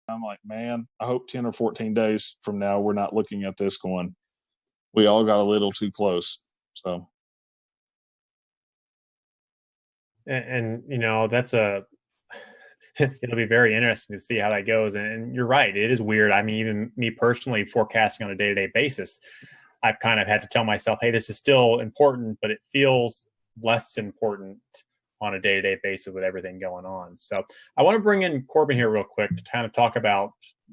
I'm like, man, I hope 10 or 14 days from now, we're not looking at this going, we all got a little too close. So, That's it'll be very interesting to see how that goes. And you're right, it is weird. I mean, even me personally forecasting on a day-to-day basis, I've kind of had to tell myself, hey, this is still important, but it feels less important on a day-to-day basis with everything going on. So I want to bring in Corbin here real quick to kind of talk about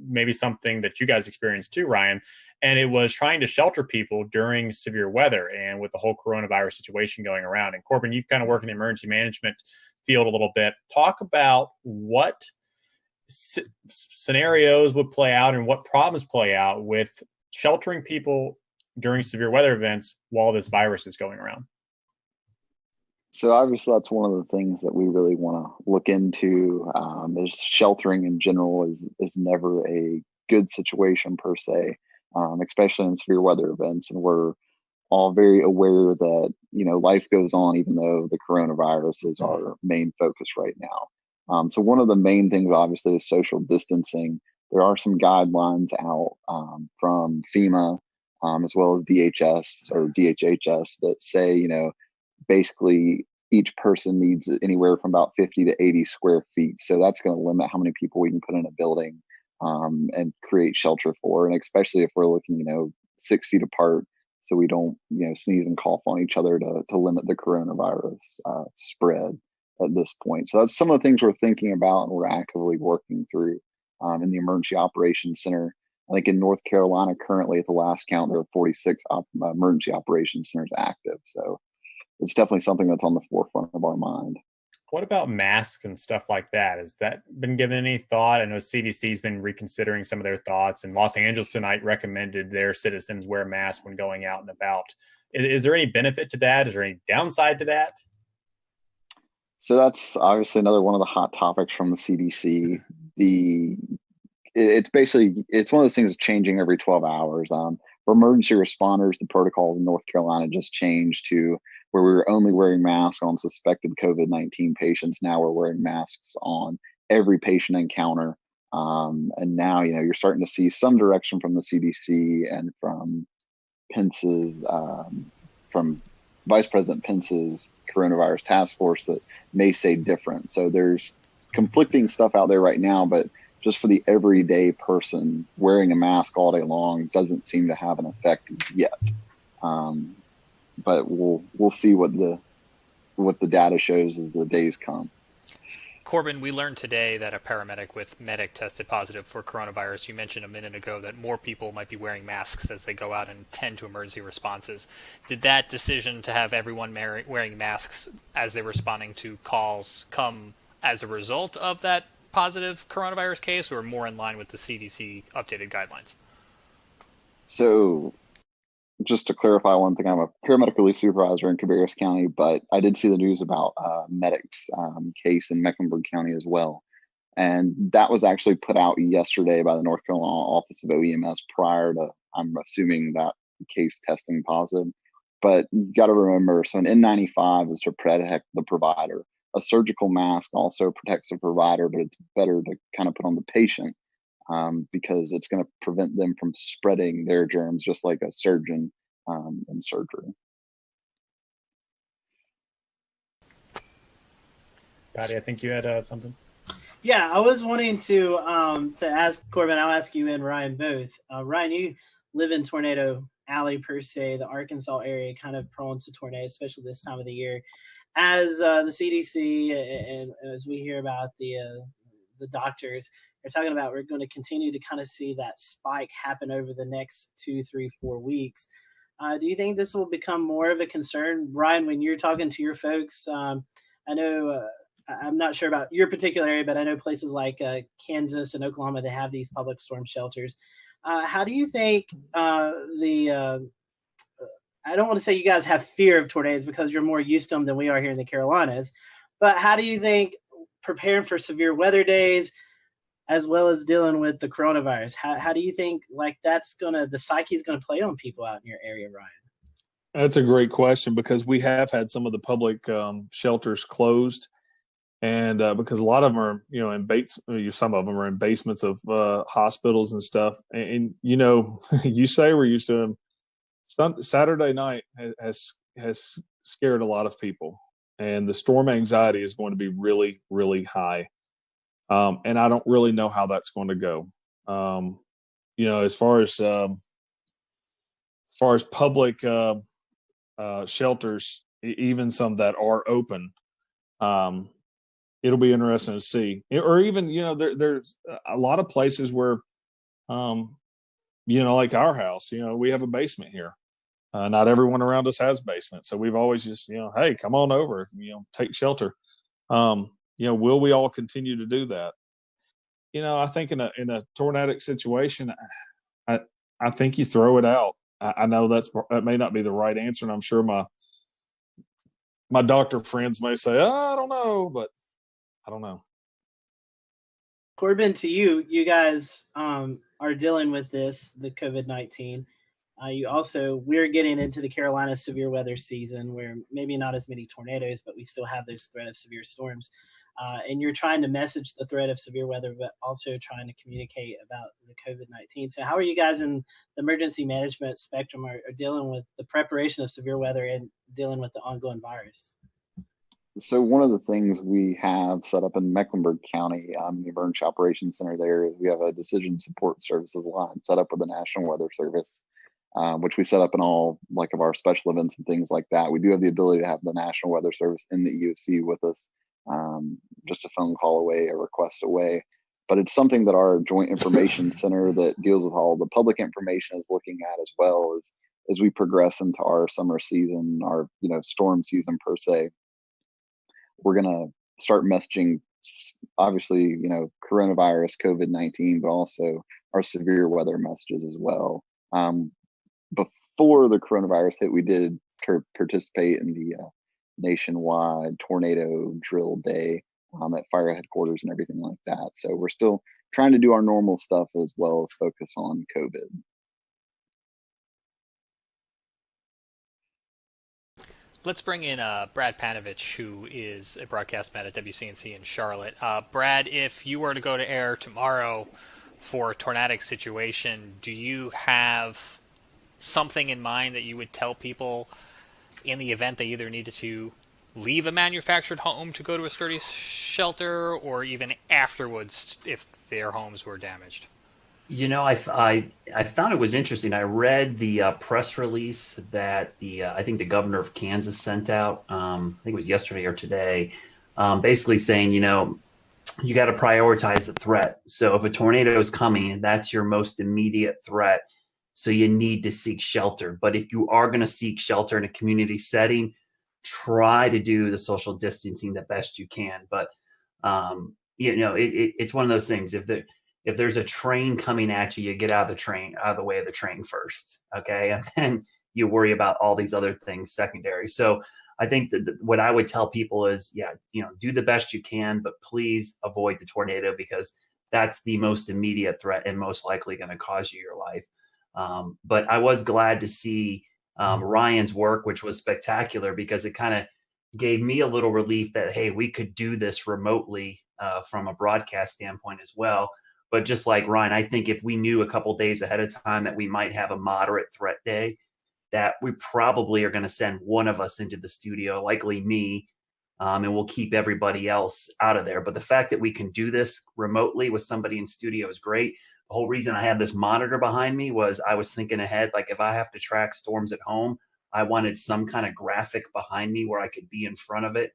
maybe something that you guys experienced too, Ryan. And it was trying to shelter people during severe weather and with the whole coronavirus situation going around. And Corbin, you kind of work in the emergency management field a little bit. Talk about what scenarios would play out and what problems play out with sheltering people during severe weather events while this virus is going around. So obviously that's one of the things that we really want to look into. Is sheltering in general is never a good situation per se, especially in severe weather events. And we're all very aware that, life goes on even though the coronavirus is our main focus right now. So one of the main things obviously is social distancing. There are some guidelines out from FEMA as well as DHS or DHHS that say, basically each person needs anywhere from about 50 to 80 square feet. So that's going to limit how many people we can put in a building and create shelter for. And especially if we're looking, 6 feet apart, so we don't, sneeze and cough on each other to limit the coronavirus spread at this point. So that's some of the things we're thinking about and we're actively working through in the Emergency Operations Center. I think in North Carolina currently at the last count, there are 46 emergency operations centers active. So it's definitely something that's on the forefront of our mind. What about masks and stuff like that? Has that been given any thought? I know CDC's been reconsidering some of their thoughts, and Los Angeles tonight recommended their citizens wear masks when going out and about. Is there any benefit to that? Is there any downside to that? So that's obviously another one of the hot topics from the CDC. It's one of those things that's changing every 12 hours. For emergency responders, the protocols in North Carolina just changed to where we were only wearing masks on suspected COVID-19 patients. Now we're wearing masks on every patient encounter. And now, you're starting to see some direction from the CDC and from Pence's, from Vice President Pence's coronavirus task force that may say different. So there's conflicting stuff out there right now, but just for the everyday person, wearing a mask all day long doesn't seem to have an effect yet. But we'll see what the data shows as the days come. Corbin, we learned today that a paramedic with Medic tested positive for coronavirus. You mentioned a minute ago that more people might be wearing masks as they go out and tend to emergency responses. Did that decision to have everyone wearing masks as they're responding to calls come as a result of that positive coronavirus case, or more in line with the CDC updated guidelines? So just to clarify one thing, I'm a paramedic relief supervisor in Cabarrus County, but I did see the news about Medic's case in Mecklenburg County as well. And that was actually put out yesterday by the North Carolina Office of OEMS prior to, I'm assuming, that case testing positive. But you got to remember, so an N95 is to protect the provider. A surgical mask also protects the provider, but it's better to kind of put on the patient because it's going to prevent them from spreading their germs, just like a surgeon in surgery. Patty, I think you had something. Yeah, I was wanting to ask Corbin. I'll ask you and Ryan both. Ryan, you live in Tornado Alley per se, the Arkansas area, kind of prone to tornadoes, especially this time of the year. As the CDC and as we hear about the doctors, they're talking about we're going to continue to kind of see that spike happen over the next 2, 3, 4 weeks. Do you think this will become more of a concern, Ryan, when you're talking to your folks? I know I'm not sure about your particular area, but I know places like Kansas and Oklahoma, they have these public storm shelters. How do you think I don't want to say you guys have fear of tornadoes because you're more used to them than we are here in the Carolinas, but how do you think preparing for severe weather days as well as dealing with the coronavirus, how do you think the psyche is going to play on people out in your area, Ryan? That's a great question because we have had some of the public shelters closed. and because a lot of them are, some of them are in basements of hospitals and stuff. And you say we're used to them. Saturday night has scared a lot of people, and the storm anxiety is going to be really, really high. And I don't really know how that's going to go. As far as public shelters, even some that are open, it'll be interesting to see. Or even, there's a lot of places where, like our house, we have a basement here. Not everyone around us has basements, so we've always just, hey, come on over, take shelter. Will we all continue to do that? I think in a tornadic situation, I think you throw it out. I know that may not be the right answer, and I'm sure my doctor friends may say, I don't know, but I don't know. Corbin, to you, you guys are dealing with the COVID-19. We're getting into the Carolina severe weather season where maybe not as many tornadoes, but we still have this threat of severe storms. And you're trying to message the threat of severe weather, but also trying to communicate about the COVID-19. So how are you guys in the emergency management spectrum are dealing with the preparation of severe weather and dealing with the ongoing virus? So one of the things we have set up in Mecklenburg County, the Emergency Operations Center there, is we have a decision support services line set up with the National Weather Service, which we set up in all of our special events and things like that. We do have the ability to have the National Weather Service in the EOC with us, just a phone call away, a request away. But it's something that our Joint Information Center that deals with all the public information is looking at as well as we progress into our summer season, our storm season per se. We're going to start messaging, obviously, coronavirus, COVID-19, but also our severe weather messages as well. Before the coronavirus hit, we did participate in the nationwide tornado drill day at fire headquarters and everything like that. So we're still trying to do our normal stuff as well as focus on COVID. Let's bring in Brad Panovich, who is a broadcast man at WCNC in Charlotte. Brad, if you were to go to air tomorrow for a tornadic situation, do you have something in mind that you would tell people in the event they either needed to leave a manufactured home to go to a sturdy shelter, or even afterwards if their homes were damaged? I found it was interesting. I read the press release that I think the governor of Kansas sent out. I think it was yesterday or today, basically saying, you got to prioritize the threat. So if a tornado is coming, that's your most immediate threat. So you need to seek shelter. But if you are going to seek shelter in a community setting, try to do the social distancing the best you can. But it's one of those things. If there's a train coming at you, you get out of the way of the train first, okay? And then you worry about all these other things secondary. So I think that what I would tell people is, do the best you can, but please avoid the tornado because that's the most immediate threat and most likely going to cause you your life. But I was glad to see Ryan's work, which was spectacular because it kind of gave me a little relief that, hey, we could do this remotely from a broadcast standpoint as well. But just like Ryan, I think if we knew a couple days ahead of time that we might have a moderate threat day, that we probably are going to send one of us into the studio, likely me, and we'll keep everybody else out of there. But the fact that we can do this remotely with somebody in studio is great. The whole reason I had this monitor behind me was I was thinking ahead, like if I have to track storms at home, I wanted some kind of graphic behind me where I could be in front of it.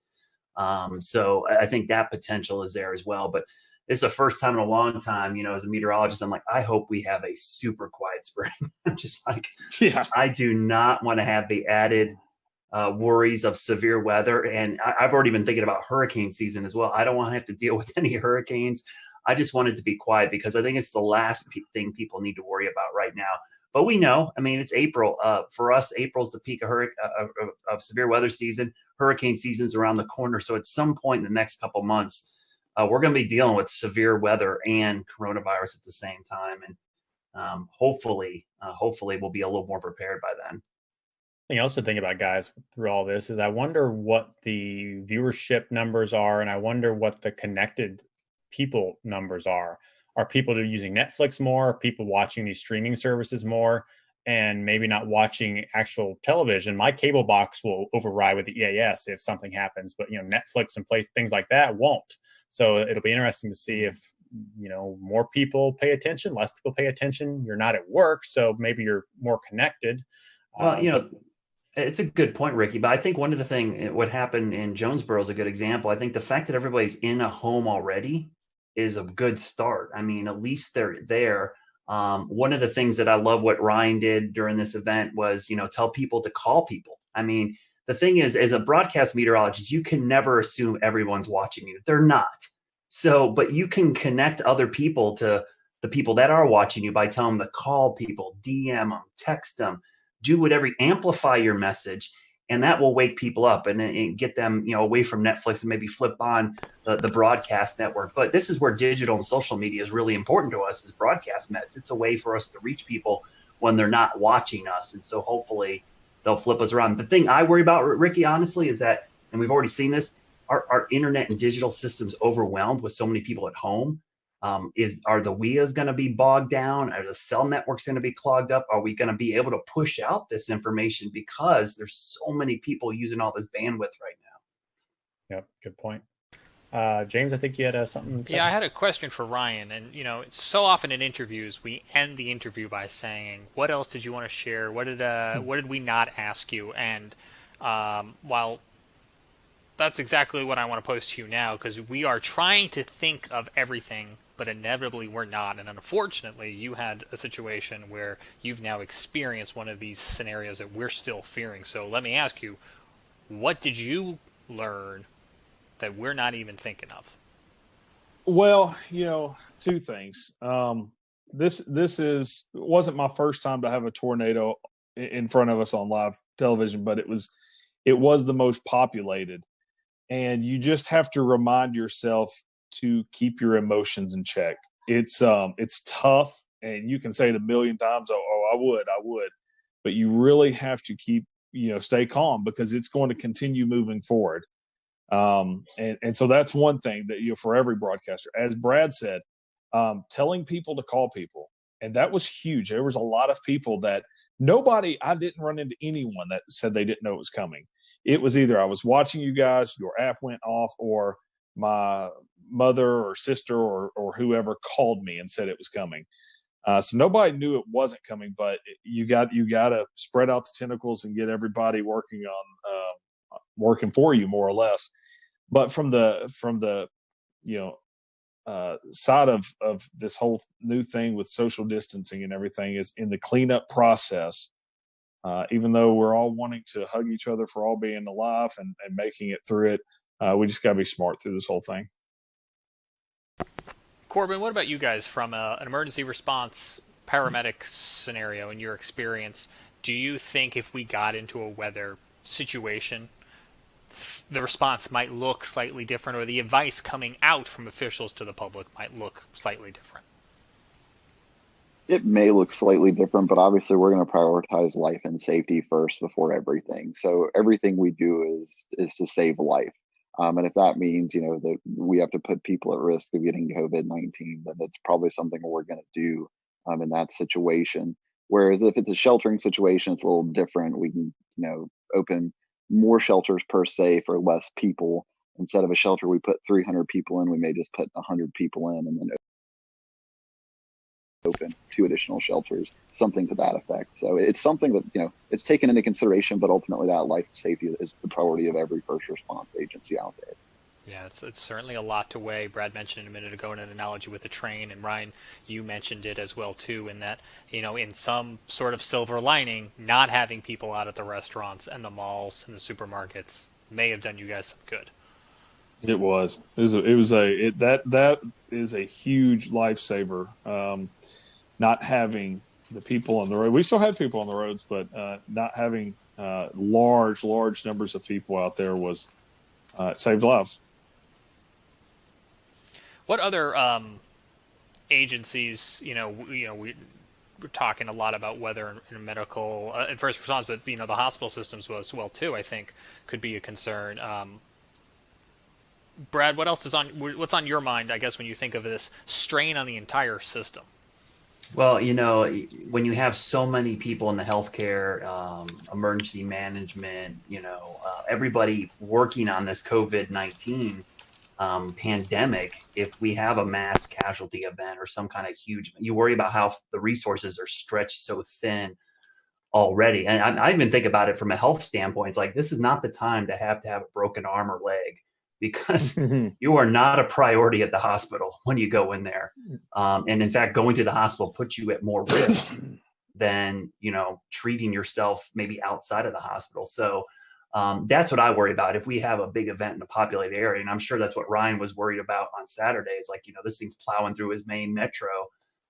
So I think that potential is there as well. But it's the first time in a long time, as a meteorologist, I'm like, I hope we have a super quiet spring. I'm just like, I do not want to have the added worries of severe weather. And I've already been thinking about hurricane season as well. I don't want to have to deal with any hurricanes. I just want it to be quiet because I think it's the last thing people need to worry about right now. But we know, it's April. For us, April's the peak of severe weather season. Hurricane season's around the corner. So at some point in the next couple months, we're going to be dealing with severe weather and coronavirus at the same time. And hopefully we'll be a little more prepared by then. Thing else to think about, guys, through all this is I wonder what the viewership numbers are, and I wonder what the connected people numbers are. Are people using Netflix more? Are people watching these streaming services more? And maybe not watching actual television. My cable box will override with the EAS if something happens, but Netflix and things like that won't. So it'll be interesting to see if more people pay attention, less people pay attention. You're not at work, so maybe you're more connected. Well, it's a good point, Ricky, but I think one of the things, what happened in Jonesboro is a good example. I think the fact that everybody's in a home already is a good start. I mean, at least they're there. One of the things that I love what Ryan did during this event was, tell people to call people. I mean, the thing is, as a broadcast meteorologist, you can never assume everyone's watching you. They're not. So, but you can connect other people to the people that are watching you by telling them to call people, DM them, text them, do whatever, amplify your message, and that will wake people up and get them, away from Netflix and maybe flip on the broadcast network. But this is where digital and social media is really important to us as broadcast mets. It's a way for us to reach people when they're not watching us. And so hopefully they'll flip us around. The thing I worry about, Ricky, honestly, is that, and we've already seen this, our internet and digital systems overwhelmed with so many people at home. Are the WIAs going to be bogged down? Are the cell networks going to be clogged up? Are we going to be able to push out this information because there's so many people using all this bandwidth right now? Yep, good point. James, I think you had something to say. Yeah, I had a question for Ryan. And, so often in interviews, we end the interview by saying, what else did you want to share? What did we not ask you? And while that's exactly what I want to pose to you now, because we are trying to think of everything, but inevitably we're not. And unfortunately, you had a situation where you've now experienced one of these scenarios that we're still fearing. So let me ask you, what did you learn that we're not even thinking of? Well, two things. This wasn't my first time to have a tornado in front of us on live television, but it was the most populated. And you just have to remind yourself to keep your emotions in check. It's tough, and you can say it a million times. Oh, I would, but you really have to stay calm, because it's going to continue moving forward. And so that's one thing that for every broadcaster, as Brad said, telling people to call people, and that was huge. There was a lot of people that I didn't run into anyone that said they didn't know it was coming. It was either I was watching you guys, your app went off, or my mother or sister or whoever called me and said it was coming. So nobody knew it wasn't coming, but you got to spread out the tentacles and get everybody working for you, more or less. But from the side of this whole new thing with social distancing and everything, is in the cleanup process. Even though we're all wanting to hug each other for all being alive and making it through it, we just got to be smart through this whole thing. Corbin, what about you guys from an emergency response paramedic scenario in your experience? Do you think if we got into a weather situation, the response might look slightly different, or the advice coming out from officials to the public might look slightly different? It may look slightly different, but obviously we're going to prioritize life and safety first before everything. So everything we do is to save life. And if that means, that we have to put people at risk of getting COVID-19, then it's probably something we're going to do in that situation. Whereas if it's a sheltering situation, it's a little different. We can, open more shelters per se for less people. Instead of a shelter we put 300 people in, we may just put 100 people in and then open 2 additional shelters, something to that effect. So it's something that, it's taken into consideration, but ultimately that life safety is the priority of every first response agency out there. Yeah, it's certainly a lot to weigh. Brad mentioned a minute ago in an analogy with a train, and Ryan, you mentioned it as well too, in that, in some sort of silver lining, not having people out at the restaurants and the malls and the supermarkets may have done you guys some good. That is a huge lifesaver. Not having the people on the road. We still had people on the roads, but not having large numbers of people out there was saved lives. What other agencies, we're talking a lot about weather and medical and first response, but the hospital systems as well too, I think, could be a concern. Brad, what's on your mind, I guess, when you think of this strain on the entire system? Well, when you have so many people in the healthcare, emergency management, everybody working on this COVID-19 pandemic, if we have a mass casualty event or some kind of huge, you worry about how the resources are stretched so thin already. And I even think about it from a health standpoint. It's like, this is not the time to have a broken arm or leg, because you are not a priority at the hospital when you go in there. And in fact, going to the hospital puts you at more risk than, treating yourself maybe outside of the hospital. So that's what I worry about. If we have a big event in a populated area, and I'm sure that's what Ryan was worried about on Saturday, is like, this thing's plowing through his main metro.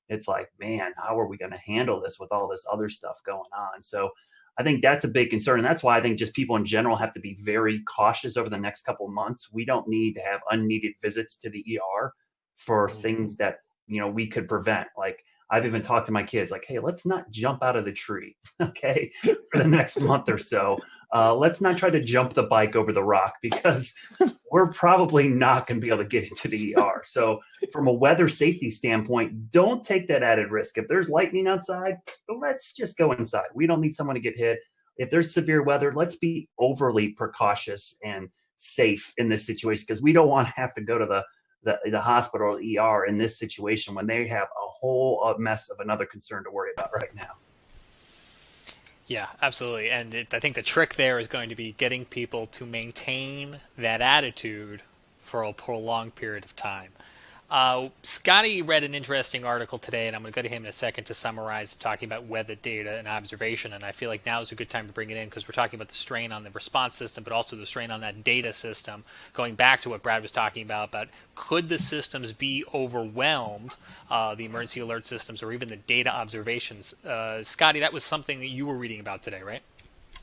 It's like, man, how are we going to handle this with all this other stuff going on? So I think that's a big concern. And that's why I think just people in general have to be very cautious over the next couple of months. We don't need to have unneeded visits to the ER for things that, we could prevent. Like, I've even talked to my kids like, hey, let's not jump out of the tree, okay, for the next month or so. Let's not try to jump the bike over the rock, because we're probably not going to be able to get into the ER. So from a weather safety standpoint, don't take that added risk. If there's lightning outside, let's just go inside. We don't need someone to get hit. If there's severe weather, let's be overly precautious and safe in this situation, because we don't want to have to go to the hospital or ER in this situation when they have a whole mess of another concern to worry about right now. Yeah, absolutely. And I think the trick there is going to be getting people to maintain that attitude for a prolonged period of time. Scotty read an interesting article today, and I'm going to go to him in a second to summarize, talking about weather data and observation. And I feel like now is a good time to bring it in, because we're talking about the strain on the response system, but also the strain on that data system. Going back to what Brad was talking about could the systems be overwhelmed, the emergency alert systems, or even the data observations? Scotty, that was something that you were reading about today, right?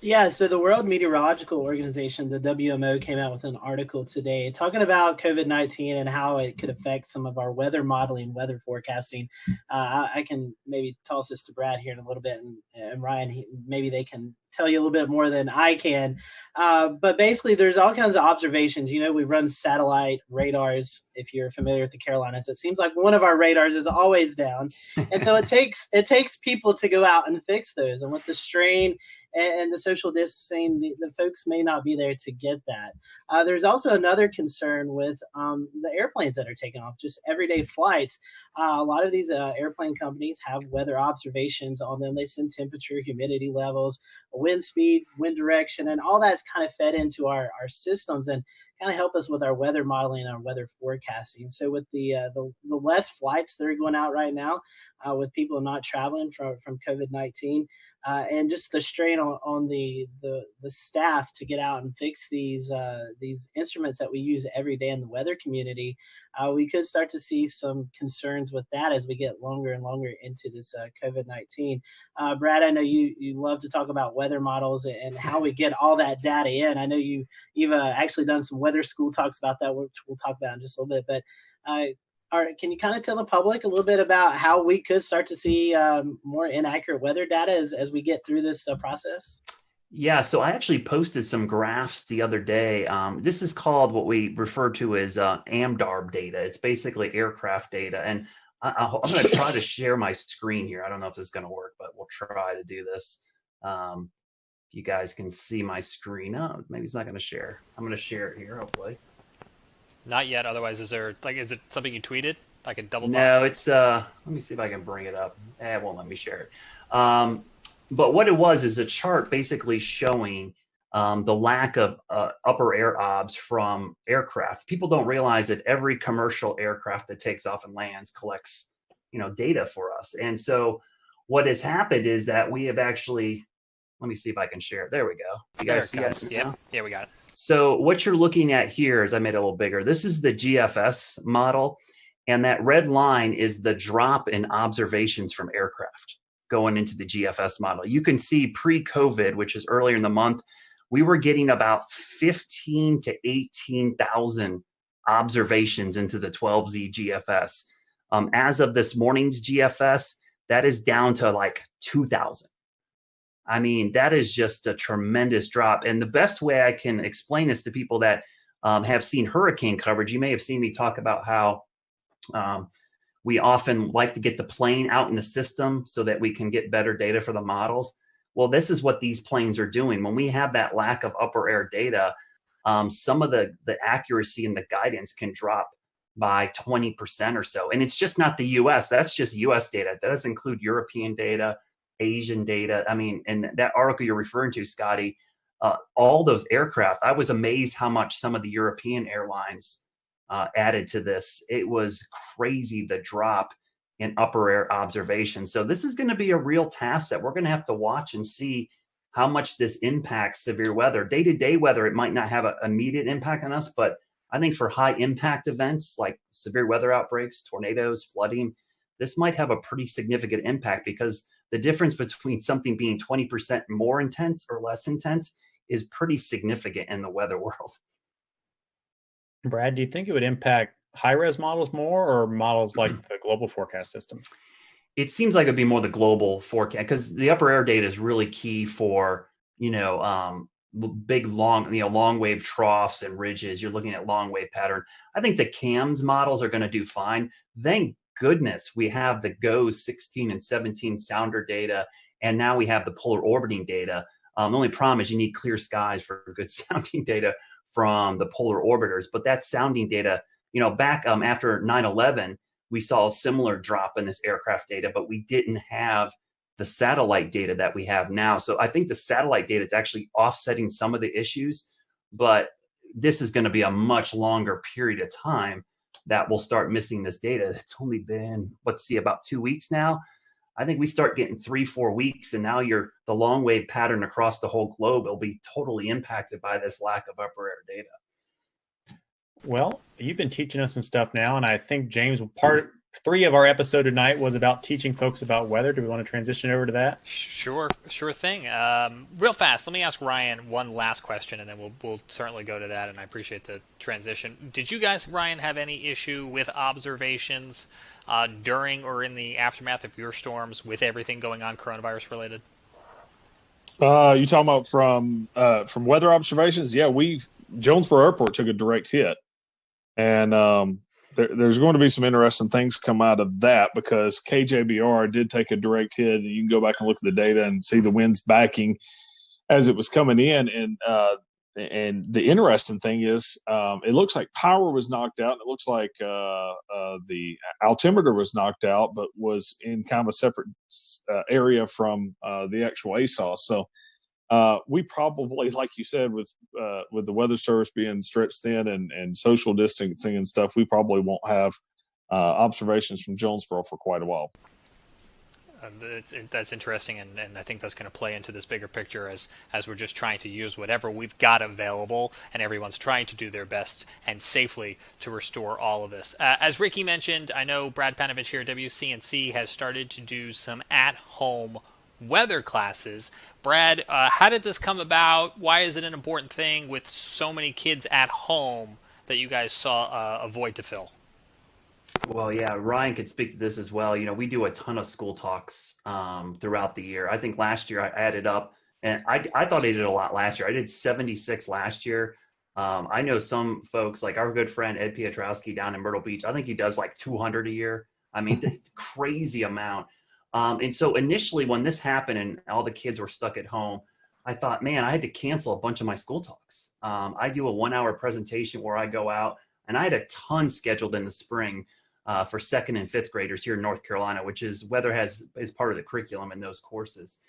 Yeah, so the World Meteorological Organization, the WMO, came out with an article today talking about COVID-19 and how it could affect some of our weather modeling, weather forecasting. I can maybe toss this to Brad here in a little bit, and Ryan, maybe they can tell you a little bit more than I can. But basically, there's all kinds of observations. We run satellite radars. If you're familiar with the Carolinas, it seems like one of our radars is always down. And so it takes people to go out and fix those. And with the strain and the social distancing, the folks may not be there to get that. There's also another concern with the airplanes that are taking off, just everyday flights. A lot of these airplane companies have weather observations on them. They send temperature, humidity levels, wind speed, wind direction, and all that's kind of fed into our systems and kind of help us with our weather modeling and our weather forecasting. So with the less flights that are going out right now, with people not traveling from COVID-19, and just the strain on the staff to get out and fix these instruments that we use every day in the weather community, we could start to see some concerns with that as we get longer and longer into this COVID-19. Brad, I know you love to talk about weather models and how we get all that data in. I know you've actually done some weather school talks about that, which we'll talk about in just a little bit. But can you kind of tell the public a little bit about how we could start to see more inaccurate weather data as we get through this process? Yeah, so I actually posted some graphs the other day. This is called what we refer to as AMDARB data. It's basically aircraft data. And I'm going to try to share my screen here. I don't know if this is going to work, but we'll try to do this. If you guys can see my screen. Oh, maybe it's not going to share. I'm going to share it here, hopefully. Not yet. Otherwise, is it something you tweeted? I can double box? No, it's let me see if I can bring it up. It won't let me share it. But what it was is a chart basically showing the lack of upper air obs from aircraft. People don't realize that every commercial aircraft that takes off and lands collects, data for us. And so what has happened is that we have actually, let me see if I can share it. There we go. You guys see it? Yeah, we got it. So what you're looking at here is, I made it a little bigger. This is the GFS model. And that red line is the drop in observations from aircraft going into the GFS model. You can see pre-COVID, which is earlier in the month, we were getting about 15 to 18,000 observations into the 12Z GFS. As of this morning's GFS, that is down to like 2,000. I mean, that is just a tremendous drop. And the best way I can explain this to people that have seen hurricane coverage, you may have seen me talk about how we often like to get the plane out in the system so that we can get better data for the models. Well, this is what these planes are doing. When we have that lack of upper air data, some of the accuracy and the guidance can drop by 20% or so. And it's just not the US, that's just US data. That doesn't include European data, Asian data. I mean, and that article you're referring to, Scotty, all those aircraft, I was amazed how much some of the European airlines added to this. It was crazy, the drop in upper air observation. So this is going to be a real task that we're going to have to watch and see how much this impacts severe weather. Day-to-day weather, it might not have an immediate impact on us, but I think for high impact events like severe weather outbreaks, tornadoes, flooding, this might have a pretty significant impact, because the difference between something being 20% more intense or less intense is pretty significant in the weather world. Brad, do you think it would impact high-res models more, or models like the global forecast system? It seems like it'd be more the global forecast, because the upper air data is really key for, big, long wave troughs and ridges. You're looking at long wave pattern. I think the CAMS models are going to do fine. Thank goodness we have the GOES 16 and 17 sounder data, and now we have the polar orbiting data. The only problem is you need clear skies for good sounding data from the polar orbiters. But that sounding data, back after 9/11, we saw a similar drop in this aircraft data, but we didn't have the satellite data that we have now. So I think the satellite data is actually offsetting some of the issues, but this is going to be a much longer period of time that we'll start missing this data. It's only been, about 2 weeks now. I think we start getting 3-4 weeks, and now the long wave pattern across the whole globe will be totally impacted by this lack of upper air data. Well, you've been teaching us some stuff now, and I think, James, part 3 of our episode tonight was about teaching folks about weather. Do we want to transition over to that? Sure thing. Real fast, let me ask Ryan one last question, and then we'll certainly go to that, and I appreciate the transition. Did you guys, Ryan, have any issue with observations during or in the aftermath of your storms with everything going on coronavirus related? You talking about from weather observations? Yeah, Jonesboro Airport took a direct hit, and there's going to be some interesting things come out of that, because KJBR did take a direct hit, and you can go back and look at the data and see the winds backing as it was coming in. And the interesting thing is, it looks like power was knocked out, and it looks like the altimeter was knocked out, but was in kind of a separate area from the actual ASOS. So we probably, like you said, with the weather service being stretched thin and social distancing and stuff, we probably won't have observations from Jonesboro for quite a while. That's interesting, and I think that's going to play into this bigger picture as we're just trying to use whatever we've got available, and everyone's trying to do their best and safely to restore all of this. As Ricky mentioned, I know Brad Panovich here at WCNC has started to do some at-home weather classes. Brad, how did this come about? Why is it an important thing with so many kids at home that you guys saw a void to fill? Well, yeah, Ryan could speak to this as well. We do a ton of school talks throughout the year. I think last year I added up, and I thought I did a lot last year. I did 76 last year. I know some folks, like our good friend Ed Piotrowski down in Myrtle Beach, I think he does like 200 a year. I mean, it's a crazy amount. And so initially when this happened and all the kids were stuck at home, I thought, man, I had to cancel a bunch of my school talks. I do a 1-hour presentation where I go out, and I had a ton scheduled in the spring for 2nd and 5th graders here in North Carolina, which is weather is part of the curriculum in those courses.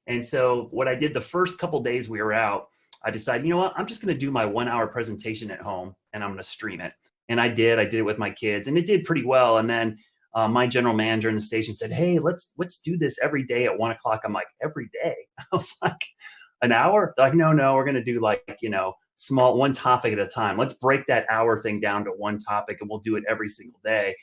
And so what I did the first couple days we were out, I decided, you know what, I'm just going to do my 1-hour presentation at home, and I'm going to stream it. And I did it with my kids, and it did pretty well. And then my general manager in the station said, hey, let's do this every day at 1 o'clock. I'm like, every day? I was like, an hour? They're like, no, we're going to do small, one topic at a time. Let's break that hour thing down to one topic, and we'll do it every single day.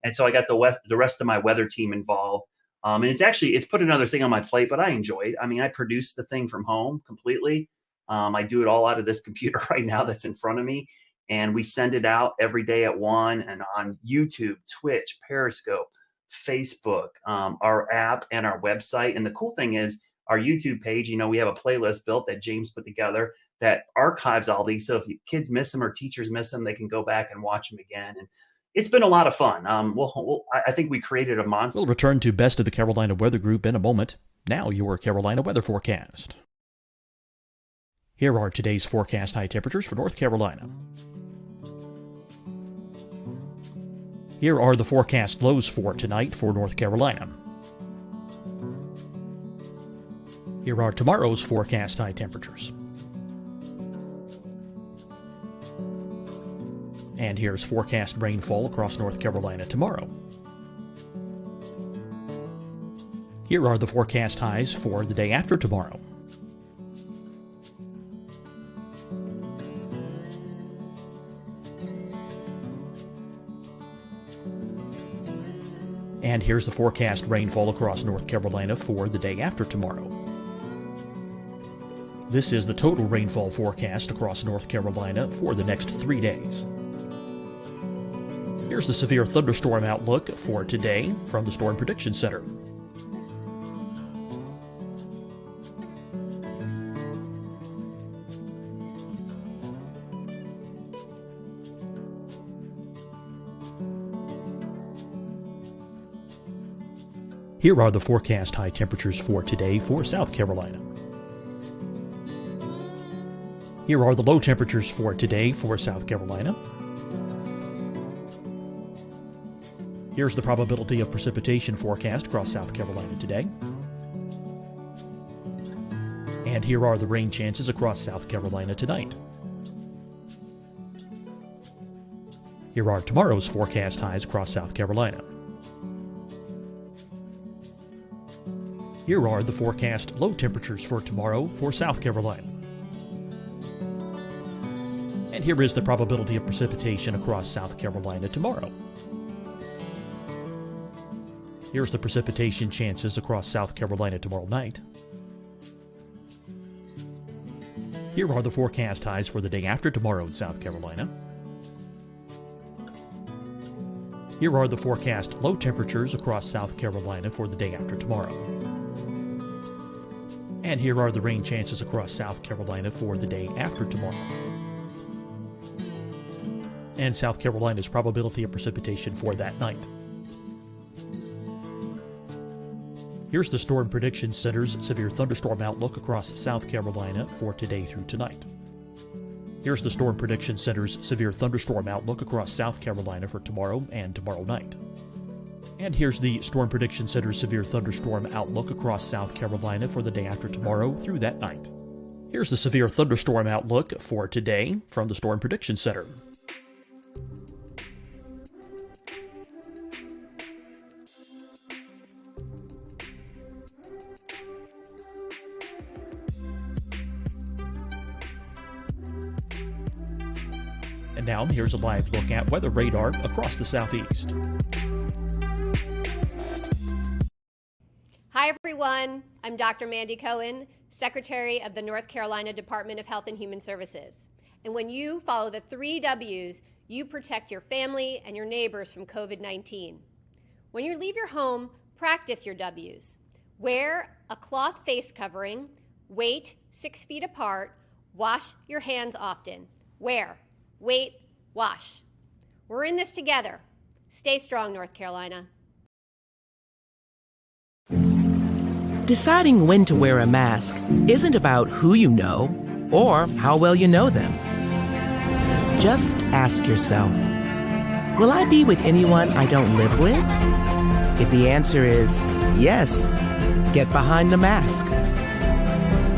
And so I got the rest of my weather team involved. And it's put another thing on my plate, but I enjoy it. I mean, I produce the thing from home completely. I do it all out of this computer right now that's in front of me. And we send it out every day at 1, and on YouTube, Twitch, Periscope, Facebook, our app, and our website. And the cool thing is our YouTube page, we have a playlist built that James put together that archives all these. So if kids miss them or teachers miss them, they can go back and watch them again. And it's been a lot of fun. I think we created a monster. We'll return to Best of the Carolina Weather Group in a moment. Now your Carolina weather forecast. Here are today's forecast high temperatures for North Carolina. Here are the forecast lows for tonight for North Carolina. Here are tomorrow's forecast high temperatures. And here's forecast rainfall across North Carolina tomorrow. Here are the forecast highs for the day after tomorrow. And here's the forecast rainfall across North Carolina for the day after tomorrow. This is the total rainfall forecast across North Carolina for the next 3 days. Here's the severe thunderstorm outlook for today from the Storm Prediction Center. Here are the forecast high temperatures for today for South Carolina. Here are the low temperatures for today for South Carolina. Here's the probability of precipitation forecast across South Carolina today. And here are the rain chances across South Carolina tonight. Here are tomorrow's forecast highs across South Carolina. Here are the forecast low temperatures for tomorrow for South Carolina. And here is the probability of precipitation across South Carolina tomorrow. Here's the precipitation chances across South Carolina tomorrow night. Here are the forecast highs for the day after tomorrow in South Carolina. Here are the forecast low temperatures across South Carolina for the day after tomorrow. And here are the rain chances across South Carolina for the day after tomorrow. And South Carolina's probability of precipitation for that night. Here's the Storm Prediction Center's severe thunderstorm outlook across South Carolina for today through tonight. Here's the Storm Prediction Center's severe thunderstorm outlook across South Carolina for tomorrow and tomorrow night. And here's the Storm Prediction Center's severe thunderstorm outlook across South Carolina for the day after tomorrow through that night. Here's the severe thunderstorm outlook for today from the Storm Prediction Center. And now here's a live look at weather radar across the southeast. Hi, everyone. I'm Dr. Mandy Cohen, Secretary of the North Carolina Department of Health and Human Services. And when you follow the 3 W's, you protect your family and your neighbors from COVID-19. When you leave your home, practice your W's. Wear a cloth face covering, wait 6 feet apart, wash your hands often. Wear, wait, wash. We're in this together. Stay strong, North Carolina. Deciding when to wear a mask isn't about who you know or how well you know them. Just ask yourself, will I be with anyone I don't live with? If the answer is yes, get behind the mask.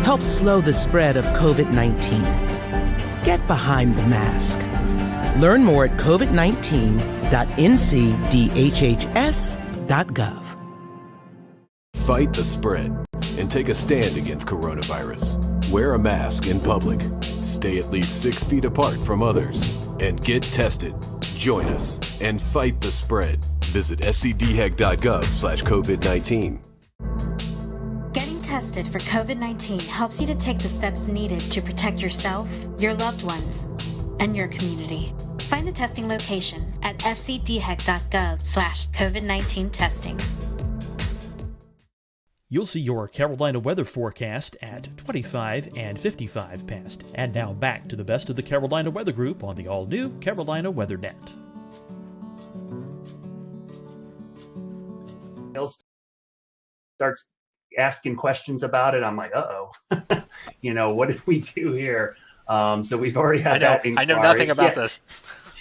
Help slow the spread of COVID-19. Get behind the mask. Learn more at covid19.ncdhhs.gov. Fight the spread and take a stand against coronavirus. Wear a mask in public. Stay at least 6 feet apart from others. And get tested. Join us and fight the spread. Visit scdhec.gov/COVID-19. Getting tested for COVID-19 helps you to take the steps needed to protect yourself, your loved ones, and your community. Find the testing location at scdhec.gov/COVID-19 testing. You'll see your Carolina weather forecast at 25 and 55 past. And now back to the best of the Carolina Weather Group on the all-new Carolina WeatherNet. Starts asking questions about it. I'm like, uh-oh, what did we do here? So we've already had that inquiry. I know nothing about this.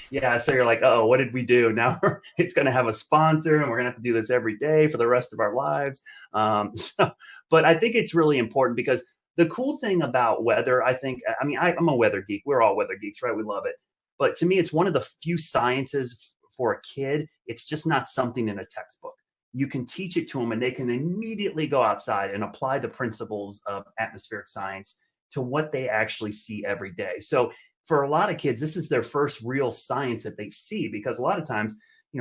Yeah, so you're like, oh, what did we do? Now it's going to have a sponsor, and we're going to have to do this every day for the rest of our lives. But I think it's really important because the cool thing about weather, I'm a weather geek. We're all weather geeks, right? We love it. But to me, it's one of the few sciences for a kid. It's just not something in a textbook. You can teach it to them, and they can immediately go outside and apply the principles of atmospheric science to what they actually see every day. So for a lot of kids, this is their first real science that they see, because a lot of times,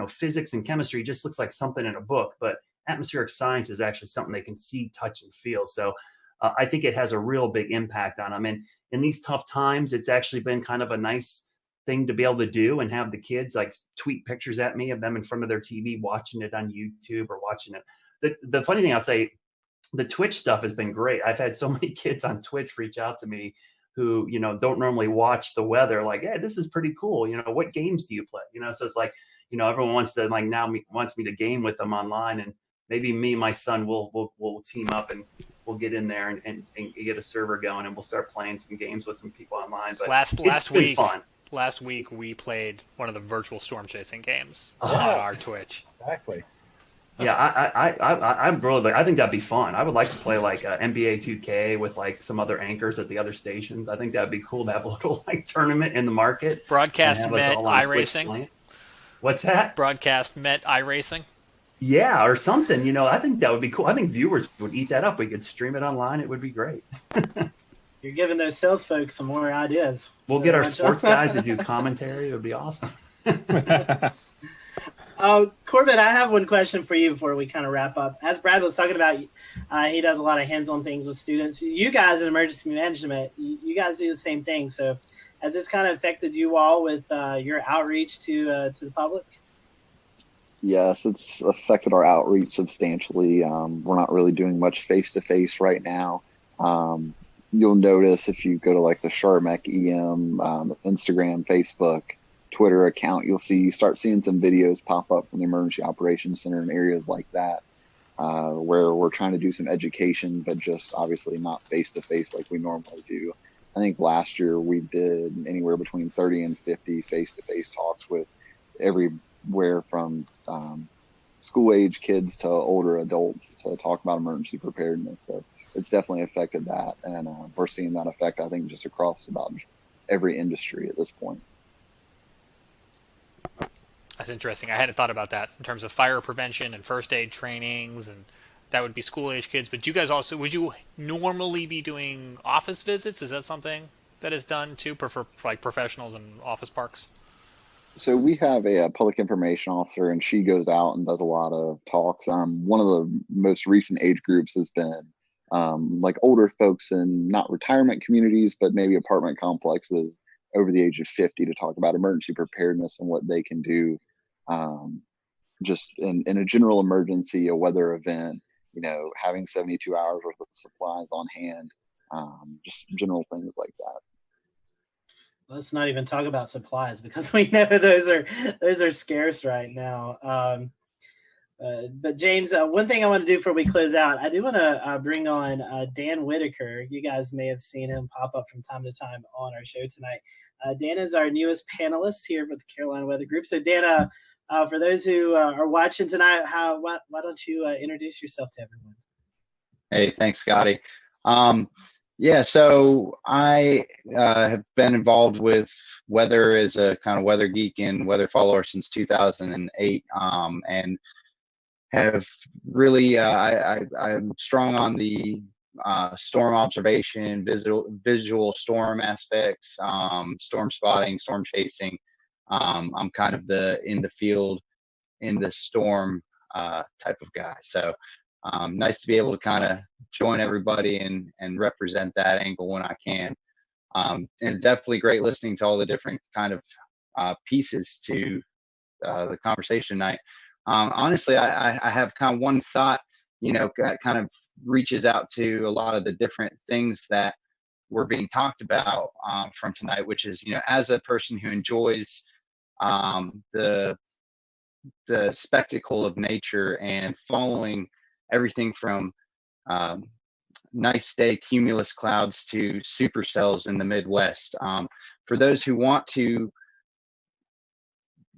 physics and chemistry just looks like something in a book, but atmospheric science is actually something they can see, touch, and feel. So I think it has a real big impact on them. And in these tough times, it's actually been kind of a nice thing to be able to do and have the kids like tweet pictures at me of them in front of their TV, watching it on YouTube or watching it. The funny thing I'll say, the Twitch stuff has been great. I've had so many kids on Twitch reach out to me who, don't normally watch the weather, like, hey, this is pretty cool. What games do you play? So it's like, everyone wants to wants me to game with them online, and maybe me and my son will team up and we'll get in there and get a server going, and we'll start playing some games with some people online. But last week, fun. Last week we played one of the virtual storm chasing games on our Twitch. Exactly. Yeah, I'm really. I think that'd be fun. I would like to play like NBA 2K with like some other anchors at the other stations. I think that'd be cool to have a little like tournament in the market. Broadcast Met iRacing. What's that? Broadcast Met iRacing. Yeah, or something. I think that would be cool. I think viewers would eat that up. We could stream it online. It would be great. You're giving those sales folks some more ideas. We'll get our sports guys to do commentary. It would be awesome. Corbin, I have one question for you before we kind of wrap up. As Brad was talking about, he does a lot of hands-on things with students. You guys in emergency management, you guys do the same thing. So has this kind of affected you all with your outreach to the public? Yes, it's affected our outreach substantially. We're not really doing much face-to-face right now. You'll notice if you go to like the Charmec EM, Instagram, Facebook, Twitter account, you start seeing some videos pop up from the Emergency Operations Center in areas like that, where we're trying to do some education, but just obviously not face-to-face like we normally do. I think last year we did anywhere between 30 and 50 face-to-face talks with everywhere from school-age kids to older adults to talk about emergency preparedness. So it's definitely affected that, and we're seeing that effect, I think, just across about every industry at this point. That's interesting. I hadn't thought about that in terms of fire prevention and first aid trainings, and that would be school-age kids. But you guys also, would you normally be doing office visits? Is that something that is done too for like professionals in office parks? So we have a public information officer, and she goes out and does a lot of talks. One of the most recent age groups has been like older folks in not retirement communities, but maybe apartment complexes over the age of 50 to talk about emergency preparedness and what they can do just in a general emergency, a weather event, having 72 hours worth of supplies on hand, just general things like that. Let's not even talk about supplies, because we know those are scarce right now. But James, one thing I want to do before we close out, I do want to bring on Dan Whitaker. You guys may have seen him pop up from time to time on our show tonight. Dan is our newest panelist here with the Carolina Weather Group. So Dan, for those who are watching tonight, why don't you introduce yourself to everyone? Hey, thanks, Scotty. Yeah, so I have been involved with weather as a kind of weather geek and weather follower since 2008, and have really, I'm strong on the storm observation, visual storm aspects, storm spotting, storm chasing. I'm kind of in the field, in the storm type of guy. So nice to be able to kind of join everybody and represent that angle when I can. And definitely great listening to all the different kind of pieces to the conversation tonight. Honestly, I have kind of one thought, kind of reaches out to a lot of the different things that were being talked about from tonight, which is, as a person who enjoys the spectacle of nature and following everything from nice day cumulus clouds to supercells in the Midwest. For those who want to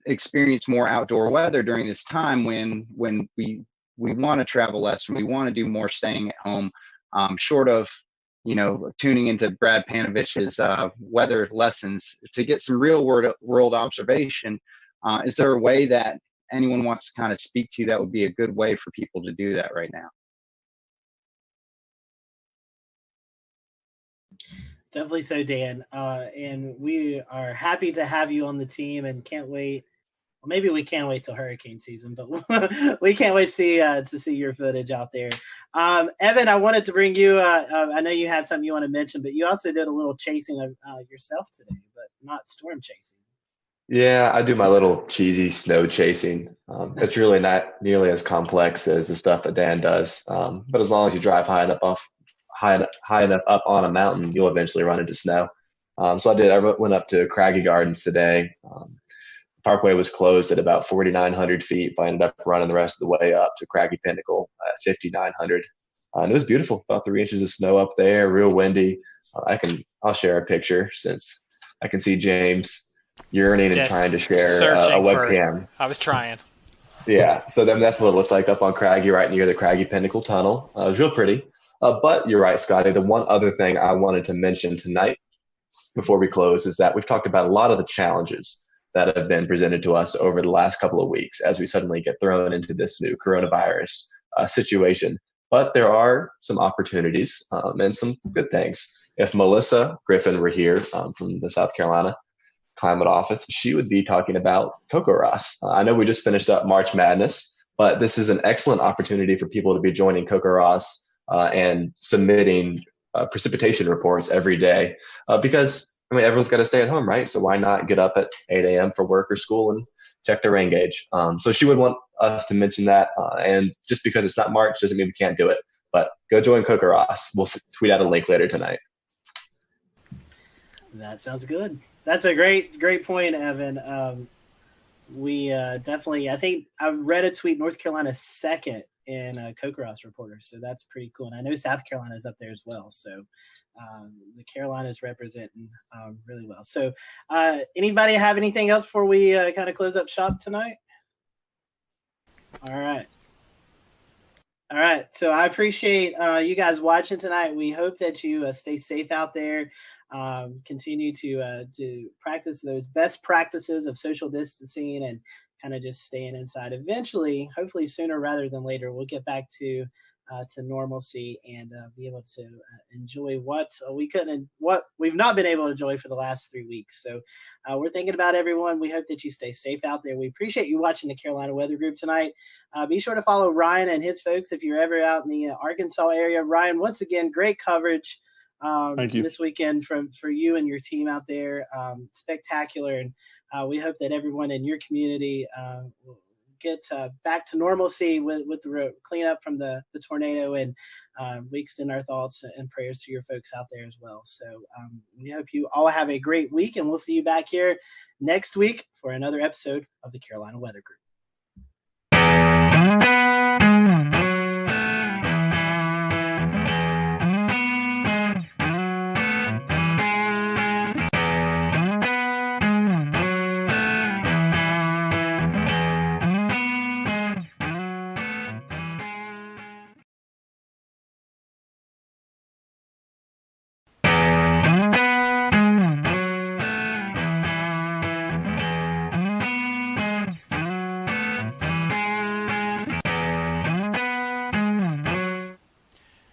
experience more outdoor weather during this time when we want to travel less and we want to do more staying at home, short of tuning into Brad Panovich's weather lessons to get some real world observation, is there a way that anyone wants to kind of speak to that would be a good way for people to do that right now? Definitely so, Dan. And we are happy to have you on the team and can't wait. Well, maybe we can't wait till hurricane season, but we can't wait to see your footage out there. Evan, I wanted to bring you. I know you had something you want to mention, but you also did a little chasing of yourself today, but not storm chasing. Yeah, I do my little cheesy snow chasing. It's really not nearly as complex as the stuff that Dan does. But as long as you drive high enough up on a mountain, you'll eventually run into snow. So I went up to Craggy Gardens today. Parkway was closed at about 4,900 feet, but I ended up running the rest of the way up to Craggy Pinnacle at 5,900. And it was beautiful, about 3 inches of snow up there, real windy. I'll share a picture since I can see James yearning and trying to share a webcam. I was trying. Yeah, so then that's what it looked like up on Craggy, right near the Craggy Pinnacle Tunnel. It was real pretty. But you're right, Scotty. The one other thing I wanted to mention tonight before we close is that we've talked about a lot of the challenges that have been presented to us over the last couple of weeks as we suddenly get thrown into this new coronavirus situation. But there are some opportunities and some good things. If Melissa Griffin were here from the South Carolina Climate Office, she would be talking about CocoRoss. I know we just finished up March Madness, but this is an excellent opportunity for people to be joining CocoRoss and submitting precipitation reports every day because everyone's got to stay at home, right? So why not get up at 8 a.m. for work or school and check the rain gauge? So she would want us to mention that. And just because it's not March doesn't mean we can't do it. But go join CocoRoss. We'll tweet out a link later tonight. That sounds good. That's a great point, Evan. We definitely, I think I read a tweet, North Carolina second in CocoRoss reporters, so that's pretty cool. And I know South Carolina is up there as well, so the Carolinas representing really well. So anybody have anything else before we kind of close up shop tonight? All right, so I appreciate you guys watching tonight. We hope that you stay safe out there. Continue to practice those best practices of social distancing and kind of just staying inside. Eventually, hopefully sooner rather than later, we'll get back to normalcy and be able to enjoy what we've not been able to enjoy for the last 3 weeks. So we're thinking about everyone. We hope that you stay safe out there. We appreciate you watching the Carolina Weather Group tonight. Be sure to follow Ryan and his folks if you're ever out in the Arkansas area. Ryan, once again, great coverage this weekend for you and your team out there. Spectacular. And we hope that everyone in your community will get back to normalcy with the cleanup from the tornado. And we extend our thoughts and prayers to your folks out there as well. So we hope you all have a great week, and we'll see you back here next week for another episode of the Carolina Weather Group.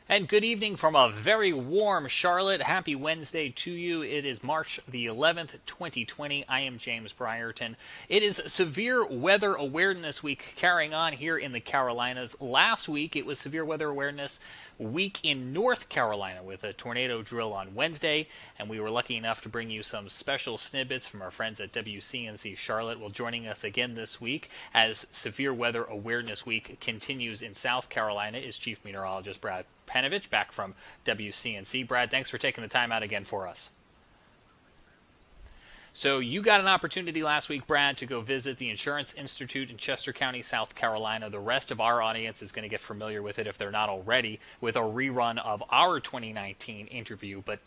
And good evening from a very warm Charlotte. Happy Wednesday to you. It is March the 11th, 2020. I am James Brierton. It is Severe Weather Awareness Week carrying on here in the Carolinas. Last week, it was Severe Weather Awareness week in North Carolina with a tornado drill on Wednesday, and we were lucky enough to bring you some special snippets from our friends at WCNC Charlotte. Well, joining us again this week as Severe Weather Awareness Week continues in South Carolina is Chief Meteorologist Brad Panovich, back from WCNC. Brad, thanks for taking the time out again for us. So you got an opportunity last week, Brad, to go visit the Insurance Institute in Chester County, South Carolina. The rest of our audience is going to get familiar with it if they're not already, with a rerun of our 2019 interview. But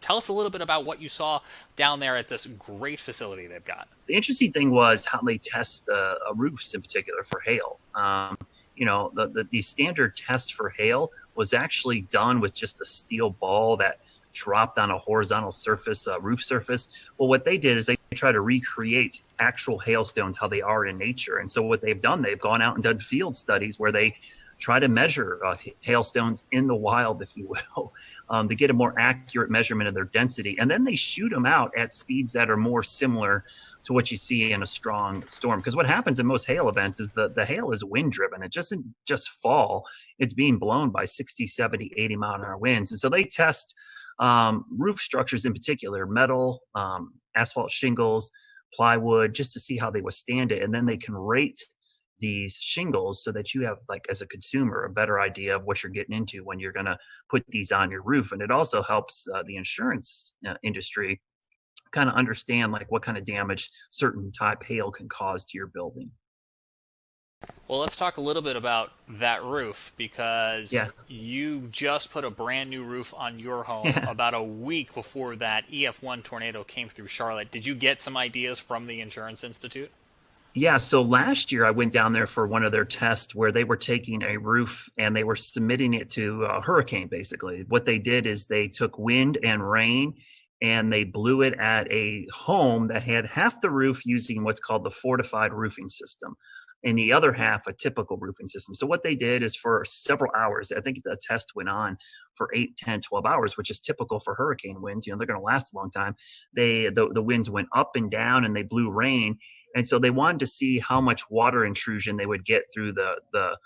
tell us a little bit about what you saw down there at this great facility they've got. The interesting thing was how they test roofs in particular for hail. The standard test for hail was actually done with just a steel ball that dropped on a horizontal surface, roof surface. Well, what they did is they try to recreate actual hailstones, how they are in nature. And so what they've done, they've gone out and done field studies where they try to measure hailstones in the wild, if you will, to get a more accurate measurement of their density. And then they shoot them out at speeds that are more similar to what you see in a strong storm. Because what happens in most hail events is the hail is wind driven. It doesn't just fall. It's being blown by 60, 70, 80 mile an hour winds. And so they test roof structures in particular, metal, asphalt shingles, plywood, just to see how they withstand it. And then they can rate these shingles so that you have, like, as a consumer, a better idea of what you're getting into when you're going to put these on your roof. And it also helps the insurance industry kind of understand, like, what kind of damage certain type hail can cause to your building. Well, let's talk a little bit about that roof, because you just put a brand new roof on your home about a week before that EF1 tornado came through Charlotte. Did you get some ideas from the Insurance Institute? Yeah, so last year I went down there for one of their tests where they were taking a roof and they were submitting it to a hurricane, basically. What they did is they took wind and rain and they blew it at a home that had half the roof using what's called the fortified roofing system, and the other half a typical roofing system. So what they did is for several hours, I think the test went on for 8, 10, 12 hours, which is typical for hurricane winds. They're going to last a long time. The winds went up and down and they blew rain. And so they wanted to see how much water intrusion they would get through the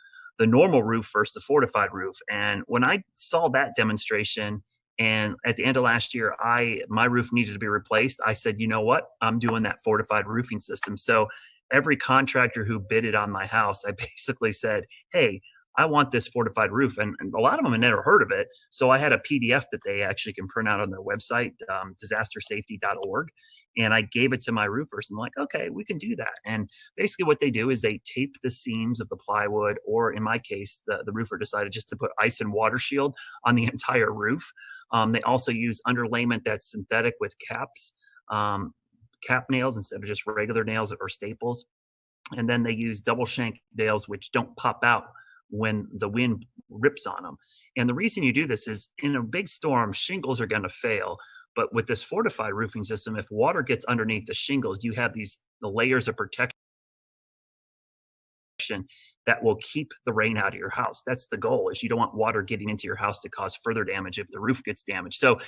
normal roof versus the fortified roof. And when I saw that demonstration, and at the end of last year, my roof needed to be replaced, I said, you know what? I'm doing that fortified roofing system. So every contractor who bidded on my house, I basically said, hey, I want this fortified roof. And a lot of them had never heard of it. So I had a PDF that they actually can print out on their website, disastersafety.org. And I gave it to my roofers and I'm like, okay, we can do that. And basically what they do is they tape the seams of the plywood, or in my case, the roofer decided just to put ice and water shield on the entire roof. They also use underlayment that's synthetic with caps, cap nails instead of just regular nails or staples. And then they use double shank nails, which don't pop out when the wind rips on them. And the reason you do this is in a big storm, shingles are going to fail. But with this fortified roofing system, if water gets underneath the shingles, you have the layers of protection that will keep the rain out of your house. That's the goal, is you don't want water getting into your house to cause further damage if the roof gets damaged. So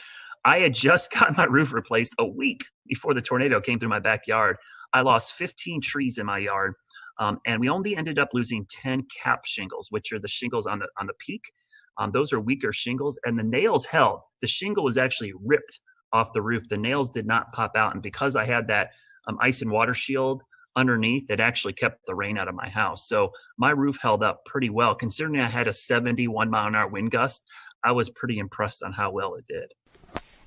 I had just got my roof replaced a week before the tornado came through my backyard. I lost 15 trees in my yard. And we only ended up losing 10 cap shingles, which are the shingles on the peak. Those are weaker shingles, and the nails held. The shingle was actually ripped off the roof. The nails did not pop out. And because I had that ice and water shield underneath, it actually kept the rain out of my house. So my roof held up pretty well. Considering I had a 71 mile an hour wind gust, I was pretty impressed on how well it did.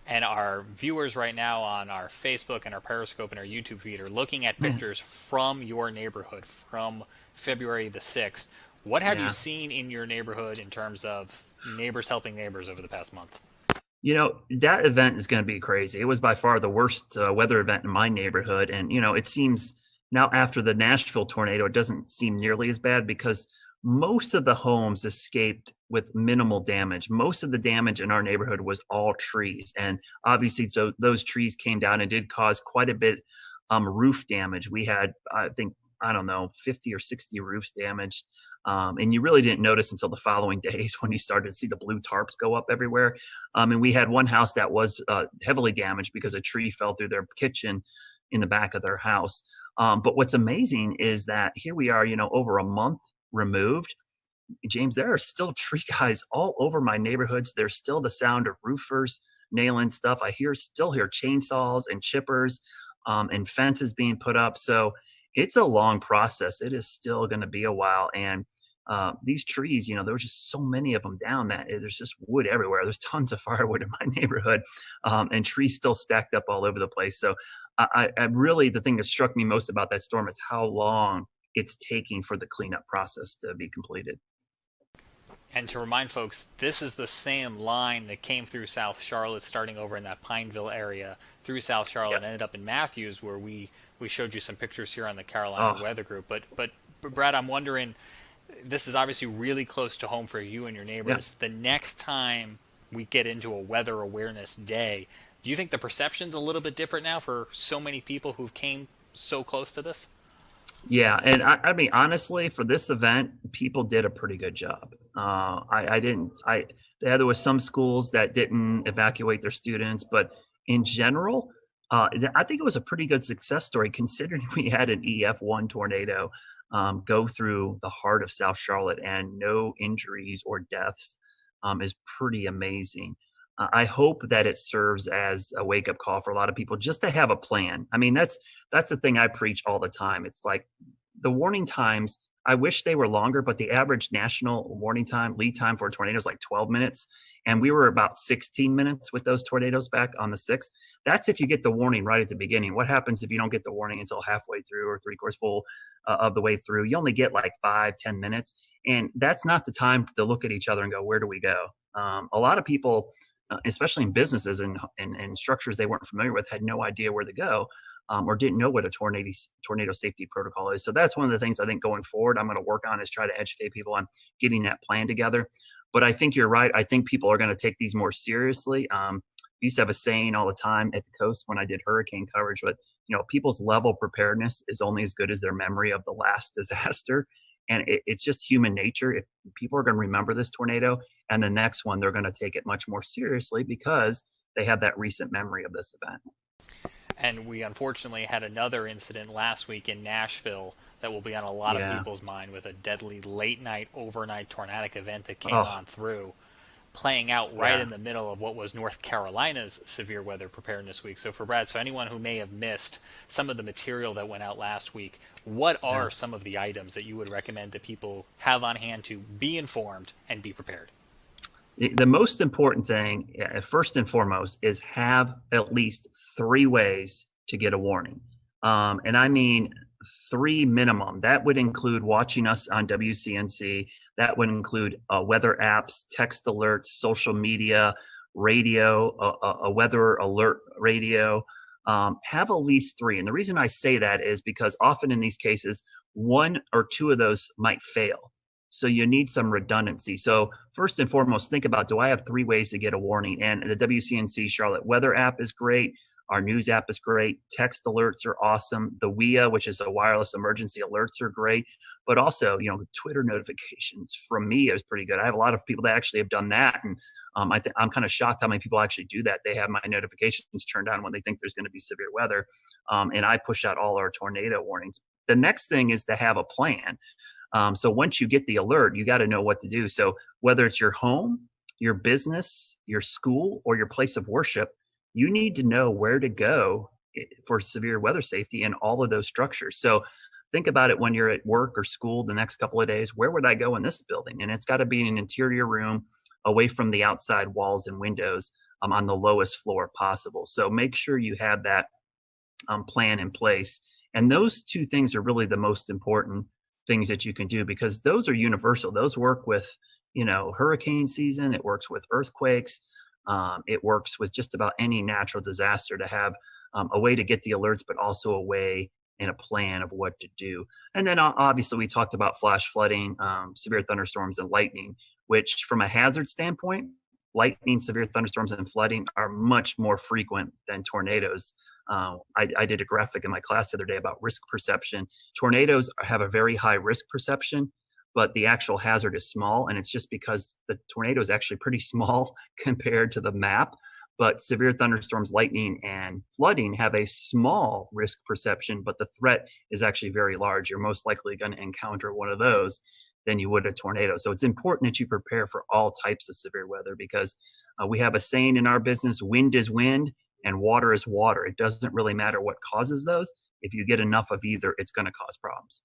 And our viewers right now on our Facebook and our Periscope and our YouTube feed are looking at pictures from your neighborhood from February the 6th. What have you seen in your neighborhood in terms of neighbors helping neighbors over the past month? You know, that event is going to be crazy. It was by far the worst weather event in my neighborhood. And, you know, it seems now after the Nashville tornado, it doesn't seem nearly as bad because most of the homes escaped with minimal damage. Most of the damage in our neighborhood was all trees. And obviously, so those trees came down and did cause quite a bit roof damage. We had, I think, 50 or 60 roofs damaged. And you really didn't notice until the following days when you started to see the blue tarps go up everywhere. And we had one house that was heavily damaged because a tree fell through their kitchen in the back of their house. But what's amazing is that here we are, over a month removed, James, there are still tree guys all over my neighborhoods. There's still the sound of roofers nailing stuff. I still hear chainsaws and chippers, and fences being put up. So it's a long process. It is still going to be a while. And these trees, there was just so many of them down that there's just wood everywhere. There's tons of firewood in my neighborhood, and trees still stacked up all over the place. So I really, the thing that struck me most about that storm is how long it's taking for the cleanup process to be completed. And to remind folks, this is the same line that came through South Charlotte, starting over in that Pineville area, through South Charlotte, and ended up in Matthews, where we showed you some pictures here on the Carolina Weather Group. But Brad, I'm wondering, this is obviously really close to home for you and your neighbors. The next time we get into a weather awareness day, do you think the perception's a little bit different now for so many people who've came so close to this? Yeah, and I mean, honestly, for this event, people did a pretty good job. There was some schools that didn't evacuate their students, but in general, I think it was a pretty good success story considering we had an EF1 tornado go through the heart of South Charlotte and no injuries or deaths is pretty amazing. I hope that it serves as a wake-up call for a lot of people just to have a plan. I mean, that's the thing I preach all the time. It's like the warning times, I wish they were longer, but the average national warning time, lead time for a tornado is like 12 minutes. And we were about 16 minutes with those tornadoes back on the 6th. That's if you get the warning right at the beginning. What happens if you don't get the warning until halfway through or 3/4 full of the way through? You only get like 5-10 minutes. And that's not the time to look at each other and go, where do we go? A lot of people, especially in businesses and structures they weren't familiar with, had no idea where to go, or didn't know what a tornado safety protocol is. So that's one of the things I think going forward I'm going to work on, is try to educate people on getting that plan together. But I think you're right. I think people are going to take these more seriously. I used to have a saying all the time at the coast when I did hurricane coverage, but people's level of preparedness is only as good as their memory of the last disaster. And it's just human nature. If people are going to remember this tornado and the next one, they're going to take it much more seriously because they have that recent memory of this event. And we unfortunately had another incident last week in Nashville that will be on a lot of people's mind, with a deadly late night, overnight tornadic event that came on through, playing out right in the middle of what was North Carolina's severe weather preparedness week. So for Brad, anyone who may have missed some of the material that went out last week, what are some of the items that you would recommend that people have on hand to be informed and be prepared? The most important thing, first and foremost, is have at least 3 ways to get a warning. And I mean 3 minimum. That would include watching us on WCNC. That would include weather apps, text alerts, social media, radio, a weather alert radio. Have at least 3. And the reason I say that is because often in these cases, 1 or 2 of those might fail. So you need some redundancy. So first and foremost, think about, do I have 3 ways to get a warning? And the WCNC Charlotte weather app is great. Our news app is great. Text alerts are awesome. The WIA, which is a wireless emergency alerts, are great. But also, Twitter notifications from me is pretty good. I have a lot of people that actually have done that. And I'm kind of shocked how many people actually do that. They have my notifications turned on when they think there's going to be severe weather. And I push out all our tornado warnings. The next thing is to have a plan. So once you get the alert, you got to know what to do. So whether it's your home, your business, your school, or your place of worship, you need to know where to go for severe weather safety in all of those structures. So think about it when you're at work or school the next couple of days. Where would I go in this building? And it's got to be in an interior room away from the outside walls and windows, on the lowest floor possible. So make sure you have that plan in place. And those 2 things are really the most important things that you can do, because those are universal. Those work with, hurricane season. It works with earthquakes. It works with just about any natural disaster, to have a way to get the alerts, but also a way and a plan of what to do. And then obviously we talked about flash flooding, severe thunderstorms, and lightning, which from a hazard standpoint, lightning, severe thunderstorms, and flooding are much more frequent than tornadoes. I did a graphic in my class the other day about risk perception. Tornadoes have a very high risk perception, but the actual hazard is small. And it's just because the tornado is actually pretty small compared to the map. But severe thunderstorms, lightning, and flooding have a small risk perception, but the threat is actually very large. You're most likely going to encounter one of those than you would a tornado. So it's important that you prepare for all types of severe weather, because we have a saying in our business: wind is wind and water is water. It doesn't really matter what causes those. If you get enough of either, it's going to cause problems.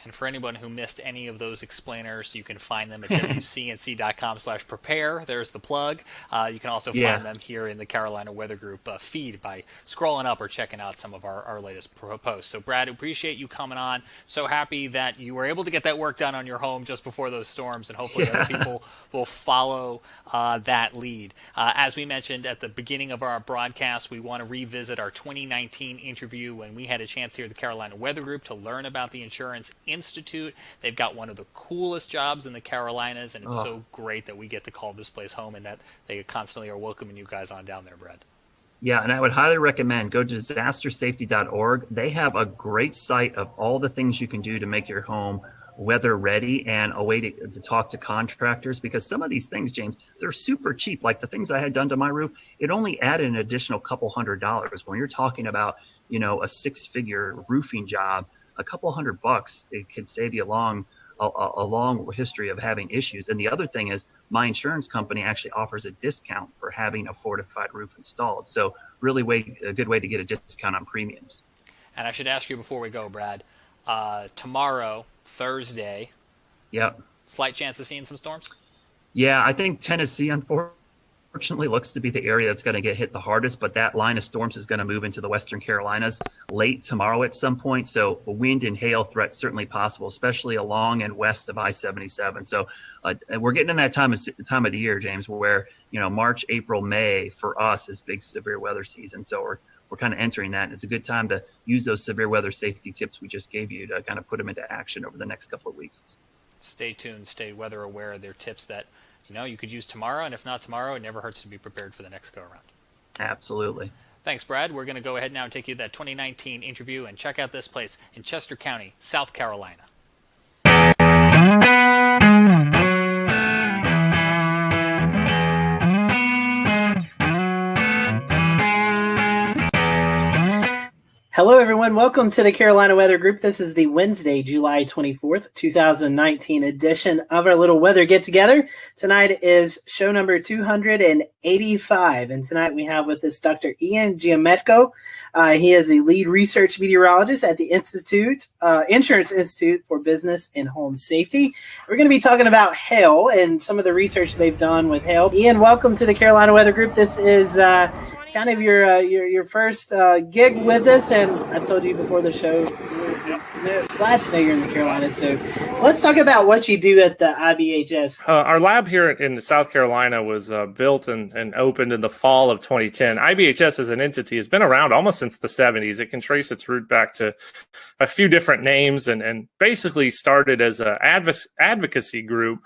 And for anyone who missed any of those explainers, you can find them at wcnc.com/prepare. There's the plug. You can also find them here in the Carolina Weather Group feed by scrolling up or checking out some of our latest posts. So, Brad, appreciate you coming on. So happy that you were able to get that work done on your home just before those storms, and hopefully other people will follow that lead. As we mentioned at the beginning of our broadcast, we want to revisit our 2019 interview when we had a chance here at the Carolina Weather Group to learn about the Insurance Institute. They've got one of the coolest jobs in the Carolinas, and it's so great that we get to call this place home and that they constantly are welcoming you guys on down there, Brad. Yeah, and I would highly recommend go to disastersafety.org. They have a great site of all the things you can do to make your home weather ready, and a way to talk to contractors, because some of these things, James, they're super cheap. Like the things I had done to my roof, it only added an additional couple $100. When you're talking about, a six-figure roofing job, a couple $100, it could save you a long history of having issues. And the other thing is, my insurance company actually offers a discount for having a fortified roof installed. So really a good way to get a discount on premiums. And I should ask you before we go, Brad, tomorrow, Thursday, slight chance of seeing some storms? Yeah, I think Tennessee, unfortunately, looks to be the area that's going to get hit the hardest, but that line of storms is going to move into the Western Carolinas late tomorrow at some point. So a wind and hail threat certainly possible, especially along and west of I-77. So we're getting in that time of the year, James, where, March, April, May for us is big severe weather season. So we're kind of entering that. And it's a good time to use those severe weather safety tips we just gave you to kind of put them into action over the next couple of weeks. Stay tuned, stay weather aware. They're tips that you could use tomorrow, and if not tomorrow, it never hurts to be prepared for the next go-around. Absolutely. Thanks, Brad. We're going to go ahead now and take you to that 2019 interview and check out this place in Chester County, South Carolina. Hello, everyone. Welcome to the Carolina Weather Group. This is the Wednesday, July 24th, 2019 edition of our little weather get-together. Tonight is show number 285, and tonight we have with us Dr. Ian Giametko. He is the lead research meteorologist at the Insurance Institute for Business and Home Safety. We're going to be talking about hail and some of the research they've done with hail. Ian, welcome to the Carolina Weather Group. This is kind of your first gig with us, and I told you before the show, glad to know you're in the Carolinas. So let's talk about what you do at the IBHS. Our lab here in South Carolina was built and opened in the fall of 2010. IBHS as an entity has been around almost since the 70s. It can trace its root back to a few different names and basically started as an advocacy group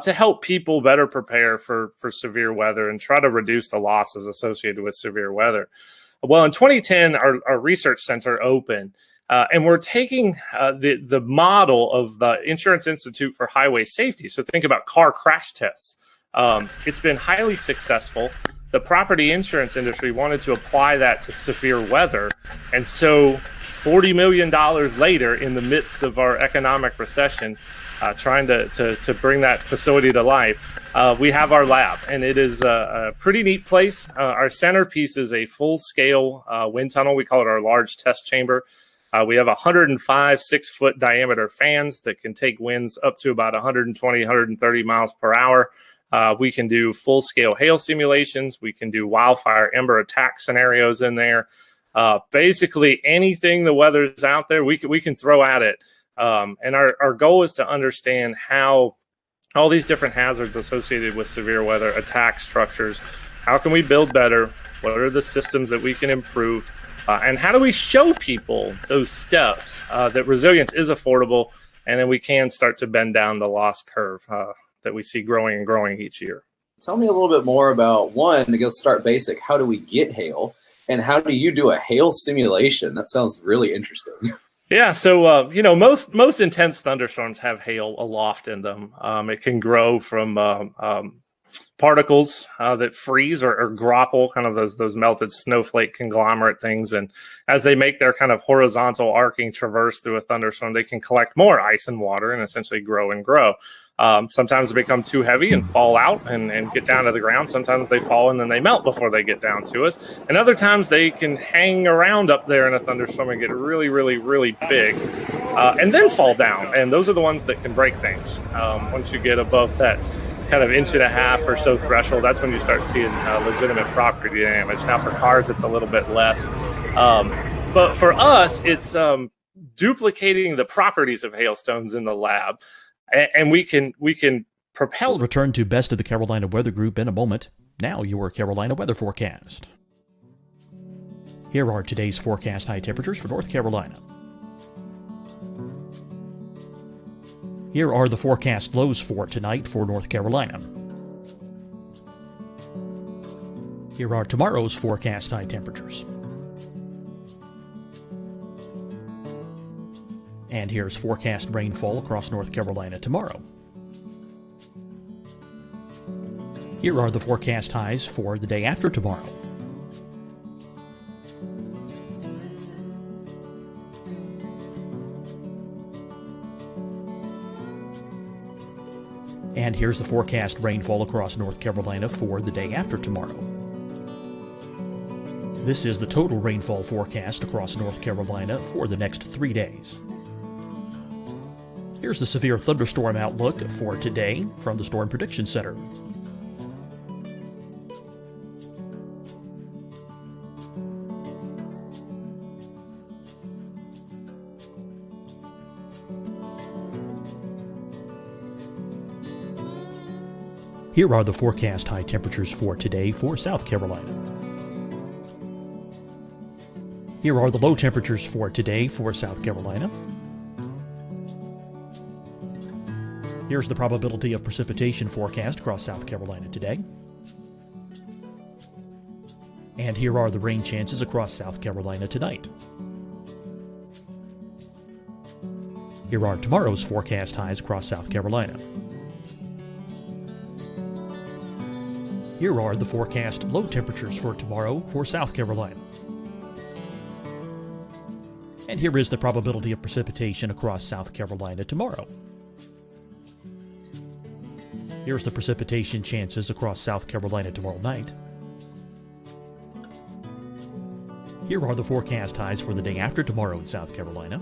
to help people better prepare for severe weather and try to reduce the losses associated with severe weather. Well, in 2010, our research center opened, and we're taking the model of the Insurance Institute for Highway Safety. So think about car crash tests. It's been highly successful. The property insurance industry wanted to apply that to severe weather. And so $40 million later, in the midst of our economic recession, trying to bring that facility to life, we have our lab, and it is a pretty neat place. Our centerpiece is a full-scale wind tunnel. We call it our large test chamber. We have 105 6-foot diameter fans that can take winds up to about 120, 130 miles per hour. We can do full-scale hail simulations. We can do wildfire ember attack scenarios in there. Basically, anything the weather's out there, we can throw at it. And our goal is to understand how all these different hazards associated with severe weather attack structures. How can we build better? What are the systems that we can improve? And how do we show people those steps that resilience is affordable, and then we can start to bend down the loss curve that we see growing and growing each year? Tell me a little bit more about, one, to go start basic, how do we get hail? And how do you do a hail simulation? That sounds really interesting. Yeah, so most intense thunderstorms have hail aloft in them. It can grow from particles that freeze or grapple, kind of those melted snowflake conglomerate things. And as they make their kind of horizontal arcing traverse through a thunderstorm, they can collect more ice and water and essentially grow and grow. Sometimes they become too heavy and fall out and get down to the ground. Sometimes they fall and then they melt before they get down to us. And other times they can hang around up there in a thunderstorm and get really, really, really big and then fall down. And those are the ones that can break things. Once you get above that kind of 1.5 inch or so threshold, that's when you start seeing legitimate property damage. Now for cars, it's a little bit less. But for us, it's duplicating the properties of hailstones in the lab. And we can propel. We'll return to Best of the Carolina Weather Group in a moment. Now your Carolina weather forecast. Here are today's forecast high temperatures for North Carolina. Here are the forecast lows for tonight for North Carolina. Here are tomorrow's forecast high temperatures. And here's forecast rainfall across North Carolina tomorrow. Here are the forecast highs for the day after tomorrow. And here's the forecast rainfall across North Carolina for the day after tomorrow. This is the total rainfall forecast across North Carolina for the next 3 days. Here's the severe thunderstorm outlook for today from the Storm Prediction Center. Here are the forecast high temperatures for today for South Carolina. Here are the low temperatures for today for South Carolina. Here's the probability of precipitation forecast across South Carolina today. And here are the rain chances across South Carolina tonight. Here are tomorrow's forecast highs across South Carolina. Here are the forecast low temperatures for tomorrow for South Carolina. And here is the probability of precipitation across South Carolina tomorrow. Here's the precipitation chances across South Carolina tomorrow night. Here are the forecast highs for the day after tomorrow in South Carolina.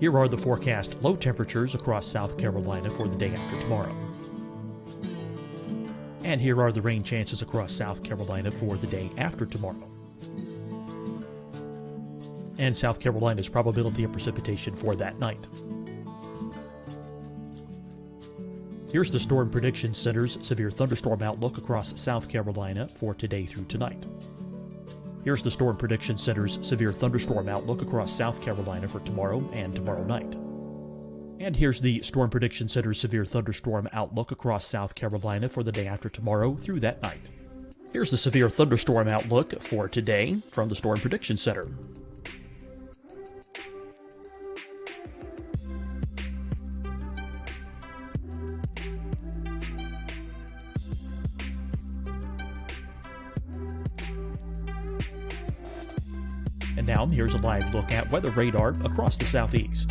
Here are the forecast low temperatures across South Carolina for the day after tomorrow. And here are the rain chances across South Carolina for the day after tomorrow. And South Carolina's probability of precipitation for that night. Here's the Storm Prediction Center's severe thunderstorm outlook across South Carolina for today through tonight. Here's the Storm Prediction Center's severe thunderstorm outlook across South Carolina for tomorrow and tomorrow night. And here's the Storm Prediction Center's severe thunderstorm outlook across South Carolina for the day after tomorrow through that night. Here's the severe thunderstorm outlook for today from the Storm Prediction Center. And now, here's a live look at weather radar across the southeast.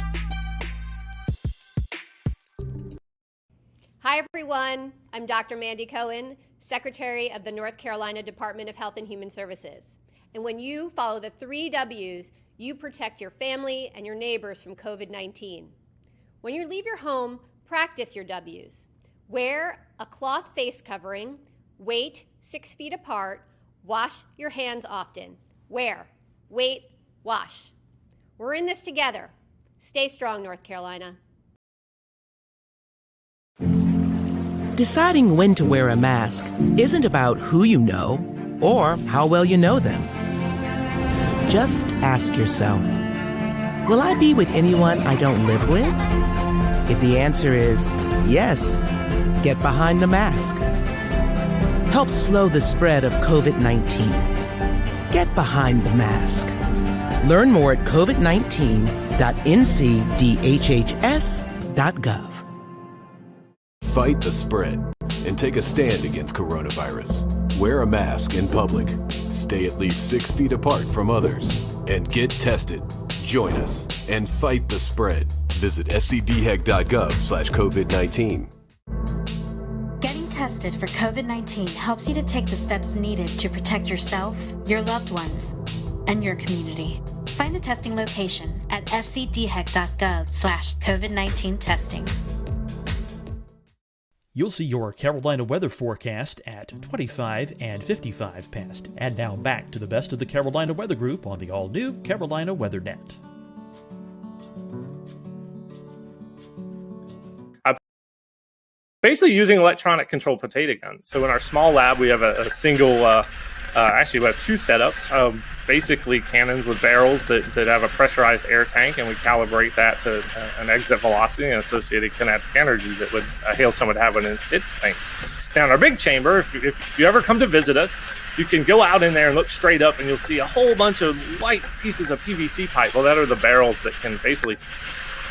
Hi, everyone. I'm Dr. Mandy Cohen, Secretary of the North Carolina Department of Health and Human Services. And when you follow the 3 W's, you protect your family and your neighbors from COVID-19. When you leave your home, practice your W's. Wear a cloth face covering, wait 6 feet apart, wash your hands often. Wear, wait, wash. We're in this together. Stay strong, North Carolina. Deciding when to wear a mask isn't about who you know or how well you know them. Just ask yourself, will I be with anyone I don't live with? If the answer is yes, get behind the mask. Help slow the spread of COVID-19. Get behind the mask. Learn more at covid19.ncdhhs.gov. Fight the spread and take a stand against coronavirus. Wear a mask in public. Stay at least 6 feet apart from others. And get tested. Join us and fight the spread. Visit scdhec.gov/COVID-19. Getting tested for COVID-19 helps you to take the steps needed to protect yourself, your loved ones, and your community. Find the testing location at scdhec.gov/COVID-19 testing. You'll see your Carolina weather forecast at 25 and 55 past. And now back to the best of the Carolina Weather Group on the all-new Carolina WeatherNet. Basically using electronic controlled potato guns. So in our small lab, we have a single, actually we have two setups, basically cannons with barrels that have a pressurized air tank, and we calibrate that to an exit velocity and associated kinetic energy that would a hailstone would have when it hits things. Now in our big chamber, if you ever come to visit us, you can go out in there and look straight up and you'll see a whole bunch of light pieces of PVC pipe. Well, that are the barrels that can basically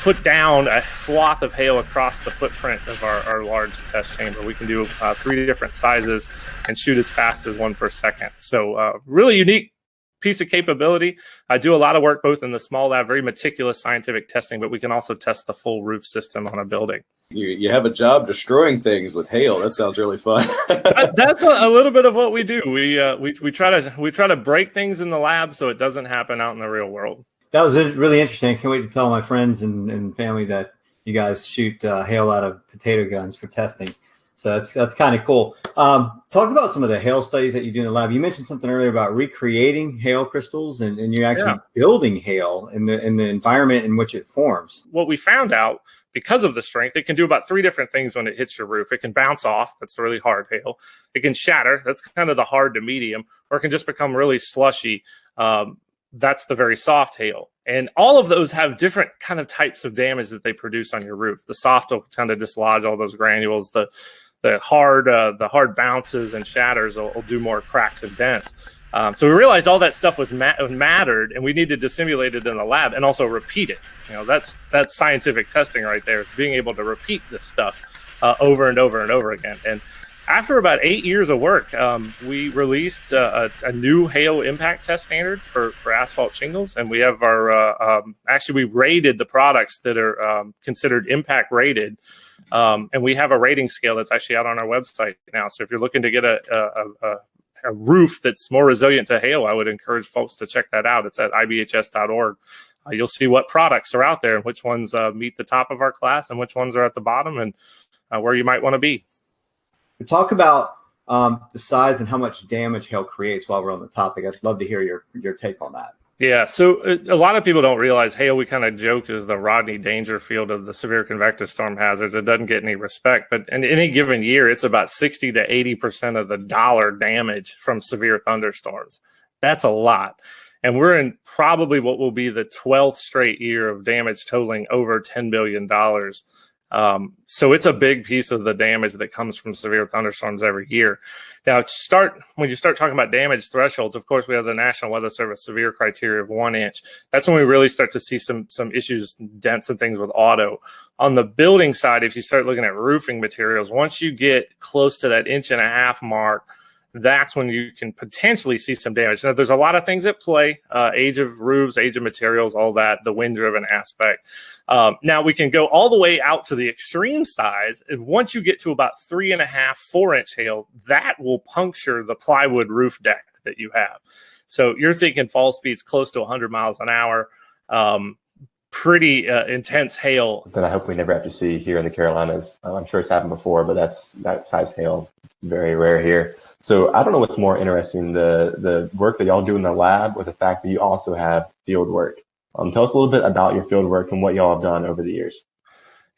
put down a swath of hail across the footprint of our large test chamber. We can do 3 different sizes and shoot as fast as 1 per second. So really unique piece of capability. I do a lot of work both in the small lab, very meticulous scientific testing, but we can also test the full roof system on a building. You have a job destroying things with hail. That sounds really fun. That's a little bit of what we do. We try to break things in the lab so it doesn't happen out in the real world. That was really interesting. I can't wait to tell my friends and family that you guys shoot hail out of potato guns for testing. So that's kind of cool. Talk about some of the hail studies that you do in the lab. You mentioned something earlier about recreating hail crystals, and you're actually building hail in the environment in which it forms. What we found out, because of the strength, it can do about 3 different things when it hits your roof. It can bounce off. That's really hard hail. It can shatter. That's kind of the hard to medium. Or it can just become really slushy. That's the very soft hail. And all of those have different kind of types of damage that they produce on your roof. The soft will kind of dislodge all those granules. The hard bounces and shatters will do more cracks and dents. So we realized all that stuff was mattered, and we needed to simulate it in the lab and also repeat it. You know, that's scientific testing right there, is being able to repeat this stuff over and over and over again. And after about 8 years of work, we released a new hail impact test standard for asphalt shingles, and we have our actually we rated the products that are considered impact rated. And we have a rating scale that's actually out on our website now. So if you're looking to get a roof that's more resilient to hail, I would encourage folks to check that out. It's at ibhs.org. You'll see what products are out there and which ones meet the top of our class and which ones are at the bottom, and where you might want to be. Talk about the size and how much damage hail creates while we're on the topic. I'd love to hear your take on that. Yeah, so a lot of people don't realize hail, we kind of joke, is the Rodney Dangerfield of the severe convective storm hazards. It doesn't get any respect, but in any given year, it's about 60 to 80% of the dollar damage from severe thunderstorms. That's a lot. And we're in probably what will be the 12th straight year of damage totaling over $10 billion. So it's a big piece of the damage that comes from severe thunderstorms every year. Now, when you start talking about damage thresholds, of course, we have the National Weather Service severe criteria of 1 inch. That's when we really start to see some issues, dents and things with auto. On the building side, if you start looking at roofing materials, once you get close to that 1.5 inch mark, that's when you can potentially see some damage. Now, there's a lot of things at play, age of roofs, age of materials, all that, the wind-driven aspect. Now, we can go all the way out to the extreme size. And once you get to about 3.5, 4 inch hail, that will puncture the plywood roof deck that you have. So you're thinking fall speeds close to 100 miles an hour, pretty intense hail. That I hope we never have to see here in the Carolinas. I'm sure it's happened before, but that size hail, very rare here. So I don't know what's more interesting, the work that y'all do in the lab or the fact that you also have field work. Tell us a little bit about your field work and what y'all have done over the years.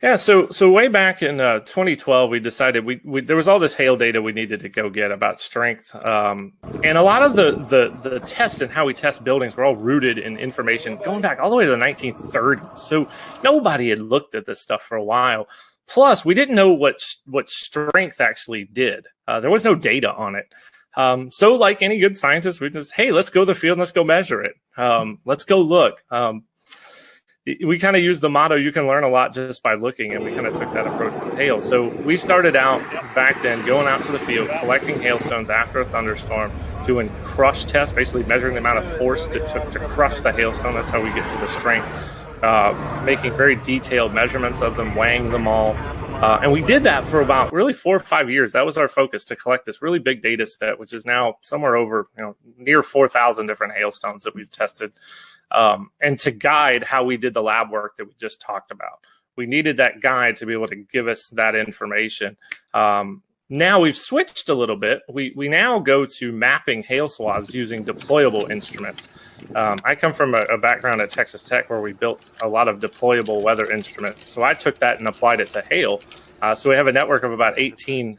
Yeah, so way back in 2012, we decided there was all this hail data we needed to go get about strength. And a lot of the tests and how we test buildings were all rooted in information going back all the way to the 1930s. So nobody had looked at this stuff for a while. Plus, we didn't know what strength actually did. There was no data on it. So like any good scientist, we just, hey, let's go to the field and let's go measure it. Let's go look. we kind of use the motto, you can learn a lot just by looking, and we kind of took that approach with hail. So we started out back then going out to the field, collecting hailstones after a thunderstorm, doing crush tests, basically measuring the amount of force it took to crush the hailstone. That's how we get to the strength. Making very detailed measurements of them, weighing them all. And we did that for about really 4 or 5 years. That was our focus, to collect this really big data set, which is now somewhere over, near 4,000 different hailstones that we've tested. And to guide how we did the lab work that we just talked about. We needed that guide to be able to give us that information. Now we've switched a little bit. We now go to mapping hail swaths using deployable instruments. I come from a background at Texas Tech where we built a lot of deployable weather instruments. So I took that and applied it to hail. So we have a network of about 18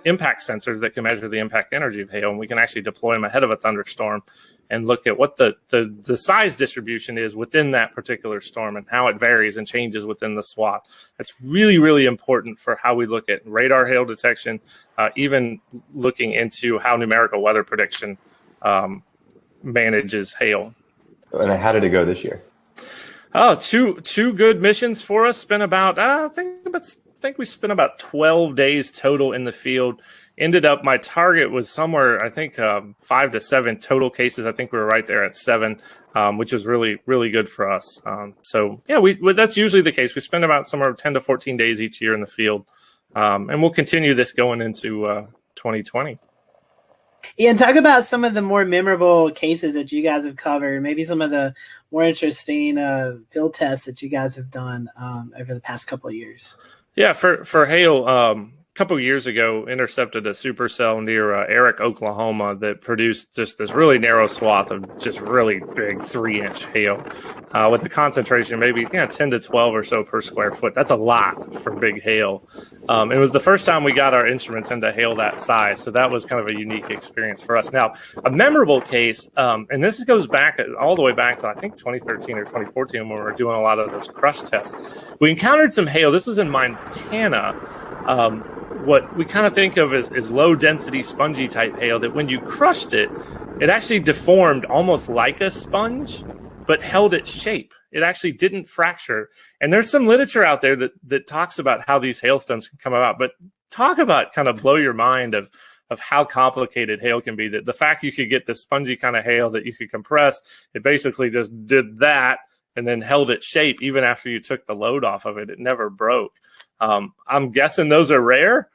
impact sensors that can measure the impact energy of hail, and we can actually deploy them ahead of a thunderstorm and look at what the size distribution is within that particular storm and how it varies and changes within the swath. That's really, really important for how we look at radar hail detection, even looking into how numerical weather prediction manages hail. And how did it go this year? Oh, two good missions for us. Spent about I think we spent about 12 days total in the field. Ended up, my target was somewhere, I think 5 to 7 total cases. I think we were right there at 7, which is really, really good for us. So yeah, that's usually the case. We spend about somewhere 10 to 14 days each year in the field. And we'll continue this going into 2020. Yeah, and talk about some of the more memorable cases that you guys have covered, maybe some of the more interesting field tests that you guys have done over the past couple of years. Yeah, for hail, a couple of years ago, intercepted a supercell near Eric, Oklahoma, that produced just this really narrow swath of just really big 3-inch hail with a concentration maybe 10 to 12 or so per square foot. That's a lot for big hail. It was the first time we got our instruments into hail that size, so that was kind of a unique experience for us. Now, a memorable case, and this goes back all the way back to I think 2013 or 2014 when we were doing a lot of those crush tests. We encountered some hail. This was in Montana. What we kind of think of as low density spongy type hail, that when you crushed it, it actually deformed almost like a sponge, but held its shape. It actually didn't fracture. And there's some literature out there that talks about how these hailstones can come about, but talk about kind of blow your mind of how complicated hail can be. That the fact you could get this spongy kind of hail that you could compress, it basically just did that and then held its shape even after you took the load off of it. It never broke. I'm guessing those are rare.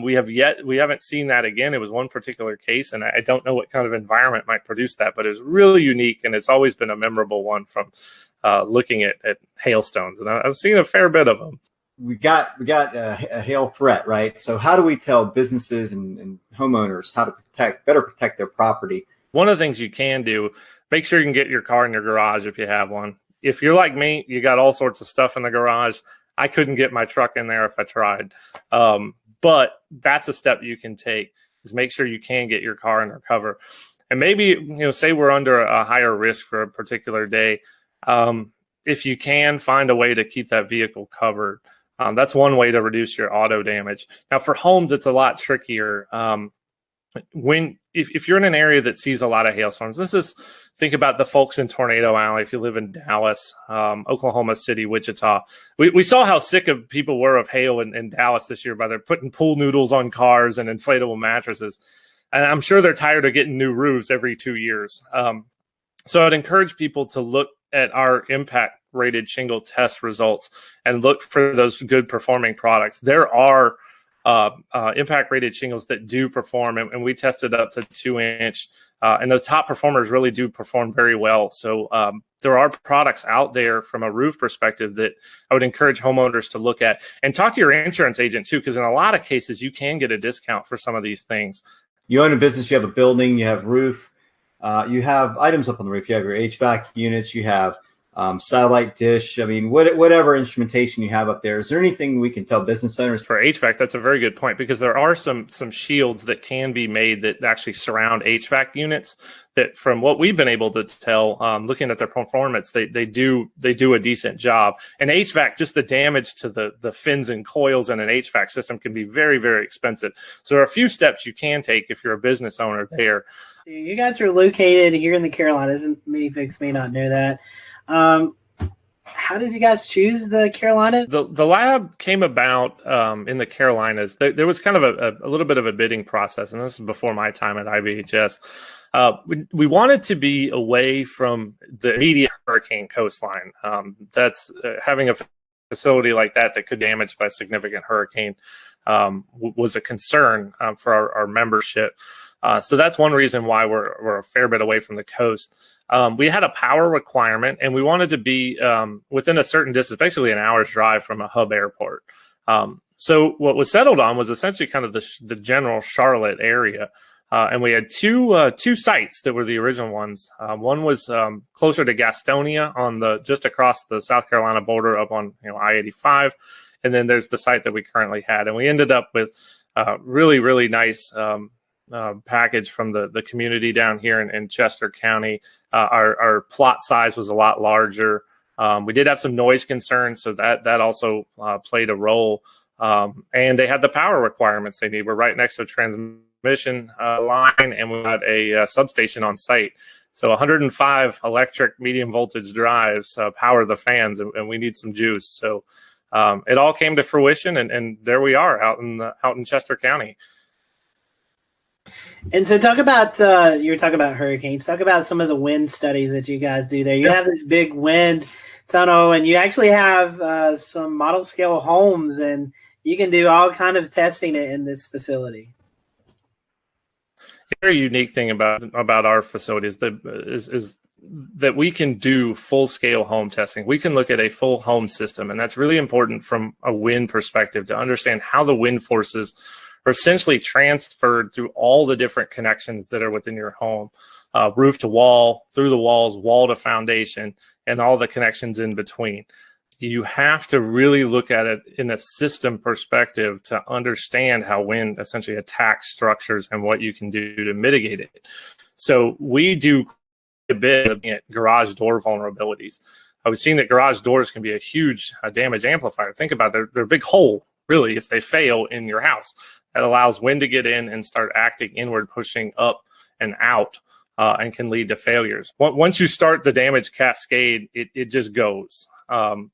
We haven't seen that again. It was one particular case, and I don't know what kind of environment might produce that, but it's really unique, and it's always been a memorable one from looking at hailstones, and I've seen a fair bit of them. We got a hail threat, right? So how do we tell businesses and homeowners how to better protect their property? One of the things you can do, make sure you can get your car in your garage if you have one. If you're like me, you got all sorts of stuff in the garage. I couldn't get my truck in there if I tried. But that's a step you can take, is make sure you can get your car under cover. And maybe, say we're under a higher risk for a particular day. If you can find a way to keep that vehicle covered, that's one way to reduce your auto damage. Now for homes, it's a lot trickier. If you're in an area that sees a lot of hailstorms, think about the folks in Tornado Alley. If you live in Dallas, Oklahoma City, Wichita, we saw how sick of people were of hail in Dallas this year by their putting pool noodles on cars and inflatable mattresses. And I'm sure they're tired of getting new roofs every 2 years. So I'd encourage people to look at our impact rated shingle test results and look for those good performing products. There are impact rated shingles that do perform, and we tested up to 2-inch, and those top performers really do perform very well. So there are products out there from a roof perspective that I would encourage homeowners to look at, and talk to your insurance agent too, because in a lot of cases you can get a discount for some of these things. You own a business, you have a building, you have roof, you have items up on the roof, you have your HVAC units, you have satellite dish. I mean, whatever instrumentation you have up there, is there anything we can tell business owners? For HVAC, that's a very good point, because there are some shields that can be made that actually surround HVAC units that, from what we've been able to tell, looking at their performance, they do a decent job. And HVAC, just the damage to the fins and coils in an HVAC system can be very, very expensive. So there are a few steps you can take if you're a business owner there. You guys are located here in the Carolinas, and many folks may not know that. how did you guys choose the Carolinas? The lab came about in the Carolinas. There was kind of a little bit of a bidding process, and this is before my time at IBHS. We wanted to be away from the immediate hurricane coastline. That's having a facility like that could be damaged by a significant hurricane was a concern for our membership. So that's one reason why we're a fair bit away from the coast. We had a power requirement, and we wanted to be within a certain distance, basically an hour's drive from a hub airport. So what was settled on was essentially kind of the general Charlotte area. And we had two sites that were the original ones. One was closer to Gastonia just across the South Carolina border up on I-85. And then there's the site that we currently had. And we ended up with really, really nice package from the community down here in Chester County. Our plot size was a lot larger. We did have some noise concerns, so that also played a role. And they had the power requirements they need. We're right next to a transmission line, and we had a substation on site. So 105 electric medium voltage drives power the fans, and we need some juice. So it all came to fruition, and there we are out in Chester County. And so talk about, you were talking about hurricanes. Talk about some of the wind studies that you guys do there. You have this big wind tunnel, and you actually have some model scale homes, and you can do all kind of testing in this facility. A very unique thing about our facility is that we can do full-scale home testing. We can look at a full home system, and that's really important from a wind perspective to understand how the wind forces are essentially transferred through all the different connections that are within your home, roof to wall, through the walls, wall to foundation, and all the connections in between. You have to really look at it in a system perspective to understand how wind essentially attacks structures and what you can do to mitigate it. So we do a bit of garage door vulnerabilities. We've seen that garage doors can be a huge damage amplifier. Think about it, they're a big hole, really, if they fail in your house. That allows wind to get in and start acting inward, pushing up and out, and can lead to failures. Once you start the damage cascade, it just goes.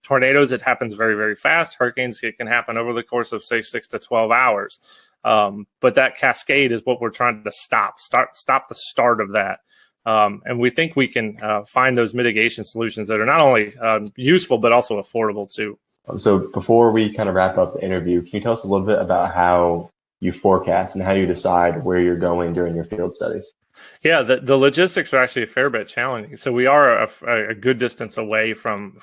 Tornadoes, it happens very, very fast. Hurricanes, it can happen over the course of, say, 6 to 12 hours. But that cascade is what we're trying to stop the start of that. And we think we can find those mitigation solutions that are not only useful, but also affordable too. So before we kind of wrap up the interview, can you tell us a little bit about how you forecast and how you decide where you're going during your field studies? Yeah, the logistics are actually a fair bit challenging. So we are a good distance away from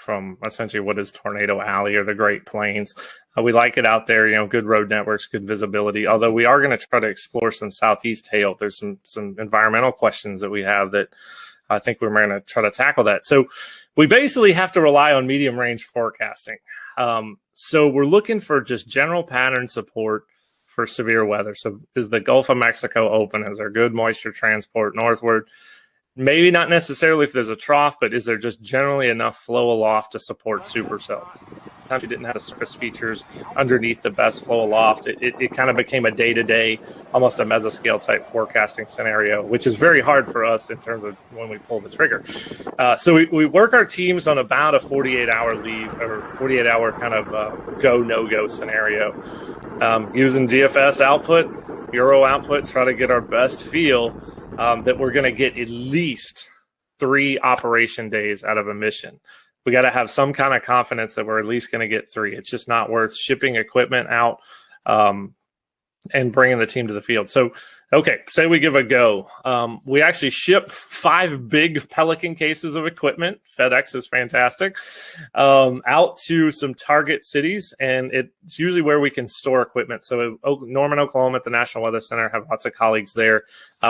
essentially what is Tornado Alley or the Great Plains. We like it out there, good road networks, good visibility, although we are going to try to explore some southeast hail. There's some environmental questions that we have that I think we're going to try to tackle that. So we basically have to rely on medium range forecasting. So we're looking for just general pattern support for severe weather. So is the Gulf of Mexico open? Is there good moisture transport northward? Maybe not necessarily if there's a trough, but is there just generally enough flow aloft to support supercells? Sometimes you didn't have the surface features underneath the best flow aloft. It kind of became a day-to-day, almost a mesoscale type forecasting scenario, which is very hard for us in terms of when we pull the trigger. So we work our teams on about a 48-hour leave or 48-hour kind of go, no-go scenario. Using GFS output, Euro output, try to get our best feel that we're going to get at least 3 operation days out of a mission. We got to have some kind of confidence that we're at least going to get 3. It's just not worth shipping equipment out and bringing the team to the field. So, okay, say we give a go. We actually ship 5 big Pelican cases of equipment. FedEx is fantastic. Out to some target cities, and it's usually where we can store equipment. So Norman, Oklahoma at the National Weather Center, have lots of colleagues there.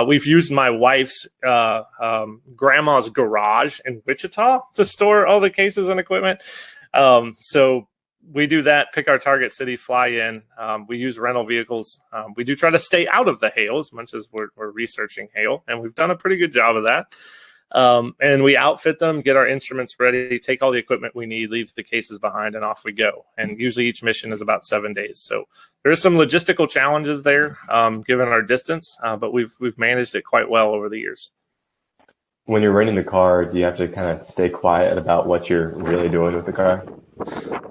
We've used my wife's grandma's garage in Wichita to store all the cases and equipment. So we do that, pick our target city, fly in. We use rental vehicles. We do try to stay out of the hail as much as we're researching hail, and we've done a pretty good job of that. And we outfit them, get our instruments ready, take all the equipment we need, leave the cases behind, and off we go. And usually each mission is about 7 days. So there's some logistical challenges there, given our distance, but we've managed it quite well over the years. when you're renting the car, do you have to kind of stay quiet about what you're really doing with the car?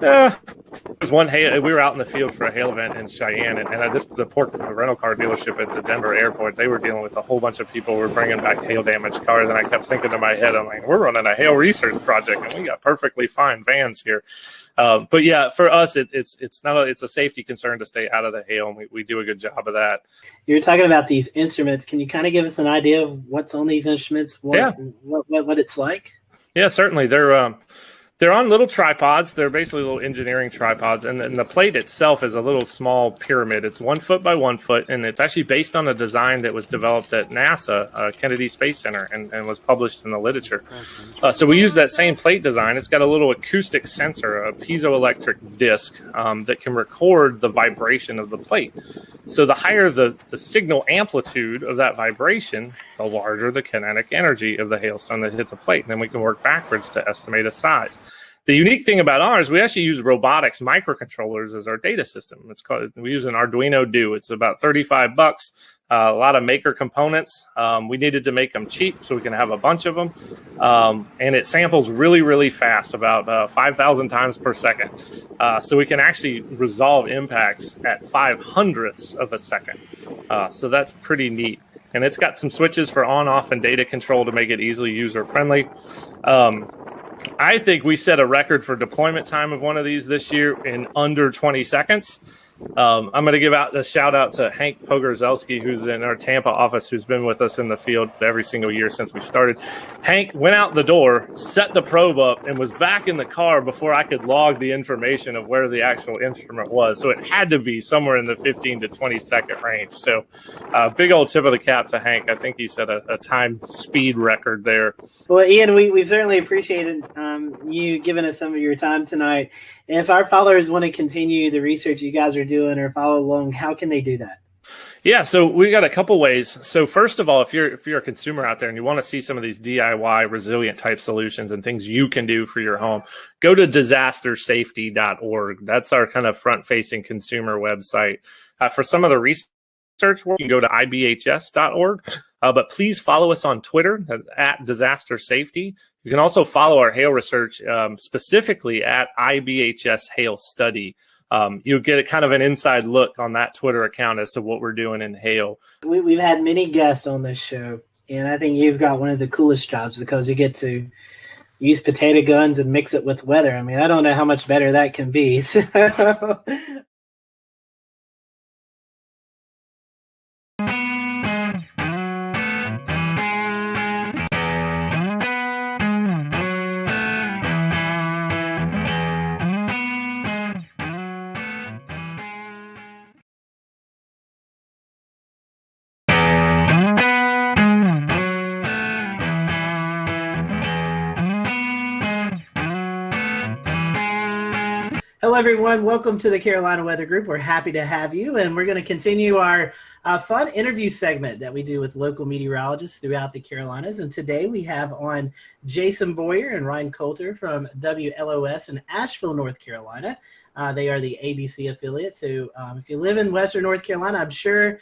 There's one hail. We were out in the field for a hail event in Cheyenne, and the rental car dealership at the Denver airport. They were dealing with a whole bunch of people who were bringing back hail damaged cars, and I kept thinking to my head, I'm like, we're running a hail research project, and we got perfectly fine vans here. But yeah, for us, it's a safety concern to stay out of the hail, and we do a good job of that. You're talking about these instruments. Can you kind of give us an idea of what's on these instruments? What it's like? Yeah, certainly. They're on little tripods. They're basically little engineering tripods. And the plate itself is a little small pyramid. It's 1 foot by 1 foot. And it's actually based on a design that was developed at NASA, Kennedy Space Center, and was published in the literature. So we use that same plate design. It's got a little acoustic sensor, a piezoelectric disc that can record the vibration of the plate. So the higher the signal amplitude of that vibration, the larger the kinetic energy of the hailstone that hit the plate. And then we can work backwards to estimate a size. The unique thing about ours, we actually use robotics microcontrollers as our data system. We use an Arduino Do. It's about $35. A lot of maker components. We needed to make them cheap so we can have a bunch of them. And it samples really, really fast, about 5,000 times per second. So we can actually resolve impacts at 0.05 of a second. So that's pretty neat. And it's got some switches for on, off, and data control to make it easily user-friendly. I think we set a record for deployment time of one of these this year in under 20 seconds. I'm going to give out a shout out to Hank Pogorzelski, who's in our Tampa office, who's been with us in the field every single year since we started. Hank went out the door, set the probe up, and was back in the car before I could log the information of where the actual instrument was. So it had to be somewhere in the 15 to 20 second range. So big old tip of the cap to Hank. I think he set a time speed record there. Well, Ian, we've certainly appreciated you giving us some of your time tonight. If our followers want to continue the research you guys are doing or follow along, how can they do that? Yeah, so we got a couple ways. So first of all, if you're a consumer out there and you want to see some of these DIY resilient type solutions and things you can do for your home, go to disastersafety.org. That's our kind of front-facing consumer website. For some of the research work, you can go to ibhs.org. But please follow us on Twitter at Disaster Safety. You can also follow our hail research specifically at IBHS Hail Study. You'll get a kind of an inside look on that Twitter account as to what we're doing in hail. We've had many guests on this show, and I think you've got one of the coolest jobs because you get to use potato guns and mix it with weather. I mean, I don't know how much better that can be. So. Hello, everyone. Welcome to the Carolina Weather Group. We're happy to have you, and we're going to continue our fun interview segment that we do with local meteorologists throughout the Carolinas. And today we have on Jason Boyer and Ryan Coulter from WLOS in Asheville, North Carolina. They are the ABC affiliate. So if you live in Western North Carolina, I'm sure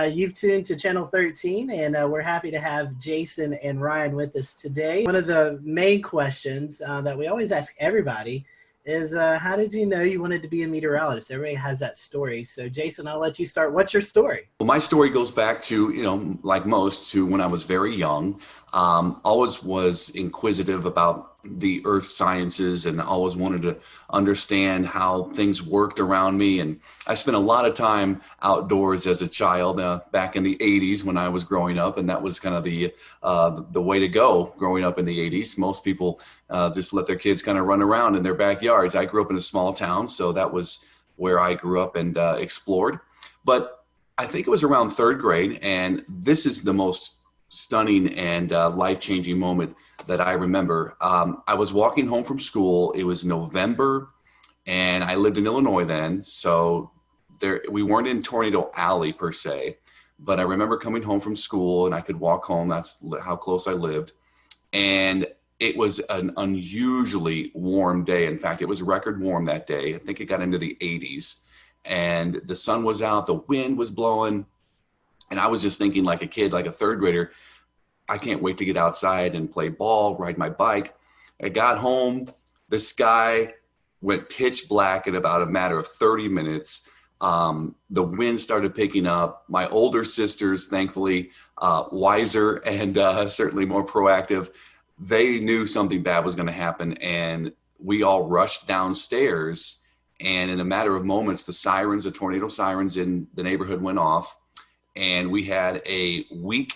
you've tuned to Channel 13, and we're happy to have Jason and Ryan with us today. One of the main questions that we always ask everybody is how did you know you wanted to be a meteorologist? Everybody has that story. So Jason, I'll let you start. What's your story? Well, my story goes back to, like most, to when I was very young. Always was inquisitive about the earth sciences and always wanted to understand how things worked around me. And I spent a lot of time outdoors as a child back in the 80s when I was growing up. And that was kind of the way to go growing up in the 80s. Most people just let their kids kind of run around in their backyards. I grew up in a small town, so that was where I grew up and explored. But I think it was around third grade, and this is the most stunning and life-changing moment that I remember. I was walking home from school. It was November, and I lived in Illinois then, so we weren't in Tornado Alley per se, but I remember coming home from school and I could walk home. That's how close I lived. And it was an unusually warm day. In fact, it was record warm that day. I think it got into the 80s, and the sun was out, the wind was blowing. And I was just thinking, like a kid, like a third grader, I can't wait to get outside and play ball, ride my bike. I got home, the sky went pitch black in about a matter of 30 minutes. The wind started picking up. My older sisters, thankfully, wiser and certainly more proactive, they knew something bad was going to happen, and we all rushed downstairs. And in a matter of moments, the tornado sirens in the neighborhood went off, and we had a weak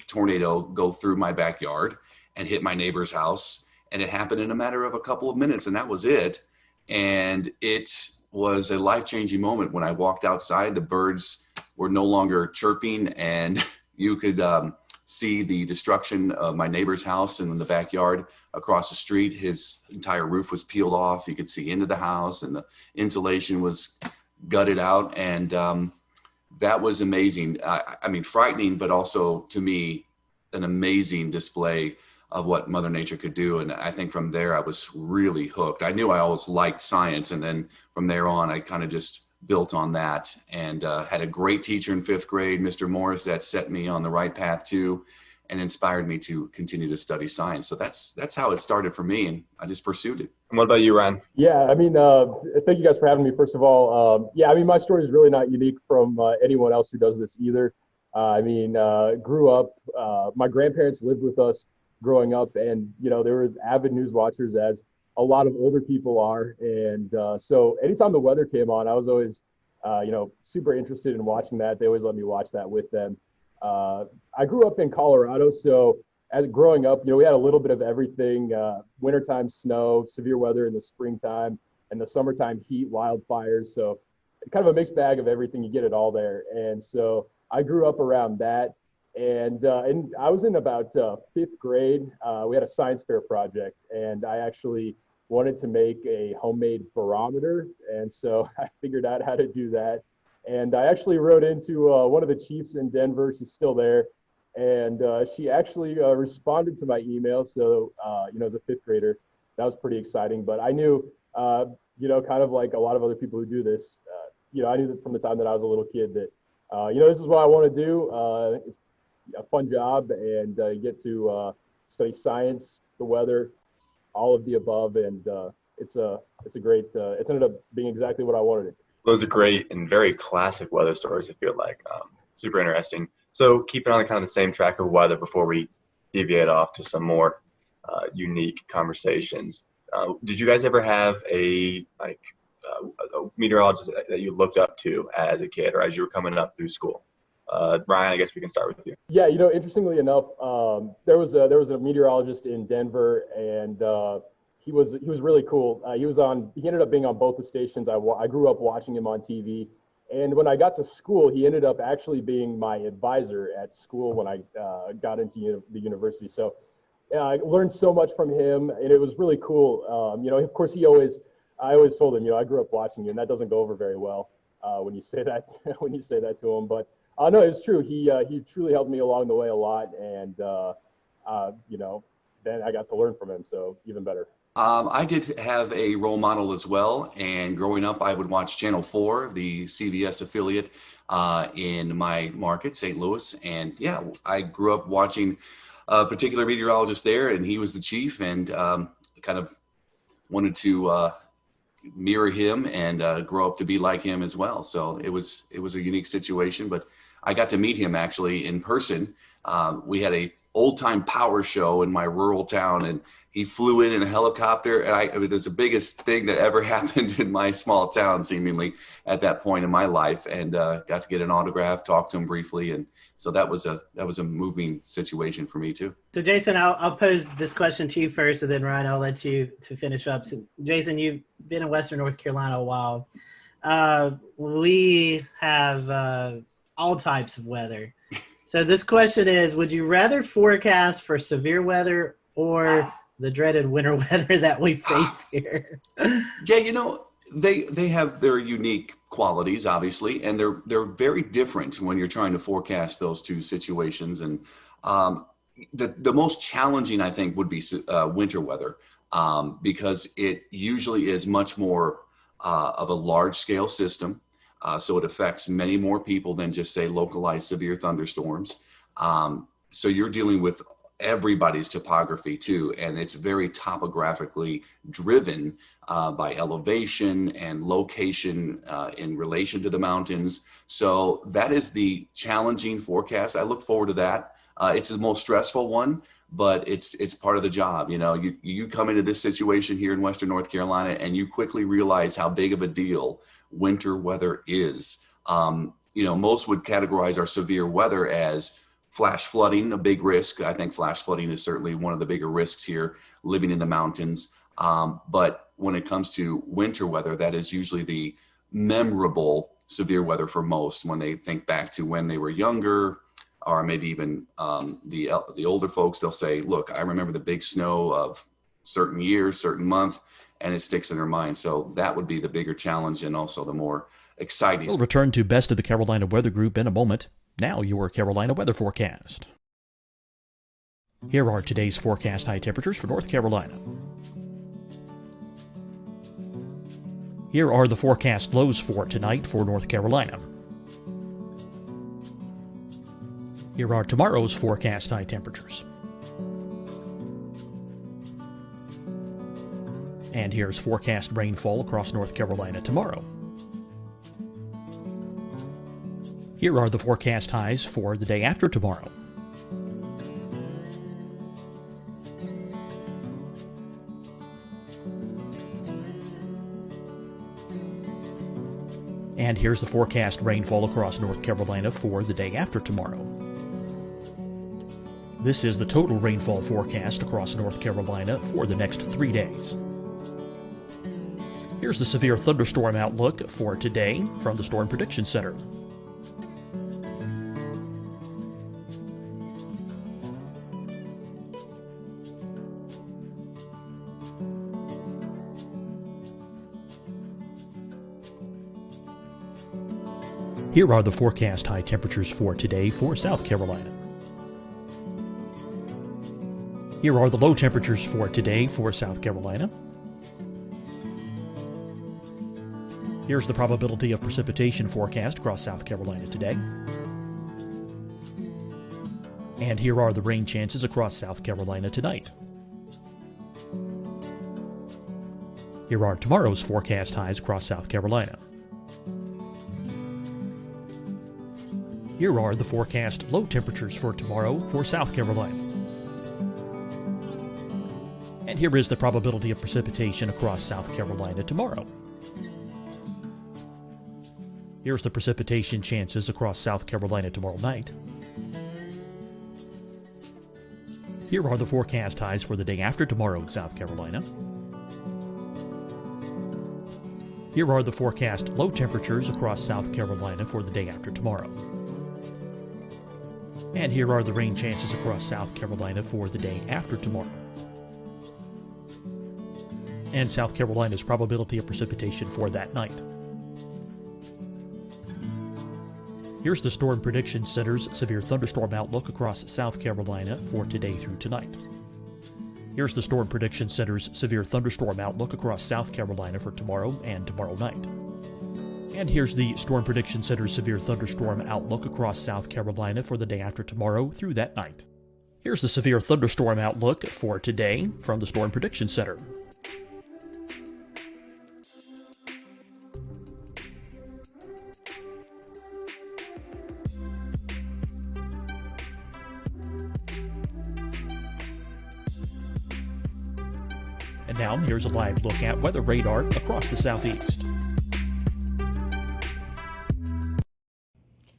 tornado go through my backyard and hit my neighbor's house. And it happened in a matter of a couple of minutes, and that was it. And it was a life-changing moment. When I walked outside, the birds were no longer chirping, and you could see the destruction of my neighbor's house in the backyard across the street. His entire roof was peeled off. You could see into the house, and the insulation was gutted out. And that was amazing. I mean, frightening, but also to me, an amazing display of what Mother Nature could do. And I think from there, I was really hooked. I knew I always liked science. And then from there on, I kind of just built on that, and had a great teacher in 5th grade, Mr. Morris, that set me on the right path too, and inspired me to continue to study science. So that's how it started for me, and I just pursued it. And what about you, Ryan? Yeah, I mean, thank you guys for having me, first of all. Yeah, I mean, my story is really not unique from anyone else who does this either. I mean, grew up, my grandparents lived with us growing up, and, you know, they were avid news watchers, as a lot of older people are. And so anytime the weather came on, I was always, you know, super interested in watching that. They always let me watch that with them. I grew up in Colorado, so as growing up, you know, we had a little bit of everything, wintertime snow, severe weather in the springtime, and the summertime heat, wildfires. So kind of a mixed bag of everything. You get it all there. And so I grew up around that. And I was in about 5th grade. We had a science fair project, and I actually wanted to make a homemade barometer. And so I figured out how to do that. And I actually wrote into one of the chiefs in Denver. She's still there. And she actually responded to my email. So, you know, as a 5th grader, that was pretty exciting. But I knew, you know, kind of like a lot of other people who do this, you know, I knew that from the time that I was a little kid that, you know, this is what I want to do. It's a fun job, and you get to study science, the weather, all of the above. And it's a great, it's ended up being exactly what I wanted it to be. Those are great and very classic weather stories, I feel like. Super interesting. So keeping on kind of the same track of weather before we deviate off to some more unique conversations. Did you guys ever have a meteorologist that you looked up to as a kid or as you were coming up through school? Ryan, I guess we can start with you. Yeah, you know, interestingly enough, there was a meteorologist in Denver, and he was really cool. He ended up being on both the stations. I grew up watching him on TV. And when I got to school, he ended up actually being my advisor at school when I got into the university. So I learned so much from him, and it was really cool. You know, of course, I always told him, you know, I grew up watching you, and that doesn't go over very well when you say that to him. But no, it's true. He truly helped me along the way a lot, and you know, then I got to learn from him, so even better. I did have a role model as well, and growing up, I would watch Channel 4, the CBS affiliate in my market, St. Louis. And yeah, I grew up watching a particular meteorologist there, and he was the chief, and kind of wanted to mirror him and grow up to be like him as well. So it was a unique situation, but I got to meet him actually in person. We had a old-time power show in my rural town, and he flew in a helicopter, and I mean, it was the biggest thing that ever happened in my small town, seemingly, at that point in my life, and got to get an autograph, talk to him briefly, and so that was a moving situation for me too. So Jason, I'll pose this question to you first, and then Ryan, I'll let you to finish up. So Jason, you've been in Western North Carolina a while. We have all types of weather. So this question is, would you rather forecast for severe weather or the dreaded winter weather that we face here? Yeah, you know, they have their unique qualities, obviously, and they're very different when you're trying to forecast those two situations. And the most challenging, I think, would be winter weather, because it usually is much more of a large-scale system. So it affects many more people than just, say, localized severe thunderstorms. So you're dealing with everybody's topography too, and it's very topographically driven by elevation and location in relation to the mountains. So that is the challenging forecast. I look forward to that. It's the most stressful one, but it's part of the job. You know, you come into this situation here in Western North Carolina, and you quickly realize how big of a deal winter weather is. You know, most would categorize our severe weather as flash flooding, a big risk. I think flash flooding is certainly one of the bigger risks here living in the mountains. But when it comes to winter weather, that is usually the memorable severe weather for most when they think back to when they were younger, or maybe even the older folks. They'll say, look, I remember the big snow of certain years, certain month, and it sticks in their mind. So that would be the bigger challenge and also the more exciting. We'll return to Best of the Carolina Weather Group in a moment. Now your Carolina weather forecast. Here are today's forecast high temperatures for North Carolina. Here are the forecast lows for tonight for North Carolina. Here are tomorrow's forecast high temperatures. And here's forecast rainfall across North Carolina tomorrow. Here are the forecast highs for the day after tomorrow. And here's the forecast rainfall across North Carolina for the day after tomorrow. This is the total rainfall forecast across North Carolina for the next 3 days. Here's the severe thunderstorm outlook for today from the Storm Prediction Center. Here are the forecast high temperatures for today for South Carolina. Here are the low temperatures for today for South Carolina. Here's the probability of precipitation forecast across South Carolina today. And here are the rain chances across South Carolina tonight. Here are tomorrow's forecast highs across South Carolina. Here are the forecast low temperatures for tomorrow for South Carolina. And here is the probability of precipitation across South Carolina tomorrow. Here's the precipitation chances across South Carolina tomorrow night. Here are the forecast highs for the day after tomorrow in South Carolina. Here are the forecast low temperatures across South Carolina for the day after tomorrow. And here are the rain chances across South Carolina for the day after tomorrow. And South Carolina's probability of precipitation for that night. Here's the Storm Prediction Center's severe thunderstorm outlook across South Carolina for today through tonight. Here's the Storm Prediction Center's severe thunderstorm outlook across South Carolina for tomorrow and tomorrow night. And here's the Storm Prediction Center's severe thunderstorm outlook across South Carolina for the day after tomorrow through that night. Here's the severe thunderstorm outlook for today from the Storm Prediction Center. And now here's a live look at weather radar across the southeast.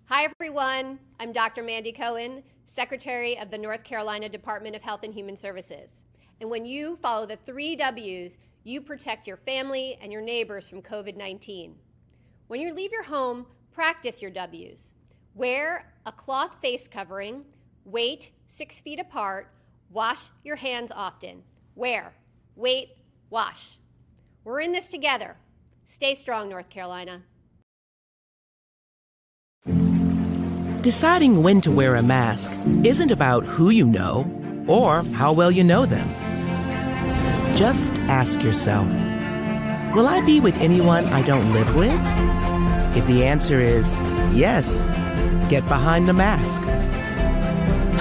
Hi everyone, I'm Dr. Mandy Cohen, Secretary of the North Carolina Department of Health and Human Services. And when you follow the 3 W's, you protect your family and your neighbors from COVID-19. When you leave your home, practice your W's. Wear a cloth face covering, wait 6 feet apart, wash your hands often. Wear, wait, wash. We're in this together. Stay strong, North Carolina. Deciding when to wear a mask isn't about who you know or how well you know them. Just ask yourself, will I be with anyone I don't live with? If the answer is yes, get behind the mask.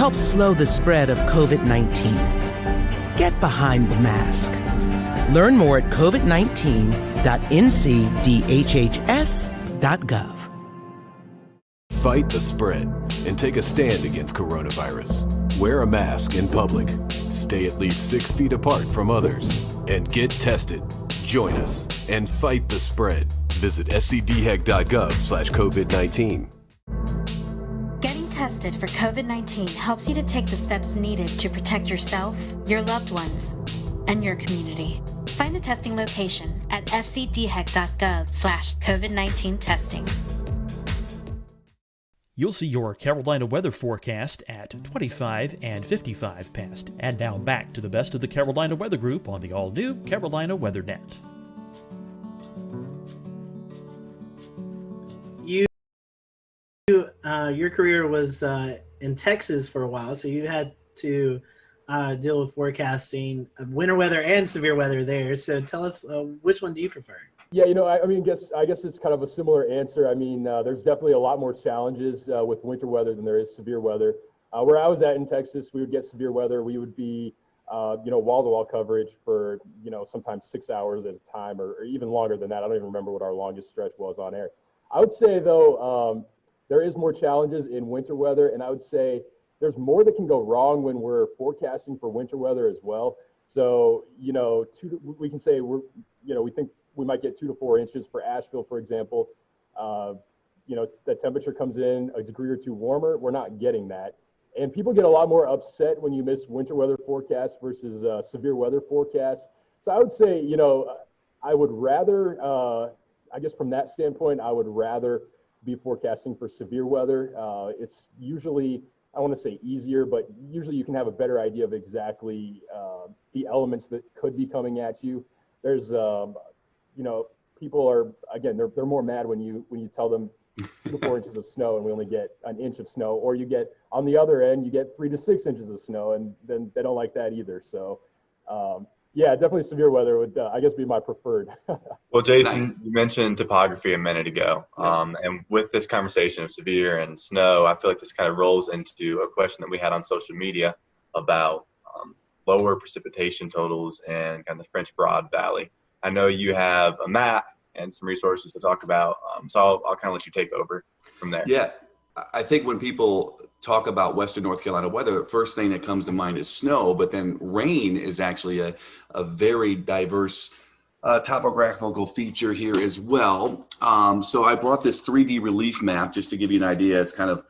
help slow the spread of COVID-19. Get behind the mask. Learn more at covid19.ncdhhs.gov. Fight the spread and take a stand against coronavirus. Wear a mask in public. Stay at least 6 feet apart from others. And get tested. Join us and fight the spread. Visit scdhec.gov/COVID-19. Getting tested for COVID-19 helps you to take the steps needed to protect yourself, your loved ones, and your community. Find the testing location at scdhec.gov/COVID-19 testing. You'll see your Carolina weather forecast at 25 and 55 past. And now back to the best of the Carolina Weather Group on the all-new Carolina WeatherNet. Your career was in Texas for a while, so you had to deal with forecasting winter weather and severe weather there. So tell us, which one do you prefer? Yeah, I guess it's kind of a similar answer. I mean, there's definitely a lot more challenges with winter weather than there is severe weather. Where I was at in Texas, we would get severe weather. We would be, wall-to-wall coverage for, sometimes 6 hours at a time or even longer than that. I don't even remember what our longest stretch was on air. I would say, though, there is more challenges in winter weather, and I would say there's more that can go wrong when we're forecasting for winter weather as well. So, we can say we think we might get 2 to 4 inches for Asheville, for example. The temperature comes in a degree or two warmer. We're not getting that. And people get a lot more upset when you miss winter weather forecasts versus severe weather forecasts. So I would say, I would rather, I guess from that standpoint, I would rather be forecasting for severe weather. It's usually, I want to say easier, but usually you can have a better idea of exactly the elements that could be coming at you. There's, people are, again, they're more mad when you tell them 2 to 4 inches of snow and we only get an inch of snow, or you get, on the other end, you get 3 to 6 inches of snow, and then they don't like that either. So, yeah, definitely severe weather would, I guess, be my preferred. Well, Jason, you mentioned topography a minute ago. And with this conversation of severe and snow, I feel like this kind of rolls into a question that we had on social media about lower precipitation totals in kind of the French Broad Valley. I know you have a map and some resources to talk about, so I'll kind of let you take over from there. Yeah, I think when people talk about Western North Carolina weather, the first thing that comes to mind is snow, but then rain is actually a very diverse topographical feature here as well. So I brought this 3D relief map just to give you an idea. It's kind of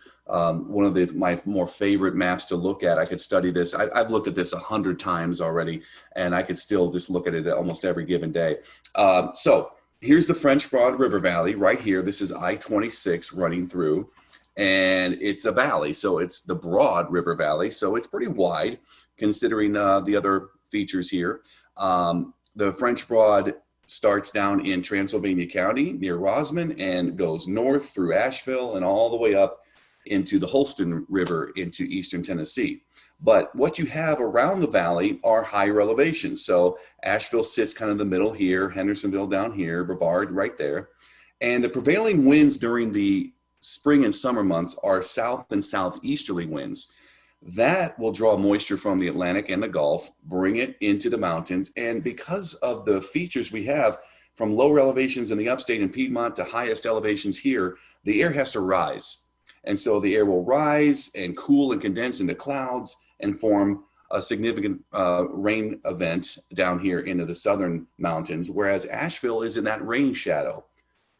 one of my more favorite maps to look at. I could study this. I've looked at this 100 times already, and I could still just look at it almost every given day. So here's the French Broad River Valley right here. This is I-26 running through, and it's a valley. So it's the Broad River Valley. So it's pretty wide considering the other features here. The French Broad starts down in Transylvania County near Rosman and goes north through Asheville and all the way up into the Holston River into eastern Tennessee. But what you have around the valley are higher elevations. So Asheville sits kind of in the middle here, Hendersonville down here, Brevard right there. And the prevailing winds during the spring and summer months are south and southeasterly winds. That will draw moisture from the Atlantic and the Gulf, bring it into the mountains. And because of the features we have from lower elevations in the upstate and Piedmont to highest elevations here, the air has to rise. And so the air will rise and cool and condense into clouds and form a significant rain event down here into the southern mountains, whereas Asheville is in that rain shadow.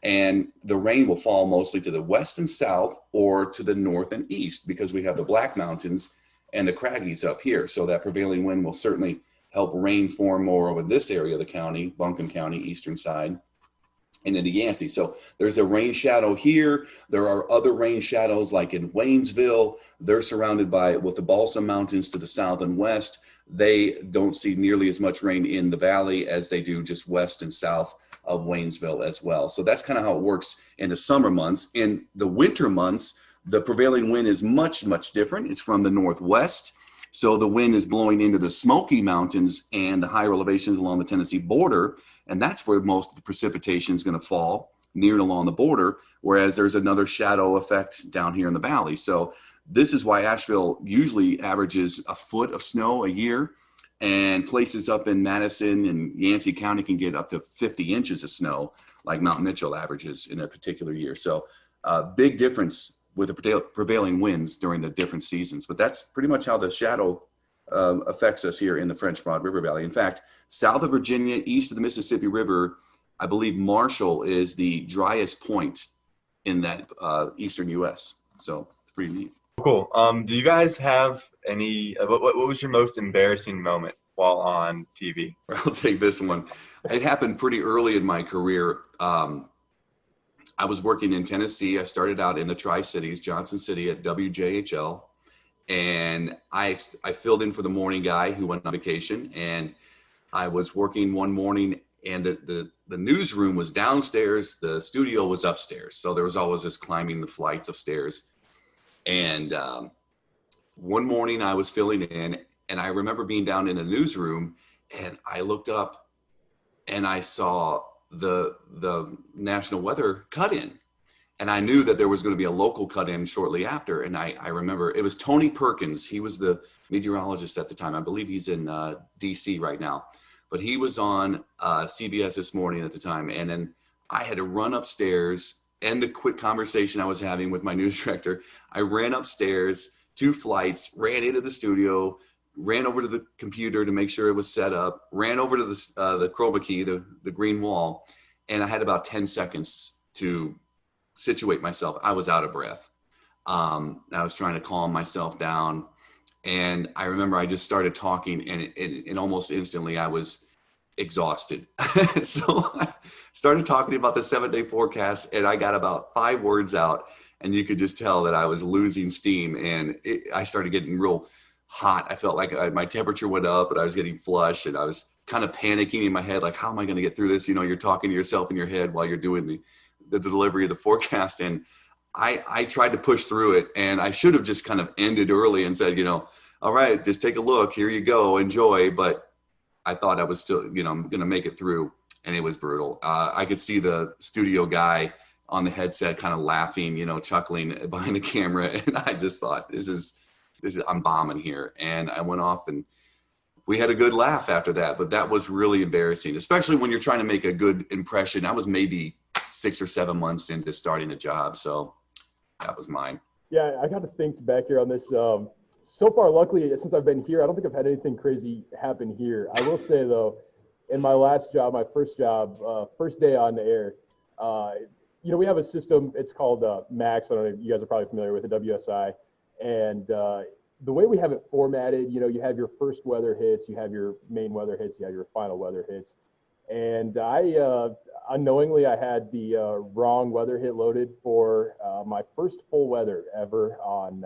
And the rain will fall mostly to the west and south or to the north and east because we have the Black Mountains and the Craggies up here. So that prevailing wind will certainly help rain form more over this area of the county, Buncombe County, eastern side, and into Yancey. So there's a rain shadow here. There are other rain shadows like in Waynesville. They're surrounded with the Balsam Mountains to the south and west. They don't see nearly as much rain in the valley as they do just west and south of Waynesville as well. So that's kind of how it works in the summer months. In the winter months, the prevailing wind is much, much different. It's from the northwest. So the wind is blowing into the Smoky Mountains and the higher elevations along the Tennessee border. And that's where most of the precipitation is going to fall, near and along the border, whereas there's another shadow effect down here in the valley. So This is why Asheville usually averages a foot of snow a year, and places up in Madison and Yancey County can get up to 50 inches of snow, like Mount Mitchell averages in a particular year. So big difference with the prevailing winds during the different seasons. But that's pretty much how the shadow affects us here in the French Broad River Valley. In fact, south of Virginia, east of the Mississippi River, I believe Marshall is the driest point in that eastern U.S. So it's pretty neat. Cool. Do you guys have any, what was your most embarrassing moment while on TV? I'll take this one. It happened pretty early in my career. I was working in Tennessee. I started out in the Tri-Cities, Johnson City at WJHL. And I filled in for the morning guy who went on vacation. And I was working one morning, and the newsroom was downstairs. The studio was upstairs. So there was always this climbing the flights of stairs. And one morning I was filling in, and I remember being down in the newsroom, and I looked up and I saw the national weather cut in, and I knew that there was going to be a local cut in shortly after. And I remember it was Tony Perkins. He was the meteorologist at the time. I believe he's in DC right now, but he was on CBS This Morning at the time. And then I had to run upstairs, end a quick conversation I was having with my news director. I ran upstairs 2 flights, ran into the studio, ran over to the computer to make sure it was set up, ran over to the chroma key, the green wall, and I had about 10 seconds to situate myself. I was out of breath. I was trying to calm myself down, and I remember I just started talking, and almost instantly I was exhausted. So I started talking about the 7-day forecast, and I got about 5 words out, and you could just tell that I was losing steam, and I started getting real hot. I felt like my temperature went up, and I was getting flushed, and I was kind of panicking in my head, like, how am I going to get through this? You know, you're talking to yourself in your head while you're doing the delivery of the forecast. And I tried to push through it, and I should have just kind of ended early and said, all right, just take a look, here you go, enjoy. But I thought I was still, I'm going to make it through, and it was brutal. I could see the studio guy on the headset kind of laughing, chuckling behind the camera. And I just thought, this is, I'm bombing here. And I went off, and we had a good laugh after that, but that was really embarrassing, especially when you're trying to make a good impression. I was maybe 6 or 7 months into starting a job. So that was mine. Yeah, I got to think back here on this. So far, luckily, since I've been here, I don't think I've had anything crazy happen here. I will say, though, in my last job, my first job, first day on the air, we have a system. It's called Max. I don't know if you guys are probably familiar with the WSI. And the way we have it formatted, you have your first weather hits, you have your main weather hits, you have your final weather hits. And I unknowingly, I had the wrong weather hit loaded for my first full weather ever on.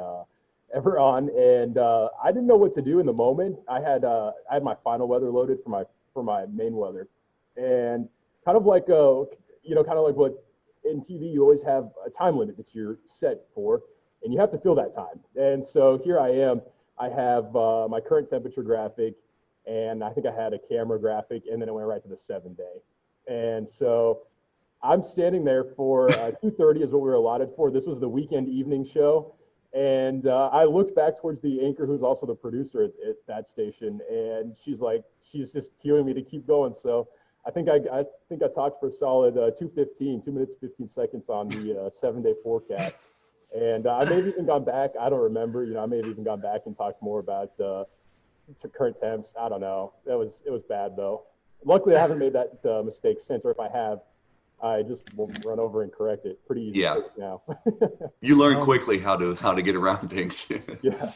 And I didn't know what to do in the moment. I had my final weather loaded for my main weather, and kind of like what in TV you always have a time limit that you're set for, and you have to fill that time. And so here I am. I have my current temperature graphic, and I think I had a camera graphic, and then it went right to the 7-day. And so I'm standing there for 2:30 is what we were allotted for. This was the weekend evening show. And I looked back towards the anchor, who's also the producer at that station, and she's just cueing me to keep going. So I think I talked for a solid 2 minutes 15 seconds on the 7-day forecast. And I may have even gone back. I don't remember. I may have even gone back and talked more about current temps. I don't know. It was bad though. Luckily, I haven't made that mistake since, or if I have, I just will run over and correct it pretty easy now. You learn quickly how to get around things. Yeah.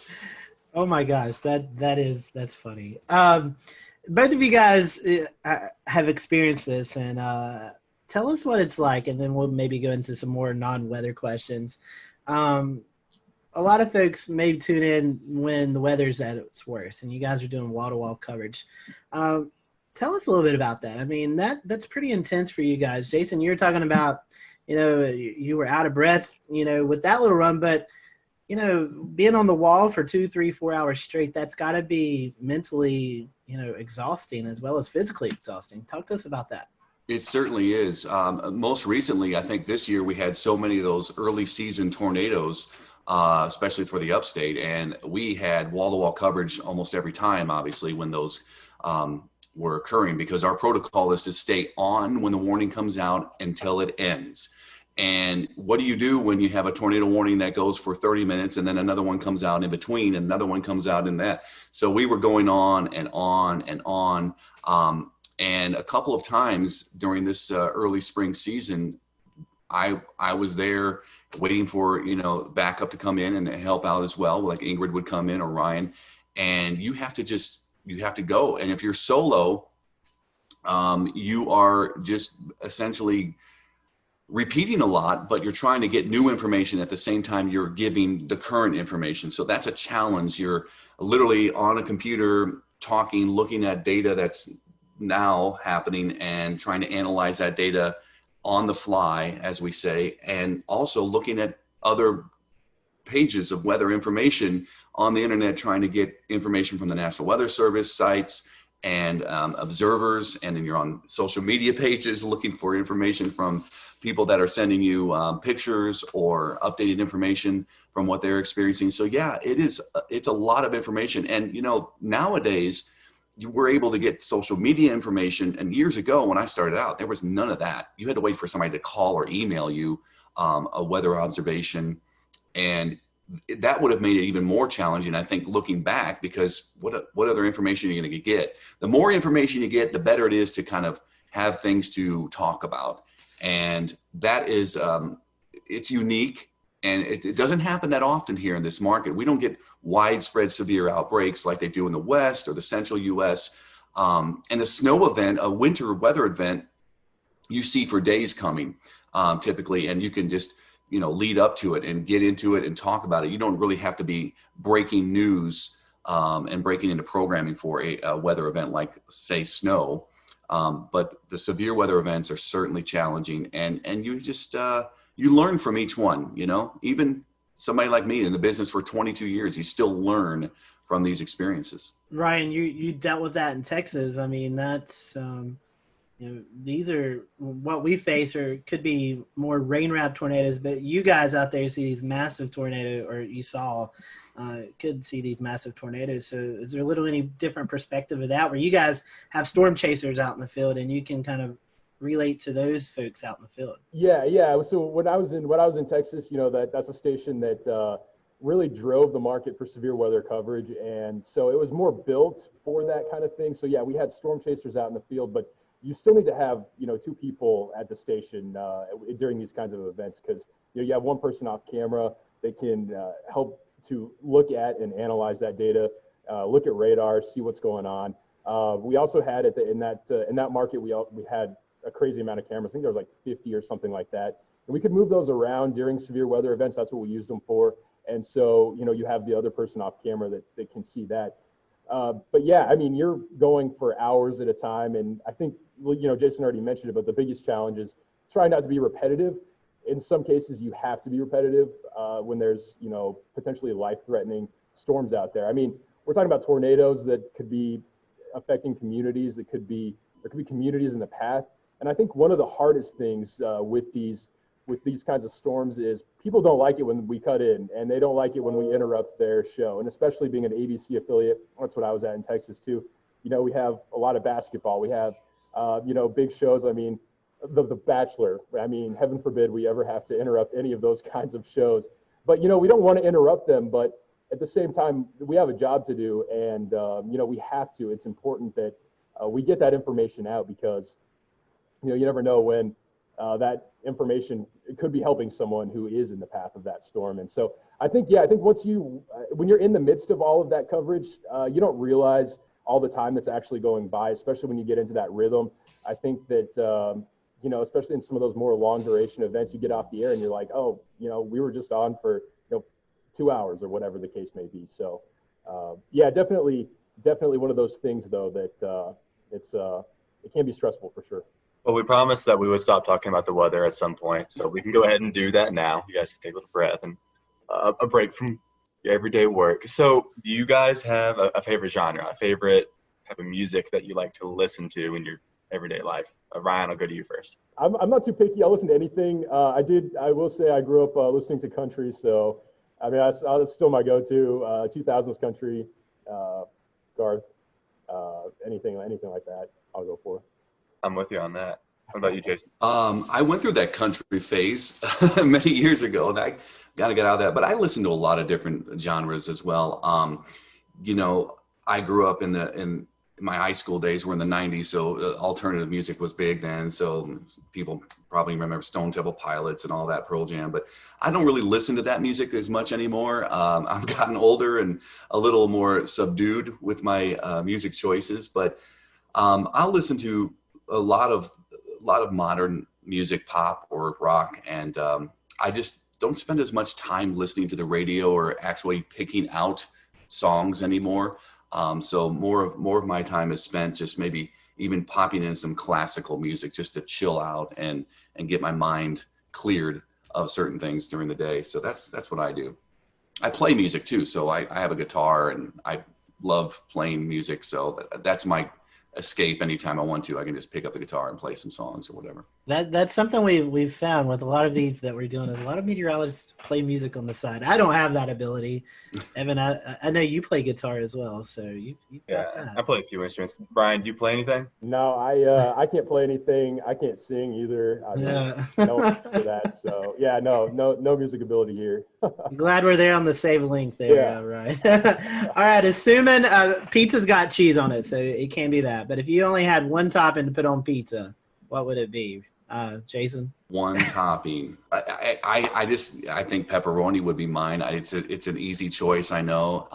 Oh my gosh, that's funny. Both of you guys have experienced this, and tell us what it's like, and then we'll maybe go into some more non-weather questions. A lot of folks may tune in when the weather's at its worst, and you guys are doing wall-to-wall coverage. Tell us a little bit about that. I mean, that's pretty intense for you guys. Jason, you were talking about, you were out of breath, with that little run, but, being on the wall for 2, 3, 4 hours straight, that's got to be mentally, exhausting as well as physically exhausting. Talk to us about that. It certainly is. Most recently, I think this year we had so many of those early season tornadoes. especially for the upstate. And we had wall-to-wall coverage almost every time, obviously, when those were occurring, because our protocol is to stay on when the warning comes out until it ends. And what do you do when you have a tornado warning that goes for 30 minutes and then another one comes out in between and another one comes out in that? So we were going on and on and on. And a couple of times during this early spring season, I was there waiting for, backup to come in and help out as well. Like Ingrid would come in or Ryan, and you have to go. And if you're solo, you are just essentially repeating a lot, but you're trying to get new information at the same time you're giving the current information. So that's a challenge. You're literally on a computer talking, looking at data that's now happening and trying to analyze that data on the fly, as we say, and also looking at other pages of weather information on the internet, trying to get information from the National Weather Service sites and observers. And then you're on social media pages looking for information from people that are sending you pictures or updated information from what they're experiencing. So yeah, it's a lot of information. And nowadays we're able to get social media information. And years ago when I started out, there was none of that. You had to wait for somebody to call or email you a weather observation. And that would have made it even more challenging, I think, looking back, because what other information are you going to get? The more information you get, the better it is to kind of have things to talk about. And that is, it's unique, and it doesn't happen that often here in this market. We don't get widespread severe outbreaks like they do in the West or the central US. And a snow event, a winter weather event, you see for days coming, typically, and you can just lead up to it and get into it and talk about it. You don't really have to be breaking news and breaking into programming for a weather event like, say, snow. But the severe weather events are certainly challenging, and you just you learn from each one. Even somebody like me in the business for 22 years, you still learn from these experiences. Ryan, you dealt with that in Texas. I mean, that's these are what we face, or could be more rain-wrapped tornadoes, but you guys out there see these massive tornadoes, or you could see these massive tornadoes. So is there a little any different perspective of that, where you guys have storm chasers out in the field and you can kind of relate to those folks out in the field? Yeah. So when I was in Texas, that's a station that really drove the market for severe weather coverage. And so it was more built for that kind of thing. So yeah, we had storm chasers out in the field, but you still need to have, two people at the station during these kinds of events, because you have one person off camera that can help to look at and analyze that data, look at radar, see what's going on. We also had in that market, we had a crazy amount of cameras. I think there was like 50 or something like that. And we could move those around during severe weather events. That's what we used them for. And so, you have the other person off camera that can see that. But yeah, I mean, you're going for hours at a time. And I think, Jason already mentioned it, but the biggest challenge is trying not to be repetitive. In some cases, you have to be repetitive when there's, potentially life-threatening storms out there. I mean, we're talking about tornadoes that could be affecting communities. There could be communities in the path. And I think one of the hardest things with these kinds of storms is people don't like it when we cut in, and they don't like it when we interrupt their show. And especially being an ABC affiliate, that's what I was at in Texas too. We have a lot of basketball. We have, big shows. I mean, the Bachelor. I mean, heaven forbid we ever have to interrupt any of those kinds of shows. But, we don't want to interrupt them. But at the same time, we have a job to do. And, we have to. It's important that we get that information out, because, you never know when that information could be helping someone who is in the path of that storm. And so I think once when you're in the midst of all of that coverage, you don't realize all the time that's actually going by, especially when you get into that rhythm. I think that, especially in some of those more long duration events, you get off the air and you're like, oh, we were just on for, 2 hours or whatever the case may be. So yeah, definitely one of those things though, that it can be stressful for sure. Well, we promised that we would stop talking about the weather at some point, so we can go ahead and do that now. You guys can take a little breath and a break from your everyday work. So do you guys have a favorite genre, a favorite type of music that you like to listen to in your everyday life? Ryan, I'll go to you first. I'm not too picky. I'll listen to anything. I will say I grew up listening to country, so I mean, that's still my go-to. 2000s country, Garth, anything like that, I'll go for. I'm with you on that. What about you, Jason? I went through that country phase many years ago, and I got to get out of that. But I listen to a lot of different genres as well. You know, I grew up in my high school days were in the 90s, so alternative music was big then. So people probably remember Stone Temple Pilots and all that, Pearl Jam. But I don't really listen to that music as much anymore. I've gotten older and a little more subdued with my music choices. But I'll listen to a lot of modern music, pop or rock, and I just don't spend as much time listening to the radio or actually picking out songs anymore. So more of my time is spent just maybe even popping in some classical music just to chill out and get my mind cleared of certain things during the day. So that's what I do. I play music too, so I have a guitar and I love playing music. So that's my escape. Anytime I want to, I can just pick up the guitar and play some songs or whatever. That's something we've found with a lot of these that we're doing is a lot of meteorologists play music on the side. I don't have that ability. Evan, I know you play guitar as well, so you got that. I play a few instruments. Brian, do you play anything? No, I can't play anything. I can't sing either. I mean, no one's for that. So yeah, no music ability here. I'm glad we're there on the save link there, Yeah. right? All right, assuming pizza's got cheese on it, so it can't be that. But if you only had one topping to put on pizza, what would it be? Jason? One topping. I think pepperoni would be mine. It's an easy choice. I know.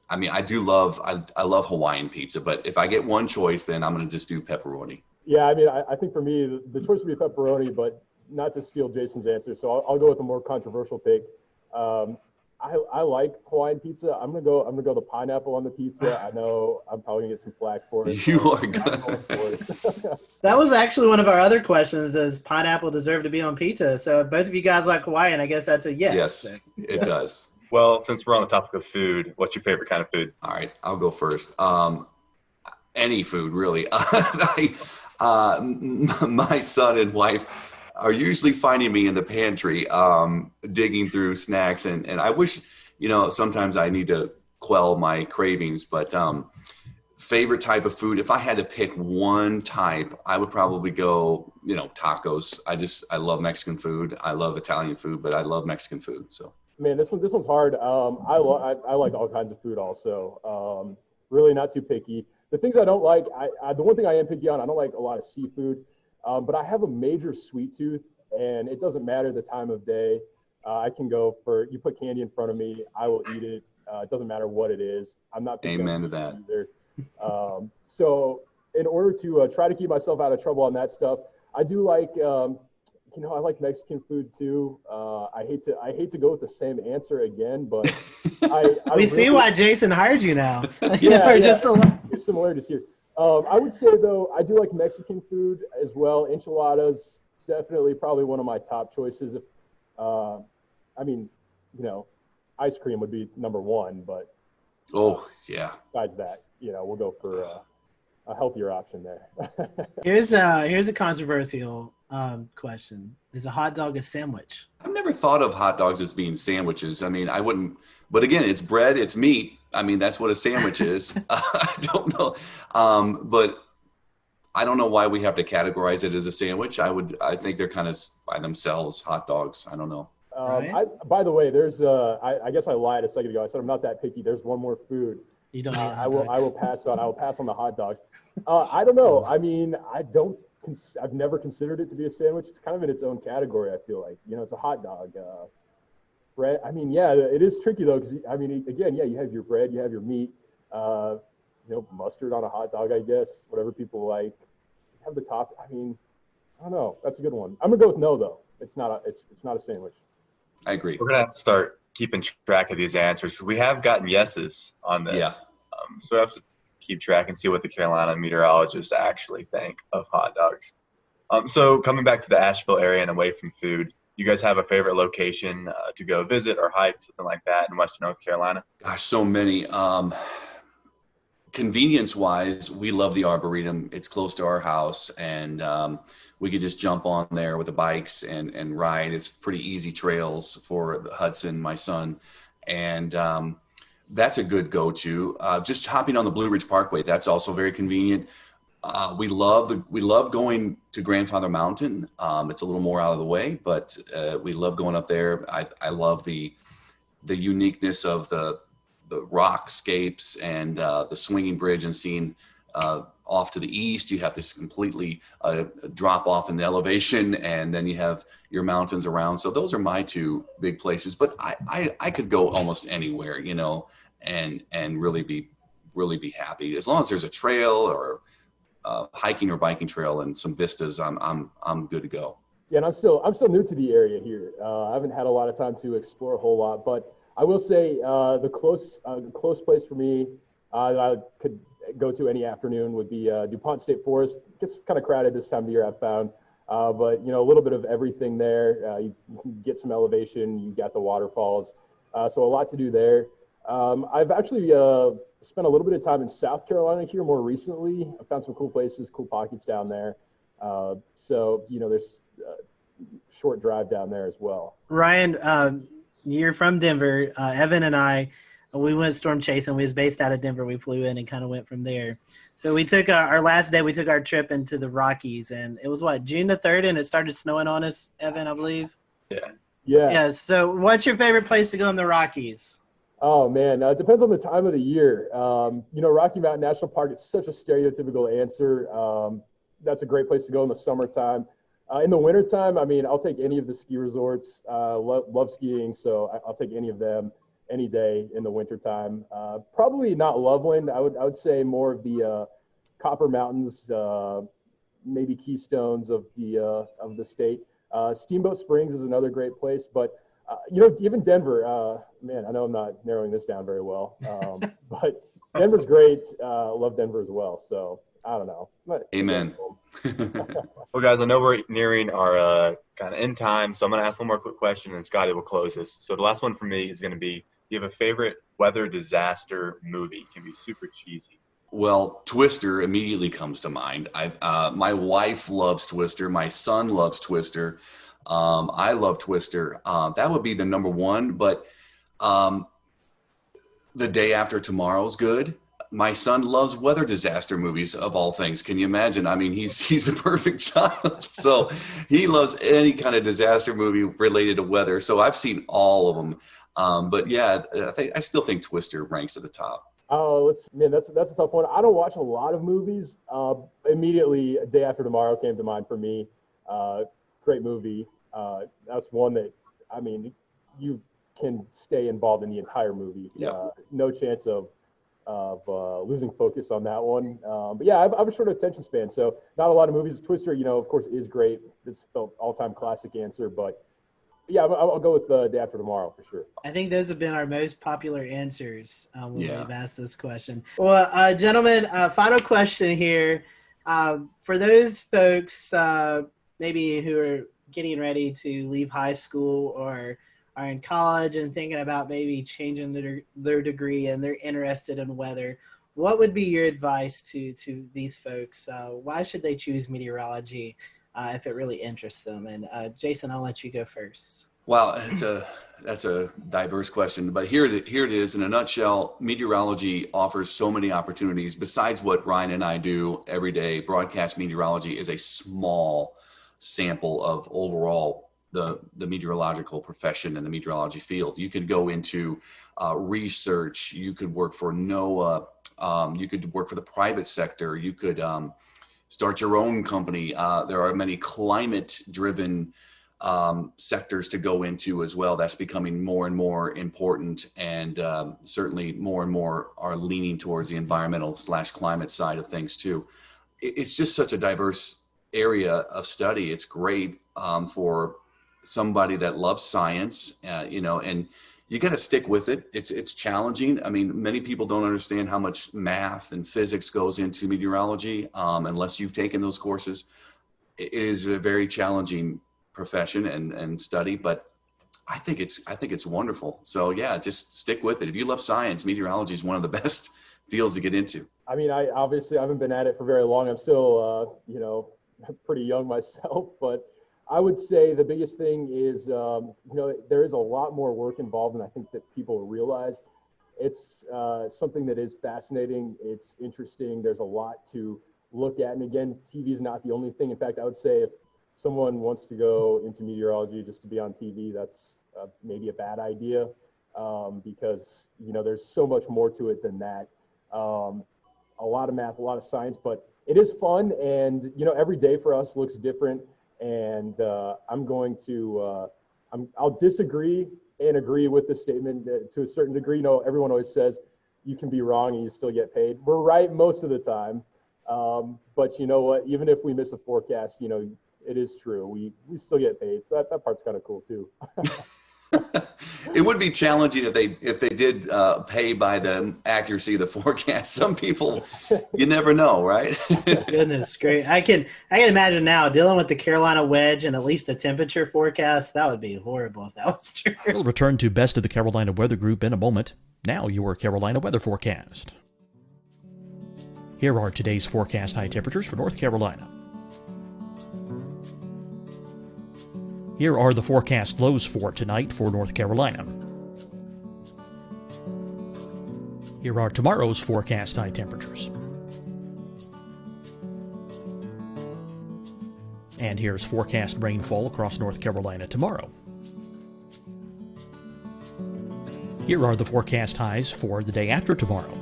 I mean, I love Hawaiian pizza, but if I get one choice, then I'm going to just do pepperoni. Yeah, I mean, I think for me, the choice would be pepperoni, but not to steal Jason's answer. So I'll go with a more controversial pick. I like Hawaiian pizza. I'm gonna go the pineapple on the pizza. I know I'm probably gonna get some flack for it. You are good. That was actually one of our other questions. Does pineapple deserve to be on pizza? So if both of you guys like Hawaiian, I guess that's a yes. Yes, it does. Well, since we're on the topic of food, what's your favorite kind of food? All right, I'll go first. Any food, really. My son and wife are usually finding me in the pantry digging through snacks, and I wish, sometimes I need to quell my cravings, but favorite type of food, if I had to pick one type, I would probably go tacos. I love Mexican food. I love Italian food, but I love Mexican food. So man, this one's hard. I like all kinds of food also. Really not too picky. The things I don't like, the one thing I am picky on, I don't like a lot of seafood. But I have a major sweet tooth, and it doesn't matter the time of day. I can go for, you put candy in front of me, I will eat it. It doesn't matter what it is. I'm not picky. Amen to that. Either. So in order to try to keep myself out of trouble on that stuff, I do like, I like Mexican food too. I hate to go with the same answer again, but we see why Jason hired you now. Just a lot of similarities here. I would say, though, I do like Mexican food as well. Enchiladas, definitely probably one of my top choices. Ice cream would be number one, but oh, yeah. Besides that, we'll go for a healthier option there. Here's a controversial question. Is a hot dog a sandwich? I've never thought of hot dogs as being sandwiches. I mean, I wouldn't, but again, it's bread, it's meat. I mean, that's what a sandwich is. I don't know. But I don't know why we have to categorize it as a sandwich. I think they're kind of by themselves, hot dogs. I don't know. By the way, there's I guess I lied a second ago. I said I'm not that picky. There's one more food. You don't. I will pass on the hot dogs. I don't know. I mean, I've never considered it to be a sandwich. It's kind of in its own category. I feel like it's a hot dog. Bread. I mean, yeah, it is tricky though, because I mean, again, yeah, you have your bread, you have your meat, mustard on a hot dog, I guess, whatever people like. Have the top. I mean, I don't know. That's a good one. I'm gonna go with no though. It's not a sandwich. I agree. We're gonna have to start keeping track of these answers. We have gotten yeses on this. Yeah. So we have to keep track and see what the Carolina meteorologists actually think of hot dogs. So coming back to the Asheville area and away from food, you guys have a favorite location to go visit or hike, something like that in Western North Carolina? Gosh, so many. convenience wise, we love the Arboretum. It's close to our house, and we could just jump on there with the bikes and ride. It's pretty easy trails for Hudson, my son, and that's a good go-to. Just hopping on the Blue Ridge Parkway, that's also very convenient. We love going to Grandfather Mountain. It's a little more out of the way, but we love going up there. I love the uniqueness of the rockscapes and the swinging bridge, and seeing off to the east, you have this completely drop off in the elevation, and then you have your mountains around. So those are my two big places, but I could go almost anywhere, you know, and really be happy. As long as there's a trail or hiking or biking trail and some vistas, I'm good to go. Yeah, and I'm still new to the area here. I haven't had a lot of time to explore a whole lot, but I will say the close place for me that I could go to any afternoon would be DuPont State Forest. It gets kind of crowded this time of the year, I've found, but you know, a little bit of everything there. You can get some elevation. You got the waterfalls, so a lot to do there. I've actually spent a little bit of time in South Carolina here more recently. I found some cool places, cool pockets down there. So you know, there's a short drive down there as well. Ryan, you're from Denver. Evan and I, we went storm chasing. We was based out of Denver. We flew in and kind of went from there. So we took our last day, we took our trip into the Rockies, and it was June the 3rd, and it started snowing on us, Evan, I believe. Yeah. So what's your favorite place to go in the Rockies? Oh man, it depends on the time of the year. You know, Rocky Mountain National Park, it's such a stereotypical answer. That's a great place to go in the summertime. In the wintertime, I mean, I'll take any of the ski resorts. Love skiing, so I'll take any of them any day in the wintertime. Probably not Loveland. I would say more of the Copper Mountains, maybe Keystones of the state. Steamboat Springs is another great place, but you know, even Denver. Man, I know I'm not narrowing this down very well, but Denver's great. Love Denver as well. So I don't know. Amen. Well, guys, I know we're nearing our kind of end time, so I'm going to ask one more quick question, and Scotty will close this. So the last one for me is going to be, do you have a favorite weather disaster movie? It can be super cheesy. Well, Twister immediately comes to mind. My wife loves Twister. My son loves Twister. I love Twister. That would be the number one, but The Day After Tomorrow's good. My son loves weather disaster movies, of all things. Can you imagine? I mean, he's the perfect child. So he loves any kind of disaster movie related to weather. So I've seen all of them. But yeah, I still think Twister ranks at the top. Oh, that's a tough one. I don't watch a lot of movies. Immediately, Day After Tomorrow came to mind for me. Great movie. That's one that, I mean, you can stay involved in the entire movie. Yeah. No chance of losing focus on that one. But yeah, I have a short attention span, so not a lot of movies. Twister, you know, of course, is great. It's the all-time classic answer, but yeah, I'll go with Day After Tomorrow for sure. I think those have been our most popular answers when we've asked this question. Well, gentlemen, final question here. For those folks maybe who are getting ready to leave high school or are in college and thinking about maybe changing their degree and they're interested in weather, what would be your advice to these folks? Why should they choose meteorology if it really interests them? And Jason, I'll let you go first. Well, that's a diverse question, but here it is in a nutshell. Meteorology offers so many opportunities. Besides what Ryan and I do every day, broadcast meteorology is a small sample of overall the meteorological profession and the meteorology field. You could go into research. You could work for NOAA. You could work for the private sector. You could start your own company. There are many climate-driven sectors to go into as well. That's becoming more and more important, and certainly more and more are leaning towards the environmental/climate side of things too. It's just such a diverse area of study. It's great for somebody that loves science, you know, and you got to stick with it. It's challenging. I mean, many people don't understand how much math and physics goes into meteorology unless you've taken those courses. It is a very challenging profession and study, but I think it's wonderful. So yeah, just stick with it. If you love science, meteorology is one of the fields to get into? I mean, I obviously haven't been at it for very long. I'm still, pretty young myself, but I would say the biggest thing is, there is a lot more work involved than I think that people realize. It's something that is fascinating. It's interesting. There's a lot to look at. And again, TV is not the only thing. In fact, I would say if someone wants to go into meteorology just to be on TV, that's maybe a bad idea because, there's so much more to it than that. A lot of math, a lot of science, but it is fun. And, every day for us looks different. And I'll disagree and agree with the statement that to a certain degree. Everyone always says you can be wrong and you still get paid. We're right most of the time. But you know what, even if we miss a forecast, it is true. We still get paid. So that part's kind of cool too. It would be challenging if they did pay by the accuracy of the forecast. Some people, you never know, right? Goodness, great. I can imagine now dealing with the Carolina wedge and at least a temperature forecast. That would be horrible if that was true. We'll return to Best of the Carolina Weather Group in a moment. Now your Carolina weather forecast. Here are today's forecast high temperatures for North Carolina. Here are the forecast lows for tonight for North Carolina. Here are tomorrow's forecast high temperatures. And here's forecast rainfall across North Carolina tomorrow. Here are the forecast highs for the day after tomorrow.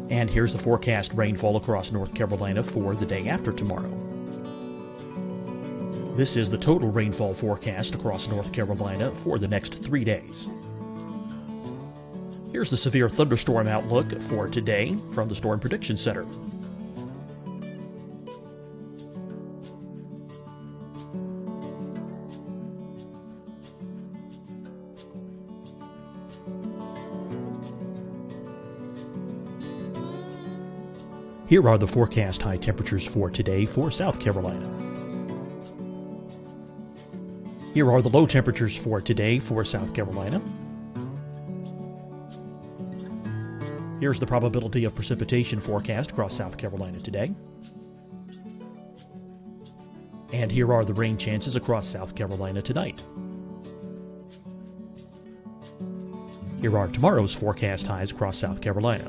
And here's the forecast rainfall across North Carolina for the day after tomorrow. This is the total rainfall forecast across North Carolina for the next 3 days. Here's the severe thunderstorm outlook for today from the Storm Prediction Center. Here are the forecast high temperatures for today for South Carolina. Here are the low temperatures for today for South Carolina. Here's the probability of precipitation forecast across South Carolina today. And here are the rain chances across South Carolina tonight. Here are tomorrow's forecast highs across South Carolina.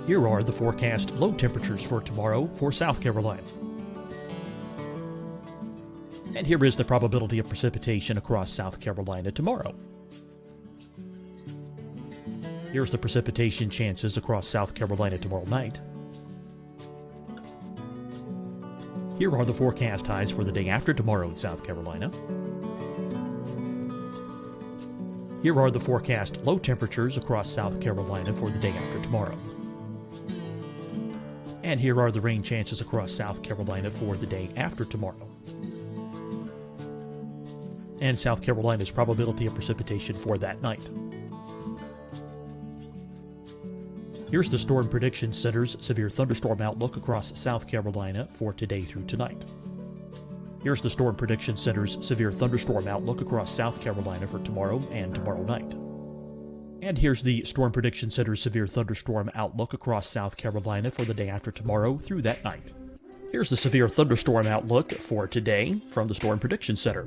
Here are the forecast low temperatures for tomorrow for South Carolina. And here is the probability of precipitation across South Carolina tomorrow. Here's the precipitation chances across South Carolina tomorrow night. Here are the forecast highs for the day after tomorrow in South Carolina. Here are the forecast low temperatures across South Carolina for the day after tomorrow. And here are the rain chances across South Carolina for the day after tomorrow. And South Carolina's probability of precipitation for that night. Here's the Storm Prediction Center's severe thunderstorm outlook across South Carolina for today through tonight. Here's the Storm Prediction Center's severe thunderstorm outlook across South Carolina for tomorrow and tomorrow night. And here's the Storm Prediction Center's severe thunderstorm outlook across South Carolina for the day after tomorrow through that night. Here's the severe thunderstorm outlook for today from the Storm Prediction Center.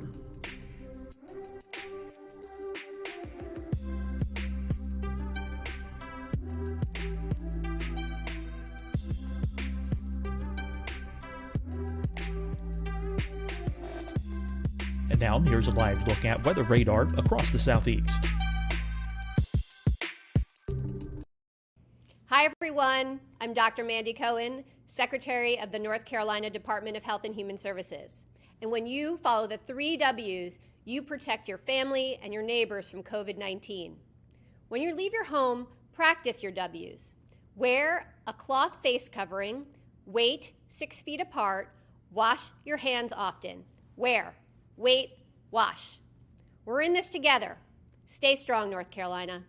And now here's a live look at weather radar across the southeast. Hi, everyone. I'm Dr. Mandy Cohen, Secretary of the North Carolina Department of Health and Human Services. And when you follow the 3 W's, you protect your family and your neighbors from COVID-19. When you leave your home, practice your W's. Wear a cloth face covering, wait 6 feet apart, wash your hands often. Wear, wait, wash. We're in this together. Stay strong, North Carolina.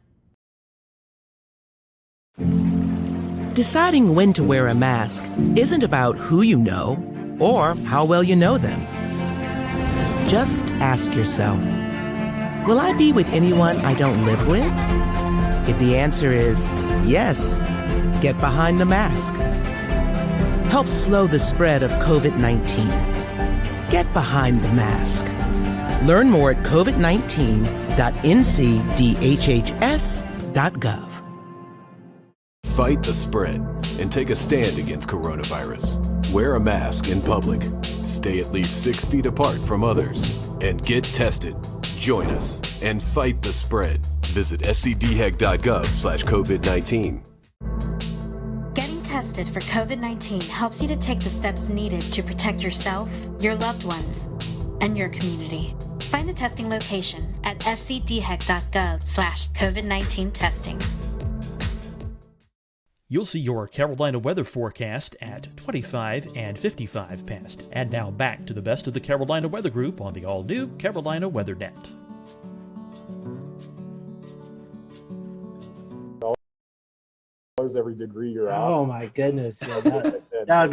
Deciding when to wear a mask isn't about who you know or how well you know them. Just ask yourself, will I be with anyone I don't live with? If the answer is yes, get behind the mask. Help slow the spread of COVID-19. Get behind the mask. Learn more at covid19.ncdhhs.gov. Fight the spread and take a stand against coronavirus. Wear a mask in public. Stay at least 6 feet apart from others. And get tested. Join us and fight the spread. Visit scdhec.gov/COVID-19. Getting tested for COVID-19 helps you to take the steps needed to protect yourself, your loved ones, and your community. Find the testing location at scdhec.gov/COVID-19 testing. You'll see your Carolina weather forecast at 25 and 55 past. And now back to the best of the Carolina Weather Group on the all-new Carolina Weather Net. Every degree you're out. Oh my goodness, yeah, that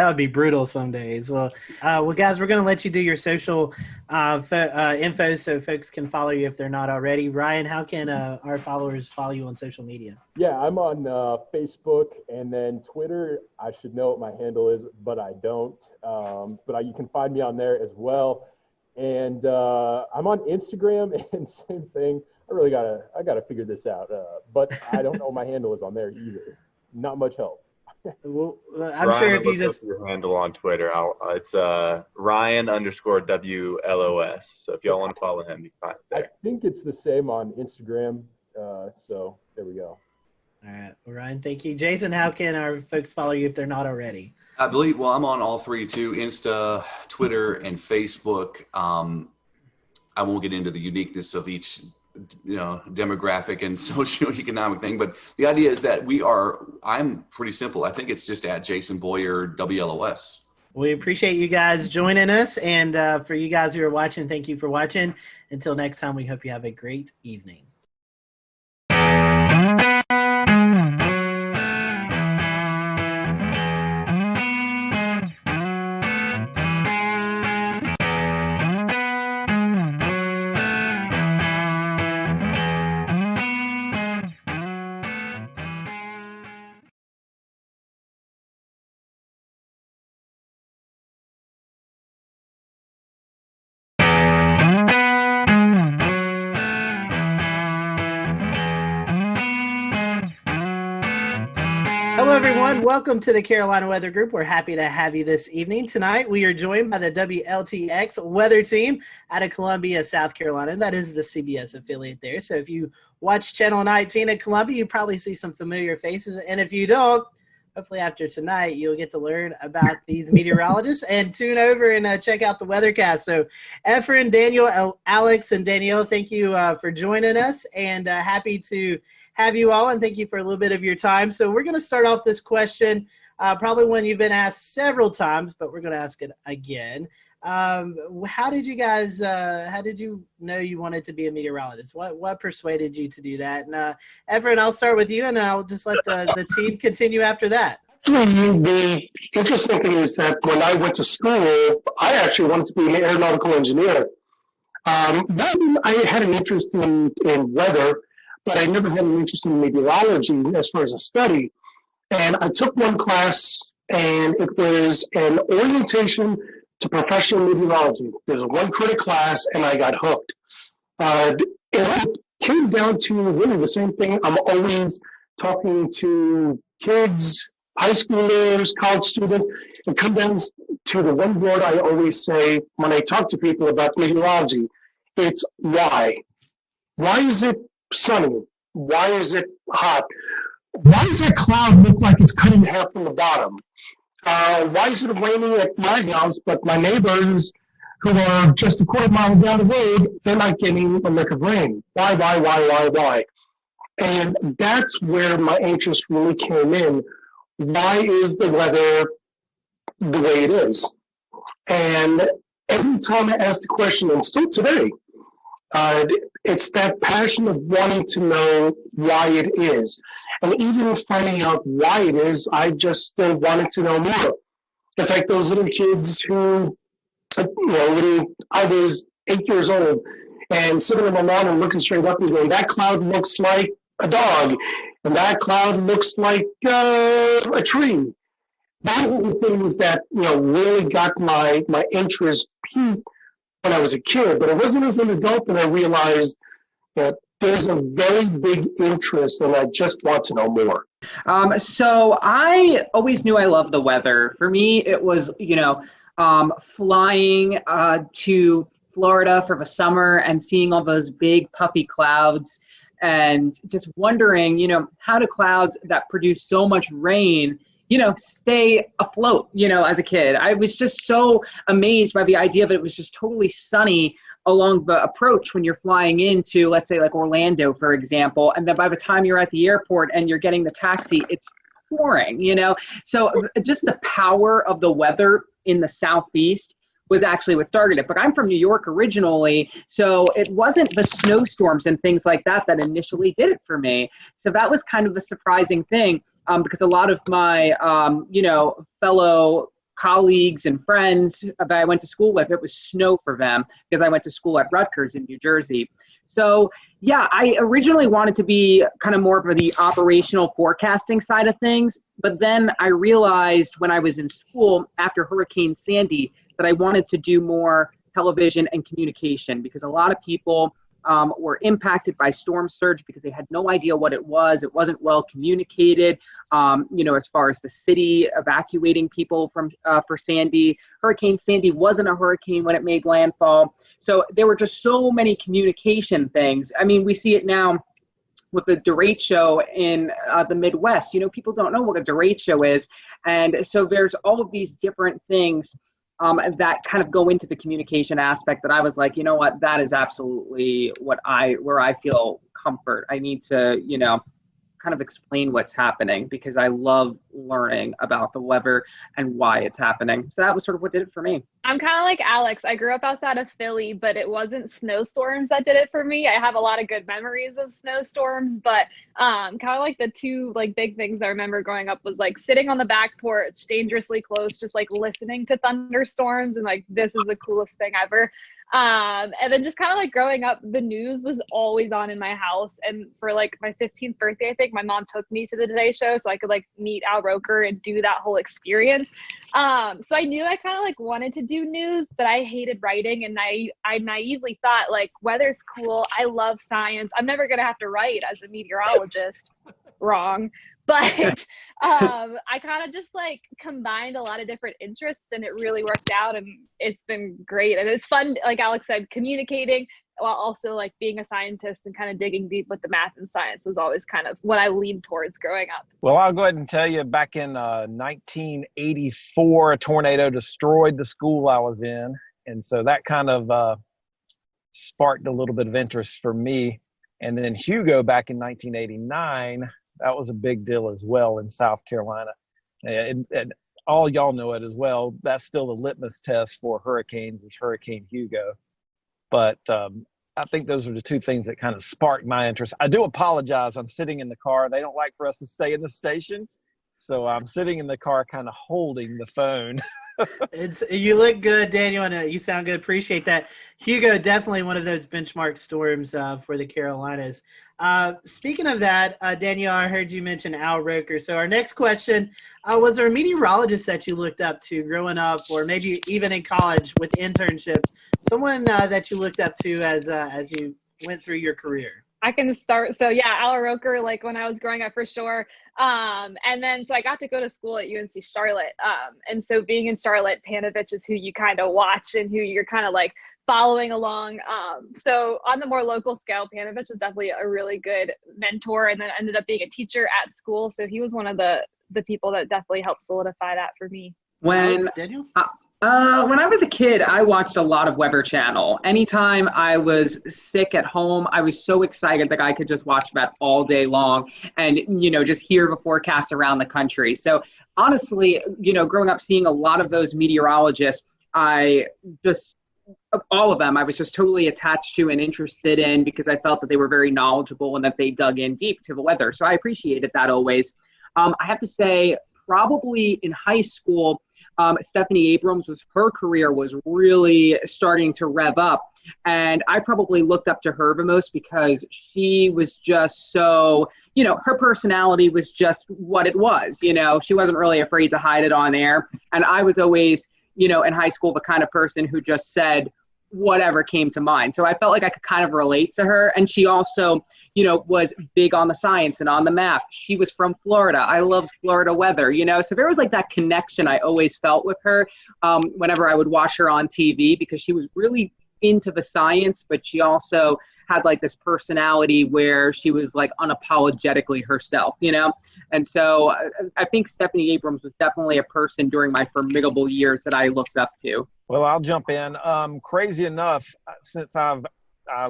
would be brutal some days. Well, guys, we're gonna let you do your social info so folks can follow you if they're not already. Ryan, how can our followers follow you on social media? Yeah, I'm on Facebook and then Twitter. I should know what my handle is, but I don't. You can find me on there as well. And I'm on Instagram, and same thing. I gotta figure this out. But I don't know what my handle is on there either. Not much help. Well, I'm Ryan, sure if I'll you look just up your handle on Twitter, it's Ryan_WLOS. So if y'all want to follow him, you can find it there. I think it's the same on Instagram. So there we go. All right, well, Ryan, thank you. Jason, how can our folks follow you if they're not already? I believe, I'm on all three too, Insta, Twitter, and Facebook. I won't get into the uniqueness of each demographic and socioeconomic thing, but the idea is that I'm pretty simple. I think it's just at Jason Boyer WLOS. We appreciate you guys joining us, and for you guys who are watching, thank you for watching. Until next time, we hope you have a great evening. Hello, everyone. Welcome to the Carolina Weather Group. We're happy to have you this evening. Tonight, we are joined by the WLTX weather team out of Columbia, South Carolina. That is the CBS affiliate there. So if you watch Channel 19 at Columbia, you probably see some familiar faces. And if you don't, hopefully after tonight, you'll get to learn about these meteorologists and tune over and check out the weathercast. So Efren, Daniel, Alex, and Danielle, thank you for joining us, and happy to have you all, and thank you for a little bit of your time. So we're going to start off this question, probably one you've been asked several times, but we're going to ask it again. How did you guys, how did you know you wanted to be a meteorologist? What persuaded you to do that? And Efren, I'll start with you, and I'll just let the team continue after that. Actually, the interesting thing is that when I went to school, I actually wanted to be an aeronautical engineer. Then I had an interest in weather, but I never had an interest in meteorology as far as a study. And I took one class, and it was an orientation to professional meteorology. There was one credit class, and I got hooked. It came down to really the same thing. I'm always talking to kids, high schoolers, college students, and come down to the one word I always say when I talk to people about meteorology. It's why. Why is it sunny? Why is it hot? Why does that cloud look like it's cut in half from the bottom? Why is it raining at my house, but my neighbors who are just a quarter mile down the road, they're not getting a lick of rain? Why? And that's where my interest really came in. Why is the weather the way it is? And every time I ask the question, and still today, it's that passion of wanting to know why it is. And even finding out why it is, I just still wanted to know more. It's like those little kids who, when I was 8 years old and sitting on my lawn and looking straight up and going, that cloud looks like a dog, and that cloud looks like a tree. Those are the things that, really got my interest peaked when I was a kid. But it wasn't as an adult that I realized that there's a very big interest and I just want to know more. So I always knew I loved the weather. For me, it was, flying to Florida for the summer and seeing all those big puffy clouds and just wondering, how do clouds that produce so much rain, stay afloat, as a kid. I was just so amazed by the idea that it was just totally sunny along the approach when you're flying into, let's say, like Orlando, for example, and then by the time you're at the airport and you're getting the taxi, it's pouring, So just the power of the weather in the Southeast was actually what started it. But I'm from New York originally, so it wasn't the snowstorms and things like that that initially did it for me. So that was kind of a surprising thing, because a lot of my, fellow colleagues and friends that I went to school with, it was snow for them because I went to school at Rutgers in New Jersey. So yeah, I originally wanted to be kind of more of the operational forecasting side of things, but then I realized when I was in school after Hurricane Sandy that I wanted to do more television and communication, because a lot of people were impacted by storm surge because they had no idea what it was. It wasn't well communicated, as far as the city evacuating people from for Sandy. Hurricane Sandy wasn't a hurricane when it made landfall. So there were just so many communication things. I mean, we see it now with the derecho in the Midwest. People don't know what a derecho is. And so there's all of these different things that kind of go into the communication aspect that I was like, that is absolutely where I feel comfort. I need to, kind of explain what's happening because I love learning about the weather and why it's happening. So that was sort of what did it for me. I'm kind of like Alex. I grew up outside of Philly, but it wasn't snowstorms that did it for me. I have a lot of good memories of snowstorms, but kind of like the two big things I remember growing up was sitting on the back porch, dangerously close, just listening to thunderstorms and this is the coolest thing ever. And then just kind of growing up, the news was always on in my house. And for my 15th birthday, I think my mom took me to the Today Show so I could meet Al Roker and do that whole experience. So I knew I kind of wanted to do news, but I hated writing. And I naively thought weather's cool. I love science. I'm never going to have to write as a meteorologist. Wrong. But I kind of just combined a lot of different interests and it really worked out and it's been great. And it's fun, like Alex said, communicating while also being a scientist and kind of digging deep with the math and science was always kind of what I leaned towards growing up. Well, I'll go ahead and tell you back in 1984, a tornado destroyed the school I was in. And so that kind of sparked a little bit of interest for me. And then Hugo back in 1989, that was a big deal as well in South Carolina. And all y'all know it as well. That's still the litmus test for hurricanes is Hurricane Hugo. But I think those are the two things that kind of sparked my interest. I do apologize. I'm sitting in the car. They don't like for us to stay in the station. So I'm sitting in the car kind of holding the phone. You look good, Daniel, and you sound good. Appreciate that. Hugo, definitely one of those benchmark storms for the Carolinas. Speaking of that, Daniel, I heard you mention Al Roker. So our next question, was there a meteorologist that you looked up to growing up or maybe even in college with internships, someone that you looked up to as you went through your career? I can start. So yeah, Al Roker, when I was growing up for sure. And then, so I got to go to school at UNC Charlotte. And so being in Charlotte, Panovich is who you kind of watch and who you're kind of following along. So on the more local scale, Panovich was definitely a really good mentor and then ended up being a teacher at school. So he was one of the people that definitely helped solidify that for me. When I was a kid, I watched a lot of Weather Channel. Anytime I was sick at home, I was so excited that I could just watch that all day long and, just hear the forecast around the country. So honestly, growing up seeing a lot of those meteorologists, I just all of them I was just totally attached to and interested in because I felt that they were very knowledgeable and that they dug in deep to the weather. So I appreciated that always. I have to say, probably in high school, Stephanie Abrams her career was really starting to rev up. And I probably looked up to her the most because she was just so, her personality was just what it was. She wasn't really afraid to hide it on air. And I was always, in high school, the kind of person who just said whatever came to mind. So I felt like I could kind of relate to her. And she also, was big on the science and on the math. She was from Florida. I loved Florida weather, so there was like that connection I always felt with her whenever I would watch her on TV, because she was really into the science, but she also had like this personality where she was like unapologetically herself, And so I think Stephanie Abrams was definitely a person during my formidable years that I looked up to. Well, I'll jump in. Crazy enough, since I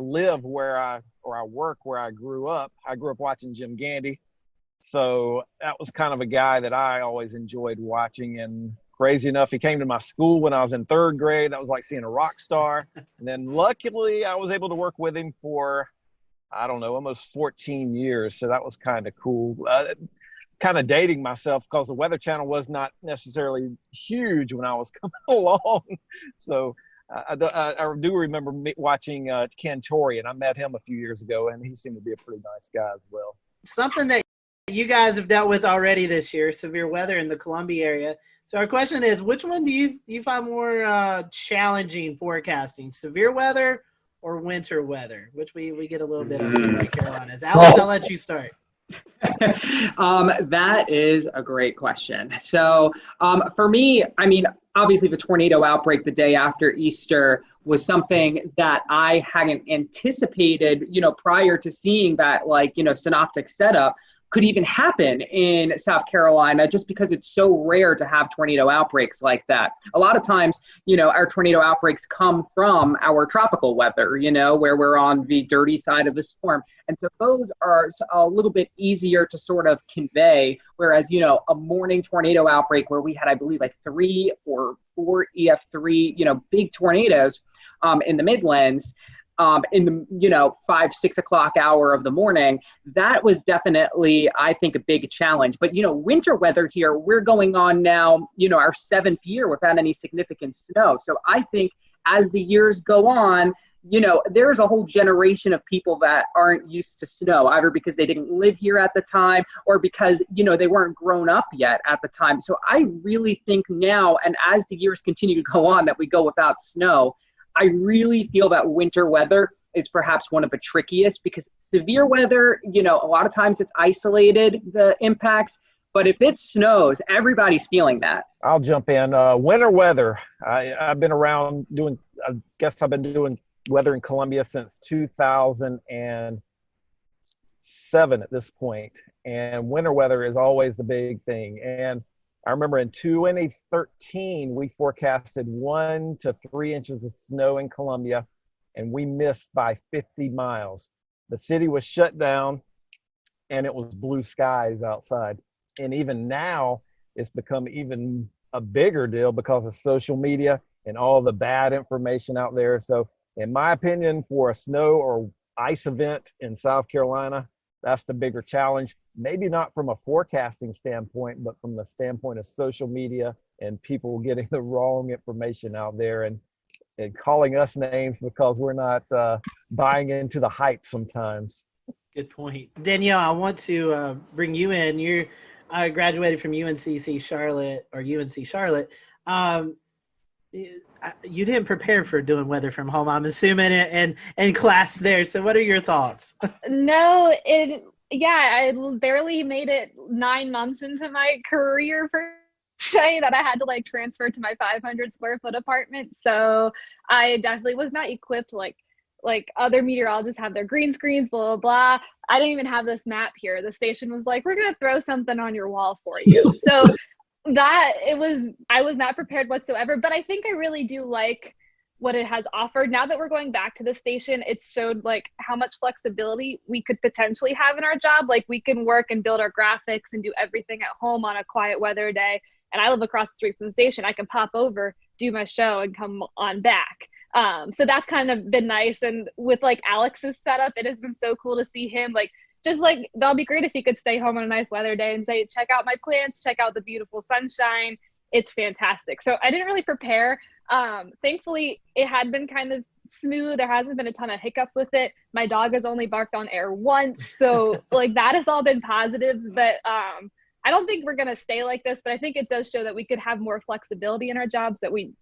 live where I work where I grew up watching Jim Gandy. So that was kind of a guy that I always enjoyed watching. And crazy enough, he came to my school when I was in third grade. That was like seeing a rock star. And then luckily I was able to work with him for, I don't know, almost 14 years. So that was kind of cool. Kind of dating myself because the Weather Channel was not necessarily huge when I was coming along. So I do remember watching Ken Torrey, and I met him a few years ago, and he seemed to be a pretty nice guy as well. Something that you guys have dealt with already this year, severe weather in the Columbia area. So our question is, which one do you find more challenging forecasting, severe weather or winter weather, which we get a little bit of in North Carolina? Alex, I'll let you start. That is a great question. So for me, I mean, obviously the tornado outbreak the day after Easter was something that I hadn't anticipated, prior to seeing that, synoptic setup could even happen in South Carolina, just because it's so rare to have tornado outbreaks like that. A lot of times, our tornado outbreaks come from our tropical weather, where we're on the dirty side of the storm. And so those are a little bit easier to sort of convey, whereas, a morning tornado outbreak where we had, I believe, like 3 or 4 EF3, big tornadoes in the Midlands, in the 5-6 o'clock hour of the morning, that was definitely, I think, a big challenge. But winter weather here, we're going on now our 7th year without any significant snow. So I think as the years go on, there's a whole generation of people that aren't used to snow, either because they didn't live here at the time or because they weren't grown up yet at the time. So I really think now, and as the years continue to go on, that we go without snow, I really feel that winter weather is perhaps one of the trickiest, because severe weather, a lot of times it's isolated, the impacts, but if it snows, everybody's feeling that. I'll jump in. Winter weather. I've been around I've been doing weather in Columbia since 2007 at this point. And winter weather is always the big thing. And I remember in 2013, we forecasted 1 to 3 inches of snow in Columbia, and we missed by 50 miles. The city was shut down, and it was blue skies outside. And even now, it's become even a bigger deal because of social media and all the bad information out there. So in my opinion, for a snow or ice event in South Carolina, that's the bigger challenge. Maybe not from a forecasting standpoint, but from the standpoint of social media and people getting the wrong information out there and calling us names because we're not buying into the hype sometimes. Good point. Danielle, I want to bring you in. You graduated from UNC Charlotte. You didn't prepare for doing weather from home, I'm assuming, and class there. So what are your thoughts? No, I barely made it 9 months into my career per se that I had to transfer to my 500 square foot apartment. So I definitely was not equipped like other meteorologists have their green screens, blah, blah, blah. I didn't even have this map here. The station was like, we're going to throw something on your wall for you. So I was not prepared whatsoever, but I think I really do like what it has offered. Now that we're going back to the station, it's showed how much flexibility we could potentially have in our job. We can work and build our graphics and do everything at home on a quiet weather day. And I live across the street from the station. I can pop over, do my show, and come on back. So that's kind of been nice. And with like Alex's setup, it has been so cool to see him like, just like, that'll be great if he could stay home on a nice weather day and say, check out my plants, check out the beautiful sunshine. It's fantastic. So I didn't really prepare. Thankfully, it had been kind of smooth. There hasn't been a ton of hiccups with it. My dog has only barked on air once. So like that has all been positives. But I don't think we're going to stay like this. But I think it does show that we could have more flexibility in our jobs that we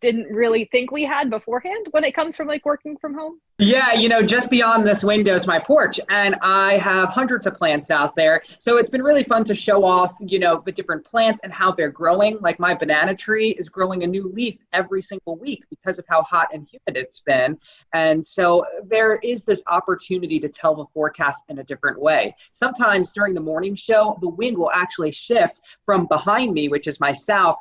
didn't really think we had beforehand when it comes from like working from home. Yeah, just beyond this window is my porch, and I have hundreds of plants out there. So it's been really fun to show off, the different plants and how they're growing. Like my banana tree is growing a new leaf every single week because of how hot and humid it's been. And so there is this opportunity to tell the forecast in a different way. Sometimes during the morning show, the wind will actually shift from behind me, which is my south,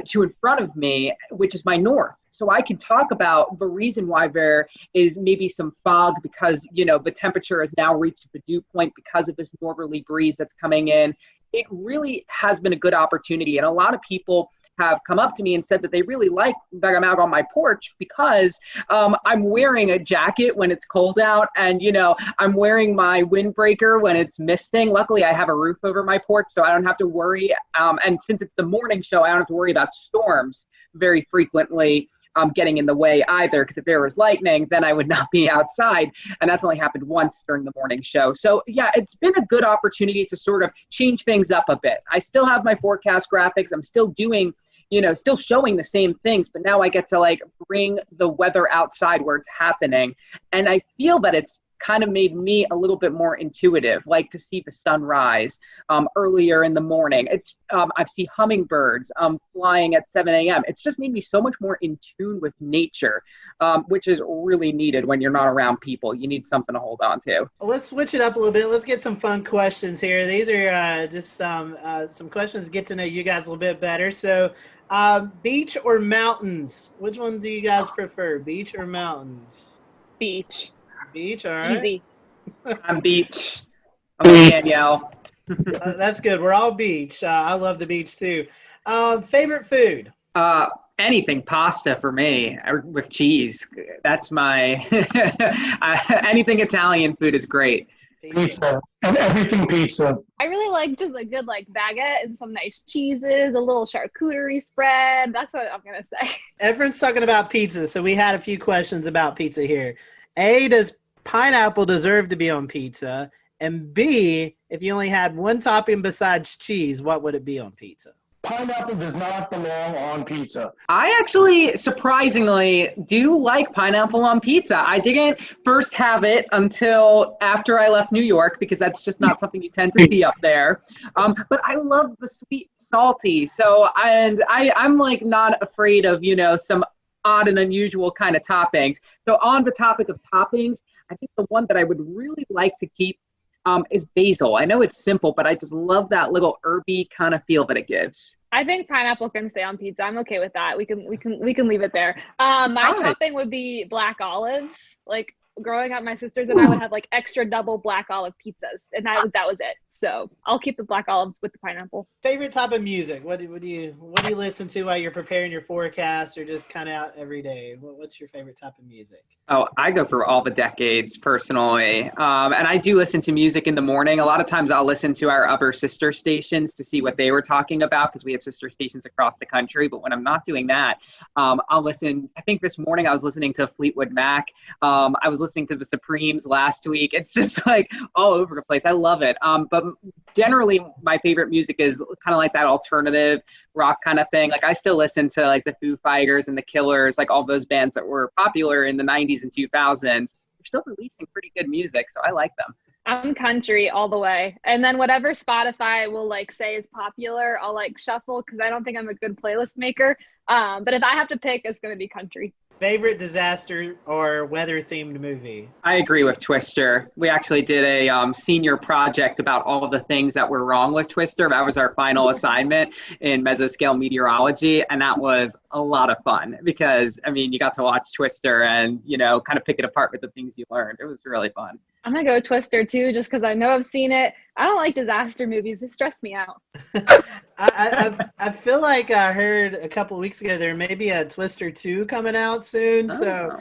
to in front of me, which is my north. So I can talk about the reason why there is maybe some fog because, the temperature has now reached the dew point because of this northerly breeze that's coming in. It really has been a good opportunity. And a lot of people have come up to me and said that they really like that I'm out on my porch because I'm wearing a jacket when it's cold out and, I'm wearing my windbreaker when it's misting. Luckily, I have a roof over my porch, so I don't have to worry. And since it's the morning show, I don't have to worry about storms very frequently getting in the way either, because if there was lightning, then I would not be outside. And that's only happened once during the morning show. So yeah, it's been a good opportunity to sort of change things up a bit. I still have my forecast graphics. I'm still doing, still showing the same things, but now I get to like bring the weather outside where it's happening. And I feel that it's kind of made me a little bit more intuitive, like to see the sunrise earlier in the morning. It's I see hummingbirds flying at 7 a.m. It's just made me so much more in tune with nature, which is really needed when you're not around people. You need something to hold on to. Let's switch it up a little bit. Let's get some fun questions here. These are just some questions to get to know you guys a little bit better. So beach or mountains? Which one do you guys prefer, beach or mountains? Beach. Beach, all right. Easy. I'm beach. I'm with Danielle. That's good. We're all beach. I love the beach too. Favorite food? Anything pasta for me with cheese. That's my anything Italian food is great. Pizza and everything pizza. I really like just a good like baguette and some nice cheeses, a little charcuterie spread. That's what I'm gonna say. Everyone's talking about pizza, so we had a few questions about pizza here. A, does pineapple deserve to be on pizza? And B, if you only had one topping besides cheese, what would it be on pizza? Pineapple does not belong on pizza. I actually, surprisingly, do like pineapple on pizza. I didn't first have it until after I left New York because that's just not something you tend to see up there. But I love the sweet, salty. So, I'm like not afraid of, some odd and unusual kind of toppings. So on the topic of toppings, I think the one that I would really like to keep is basil. I know it's simple, but I just love that little herby kind of feel that it gives. I think pineapple can stay on pizza. I'm okay with that. We can leave it there. My topping would be black olives. Like growing up, my sisters and I would have like extra double black olive pizzas, and that was it. So I'll keep the black olives with the pineapple. Favorite type of music? What do you listen to while you're preparing your forecast, or just kind of out every day? What's your favorite type of music? Oh, I go for all the decades personally, and I do listen to music in the morning. A lot of times I'll listen to our other sister stations to see what they were talking about because we have sister stations across the country. But when I'm not doing that, I'll listen. I think this morning I was listening to Fleetwood Mac. I was listening to the Supremes last week. It's just like all over the place. I love it. But generally my favorite music is kind of like that alternative rock kind of thing. Like I still listen to like the Foo Fighters and the Killers, like all those bands that were popular in the 90s and 2000s. They're still releasing pretty good music, so I like them. I'm country all the way. And then whatever Spotify will like say is popular, I'll like shuffle because I don't think I'm a good playlist maker. But if I have to pick, it's going to be country. Favorite disaster or weather-themed movie? I agree with Twister. We actually did a senior project about all of the things that were wrong with Twister. That was our final assignment in mesoscale meteorology, and that was a lot of fun because, I mean, you got to watch Twister and, kind of pick it apart with the things you learned. It was really fun. I'm gonna go Twister too, just because I know I've seen it. I don't like disaster movies; they stress me out. I feel like I heard a couple of weeks ago there may be a Twister 2 coming out soon, so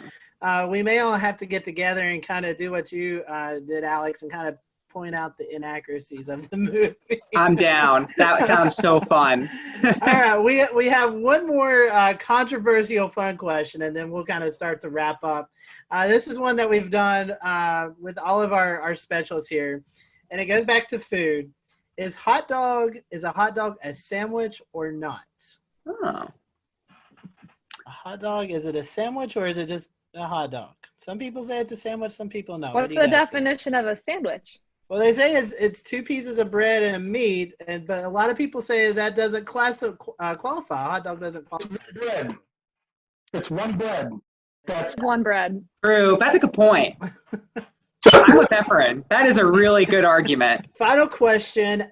we may all have to get together and kind of do what you did, Alex, and kind of point out the inaccuracies of the movie. I'm down. That sounds so fun. All right, we have one more controversial fun question, and then we'll kind of start to wrap up. This is one that we've done with all of our specials here, and it goes back to food. Is a hot dog a sandwich or not? Oh. A hot dog, is it a sandwich or is it just a hot dog? Some people say it's a sandwich, some people no. What's the definition of a sandwich? Well, they say it's 2 pieces of bread and a meat, but a lot of people say that doesn't qualify. A hot dog doesn't qualify. Bread. It's one bread. That's one bread. True. That's a good point. I'm with Efren. That is a really good argument. Final question.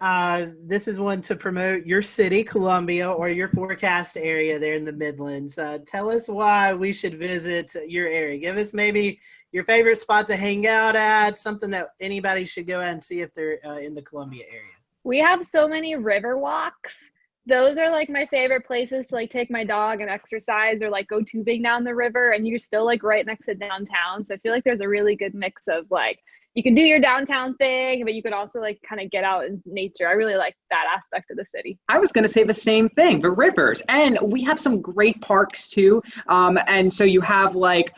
This is one to promote your city, Columbia, or your forecast area there in the Midlands. Tell us why we should visit your area. Give us maybe your favorite spot to hang out at, something that anybody should go out and see if they're in the Columbia area. We have so many river walks. Those are like my favorite places to like take my dog and exercise or like go tubing down the river, and you're still like right next to downtown. So I feel like there's a really good mix of like, you can do your downtown thing, but you could also like kind of get out in nature. I really like that aspect of the city. I was going to say the same thing, the rivers. And we have some great parks too. And so you have like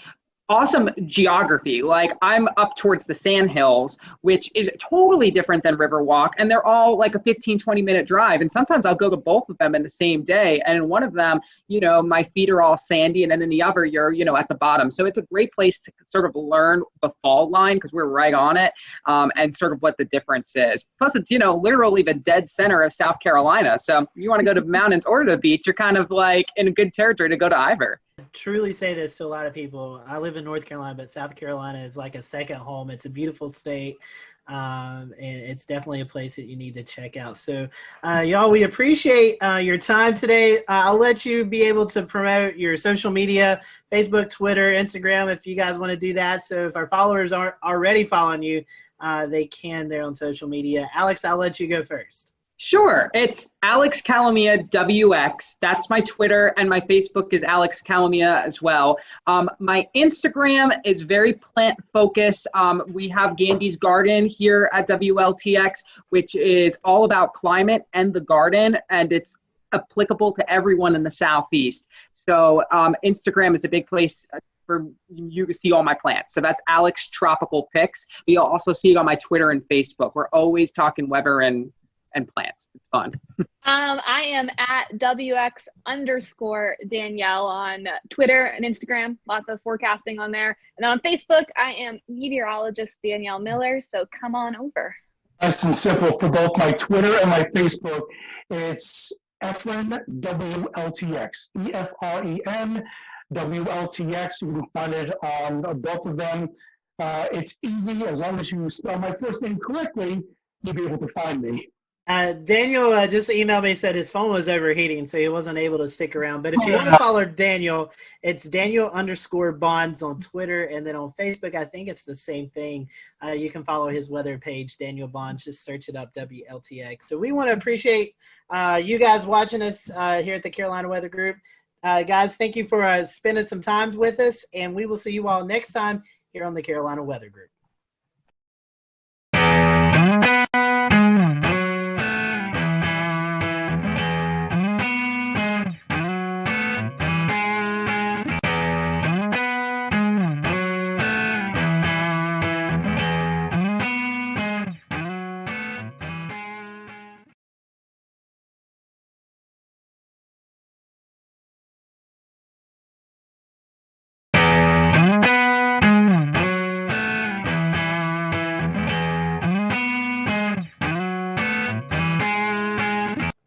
awesome geography. Like I'm up towards the Sandhills, which is totally different than Riverwalk. And they're all like a 15-20 minute drive. And sometimes I'll go to both of them in the same day. And in one of them, you know, my feet are all sandy. And then in the other, you're, you know, at the bottom. So it's a great place to sort of learn the fall line because we're right on it, and sort of what the difference is. Plus it's, you know, literally the dead center of South Carolina. So you want to go to the mountains or to the beach, you're kind of like in a good territory to go to either. Truly say this to a lot of people. I live in North Carolina, but South Carolina is like a second home. It's a beautiful state, and it's definitely a place that you need to check out. So, y'all, we appreciate your time today. I'll let you be able to promote your social media, Facebook, Twitter, Instagram, if you guys want to do that. So if our followers aren't already following you, they can there on social media. Alex, I'll let you go first. Sure. It's Alex Calamia WX. That's my Twitter, and my Facebook is Alex Calamia as well. My Instagram is very plant focused. We have Gandy's Garden here at WLTX, which is all about climate and the garden, and it's applicable to everyone in the Southeast. So Instagram is a big place for you to see all my plants. So that's Alex Tropical Pics. You'll also see it on my Twitter and Facebook. We're always talking weather and plants. It's fun. I am at WX_Danielle on Twitter and Instagram. Lots of forecasting on there. And then on Facebook, I am meteorologist Danielle Miller. So come on over. Nice and simple for both my Twitter and my Facebook. It's Efren WLTX. EFREN WLTX. You can find it on both of them. It's easy. As long as you spell my first name correctly, you'll be able to find me. Daniel just emailed me, said his phone was overheating, so he wasn't able to stick around. But if you want to follow Daniel, it's Daniel_Bonds on Twitter. And then on Facebook, I think it's the same thing. You can follow his weather page, Daniel Bonds. Just search it up, WLTX. So we want to appreciate you guys watching us here at the Carolina Weather Group. Guys, thank you for spending some time with us. And we will see you all next time here on the Carolina Weather Group.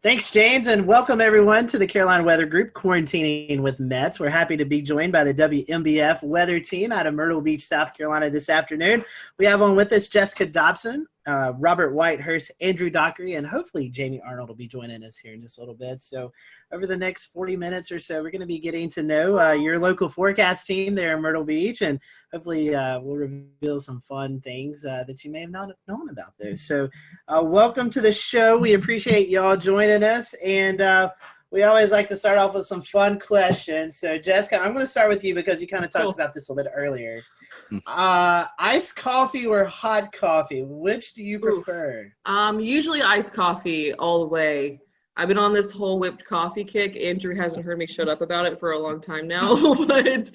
Thanks, James, and welcome everyone to the Carolina Weather Group, Quarantining with Mets. We're happy to be joined by the WMBF weather team out of Myrtle Beach, South Carolina this afternoon. We have on with us Jessica Dobson, Robert Whitehurst, Andrew Dockery, and hopefully Jamie Arnold will be joining us here in just a little bit. So over the next 40 minutes or so, we're going to be getting to know your local forecast team there in Myrtle Beach, and hopefully we'll reveal some fun things that you may have not known about those. So welcome to the show. We appreciate y'all joining us, and we always like to start off with some fun questions. So Jessica, I'm going to start with you because you kind of talked about this a little bit earlier. Iced coffee or hot coffee? Which do you prefer? Usually iced coffee all the way. I've been on this whole whipped coffee kick. Andrew hasn't heard me shut up about it for a long time now. But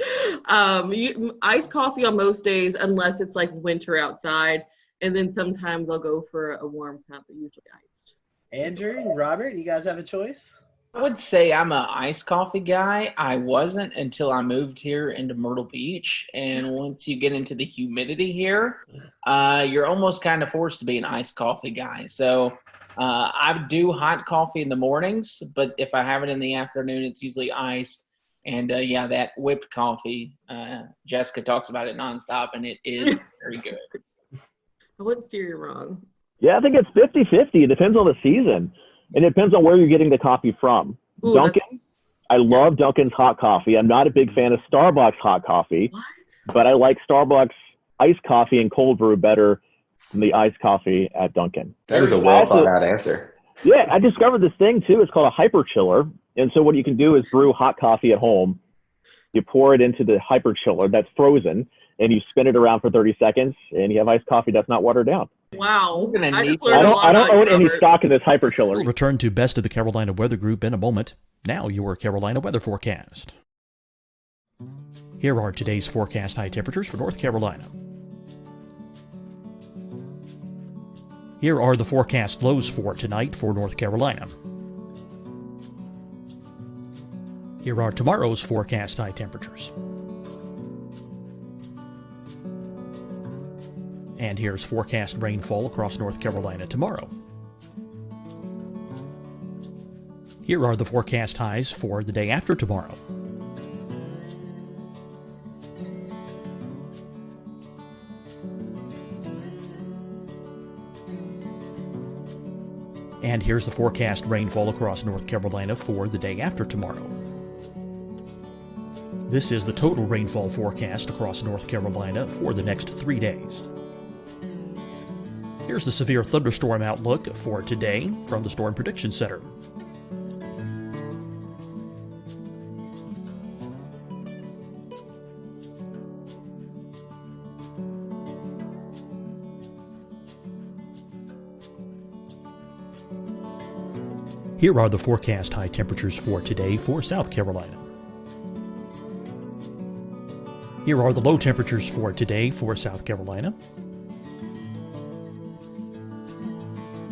iced coffee on most days, unless it's like winter outside. And then sometimes I'll go for a warm cup, but usually iced. Andrew and Robert, you guys have a choice? I would say I'm an iced coffee guy. I wasn't until I moved here into Myrtle Beach. And once you get into the humidity here, you're almost kind of forced to be an iced coffee guy. So I do hot coffee in the mornings, but if I have it in the afternoon, it's usually iced. And yeah, that whipped coffee, Jessica talks about it nonstop, and it is very good. I wouldn't steer you wrong. Yeah, I think it's 50-50. It depends on the season. And it depends on where you're getting the coffee from. Ooh, Dunkin', I love Dunkin's hot coffee. I'm not a big fan of Starbucks hot coffee, but I like Starbucks iced coffee and cold brew better than the iced coffee at Dunkin'. That is a well thought out answer. Yeah, I discovered this thing too. It's called a hyper chiller. And so what you can do is brew hot coffee at home. You pour it into the hyper chiller that's frozen, and you spin it around for 30 seconds, and you have iced coffee that's not watered down. Wow. I don't own any stock in this hyper chiller. We'll return to Best of the Carolina Weather Group in a moment. Now your Carolina weather forecast. Here are today's forecast high temperatures for North Carolina. Here are the forecast lows for tonight for North Carolina. Here are tomorrow's forecast high temperatures. And here's forecast rainfall across North Carolina tomorrow. Here are the forecast highs for the day after tomorrow. And here's the forecast rainfall across North Carolina for the day after tomorrow. This is the total rainfall forecast across North Carolina for the next 3 days. Here's the severe thunderstorm outlook for today from the Storm Prediction Center. Here are the forecast high temperatures for today for South Carolina. Here are the low temperatures for today for South Carolina.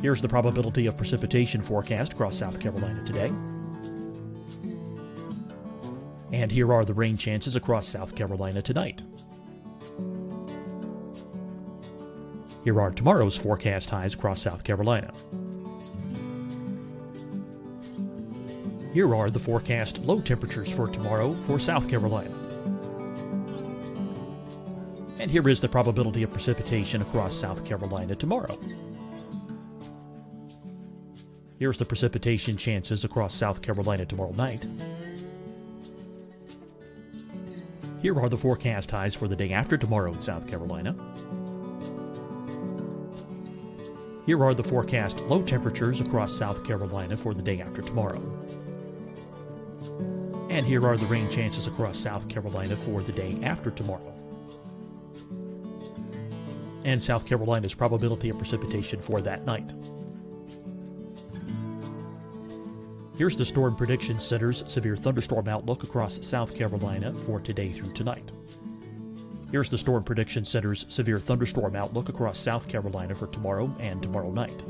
Here's the probability of precipitation forecast across South Carolina today. And here are the rain chances across South Carolina tonight. Here are tomorrow's forecast highs across South Carolina. Here are the forecast low temperatures for tomorrow for South Carolina. And here is the probability of precipitation across South Carolina tomorrow. Here's the precipitation chances across South Carolina tomorrow night. Here are the forecast highs for the day after tomorrow in South Carolina. Here are the forecast low temperatures across South Carolina for the day after tomorrow. And here are the rain chances across South Carolina for the day after tomorrow. And South Carolina's probability of precipitation for that night. Here's the Storm Prediction Center's severe thunderstorm outlook across South Carolina for today through tonight. Here's the Storm Prediction Center's severe thunderstorm outlook across South Carolina for tomorrow and tomorrow night.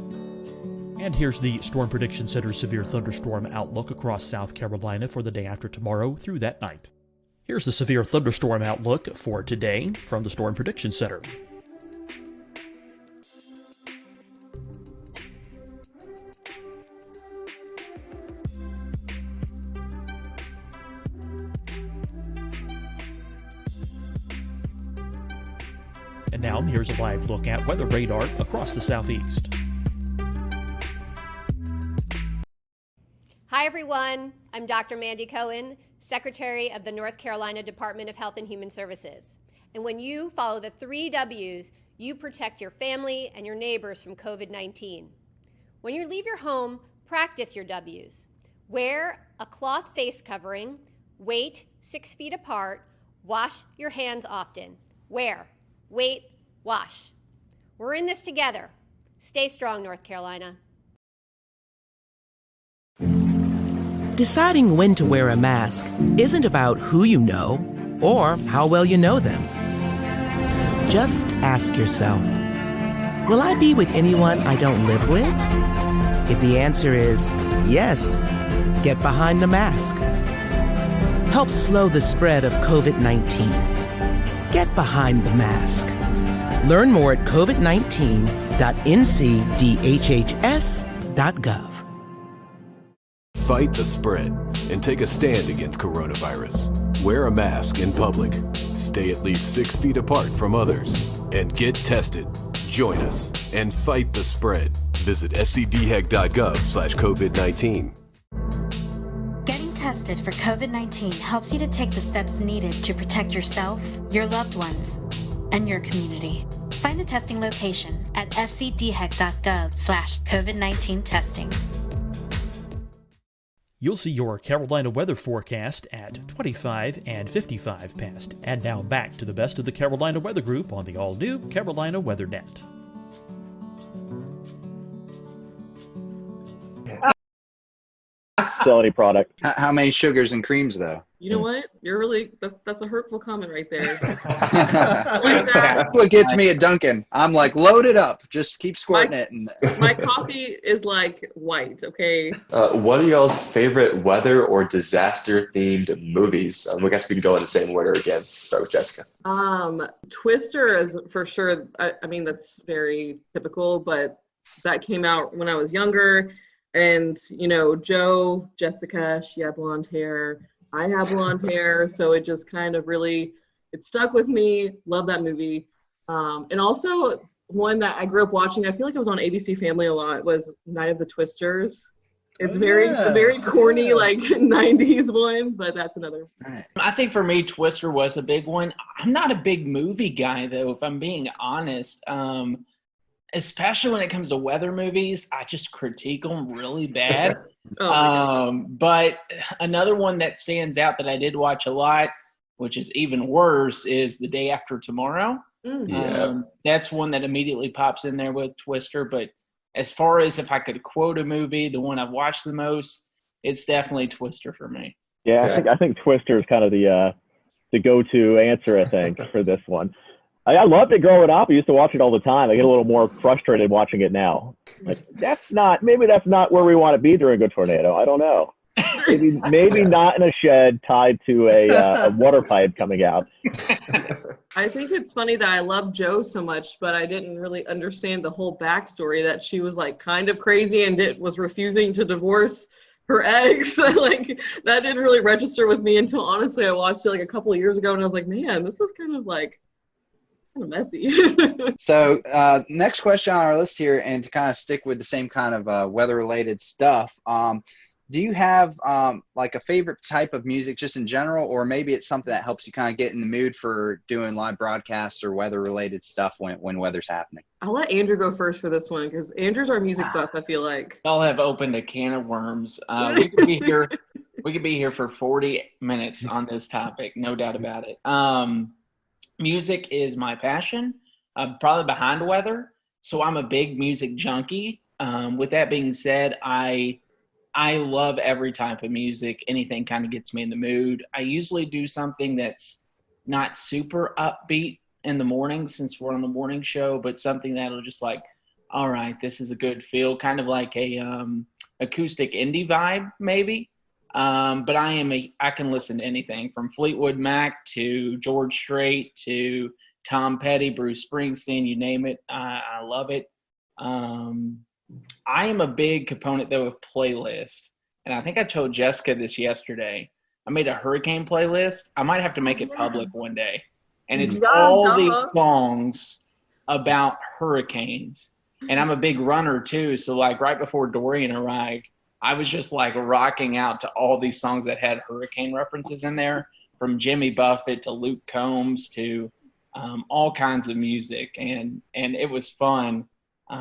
And here's the Storm Prediction Center's severe thunderstorm outlook across South Carolina for the day after tomorrow through that night. Here's the severe thunderstorm outlook for today from the Storm Prediction Center. And now here's a live look at weather radar across the southeast. Hi everyone, I'm Dr. Mandy Cohen, Secretary of the North Carolina Department of Health and Human Services. And when you follow the 3 W's, you protect your family and your neighbors from COVID-19. When you leave your home, practice your W's. Wear a cloth face covering, wait 6 feet apart, wash your hands often. Wear, wait, wash. We're in this together. Stay strong, North Carolina. Deciding when to wear a mask isn't about who you know or how well you know them. Just ask yourself, will I be with anyone I don't live with? If the answer is yes, get behind the mask. Help slow the spread of COVID-19. Get behind the mask. Learn more at covid19.ncdhhs.gov. Fight the spread and take a stand against coronavirus. Wear a mask in public. Stay at least 6 feet apart from others. And get tested. Join us and fight the spread. Visit scdhec.gov/COVID-19. Getting tested for COVID-19 helps you to take the steps needed to protect yourself, your loved ones, and your community. Find the testing location at scdhec.gov/COVID-19 testing. You'll see your Carolina weather forecast at 25 and 55 past. And now back to the best of the Carolina Weather Group on the all-new Carolina Weather Net. Quality product. How many sugars and creams, though? You know what? You're really, that's a hurtful comment right there. That's what gets me at Dunkin'. I'm like, load it up. Just keep squirting it. And my coffee is like white, okay? What are y'all's favorite weather or disaster-themed movies? I guess we can go in the same order again. Start with Jessica. Twister is for sure. I mean, that's very typical, but that came out when I was younger. And, you know, Jessica, she had blonde hair. I have blonde hair. So it just kind of really, it stuck with me. Love that movie. And also one that I grew up watching, I feel like it was on ABC Family a lot, was Night of the Twisters. It's very corny, like 90s one, but that's another. I think for me, Twister was a big one. I'm not a big movie guy, though, if I'm being honest. Especially when it comes to weather movies, I just critique them really bad. But another one that stands out that I did watch a lot, which is even worse, is The Day After Tomorrow. That's one that immediately pops in there with Twister. But as far as if I could quote a movie, the one I've watched the most, it's definitely Twister for me. Yeah, I think Twister is kind of the go-to answer, I think, for this one. I loved it growing up. I used to watch it all the time. I get a little more frustrated watching it now. Like, maybe that's not where we want to be during a tornado. I don't know. Maybe not in a shed tied to a water pipe coming out. I think it's funny that I love Jo so much, but I didn't really understand the whole backstory that she was like kind of crazy and was refusing to divorce her ex. Like that didn't really register with me until honestly I watched it like a couple of years ago and I was like, man, this is kind of messy. So next question on our list here, and to kind of stick with the same kind of weather-related stuff, do you have like a favorite type of music just in general, or maybe it's something that helps you kind of get in the mood for doing live broadcasts or weather-related stuff when weather's happening? I'll let Andrew go first for this one because Andrew's our music buff, I feel like. Y'all have opened a can of worms. We could be here. We could be here for 40 minutes on this topic, no doubt about it. Music is my passion, probably behind weather. So I'm a big music junkie. With that being said, I love every type of music. Anything kind of gets me in the mood. I usually do something that's not super upbeat in the morning since we're on the morning show, but something that'll just like, all right, this is a good feel, kind of like a acoustic indie vibe maybe. But I can listen to anything from Fleetwood Mac to George Strait to Tom Petty, Bruce Springsteen, you name it. I love it. I am a big component though of playlists. And I think I told Jessica this yesterday. I made a hurricane playlist. I might have to make it public one day. and it's Yeah, all these duh. songs about hurricanes. And I'm a big runner too, so like right before Dorian arrived, I was just like rocking out to all these songs that had hurricane references in there, from Jimmy Buffett to Luke Combs to all kinds of music, and it was fun.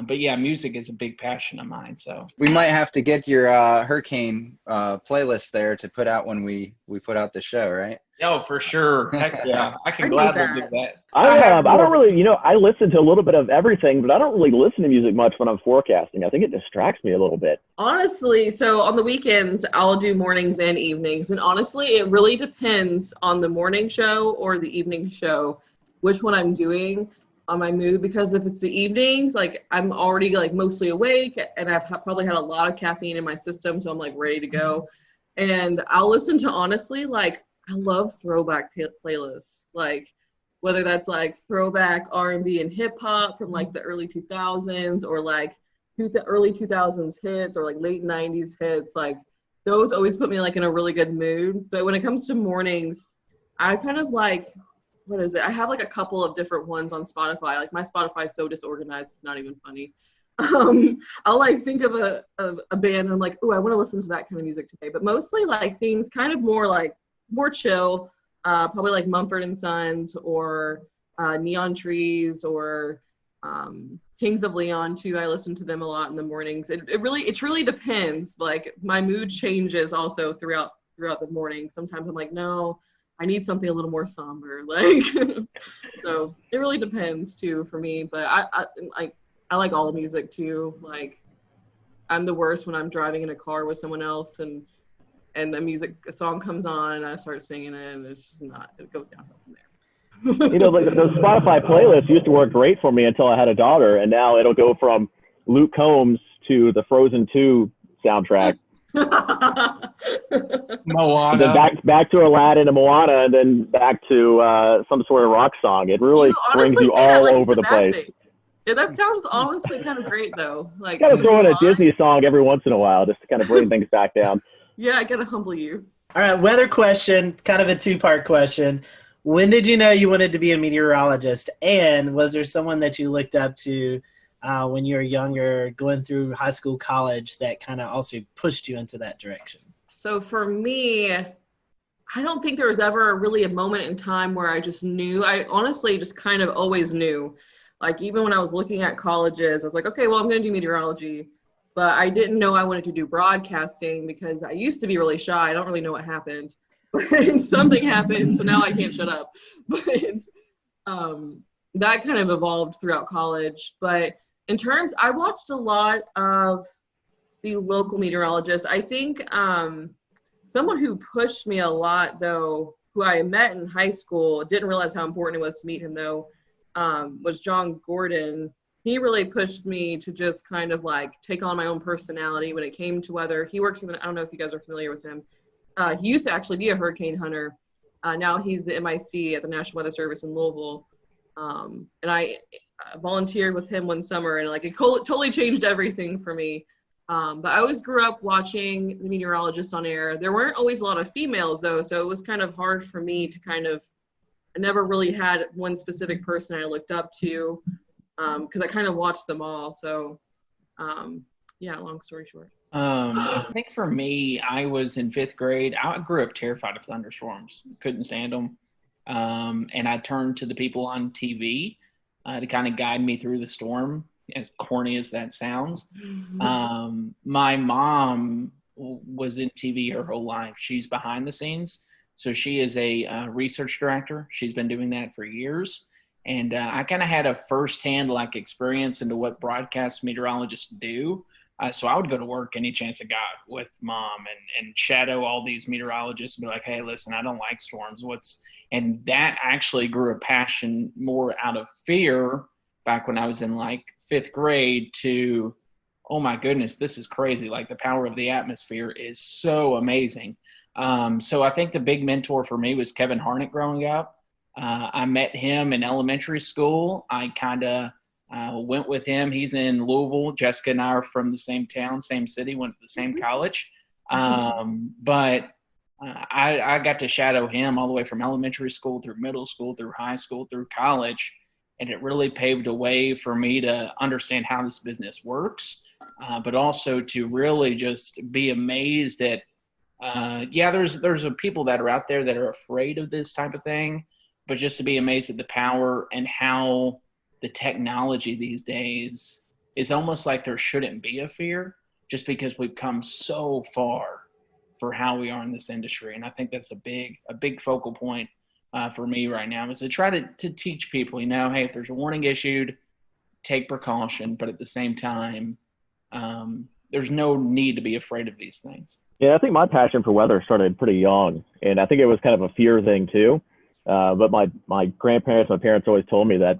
But yeah, music is a big passion of mine. So We might have to get your hurricane playlist there to put out when we put out the show, right? Oh, for sure. Heck yeah, I can I need gladly that. do that. I don't really, I listen to a little bit of everything, but I don't really listen to music much when I'm forecasting. I think it distracts me a little bit. Honestly, so on the weekends, I'll do mornings and evenings. And honestly, it really depends on the morning show or the evening show, which one I'm doing on my mood. Because if it's the evenings, like I'm already like mostly awake and I've probably had a lot of caffeine in my system. So I'm like ready to go. And I'll listen to, honestly, like I love throwback playlists. Like whether that's like throwback R&B and hip hop from like the early 2000s or like early 2000s hits or like late 90s hits, like those always put me like in a really good mood. But when it comes to mornings, I kind of like, what is it? I have like a couple of different ones on Spotify. Like my Spotify is so disorganized, it's not even funny. I'll like think of a band and I'm like, oh, I want to listen to that kind of music today. But mostly like things kind of more chill, probably like Mumford and Sons or Neon Trees or Kings of Leon too. I listen to them a lot in the mornings. It really depends. Like my mood changes also throughout the morning. Sometimes I'm like, no, I need something a little more somber. Like, so it really depends too for me. But I like all music too. Like I'm the worst when I'm driving in a car with someone else and a song comes on and I start singing it and it's just not, it goes downhill from there. Like those Spotify playlists used to work great for me until I had a daughter, and now it'll go from Luke Combs to the Frozen 2 soundtrack. Moana. Then back to Aladdin and Moana, and then back to some sort of rock song. It really brings you all over the place. Yeah, that sounds honestly kind of great though. Like Gotta throw in a Disney song every once in a while just to kind of bring things back down. Yeah, I gotta humble you. All right, weather question, kind of a two-part question. When did you know you wanted to be a meteorologist? And was there someone that you looked up to when you were younger, going through high school, college, that kind of also pushed you into that direction? So for me, I don't think there was ever really a moment in time where I just knew. I honestly just kind of always knew. Like even when I was looking at colleges, I was like, okay, well, I'm going to do meteorology. But I didn't know I wanted to do broadcasting because I used to be really shy. I don't really know what happened. But something happened, so now I can't shut up. But that kind of evolved throughout college. But in terms, I watched a lot of the local meteorologists. I think someone who pushed me a lot, though, who I met in high school, didn't realize how important it was to meet him, though, was John Gordon. He really pushed me to just kind of like take on my own personality when it came to weather. He works with, I don't know if you guys are familiar with him. He used to actually be a hurricane hunter. Now he's the MIC at the National Weather Service in Louisville. And I volunteered with him one summer and like it totally changed everything for me. But I always grew up watching the meteorologists on air. There weren't always a lot of females though, so it was kind of hard for me to I never really had one specific person I looked up to because I kind of watched them all. So yeah, long story short. I think for me, I was in 5th grade. I grew up terrified of thunderstorms. Couldn't stand them. And I turned to the people on TV to kind of guide me through the storm, as corny as that sounds. My mom was in TV her whole life. She's behind the scenes. So she is a research director. She's been doing that for years. And I kind of had a firsthand like experience into what broadcast meteorologists do. So I would go to work any chance I got with mom and shadow all these meteorologists and be like, hey, listen, I don't like storms. And that actually grew a passion more out of fear back when I was in like 5th grade to, oh my goodness, this is crazy. Like the power of the atmosphere is so amazing. So I think the big mentor for me was Kevin Harnick growing up. I met him in elementary school. I kind of went with him. He's in Louisville. Jessica and I are from the same town, same city, went to the same college. But I got to shadow him all the way from elementary school through middle school, through high school, through college. And it really paved a way for me to understand how this business works, but also to really just be amazed at, there's people that are out there that are afraid of this type of thing, but just to be amazed at the power and how the technology these days is almost like there shouldn't be a fear, just because we've come so far for how we are in this industry. And I think that's a big focal point for me right now, is to try to teach people, hey, if there's a warning issued, take precaution, but at the same time, there's no need to be afraid of these things. Yeah, I think my passion for weather started pretty young, and I think it was kind of a fear thing too. But my grandparents, my parents always told me that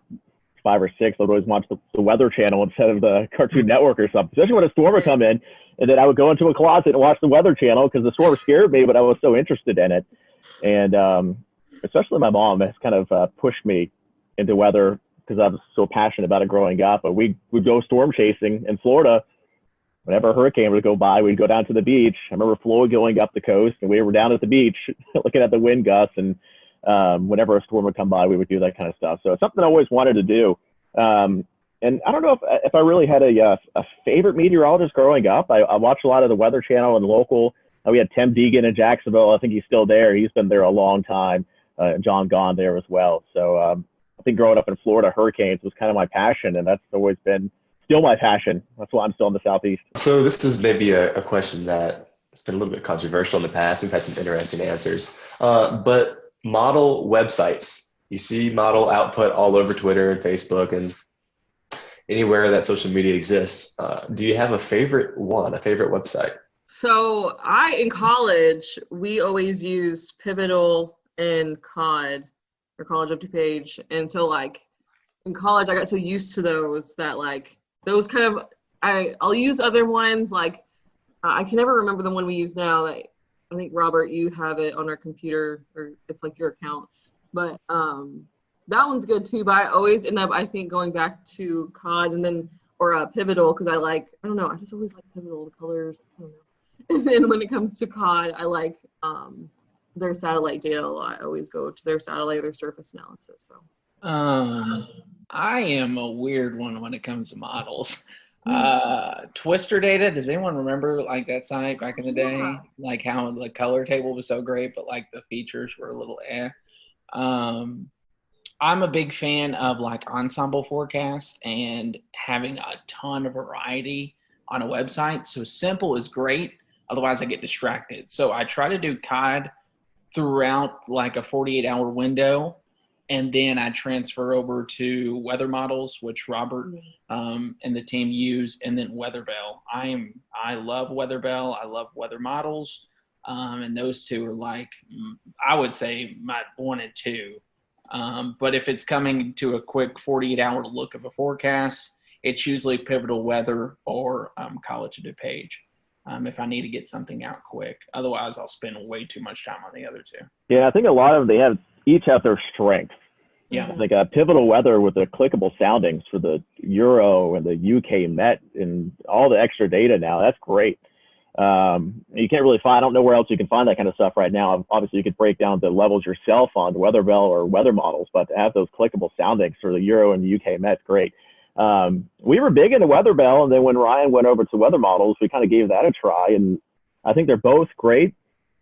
5 or 6, I'd always watch the Weather Channel instead of the Cartoon Network or something, especially when a storm would come in. And then I would go into a closet and watch the Weather Channel because the storm scared me, but I was so interested in it. And especially my mom has kind of pushed me into weather because I was so passionate about it growing up. But we'd go storm chasing in Florida. Whenever a hurricane would go by, we'd go down to the beach. I remember Flo going up the coast, and we were down at the beach looking at the wind gusts. And whenever a storm would come by, we would do that kind of stuff. So it's something I always wanted to do. And I don't know if I really had a favorite meteorologist growing up. I watched a lot of the Weather Channel and local. We had Tim Deegan in Jacksonville. I think he's still there. He's been there a long time. John Gahn there as well. So I think growing up in Florida, hurricanes was kind of my passion, and that's always been still my passion. That's why I'm still in the Southeast. So this is maybe a question that has been a little bit controversial in the past. We've had some interesting answers. But model websites, you see model output all over Twitter and Facebook and anywhere that social media exists. Do you have a favorite website? So in college, we always used Pivotal and COD, or College Up to Page. And so in college, I got so used to those that those kind of, I'll use other ones. I can never remember the one we use now. I think, Robert, you have it on our computer, or it's your account. But that one's good too. But I always end up, I think, going back to COD and then, or Pivotal, because I don't know, I just always like Pivotal, the colors, I don't know. And then when it comes to COD, I like their satellite data a lot. I always go to their satellite, their surface analysis. So I am a weird one when it comes to models. Twister data, does anyone remember that site back in the day? Yeah. How the color table was so great, but the features were a little eh. I'm a big fan of ensemble forecast and having a ton of variety on a website. So simple is great. Otherwise I get distracted. So I try to do COD throughout a 48-hour window. And then I transfer over to weather models, which Robert and the team use, and then Weatherbell. I love Weatherbell. I love weather models. And those two are I would say my 1 and 2. But if it's coming to a quick 48-hour look of a forecast, it's usually Pivotal Weather or College of DuPage if I need to get something out quick. Otherwise, I'll spend way too much time on the other two. Yeah, I think a lot of them, each have their strengths. Yeah. Pivotal Weather with the clickable soundings for the Euro and the UK Met and all the extra data now. That's great. You can't really find, I don't know where else you can find that kind of stuff right now. Obviously, you could break down the levels yourself on Weatherbell or weather models, but to have those clickable soundings for the Euro and the UK Met, great. We were big into Weatherbell, and then when Ryan went over to weather models, we kind of gave that a try, and I think they're both great.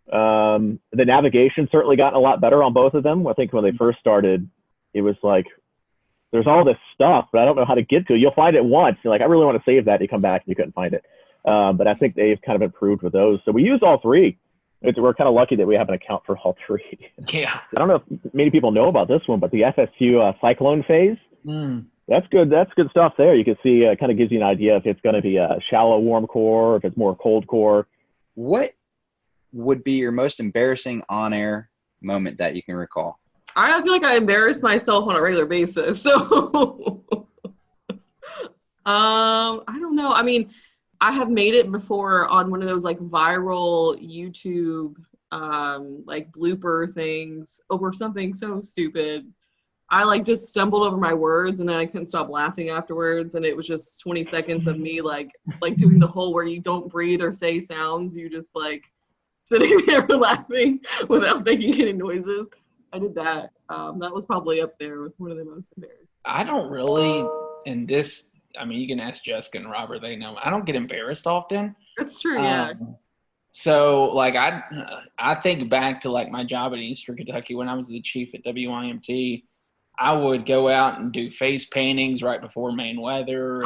The navigation certainly gotten a lot better on both of them. I think when they first started, it was there's all this stuff, but I don't know how to get to it. You'll find it once. You're I really want to save that. You come back and you couldn't find it. But I think they've kind of improved with those. So we use all three. We're kind of lucky that we have an account for all three. Yeah. I don't know if many people know about this one, but the FSQ cyclone phase, that's good. That's good stuff there. You can see it kind of gives you an idea if it's going to be a shallow warm core, or if it's more cold core. What would be your most embarrassing on-air moment that you can recall? I feel like I embarrass myself on a regular basis. So I don't know. I mean, I have made it before on one of those viral YouTube blooper things over something so stupid. I just stumbled over my words, and then I couldn't stop laughing afterwards, and it was just 20 seconds of me doing the whole where you don't breathe or say sounds, you just sitting there laughing without making any noises. I did that. That was probably up there with one of the most embarrassing. I don't really, and this, I mean, you can ask Jessica and Robert, they know. I don't get embarrassed often. That's true, yeah. So, like, I think back to, like, my job at Eastern Kentucky when I was the chief at WIMT. I would go out and do face paintings right before main weather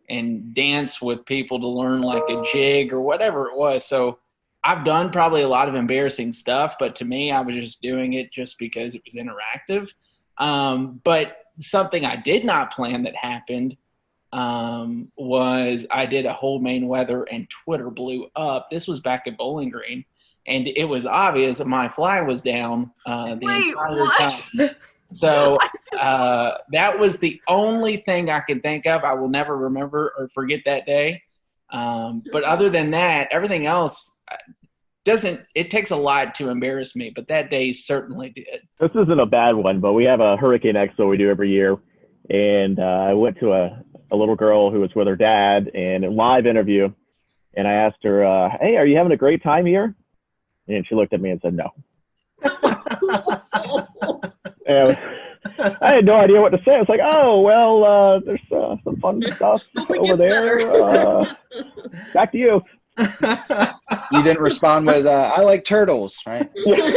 and dance with people to learn, like, a jig or whatever it was. So I've done probably a lot of embarrassing stuff, but to me, I was just doing it just because it was interactive. But something I did not plan that happened was I did a whole main weather and Twitter blew up. This was back at Bowling Green, and it was obvious that my fly was down the entire time. So that was the only thing I can think of. I will never remember or forget that day. But other than that, everything else it takes a lot to embarrass me, but that day certainly did. This isn't a bad one, but we have a Hurricane Expo we do every year. And I went to a little girl who was with her dad and a live interview. And I asked her, hey, are you having a great time here? And she looked at me and said, no. And I had no idea what to say. I was like, oh, well, there's some fun stuff over there. Back to you. You didn't respond with, I like turtles, right? And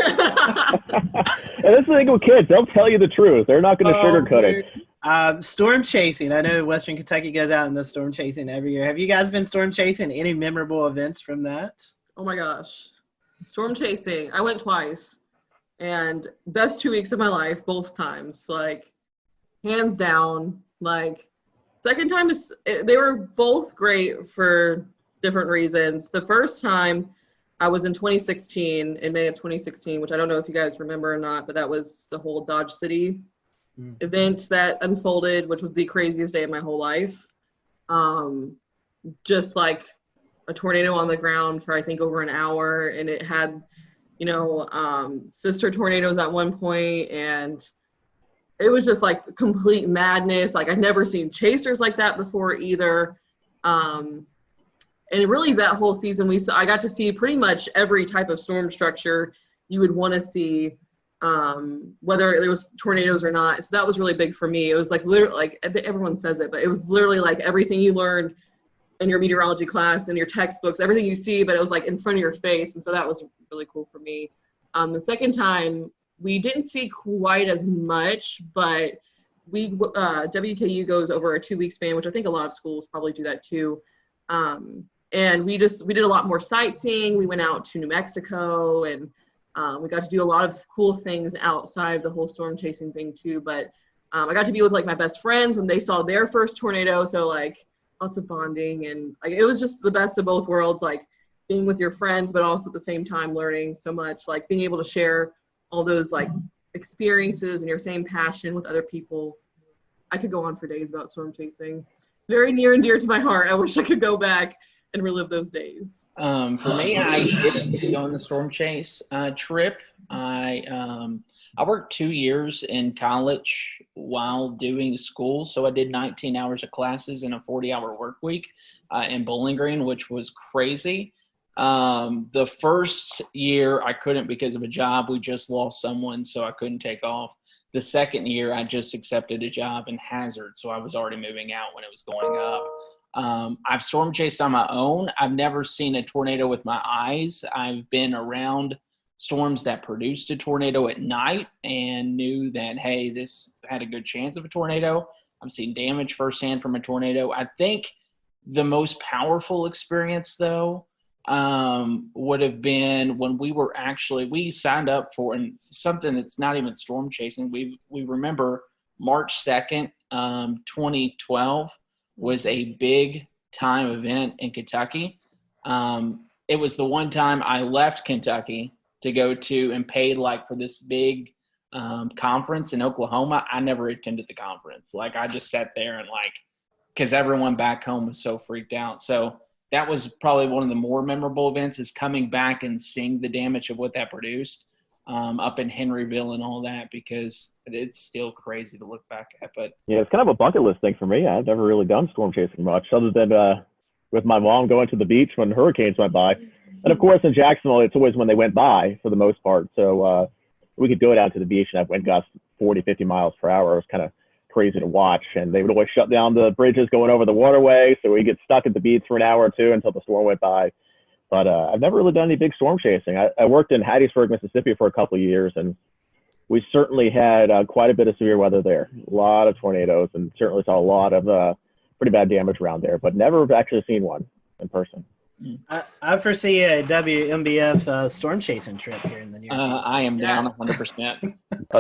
that's the thing with kids. They'll tell you the truth. They're not going to sugarcoat it. Storm chasing. I know Western Kentucky goes out in the storm chasing every year. Have you guys been storm chasing? Any memorable events from that? Oh my gosh. Storm chasing. I went twice. And best 2 weeks of my life, both times. Like, hands down. Like, second time, they were both great for different reasons. The first time I was in 2016, in May of 2016, which I don't know if you guys remember or not, but that was the whole Dodge City event that unfolded, which was the craziest day of my whole life. Just like a tornado on the ground for I think over an hour, and it had, sister tornadoes at one point, and it was just like complete madness. Like I'd never seen chasers like that before either. And really that whole season I got to see pretty much every type of storm structure you would want to see, whether there was tornadoes or not. So that was really big for me. It was like literally, like everyone says it, but it was literally like everything you learned in your meteorology class and your textbooks, everything you see, but it was like in front of your face. And so that was really cool for me. The second time we didn't see quite as much, but WKU goes over a 2 week span, which I think a lot of schools probably do that too. And we did a lot more sightseeing. We went out to New Mexico, and we got to do a lot of cool things outside the whole storm chasing thing too. But I got to be with like my best friends when they saw their first tornado. So like lots of bonding, and like it was just the best of both worlds, like being with your friends, but also at the same time learning so much, like being able to share all those like experiences and your same passion with other people. I could go on for days about storm chasing. Very near and dear to my heart. I wish I could go back and relive those days. For me, I did go on the storm chase trip. I worked 2 years in college while doing school, so I did 19 hours of classes in a 40-hour work week in Bowling Green, which was crazy. The first year I couldn't because of a job. We just lost someone, so I couldn't take off. The second year I just accepted a job in Hazard, so I was already moving out when it was going up. I've storm chased on my own. I've never seen a tornado with my eyes. I've been around storms that produced a tornado at night and knew that, hey, this had a good chance of a tornado. I've seen damage firsthand from a tornado. I think the most powerful experience, though, would have been when we signed up for something that's not even storm chasing. We remember March 2nd, 2012 was a big time event in Kentucky. It was the one time I left Kentucky to go to and paid like for this big conference in Oklahoma. I never attended the conference. Like I just sat there and because everyone back home was so freaked out. So that was probably one of the more memorable events, is coming back and seeing the damage of what that produced up in Henryville and all that, because it's still crazy to look back at. But yeah, it's kind of a bucket list thing for me. I've never really done storm chasing much, other than with my mom going to the beach when hurricanes went by. And of course, in Jacksonville, it's always when they went by for the most part. So we could go down to the beach and I went gusts 40, 50 miles per hour. It was kind of crazy to watch. And they would always shut down the bridges going over the waterway. So we get stuck at the beach for an hour or two until the storm went by. But I've never really done any big storm chasing. I worked in Hattiesburg, Mississippi for a couple of years, and we certainly had quite a bit of severe weather there. A lot of tornadoes, and certainly saw a lot of pretty bad damage around there, but never actually seen one in person. I foresee a WMBF storm chasing trip here in the near future. I am down 100%.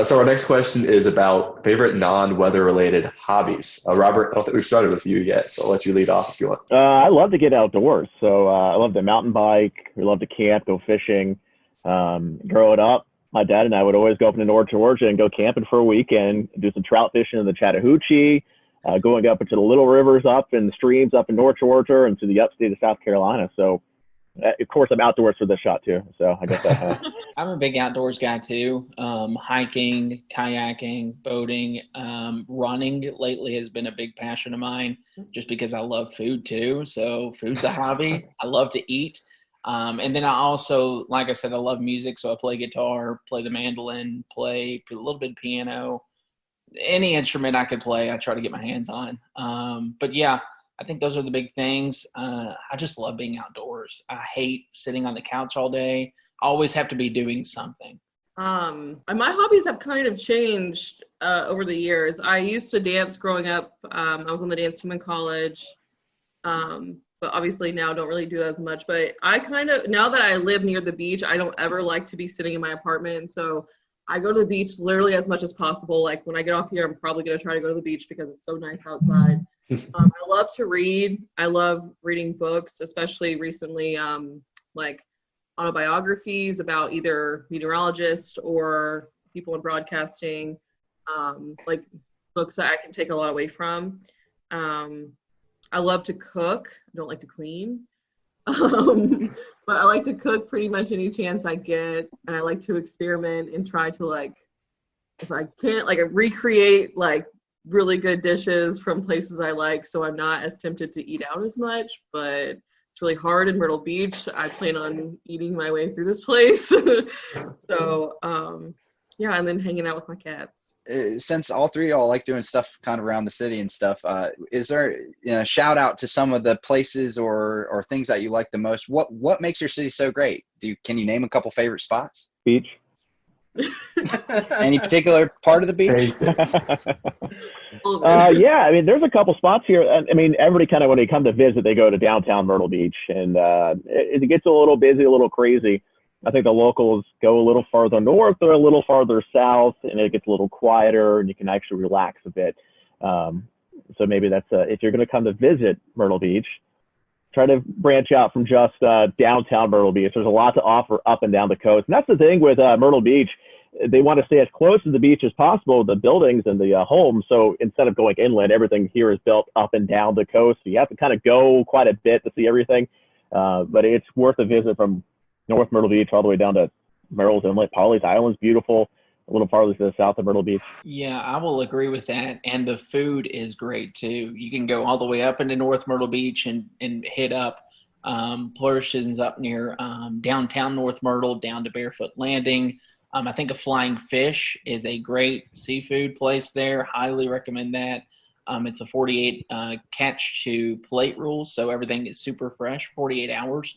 So our next question is about favorite non-weather related hobbies. Robert, I don't think we've started with you yet, so I'll let you lead off if you want. I love to get outdoors. So I love to mountain bike. We love to camp, go fishing. Growing up, my dad and I would always go up into North Georgia and go camping for a weekend, do some trout fishing in the Chattahoochee, going up into the little rivers up and the streams up in North Georgia and to the upstate of South Carolina. So, of course, I'm outdoors for this shot too. So I guess that. I'm a big outdoors guy too. Hiking, kayaking, boating, running lately has been a big passion of mine just because I love food too. So food's a hobby. I love to eat. And then I also, like I said, I love music. So I play guitar, play the mandolin, play a little bit of piano. Any instrument I could play, I try to get my hands on. But yeah, I think those are the big things. I just love being outdoors. I hate sitting on the couch all day. I always have to be doing something. My hobbies have kind of changed over the years. I used to dance growing up. I was on the dance team in college. But obviously now don't really do that as much. But I kind of, now that I live near the beach, I don't ever like to be sitting in my apartment. So I go to the beach literally as much as possible. Like when I get off here, I'm probably going to try to go to the beach because it's so nice outside. I love to read. I love reading books, especially recently, like autobiographies about either meteorologists or people in broadcasting, like books that I can take a lot away from. I love to cook. I don't like to clean. But I like to cook pretty much any chance I get. And I like to experiment and try to, like, if I can't, like, recreate, like, really good dishes from places I like, so I'm not as tempted to eat out as much. But it's really hard in Myrtle Beach. I plan on eating my way through this place. So, yeah, and then hanging out with my cats. Since all three of y'all like doing stuff kind of around the city and stuff, is there a shout out to some of the places or things that you like the most? What makes your city so great? Can you name a couple favorite spots? Beach. Any particular part of the beach? Yeah, I mean, there's a couple spots here. I mean, everybody kind of, when they come to visit, they go to downtown Myrtle Beach, and it gets a little busy, a little crazy. I think the locals go a little farther north or a little farther south, and it gets a little quieter, and you can actually relax a bit. So maybe that's if you're going to come to visit Myrtle Beach, try to branch out from just downtown Myrtle Beach. There's a lot to offer up and down the coast, and that's the thing with Myrtle Beach. They want to stay as close to the beach as possible, the buildings and the homes. So instead of going inland, everything here is built up and down the coast. So you have to kind of go quite a bit to see everything, but it's worth a visit from North Myrtle Beach all the way down to Merrill's Inlet. Pawleys Island's beautiful, a little farther to the south of Myrtle Beach. Yeah, I will agree with that. And the food is great too. You can go all the way up into North Myrtle Beach and hit up portions up near downtown North Myrtle down to Barefoot Landing. I think a Flying Fish is a great seafood place there. Highly recommend that. It's a 48 catch to plate rule, so everything is super fresh, 48 hours.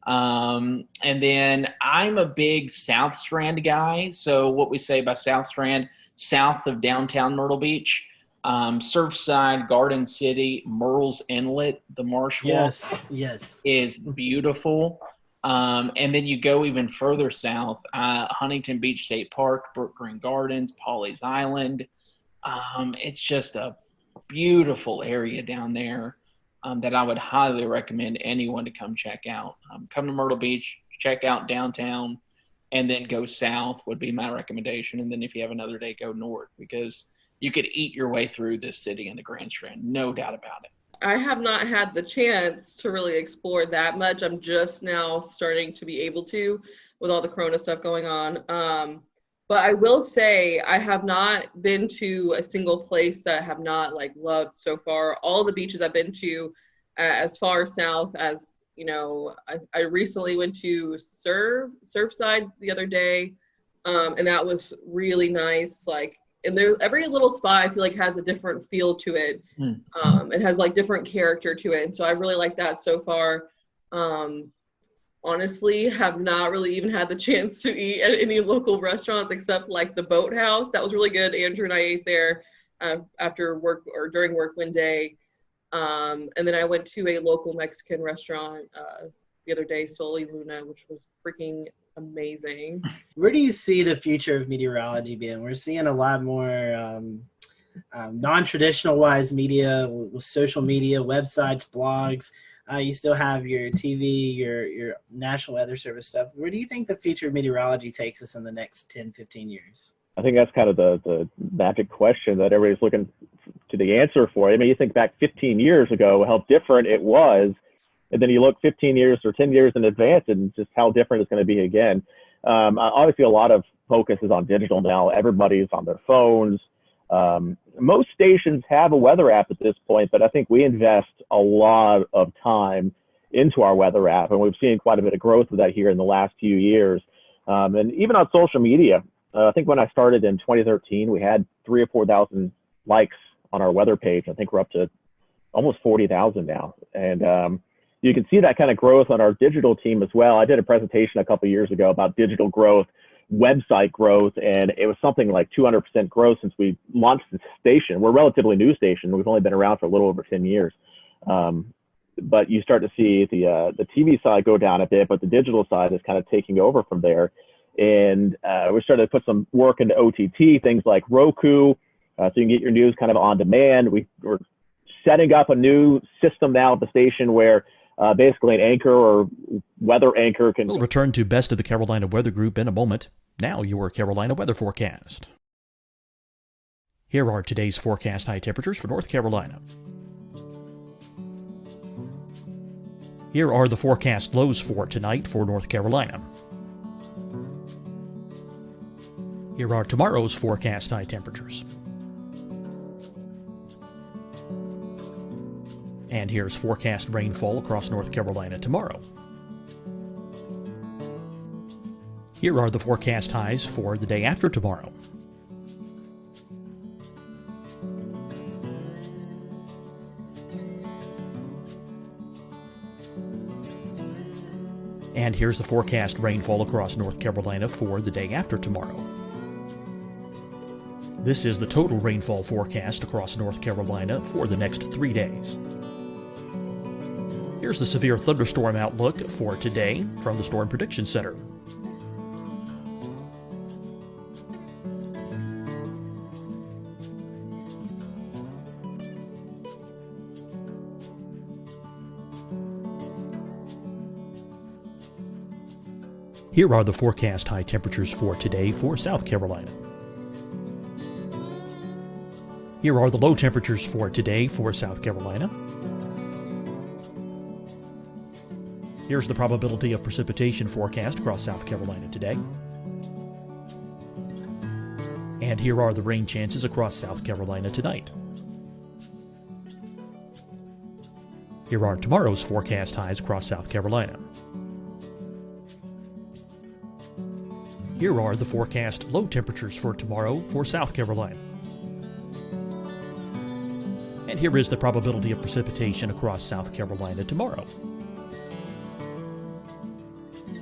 And then I'm a big South Strand guy. So what we say about South Strand, south of downtown Myrtle Beach, Surfside, Garden City, Merle's Inlet, the Marsh Walk yes, is beautiful. And then you go even further south, Huntington Beach State Park, Brook Green Gardens, Pawleys Island. It's just a beautiful area down there. That I would highly recommend anyone to come check out. Come to Myrtle Beach, check out downtown, and then go south would be my recommendation. And then if you have another day, go north, because you could eat your way through this city in the Grand Strand, no doubt about it. I have not had the chance to really explore that much. I'm just now starting to be able to with all the Corona stuff going on. But I will say I have not been to a single place that I have not like loved so far. All the beaches I've been to as far south as I recently went to Surfside the other day, and that was really nice. Like, and there, every little spot I feel like has a different feel to it. It has like different character to it. And so I really like that so far. Honestly, have not really even had the chance to eat at any local restaurants except like the Boathouse. That was really good. Andrew and I ate there after work or during work one day. And then I went to a local Mexican restaurant the other day, Soli Luna, which was freaking amazing. Where do you see the future of meteorology being? We're seeing a lot more non-traditional wise media with social media, websites, blogs. You still have your TV, your National Weather Service stuff. Where do you think the future of meteorology takes us in the next 10, 15 years? I think that's kind of the magic question that everybody's looking to the answer for. I mean, you think back 15 years ago, how different it was, and then you look 15 years or 10 years in advance and just how different it's going to be again. Obviously, a lot of focus is on digital now. Everybody's on their phones. Most stations have a weather app at this point, but I think we invest a lot of time into our weather app, and we've seen quite a bit of growth of that here in the last few years. And even on social media, I think when I started in 2013, we had 3,000 or 4,000 likes on our weather page. I think we're up to almost 40,000 now. And you can see that kind of growth on our digital team as well. I did a presentation a couple of years ago about digital growth, website growth, and it was something like 200% growth since we launched the station. We're a relatively new station. We've only been around for a little over 10 years. But you start to see the TV side go down a bit, but the digital side is kind of taking over from there. And we started to put some work into OTT, things like Roku, so you can get your news kind of on demand. We're setting up a new system now at the station where basically an anchor or weather anchor can... We'll return to Best of the Carolina Weather Group in a moment. Now your Carolina weather forecast. Here are today's forecast high temperatures for North Carolina. Here are the forecast lows for tonight for North Carolina. Here are tomorrow's forecast high temperatures. And here's forecast rainfall across North Carolina tomorrow. Here are the forecast highs for the day after tomorrow. And here's the forecast rainfall across North Carolina for the day after tomorrow. This is the total rainfall forecast across North Carolina for the next 3 days. Here's the severe thunderstorm outlook for today from the Storm Prediction Center. Here are the forecast high temperatures for today for South Carolina. Here are the low temperatures for today for South Carolina. Here's the probability of precipitation forecast across South Carolina today. And here are the rain chances across South Carolina tonight. Here are tomorrow's forecast highs across South Carolina. Here are the forecast low temperatures for tomorrow for South Carolina. And here is the probability of precipitation across South Carolina tomorrow.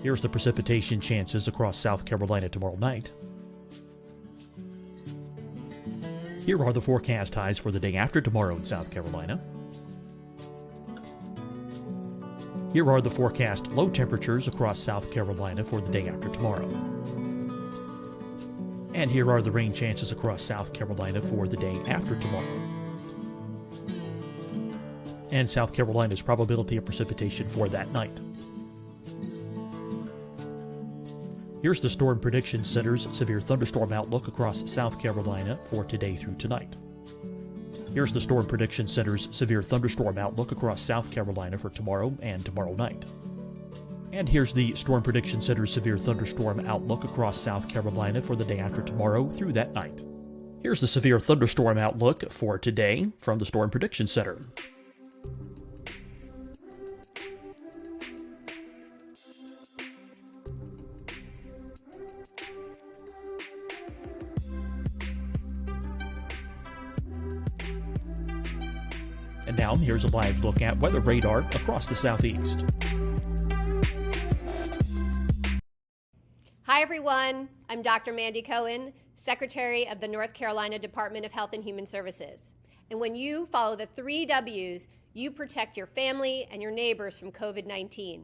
Here's the precipitation chances across South Carolina tomorrow night. Here are the forecast highs for the day after tomorrow in South Carolina. Here are the forecast low temperatures across South Carolina for the day after tomorrow. And here are the rain chances across South Carolina for the day after tomorrow. And South Carolina's probability of precipitation for that night. Here's the Storm Prediction Center's severe thunderstorm outlook across South Carolina for today through tonight. Here's the Storm Prediction Center's severe thunderstorm outlook across South Carolina for tomorrow and tomorrow night. And here's the Storm Prediction Center's severe thunderstorm outlook across South Carolina for the day after tomorrow through that night. Here's the severe thunderstorm outlook for today from the Storm Prediction Center. And now here's a live look at weather radar across the southeast. Hi everyone, I'm Dr. Mandy Cohen, Secretary of the North Carolina Department of Health and Human Services. And when you follow the 3 W's, you protect your family and your neighbors from COVID-19.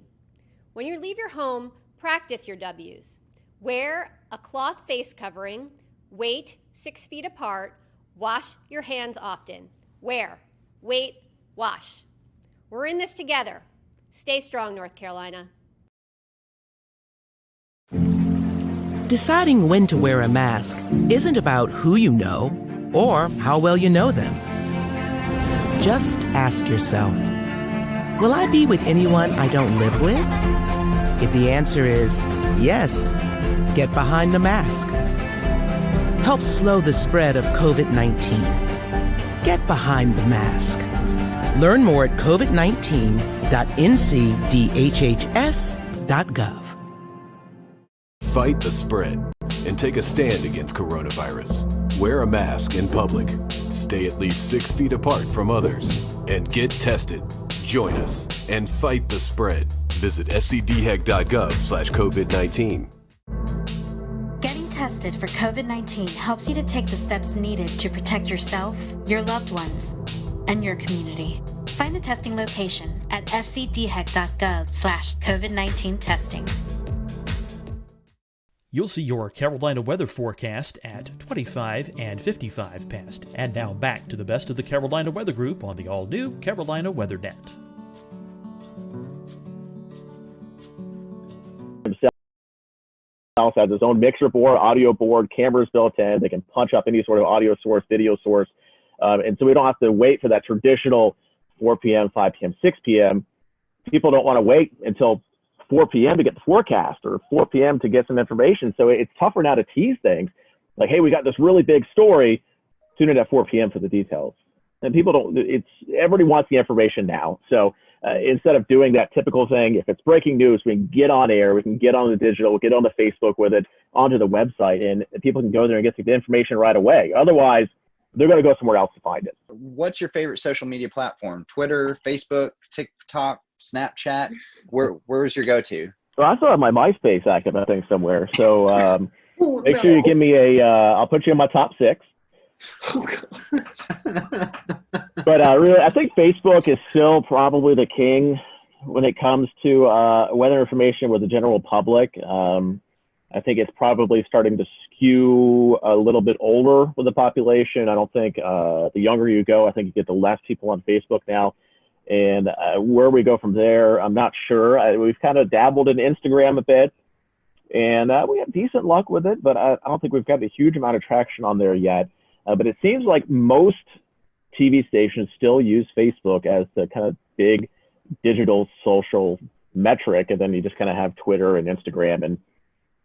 When you leave your home, practice your W's. Wear a cloth face covering, wait 6 feet apart, wash your hands often. Wear, wait, wash. We're in this together. Stay strong, North Carolina. Deciding when to wear a mask isn't about who you know or how well you know them. Just ask yourself, will I be with anyone I don't live with? If the answer is yes, get behind the mask. Help slow the spread of COVID-19. Get behind the mask. Learn more at covid19.ncdhhs.gov. Fight the spread and take a stand against coronavirus. Wear a mask in public. Stay at least 6 feet apart from others. And get tested. Join us and fight the spread. Visit scdhec.gov/COVID-19. Getting tested for COVID-19 helps you to take the steps needed to protect yourself, your loved ones, and your community. Find the testing location at scdhec.gov/COVID-19 testing. You'll see your Carolina weather forecast at 25 and 55 past. And now back to the best of the Carolina Weather Group on the all-new Carolina Weather Net. South has its own mixer board, audio board, cameras built in. They can punch up any sort of audio source, video source. And so we don't have to wait for that traditional 4 p.m., 5 p.m., 6 p.m. People don't want to wait until 4 p.m. to get the forecast or 4 p.m. to get some information. So it's tougher now to tease things like, hey, we got this really big story, tune in at 4 p.m. for the details. And people don't, everybody wants the information now. So instead of doing that typical thing, if it's breaking news, we can get on air, we can get on the digital, get on the Facebook with it, onto the website, and people can go there and get the information right away. Otherwise, they're going to go somewhere else to find it. What's your favorite social media platform? Twitter, Facebook, TikTok, Snapchat? Where's your go-to? Well, I still have my MySpace active, I think, somewhere. So make sure you give me I'll put you in my top 6. But really, I think Facebook is still probably the king when it comes to weather information with the general public. I think it's probably starting to skew a little bit older with the population. I don't think the younger you go, I think you get the less people on Facebook now. And where we go from there, I'm not sure. We've kind of dabbled in Instagram a bit, and we have decent luck with it, but I don't think we've got a huge amount of traction on there yet. But it seems like most TV stations still use Facebook as the kind of big digital social metric, and then you just kind of have Twitter and Instagram and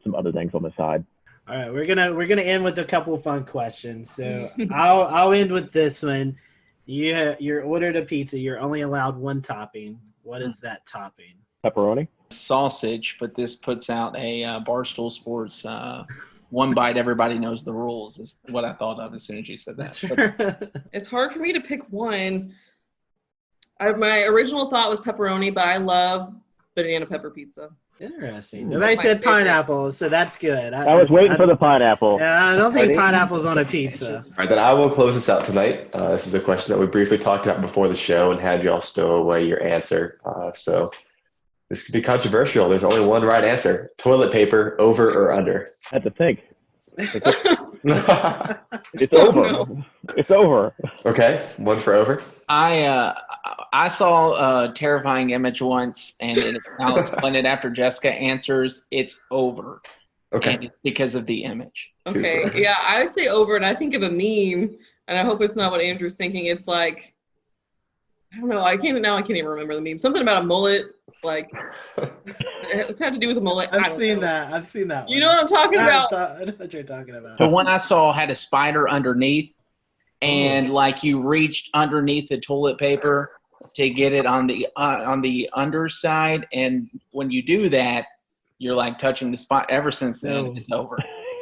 some other things on the side. All right, we're gonna end with a couple of fun questions. So I'll end with this one. You're ordered a pizza. You're only allowed one topping. What is that topping? Pepperoni. Sausage, but this puts out a Barstool Sports one bite. Everybody knows the rules is what I thought of as soon as you said that. It's hard for me to pick one. My original thought was pepperoni, but I love banana pepper pizza. Interesting. Nobody said pineapple, so that's good. I was waiting for the pineapple. Yeah, I don't think pineapple's on a pizza. All right, then I will close this out tonight. This is a question that we briefly talked about before the show and had you all stow away your answer. So this could be controversial. There's only one right answer. Toilet paper, over or under? I had to think. It's over. No. It's over. Okay, one for over. I saw a terrifying image once, and I'll explain it after Jessica answers. It's over. Okay. And it's because of the image. Okay, yeah, I would say over, and I think of a meme, and I hope it's not what Andrew's thinking. It's like, I don't know, I can't even remember the meme. Something about a mullet, like, it's had to do with a mullet. I've seen that one. You know what I'm talking about? I know what you're talking about. The one I saw had a spider underneath, and like you reached underneath the toilet paper to get it on the underside, and when you do that, you're like touching the spot. Ever since then, it's over.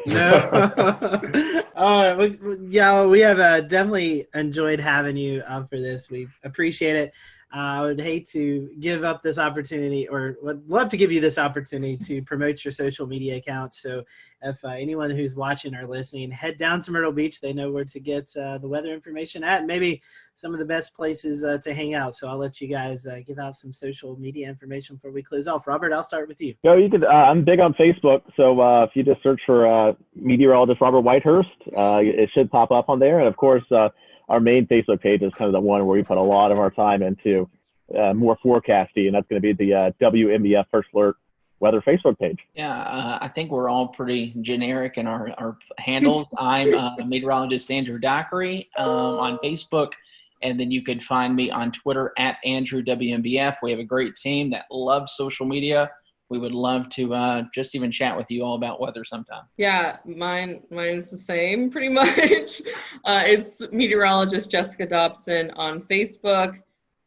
No. All right. Yeah, we have definitely enjoyed having you for this. We appreciate it. I would hate to give up this opportunity, or would love to give you this opportunity to promote your social media accounts. So if anyone who's watching or listening, head down to Myrtle Beach. They know where to get the weather information at, and maybe some of the best places to hang out. So I'll let you guys give out some social media information before we close off. Robert, I'll start with you. No, you could. I'm big on Facebook, so if you just search for meteorologist Robert Whitehurst, it should pop up on there. And of course, our main Facebook page is kind of the one where we put a lot of our time into more forecasting, and that's going to be the WMBF First Alert Weather Facebook page. Yeah, I think we're all pretty generic in our handles. I'm meteorologist Andrew Dockery on Facebook, and then you could find me on Twitter at AndrewWMBF. We have a great team that loves social media. We would love to just even chat with you all about weather sometime. Yeah, mine's the same pretty much. It's meteorologist Jessica Dobson on Facebook,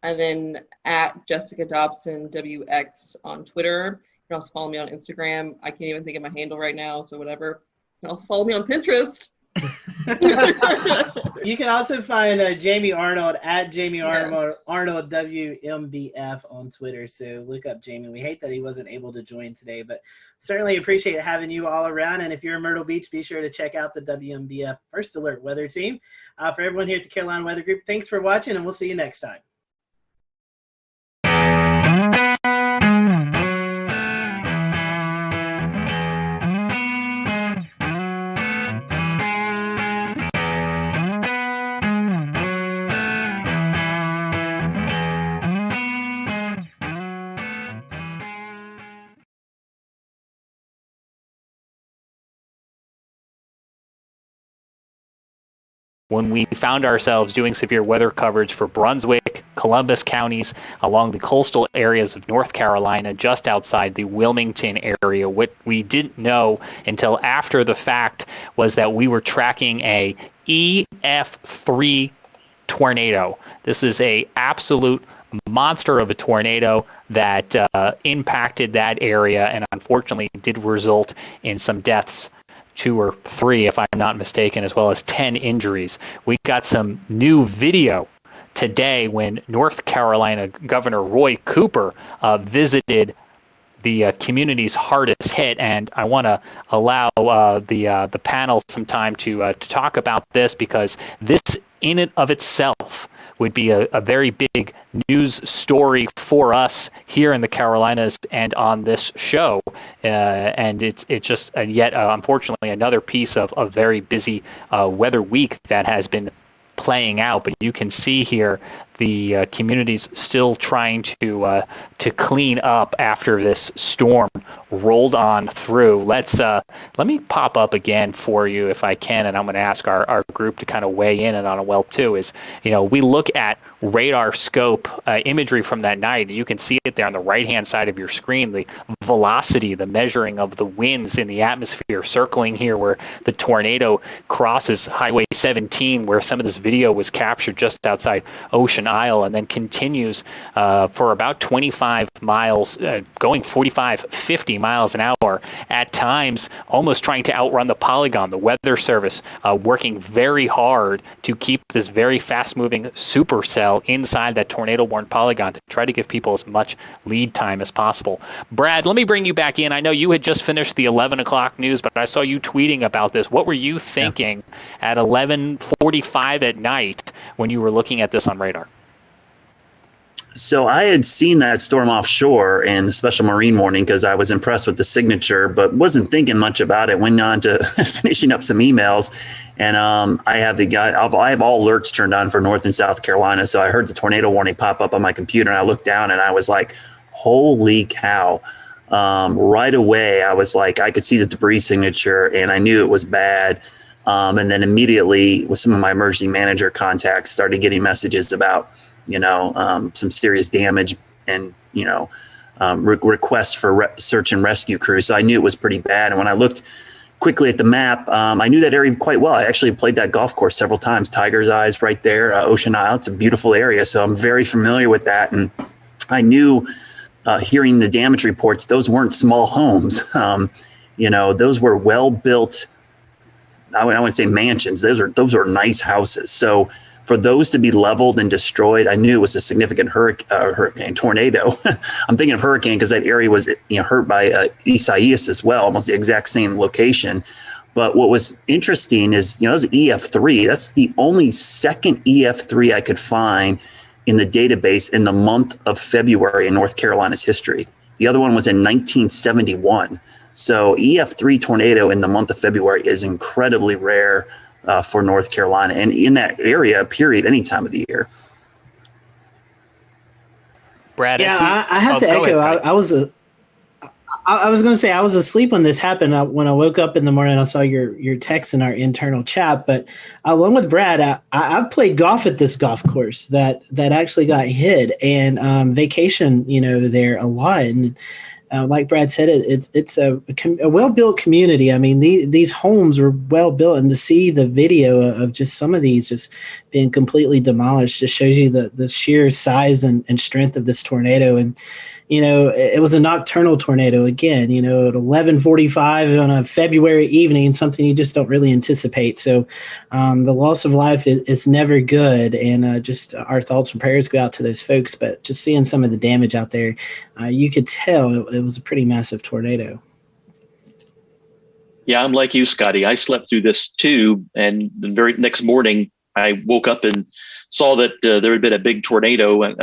and then at Jessica Dobson WX on Twitter. You can also follow me on Instagram. I can't even think of my handle right now, so whatever. You can also follow me on Pinterest. You can also find Jamie Arnold at Jamie Arnold WMBF on Twitter. So look up Jamie. We hate that he wasn't able to join today, but certainly appreciate having you all around. And if you're in Myrtle Beach, be sure to check out the WMBF First Alert Weather Team. For everyone here at the Carolina Weather Group, thanks for watching, and we'll see you next time. When we found ourselves doing severe weather coverage for Brunswick, Columbus counties along the coastal areas of North Carolina, just outside the Wilmington area, what we didn't know until after the fact was that we were tracking a EF3 tornado. This is a absolute monster of a tornado that impacted that area and unfortunately did result in some deaths. 2 or 3, if I'm not mistaken, as well as 10 injuries. We got some new video today when North Carolina Governor Roy Cooper visited the communities hardest hit, and I want to allow the panel some time to talk about this, because this in and of itself would be a very big news story for us here in the Carolinas and on this show. And it's just yet, unfortunately, another piece of a very busy weather week that has been playing out. But you can see here the communities still trying to clean up after this storm rolled on through. Let me pop up again for you if I can, and I'm going to ask our group to kind of weigh in and on it well too. Is, you know, we look at radar scope imagery from that night. You can see it there on the right hand side of your screen, the velocity, the measuring of the winds in the atmosphere circling here where the tornado crosses Highway 17, where some of this video was captured just outside Ocean Isle, and then continues for about 25 miles, going 45, 50 miles an hour at times, almost trying to outrun the polygon. The Weather Service working very hard to keep this very fast-moving supercell inside that tornado-warned polygon to try to give people as much lead time as possible. Brad, let me bring you back in. I know you had just finished the 11 o'clock news, but I saw you tweeting about this. What were you thinking at 11:45 at night when you were looking at this on radar? So I had seen that storm offshore in the special marine warning because I was impressed with the signature, but wasn't thinking much about it. Went on to finishing up some emails, and I have all alerts turned on for North and South Carolina. So I heard the tornado warning pop up on my computer, and I looked down and I was like, "Holy cow!" Right away, I was like, I could see the debris signature, and I knew it was bad. And then immediately, with some of my emergency manager contacts, started getting messages about, some serious damage and, requests for search and rescue crews. So I knew it was pretty bad. And when I looked quickly at the map, I knew that area quite well. I actually played that golf course several times. Tiger's Eyes right there, Ocean Isle. It's a beautiful area. So I'm very familiar with that. And I knew, hearing the damage reports, those weren't small homes. Those were well-built I wouldn't say mansions. Those are nice houses. So for those to be leveled and destroyed, I knew it was a significant hurricane tornado. I'm thinking of hurricane because that area was hurt by Isaias as well, almost the exact same location. But what was interesting is, it was EF3. That's the only second EF3 I could find in the database in the month of February in North Carolina's history. The other one was in 1971. So EF3 tornado in the month of February is incredibly rare for North Carolina, and in that area, period, any time of the year. Brad, I have to echo. I was going to say I was asleep when this happened. When I woke up in the morning, I saw your text in our internal chat. But along with Brad, I've played golf at this golf course that actually got hit, and vacation, there a lot. And like Brad said, it's a well-built community. I mean, these homes were well built, and to see the video of just some of these just being completely demolished just shows you the sheer size and strength of this tornado. And it was a nocturnal tornado again, at 11:45 on a February evening, something you just don't really anticipate. So the loss of life is never good. And just our thoughts and prayers go out to those folks. But just seeing some of the damage out there, you could tell it was a pretty massive tornado. Yeah, I'm like you, Scotty. I slept through this too. And the very next morning, I woke up and saw that there had been a big tornado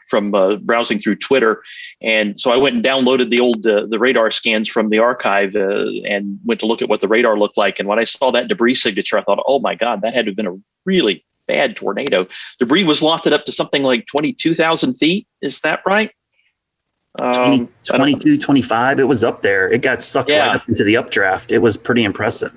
from browsing through Twitter, and so I went and downloaded the old the radar scans from the archive and went to look at what the radar looked like. And when I saw that debris signature, I thought, oh my God, that had to have been a really bad tornado. Debris was lofted up to something like 22,000 feet. Is that right? 22, 25. It was up there. It got sucked right up into the updraft. It was pretty impressive.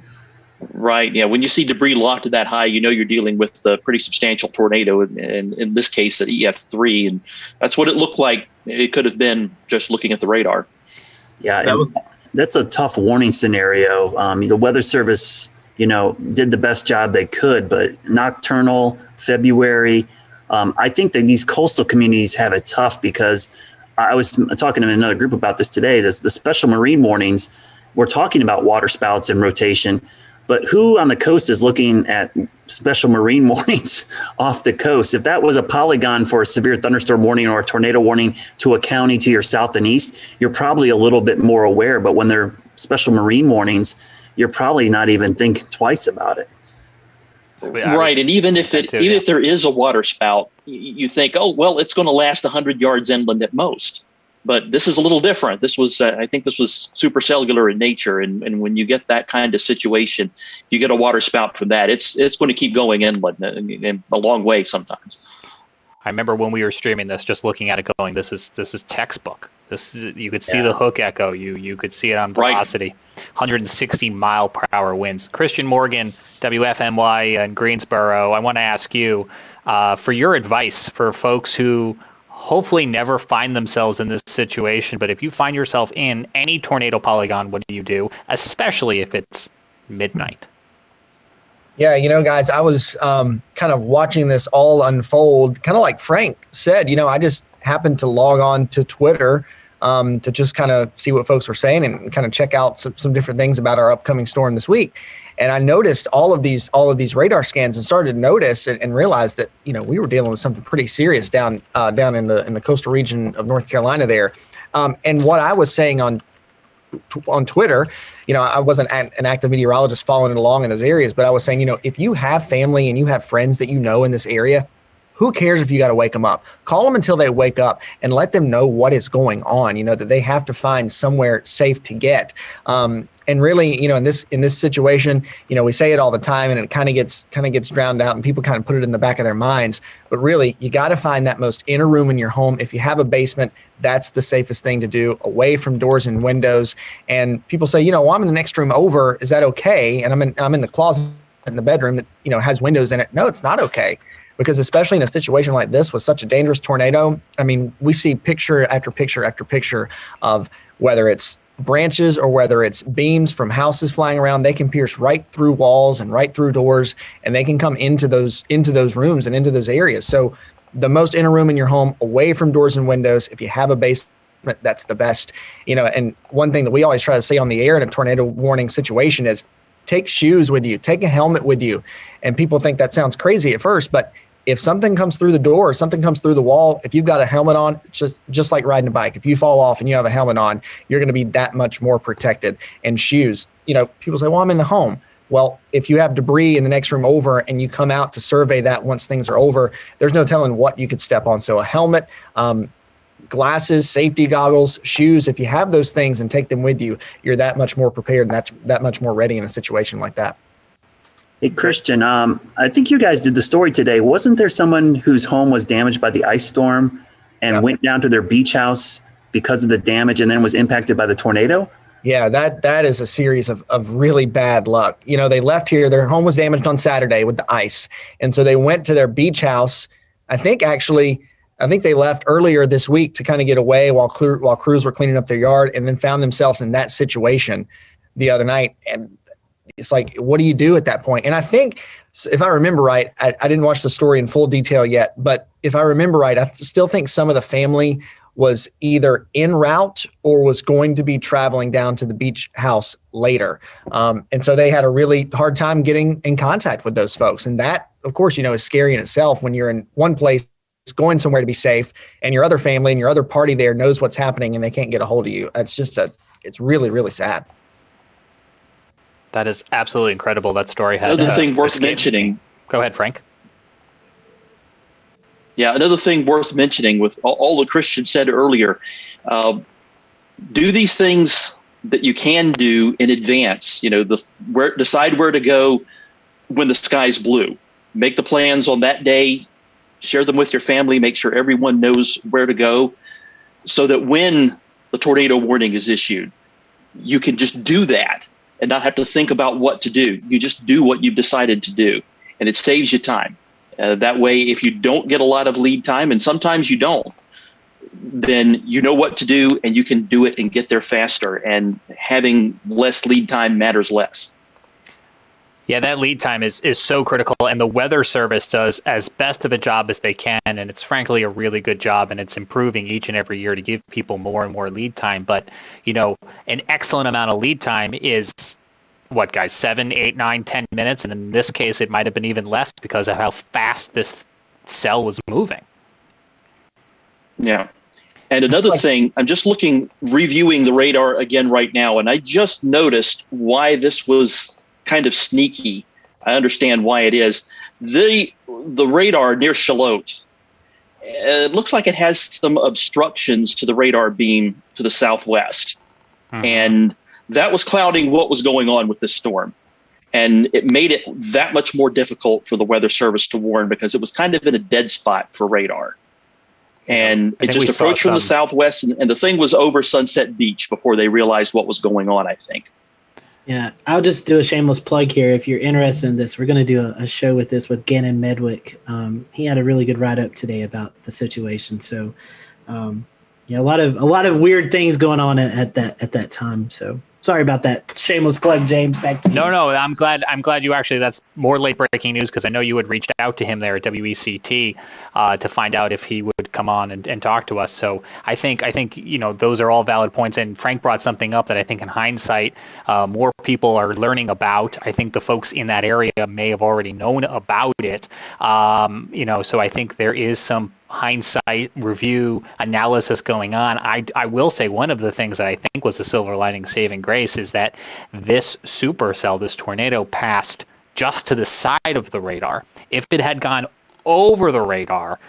Right. Yeah. When you see debris lofted that high, you're dealing with a pretty substantial tornado, and in this case, at EF3. And that's what it looked like. It could have been just looking at the radar. Yeah. That's a tough warning scenario. The Weather Service, did the best job they could, but nocturnal February, I think that these coastal communities have it tough because I was talking to another group about this today. The special marine warnings, we're talking about water spouts and rotation. But who on the coast is looking at special marine warnings off the coast? If that was a polygon for a severe thunderstorm warning or a tornado warning to a county to your south and east, you're probably a little bit more aware. But when they're special marine warnings, you're probably not even thinking twice about it. Right. And even if there is a water spout, you think, oh, well, it's going to last 100 yards inland at most. But this is a little different. This was, I think this was supercellular in nature. And when you get that kind of situation, you get a water spout from that. It's going to keep going inland and a long way sometimes. I remember when we were streaming this, just looking at it going, this is textbook. You could see the hook echo. You could see it on velocity. 160 mile per hour winds. Christian Morgan, WFMY in Greensboro. I want to ask you for your advice for folks who hopefully never find themselves in this situation. But if you find yourself in any tornado polygon, what do you do? Especially if it's midnight. Yeah, guys, I was kind of watching this all unfold, kind of like Frank said. I just happened to log on to Twitter to just kind of see what folks were saying and kind of check out some different things about our upcoming storm this week. And I noticed all of these radar scans and started to notice and realize that we were dealing with something pretty serious down in the coastal region of North Carolina there. And what I was saying on Twitter, I wasn't an active meteorologist following it along in those areas, but I was saying, if you have family and you have friends that in this area, who cares if you got to wake them up? Call them until they wake up and let them know what is going on, that they have to find somewhere safe to get. And really, in this situation, we say it all the time and it kind of gets drowned out and people kind of put it in the back of their minds. But really, you got to find that most inner room in your home. If you have a basement, that's the safest thing to do, away from doors and windows. And people say, well, I'm in the next room over. Is that okay? And I'm in the closet in the bedroom that, has windows in it. No, it's not okay. Because especially in a situation like this with such a dangerous tornado, I mean, we see picture after picture after picture of whether it's branches or whether it's beams from houses flying around. They can pierce right through walls and right through doors, and they can come into those rooms and into those areas. So the most inner room in your home, away from doors and windows. If you have a basement, that's the best. And one thing that we always try to say on the air in a tornado warning situation is, take shoes with you, take a helmet with you. And people think that sounds crazy at first, but if something comes through the door, something comes through the wall, if you've got a helmet on, just like riding a bike, if you fall off and you have a helmet on, you're going to be that much more protected. And shoes, people say, well, I'm in the home. Well, if you have debris in the next room over and you come out to survey that once things are over, there's no telling what you could step on. So a helmet, glasses, safety goggles, shoes, if you have those things and take them with you, you're that much more prepared and that's that much more ready in a situation like that. Hey, Christian, I think you guys did the story today. Wasn't there someone whose home was damaged by the ice storm and went down to their beach house because of the damage and then was impacted by the tornado? Yeah, that is a series of really bad luck. They left here, their home was damaged on Saturday with the ice. And so they went to their beach house. I think they left earlier this week to kind of get away while crews were cleaning up their yard, and then found themselves in that situation the other night. And it's like, what do you do at that point? And I think, if I remember right, I didn't watch the story in full detail yet, but if I remember right, I still think some of the family was either en route or was going to be traveling down to the beach house later. And so they had a really hard time getting in contact with those folks. And that, of course, is scary in itself when you're in one place going somewhere to be safe and your other family and your other party there knows what's happening and they can't get a hold of you. It's really, really sad. That is absolutely incredible. That story had another thing worth mentioning. Go ahead, Frank. Yeah, another thing worth mentioning with all the Christian said earlier, do these things that you can do in advance. Decide where to go when the sky's blue. Make the plans on that day. Share them with your family. Make sure everyone knows where to go, so that when the tornado warning is issued, you can just do that and not have to think about what to do. You just do what you've decided to do, and it saves you time. That way, if you don't get a lot of lead time, and sometimes you don't, then you know what to do and you can do it and get there faster, and having less lead time matters less. Yeah, that lead time is so critical, and the Weather Service does as best of a job as they can, and it's frankly a really good job, and it's improving each and every year to give people more and more lead time. But, an excellent amount of lead time is, 7, 8, 9, 10 minutes, and in this case, it might have been even less because of how fast this cell was moving. Yeah. And another thing, I'm just reviewing the radar again right now, and I just noticed why this was kind of sneaky. I understand why it is. The radar near Charlotte, it looks like it has some obstructions to the radar beam to the southwest. And that was clouding what was going on with this storm. And it made it that much more difficult for the Weather Service to warn, because it was kind of in a dead spot for radar. And it just approached from the southwest, and the thing was over Sunset Beach before they realized what was going on, I think. Yeah, I'll just do a shameless plug here. If you're interested in this, we're going to do a show with this with Gannon Medwick. He had a really good write-up today about the situation. So, a lot of weird things going on at that time. So sorry about that shameless plug, James. Back to you. No, I'm glad you actually. That's more late breaking news, because I know you had reached out to him there at WECT to find out if he would come on and talk to us. So I think those are all valid points. And Frank brought something up that I think in hindsight more people are learning about. I think the folks in that area may have already known about it. So I think there is some hindsight review analysis going on. I will say one of the things that I think was a silver lining saving grace is that this supercell, this tornado, passed just to the side of the radar. If it had gone over the radar,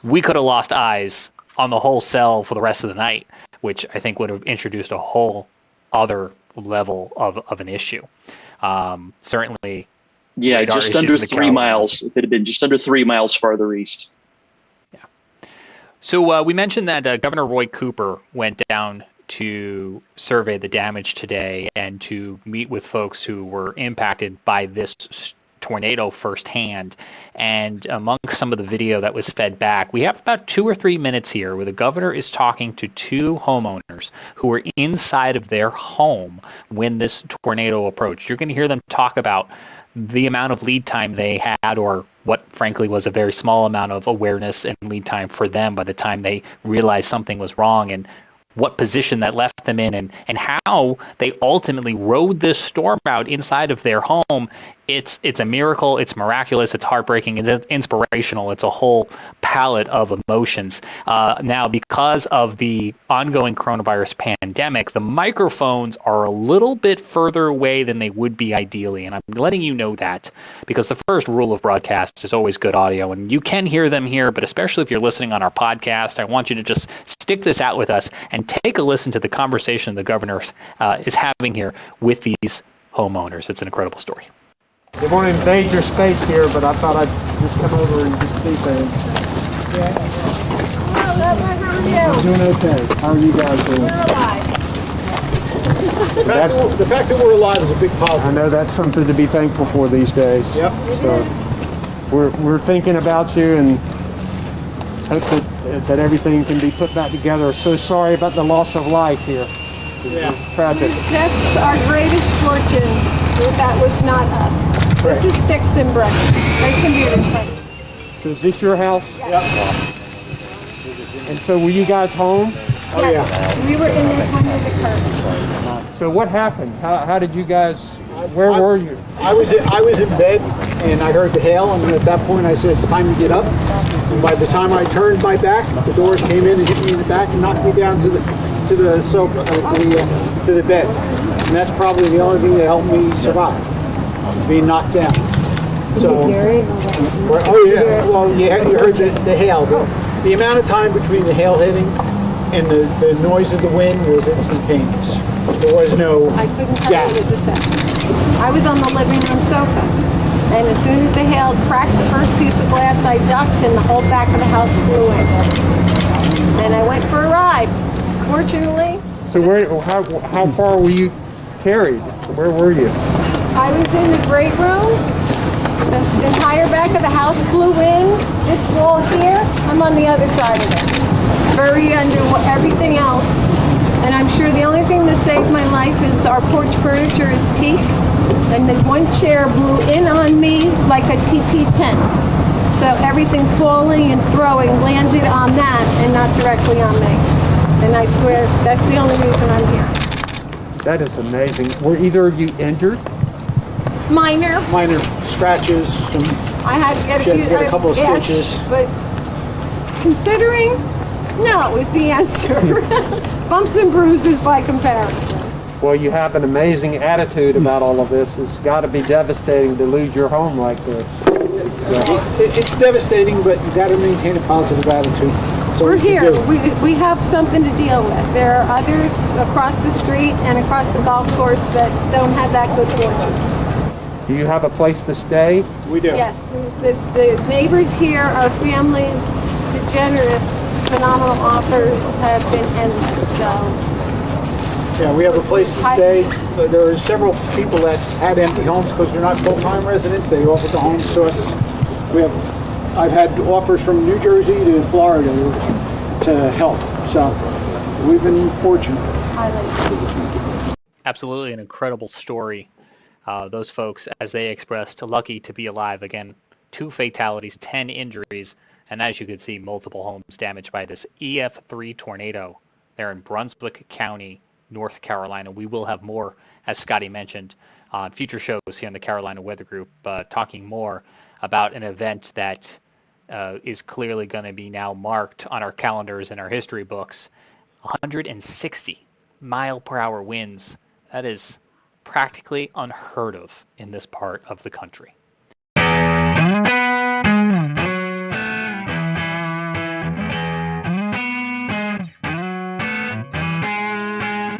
we could have lost eyes on the whole cell for the rest of the night, which I think would have introduced a whole other level of an issue. Certainly. Yeah, just under 3 miles. If it had been just under 3 miles farther east. So we mentioned that Governor Roy Cooper went down to survey the damage today and to meet with folks who were impacted by this tornado firsthand. And amongst some of the video that was fed back, we have about 2 or 3 minutes here where the governor is talking to 2 homeowners who were inside of their home when this tornado approached. You're going to hear them talk about the amount of lead time they had, or what frankly was a very small amount of awareness and lead time for them by the time they realized something was wrong, and what position that left them in, and how they ultimately rode this storm out inside of their home. It's a miracle. It's miraculous. It's heartbreaking. It's inspirational. It's a whole palette of emotions. Now, because of the ongoing coronavirus pandemic, the microphones are a little bit further away than they would be ideally, and I'm letting you know that because the first rule of broadcast is always good audio, and you can hear them here, but especially if you're listening on our podcast, I want you to just stick this out with us and take a listen to the conversation the governor is having here with these homeowners. It's an incredible story. They want to invade your space here, but I thought I'd just come over and just see things. Yeah. Hello, how are you? I'm doing okay. How are you guys doing? We're alive. The fact that we're alive is a big positive. I know that's something to be thankful for these days. Yep. So we're thinking about you and hope that everything can be put back together. So sorry about the loss of life here. Yeah. Tragic. That's our greatest fortune. That was not us. Right. This is sticks and bricks. They can be replaced. So is this your house? Yes. Yep. And so were you guys home? Oh yeah. We were in this under the curtain. So what happened? How did you guys? Where were you? I was in bed and I heard the hail, and at that point I said it's time to get up. And by the time I turned my back, the doors came in and hit me in the back and knocked me down to the sofa, to the bed. And that's probably the only thing that helped me survive, being knocked down. So, oh yeah, well you heard the hail. The amount of time between the hail hitting and the noise of the wind was instantaneous. There was no I couldn't tell you what this happened. I was on the living room sofa, and as soon as the hail cracked the first piece of glass, I ducked, and the whole back of the house flew in. And I went for a ride. Fortunately. So how far were you carried? Where were you? I was in the great room. The entire back of the house flew in. This wall here, I'm on the other side of it. Buried under everything else. And I'm sure the only thing that saved my life is our porch furniture is teak. And the one chair blew in on me like a TP tent. So everything falling and throwing landed on that and not directly on me. And I swear that's the only reason I'm here. That is amazing. Were either of you injured? Minor scratches. I had to get a couple of stitches. But considering, no is the answer. Bumps and bruises by comparison. Well, you have an amazing attitude about all of this. It's got to be devastating to lose your home like this. It's devastating, but you got to maintain a positive attitude. So we're here. We have something to deal with. There are others across the street and across the golf course that don't have that good fortune. Do you have a place to stay? We do. Yes. The neighbors here are families. The generous, phenomenal offers have been endless. So. Yeah, we have a place to stay. There are several people that had empty homes because they're not full-time residents. They offered the homes to us. I've had offers from New Jersey to Florida to help. So we've been fortunate. Absolutely an incredible story. Those folks, as they expressed, lucky to be alive. Again, 2 fatalities, 10 injuries, and as you can see, multiple homes damaged by this EF3 tornado there in Brunswick County, North Carolina. We will have more, as Scotty mentioned, on future shows here in the Carolina Weather Group, talking more about an event that is clearly going to be now marked on our calendars and our history books. 160 mile-per-hour winds. That is practically unheard of in this part of the country.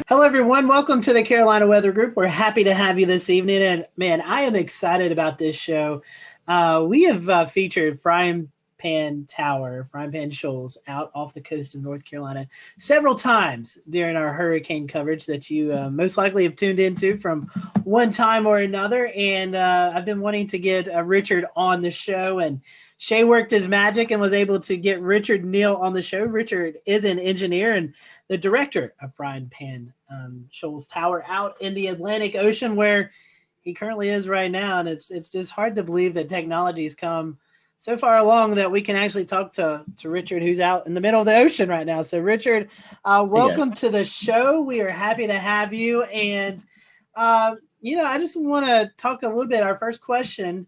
Hello, everyone. Welcome to the Carolina Weather Group. We're happy to have you this evening. And man, I am excited about this show. We have featured Frying Pan Shoals out off the coast of North Carolina several times during our hurricane coverage that you most likely have tuned into from one time or another. And I've been wanting to get Richard on the show, and Shay worked his magic and was able to get Richard Neal on the show. Richard is an engineer and the director of Frying Pan Shoals Tower out in the Atlantic Ocean, where he currently is right now. And it's just hard to believe that technology's come so far along that we can actually talk to Richard, who's out in the middle of the ocean right now. So Richard, welcome to the show. We are happy to have you. And, I just want to talk a little bit. Our first question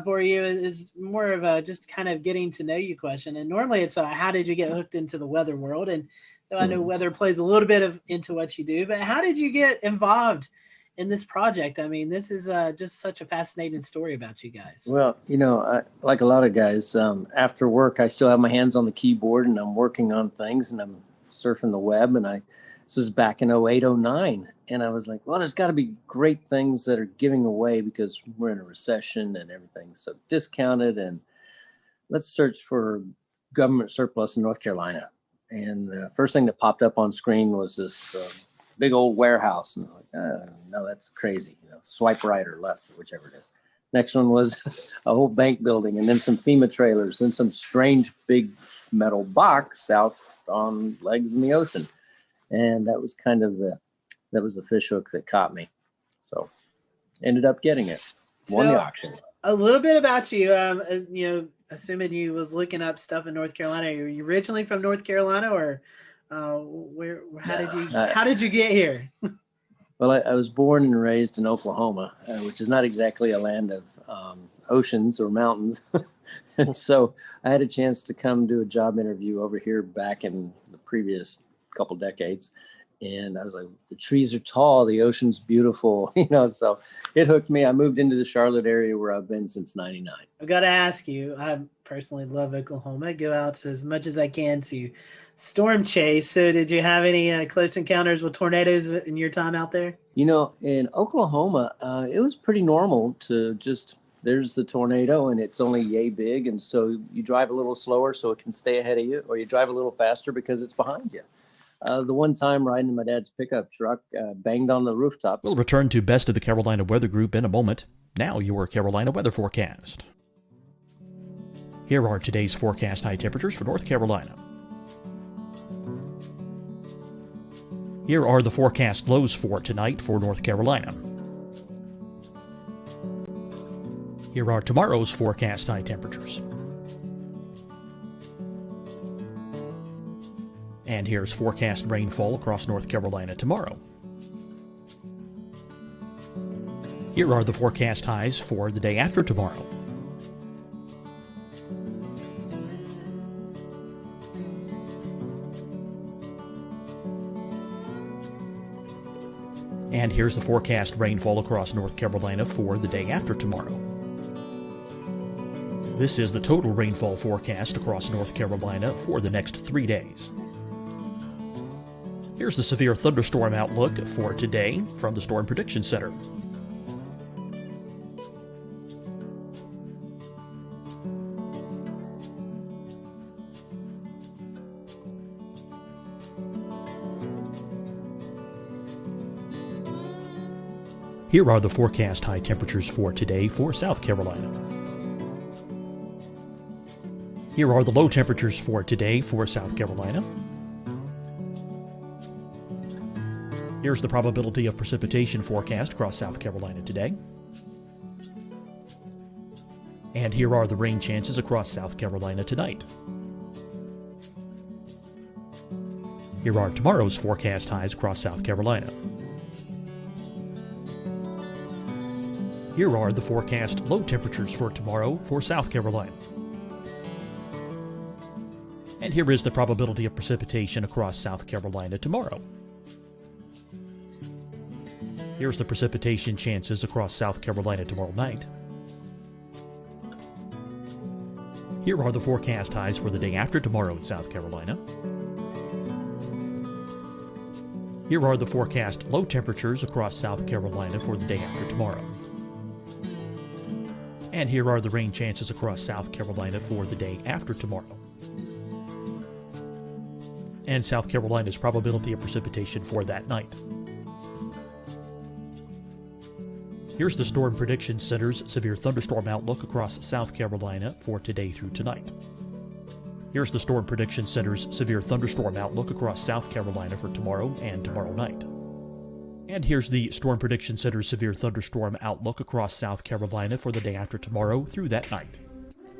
for you is more of a just kind of getting to know you question. And normally it's how did you get hooked into the weather world? And though I know weather plays a little bit into what you do, but how did you get involved in this project? I mean, this is just such a fascinating story about you guys. Well, like a lot of guys, after work, I still have my hands on the keyboard and I'm working on things and I'm surfing the web. And this is back in 08, 09. And I was like, well, there's got to be great things that are giving away because we're in a recession and everything's so discounted. And let's search for government surplus in North Carolina. And the first thing that popped up on screen was this big old warehouse. And I'm like, no, that's crazy. Swipe right or left or whichever it is. Next one was a whole bank building and then some FEMA trailers, then some strange big metal box out on legs in the ocean. And that was kind of the fish hook that caught me. So ended up getting it. Won the auction. A little bit about you, assuming you was looking up stuff in North Carolina. Are you originally from North Carolina or how did you get here? Well, I was born and raised in Oklahoma, which is not exactly a land of oceans or mountains. And so I had a chance to come do a job interview over here back in the previous couple decades. And I was like, the trees are tall, the ocean's beautiful, so it hooked me. I moved into the Charlotte area where I've been since 99. I've got to ask you, I personally love Oklahoma. I go out as much as I can to storm chase. So did you have any close encounters with tornadoes in your time out there? In Oklahoma, it was pretty normal to just, there's the tornado and it's only yay big. And so you drive a little slower so it can stay ahead of you, or you drive a little faster because it's behind you. The one time riding in my dad's pickup truck, banged on the rooftop. We'll return to Best of the Carolina Weather Group in a moment. Now your Carolina weather forecast. Here are today's forecast high temperatures for North Carolina. Here are the forecast lows for tonight for North Carolina. Here are tomorrow's forecast high temperatures. And here's forecast rainfall across North Carolina tomorrow. Here are the forecast highs for the day after tomorrow. And here's the forecast rainfall across North Carolina for the day after tomorrow. This is the total rainfall forecast across North Carolina for the next 3 days. Here's the severe thunderstorm outlook for today from the Storm Prediction Center. Here are the forecast high temperatures for today for South Carolina. Here are the low temperatures for today for South Carolina. Here's the probability of precipitation forecast across South Carolina today. And here are the rain chances across South Carolina tonight. Here are tomorrow's forecast highs across South Carolina. Here are the forecast low temperatures for tomorrow for South Carolina. And here is the probability of precipitation across South Carolina tomorrow. Here's the precipitation chances across South Carolina tomorrow night. Here are the forecast highs for the day after tomorrow in South Carolina. Here are the forecast low temperatures across South Carolina for the day after tomorrow. And here are the rain chances across South Carolina for the day after tomorrow. And South Carolina's probability of precipitation for that night. Here's the Storm Prediction Center's severe thunderstorm outlook across South Carolina for today through tonight. Here's the Storm Prediction Center's severe thunderstorm outlook across South Carolina for tomorrow and tomorrow night. And here's the Storm Prediction Center's severe thunderstorm outlook across South Carolina for the day after tomorrow through that night.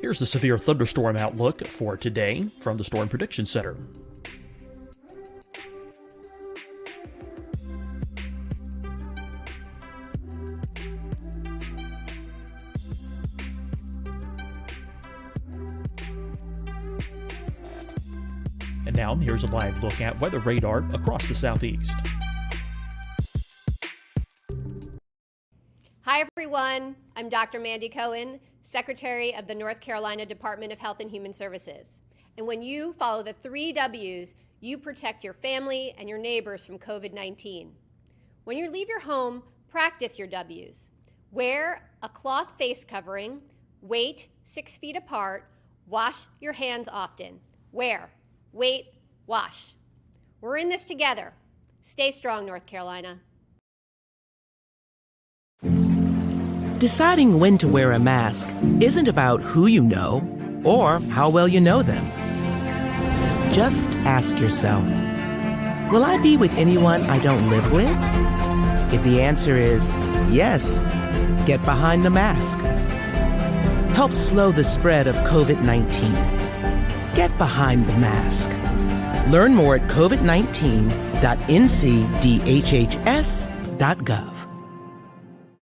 Here's the severe thunderstorm outlook for today from the Storm Prediction Center. And now, here's a live look at weather radar across the southeast. Hi, everyone. I'm Dr. Mandy Cohen, Secretary of the North Carolina Department of Health and Human Services. And when you follow the 3 W's, you protect your family and your neighbors from COVID-19. When you leave your home, practice your W's. Wear a cloth face covering, wait 6 feet apart, wash your hands often. Wear, wait, wash. We're in this together. Stay strong, North Carolina. Deciding when to wear a mask isn't about who you know or how well you know them. Just ask yourself, will I be with anyone I don't live with? If the answer is yes, get behind the mask. Help slow the spread of COVID-19. Get behind the mask. Learn more at covid19.ncdhhs.gov.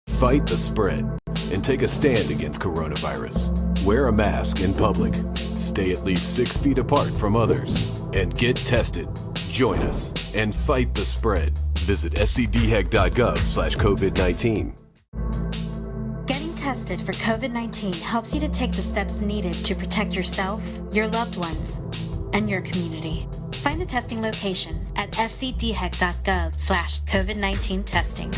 Fight the spread and take a stand against coronavirus. Wear a mask in public. Stay at least 6 feet apart from others. And get tested. Join us and fight the spread. Visit scdhec.gov/COVID-19. Getting tested for COVID-19 helps you to take the steps needed to protect yourself, your loved ones, and your community. Find the testing location at scdhec.gov/COVID-19 testing.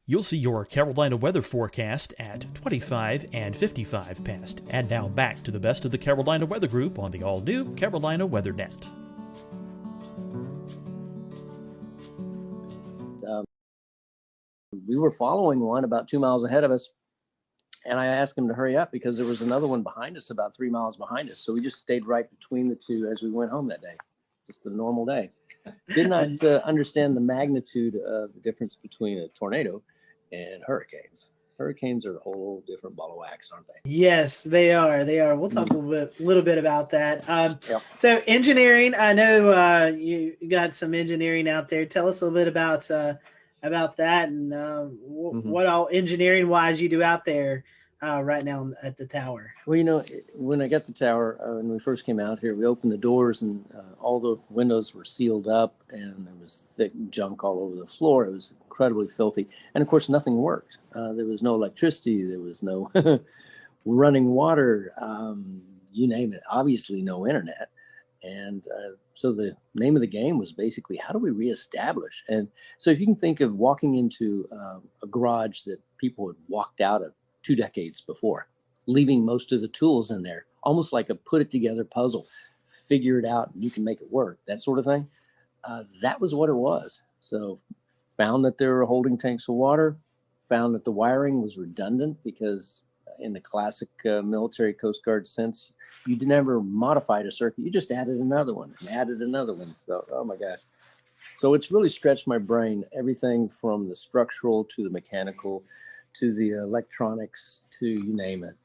You'll see your Carolina weather forecast at 25 and 55 past. And now back to the best of the Carolina Weather Group on the all-new Carolina Weather Net. We were following one about 2 miles ahead of us, and I asked him to hurry up because there was another one behind us about 3 miles behind us. So we just stayed right between the two as we went home that day. Just a normal day. Did not understand the magnitude of the difference between a tornado and hurricanes. Hurricanes are a whole different ball of wax, aren't they? Yes, they are. They are. We'll talk a little bit about that. So engineering, I know you got some engineering out there. Tell us a little bit about that and what all engineering wise you do out there right now at the tower. Well, you know, when I got the tower, when we first came out here, we opened the doors and all the windows were sealed up and there was thick junk all over the floor. It was incredibly filthy. And of course, nothing worked. There was no electricity. There was no running water, you name it. Obviously, no internet. And so the name of the game was basically, how do we reestablish? And so if you can think of walking into a garage that people had walked out of 2 decades before, leaving most of the tools in there, almost like a put it together puzzle, figure it out and you can make it work, that sort of thing. That was what it was. So found that there were holding tanks of water, found that the wiring was redundant because in the classic military Coast Guard sense, you never modified a circuit, you just added another one and added another one. So, oh my gosh. So it's really stretched my brain, everything from the structural to the mechanical, to the electronics, to you name it.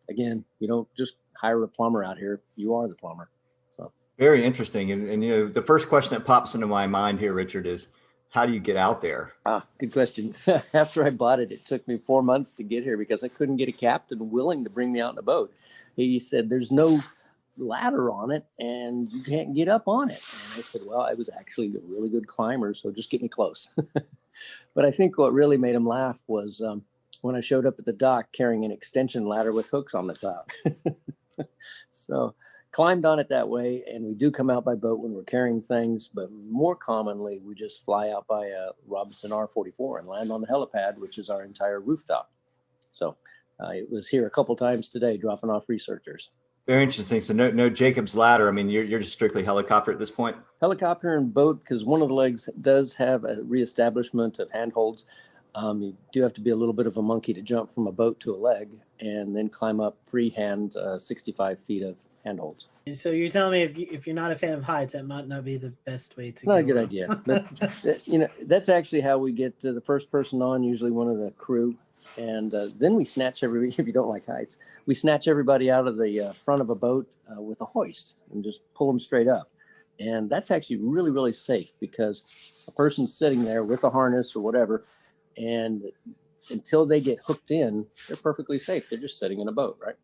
Again, you don't just hire a plumber out here, you are the plumber. So very interesting. And you know, the first question that pops into my mind here, Richard, is how do you get out there? Good question. After I bought it, it took me 4 months to get here because I couldn't get a captain willing to bring me out in a boat. He said, there's no ladder on it and you can't get up on it. And I said, well, I was actually a really good climber, so just get me close. But I think what really made him laugh was when I showed up at the dock carrying an extension ladder with hooks on the top. So climbed on it that way, and we do come out by boat when we're carrying things, but more commonly we just fly out by Robinson R-44 and land on the helipad, which is our entire rooftop. So it was here a couple times today dropping off researchers. Very interesting. So no Jacob's ladder. I mean, you're just strictly helicopter at this point? Helicopter and boat, because one of the legs does have a reestablishment of handholds. You do have to be a little bit of a monkey to jump from a boat to a leg and then climb up freehand 65 feet of handholds. So you're telling me if you're not a fan of heights, that might not be the best way to go. Not a good idea. But you know, that's actually how we get the first person on, usually one of the crew. And then we snatch everybody, if you don't like heights, we snatch everybody out of the front of a boat with a hoist and just pull them straight up. And that's actually really, really safe because a person's sitting there with a harness or whatever, and until they get hooked in, they're perfectly safe. They're just sitting in a boat, right?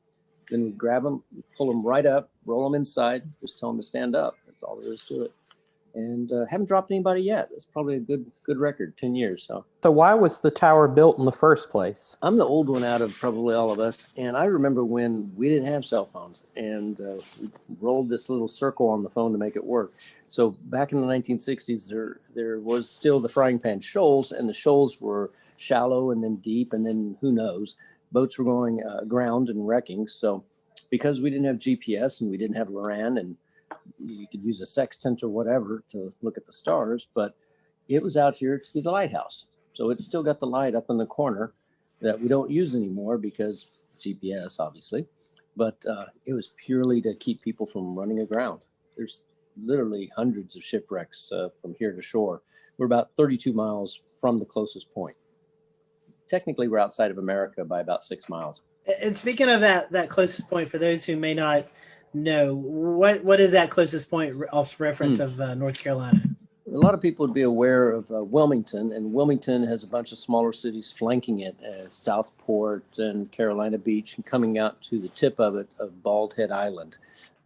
Then we grab them, pull them right up, roll them inside, just tell them to stand up. That's all there is to it. And haven't dropped anybody yet. That's probably a good record, 10 years. So why was the tower built in the first place? I'm the old one out of probably all of us. And I remember when we didn't have cell phones and we rolled this little circle on the phone to make it work. So back in the 1960s, there was still the frying pan shoals, and the shoals were shallow and then deep, and then who knows, boats were going aground and wrecking. So because we didn't have GPS and we didn't have LORAN, and you could use a sextant or whatever to look at the stars, but it was out here to be the lighthouse. So it's still got the light up in the corner that we don't use anymore because GPS, obviously, but it was purely to keep people from running aground. There's literally hundreds of shipwrecks from here to shore. We're about 32 miles from the closest point. Technically, we're outside of America by about 6 miles. And speaking of that closest point, for those who may not know, what is that closest point off reference of North Carolina? A lot of people would be aware of Wilmington, and Wilmington has a bunch of smaller cities flanking it, Southport and Carolina Beach, and coming out to the tip of it of Bald Head Island.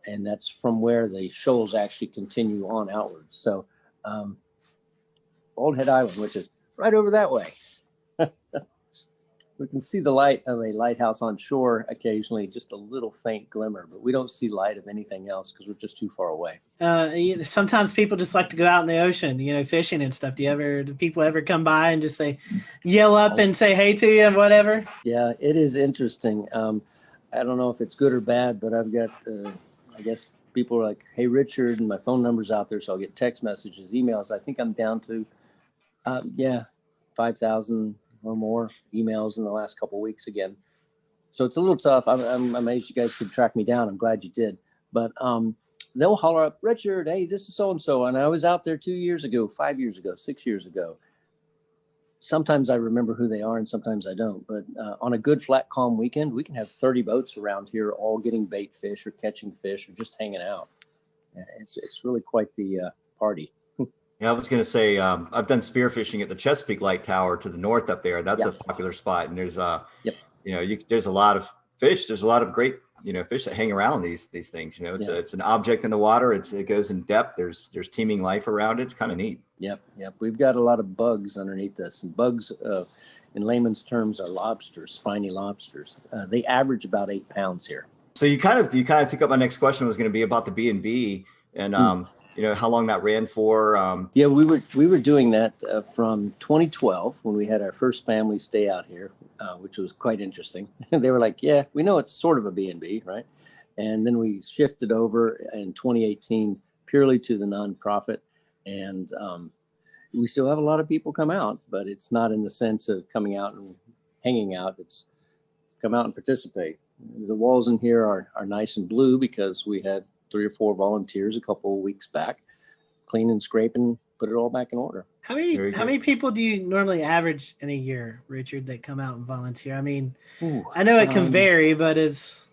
And that's from where the shoals actually continue on outwards. So Bald Head Island, which is right over that way. We can see the light of a lighthouse on shore occasionally, just a little faint glimmer, but we don't see light of anything else because we're just too far away. Sometimes people just like to go out in the ocean, fishing and stuff. Do people ever come by and just yell up and say hey to you and whatever? Yeah, it is interesting. I don't know if it's good or bad, but I've got, I guess people are like, hey, Richard, and my phone number's out there. So I'll get text messages, emails. I think I'm down to, 5,000 or more emails in the last couple of weeks again. So it's a little tough. I'm amazed you guys could track me down. I'm glad you did. But they'll holler up, Richard, hey, this is so-and-so. And I was out there 2 years ago, 5 years ago, 6 years ago. Sometimes I remember who they are and sometimes I don't. But on a good, flat, calm weekend, we can have 30 boats around here all getting bait fish or catching fish or just hanging out. It's really quite the party. Yeah, I was going to say, I've done spearfishing at the Chesapeake Light Tower to the north up there. That's a popular spot. And there's, there's a lot of fish. There's a lot of great, fish that hang around these things. It's an object in the water. It goes in depth. There's teeming life around it. It's kind of neat. Yep. We've got a lot of bugs underneath us. And bugs, in layman's terms, are lobsters, spiny lobsters. They average about 8 pounds here. So you kind of took up my next question was going to be about the B&B and how long that ran for. Yeah, we were doing that from 2012 when we had our first family stay out here, which was quite interesting. They were like, yeah, we know it's sort of a B&B, right? And then we shifted over in 2018 purely to the nonprofit. And we still have a lot of people come out, but it's not in the sense of coming out and hanging out. It's come out and participate. The walls in here are nice and blue because we had 3 or 4 volunteers a couple of weeks back, clean and scrape and put it all back in order. How many people do you normally average in a year, Richard, that come out and volunteer? I mean, I know it can vary, but it's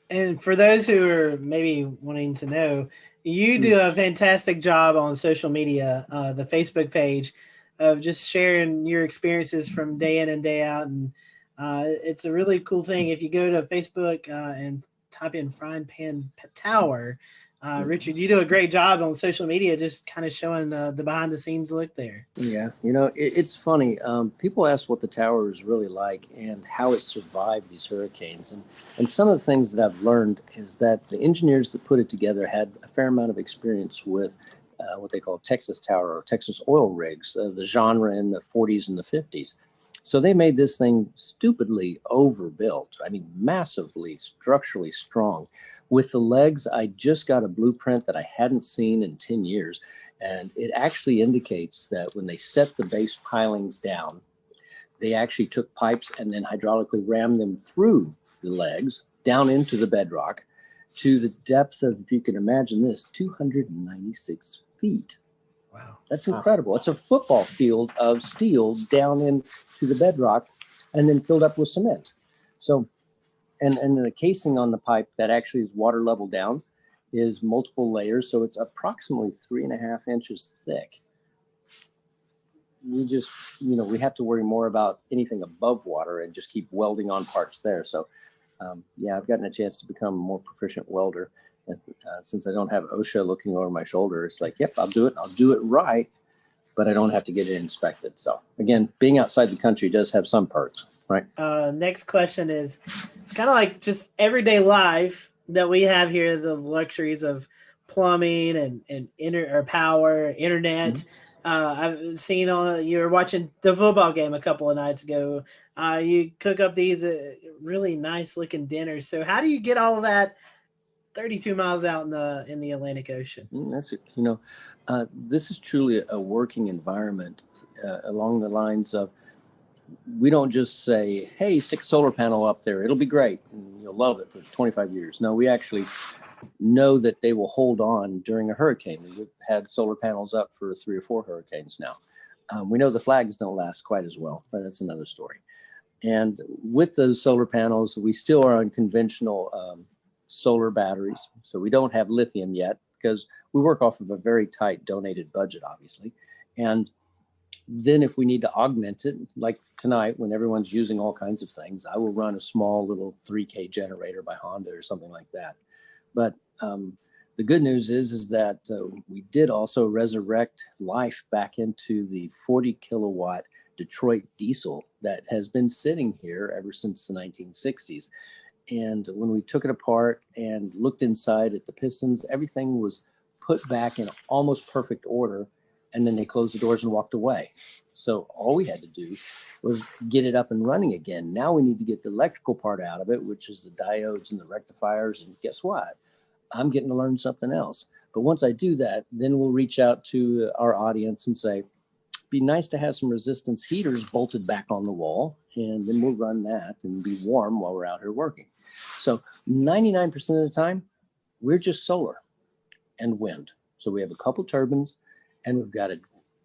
And for those who are maybe wanting to know, you do a fantastic job on social media, the Facebook page, of just sharing your experiences from day in and day out. And It's a really cool thing. If you go to Facebook and type in Frying Pan Tower, Richard, you do a great job on social media, just kind of showing the behind the scenes look there. Yeah, it's funny. People ask what the tower is really like and how it survived these hurricanes. And some of the things that I've learned is that the engineers that put it together had a fair amount of experience with what they call Texas tower or Texas oil rigs, the genre in the 40s and the 50s. So they made this thing stupidly overbuilt. I mean, massively structurally strong. With the legs, I just got a blueprint that I hadn't seen in 10 years. And it actually indicates that when they set the base pilings down, they actually took pipes and then hydraulically rammed them through the legs down into the bedrock to the depth of, if you can imagine this, 296 feet. Wow. That's incredible. It's a football field of steel down into the bedrock and then filled up with cement. So, and the casing on the pipe that actually is water level down is multiple layers. So it's approximately 3.5 inches thick. We just, we have to worry more about anything above water and just keep welding on parts there. So, yeah, I've gotten a chance to become a more proficient welder. And, since I don't have OSHA looking over my shoulder, it's like, yep, I'll do it. I'll do it right, but I don't have to get it inspected. So again, being outside the country does have some perks, right? Next question is, it's kind of like just everyday life that we have here, the luxuries of plumbing and power, internet. Mm-hmm. I've seen you were watching the football game a couple of nights ago. You cook up these really nice looking dinners. So how do you get all of that 32 miles out in the Atlantic Ocean? This is truly a working environment along the lines of, we don't just say, hey, stick a solar panel up there, it'll be great, and you'll love it for 25 years. No, we actually know that they will hold on during a hurricane. We've had solar panels up for 3 or 4 hurricanes now. We know the flags don't last quite as well, but that's another story. And with those solar panels, we still are on conventional solar batteries. So we don't have lithium yet because we work off of a very tight donated budget, obviously. And then if we need to augment it, like tonight when everyone's using all kinds of things, I will run a small little 3K generator by Honda or something like that. But the good news is that we did also resurrect life back into the 40 kilowatt Detroit diesel that has been sitting here ever since the 1960s. And when we took it apart and looked inside at the pistons, everything was put back in almost perfect order. And then they closed the doors and walked away. So all we had to do was get it up and running again. Now we need to get the electrical part out of it, which is the diodes and the rectifiers. And guess what? I'm getting to learn something else. But once I do that, then we'll reach out to our audience and say, be nice to have some resistance heaters bolted back on the wall. And then we'll run that and be warm while we're out here working. So 99% of the time, we're just solar and wind. So we have a couple turbines and we've got a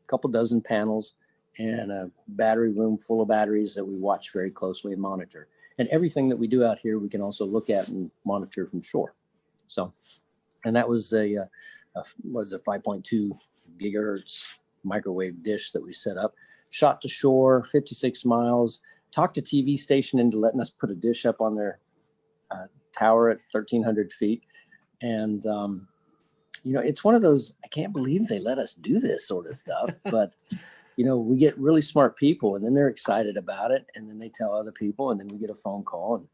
couple dozen panels and a battery room full of batteries that we watch very closely and monitor. And everything that we do out here, we can also look at and monitor from shore. So, and that was a 5.2 gigahertz microwave dish that we set up, shot to shore, 56 miles, talked to TV station into letting us put a dish up on their tower at 1,300 feet. And, it's one of those, I can't believe they let us do this sort of stuff, but, we get really smart people and then they're excited about it. And then they tell other people and then we get a phone call. And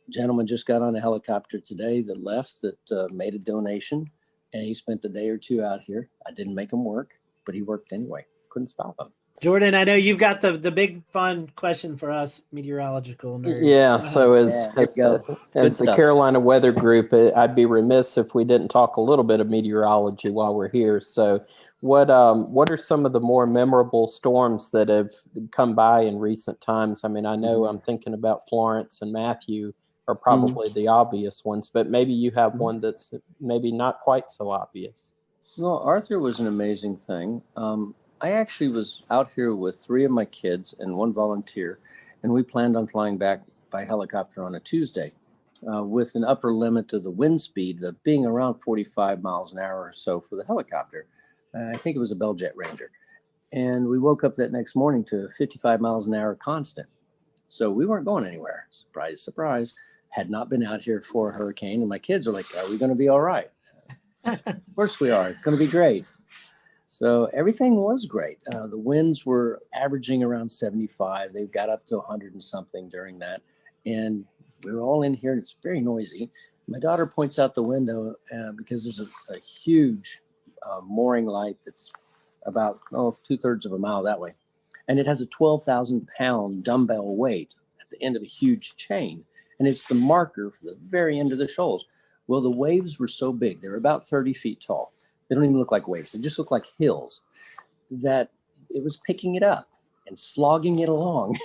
a gentleman just got on a helicopter today that left that made a donation and he spent a day or two out here. I didn't make him work, but he worked anyway. Couldn't stop him. Jordan, I know you've got the big fun question for us meteorological nerds. Yeah, so as the Carolina Weather Group, I'd be remiss if we didn't talk a little bit of meteorology while we're here. So what are some of the more memorable storms that have come by in recent times? I mean, I know I'm thinking about Florence and Matthew are probably the obvious ones, but maybe you have one that's maybe not quite so obvious. Well, Arthur was an amazing thing. I actually was out here with 3 of my kids and 1 volunteer, and we planned on flying back by helicopter on a Tuesday with an upper limit of the wind speed of being around 45 miles an hour or so for the helicopter. I think it was a Bell Jet Ranger. And we woke up that next morning to 55 miles an hour constant. So we weren't going anywhere. Surprise, surprise. Had not been out here for a hurricane. And my kids are like, are we going to be all right? Of course we are. It's going to be great. So everything was great. The winds were averaging around 75. They got up to 100 and something during that. And we were all in here, and it's very noisy. My daughter points out the window because there's a huge mooring light that's about 2/3 of a mile that way. And it has a 12,000-pound dumbbell weight at the end of a huge chain. And it's the marker for the very end of the shoals. Well, the waves were so big. They're about 30 feet tall. They don't even look like waves. They just look like hills, that it was picking it up and slogging it along.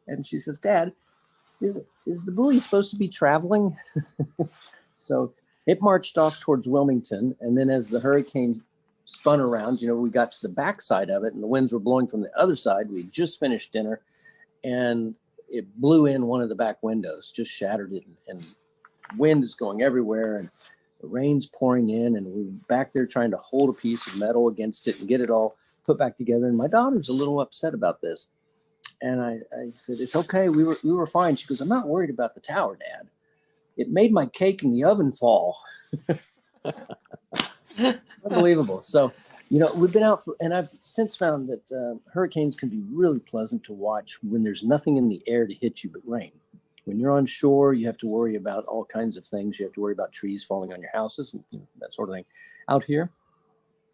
And she says, Dad, is the buoy supposed to be traveling? So it marched off towards Wilmington. And then as the hurricane spun around, we got to the backside of it and the winds were blowing from the other side. We just finished dinner and it blew in one of the back windows, just shattered it. And wind is going everywhere and the rain's pouring in, and we're back there trying to hold a piece of metal against it and get it all put back together. And my daughter's a little upset about this. And I said, it's okay. We were fine. She goes, I'm not worried about the tower, Dad. It made my cake in the oven fall. Unbelievable. So, we've been out and I've since found that hurricanes can be really pleasant to watch when there's nothing in the air to hit you but rain. When you're on shore, you have to worry about all kinds of things. You have to worry about trees falling on your houses and that sort of thing. Out here,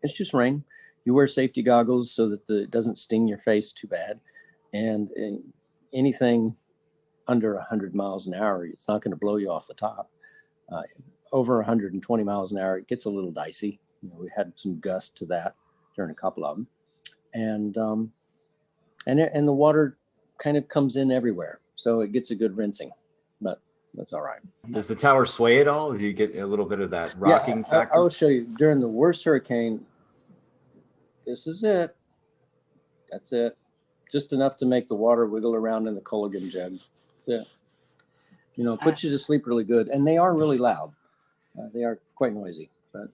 it's just rain. You wear safety goggles so that it doesn't sting your face too bad. And anything under 100 miles an hour, it's not going to blow you off the top. Over 120 miles an hour, it gets a little dicey. We had some gust to that during a couple of them. And the water kind of comes in everywhere. So it gets a good rinsing, but that's all right. Does the tower sway at all? Do you get a little bit of that rocking factor? I'll show you. During the worst hurricane, this is it. That's it. Just enough to make the water wiggle around in the Culligan jug. That's it. Puts you to sleep really good. And they are really loud. They are quite noisy. But,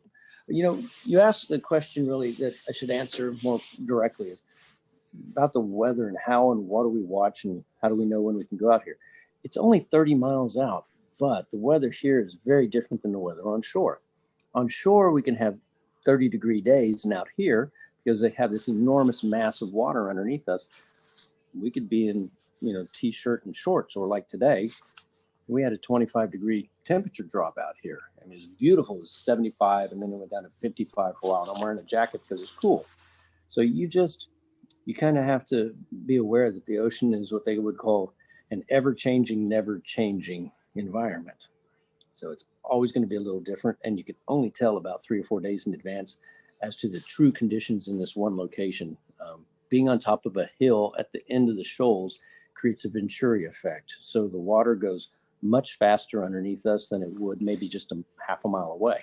you asked the question really that I should answer more directly is about the weather and how and what do we watch and how do we know when we can go out here. It's only 30 miles out, but the weather here is very different than the weather on shore. On shore, we can have 30-degree days, and out here, because they have this enormous mass of water underneath us, we could be in, t-shirt and shorts, or like today, we had a 25-degree temperature drop out here. I mean, it was beautiful. It was 75, and then it went down to 55 for a while. And I'm wearing a jacket because it's cool. So you kind of have to be aware that the ocean is what they would call an ever-changing, never-changing environment. So it's always going to be a little different, and you can only tell about 3 or 4 days in advance as to the true conditions in this one location. Being on top of a hill at the end of the shoals creates a Venturi effect. So the water goes much faster underneath us than it would maybe just a half a mile away.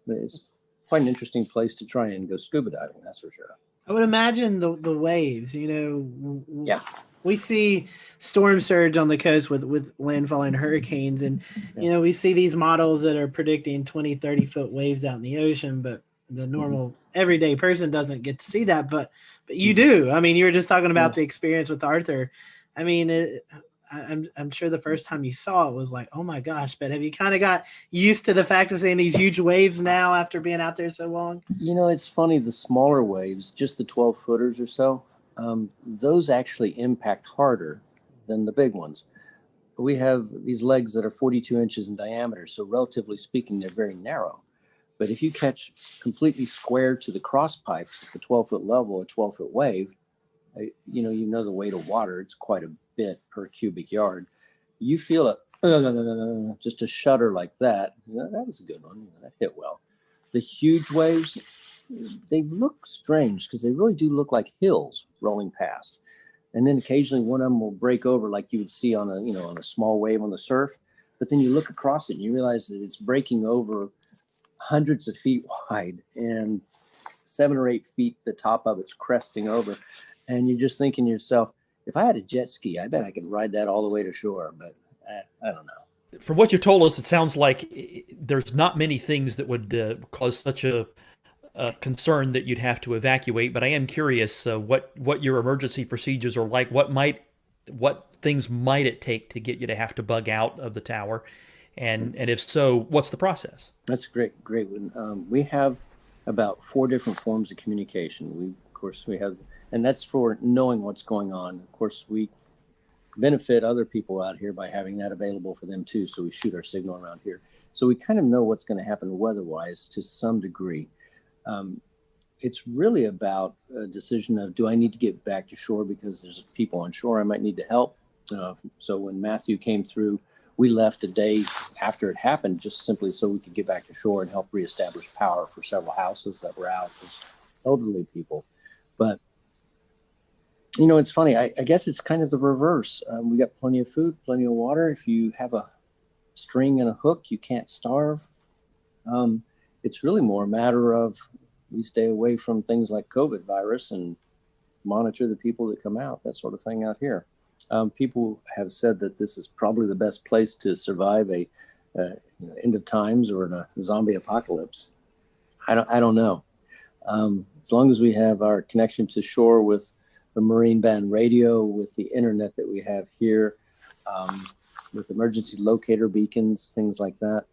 But it's quite an interesting place to try and go scuba diving, that's for sure. I would imagine the waves, Yeah. We see storm surge on the coast with landfalling hurricanes. And, we see these models that are predicting 20, 30-foot waves out in the ocean, but the normal everyday person doesn't get to see that. But you do. I mean, you were just talking about the experience with Arthur. I mean, I'm sure the first time you saw it was like, oh my gosh, but have you kind of got used to the fact of seeing these huge waves now after being out there so long? It's funny, the smaller waves, just the 12-footers or so, those actually impact harder than the big ones. We have these legs that are 42 inches in diameter, so relatively speaking, they're very narrow. But if you catch completely square to the cross pipes at the 12-foot level, a 12-foot wave, you know the weight of water, it's quite a bit per cubic yard. You feel it, just a shudder like that. That was a good one. That hit well. The huge waves, they look strange because they really do look like hills rolling past. And then occasionally one of them will break over like you would see on a small wave on the surf. But then you look across it and you realize that it's breaking over hundreds of feet wide and 7 or 8 feet, the top of it's cresting over. And you're just thinking to yourself, if I had a jet ski, I bet I could ride that all the way to shore. But I don't know. From what you've told us, it sounds like there's not many things that would cause such a concern that you'd have to evacuate. But I am curious what your emergency procedures are like. What might what things might it take to get you to have to bug out of the tower? And if so, what's the process? That's great one. We have about 4 different forms of communication. We have, and that's for knowing what's going on. Of course, we benefit other people out here by having that available for them too. So we shoot our signal around here. So we kind of know what's going to happen weather-wise to some degree. It's really about a decision of, do I need to get back to shore because there's people on shore I might need to help? So when Matthew came through, we left a day after it happened, just simply so we could get back to shore and help reestablish power for several houses that were out, elderly people. But you know, it's funny. I guess it's kind of the reverse. We got plenty of food, plenty of water. If you have a string and a hook, you can't starve. It's really more a matter of, we stay away from things like COVID virus and monitor the people that come out, that sort of thing out here. People have said that this is probably the best place to survive a end of times or in a zombie apocalypse. I don't know. As long as we have our connection to shore with the marine band radio, with the internet that we have here, with emergency locator beacons, things like that,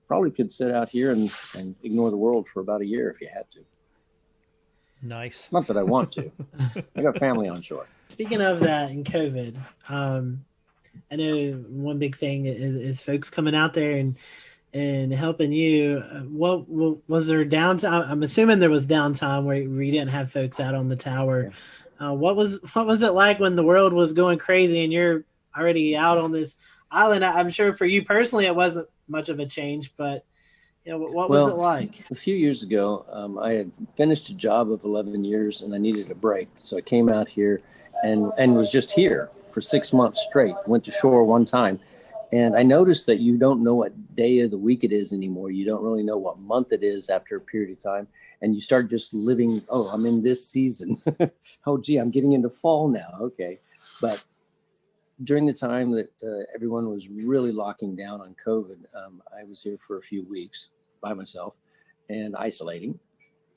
probably could sit out here and ignore the world for about a year if you had to. Nice. Not that I want to. I got family on shore. Speaking of that and COVID, I know one big thing is folks coming out there and helping you. What was there downtime? I'm assuming there was downtime where you didn't have folks out on the tower. Yeah. What was it like when the world was going crazy and you're already out on this island? I'm sure for you personally it wasn't much of a change, but you know, what was it like? A few years ago, I had finished a job of 11 years and I needed a break. So I came out here and was just here for 6 months straight. Went to shore one time. And I noticed that you don't know what day of the week it is anymore. You don't really know what month it is after a period of time. And you start just living, oh, I'm in this season. Oh, gee, I'm getting into fall now. Okay. But during the time that everyone was really locking down on COVID, I was here for a few weeks by myself and isolating.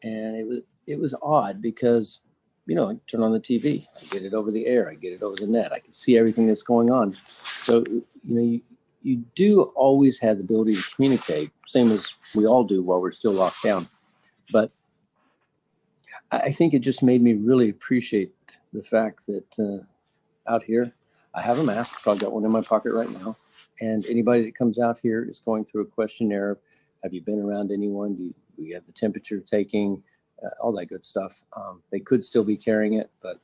And it was odd because, you know, I turn on the TV, I get it over the air, I get it over the net, I can see everything that's going on. So, you know, you do always have the ability to communicate, same as we all do while we're still locked down. But I think it just made me really appreciate the fact that out here, I have a mask. I've got one in my pocket right now. And anybody that comes out here is going through a questionnaire. Have you been around anyone? Do you have the temperature taking? All that good stuff. They could still be carrying it, but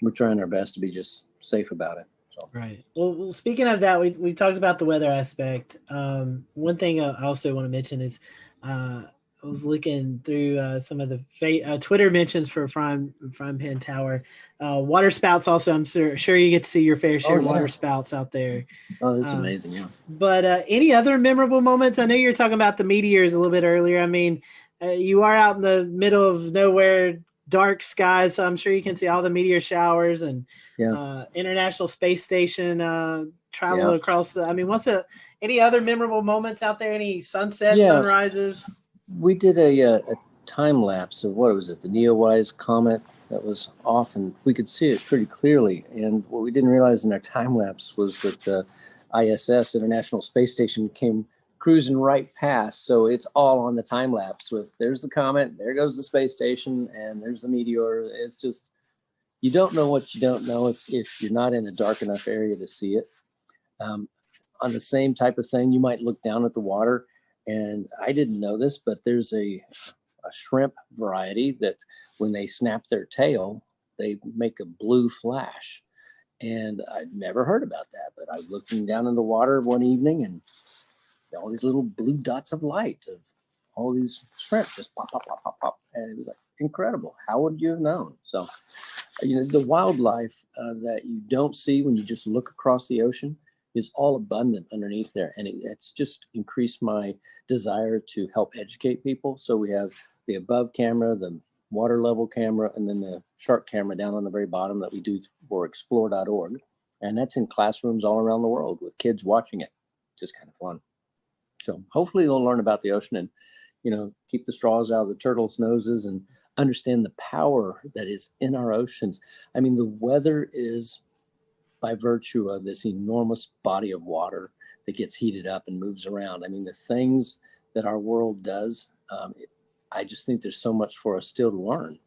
we're trying our best to be just safe about it. So. Right. Well, speaking of that, we talked about the weather aspect. One thing I also want to mention is I was looking through some of the Twitter mentions for Frying Pan Tower. Water spouts also, I'm sure you get to see your fair share of water spouts out there. Oh, that's amazing, yeah. But any other memorable moments? I know you were talking about the meteors a little bit earlier. I mean, you are out in the middle of nowhere, dark skies, so I'm sure you can see all the meteor showers and International Space Station travel across the. I mean, any other memorable moments out there? Any sunsets, sunrises? We did a time lapse of what was it, the Neowise comet that was off, and we could see it pretty clearly. And what we didn't realize in our time lapse was that the ISS, International Space Station, came cruising right past. So it's all on the time lapse with there's the comet, there goes the space station, and there's the meteor. It's just, you don't know what you don't know if you're not in a dark enough area to see it. On the same type of thing, you might look down at the water. And I didn't know this, but there's a shrimp variety that when they snap their tail, they make a blue flash. And I'd never heard about that, but I was looking down in the water one evening and all these little blue dots of light of all these shrimp just pop, pop, pop, pop, pop. And it was like incredible. How would you have known? So, you know, the wildlife that you don't see when you just look across the ocean is all abundant underneath there. And it's just increased my desire to help educate people. So we have the above camera, the water level camera, and then the shark camera down on the very bottom that we do for explore.org. And that's in classrooms all around the world with kids watching it. Just kind of fun. So hopefully they'll learn about the ocean and, you know, keep the straws out of the turtles' noses and understand the power that is in our oceans. I mean, the weather is by virtue of this enormous body of water that gets heated up and moves around. I mean, the things that our world does, I just think there's so much for us still to learn.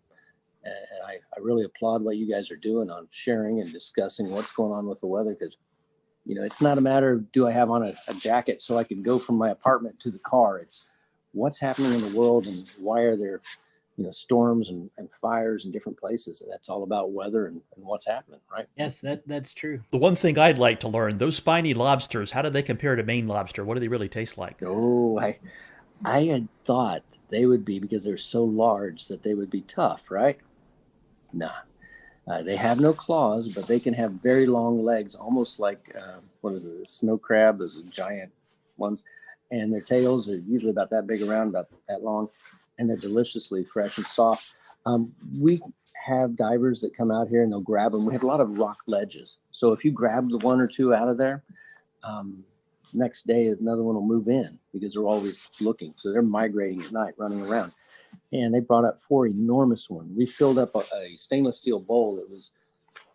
And I really applaud what you guys are doing on sharing and discussing what's going on with the weather, because, you know, it's not a matter of do I have on a jacket so I can go from my apartment to the car. It's what's happening in the world and why are there, you know, storms and fires in different places. And that's all about weather and what's happening, right? Yes, that's true. The one thing I'd like to learn, those spiny lobsters, how do they compare to Maine lobster? What do they really taste like? Oh, I had thought they would be, because they're so large, that they would be tough, right? Nah. They have no claws, but they can have very long legs, almost like, what is it, a snow crab, those giant ones. And their tails are usually about that big around, about that long, and they're deliciously fresh and soft. We have divers that come out here and they'll grab them. We have a lot of rock ledges. So if you grab the one or two out of there, next day another one will move in, because they're always looking. So they're migrating at night, running around. And they brought up 4 enormous ones. We filled up a stainless steel bowl that was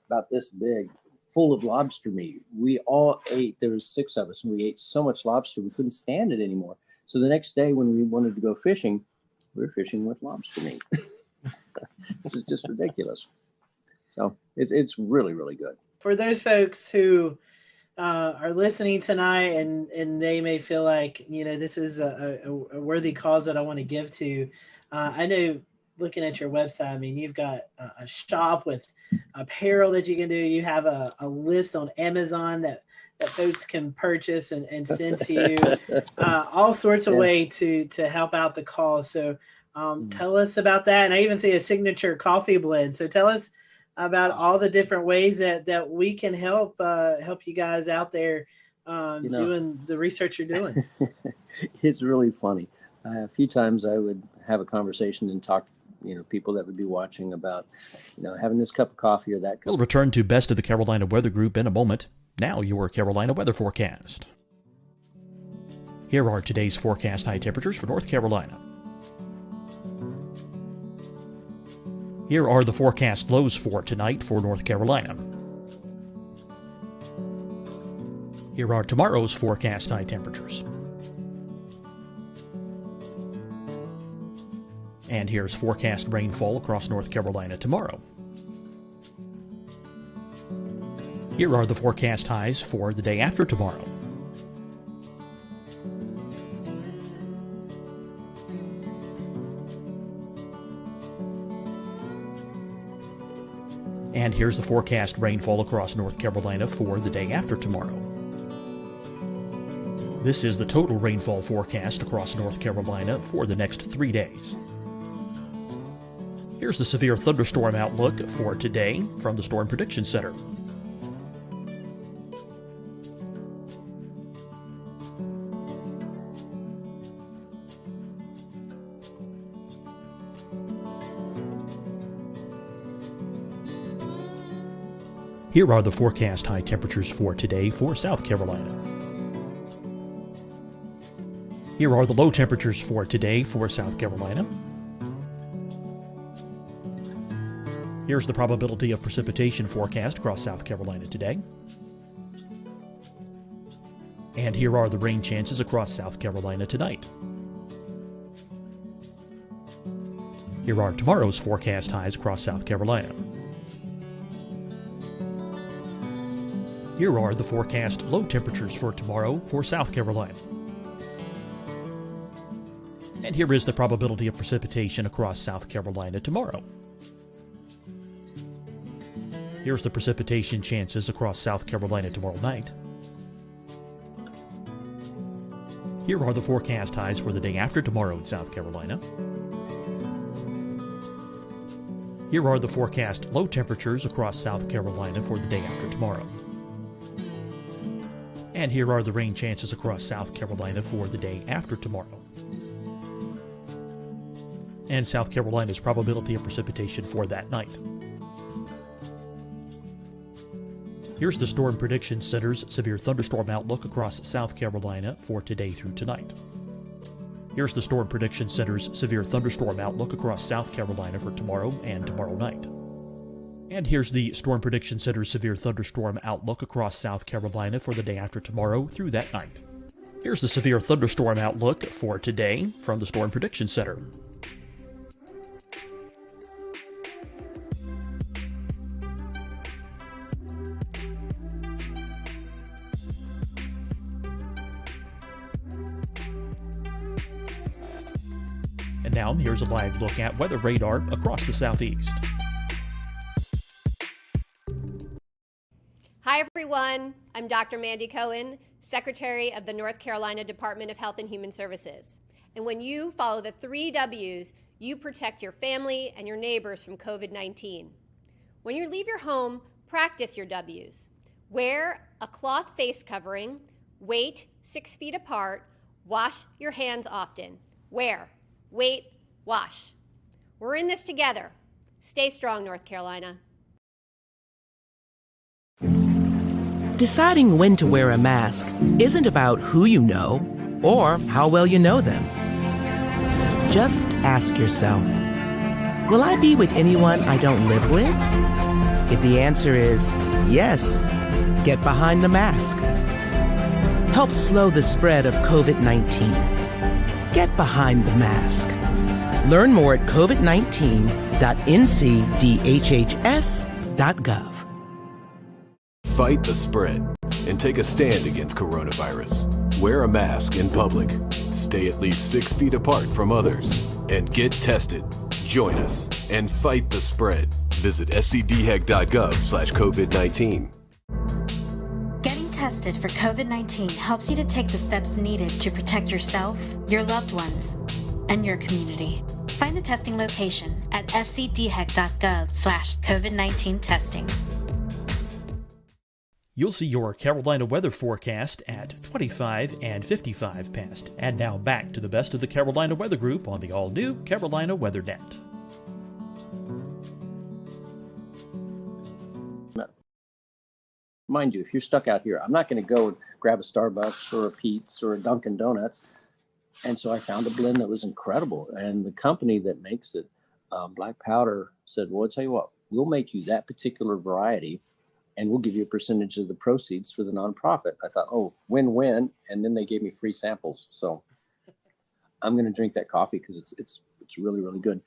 about this big, full of lobster meat. We all ate. There was 6 of us, and we ate so much lobster we couldn't stand it anymore. So the next day when we wanted to go fishing, we were fishing with lobster meat, which is just ridiculous. So it's really, really good. For those folks who are listening tonight and they may feel like, you know, this is a worthy cause that I want to give to, I know, looking at your website, I mean, you've got a shop with apparel that you can do. You have a list on Amazon that folks can purchase and send to you, all sorts of way to help out the cause. So tell us about that. And I even see a signature coffee blend. So tell us about all the different ways that we can help you guys out there doing the research you're doing. It's really funny. A few times I would have a conversation and talk, you know, people that would be watching about, you know, having this cup of coffee or that cup. We'll return to Best of the Carolina Weather Group in a moment. Now your Carolina weather forecast. Here are today's forecast high temperatures for North Carolina. Here are the forecast lows for tonight for North Carolina. Here are tomorrow's forecast high temperatures. And here's forecast rainfall across North Carolina tomorrow. Here are the forecast highs for the day after tomorrow. And here's the forecast rainfall across North Carolina for the day after tomorrow. This is the total rainfall forecast across North Carolina for the next 3 days. Here's the severe thunderstorm outlook for today from the Storm Prediction Center. Here are the forecast high temperatures for today for South Carolina. Here are the low temperatures for today for South Carolina. Here's the probability of precipitation forecast across South Carolina today. And here are the rain chances across South Carolina tonight. Here are tomorrow's forecast highs across South Carolina. Here are the forecast low temperatures for tomorrow for South Carolina. And here is the probability of precipitation across South Carolina tomorrow. Here's the precipitation chances across South Carolina tomorrow night. Here are the forecast highs for the day after tomorrow in South Carolina. Here are the forecast low temperatures across South Carolina for the day after tomorrow. And here are the rain chances across South Carolina for the day after tomorrow. And South Carolina's probability of precipitation for that night. Here's the Storm Prediction Center's severe thunderstorm outlook across South Carolina for today through tonight. Here's the Storm Prediction Center's severe thunderstorm outlook across South Carolina for tomorrow and tomorrow night. And here's the Storm Prediction Center's severe thunderstorm outlook across South Carolina for the day after tomorrow through that night. Here's the severe thunderstorm outlook for today from the Storm Prediction Center. And now here's a live look at weather radar across the southeast. Hi, everyone. I'm Dr. Mandy Cohen, Secretary of the North Carolina Department of Health and Human Services. And when you follow the 3 W's, you protect your family and your neighbors from COVID-19. When you leave your home, practice your W's. Wear a cloth face covering, wait 6 feet apart, wash your hands often. Wear, wait, wash. We're in this together. Stay strong, North Carolina. Deciding when to wear a mask isn't about who you know or how well you know them. Just ask yourself, will I be with anyone I don't live with? If the answer is yes, get behind the mask. Help slow the spread of COVID-19. Get behind the mask. Learn more at covid19.ncdhhs.gov. Fight the spread and take a stand against coronavirus. Wear a mask in public. Stay at least 6 feet apart from others. And get tested. Join us and fight the spread. Visit scdhec.gov/COVID-19. Getting tested for COVID-19 helps you to take the steps needed to protect yourself, your loved ones, and your community. Find the testing location at scdhec.gov/COVID-19 testing. You'll see your Carolina weather forecast at 25 and 55 past. And now back to the best of the Carolina Weather Group on the all-new Carolina Weather Net. Mind you, if you're stuck out here, I'm not going to go and grab a Starbucks or a Pete's or a Dunkin' Donuts. And so I found a blend that was incredible. And the company that makes it, Black Powder, said, well, I'll tell you what, we'll make you that particular variety and we'll give you a percentage of the proceeds for the nonprofit. I thought, oh, win-win. And then they gave me free samples. So I'm going to drink that coffee because it's really, really good.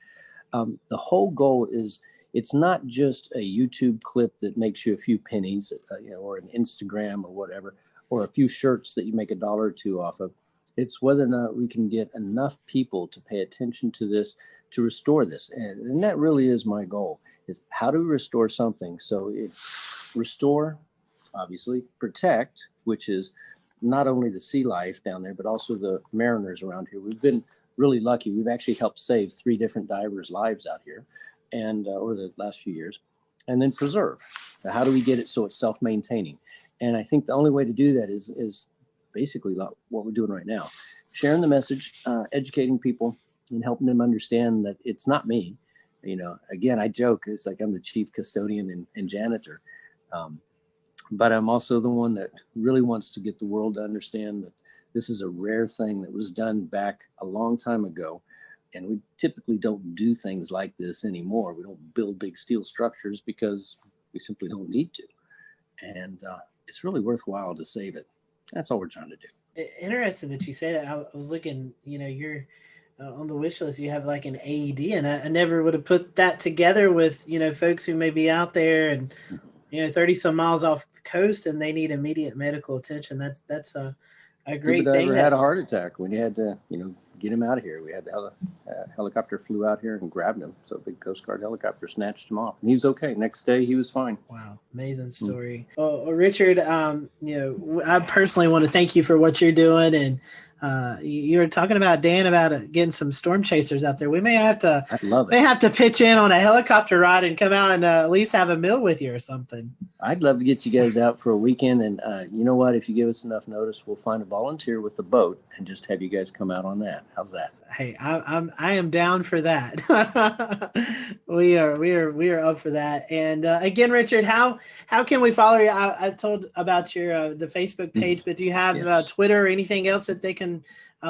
The whole goal is, it's not just a YouTube clip that makes you a few pennies, or an Instagram or whatever, or a few shirts that you make $1 or $2 off of. It's whether or not we can get enough people to pay attention to this, to restore this. And that really is my goal, is how do we restore something? So it's restore, obviously, protect, which is not only the sea life down there, but also the mariners around here. We've been really lucky. We've actually helped save 3 different divers' lives out here, and over the last few years. And then preserve. Now, how do we get it so it's self-maintaining? And I think the only way to do that is basically what we're doing right now. Sharing the message, educating people, and helping them understand that it's not me. Again, I joke, it's like I'm the chief custodian and janitor. But I'm also the one that really wants to get the world to understand that this is a rare thing that was done back a long time ago. And we typically don't do things like this anymore. We don't build big steel structures because we simply don't need to. And it's really worthwhile to save it. That's all we're trying to do. Interesting that you say that. I was looking, you're on the wish list, you have like an AED, and I never would have put that together with, folks who may be out there and, 30 some miles off the coast and they need immediate medical attention. That's a great thing. Ever had a heart attack when you had to, get him out of here. We had the helicopter flew out here and grabbed him. So a big Coast Guard helicopter snatched him off. And he was okay. Next day, he was fine. Wow. Amazing story. Well, Richard, I personally want to thank you for what you're doing. And you were talking about, Dan, about getting some storm chasers out there. We may have to, pitch in on a helicopter ride and come out and at least have a meal with you or something. I'd love to get you guys out for a weekend. And you know what? If you give us enough notice, we'll find a volunteer with the boat and just have you guys come out on that. How's that? Hey, I am down for that. we are up for that. And again, Richard, how can we follow you? I told about your the Facebook page, but do you have Twitter or anything else that they can can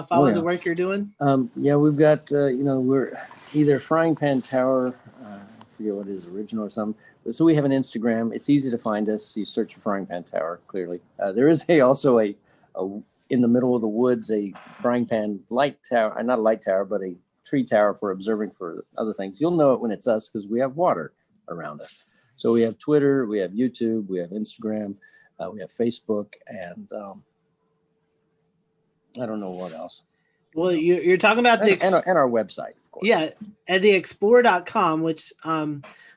follow the work you're doing? Yeah, we've got, we're either Frying Pan Tower, I forget what it is, Original or something. So we have an Instagram. It's easy to find us. You search for Frying Pan Tower, clearly. There is also a in the middle of the woods, a frying pan light tower, not a light tower, but a tree tower for observing for other things. You'll know it when it's us because we have water around us. So we have Twitter, we have YouTube, we have Instagram, we have Facebook, and I don't know what else. Well, you're talking about and our website, of course. Yeah, at the explore.com, which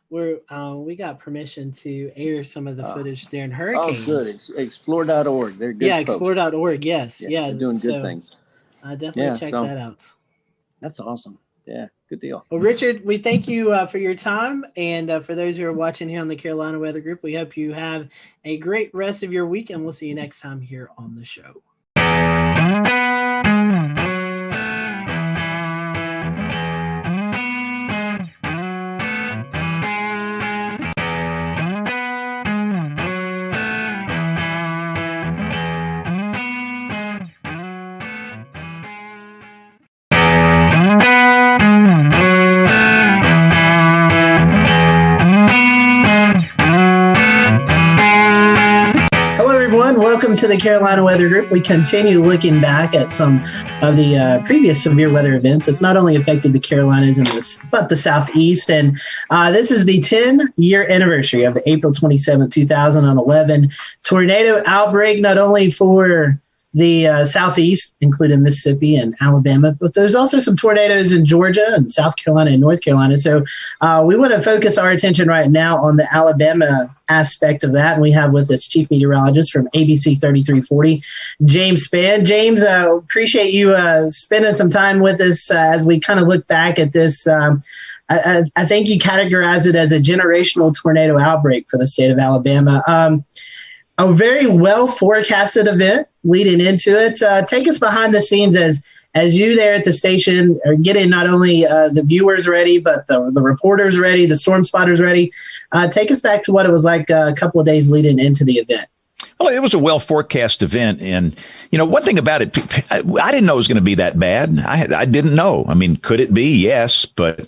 we got permission to air some of the footage during hurricanes. Oh, good. Explore.org. They're good. Yeah, folks. explore.org. Yes. Yeah. They're doing good things. Definitely check that out. That's awesome. Yeah. Good deal. Well, Richard, we thank you for your time. And for those who are watching here on the Carolina Weather Group, we hope you have a great rest of your week. And we'll see you next time here on the show. Welcome to the Carolina Weather Group. We continue looking back at some of the previous severe weather events that's not only affected the Carolinas but the Southeast. And this is the 10-year anniversary of the April 27, 2011 tornado outbreak, not only for the Southeast, including Mississippi and Alabama, but there's also some tornadoes in Georgia and South Carolina and North Carolina. So we want to focus our attention right now on the Alabama aspect of that. And we have with us Chief Meteorologist from ABC 3340, James Spann. James, appreciate you spending some time with us as we kind of look back at this. I think you categorize it as a generational tornado outbreak for the state of Alabama. A very well forecasted event leading into it. Take us behind the scenes as you there at the station are getting not only the viewers ready, but the reporters ready, the storm spotters ready. Take us back to what it was like a couple of days leading into the event. Well, it was a well forecast event. And, one thing about it, I didn't know it was going to be that bad. I didn't know. I mean, could it be? Yes. But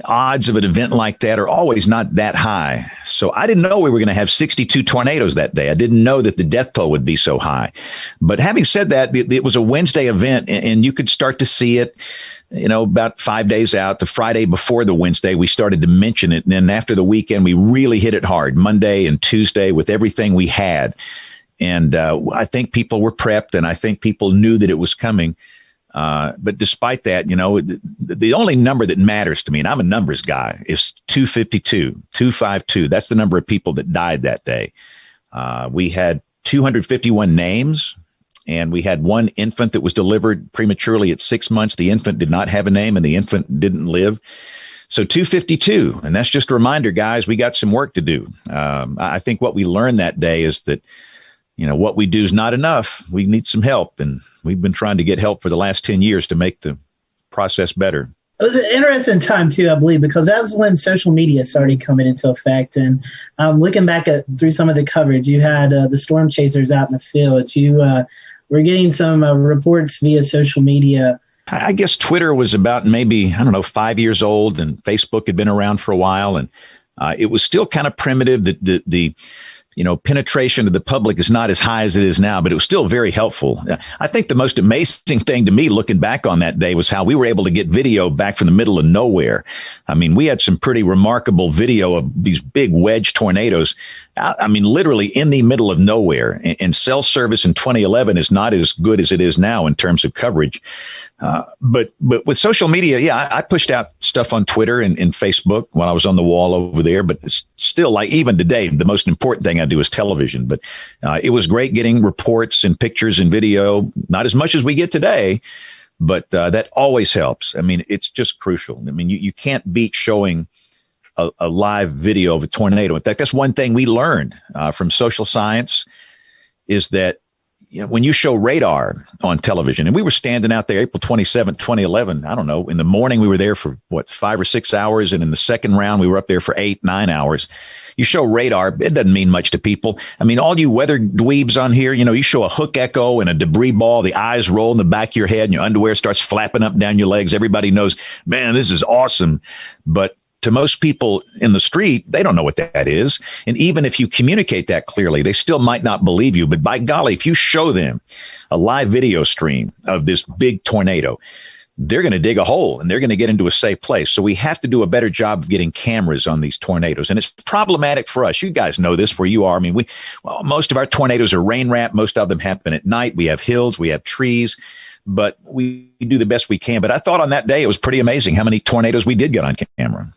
odds of an event like that are always not that high. So I didn't know we were going to have 62 tornadoes that day. I didn't know that the death toll would be so high. But having said that, it was a Wednesday event, and you could start to see it, about 5 days out. The Friday before the Wednesday, we started to mention it. And then after the weekend, we really hit it hard, Monday and Tuesday, with everything we had. And I think people were prepped, and I think people knew that it was coming. But despite that, the only number that matters to me, and I'm a numbers guy, is 252. That's the number of people that died that day. We had 251 names, and we had one infant that was delivered prematurely at 6 months. The infant did not have a name, and the infant didn't live. So 252. And that's just a reminder, guys, we got some work to do. I think what we learned that day is that, what we do is not enough. We need some help. And we've been trying to get help for the last 10 years to make the process better. It was an interesting time, too, I believe, because that's when social media started coming into effect. And looking back through some of the coverage, you had the storm chasers out in the field. You were getting some reports via social media. I guess Twitter was about maybe, 5 years old, and Facebook had been around for a while. And it was still kind of primitive. The penetration of the public is not as high as it is now, but it was still very helpful. I think the most amazing thing to me looking back on that day was how we were able to get video back from the middle of nowhere. I mean, we had some pretty remarkable video of these big wedge tornadoes. I mean, literally in the middle of nowhere. And cell service in 2011 is not as good as it is now in terms of coverage. But with social media, I pushed out stuff on Twitter and Facebook when I was on the wall over there. But it's still, like, even today, the most important thing I do is television. But it was great getting reports and pictures and video, not as much as we get today, but that always helps. I mean, it's just crucial. I mean, you can't beat showing a live video of a tornado. In fact, that's one thing we learned from social science, is that when you show radar on television, and we were standing out there April 27th, 2011, I don't know, in the morning we were there for 5 or 6 hours. And in the second round, we were up there for 8, 9 hours. You show radar, it doesn't mean much to people. I mean, all you weather dweebs on here, you show a hook echo and a debris ball, the eyes roll in the back of your head and your underwear starts flapping up and down your legs. Everybody knows, man, this is awesome. But to most people in the street, they don't know what that is. And even if you communicate that clearly, they still might not believe you. But by golly, if you show them a live video stream of this big tornado, they're going to dig a hole and they're going to get into a safe place. So we have to do a better job of getting cameras on these tornadoes. And it's problematic for us. You guys know this where you are. I mean, most of our tornadoes are rain wrapped. Most of them happen at night. We have hills, we have trees, but we do the best we can. But I thought on that day, it was pretty amazing how many tornadoes we did get on camera.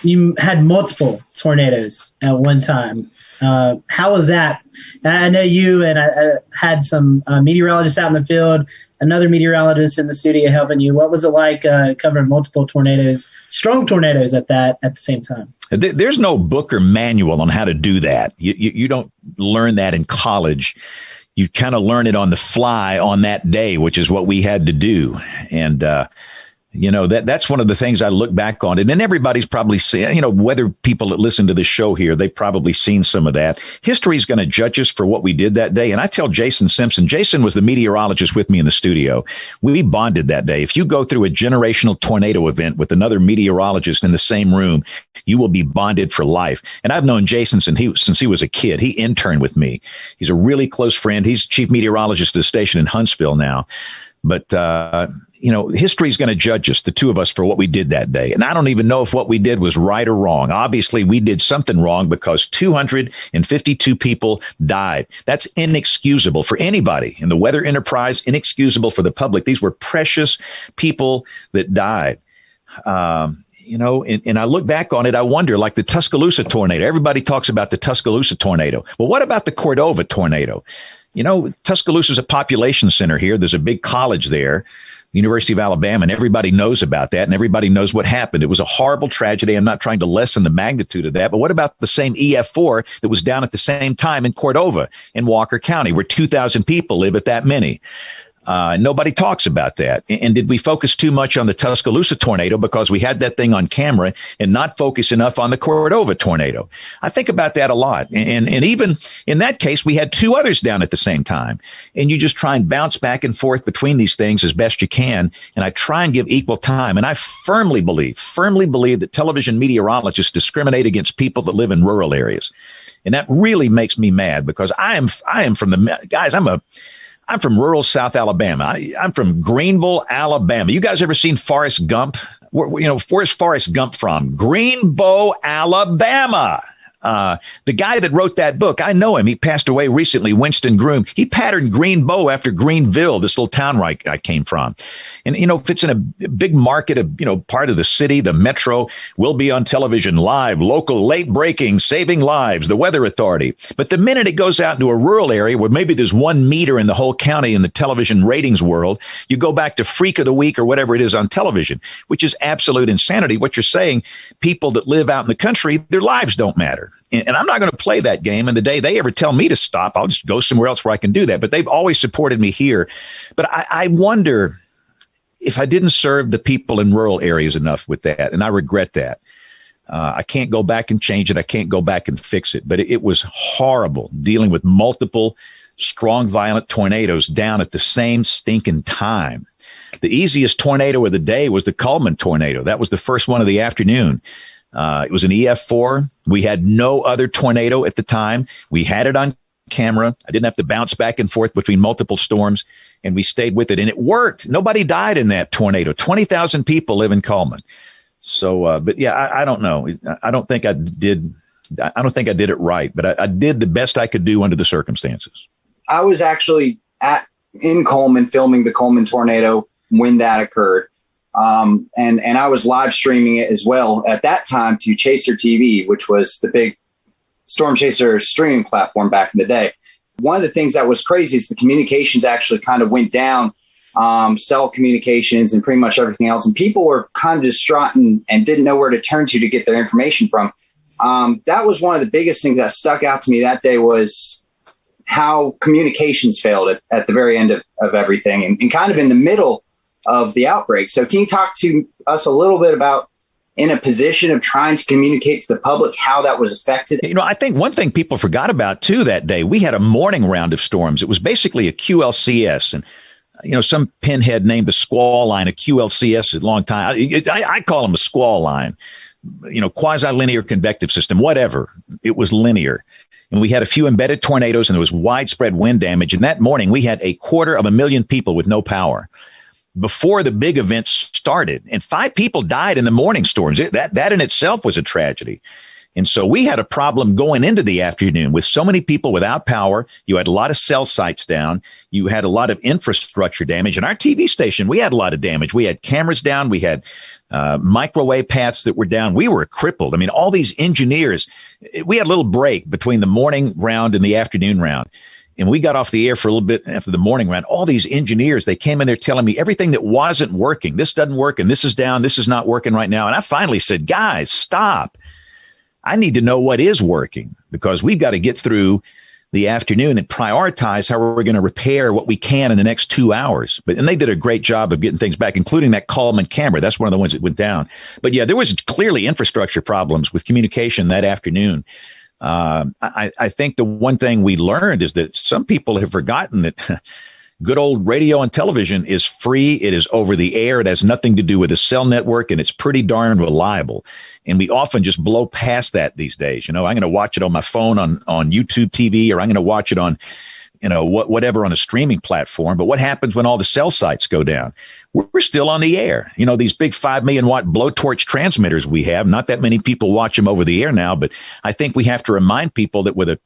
You had multiple tornadoes at one time. How was that? I know you and I had some meteorologists out in the field, another meteorologist in the studio helping you. What was it like covering multiple tornadoes, strong tornadoes at the same time? There's no book or manual on how to do that. You don't learn that in college. You kind of learn it on the fly on that day, which is what we had to do. And, that's one of the things I look back on. And then everybody's probably seen, whether people that listen to this show here, they've probably seen some of that. History is going to judge us for what we did that day. And I tell Jason Simpson, Jason was the meteorologist with me in the studio. We bonded that day. If you go through a generational tornado event with another meteorologist in the same room, you will be bonded for life. And I've known Jason since he was a kid. He interned with me. He's a really close friend. He's chief meteorologist at the station in Huntsville now. But, history is going to judge us, the two of us, for what we did that day. And I don't even know if what we did was right or wrong. Obviously, we did something wrong because 252 people died. That's inexcusable for anybody in the weather enterprise, inexcusable for the public. These were precious people that died. And I look back on it, I wonder, like the Tuscaloosa tornado. Everybody talks about the Tuscaloosa tornado. Well, what about the Cordova tornado? Tuscaloosa is a population center here. There's a big college there, University of Alabama, and everybody knows about that, and everybody knows what happened. It was a horrible tragedy. I'm not trying to lessen the magnitude of that, but what about the same EF4 that was down at the same time in Cordova in Walker County, where 2,000 people live at that many? Nobody talks about that. And did we focus too much on the Tuscaloosa tornado because we had that thing on camera and not focus enough on the Cordova tornado? I think about that a lot. And even in that case, we had 2 others down at the same time. And you just try and bounce back and forth between these things as best you can. And I try and give equal time. And I firmly believe that television meteorologists discriminate against people that live in rural areas. And that really makes me mad because I am from the guys. I'm from rural South Alabama. I'm from Greenville, Alabama. You guys ever seen Forrest Gump? Where's Forrest Gump from? Greenbow, Alabama. The guy that wrote that book, I know him. He passed away recently, Winston Groom. He patterned Greenbow after Greenville, this little town where I came from. And, if it's in a big market of, part of the city, the metro, will be on television live, local, late breaking, saving lives, the Weather Authority. But the minute it goes out into a rural area where maybe there's 1 meter in the whole county in the television ratings world, you go back to Freak of the Week or whatever it is on television, which is absolute insanity. What you're saying, people that live out in the country, their lives don't matter. And I'm not going to play that game. And the day they ever tell me to stop, I'll just go somewhere else where I can do that. But they've always supported me here. But I wonder if I didn't serve the people in rural areas enough with that. And I regret that. I can't go back and change it. I can't go back and fix it. But it was horrible dealing with multiple strong, violent tornadoes down at the same stinking time. The easiest tornado of the day was the Coleman tornado. That was the first one of the afternoon. It was an EF4. We had no other tornado at the time. We had it on camera. I didn't have to bounce back and forth between multiple storms, and we stayed with it. And it worked. Nobody died in that tornado. 20,000 people live in Coleman. So, but yeah, I don't know. I don't think I did it right, but I did the best I could do under the circumstances. I was actually in Coleman filming the Coleman tornado when that occurred. And I was live streaming it as well at that time to Chaser TV, which was the big Storm Chaser streaming platform back in the day. One of the things that was crazy is the communications actually kind of went down, cell communications and pretty much everything else. And people were kind of distraught and didn't know where to turn to get their information from. That was one of the biggest things that stuck out to me that day was how communications failed at the very end of everything and kind of in the middle of the outbreak. So can you talk to us a little bit about, in a position of trying to communicate to the public, how that was affected? I think one thing people forgot about too that day, we had a morning round of storms. It was basically a QLCS, and some pinhead named a squall line a QLCS a long time. I call them a squall line, quasi-linear convective system, whatever. It was linear. And we had a few embedded tornadoes, and there was widespread wind damage. And that morning, we had 250,000 people with no power before the big event started. And 5 people died in the morning storms. That in itself was a tragedy. And so we had a problem going into the afternoon with so many people without power. You had a lot of cell sites down. You had a lot of infrastructure damage. And our TV station, we had a lot of damage. We had cameras down. We had microwave paths that were down. We were crippled. I mean, all these engineers, we had a little break between the morning round and the afternoon round. And we got off the air for a little bit after the morning round. All these engineers, they came in there telling me everything that wasn't working. This doesn't work, and this is down. This is not working right now. And I finally said, guys, stop. I need to know what is working, because we've got to get through the afternoon and prioritize how we're going to repair what we can in the next 2 hours. And they did a great job of getting things back, including that Coleman camera. That's one of the ones that went down. But yeah, there was clearly infrastructure problems with communication that afternoon. I think the one thing we learned is that some people have forgotten that good old radio and television is free. It is over the air. It has nothing to do with a cell network, and it's pretty darn reliable. And we often just blow past that these days. I'm going to watch it on my phone on YouTube TV, or I'm going to watch it on, whatever on a streaming platform. But what happens when all the cell sites go down? We're still on the air. These big 5 million watt blowtorch transmitters we have, not that many people watch them over the air now, but I think we have to remind people that with a,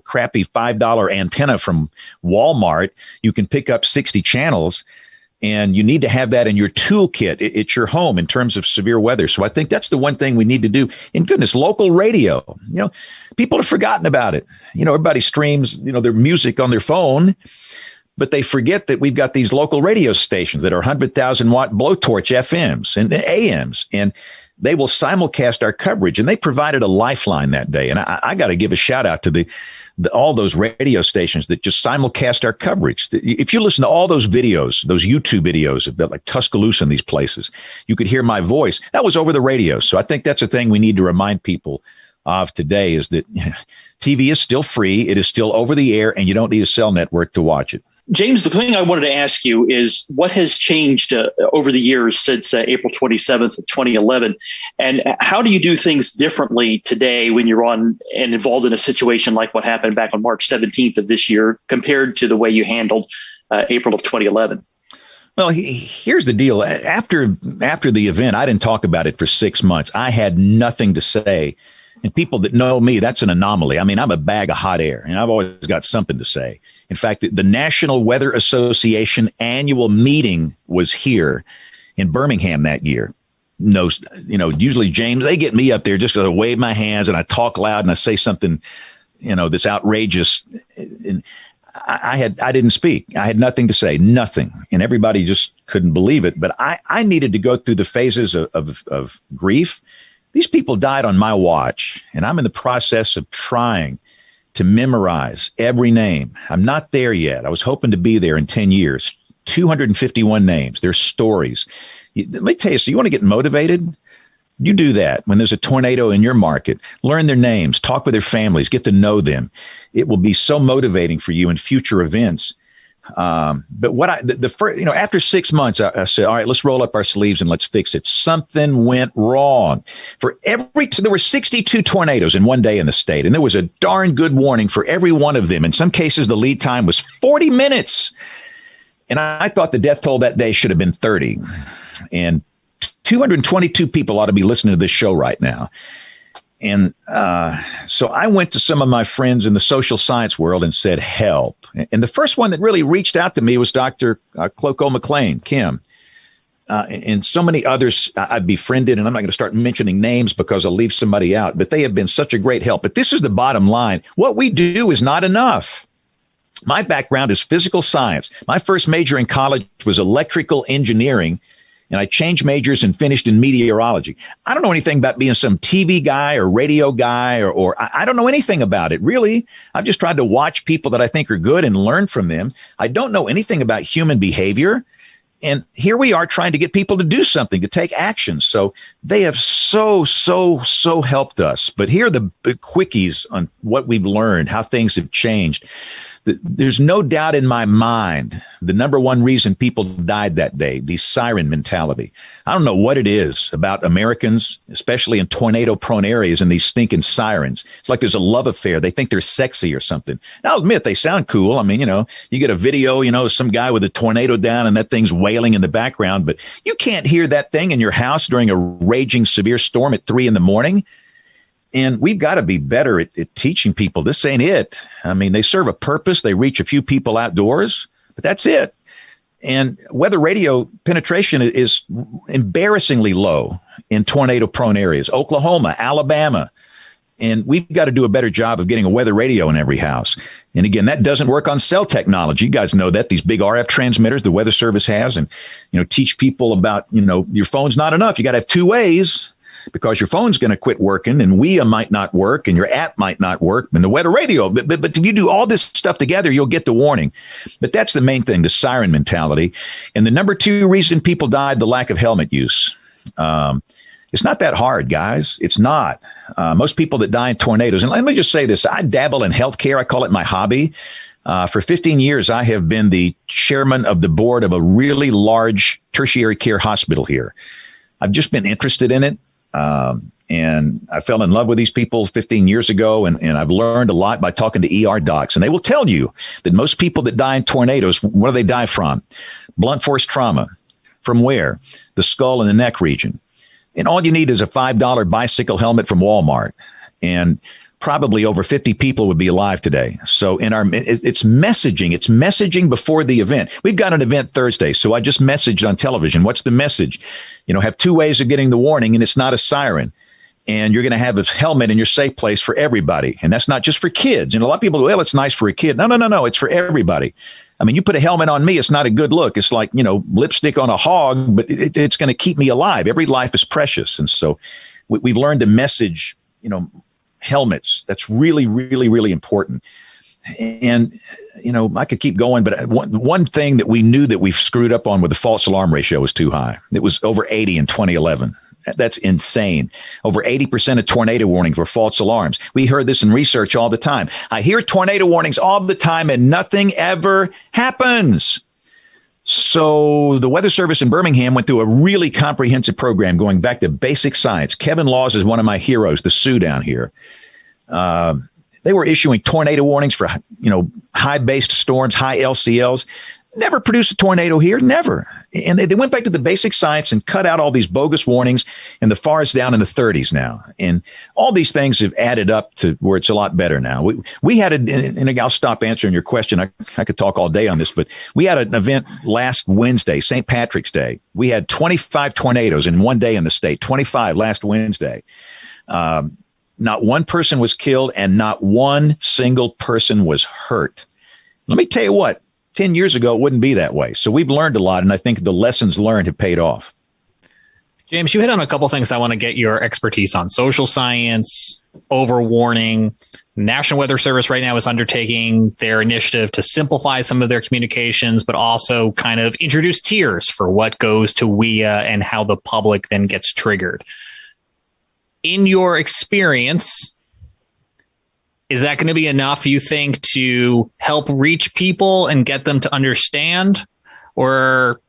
crappy $5 antenna from Walmart, you can pick up 60 channels. And you need to have that in your toolkit at your home in terms of severe weather. So I think that's the one thing we need to do. And goodness, local radio, people have forgotten about it. Everybody streams, their music on their phone, but they forget that we've got these local radio stations that are 100,000 watt blowtorch FMs and AMs, and they will simulcast our coverage. And they provided a lifeline that day. And I got to give a shout out to all those radio stations that just simulcast our coverage. If you listen to all those videos, those YouTube videos about like Tuscaloosa and these places, you could hear my voice. That was over the radio. So I think that's a thing we need to remind people of today, is that TV is still free. It is still over the air, and you don't need a cell network to watch it. James, the thing I wanted to ask you is what has changed over the years since April 27th of 2011, and how do you do things differently today when you're on and involved in a situation like what happened back on March 17th of this year compared to the way you handled April of 2011? Well, here's the deal. After the event, I didn't talk about it for 6 months. I had nothing to say. And people that know me, that's an anomaly. I mean, I'm a bag of hot air, and I've always got something to say. In fact, the National Weather Association annual meeting was here in Birmingham that year. Usually, James, they get me up there just to wave my hands, and I talk loud, and I say something, that's outrageous. And I didn't speak. I had nothing to say, nothing. And everybody just couldn't believe it. But I needed to go through the phases of grief. These people died on my watch, and I'm in the process of trying to memorize every name. I'm not there yet. I was hoping to be there in 10 years. 251 names, their stories. Let me tell you, so you want to get motivated? You do that when there's a tornado in your market. Learn their names, talk with their families, get to know them. It will be so motivating for you in future events. But what after 6 months, I said, all right, let's roll up our sleeves and let's fix it. Something went wrong. There were 62 tornadoes in one day in the state, and there was a darn good warning for every one of them. In some cases, the lead time was 40 minutes. And I thought the death toll that day should have been 30. And 222 people ought to be listening to this show right now. And so I went to some of my friends in the social science world and said, help. And the first one that really reached out to me was Dr. Cloco McLean, Kim, and so many others I've befriended. And I'm not going to start mentioning names because I'll leave somebody out, but they have been such a great help. But this is the bottom line. What we do is not enough. My background is physical science. My first major in college was electrical engineering. and I changed majors and finished in meteorology. I don't know anything about being some TV guy or radio guy, or I don't know anything about it, really. I've just tried to watch people that I think are good and learn from them. I don't know anything about human behavior. And here we are trying to get people to do something, to take action. So they have so helped us. But here are the quickies on what we've learned, how things have changed. There's no doubt in my mind the number one reason people died that day, the siren mentality. I don't know what it is about Americans, especially in tornado-prone areas, and these stinking sirens. It's like there's a love affair. They think they're sexy or something. And I'll admit, they sound cool. I mean, you get a video, some guy with a tornado down and that thing's wailing in the background, but you can't hear that thing in your house during a raging severe storm at 3 a.m. And we've got to be better at teaching people. This ain't it. I mean, they serve a purpose. They reach a few people outdoors, but that's it. And weather radio penetration is embarrassingly low in tornado-prone areas, Oklahoma, Alabama. And we've got to do a better job of getting a weather radio in every house. And again, that doesn't work on cell technology. You guys know that, these big RF transmitters the Weather Service has, and, teach people about, your phone's not enough. You got to have 2 ways. Because your phone's going to quit working, and WIA might not work, and your app might not work, and the weather radio. But if you do all this stuff together, you'll get the warning. But that's the main thing, the siren mentality. And the number 2 reason people died, the lack of helmet use. It's not that hard, guys. It's not. Most people that die in tornadoes, and let me just say this, I dabble in healthcare. I call it my hobby. For 15 years, I have been the chairman of the board of a really large tertiary care hospital here. I've just been interested in it. And I fell in love with these people 15 years ago, and I've learned a lot by talking to ER docs. And they will tell you that most people that die in tornadoes, what do they die from? Blunt force trauma. From where? The skull and the neck region. And all you need is a $5 bicycle helmet from Walmart. And probably over 50 people would be alive today. So it's messaging. It's messaging before the event. We've got an event Thursday, so I just messaged on television. What's the message? Have 2 ways of getting the warning, and it's not a siren. And you're going to have a helmet in your safe place for everybody. And that's not just for kids. And a lot of people go, well, it's nice for a kid. No. It's for everybody. I mean, you put a helmet on me, it's not a good look. It's like, lipstick on a hog, but it's going to keep me alive. Every life is precious. And so we've learned to message, helmets. That's really, really, really important. And, I could keep going, but one thing that we knew that we've screwed up on with the false alarm ratio was too high. It was over 80 in 2011. That's insane. Over 80% of tornado warnings were false alarms. We heard this in research all the time. I hear tornado warnings all the time and nothing ever happens. So the Weather Service in Birmingham went through a really comprehensive program going back to basic science. Kevin Laws is one of my heroes, the Sioux down here. They were issuing tornado warnings for, high-based storms, high LCLs. Never produced a tornado here, never. And they went back to the basic science and cut out all these bogus warnings, and the FAR is down in the 30s now. And all these things have added up to where it's a lot better now. We had, and I'll stop answering your question. I could talk all day on this, but we had an event last Wednesday, St. Patrick's Day. We had 25 tornadoes in one day in the state, 25 last Wednesday. Not one person was killed and not one single person was hurt. Let me tell you what, 10 years ago, it wouldn't be that way. So we've learned a lot, and I think the lessons learned have paid off. James, you hit on a couple things I want to get your expertise on. Social science, overwarning. National Weather Service right now is undertaking their initiative to simplify some of their communications, but also kind of introduce tiers for what goes to WIA and how the public then gets triggered. In your experience, is that going to be enough, you think, to help reach people and get them to understand? Or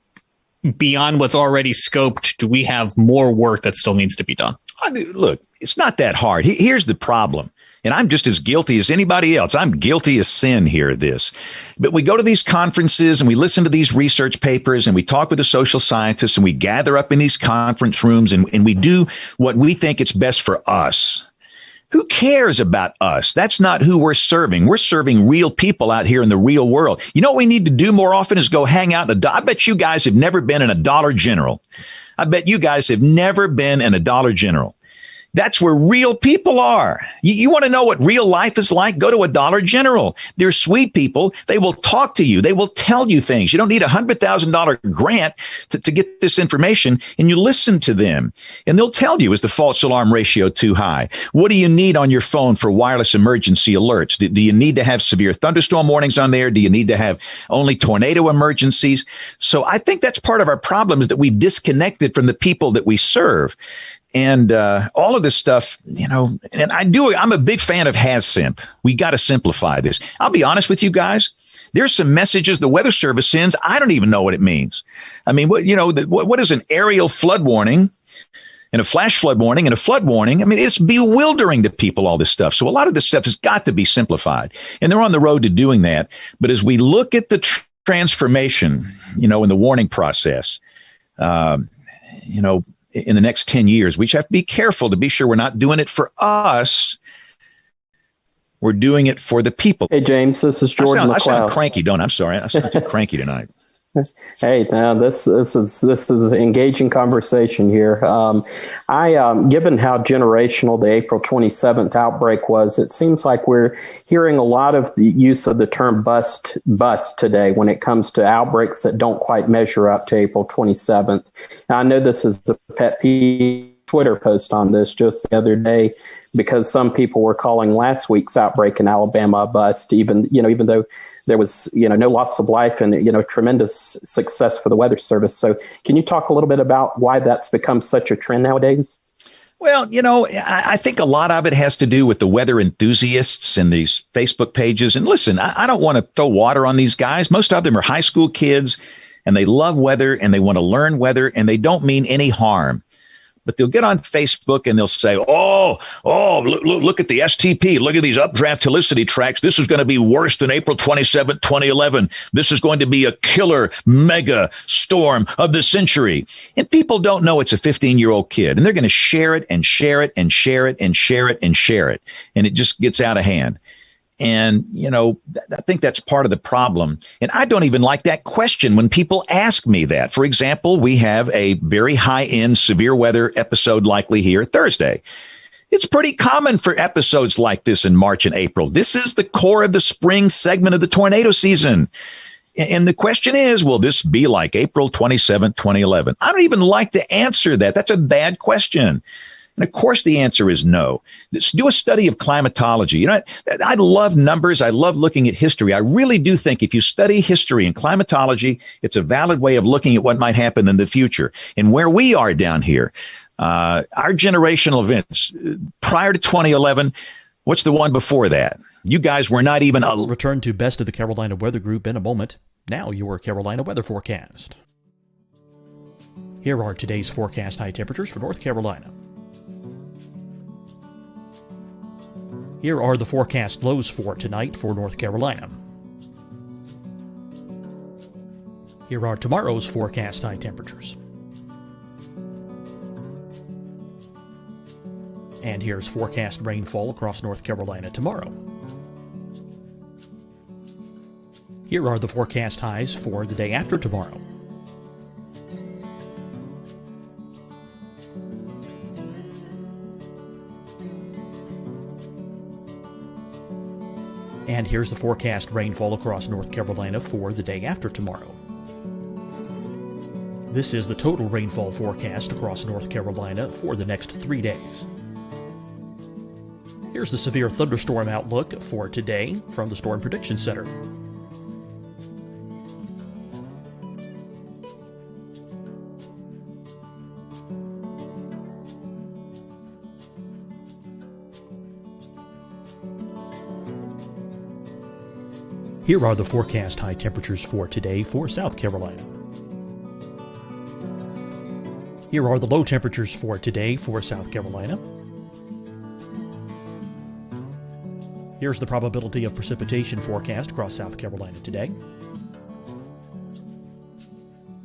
beyond what's already scoped, do we have more work that still needs to be done? Look, it's not that hard. Here's the problem. And I'm just as guilty as anybody else. I'm guilty as sin here at this. But we go to these conferences and we listen to these research papers and we talk with the social scientists and we gather up in these conference rooms and we do what we think it's best for us. Who cares about us? That's not who we're serving. We're serving real people out here in the real world. You know what we need to do more often is go hang out in I bet you guys have never been in a Dollar General. I bet you guys have never been in a Dollar General. That's where real people are. You want to know what real life is like? Go to a Dollar General. They're sweet people. They will talk to you. They will tell you things. You don't need a $100,000 grant to get this information, and you listen to them. And they'll tell you, is the false alarm ratio too high? What do you need on your phone for wireless emergency alerts? Do you need to have severe thunderstorm warnings on there? Do you need to have only tornado emergencies? So I think that's part of our problem, is that we've disconnected from the people that we serve. And all of this stuff, and I'm a big fan of HazSimp. We got to simplify this. I'll be honest with you guys. There's some messages the Weather Service sends. I don't even know what it means. I mean, what is an aerial flood warning and a flash flood warning and a flood warning? I mean, it's bewildering to people, all this stuff. So a lot of this stuff has got to be simplified. And they're on the road to doing that. But as we look at the transformation, in the warning process, in the next 10 years, we have to be careful to be sure we're not doing it for us. We're doing it for the people. Hey, James, this is Jordan McLeod. I sound cranky, don't I? I'm sorry. I sound too cranky tonight. Hey, now this is an engaging conversation here. Given how generational the April 27th outbreak was, it seems like we're hearing a lot of the use of the term bust today when it comes to outbreaks that don't quite measure up to April 27th. Now, I know this is a pet peeve. Twitter post on this just the other day, because some people were calling last week's outbreak in Alabama a bust, even though there was, no loss of life and, tremendous success for the Weather Service. So can you talk a little bit about why that's become such a trend nowadays? Well, I think a lot of it has to do with the weather enthusiasts and these Facebook pages. And listen, I don't want to throw water on these guys. Most of them are high school kids, and they love weather and they want to learn weather, and they don't mean any harm. But they'll get on Facebook and they'll say, look at the STP. Look at these updraft helicity tracks. This is going to be worse than April 27, 2011. This is going to be a killer mega storm of the century. And people don't know it's a 15-year-old kid. And they're going to share it and share it and share it and share it and share it. And it just gets out of hand. And, I think that's part of the problem. And I don't even like that question when people ask me that. For example, we have a very high-end severe weather episode likely here Thursday. It's pretty common for episodes like this in March and April. This is the core of the spring segment of the tornado season. And the question is, will this be like April 27, 2011? I don't even like to answer that. That's a bad question. And of course, the answer is no. Let's do a study of climatology. I love numbers. I love looking at history. I really do think if you study history and climatology, it's a valid way of looking at what might happen in the future. And where we are down here, our generational events prior to 2011, what's the one before that? You guys were not even... Return to Best of the Carolina Weather Group in a moment. Now your Carolina weather forecast. Here are today's forecast high temperatures for North Carolina. Here are the forecast lows for tonight for North Carolina. Here are tomorrow's forecast high temperatures. And here's forecast rainfall across North Carolina tomorrow. Here are the forecast highs for the day after tomorrow. And here's the forecast rainfall across North Carolina for the day after tomorrow. This is the total rainfall forecast across North Carolina for the next 3 days. Here's the severe thunderstorm outlook for today from the Storm Prediction Center. Here are the forecast high temperatures for today for South Carolina. Here are the low temperatures for today for South Carolina. Here's the probability of precipitation forecast across South Carolina today.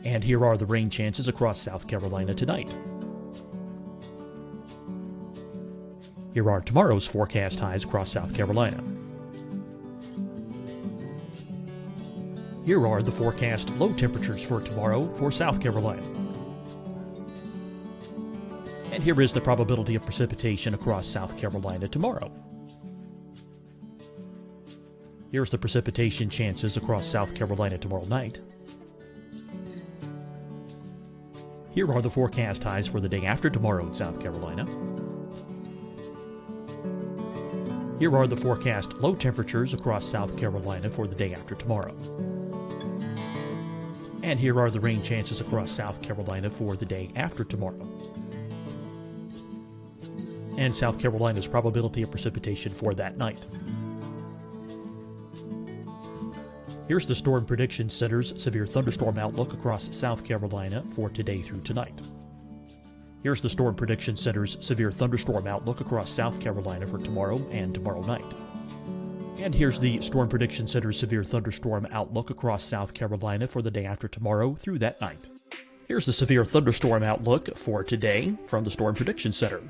And here are the rain chances across South Carolina tonight. Here are tomorrow's forecast highs across South Carolina. Here are the forecast low temperatures for tomorrow for South Carolina. And here is the probability of precipitation across South Carolina tomorrow. Here's the precipitation chances across South Carolina tomorrow night. Here are the forecast highs for the day after tomorrow in South Carolina. Here are the forecast low temperatures across South Carolina for the day after tomorrow. And here are the rain chances across South Carolina for the day after tomorrow. And South Carolina's probability of precipitation for that night. Here's the Storm Prediction Center's severe thunderstorm outlook across South Carolina for today through tonight. Here's the Storm Prediction Center's severe thunderstorm outlook across South Carolina for tomorrow and tomorrow night. And here's the Storm Prediction Center's severe thunderstorm outlook across South Carolina for the day after tomorrow through that night. Here's the severe thunderstorm outlook for today from the Storm Prediction Center.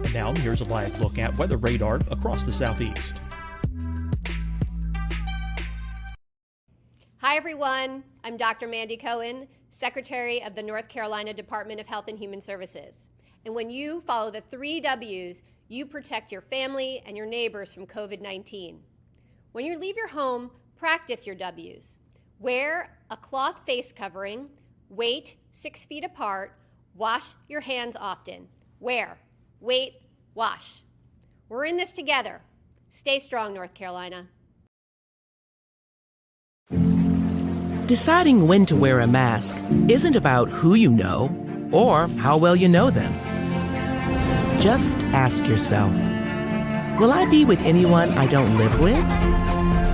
And now here's a live look at weather radar across the southeast. Hi, everyone. I'm Dr. Mandy Cohen, Secretary of the North Carolina Department of Health and Human Services. And when you follow the 3 W's, you protect your family and your neighbors from COVID-19. When you leave your home, practice your W's. Wear a cloth face covering, wait 6 feet apart, wash your hands often. Wear, wait, wash. We're in this together. Stay strong, North Carolina. Deciding when to wear a mask isn't about who you know or how well you know them. Just ask yourself, will I be with anyone I don't live with?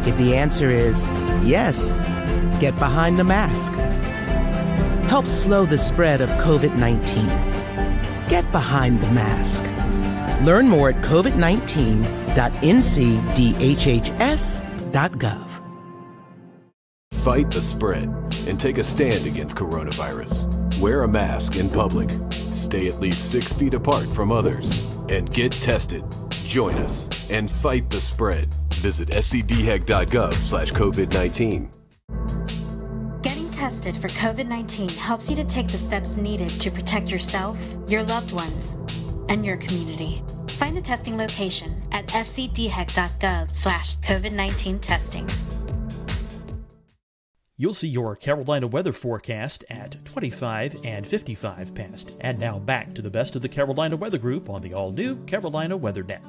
If the answer is yes, get behind the mask. Help slow the spread of COVID-19. Get behind the mask. Learn more at covid19.ncdhhs.gov. Fight the spread and take a stand against coronavirus. Wear a mask in public. Stay at least 6 feet apart from others. And get tested. Join us and fight the spread. Visit scdhec.gov/COVID-19. Getting tested for COVID-19 helps you to take the steps needed to protect yourself, your loved ones, and your community. Find the testing location at scdhec.gov/COVID-19 testing. You'll see your Carolina weather forecast at 25 and 55 past. And now back to the best of the Carolina Weather Group on the all-new Carolina Weather Net.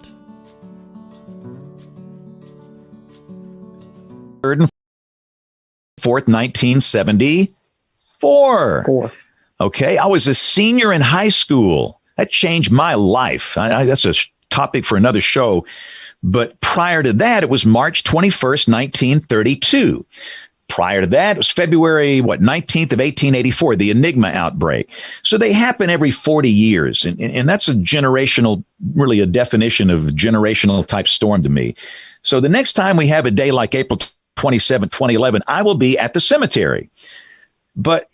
3rd and 4th, 1974. Okay, I was a senior in high school. That changed my life. That's a topic for another show. But prior to that, it was March 21st, 1932. Prior to that, it was February, 19th of 1884, the Enigma outbreak. So they happen every 40 years. And that's a generational, really a definition of generational type storm to me. So the next time we have a day like April 27, 2011, I will be at the cemetery. But,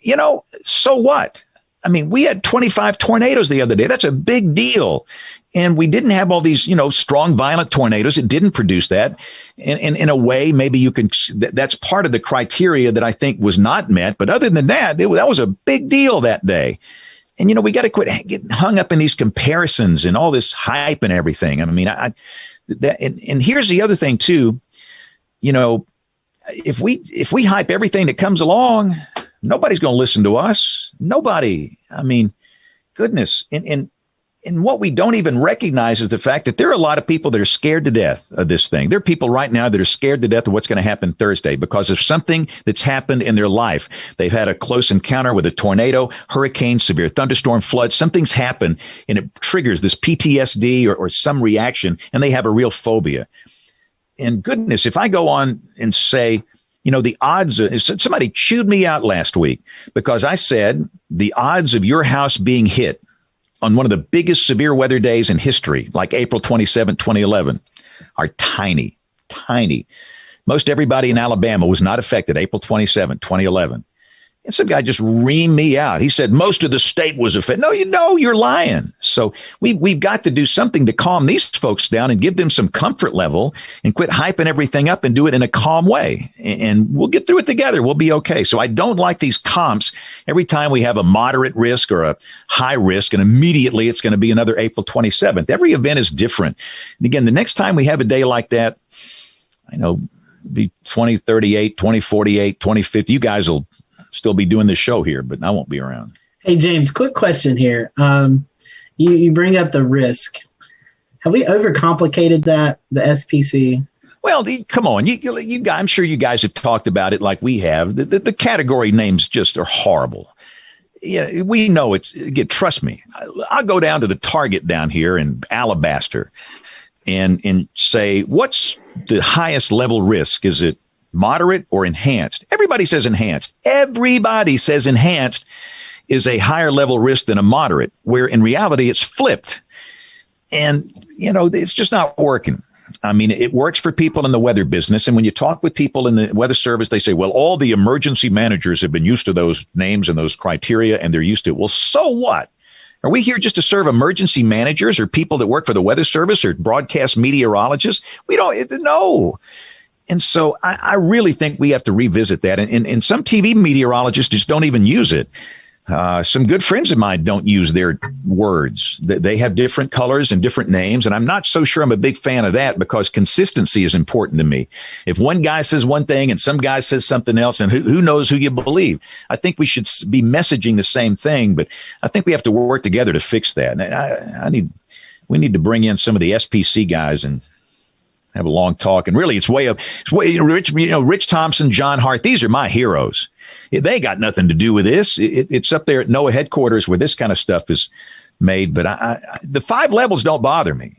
so what? I mean, we had 25 tornadoes the other day. That's a big deal. And we didn't have all these, strong, violent tornadoes. It didn't produce that. And in a way, maybe you can, that's part of the criteria that I think was not met. But other than that, that was a big deal that day. And, we got to quit getting hung up in these comparisons and all this hype and everything. I mean, and here's the other thing, too. If we hype everything that comes along, nobody's going to listen to us. Nobody. I mean, goodness. And what we don't even recognize is the fact that there are a lot of people that are scared to death of this thing. There are people right now that are scared to death of what's going to happen Thursday because of something that's happened in their life. They've had a close encounter with a tornado, hurricane, severe thunderstorm, flood. Something's happened and it triggers this PTSD or some reaction, and they have a real phobia. And goodness, if I go on and say, the odds, somebody chewed me out last week because I said the odds of your house being hit on one of the biggest severe weather days in history, like April 27, 2011, are tiny, tiny. Most everybody in Alabama was not affected April 27, 2011. And some guy just reamed me out. He said, most of the state was affected. No, you're lying. So we've got to do something to calm these folks down and give them some comfort level and quit hyping everything up and do it in a calm way. And we'll get through it together. We'll be okay. So I don't like these comps every time we have a moderate risk or a high risk, and immediately it's going to be another April 27th. Every event is different. And again, the next time we have a day like that, I know, be 2038, 2048, 2050, you guys will still be doing this show here, but I won't be around. Hey, James, quick question here. You bring up the risk. Have we overcomplicated that, the SPC? Well, come on. You guys, I'm sure you guys have talked about it like we have. The category names just are horrible. Yeah, we know trust me. I'll go down to the Target down here in Alabaster and say, what's the highest level risk? Is it moderate or enhanced? Everybody says enhanced. Everybody says enhanced is a higher level risk than a moderate, where in reality it's flipped. And, it's just not working. I mean, it works for people in the weather business. And when you talk with people in the weather service, they say, well, all the emergency managers have been used to those names and those criteria, and they're used to it. Well, so what? Are we here just to serve emergency managers or people that work for the weather service or broadcast meteorologists? We don't know. And so I really think we have to revisit that. And some TV meteorologists just don't even use it. Some good friends of mine don't use their words. They have different colors and different names. And I'm not so sure I'm a big fan of that, because consistency is important to me. If one guy says one thing and some guy says something else, and who knows who you believe? I think we should be messaging the same thing, but I think we have to work together to fix that. And we need to bring in some of the SPC guys and have a long talk. And really, it's Rich Thompson, John Hart. These are my heroes. They got nothing to do with this. It's up there at NOAA headquarters where this kind of stuff is made. But the 5 levels don't bother me.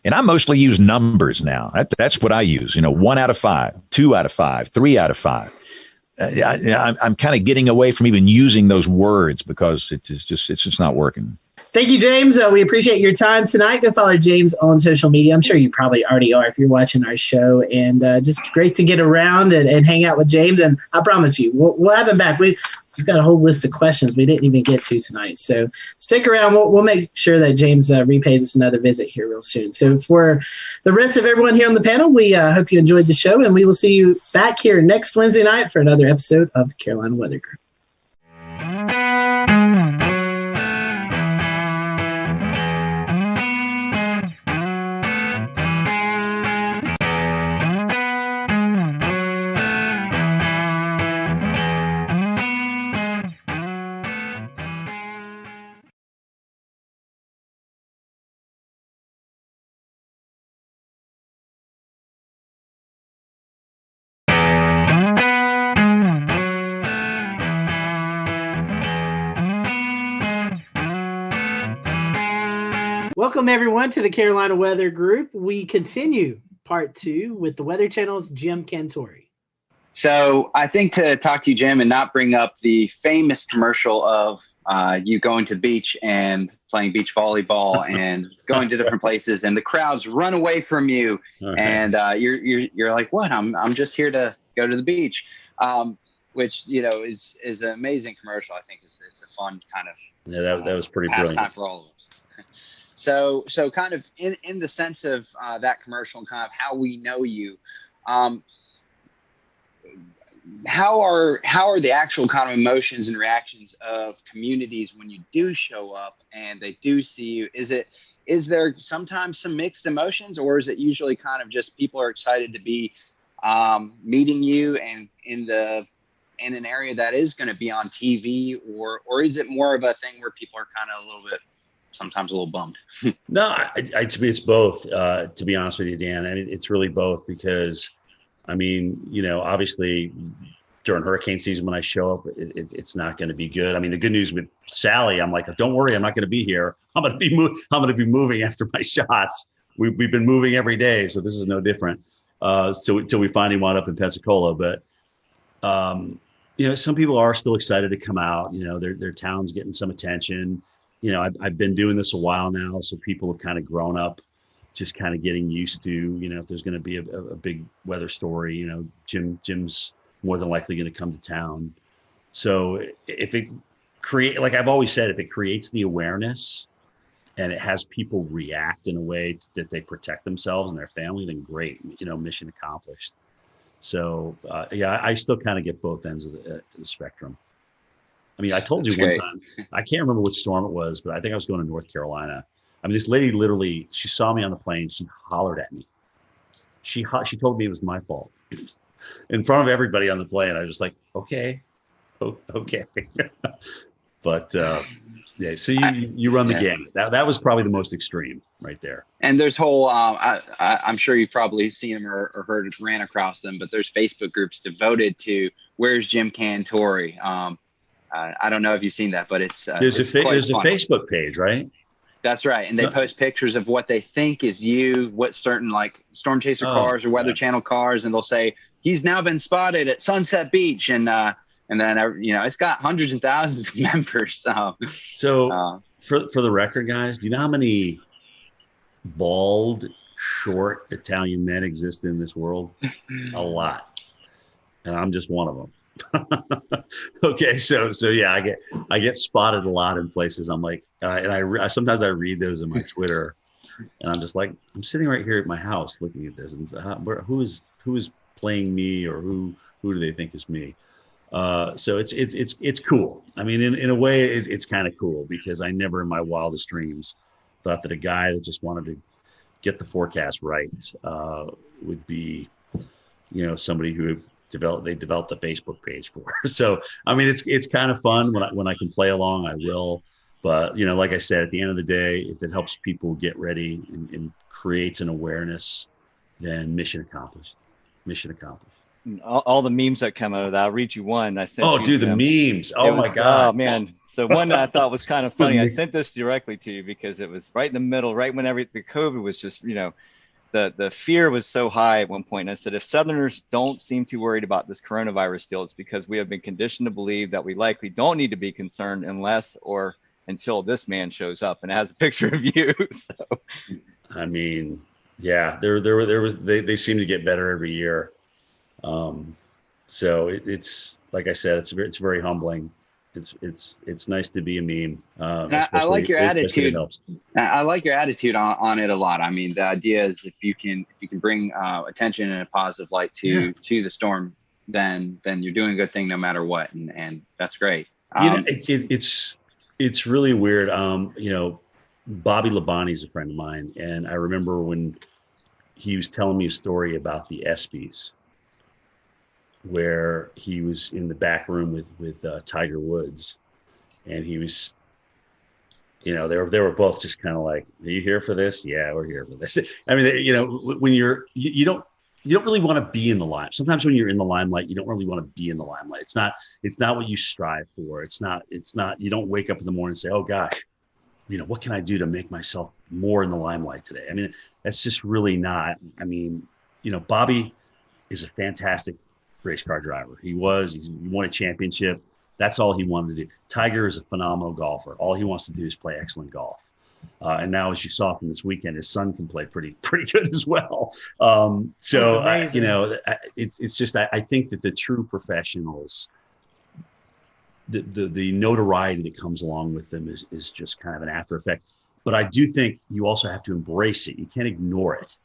And I mostly use numbers now. That's what I use. 1 out of 5, 2 out of 5, 3 out of 5. I'm kind of getting away from even using those words because it's just not working. Thank you, James. We appreciate your time tonight. Go follow James on social media. I'm sure you probably already are if you're watching our show. And just great to get around and hang out with James. And I promise you, we'll have him back. We've got a whole list of questions we didn't even get to tonight. So stick around. We'll make sure that James repays us another visit here real soon. So for the rest of everyone here on the panel, we hope you enjoyed the show. And we will see you back here next Wednesday night for another episode of the Carolina Weather Group. Welcome, everyone, to the Carolina Weather Group. We continue part 2 with the Weather Channel's Jim Cantori. So I think to talk to you, Jim, and not bring up the famous commercial of you going to the beach and playing beach volleyball and going to different places, and the crowds run away from you, and you're like, what? I'm just here to go to the beach, which is an amazing commercial. I think it's a fun kind of that was pretty pastime brilliant for all of us. So kind of in the sense of that commercial and kind of how we know you, how are the actual kind of emotions and reactions of communities when you do show up and they do see you? Is there sometimes some mixed emotions, or is it usually kind of just people are excited to be meeting you and in an area that is going to be on TV, or is it more of a thing where people are kind of sometimes a little bummed? No, to me, it's both, to be honest with you, Dan. And it's really both because, I mean, obviously during hurricane season, when I show up, it's not going to be good. I mean, the good news with Sally, I'm like, don't worry, I'm not going to be here. I'm going to be moving after my shots. We've been moving every day, so this is no different. Till we finally wound up in Pensacola. But, some people are still excited to come out. Their town's getting some attention. I've been doing this a while now, so people have kind of grown up, just kind of getting used to, if there's going to be a big weather story, Jim's more than likely going to come to town. So if it like I've always said, if it creates the awareness and it has people react in a way that they protect themselves and their family, then great, mission accomplished. So yeah, I still kind of get both ends of the spectrum. I mean, I told you one time, I can't remember which storm it was, but I think I was going to North Carolina. I mean, this lady literally, she saw me on the plane. She hollered at me. She told me it was my fault in front of everybody on the plane. I was just like, okay. But yeah, so you run the gamut. That was probably the most extreme right there. And there's whole, I'm sure you've probably seen them or heard, ran across them, but there's Facebook groups devoted to where's Jim Cantore. I don't know if you've seen that, but there's a Facebook page, right? That's right. And they post pictures of what they think is you, what certain like Storm Chaser cars or Weather Channel cars. And they'll say, he's now been spotted at Sunset Beach. And then, it's got hundreds and thousands of members. So for the record, guys, do you know how many bald, short Italian men exist in this world? A lot. And I'm just one of them. Okay, so yeah, I get spotted a lot in places. I'm like, and I sometimes I read those in my Twitter, and I'm just like, I'm sitting right here at my house looking at this, and who is playing me, or who do they think is me? So it's cool. I mean, in a way, it's kind of cool because I never in my wildest dreams thought that a guy that just wanted to get the forecast right would be, somebody who developed a Facebook page for. So, I mean, it's kind of fun when I can play along, I will. But, like I said, at the end of the day, if it helps people get ready and creates an awareness, then mission accomplished. Mission accomplished. All the memes that come out of that, I'll read you one. I sent. Oh, dude, the memes. Oh my God. Oh man. So one that I thought was kind of funny. I sent this directly to you because it was right in the middle, right when the COVID was just, the fear was so high at one point. And I said, if Southerners don't seem too worried about this coronavirus still, it's because we have been conditioned to believe that we likely don't need to be concerned unless or until this man shows up. And it has a picture of you. So, I mean, yeah, they seem to get better every year. So it's like I said, it's very humbling. It's nice to be a meme. I like your attitude. I like your attitude on it a lot. I mean, the idea is if you can bring attention in a positive light to the storm, then you're doing a good thing no matter what, and that's great. It's really weird. Bobby Labonte is a friend of mine, and I remember when he was telling me a story about the ESPYs, where he was in the back room with Tiger Woods, and he was, they were both just kind of like, "Are you here for this?" "Yeah, we're here for this." I mean, when you don't really want to be in the limelight. Sometimes when you're in the limelight, you don't really want to be in the limelight. It's not what you strive for. It's not. You don't wake up in the morning and say, "Oh gosh, what can I do to make myself more in the limelight today?" I mean, that's just really not. I mean, Bobby is a fantastic race car driver. He won a championship. That's all he wanted to do. Tiger is a phenomenal golfer. All he wants to do is play excellent golf. And now, as you saw from this weekend, his son can play pretty good as well. It's just, I think that the true professionals, the notoriety that comes along with them is just kind of an after effect. But I do think you also have to embrace it. You can't ignore it.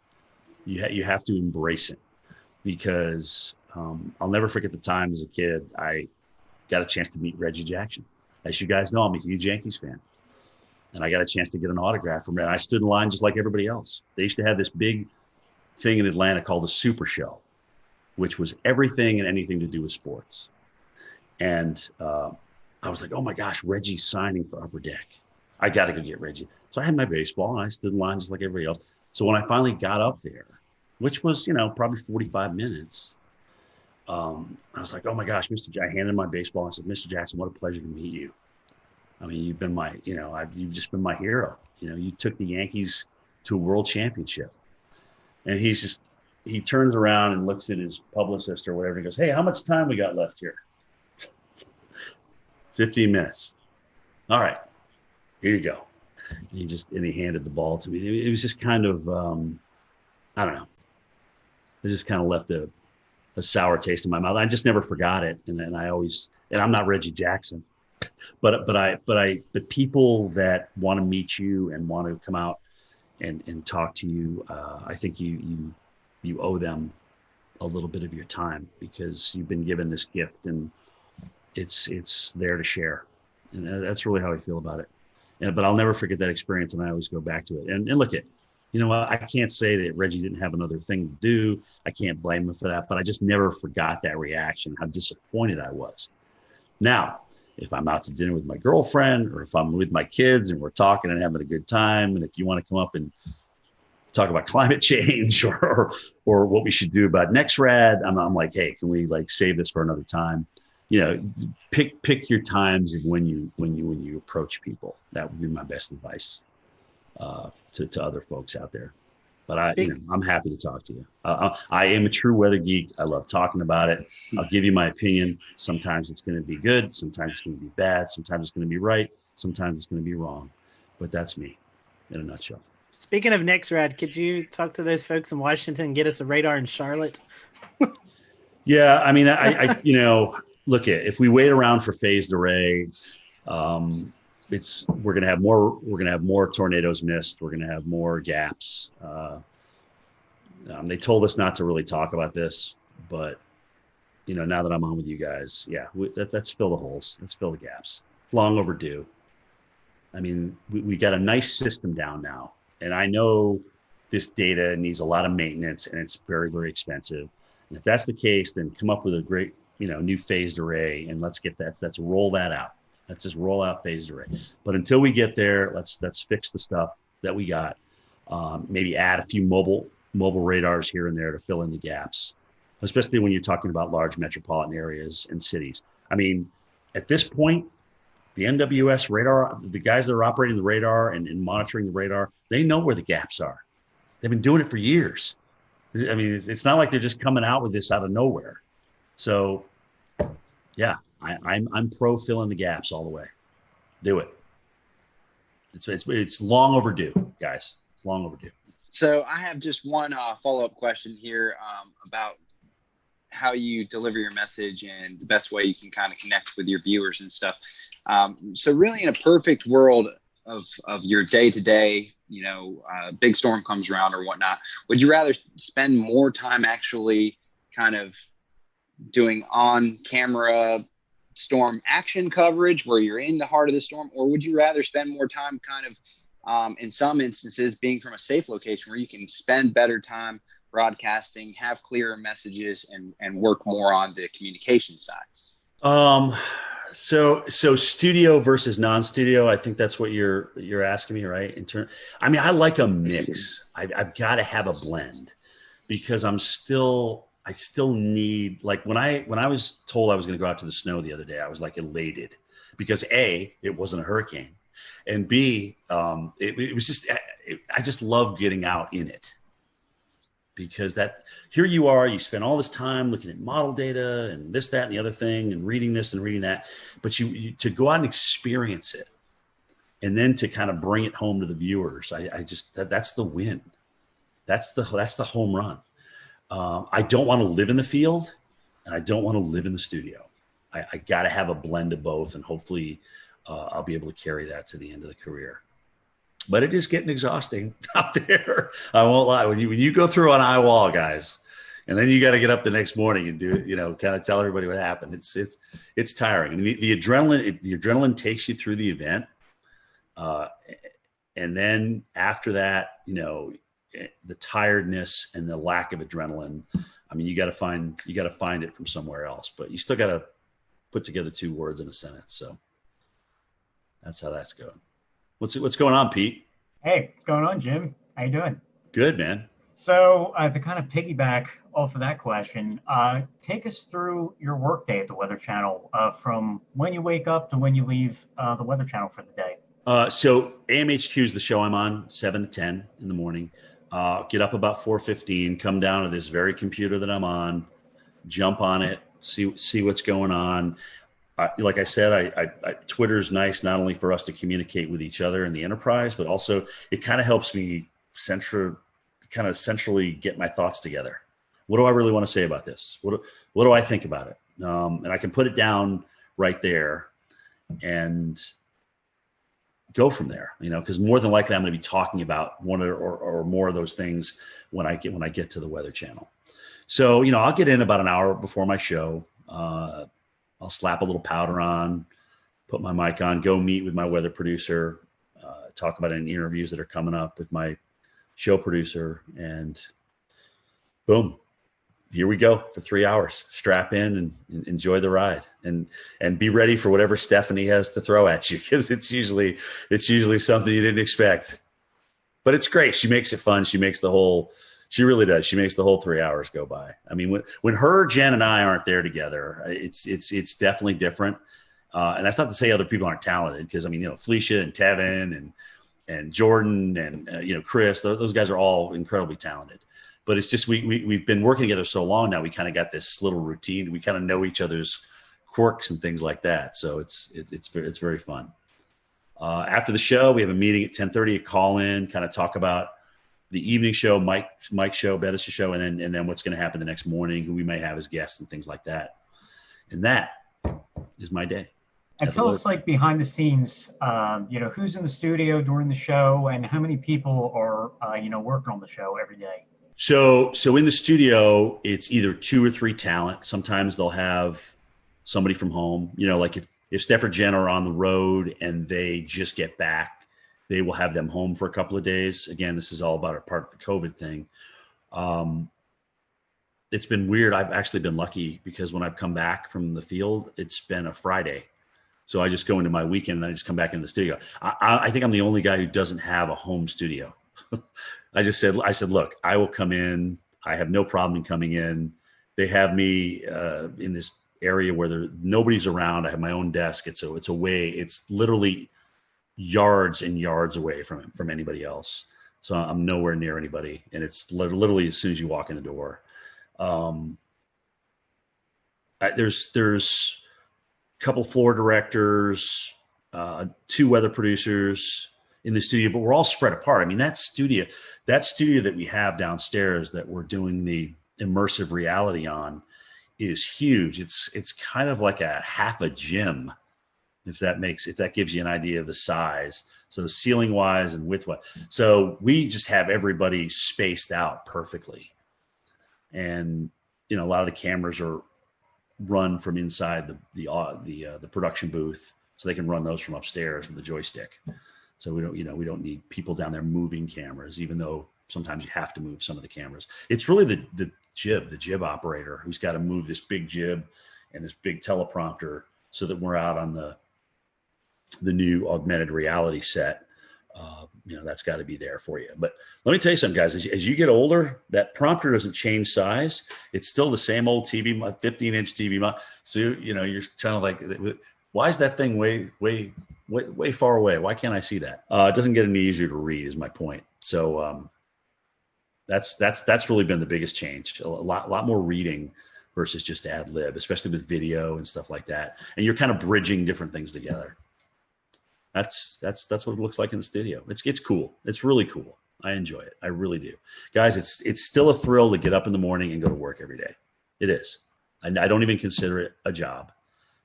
You have to embrace it, because I'll never forget the time as a kid I got a chance to meet Reggie Jackson. As you guys know, I'm a huge Yankees fan. And I got a chance to get an autograph from him. I stood in line just like everybody else. They used to have this big thing in Atlanta called the Super Show, which was everything and anything to do with sports. And I was like, oh my gosh, Reggie's signing for Upper Deck. I got to go get Reggie. So I had my baseball and I stood in line just like everybody else. So when I finally got up there, which was, probably 45 minutes, I was like, oh my gosh, I handed him my baseball. I said, Mr. Jackson, what a pleasure to meet you. I mean, you've been you've just been my hero. You took the Yankees to a world championship. And he turns around and looks at his publicist or whatever. He goes, hey, how much time we got left here? 15 minutes. All right, here you go. And he handed the ball to me. It was just kind of, I don't know. It just kind of left a a sour taste in my mouth. I just never forgot it. And I'm not Reggie Jackson, but people that want to meet you and want to come out and talk to you, I think you owe them a little bit of your time, because you've been given this gift and it's there to share. And that's really how I feel about it. But I'll never forget that experience, and I always go back to it. And look at, I can't say that Reggie didn't have another thing to do. I can't blame him for that, but I just never forgot that reaction, how disappointed I was. Now, if I'm out to dinner with my girlfriend, or if I'm with my kids and we're talking and having a good time, and if you want to come up and talk about climate change or what we should do about NextRad, I'm like, hey, can we save this for another time? Pick your times of when you approach people. That would be my best advice to other folks out there. But I'm happy to talk to you. I am a true weather geek. I love talking about it. I'll give you my opinion. Sometimes it's going to be good. Sometimes it's going to be bad. Sometimes it's going to be right. Sometimes it's going to be wrong. But that's me in a nutshell. Speaking of NextRad, could you talk to those folks in Washington and get us a radar in Charlotte? Yeah, I mean, I look at, if we wait around for phased array, we're gonna have more tornadoes missed. We're gonna have more gaps. They told us not to really talk about this, but now that I'm on with you guys, yeah, let's fill the holes. Let's fill the gaps. It's long overdue. I mean, we got a nice system down now, and I know this data needs a lot of maintenance, and it's very, very expensive. And if that's the case, then come up with a great new phased array, and let's roll that out. Let's just roll out phased array. But until we get there, let's fix the stuff that we got. Maybe add a few mobile radars here and there to fill in the gaps, especially when you're talking about large metropolitan areas and cities. I mean, at this point, the NWS radar, the guys that are operating the radar and monitoring the radar, they know where the gaps are. They've been doing it for years. I mean, it's not like they're just coming out with this out of nowhere. So, yeah, I'm pro filling the gaps all the way. Do it. It's long overdue, guys. It's long overdue. So I have just one follow-up question here about how you deliver your message and the best way you can kind of connect with your viewers and stuff. So really, in a perfect world of your day-to-day, big storm comes around or whatnot, would you rather spend more time actually kind of doing on-camera storm action coverage where you're in the heart of the storm, or would you rather spend more time kind of in some instances being from a safe location where you can spend better time broadcasting, have clearer messages, and work more on the communication side? So studio versus non-studio, I think that's what you're asking me, right? I like a mix. I've got to have a blend, because I still need, like when I was told I was going to go out to the snow the other day, I was like elated, because A, it wasn't a hurricane, and B, it was just, I just love getting out in it, because here you are, you spend all this time looking at model data and this, that, and the other thing, and reading this and reading that, but you to go out and experience it, and then to kind of bring it home to the viewers, that's the win. That's the home run. I don't want to live in the field, and I don't want to live in the studio. I got to have a blend of both, and hopefully I'll be able to carry that to the end of the career. But it is getting exhausting out there. I won't lie. When you go through an eye wall, guys, and then you got to get up the next morning and do it, kind of tell everybody what happened. It's tiring. I mean, the adrenaline takes you through the event, and then after that, the tiredness and the lack of adrenaline. I mean, you got to find it from somewhere else, but you still got to put together two words in a sentence. So that's how that's going. What's going on, Pete? Hey, what's going on, Jim? How you doing? Good, man. So to kind of piggyback off of that question, take us through your workday at the Weather Channel, from when you wake up to when you leave the Weather Channel for the day. So AMHQ is the show I'm on, 7 to 10 in the morning. Get up about 4:15, come down to this very computer that I'm on, jump on it, see what's going on. Like I said, Twitter is nice, not only for us to communicate with each other in the enterprise, but also it kind of helps me centrally get my thoughts together what do I really want to say about this? What do I think about it? And I can put it down right there and go from there, because more than likely I'm going to be talking about one or more of those things when I get to the Weather Channel. So, I'll get in about an hour before my show. I'll slap a little powder on, put my mic on, go meet with my weather producer, talk about any interviews that are coming up with my show producer, and boom, here we go for 3 hours. Strap in and enjoy the ride, and be ready for whatever Stephanie has to throw at you, because it's usually something you didn't expect. But it's great. She makes it fun. She really does. She makes the whole 3 hours go by. I mean, when her, Jen, and I aren't there together, it's definitely different. And that's not to say other people aren't talented, because Felicia and Tevin and Jordan and Chris, those guys are all incredibly talented. But it's just we've been working together so long now. We kind of got this little routine. We kind of know each other's quirks and things like that. So it's very fun. After the show, we have a meeting at 10:30. A call in, kind of talk about the evening show, Mike's show, Bettis' show, and then what's going to happen the next morning, who we may have as guests and things like that. And that is my day. And tell us, like, behind the scenes, who's in the studio during the show, and how many people are working on the show every day. So in the studio, it's either 2 or 3 talent. Sometimes they'll have somebody from home. Like if Steph or Jen are on the road and they just get back, they will have them home for a couple of days. Again, this is all about a part of the COVID thing. It's been weird. I've actually been lucky, because when I've come back from the field, it's been a Friday. So I just go into my weekend and I just come back into the studio. I think I'm the only guy who doesn't have a home studio. I said, look, I will come in. I have no problem in coming in. They have me in this area where nobody's around. I have my own desk. It's literally yards and yards away from anybody else. So I'm nowhere near anybody. And it's literally as soon as you walk in the door. There's a couple floor directors, 2 weather producers in the studio, but we're all spread apart. I mean, that studio that we have downstairs that we're doing the immersive reality on is huge. It's kind of like a half a gym, if that gives you an idea of the size. So ceiling wise and width wise. So we just have everybody spaced out perfectly. And, a lot of the cameras are run from inside the production booth, so they can run those from upstairs with the joystick. So we don't need people down there moving cameras, even though sometimes you have to move some of the cameras. It's really the jib operator who's got to move this big jib and this big teleprompter so that we're out on the new augmented reality set. That's got to be there for you. But let me tell you something, guys. As you get older, that prompter doesn't change size. It's still the same old TV, 15-inch TV. So you're trying to like, why is that thing way far away? Why can't I see that? It doesn't get any easier to read, is my point. So that's really been the biggest change. A lot more reading versus just ad lib, especially with video and stuff like that. And you're kind of bridging different things together. That's what it looks like in the studio. It's cool. It's really cool. I enjoy it. I really do. Guys, it's still a thrill to get up in the morning and go to work every day. It is. I don't even consider it a job.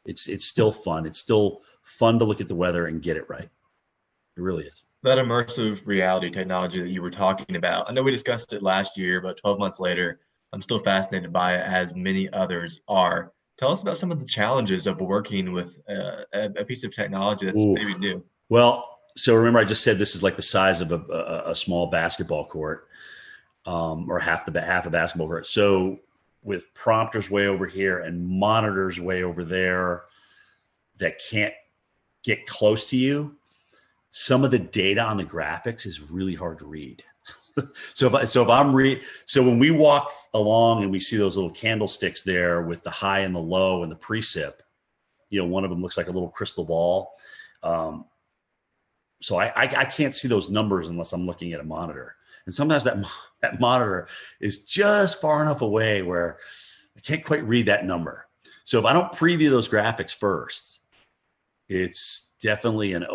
It's still fun. It's still fun to look at the weather and get it right. It really is. That immersive reality technology that you were talking about, I know we discussed it last year, but 12 months later, I'm still fascinated by it, as many others are. Tell us about some of the challenges of working with a piece of technology that's maybe new. Well, so remember, I just said this is like the size of a small basketball court, or half a basketball court. So with prompters way over here and monitors way over there that can't get close to you, some of the data on the graphics is really hard to read. So when we walk along and we see those little candlesticks there with the high and the low and the precip, one of them looks like a little crystal ball. So I can't see those numbers unless I'm looking at a monitor. And sometimes that monitor is just far enough away where I can't quite read that number. So if I don't preview those graphics first, it's definitely an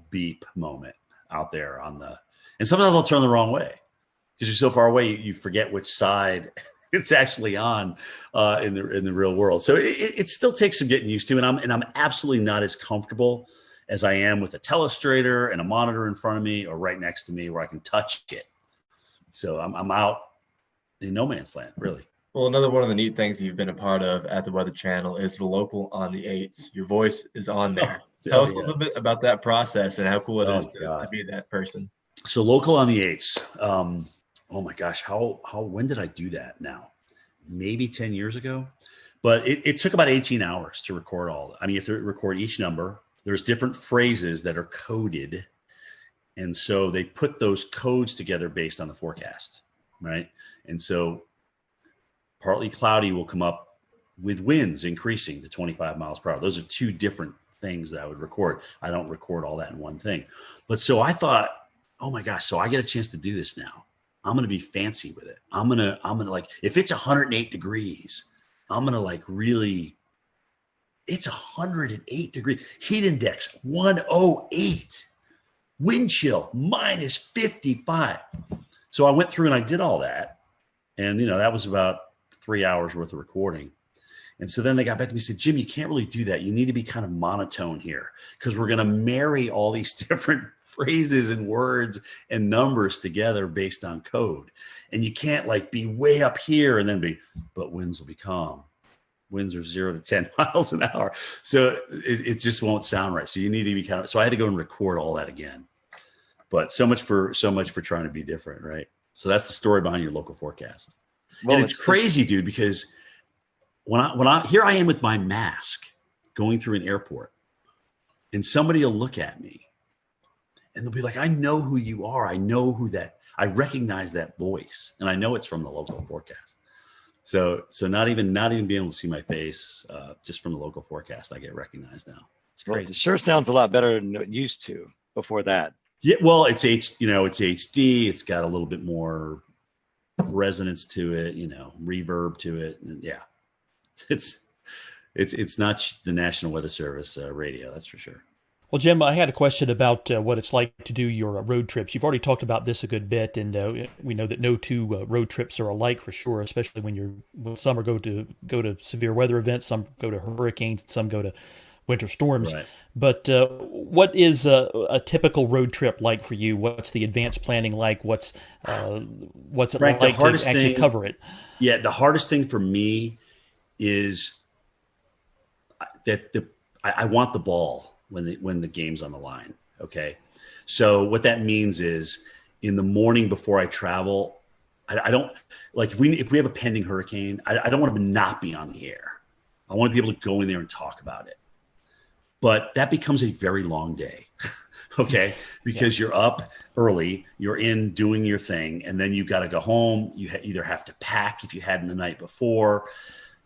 beep moment out there and sometimes I'll turn the wrong way because you're so far away, you forget which side it's actually on in the real world. So it still takes some getting used to, and I'm absolutely not as comfortable as I am with a telestrator and a monitor in front of me or right next to me where I can touch it. So I'm out in no man's land, really. Well, another one of the neat things you've been a part of at the Weather Channel is the local on the 8s. Your voice is on there. Tell us a little bit about that process and how cool it is to be that person. So local on the 8s. Oh my gosh, when did I do that now? Maybe 10 years ago. But it took about 18 hours to record all. I mean, you have to record each number. There's different phrases that are coded. And so they put those codes together based on the forecast, right? And so partly cloudy will come up with winds increasing to 25 miles per hour. Those are two different things that I would record. I don't record all that in one thing. But so I thought, oh my gosh, so I get a chance to do this now. I'm going to be fancy with it. I'm going to like, if it's 108 degrees, I'm going to like really, it's 108 degrees. Heat index, 108. Wind chill, minus 55. So I went through and I did all that. And, that was about 3 hours worth of recording. And so then they got back to me and said, Jim, you can't really do that. You need to be kind of monotone here because we're going to marry all these different phrases and words and numbers together based on code. And you can't like be way up here and then but winds will be calm. Winds are 0 to 10 miles an hour. So it just won't sound right. So you need to be so I had to go and record all that again. But so much for trying to be different, right? So that's the story behind your local forecast. Well, and it's crazy, dude, because when I here I am with my mask going through an airport and somebody will look at me and they'll be like, I know who you are. I recognize that voice and I know it's from the local forecast. So not even being able to see my face, just from the local forecast, I get recognized now. It's great. Well, it sure sounds a lot better than it used to before that. Yeah, well, it's HD. It's got a little bit more resonance to it, reverb to it. And yeah, it's not the National Weather Service radio, that's for sure. Well, Jim, I had a question about what it's like to do your road trips. You've already talked about this a good bit, and we know that no two road trips are alike for sure, especially when some are go to severe weather events, some go to hurricanes, some go to winter storms. Right. But what is a typical road trip like for you? What's the advanced planning like? What's it Frank, like to actually cover it? Yeah, the hardest thing for me is that I want the ball when the game's on the line. Okay. So what that means is in the morning before I travel, I don't like if we have a pending hurricane, I don't want to not be on the air. I want to be able to go in there and talk about it. But that becomes a very long day. Okay. Because you're up early, you're in doing your thing, and then you got to go home. You either have to pack if you hadn't the night before,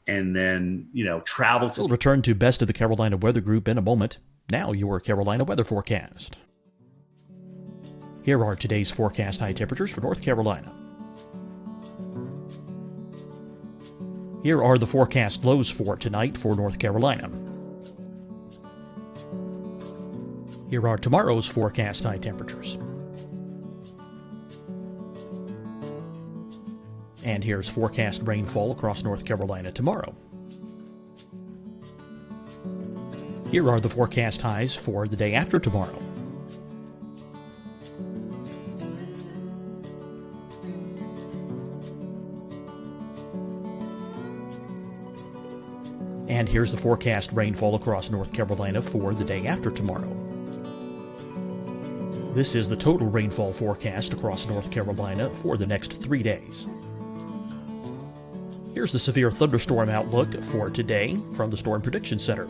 and then, travel to. We'll return to Best of the Carolina Weather Group in a moment. Now your Carolina weather forecast. Here are today's forecast high temperatures for North Carolina. Here are the forecast lows for tonight for North Carolina. Here are tomorrow's forecast high temperatures. And here's forecast rainfall across North Carolina tomorrow. Here are the forecast highs for the day after tomorrow. And here's the forecast rainfall across North Carolina for the day after tomorrow. This is the total rainfall forecast across North Carolina for the next 3 days. Here's the severe thunderstorm outlook for today from the Storm Prediction Center.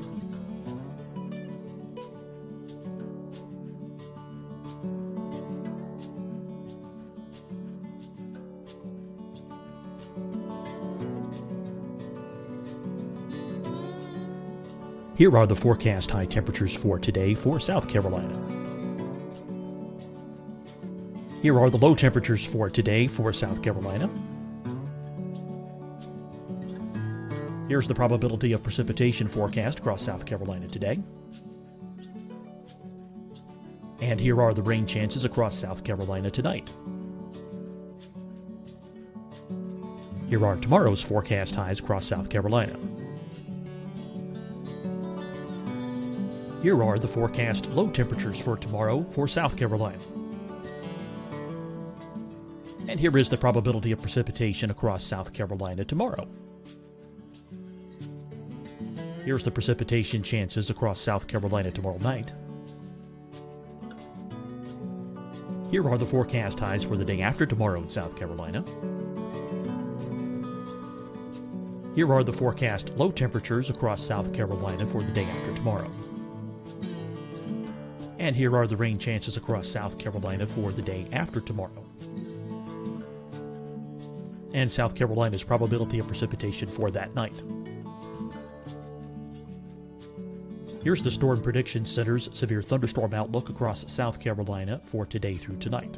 Here are the forecast high temperatures for today for South Carolina. Here are the low temperatures for today for South Carolina. Here's the probability of precipitation forecast across South Carolina today. And here are the rain chances across South Carolina tonight. Here are tomorrow's forecast highs across South Carolina. Here are the forecast low temperatures for tomorrow for South Carolina. And here is the probability of precipitation across South Carolina tomorrow. Here's the precipitation chances across South Carolina tomorrow night. Here are the forecast highs for the day after tomorrow in South Carolina. Here are the forecast low temperatures across South Carolina for the day after tomorrow. And here are the rain chances across South Carolina for the day after tomorrow. And South Carolina's probability of precipitation for that night. Here's the Storm Prediction Center's severe thunderstorm outlook across South Carolina for today through tonight.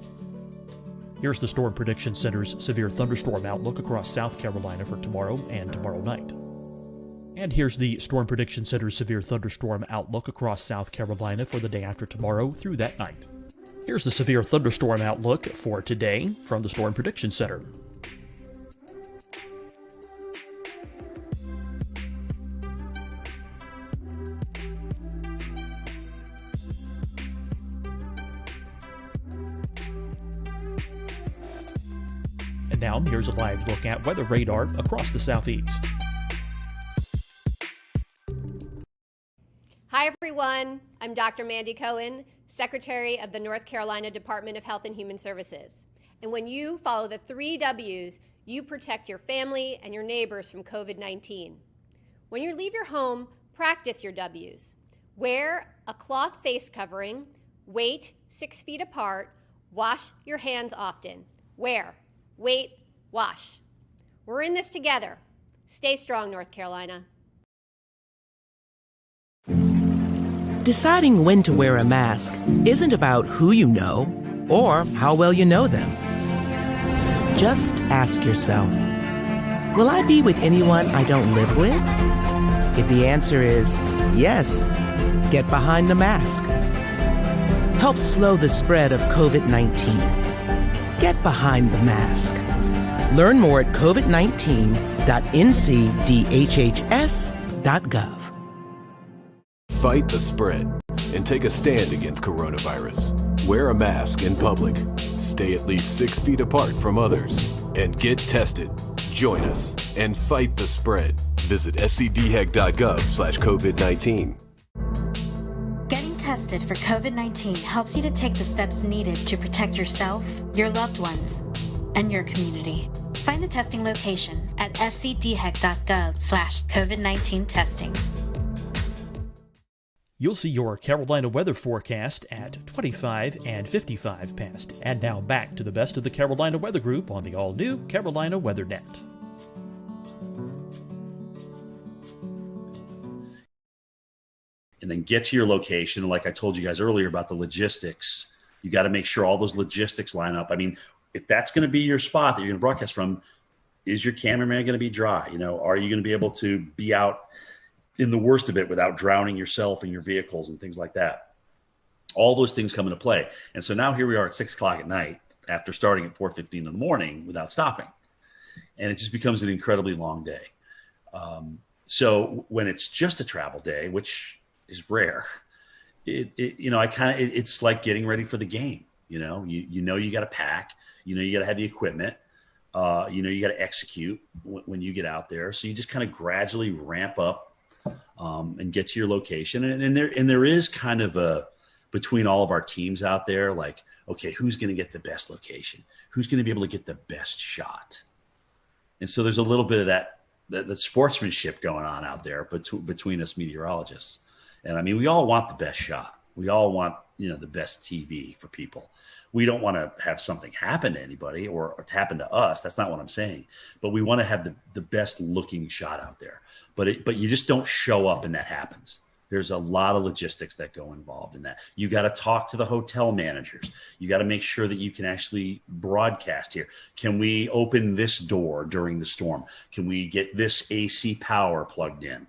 Here's the Storm Prediction Center's severe thunderstorm outlook across South Carolina for tomorrow and tomorrow night. And here's the Storm Prediction Center's severe thunderstorm outlook across South Carolina for the day after tomorrow through that night. Here's the severe thunderstorm outlook for today from the Storm Prediction Center. And now here's a live look at weather radar across the southeast. Hi, everyone. I'm Dr. Mandy Cohen, Secretary of the North Carolina Department of Health and Human Services. And when you follow the 3 W's, you protect your family and your neighbors from COVID-19. When you leave your home, practice your W's. Wear a cloth face covering, wait 6 feet apart, wash your hands often. Wear, wait, wash. We're in this together. Stay strong, North Carolina. Deciding when to wear a mask isn't about who you know or how well you know them. Just ask yourself, will I be with anyone I don't live with? If the answer is yes, get behind the mask. Help slow the spread of COVID-19. Get behind the mask. Learn more at covid19.ncdhhs.gov. Fight the spread and take a stand against coronavirus. Wear a mask in public. Stay at least 6 feet apart from others. And get tested. Join us and fight the spread. Visit scdhec.gov/COVID-19. Getting tested for COVID-19 helps you to take the steps needed to protect yourself, your loved ones, and your community. Find the testing location at scdhec.gov/COVID-19 testing. You'll see your Carolina weather forecast at 25 and 55 past. And now back to the best of the Carolina Weather Group on the all-new Carolina Weather Net. And then get to your location. Like I told you guys earlier about the logistics, you got to make sure all those logistics line up. I mean, if that's going to be your spot that you're going to broadcast from, is your cameraman going to be dry? You know, are you going to be able to be out in the worst of it without drowning yourself and your vehicles and things like that? All those things come into play. And so now here we are at 6 o'clock at night after starting at 4:15 in the morning without stopping. And it just becomes an incredibly long day. So when it's just a travel day, which is rare, it's like getting ready for the game. You know, you got to pack, you got to have the equipment, you got to execute when you get out there. So you just kind of gradually ramp up and get to your location. And there is kind of between all of our teams out there, like, okay, who's going to get the best location? Who's going to be able to get the best shot? And so there's a little bit of that sportsmanship going on out there between us meteorologists. And I mean, we all want the best shot. We all want, the best TV for people. We don't want to have something happen to anybody or to happen to us. That's not what I'm saying. But we want to have the best looking shot out there. But you just don't show up and that happens. There's a lot of logistics that go involved in that. You got to talk to the hotel managers. You got to make sure that you can actually broadcast here. Can we open this door during the storm? Can we get this AC power plugged in?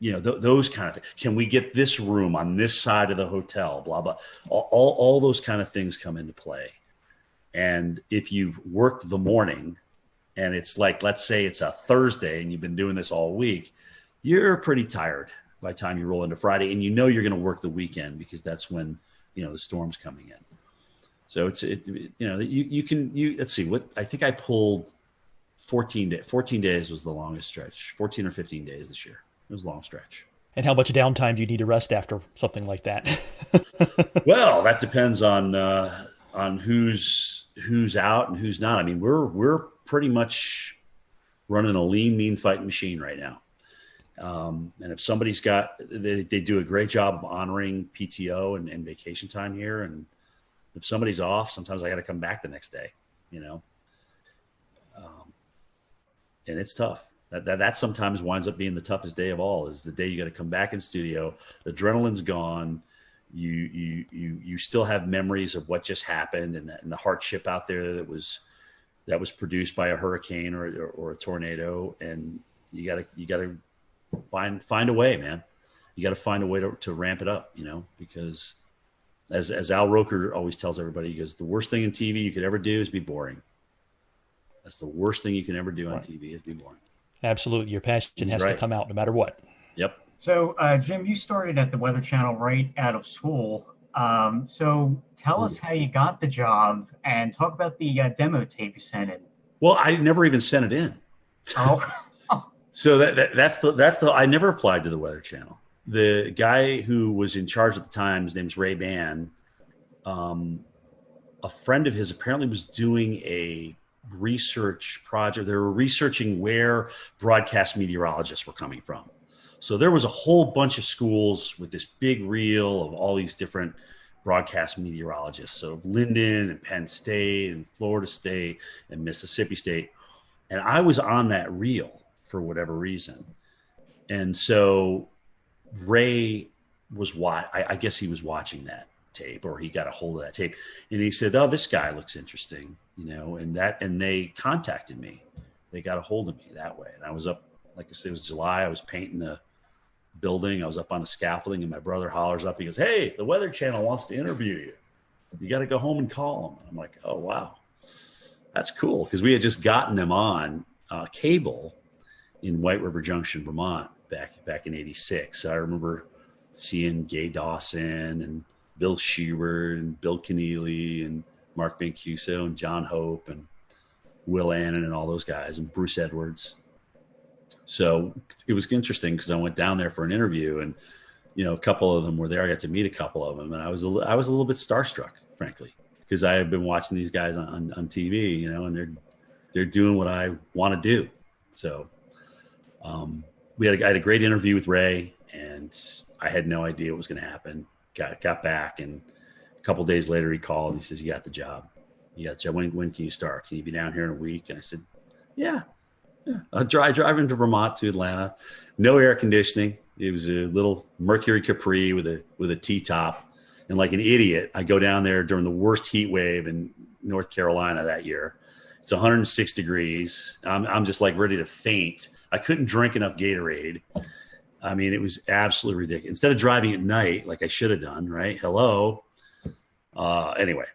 Those kind of things. Can we get this room on this side of the hotel? Blah, blah. All those kind of things come into play. And if you've worked the morning and it's like, let's say it's a Thursday and you've been doing this all week, you're pretty tired by the time you roll into Friday, and you know you're going to work the weekend because that's when, the storm's coming in. So let's see what, I think I pulled 14 days was the longest stretch, 14 or 15 days this year. It was a long stretch. And how much downtime do you need to rest after something like that? Well, that depends on who's out and who's not. I mean, we're pretty much running a lean, mean fighting machine right now. And if somebody's they do a great job of honoring PTO and vacation time here. And if somebody's off, sometimes I got to come back the next day, and it's tough. That sometimes winds up being the toughest day of all, is the day you got to come back in studio. The adrenaline's gone. You still have memories of what just happened and the hardship out there that was produced by a hurricane or a tornado. And you gotta find a way, man. You got to find a way to ramp it up, because as Al Roker always tells everybody, he goes, the worst thing in TV you could ever do is be boring. That's the worst thing you can ever do on TV, is be boring. Absolutely. Your passion has to come out no matter what. Yep. So, Jim, you started at the Weather Channel right out of school. So tell us how you got the job and talk about the demo tape you sent in. Well, I never even sent it in. Oh. So that's the I never applied to the Weather Channel. The guy who was in charge at the time, his name's Ray Ban. A friend of his apparently was doing a research project. They were researching where broadcast meteorologists were coming from. So there was a whole bunch of schools with this big reel of all these different broadcast meteorologists. So Linden and Penn State and Florida State and Mississippi State. And I was on that reel for whatever reason. And so Ray was I guess he was watching that tape, or he got a hold of that tape, and he said, "Oh, this guy looks interesting," and they contacted me. They got a hold of me that way. And I was up, like I said, it was July. I was painting the building. I was up on the scaffolding, and my brother hollers up. He goes, "Hey, the Weather Channel wants to interview you. You got to go home and call them." I'm like, "Oh, wow. That's cool." Because we had just gotten them on cable in White River Junction, Vermont, back in '86. So I remember seeing Gay Dawson and Bill Schubert and Bill Keneally and Mark Mancuso and John Hope and Will Annan and all those guys, and Bruce Edwards. So it was interesting because I went down there for an interview, and a couple of them were there. I got to meet a couple of them, and I was a little bit starstruck, frankly, because I had been watching these guys on TV, and they're doing what I want to do. So I had a great interview with Ray, and I had no idea what was going to happen. Got back, and a couple of days later he called and he says, "You got the job. You got the job. When can you start? Can you be down here in a week?" And I said, yeah. I'll drive into Vermont to Atlanta. No air conditioning. It was a little Mercury Capri with a T-top. And like an idiot, I go down there during the worst heat wave in North Carolina that year. It's 106 degrees. I'm just like ready to faint. I couldn't drink enough Gatorade. I mean, it was absolutely ridiculous. Instead of driving at night, like I should have done, right? Hello. Anyway,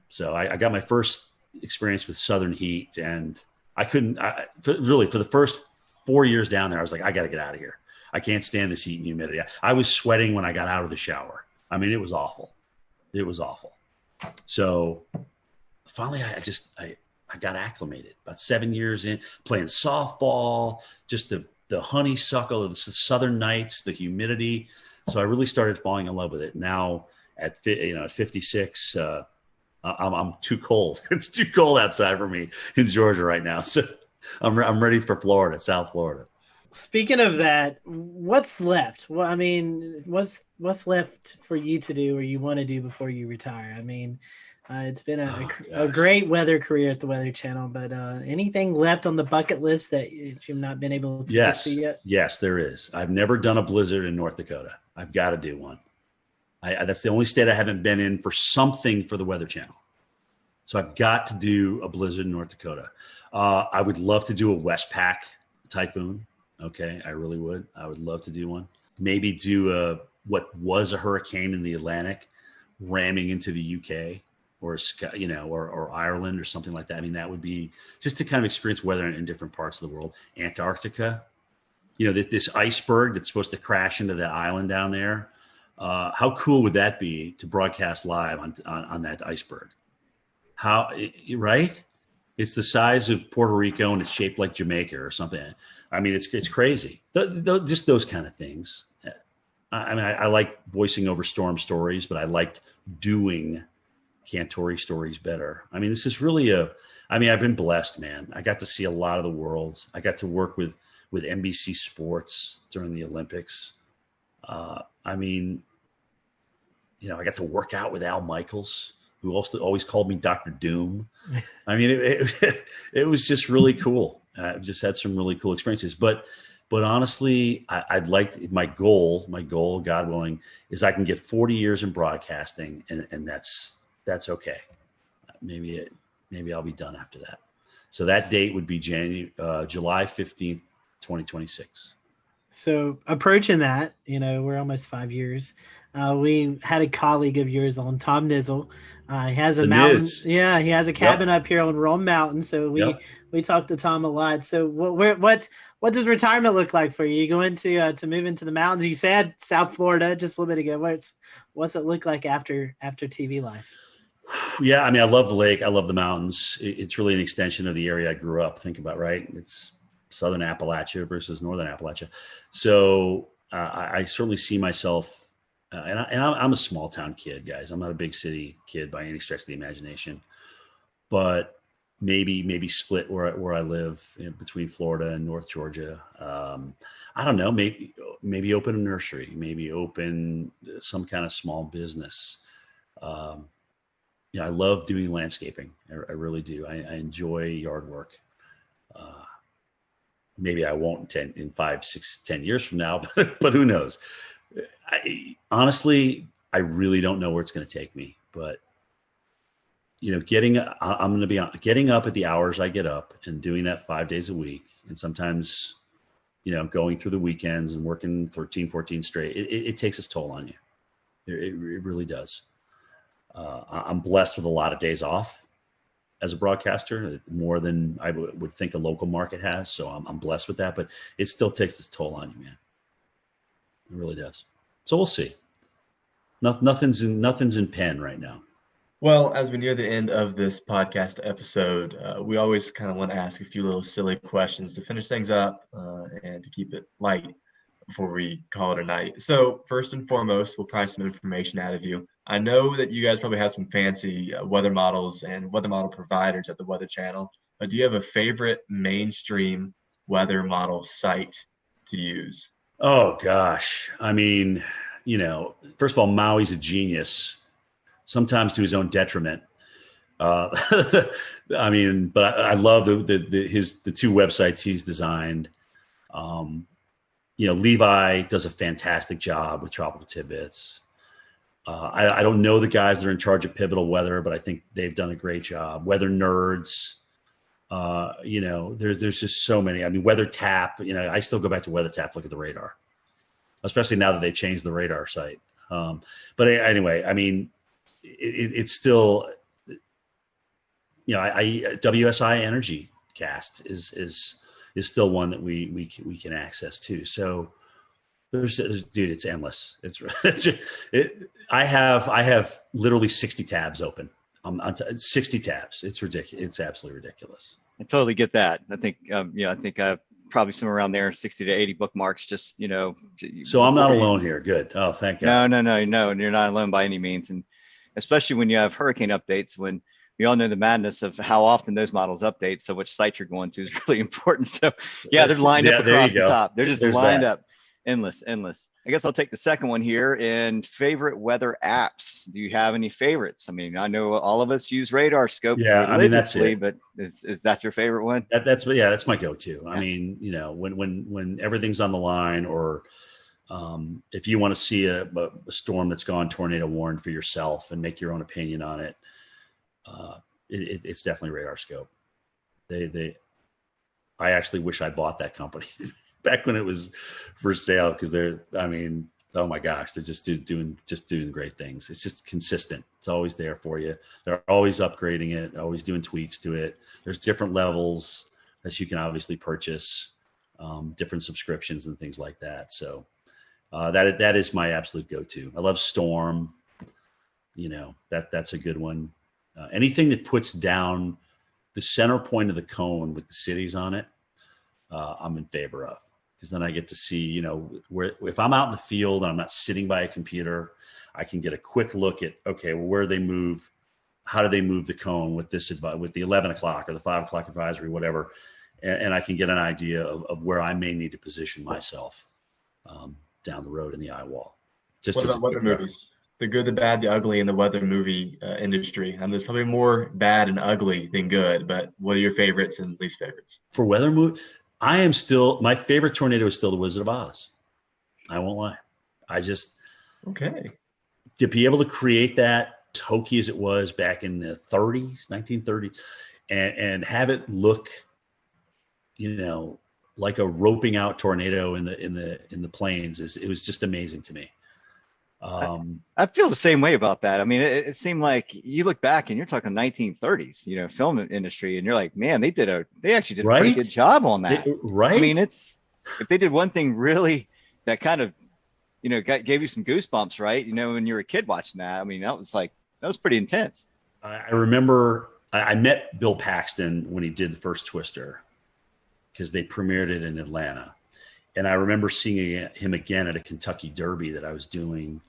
so I got my first experience with Southern heat, and I couldn't for the first 4 years down there, I was like, I got to get out of here. I can't stand this heat and humidity. I was sweating when I got out of the shower. I mean, it was awful. It was awful. So finally, I got acclimated. About 7 years in, playing softball, just the honeysuckle, the southern nights, the humidity. So I really started falling in love with it. Now at 56, I'm too cold. It's too cold outside for me in Georgia right now. So I'm ready for Florida, South Florida. Speaking of that, what's left? Well, I mean, what's left for you to do or you want to do before you retire? I mean, it's been a great weather career at the Weather Channel, but anything left on the bucket list that you've not been able to get to yet? Yes, there is. I've never done a blizzard in North Dakota. I've got to do one. That's the only state I haven't been in for something for the Weather Channel. So I've got to do a blizzard in North Dakota. I would love to do a Westpac typhoon. Okay, I really would. I would love to do one. Maybe do what was a hurricane in the Atlantic ramming into the UK. or or Ireland or something like that. I mean, that would be just to kind of experience weather in different parts of the world. Antarctica, this iceberg that's supposed to crash into that island down there. How cool would that be to broadcast live on that iceberg? Right? It's the size of Puerto Rico and it's shaped like Jamaica or something. I mean, it's crazy. Just those kind of things. I mean, I like voicing over storm stories, but I liked doing Cantori stories better. I mean, this is really I've been blessed, man. I got to see a lot of the world. I got to work with NBC Sports during the Olympics. I mean, I got to work out with Al Michaels, who also always called me Dr. Doom. I mean, it was just really cool. I've just had some really cool experiences, but honestly, I'd like my goal, God willing, is I can get 40 years in broadcasting, and that's okay. Maybe I'll be done after that. So that date would be July 15th, 2026. So approaching that, we're almost 5 years. We had a colleague of yours on, Tom Nizzle. He has a mountain. Yeah, he has a cabin up here on Rome Mountain. So we talked to Tom a lot. So what does retirement look like for you? You going to move into the mountains? You said South Florida just a little bit ago. What's it look like after TV life? Yeah, I mean, I love the lake. I love the mountains. It's really an extension of the area I grew up. Think about, right? It's Southern Appalachia versus Northern Appalachia. So I certainly see myself, and I'm a small town kid, guys. I'm not a big city kid by any stretch of the imagination, but maybe split where I live between Florida and North Georgia. I don't know, maybe open a nursery, maybe open some kind of small business. I love doing landscaping. I really do. I enjoy yard work. Maybe I won't in 5, 6, 10 years from now, but who knows? Honestly, I really don't know where it's going to take me. But getting up at the hours I get up and doing that 5 days a week, and sometimes, going through the weekends and working 13, 14 straight. It takes its toll on you. It really does. I'm blessed with a lot of days off as a broadcaster, more than I would think a local market has. So I'm blessed with that, but it still takes its toll on you, man. It really does. So we'll see. Nothing's in pen right now. Well, as we near the end of this podcast episode, we always kind of want to ask a few little silly questions to finish things up and to keep it light before we call it a night. So first and foremost, we'll pry some information out of you. I know that you guys probably have some fancy weather models and weather model providers at the Weather Channel, but do you have a favorite mainstream weather model site to use? Oh, gosh. I mean, first of all, Maui's a genius, sometimes to his own detriment. I mean, but I love the two websites he's designed. Levi does a fantastic job with Tropical Tidbits. I don't know the guys that are in charge of Pivotal Weather, but I think they've done a great job. Weather Nerds, there's just so many. I mean, Weather Tap, I still go back to Weather Tap, look at the radar, especially now that they've changed the radar site. But anyway, I mean, it's still, WSI Energy Cast is still one that we can access too. So dude, it's endless. I have literally 60 tabs open. 60 tabs. It's ridiculous. It's absolutely ridiculous. I totally get that. I think, I think I've probably somewhere around there, 60 to 80 bookmarks. Just, So I'm not alone here. Good. Oh, thank God. No. And you're not alone by any means. And especially when you have hurricane updates, when we all know the madness of how often those models update. So which site you're going to is really important. So yeah, they're lined up across the top. They're just lined up. Endless. I guess I'll take the second one here. And favorite weather apps. Do you have any favorites? I mean, I know all of us use Radar Scope religiously, but is that your favorite one? That's my go-to. Yeah. I mean, when everything's on the line, or if you want to see a storm that's gone tornado warned for yourself and make your own opinion on it, it's definitely Radar Scope. I actually wish I bought that company back when it was for sale, because oh my gosh, they're just doing great things. It's just consistent. It's always there for you. They're always upgrading it, always doing tweaks to it. There's different levels that you can obviously purchase, different subscriptions and things like that. So that is my absolute go-to. I love Storm. That's a good one. Anything that puts down the center point of the cone with the cities on it, I'm in favor of. Because then I get to see, where if I'm out in the field and I'm not sitting by a computer, I can get a quick look at, okay, well, where they move, how do they move the cone with with the 11 o'clock or the 5 o'clock advisory, whatever. And I can get an idea of where I may need to position myself down the road in the eye wall. What about weather movies? The good, the bad, the ugly in the weather movie industry. I mean, there's probably more bad and ugly than good, but what are your favorites and least favorites? For weather movie, my favorite tornado is still The Wizard of Oz. I won't lie. To be able to create that, as hokey as it was back in the 1930s, and have it look, like a roping out tornado in the plains, it was just amazing to me. I feel the same way about that. I mean, it seemed like you look back and you're talking 1930s, film industry, and you're like, man, they actually did a pretty good job on that. Right. I mean, if they did one thing really that kind of, gave you some goosebumps, right? When you were a kid watching that, I mean, that was pretty intense. I remember I met Bill Paxton when he did the first Twister, because they premiered it in Atlanta. And I remember seeing him again at a Kentucky Derby that I was doing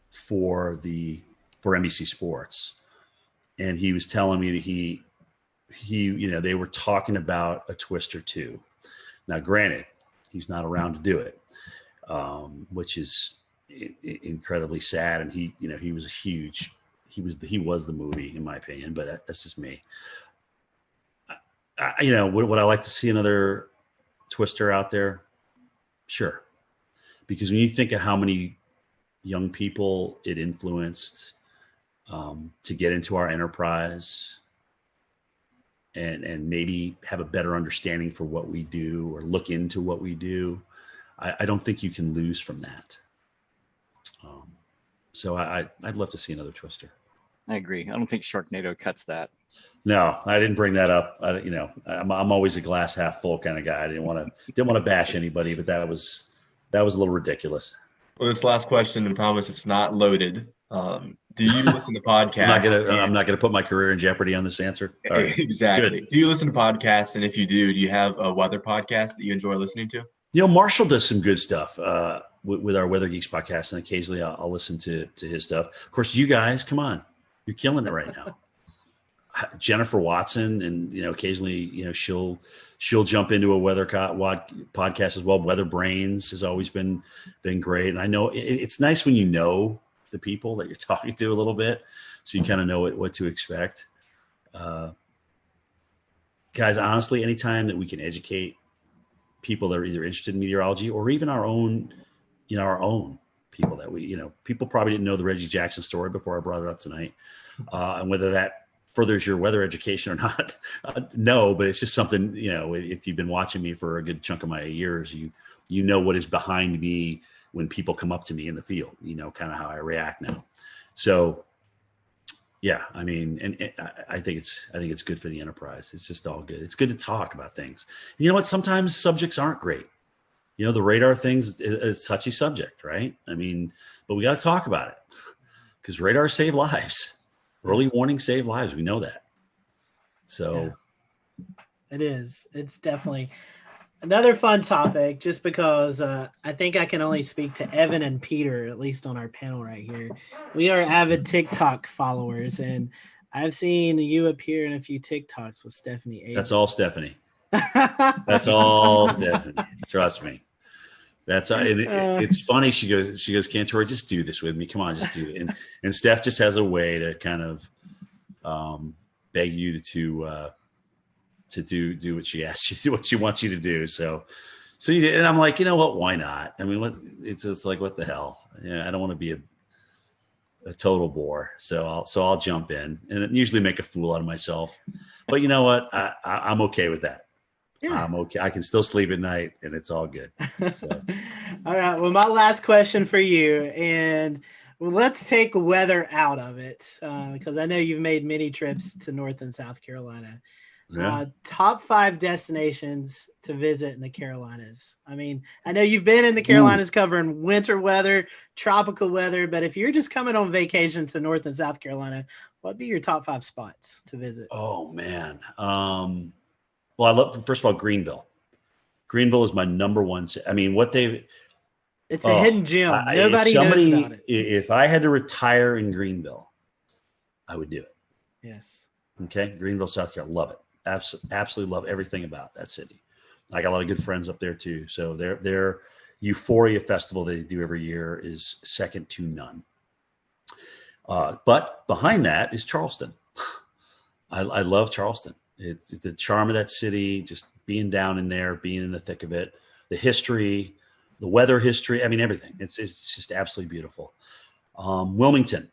for NBC Sports. And he was telling me that they were talking about a Twister 2. Now, granted, he's not around to do it, which is incredibly sad. And he was he was the movie, in my opinion, but that's just me. Would I like to see another Twister out there? Sure. Because when you think of how many young people it influenced to get into our enterprise and maybe have a better understanding for what we do or look into what we do, I don't think you can lose from that. So I'd love to see another Twister. I agree. I don't think Sharknado cuts that. No, I didn't bring that up. I'm always a glass half full kind of guy. I didn't want to bash anybody, but that was a little ridiculous. Well, this last question, I promise it's not loaded. Do you listen to podcasts? I'm not gonna put my career in jeopardy on this answer. All right. Exactly. Good. Do you listen to podcasts? And if you do you have a weather podcast that you enjoy listening to? Marshall does some good stuff with our Weather Geeks podcast, and occasionally I'll listen to his stuff. Of course, you guys, come on, you're killing it right now. Jennifer Watson, and occasionally she'll jump into a weather podcast as well. Weather Brains has always been great, and I know it's nice when you know the people that you're talking to a little bit, so you kind of know what to expect. Guys, honestly, anytime that we can educate people that are either interested in meteorology or even our own people that people probably didn't know the Reggie Jackson story before I brought it up tonight, and whether that furthers your weather education or not, no, but it's just something, if you've been watching me for a good chunk of my years, you know what is behind me when people come up to me in the field, kind of how I react now. So yeah, I mean, and I think it's good for the enterprise. It's just all good. It's good to talk about things. And you know what? Sometimes subjects aren't great. The radar thing's is a touchy subject, right? I mean, but we got to talk about it because radar save lives. Early warning save lives. We know that. So it is. It's definitely another fun topic just because I think I can only speak to Evan and Peter, at least on our panel right here. We are avid TikTok followers, and I've seen you appear in a few TikToks with Stephanie Avery. That's all Stephanie. That's all Stephanie. Trust me. That's it's funny. She goes, Cantor, just do this with me. Come on, just do it. And Steph just has a way to kind of beg you to do what she asks you to do, what she wants you to do. So you did, and I'm like, you know what? Why not? I mean, it's like, what the hell? Yeah, I don't want to be a total bore. So I'll jump in and usually make a fool out of myself. But you know what? I'm okay with that. I'm okay. I can still sleep at night, and it's all good. So. All right. Well, my last question for you, and let's take weather out of it because I know you've made many trips to North and South Carolina. Yeah. Top 5 destinations to visit in the Carolinas. I mean, I know you've been in the Carolinas covering winter weather, tropical weather, but if you're just coming on vacation to North and South Carolina, what'd be your top 5 spots to visit? Oh man. Well, I love, first of all, Greenville. Greenville is my number one. I mean, it's a hidden gem. Nobody knows about it. If I had to retire in Greenville, I would do it. Yes. Okay. Greenville, South Carolina. Love it. Absolutely love everything about that city. I got a lot of good friends up there too. So their Euphoria Festival they do every year is second to none. But behind that is Charleston. I love Charleston. It's the charm of that city, just being down in there, being in the thick of it, the history, the weather history. I mean, everything. It's just absolutely beautiful. Wilmington.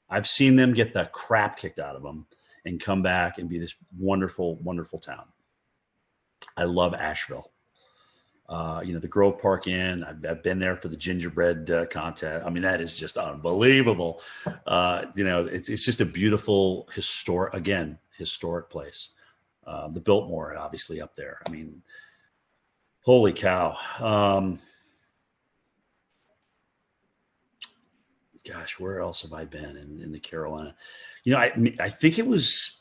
I've seen them get the crap kicked out of them and come back and be this wonderful, wonderful town. I love Asheville. The Grove Park Inn. I've been there for the gingerbread contest. I mean, that is just unbelievable. It's just a beautiful historic place. The Biltmore, obviously, up there. I mean, holy cow. Gosh, where else have I been in the Carolina? I think it was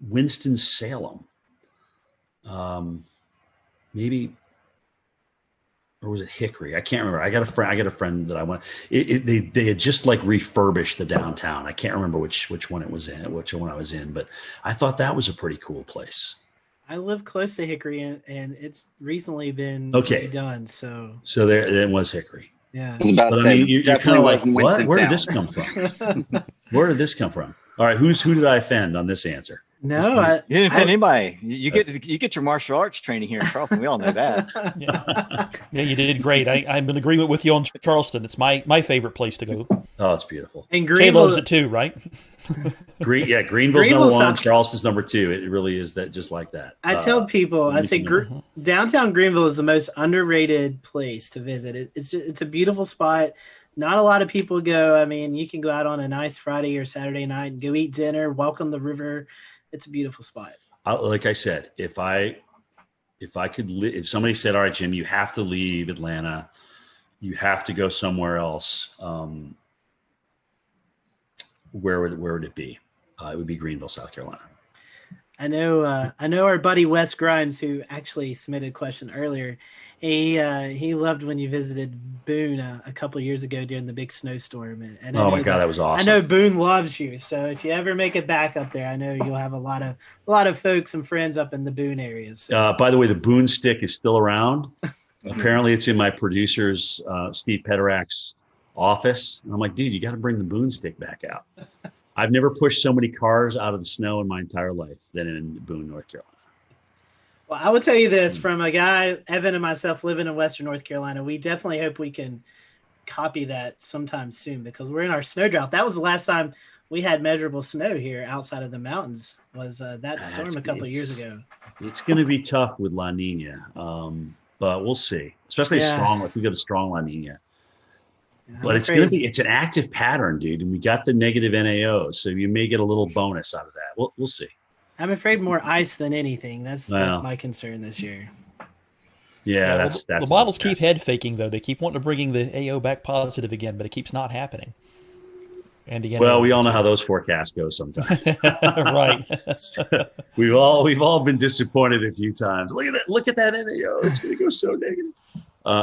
Winston-Salem. Maybe, or was it Hickory? I can't remember. I got a friend that I went. They had just like refurbished the downtown. I can't remember which one it was in, which one I was in, but I thought that was a pretty cool place. I live close to Hickory, and it's recently been redone. So there it was Hickory. Yeah, I was about to say, you're kind of like, what? Where did this Winston-Salem. come from? Where did this come from? All right, who did I offend on this answer? No, you didn't offend anybody. You get your martial arts training here in Charleston. We all know that. Yeah, you did great. I'm in agreement with you on Charleston. It's my favorite place to go. Oh, it's beautiful. And Jay Greenville loves it too, right? Greenville's number one. Charleston's number 2. It really is that, just like that. I tell people, I say downtown Greenville is the most underrated place to visit. It's a beautiful spot. Not a lot of people go. I mean, you can go out on a nice Friday or Saturday night and go eat dinner, welcome the river. It's a beautiful spot. Like I said, if somebody said, all right, Jim, you have to leave Atlanta, you have to go somewhere else, where would it be? It would be Greenville, South Carolina. I know our buddy Wes Grimes, who actually submitted a question earlier. He loved when you visited Boone a couple of years ago during the big snowstorm. And oh my God, that was awesome! I know Boone loves you, so if you ever make it back up there, I know you'll have a lot of folks and friends up in the Boone area. So. By the way, the Boone stick is still around. Apparently, it's in my producer's Steve Pederak's office. And I'm like, dude, you got to bring the Boone stick back out. I've never pushed so many cars out of the snow in my entire life than in Boone, North Carolina. Well, I will tell you this from a guy, Evan and myself living in Western North Carolina, we definitely hope we can copy that sometime soon because we're in our snow drought. That was the last time we had measurable snow here outside of the mountains was that storm a couple of years ago. It's going to be tough with La Nina, but we'll see, especially if we get a strong La Nina. But it's an active pattern, dude. And we got the negative NAO. So you may get a little bonus out of that. We'll see. I'm afraid more ice than anything. That's my concern this year. Yeah, that's the models keep head faking though. They keep wanting to bring the AO back positive again, but it keeps not happening. And again, well, we all know how those forecasts go sometimes. Right. we've all been disappointed a few times. Look at that NAO. It's going to go so negative.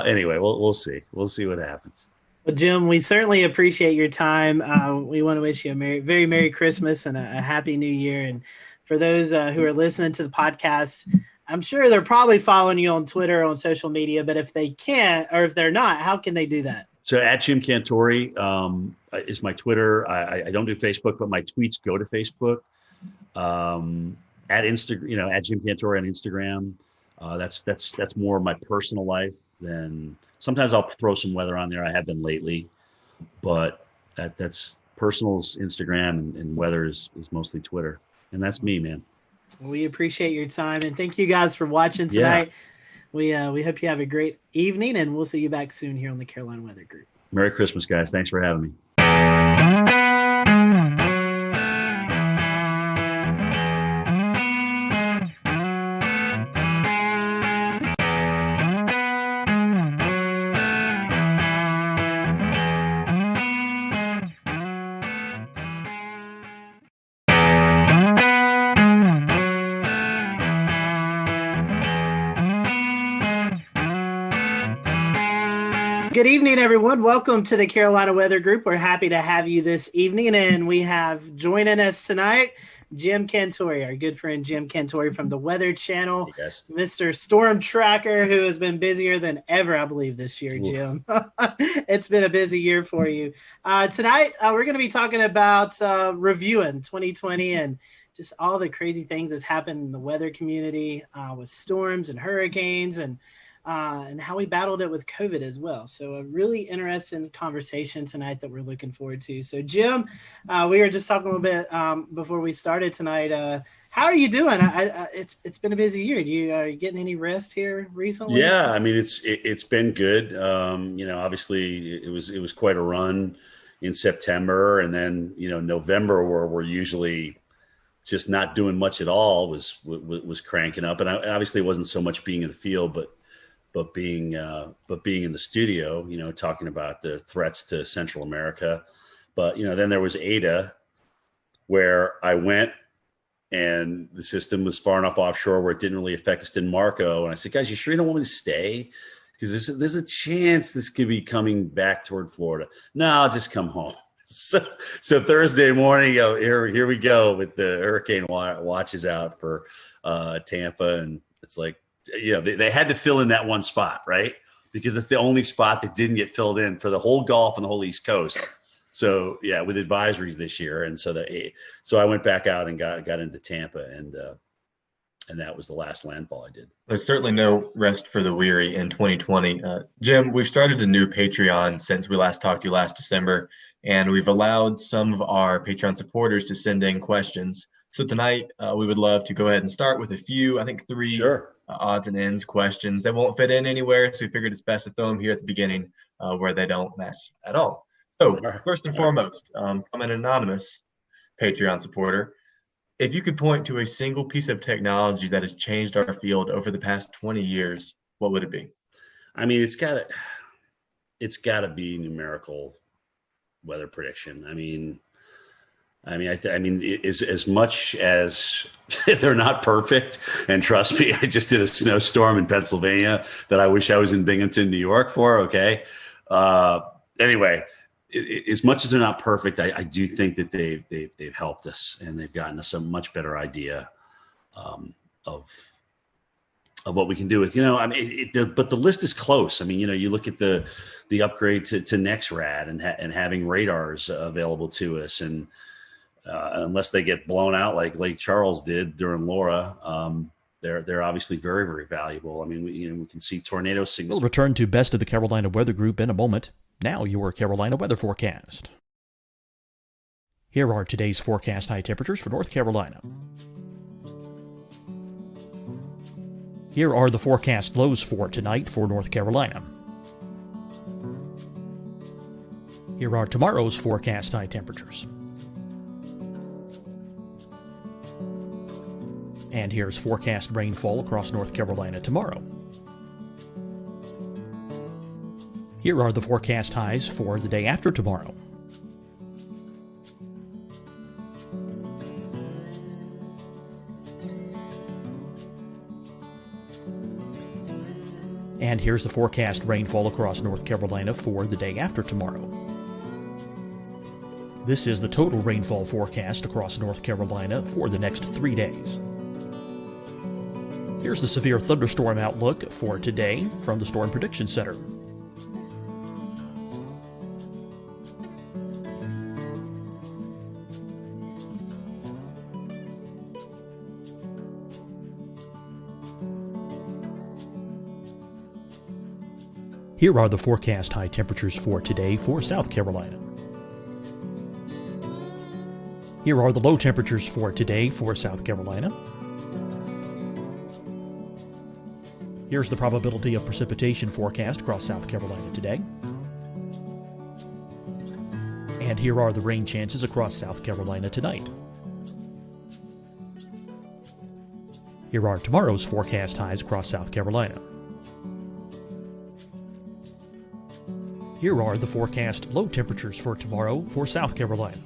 Anyway, we'll see. We'll see what happens. Well, Jim, we certainly appreciate your time. We want to wish you a very Merry Christmas and a Happy New Year. And for those who are listening to the podcast, I'm sure they're probably following you on Twitter, on social media, but if they can't, or if they're not, how can they do that? So at Jim Cantori is my Twitter. I don't do Facebook, but my tweets go to Facebook. At Instagram, at Jim Cantori on Instagram. That's more of my personal life than. Sometimes I'll throw some weather on there. I have been lately, but that's personal's Instagram and weather is mostly Twitter. And that's me, man. We appreciate your time, and thank you guys for watching tonight. Yeah. We hope you have a great evening, and we'll see you back soon here on the Carolina Weather Group. Merry Christmas, guys. Thanks for having me. Good evening, everyone. Welcome to the Carolina Weather Group. We're happy to have you this evening, and we have joining us tonight Jim Cantori, our good friend Jim Cantori from the Weather Channel, Mr. Storm Tracker, who has been busier than ever, I believe, this year, Jim. It's been a busy year for you. Tonight, we're going to be talking about reviewing 2020 and just all the crazy things that's happened in the weather community with storms and hurricanes and how we battled it with COVID as well. So a really interesting conversation tonight that we're looking forward to. So Jim, we were just talking a little bit before we started tonight. How are you doing? It's been a busy year. Are you getting any rest here recently? Yeah, I mean it's been good. Obviously it was quite a run in September, and then November, where we're usually just not doing much at all, was cranking up. And obviously it wasn't so much being in the field, but being in the studio, talking about the threats to Central America. But, then there was Ada, where I went and the system was far enough offshore where it didn't really affect us in Marco. And I said, guys, you sure you don't want me to stay? Because there's a chance this could be coming back toward Florida. No, I'll just come home. So Thursday morning, here we go with the hurricane watches out for Tampa. And it's like, they had to fill in that one spot, right? Because it's the only spot that didn't get filled in for the whole Gulf and the whole East Coast. So yeah, with advisories this year, and so I went back out and got into Tampa, and that was the last landfall I did. There's certainly no rest for the weary in 2020. Jim, we've started a new Patreon since we last talked to you last December, and we've allowed some of our Patreon supporters to send in questions. So tonight, we would love to go ahead and start with a few, I think 3 odds and ends questions. They won't fit in anywhere, so we figured it's best to throw them here at the beginning where they don't match at all. So first and foremost, from an anonymous Patreon supporter, if you could point to a single piece of technology that has changed our field over the past 20 years, what would it be? I mean, it's got to be numerical weather prediction. I mean, as much as they're not perfect, and trust me, I just did a snowstorm in Pennsylvania that I wish I was in Binghamton, New York for. Okay. Anyway, as much as they're not perfect, I do think that they've helped us, and they've gotten us a much better idea of what we can do with, but the list is close. I mean, you look at the upgrade to NexRad and having radars available to us, and unless they get blown out like Lake Charles did during Laura, they're obviously very, very valuable. I mean, we can see tornado signals. We'll return to Best of the Carolina Weather Group in a moment. Now your Carolina weather forecast. Here are today's forecast high temperatures for North Carolina. Here are the forecast lows for tonight for North Carolina. Here are tomorrow's forecast high temperatures. And here's forecast rainfall across North Carolina tomorrow. Here are the forecast highs for the day after tomorrow. And here's the forecast rainfall across North Carolina for the day after tomorrow. This is the total rainfall forecast across North Carolina for the next 3 days. Here's the severe thunderstorm outlook for today from the Storm Prediction Center. Here are the forecast high temperatures for today for South Carolina. Here are the low temperatures for today for South Carolina. Here's the probability of precipitation forecast across South Carolina today. And here are the rain chances across South Carolina tonight. Here are tomorrow's forecast highs across South Carolina. Here are the forecast low temperatures for tomorrow for South Carolina.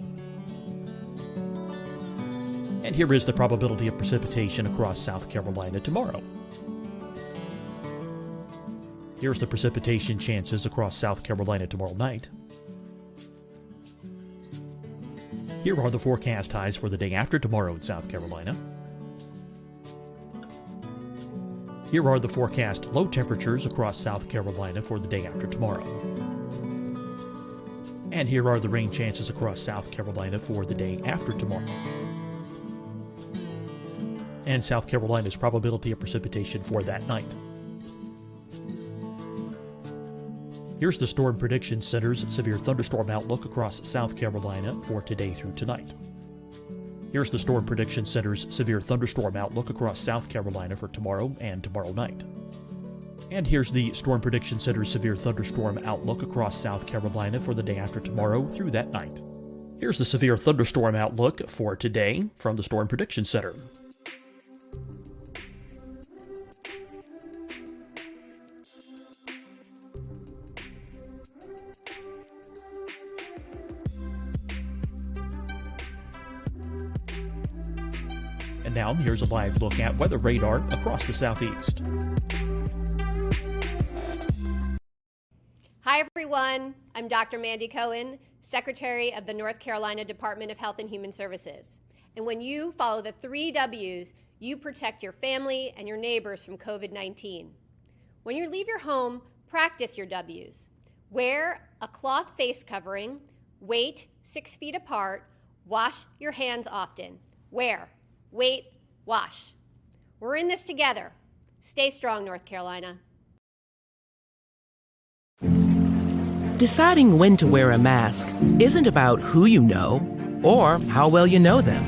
And here is the probability of precipitation across South Carolina tomorrow. Here's the precipitation chances across South Carolina tomorrow night. Here are the forecast highs for the day after tomorrow in South Carolina. Here are the forecast low temperatures across South Carolina for the day after tomorrow. And here are the rain chances across South Carolina for the day after tomorrow. And South Carolina's probability of precipitation for that night. Here's the Storm Prediction Center's severe thunderstorm outlook across South Carolina for today through tonight. Here's the Storm Prediction Center's severe thunderstorm outlook across South Carolina for tomorrow and tomorrow night. And here's the Storm Prediction Center's severe thunderstorm outlook across South Carolina for the day after tomorrow through that night. Here's the severe thunderstorm outlook for today from the Storm Prediction Center. And now here's a live look at weather radar across the southeast. Hi, everyone. I'm Dr. Mandy Cohen, Secretary of the North Carolina Department of Health and Human Services. And when you follow the 3 W's, you protect your family and your neighbors from COVID-19. When you leave your home, practice your W's. Wear a cloth face covering, wait 6 feet apart, wash your hands often. Wear, wait, wash. We're in this together. Stay strong, North Carolina. Deciding when to wear a mask isn't about who you know or how well you know them.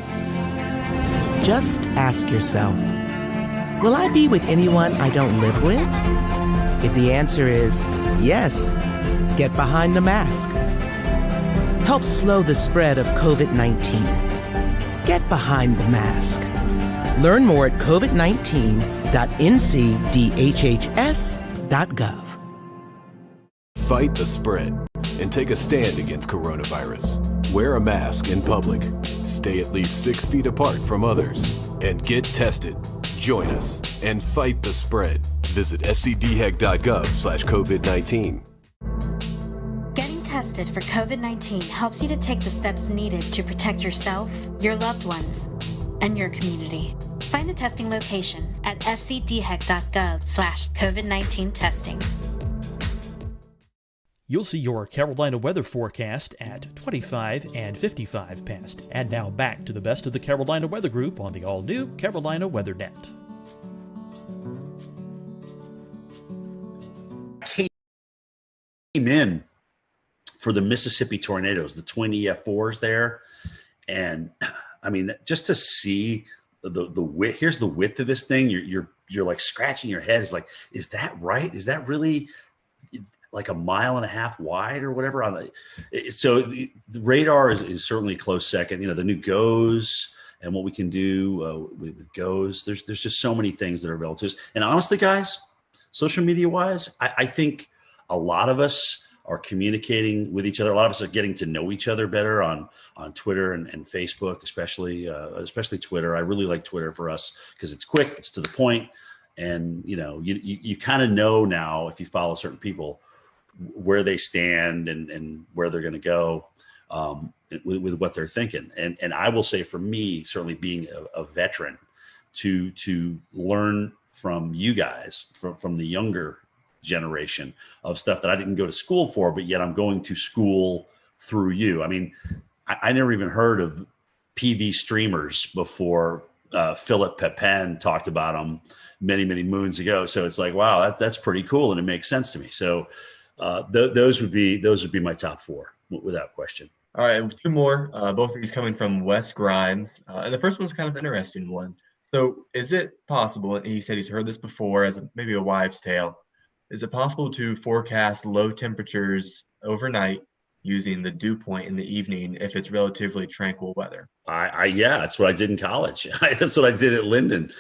Just ask yourself, will I be with anyone I don't live with? If the answer is yes, get behind the mask. Help slow the spread of COVID-19. Get behind the mask. Learn more at covid19.ncdhhs.gov. Fight the spread and take a stand against coronavirus. Wear a mask in public. Stay at least 6 feet apart from others. And get tested. Join us and fight the spread. Visit scdhec.gov/COVID-19. Getting tested for COVID-19 helps you to take the steps needed to protect yourself, your loved ones, and your community. Find the testing location at scdhec.gov/COVID-19 testing. You'll see your Carolina weather forecast at 25 and 55 past. And now back to the best of the Carolina Weather Group on the all-new Carolina Weather Net. Came in for the Mississippi tornadoes, the twin EF4s there. And I mean, just to see the width, here's the width of this thing. You're like scratching your head. It's like, is that right? Is that really like a mile and a half wide or whatever? So the radar is certainly a close second. You know, the new GOES and what we can do with GOES. There's just so many things that are available to us. And honestly, guys, social media wise, I think a lot of us are communicating with each other. A lot of us are getting to know each other better on Twitter and Facebook, especially Twitter. I really like Twitter for us because it's quick, it's to the point, and you kind of know now if you follow certain people where they stand and where they're going to go with what they're thinking. And I will say, for me, certainly being a veteran, to learn from you guys, from the younger generation, of stuff that I didn't go to school for, but yet I'm going to school through you. I mean, I never even heard of PV streamers before Philip Pepin talked about them many, many moons ago. So it's like, wow, that's pretty cool, and it makes sense to me. So those would be my top four without question. All right, two more, both of these coming from Wes Grimes. And the first one's kind of an interesting one. So is it possible, and he said he's heard this before as maybe a wives' tale, is it possible to forecast low temperatures overnight using the dew point in the evening if it's relatively tranquil weather? Yeah, that's what I did in college. That's what I did at Linden.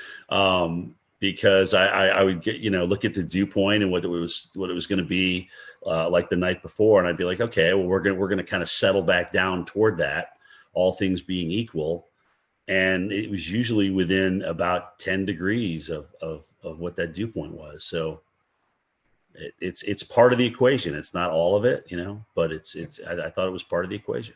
Because I would get, look at the dew point and what it was going to be like the night before. And I'd be like, okay, well, we're going to kind of settle back down toward that, all things being equal. And it was usually within about 10 degrees of what that dew point was. So it's part of the equation. It's not all of it, but I thought it was part of the equation.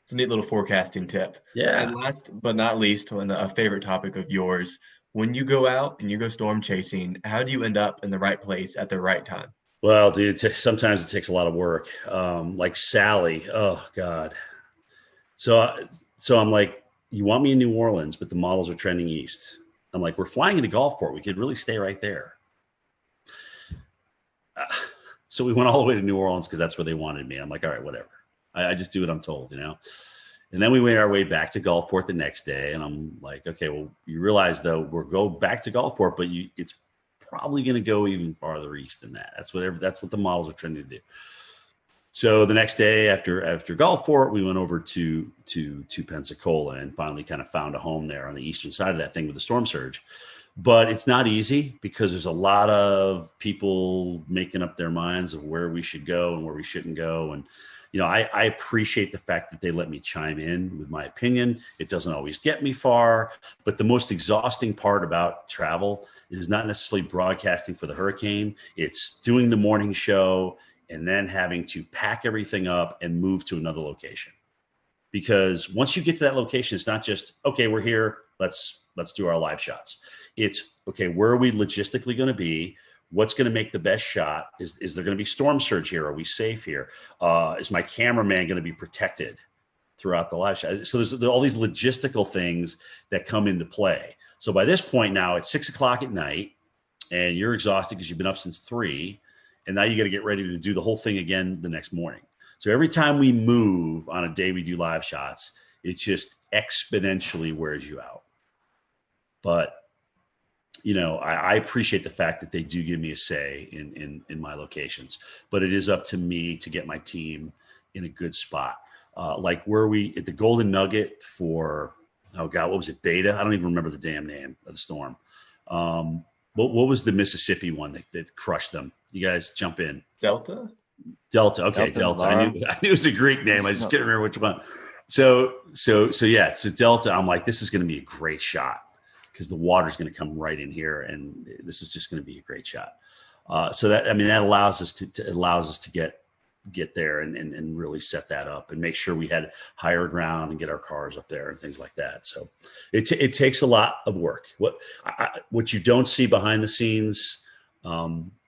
It's a neat little forecasting tip. Yeah. And last but not least, on a favorite topic of yours, when you go out and you go storm chasing, how do you end up in the right place at the right time? Well, dude, sometimes it takes a lot of work. Like Sally, oh God. So I'm like, you want me in New Orleans, but the models are trending east. I'm like, we're flying into Gulfport. We could really stay right there. So we went all the way to New Orleans because that's where they wanted me. I'm like, all right, whatever. I just do what I'm told, And then we made our way back to Gulfport the next day. And I'm like, okay, well, you realize though, we'll go back to Gulfport, but it's probably going to go even farther east than that. That's what the models are trying to do. So the next day after Gulfport, we went over to Pensacola and finally kind of found a home there on the eastern side of that thing with the storm surge. But it's not easy because there's a lot of people making up their minds of where we should go and where we shouldn't go. And, I appreciate the fact that they let me chime in with my opinion. It doesn't always get me far, but the most exhausting part about travel is not necessarily broadcasting for the hurricane. It's doing the morning show and then having to pack everything up and move to another location. Because once you get to that location, it's not just, okay, we're here, let's do our live shots. It's, okay, where are we logistically going to be? What's going to make the best shot? Is there going to be storm surge here? Are we safe here? Is my cameraman going to be protected throughout the live shot? So there's all these logistical things that come into play. So by this point now, it's 6:00 at night and you're exhausted because you've been up since 3. And now you got to get ready to do the whole thing again the next morning. So every time we move on a day we do live shots, it just exponentially wears you out. But I appreciate the fact that they do give me a say in my locations, but it is up to me to get my team in a good spot. Like where we at the Golden Nugget for, oh God, what was it? Beta? I don't even remember the damn name of the storm. What was the Mississippi one that crushed them? You guys jump in. Delta. Okay. Delta. I knew it was a Greek name. I just can't remember which one. So Delta, I'm like, this is going to be a great shot because the water's going to come right in here, and this is just going to be a great shot. So that allows us to get there and really set that up and make sure we had higher ground and get our cars up there and things like that. So it takes a lot of work. What you don't see behind the scenes,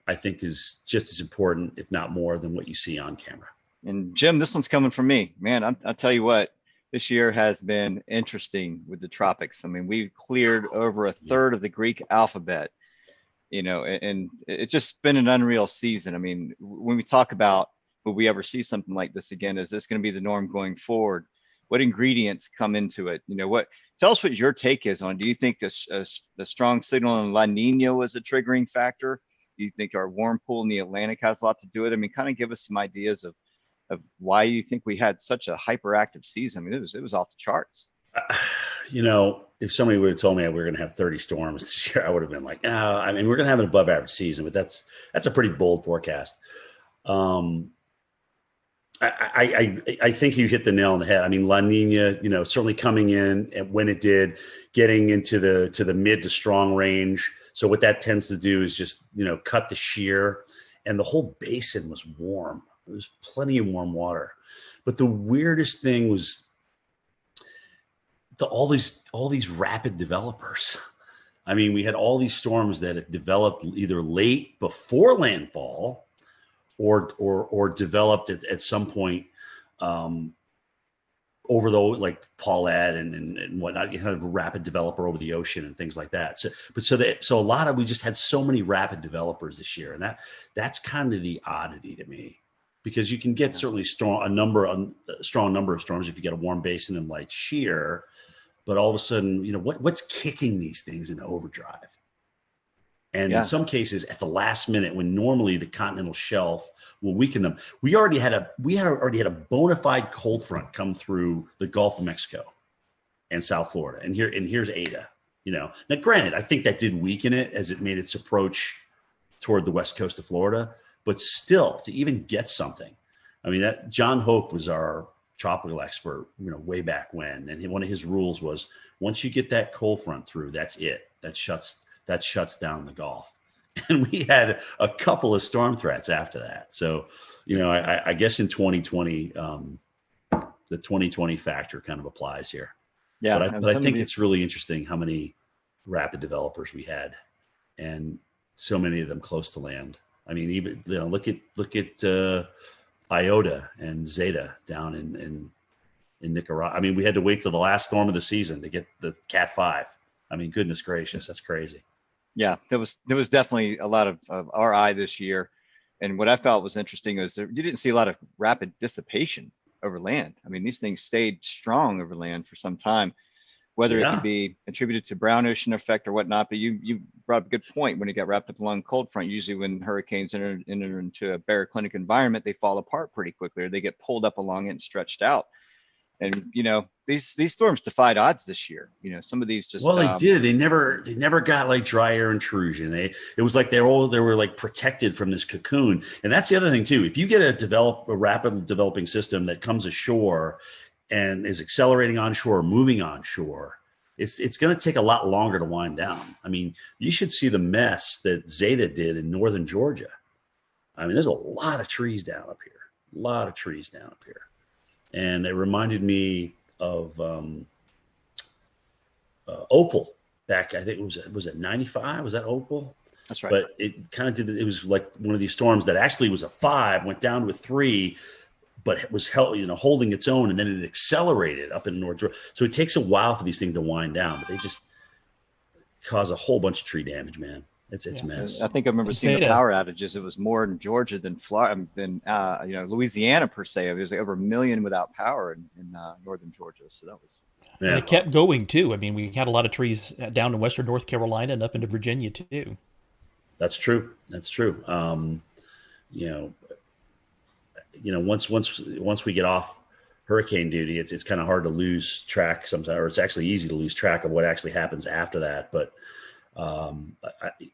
I think is just as important, if not more, than what you see on camera. And Jim, this one's coming from me, man. I'll tell you what, this year has been interesting with the tropics. I mean, we've cleared over a third of the Greek alphabet, and it's just been an unreal season. I mean, when we talk about, will we ever see something like this again? Is this going to be the norm going forward? What ingredients come into it? Tell us what your take is on, do you think the strong signal in La Nina was a triggering factor? Do you think our warm pool in the Atlantic has a lot to do with it? I mean, kind of give us some ideas of why you think we had such a hyperactive season. I mean, it was off the charts. If somebody would have told me we were going to have 30 storms this year, I would have been like, no, I mean, we're going to have an above average season, but that's a pretty bold forecast. I think you hit the nail on the head. I mean, La Nina, certainly coming in and when it did, getting into the mid to strong range. So what that tends to do is just, cut the shear, and the whole basin was warm. There was plenty of warm water. But the weirdest thing was all these rapid developers. I mean, we had all these storms that had developed either late before landfall or developed at some point over like Paulette and whatnot, kind of a rapid developer over the ocean and things like that. So a lot of, we just had so many rapid developers this year, and that's kind of the oddity to me, because you can get certainly a strong number of storms if you get a warm basin and light shear. but all of a sudden, what's kicking these things into overdrive? And in some cases, at the last minute, when normally the continental shelf will weaken them, we already had a bona fide cold front come through the Gulf of Mexico and South Florida, and here's Ada. Now, granted, I think that did weaken it as it made its approach toward the west coast of Florida, but still, to even get something, I mean, that John Hope was our tropical expert, way back when, and one of his rules was once you get that cold front through, that's it. That shuts down the Gulf. And we had a couple of storm threats after that. So, I guess in 2020, the 2020 factor kind of applies here. Yeah. But I think it's really interesting how many rapid developers we had, and so many of them close to land. I mean, even look at Iota and Zeta down in Nicaragua. I mean, we had to wait till the last storm of the season to get the Cat 5. I mean, goodness gracious, that's crazy. Yeah, there was definitely a lot of RI this year, and what I felt was interesting is you didn't see a lot of rapid dissipation over land. I mean, these things stayed strong over land for some time, whether it could be attributed to brown ocean effect or whatnot. But you brought up a good point. When it got wrapped up along cold front, usually when hurricanes enter into a baroclinic environment, they fall apart pretty quickly, or they get pulled up along it and stretched out. And these storms defied odds this year. Some of these just they did. They never got like dry air intrusion. It was like they were like protected from this cocoon. And that's the other thing too. If you get a rapidly developing system that comes ashore and is accelerating onshore, moving onshore, it's going to take a lot longer to wind down. I mean, you should see the mess that Zeta did in northern Georgia. I mean, there's a lot of trees down up here. And it reminded me of Opal back, I think was it 95? Was that Opal? That's right. But it kind of did. It was like one of these storms that actually was a 5, went down to a 3, but it was holding its own, and then it accelerated up in North Georgia. So it takes a while for these things to wind down, but they just cause a whole bunch of tree damage, man. It's a mess. I think I remember seeing the power outages. It was more in Georgia than Florida, than Louisiana per se. It was like over 1 million without power in northern Georgia. So that was. Yeah. And it kept going too. I mean, we had a lot of trees down in western North Carolina and up into Virginia too. That's true. Once we get off hurricane duty, it's kind of hard to lose track sometimes, or it's actually easy to lose track of what actually happens after that. But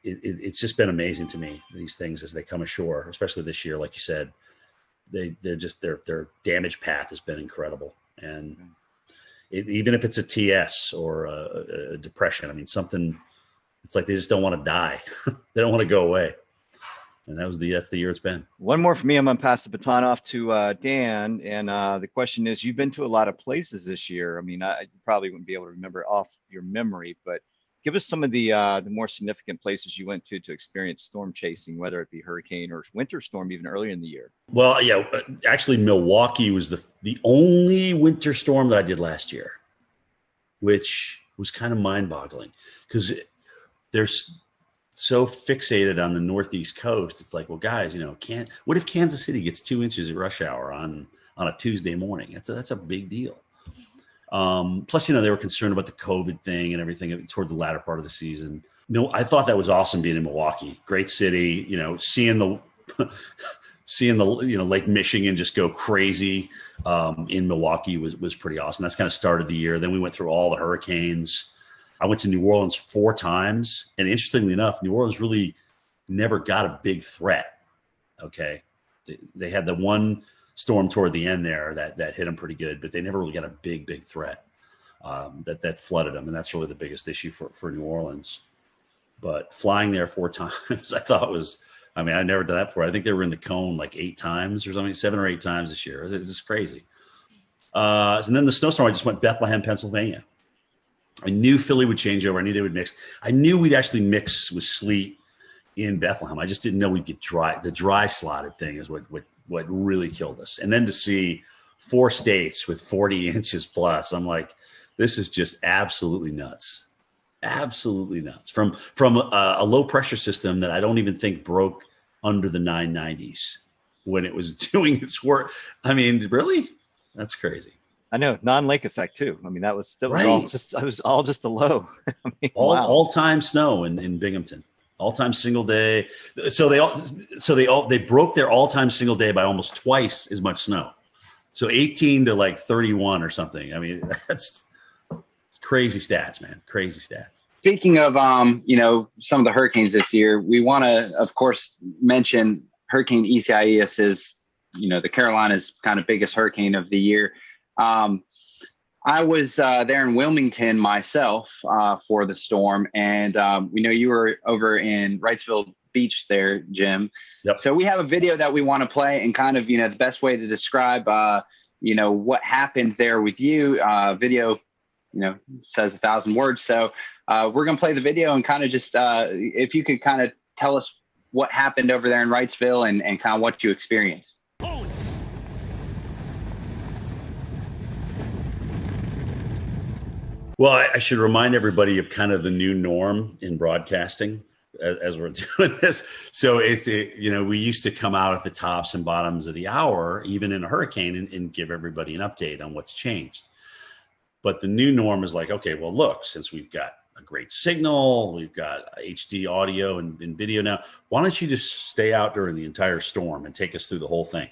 it's just been amazing to me, these things as they come ashore, especially this year. Like you said, their damage path has been incredible. And even if it's a TS or a depression, I mean, something, it's like they just don't want to die. They don't want to go away. And that's the year it's been. One more for me. I'm going to pass the baton off to Dan. And the question is, you've been to a lot of places this year. I mean, you probably wouldn't be able to remember off your memory, but give us some of the more significant places you went to experience storm chasing, whether it be hurricane or winter storm, even earlier in the year. Well, yeah, actually, Milwaukee was the only winter storm that I did last year, which was kind of mind-boggling because they're so fixated on the Northeast coast. It's like, well, guys, what if Kansas City gets 2 inches at rush hour on a Tuesday morning? That's a big deal. Plus, they were concerned about the COVID thing and everything toward the latter part of the season. I thought that was awesome being in Milwaukee. Great city, seeing the Lake Michigan just go crazy in Milwaukee was pretty awesome. That's kind of started the year. Then we went through all the hurricanes. I went to New Orleans 4 times. And interestingly enough, New Orleans really never got a big threat. Okay. They had the one storm toward the end there that hit them pretty good, but they never really got a big threat that flooded them. And that's really the biggest issue for New Orleans. But flying there 4 times, I thought I'd never done that before. I think they were in the cone like 8 times or something, 7 or 8 times this year. It's just crazy. And then the snowstorm, I just went Bethlehem, Pennsylvania. I knew Philly would change over. I knew they would mix. I knew we'd actually mix with sleet in Bethlehem. I just didn't know we'd get dry. The dry slotted thing is what really killed us. And then to see 4 states with 40 inches plus, I'm like, this is just absolutely nuts. Absolutely nuts. From a low pressure system that I don't even think broke under the 990s when it was doing its work. I mean, really? That's crazy. I know, non-lake effect too. I mean, that was all just the low. I mean, All time snow in Binghamton. All time single day. So they broke their all time single day by almost twice as much snow. So 18 to like 31 or something. I mean, that's crazy stats, man. Crazy stats. Speaking of, some of the hurricanes this year, we want to, of course, mention Hurricane Isaias is, the Carolinas' kind of biggest hurricane of the year. I was there in Wilmington myself for the storm, and we know you were over in Wrightsville Beach there, Jim. Yep. So we have a video that we want to play, and kind of, the best way to describe, what happened there with you. Video, says 1,000 words. So we're going to play the video and kind of just, if you could kind of tell us what happened over there in Wrightsville and kind of what you experienced. Well, I should remind everybody of kind of the new norm in broadcasting as we're doing this. So we used to come out at the tops and bottoms of the hour, even in a hurricane, and give everybody an update on what's changed. But the new norm is like, okay, well, look, since we've got a great signal, we've got HD audio and video now, why don't you just stay out during the entire storm and take us through the whole thing?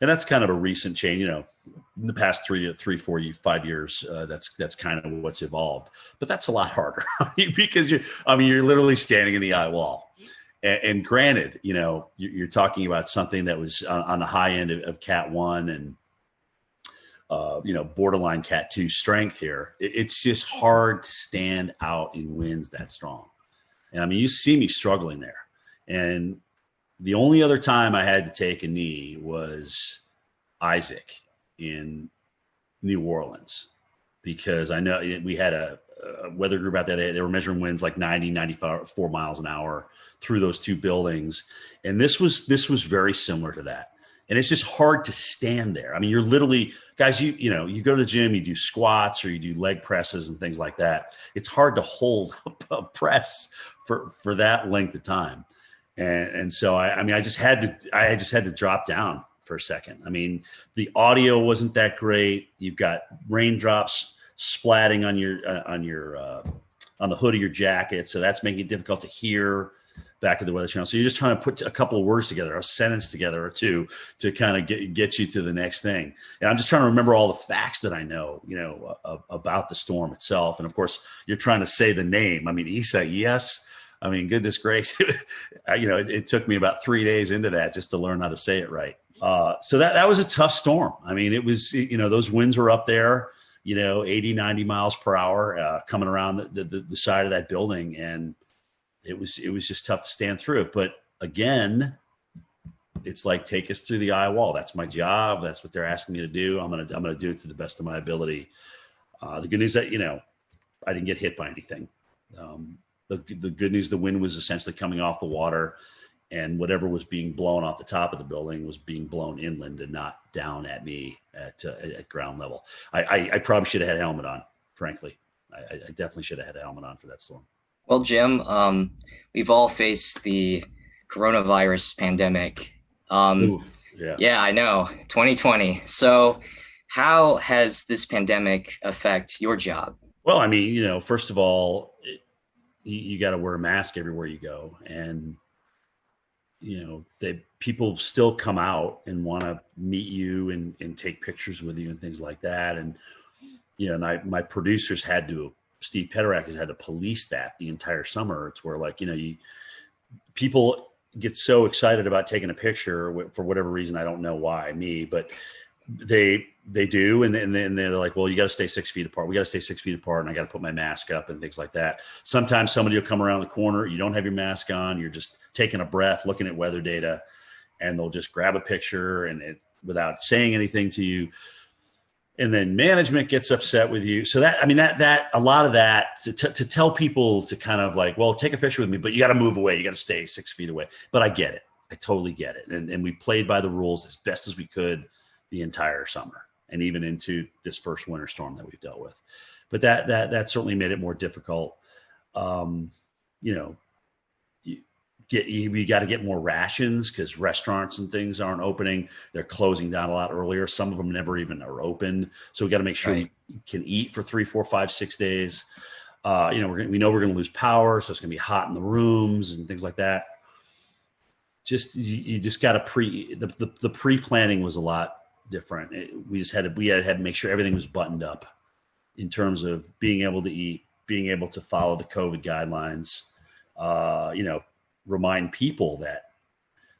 And that's kind of a recent change, in the past 3, 4, 5 years, that's kind of what's evolved. But that's a lot harder because you're literally standing in the eye wall. And granted, you're talking about something that was on the high end of Cat 1 and, borderline Cat 2 strength here. It's just hard to stand out in winds that strong. And I mean, you see me struggling there. And the only other time I had to take a knee was Isaac in New Orleans, because I know we had a weather group out there. They were measuring winds like 90, 94 miles an hour through those two buildings. And this was very similar to that. And it's just hard to stand there. I mean, you're literally, guys, you go to the gym, you do squats or you do leg presses and things like that. It's hard to hold a press for that length of time. And so I just had to drop down for a second. I mean, the audio wasn't that great. You've got raindrops splatting on the hood of your jacket, so that's making it difficult to hear back at the Weather Channel. So you're just trying to put a couple of words together, a sentence together or two, to kind of get you to the next thing. And I'm just trying to remember all the facts that I know, about the storm itself. And of course, you're trying to say the name. I mean, Isaias. I mean, goodness gracious, it took me about 3 days into that just to learn how to say it right. So that was a tough storm. I mean, it was, those winds were up there, 80, 90 miles per hour coming around the side of that building. And it was just tough to stand through it. But again, it's like, take us through the eye wall. That's my job. That's what they're asking me to do. I'm going to do it to the best of my ability. The good news that, I didn't get hit by anything. The good news, the wind was essentially coming off the water, and whatever was being blown off the top of the building was being blown inland and not down at me at ground level. I probably should have had a helmet on, frankly. I definitely should have had a helmet on for that storm. Well, Jim, we've all faced the coronavirus pandemic. Yeah, I know, 2020. So how has this pandemic affect your job? Well, I mean, first of all, you got to wear a mask everywhere you go. And, people still come out and want to meet you and take pictures with you and things like that. And, my producers Steve Pederak has had to police that the entire summer. It's where people get so excited about taking a picture for whatever reason. I don't know why, but they do. And then they're like, well, you got to stay 6 feet apart. We got to stay 6 feet apart. And I got to put my mask up and things like that. Sometimes somebody will come around the corner. You don't have your mask on. You're just taking a breath, looking at weather data, and they'll just grab a picture without saying anything to you. And then management gets upset with you. So that a lot of that to tell people to kind of like, well, take a picture with me, but you got to move away. You got to stay 6 feet away. But I get it. I totally get it. And we played by the rules as best as we could the entire summer and even into this first winter storm that we've dealt with. But that certainly made it more difficult. we got to get more rations because restaurants and things aren't opening. They're closing down a lot earlier. Some of them never even are open. So we got to make sure we can eat for 3, 4, 5, 6 days. We know we're going to lose power, so it's going to be hot in the rooms and things like that. You just got to the pre-planning was a lot different. We had to make sure everything was buttoned up in terms of being able to eat, being able to follow the COVID guidelines. Remind people that,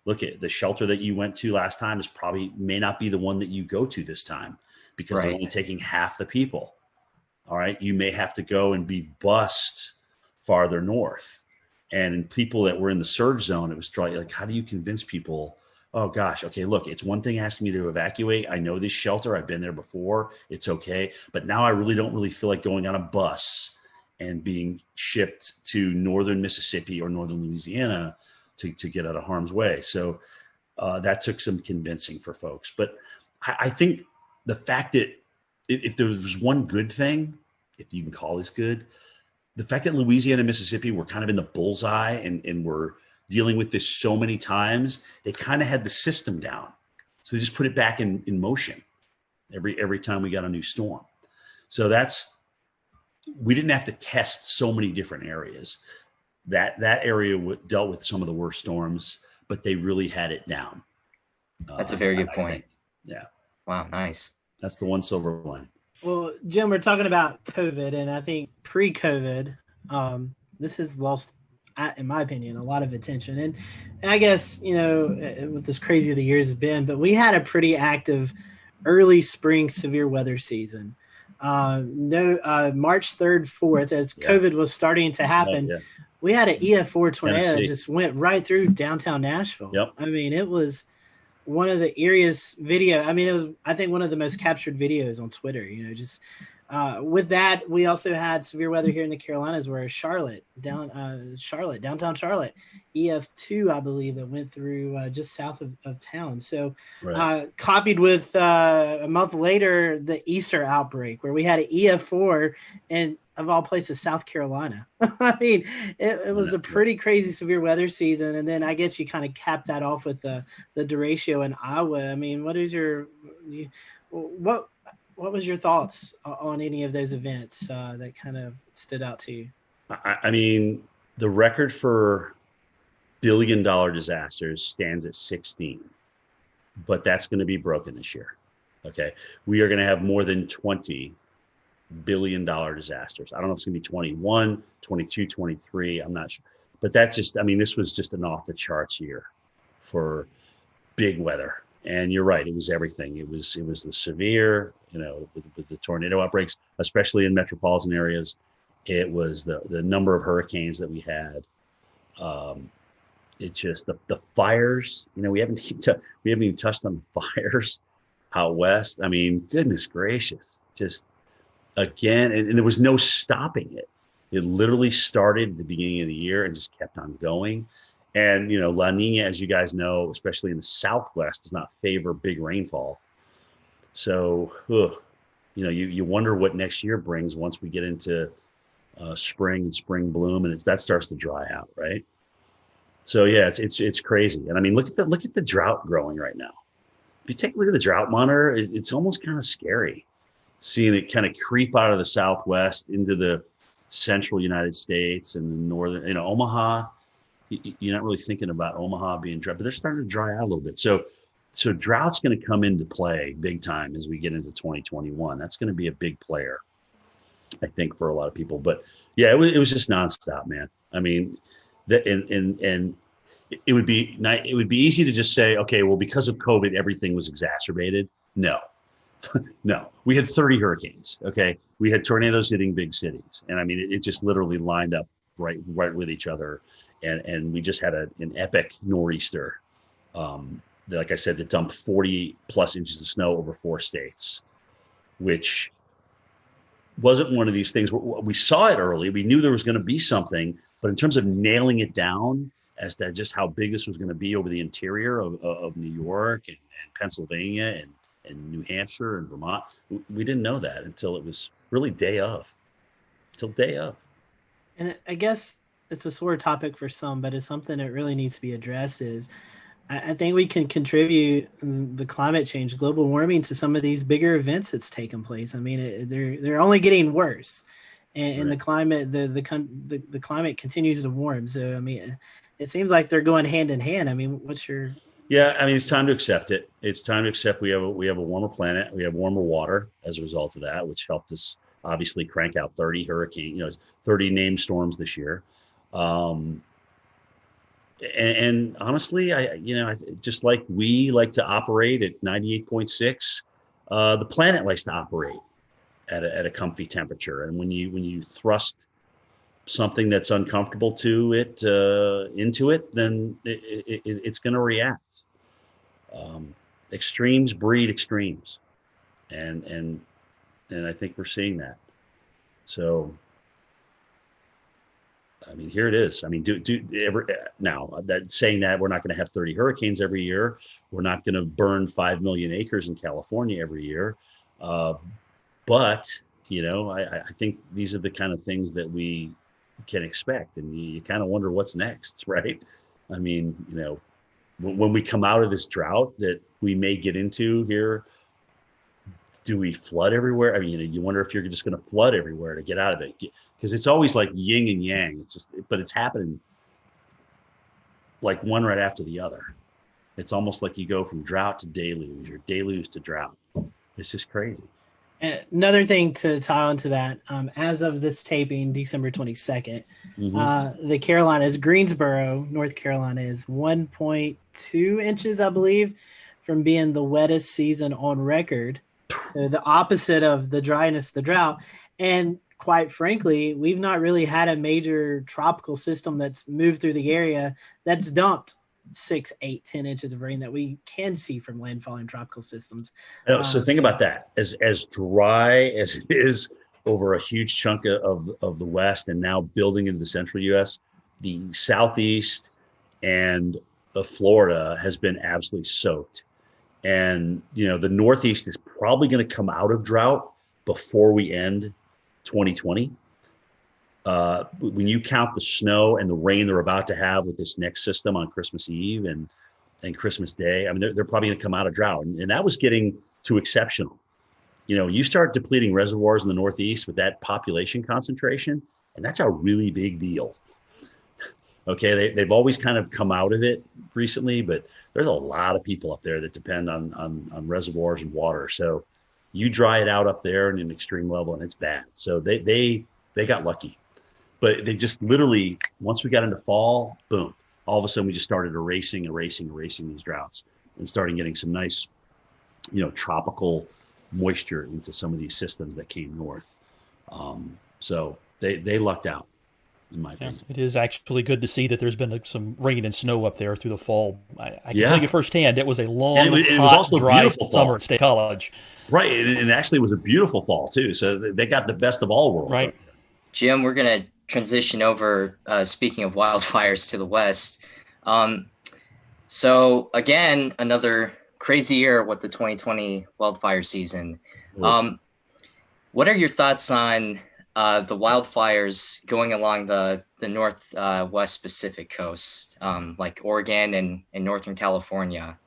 look, at the shelter that you went to last time may not be the one that you go to this time because they're only taking half the people. All right. You may have to go and be bused farther north. And in people that were in the surge zone, it was like, how do you convince people? Oh gosh. Okay. Look, it's one thing asking me to evacuate. I know this shelter. I've been there before. It's okay. But now I don't really feel like going on a bus and being shipped to northern Mississippi or northern Louisiana to get out of harm's way. So that took some convincing for folks. But I think the fact that if there was one good thing, if you can call this good, the fact that Louisiana and Mississippi were kind of in the bullseye and were dealing with this so many times, they kind of had the system down. So they just put it back in motion every time we got a new storm. So we didn't have to test so many different areas. That area dealt with some of the worst storms, but they really had it down. That's a very good point. Yeah. Wow. Nice. That's the one silver line. Well, Jim, we're talking about COVID, and I think pre-COVID, this has lost, in my opinion, a lot of attention. And I guess, with as crazy the years has been, but we had a pretty active early spring severe weather season. March 3rd, 4th, as COVID was starting to happen, we had an EF4 tornado that just went right through downtown Nashville. Yep. I mean, it was one of the eeriest video. I mean, it was, I think, one of the most captured videos on Twitter, with that, we also had severe weather here in the Carolinas where downtown Charlotte, EF2, I believe, that went through just south of town. So copied with a month later, the Easter outbreak where we had an EF4 and of all places, South Carolina. I mean, it was a pretty crazy severe weather season. And then I guess you kind of cap that off with the derecho in Iowa. I mean, what was your thoughts on any of those events that kind of stood out to you? I mean, the record for billion-dollar disasters stands at 16, but that's going to be broken this year. Okay. We are going to have more than 20 billion-dollar disasters. I don't know if it's going to be 21, 22, 23. I'm not sure. But this was just an off-the-charts year for big weather. And you're right, it was everything. It was the severe, with the tornado outbreaks, especially in metropolitan areas. It was the number of hurricanes that we had. It just the fires. We haven't even touched on the fires out west. I mean, goodness gracious, just again, and there was no stopping it. It literally started at the beginning of the year and just kept on going. And, La Nina, as you guys know, especially in the Southwest, does not favor big rainfall. So, you wonder what next year brings once we get into spring and spring bloom, and that starts to dry out, right? So, yeah, it's crazy. And I mean, look at the drought growing right now. If you take a look at the drought monitor, it's almost kind of scary seeing it kind of creep out of the Southwest into the central United States and the northern, Omaha. You're not really thinking about Omaha being dry, but they're starting to dry out a little bit. So drought's going to come into play big time as we get into 2021. That's going to be a big player, I think, for a lot of people. But yeah, it was just nonstop, man. I mean, and it would be easy to just say, okay, well, because of COVID, everything was exacerbated. No, no, we had 30 hurricanes. Okay. We had tornadoes hitting big cities. And I mean, it just literally lined up right with each other. And we just had an epic nor'easter, like I said, that dumped 40 plus inches of snow over 4 states, which wasn't one of these things where we saw it early. We knew there was going to be something, but in terms of nailing it down as to just how big this was going to be over the interior of New York and Pennsylvania and New Hampshire and Vermont, we didn't know that until it was really day of. And I guess it's a sore topic for some, but it's something that really needs to be addressed. Is I think we can contribute the climate change, global warming, to some of these bigger events that's taken place. I mean, they're only getting worse, and the climate the climate continues to warm. So I mean, it seems like they're going hand in hand. I mean, what's your Yeah, I mean, it's time to accept it. It's time to accept we have a warmer planet. We have warmer water as a result of that, which helped us obviously crank out 30 hurricane, 30 named storms this year. And honestly, I just like we like to operate at 98.6, the planet likes to operate at a comfy temperature. And when you thrust something that's uncomfortable to it into it, then it's going to react. Extremes breed extremes, and I think we're seeing that. So, I mean, here it is. I mean, now that saying that we're not going to have 30 hurricanes every year, we're not going to burn 5 million acres in California every year, but I think these are the kind of things that we can expect, and you kind of wonder what's next, right? I mean, when we come out of this drought that we may get into here, do we flood everywhere? I mean, you wonder if you're just going to flood everywhere to get out of it, because it's always like yin and yang. But it's happening like one right after the other. It's almost like you go from drought to deluge, or deluge to drought. It's just crazy. Another thing to tie onto that, as of this taping, December 22nd, the Carolinas, Greensboro, North Carolina, is 1.2 inches, I believe, from being the wettest season on record. So the opposite of the dryness, the drought. And quite frankly, we've not really had a major tropical system that's moved through the area that's dumped 6, 8, 10 inches of rain that we can see from landfall in tropical systems. So think about that. As dry as it is over a huge chunk of the West, and now building into the central U.S., the Southeast and Florida has been absolutely soaked. And, the Northeast is probably going to come out of drought before we end 2020. When you count the snow and the rain they're about to have with this next system on Christmas Eve and Christmas Day, I mean, they're probably going to come out of drought. And that was getting to exceptional. You start depleting reservoirs in the Northeast with that population concentration, and that's a really big deal. Okay, they've always kind of come out of it recently, but there's a lot of people up there that depend on reservoirs and water. So you dry it out up there in an extreme level, and it's bad. So they got lucky. But they just literally, once we got into fall, boom, all of a sudden we just started erasing these droughts and starting getting some nice, tropical moisture into some of these systems that came north. So they lucked out, in my opinion. It is actually good to see that there's been some rain and snow up there through the fall. I can tell you firsthand, it was a long, it was hot, also dry fall. summer at State College. Right, and actually it was a beautiful fall, too. So they got the best of all worlds. Right. Jim, we're going to transition over, speaking of wildfires, to the West. So again, another crazy year with the 2020 wildfire season. What are your thoughts on the wildfires going along the northwest Pacific coast, like Oregon and Northern California?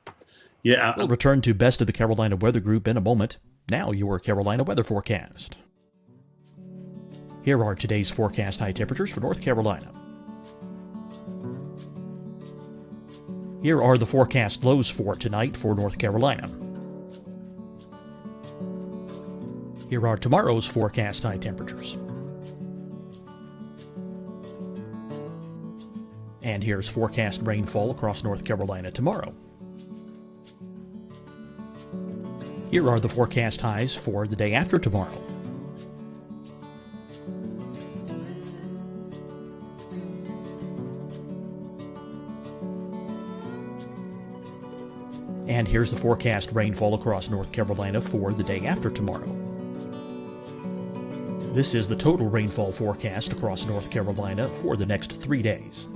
Yeah. We'll return to Best of the Carolina Weather Group in a moment. Now your Carolina weather forecast. Here are today's forecast high temperatures for North Carolina. Here are the forecast lows for tonight for North Carolina. Here are tomorrow's forecast high temperatures. And here's forecast rainfall across North Carolina tomorrow. Here are the forecast highs for the day after tomorrow. And here's the forecast rainfall across North Carolina for the day after tomorrow. This is the total rainfall forecast across North Carolina for the next 3 days.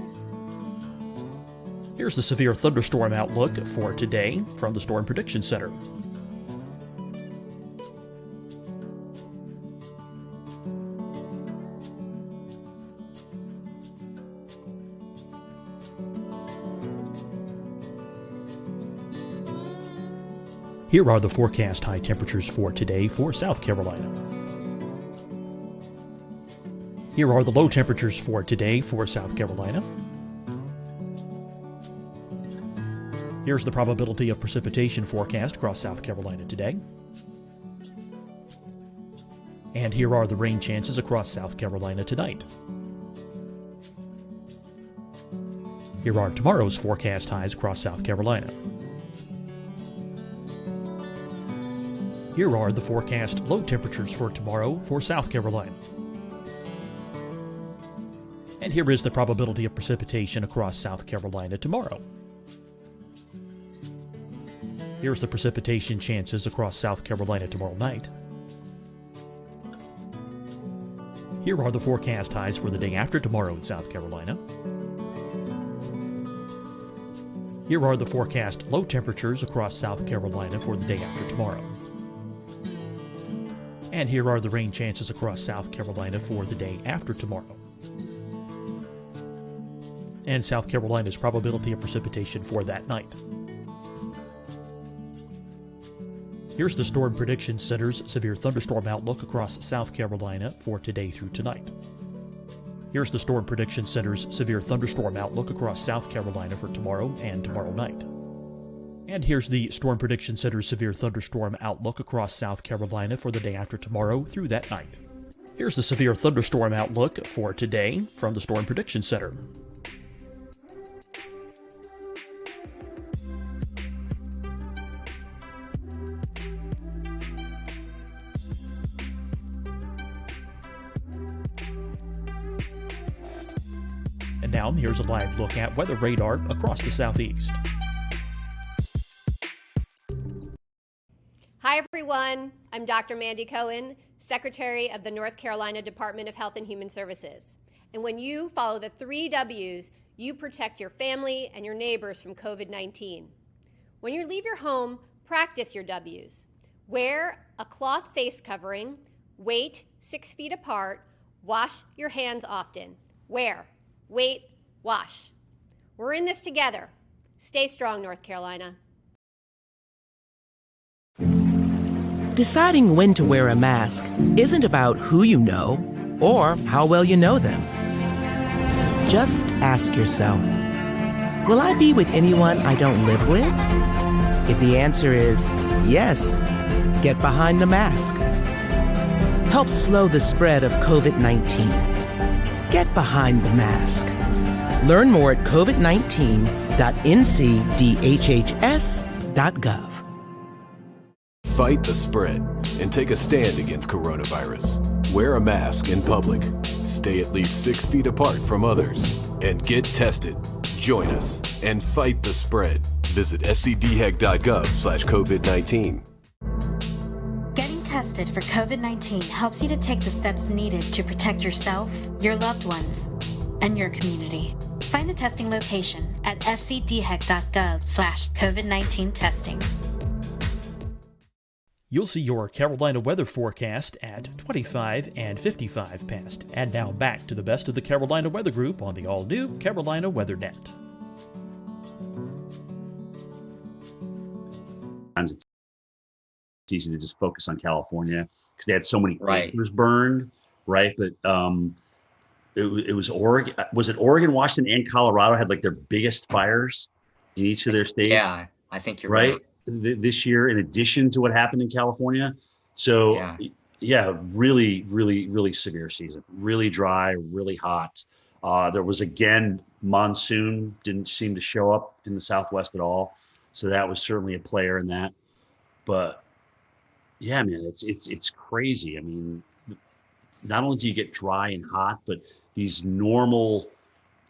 Here's the severe thunderstorm outlook for today from the Storm Prediction Center. Here are the forecast high temperatures for today for South Carolina. Here are the low temperatures for today for South Carolina. Here's the probability of precipitation forecast across South Carolina today. And here are the rain chances across South Carolina tonight. Here are tomorrow's forecast highs across South Carolina. Here are the forecast low temperatures for tomorrow for South Carolina. And here is the probability of precipitation across South Carolina tomorrow. Here's the precipitation chances across South Carolina tomorrow night. Here are the forecast highs for the day after tomorrow in South Carolina. Here are the forecast low temperatures across South Carolina for the day after tomorrow. And here are the rain chances across South Carolina for the day after tomorrow. And South Carolina's probability of precipitation for that night. Here's the Storm Prediction Center's severe thunderstorm outlook across South Carolina for today through tonight. Here's the Storm Prediction Center's severe thunderstorm outlook across South Carolina for tomorrow and tomorrow night. And here's the Storm Prediction Center's severe thunderstorm outlook across South Carolina for the day after tomorrow through that night. Here's the severe thunderstorm outlook for today from the Storm Prediction Center. And now here's a live look at weather radar across the southeast. Hi, everyone. I'm Dr. Mandy Cohen, Secretary of the North Carolina Department of Health and Human Services. And when you follow the 3 W's, you protect your family and your neighbors from COVID-19. When you leave your home, practice your W's. Wear a cloth face covering, wait 6 feet apart, wash your hands often. Wear, wait, wash. We're in this together. Stay strong, North Carolina. Deciding when to wear a mask isn't about who you know or how well you know them. Just ask yourself, will I be with anyone I don't live with? If the answer is yes, get behind the mask. Help slow the spread of COVID-19. Get behind the mask. Learn more at covid19.ncdhhs.gov. Fight the spread and take a stand against coronavirus. Wear a mask in public. Stay at least 6 feet apart from others. And get tested. Join us and fight the spread. Visit scdhec.gov/COVID-19. Getting tested for COVID-19 helps you to take the steps needed to protect yourself, your loved ones, and your community. Find the testing location at scdhec.gov/COVID-19 testing. You'll see your Carolina weather forecast at 25 and 55 past. And now back to the best of the Carolina Weather Group on the all-new Carolina WeatherNet. It's easy to just focus on California because they had so many acres burned, right? But it was Oregon. Was it Oregon, Washington, and Colorado had like their biggest fires in each of their states? Yeah, I think you're right. This year, in addition to what happened in California. So yeah, really, really, really severe season, really dry, really hot. There was, again, monsoon didn't seem to show up in the Southwest at all. So that was certainly a player in that. But yeah, man, it's crazy. I mean, not only do you get dry and hot, but these normal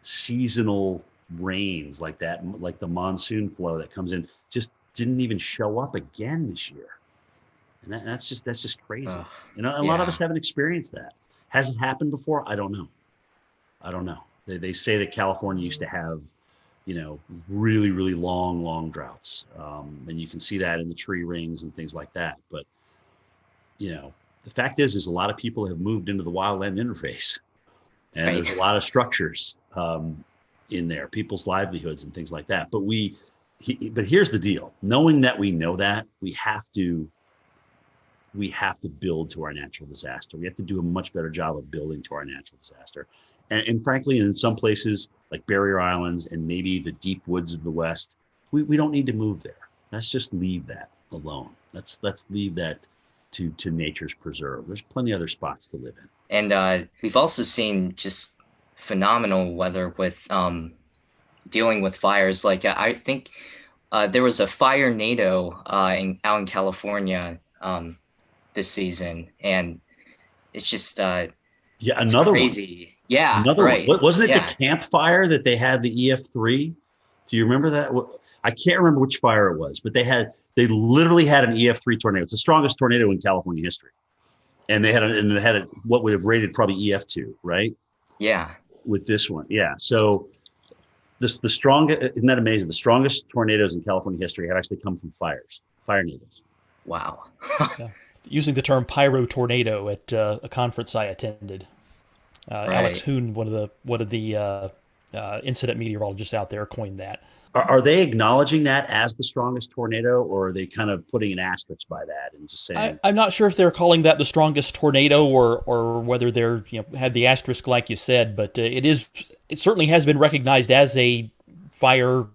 seasonal rains like that, like the monsoon flow that comes in, just didn't even show up again this year. And that's just crazy. A lot of us haven't experienced that. Has it happened before? I don't know. They say that California used to have, really, really long droughts. And you can see that in the tree rings and things like that. But, the fact is a lot of people have moved into the wildland interface. And there's a lot of structures in there, people's livelihoods and things like that. But we But here's the deal. Knowing that we know that, we have to build to our natural disaster. We have to do a much better job of building to our natural disaster. And frankly, in some places like Barrier Islands and maybe the deep woods of the West, we don't need to move there. Let's just leave that alone. Let's leave that to nature's preserve. There's plenty of other spots to live in. And we've also seen just phenomenal weather with dealing with fires. Like I think there was a fire NATO out in California this season, and it's just another crazy. One. Yeah, another right. one. Wasn't it the campfire that they had the EF3? Do you remember that? I can't remember which fire it was, but they literally had an EF3 tornado. It's the strongest tornado in California history, and it had what would have rated probably EF2, right? Yeah. With this one, yeah. So the strongest, isn't that amazing? The strongest tornadoes in California history had actually come from fire nados. Wow. Yeah. Using the term pyro tornado at a conference I attended. Right. Alex Hoon, one of the incident meteorologists out there, coined that. Are they acknowledging that as the strongest tornado, or are they kind of putting an asterisk by that and just saying? I'm not sure if they're calling that the strongest tornado or whether they're had the asterisk like you said, but it certainly has been recognized as a fire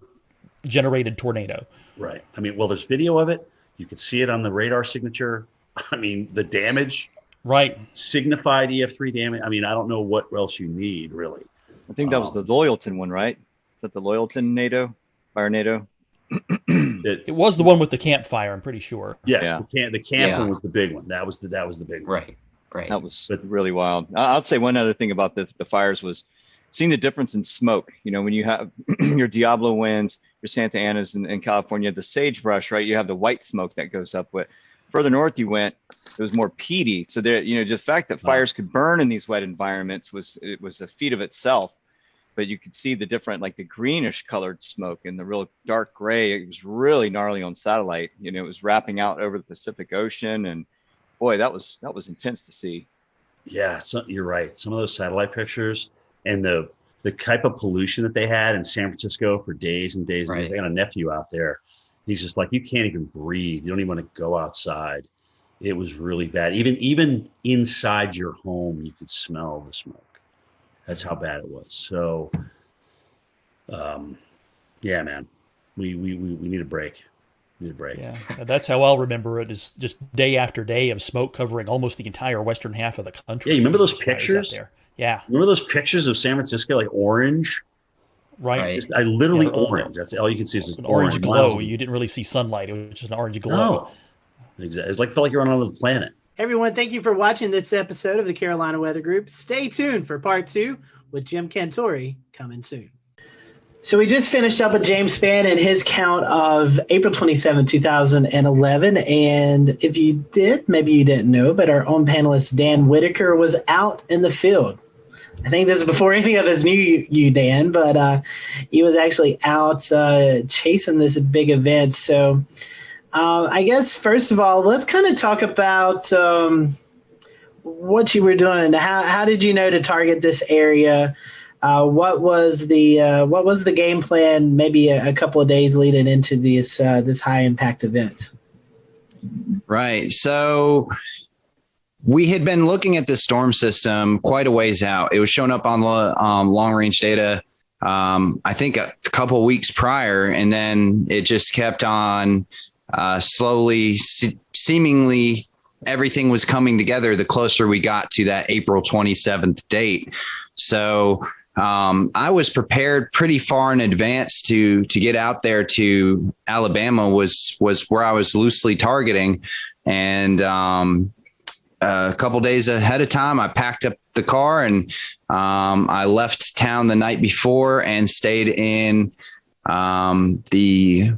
generated tornado. Right. I mean, well, there's video of it. You can see it on the radar signature. I mean, the damage. Right. Signified EF3 damage. I mean, I don't know what else you need, really. I think that was the Loyalton one, right? Is that the Loyalton NATO? Fire NATO? It was the one with the campfire, I'm pretty sure. Yes, yeah. The camp one was the big one. That was the big one. Right. That was really wild. I'll say one other thing about the fires was seeing the difference in smoke. When you have your Diablo winds, your Santa Anas in California, the sagebrush, right? You have the white smoke that goes up with. Further north you went, it was more peaty. So there, just the fact that fires could burn in these wet environments was a feat of itself. But you could see the different, like the greenish colored smoke and the real dark gray. It was really gnarly on satellite. It was wrapping out over the Pacific Ocean, and boy, that was intense to see. Yeah, you're right. Some of those satellite pictures and the type of pollution that they had in San Francisco for days and days and days. I got a nephew out there. He's just like, you can't even breathe. You don't even want to go outside. It was really bad. Even inside your home, you could smell the smoke. That's how bad it was. So, yeah, man, we need a break. Yeah, that's how I'll remember it, is just day after day of smoke covering almost the entire western half of the country. Yeah, you remember those pictures? Yeah. Remember those pictures of San Francisco, like orange? Right. I literally orange. That's all you can see is an orange glow. You didn't really see sunlight. It was just an orange glow. No. Exactly. It's felt like you're on another planet. Everyone, thank you for watching this episode of the Carolina Weather Group. Stay tuned for part 2 with Jim Cantori coming soon. So we just finished up with James Spann and his count of April 27, 2011. And if you did, maybe you didn't know, but our own panelist, Dan Whitaker, was out in the field. I think this is before any of us knew you, Dan, but he was actually out chasing this big event. So I guess, first of all, let's kind of talk about what you were doing. How did you know to target this area? What was the game plan maybe a couple of days leading into this high impact event? Right. So we had been looking at this storm system quite a ways out. It was showing up on long range data, I think a couple of weeks prior, and then it just kept on slowly, seemingly everything was coming together the closer we got to that April 27th date. So I was prepared pretty far in advance to get out there to Alabama was where I was loosely targeting. And a couple days ahead of time, I packed up the car and I left town the night before and stayed in the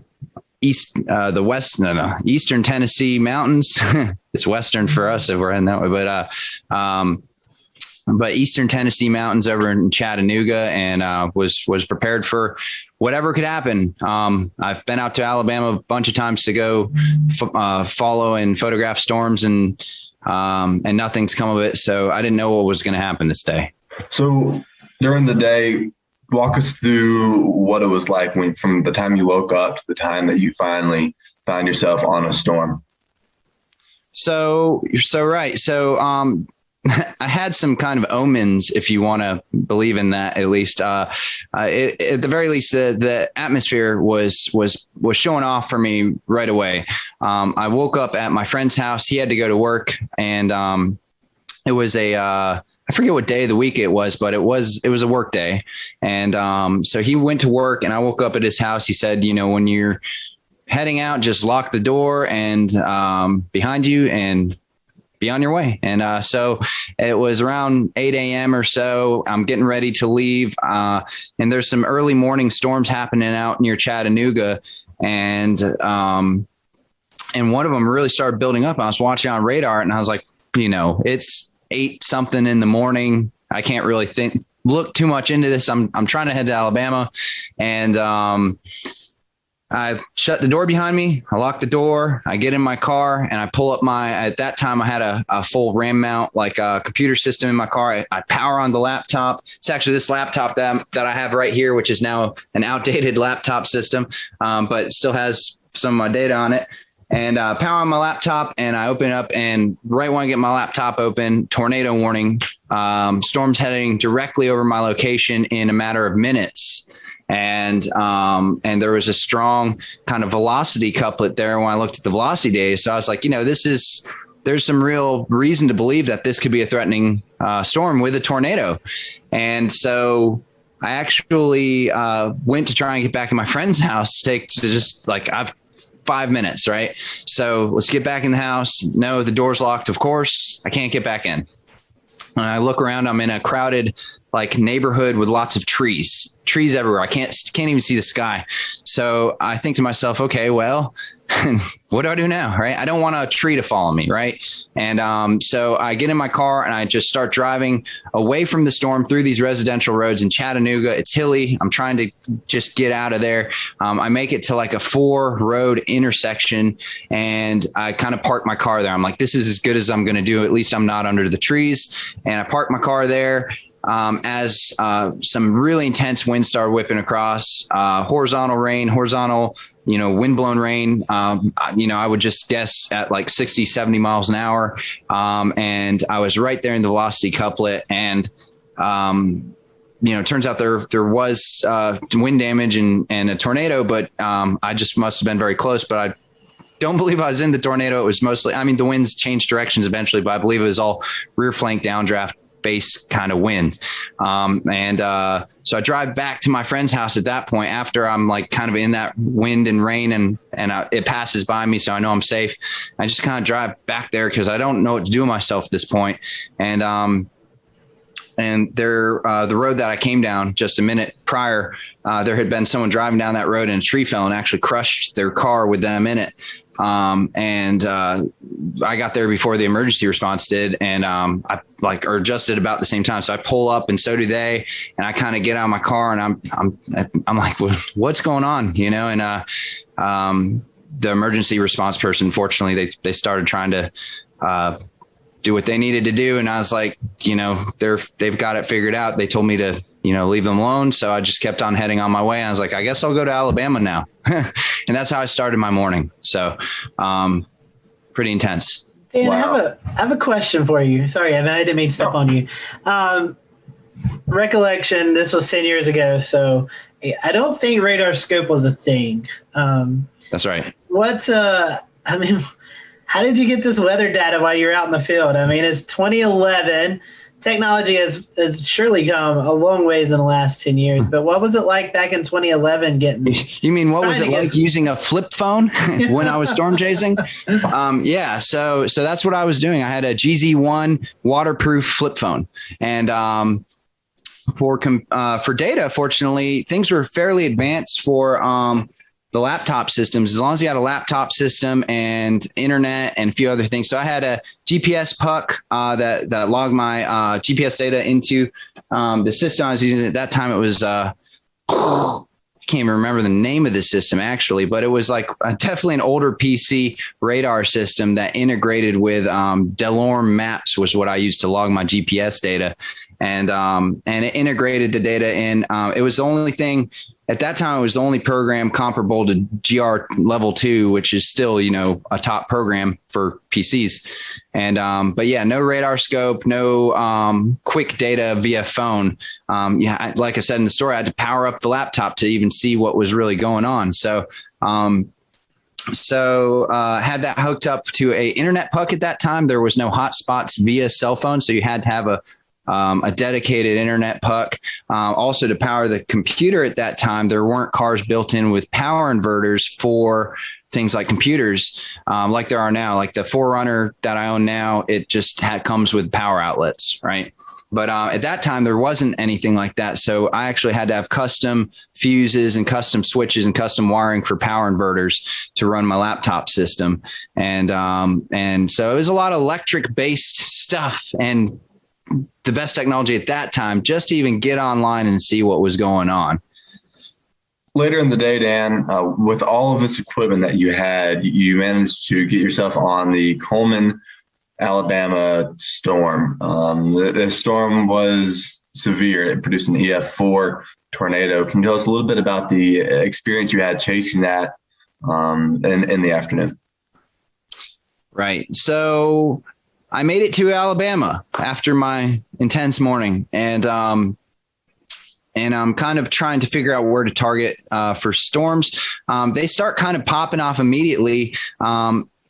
eastern Tennessee mountains. It's western for us if we're in that way, but eastern Tennessee mountains over in Chattanooga, and was prepared for whatever could happen. I've been out to Alabama a bunch of times to go follow and photograph storms, and nothing's come of it. So I didn't know what was going to happen this day. So during the day, walk us through what it was like from the time you woke up to the time that you finally found yourself on a storm. Right. I had some kind of omens, if you want to believe in that, at least. At the very least, the atmosphere was showing off for me right away. I woke up at my friend's house. He had to go to work, and it was I forget what day of the week it was, but it was a work day. And so he went to work, and I woke up at his house. He said, when you're heading out, just lock the door and behind you and be on your way. And so it was around 8 a.m. or so. I'm getting ready to leave. And there's some early morning storms happening out near Chattanooga. And one of them really started building up. I was watching on radar, and I was like, it's 8 something in the morning. I can't really look too much into this. I'm trying to head to Alabama, and I shut the door behind me. I lock the door. I get in my car, and I pull up at that time I had a full RAM mount, like a computer system in my car. I power on the laptop. It's actually this laptop that I have right here, which is now an outdated laptop system, but still has some of my data on it. And power on my laptop, and I open it up, and right when I get my laptop open, tornado warning, storms heading directly over my location in a matter of minutes. And there was a strong kind of velocity couplet there when I looked at the velocity data. So I was like, there's some real reason to believe that this could be a threatening storm with a tornado. And so I actually went to try and get back in my friend's house I've 5 minutes, right? So let's get back in the house. No, the door's locked. Of course, I can't get back in. And I look around, I'm in a crowded neighborhood with lots of trees everywhere. I can't even see the sky. So I think to myself, okay, well, what do I do now? Right. I don't want a tree to follow me. Right. And so I get in my car, and I just start driving away from the storm through these residential roads in Chattanooga. It's hilly. I'm trying to just get out of there. I make it to a 4-road intersection, and I kind of park my car there. I'm like, this is as good as I'm going to do. At least I'm not under the trees. And I park my car there. As some really intense winds started whipping across, horizontal windblown rain, I would just guess at 60, 70 miles an hour. And I was right there in the velocity couplet. And, it turns out there was wind damage and a tornado, but I just must have been very close. But I don't believe I was in the tornado. It was mostly, the winds changed directions eventually, but I believe it was all rear flank downdraft base kind of wind. So I drive back to my friend's house at that point after I'm kind of in that wind and rain, and it passes by me. So I know I'm safe. I just kind of drive back there because I don't know what to do with myself at this point. And the road that I came down just a minute prior, there had been someone driving down that road, and a tree fell and actually crushed their car with them in it. I got there before the emergency response did, and I adjusted about the same time. So I pull up, and so do they. And I kind of get out of my car, and I'm like, what's going on? And the emergency response person, fortunately, they started trying to do what they needed to do, and I was like, they've got it figured out. They told me to leave them alone. So I just kept on heading on my way. I was like, I guess I'll go to Alabama now. And that's how I started my morning. So pretty intense. Dan, wow. I have a question for you. Sorry, Evan, I didn't mean to step on you. Recollection, this was 10 years ago. So I don't think radar scope was a thing. That's right. How did you get this weather data while you're out in the field? It's 2011. Technology has surely come a long ways in the last 10 years, but what was it like back in 2011 getting? You mean, what was it like using a flip phone when I was storm chasing? Yeah. So that's what I was doing. I had a GZ1 waterproof flip phone, and for data, fortunately, things were fairly advanced for the laptop systems, as long as you had a laptop system and internet and a few other things. So I had a GPS puck that logged my GPS data into the system I was using. At that time, it was can't even remember the name of the system actually, but it was like definitely an older PC radar system that integrated with Delorme Maps was what I used to log my GPS data. And it integrated the data in. It was the only thing at that time. It was the only program comparable to GR Level 2, which is still, a top program for PCs. And but yeah, no radar scope, no quick data via phone. Like I said in the story, I had to power up the laptop to even see what was really going on. So had that hooked up to a internet puck at that time. There was no hotspots via cell phone, so you had to have a dedicated internet puck. Also to power the computer at that time, there weren't cars built in with power inverters for things like computers, like there are now. Like the 4Runner that I own now, it just comes with power outlets, right? But at that time, there wasn't anything like that. So I actually had to have custom fuses and custom switches and custom wiring for power inverters to run my laptop system. And so it was a lot of electric based stuff and the best technology at that time just to even get online and see what was going on. Later in the day, Dan, with all of this equipment that you had, you managed to get yourself on the Coleman, Alabama storm. The storm was severe. It produced an EF4 tornado. Can you tell us a little bit about the experience you had chasing that in the afternoon? Right. So I made it to Alabama after my intense morning, and I'm kind of trying to figure out where to target for storms. They start kind of popping off immediately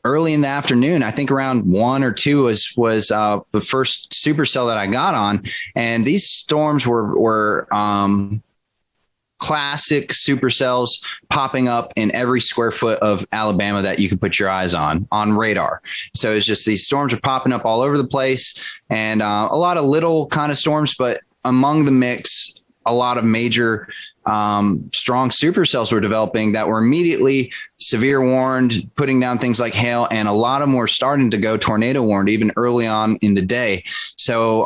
early in the afternoon. I think around 1 or 2 was the first supercell that I got on, and these storms were classic supercells popping up in every square foot of Alabama that you could put your eyes on radar. So it's just these storms are popping up all over the place, and a lot of little kind of storms, but among the mix, a lot of major strong supercells were developing that were immediately severe warned, putting down things like hail, and a lot of them were starting to go tornado warned even early on in the day. So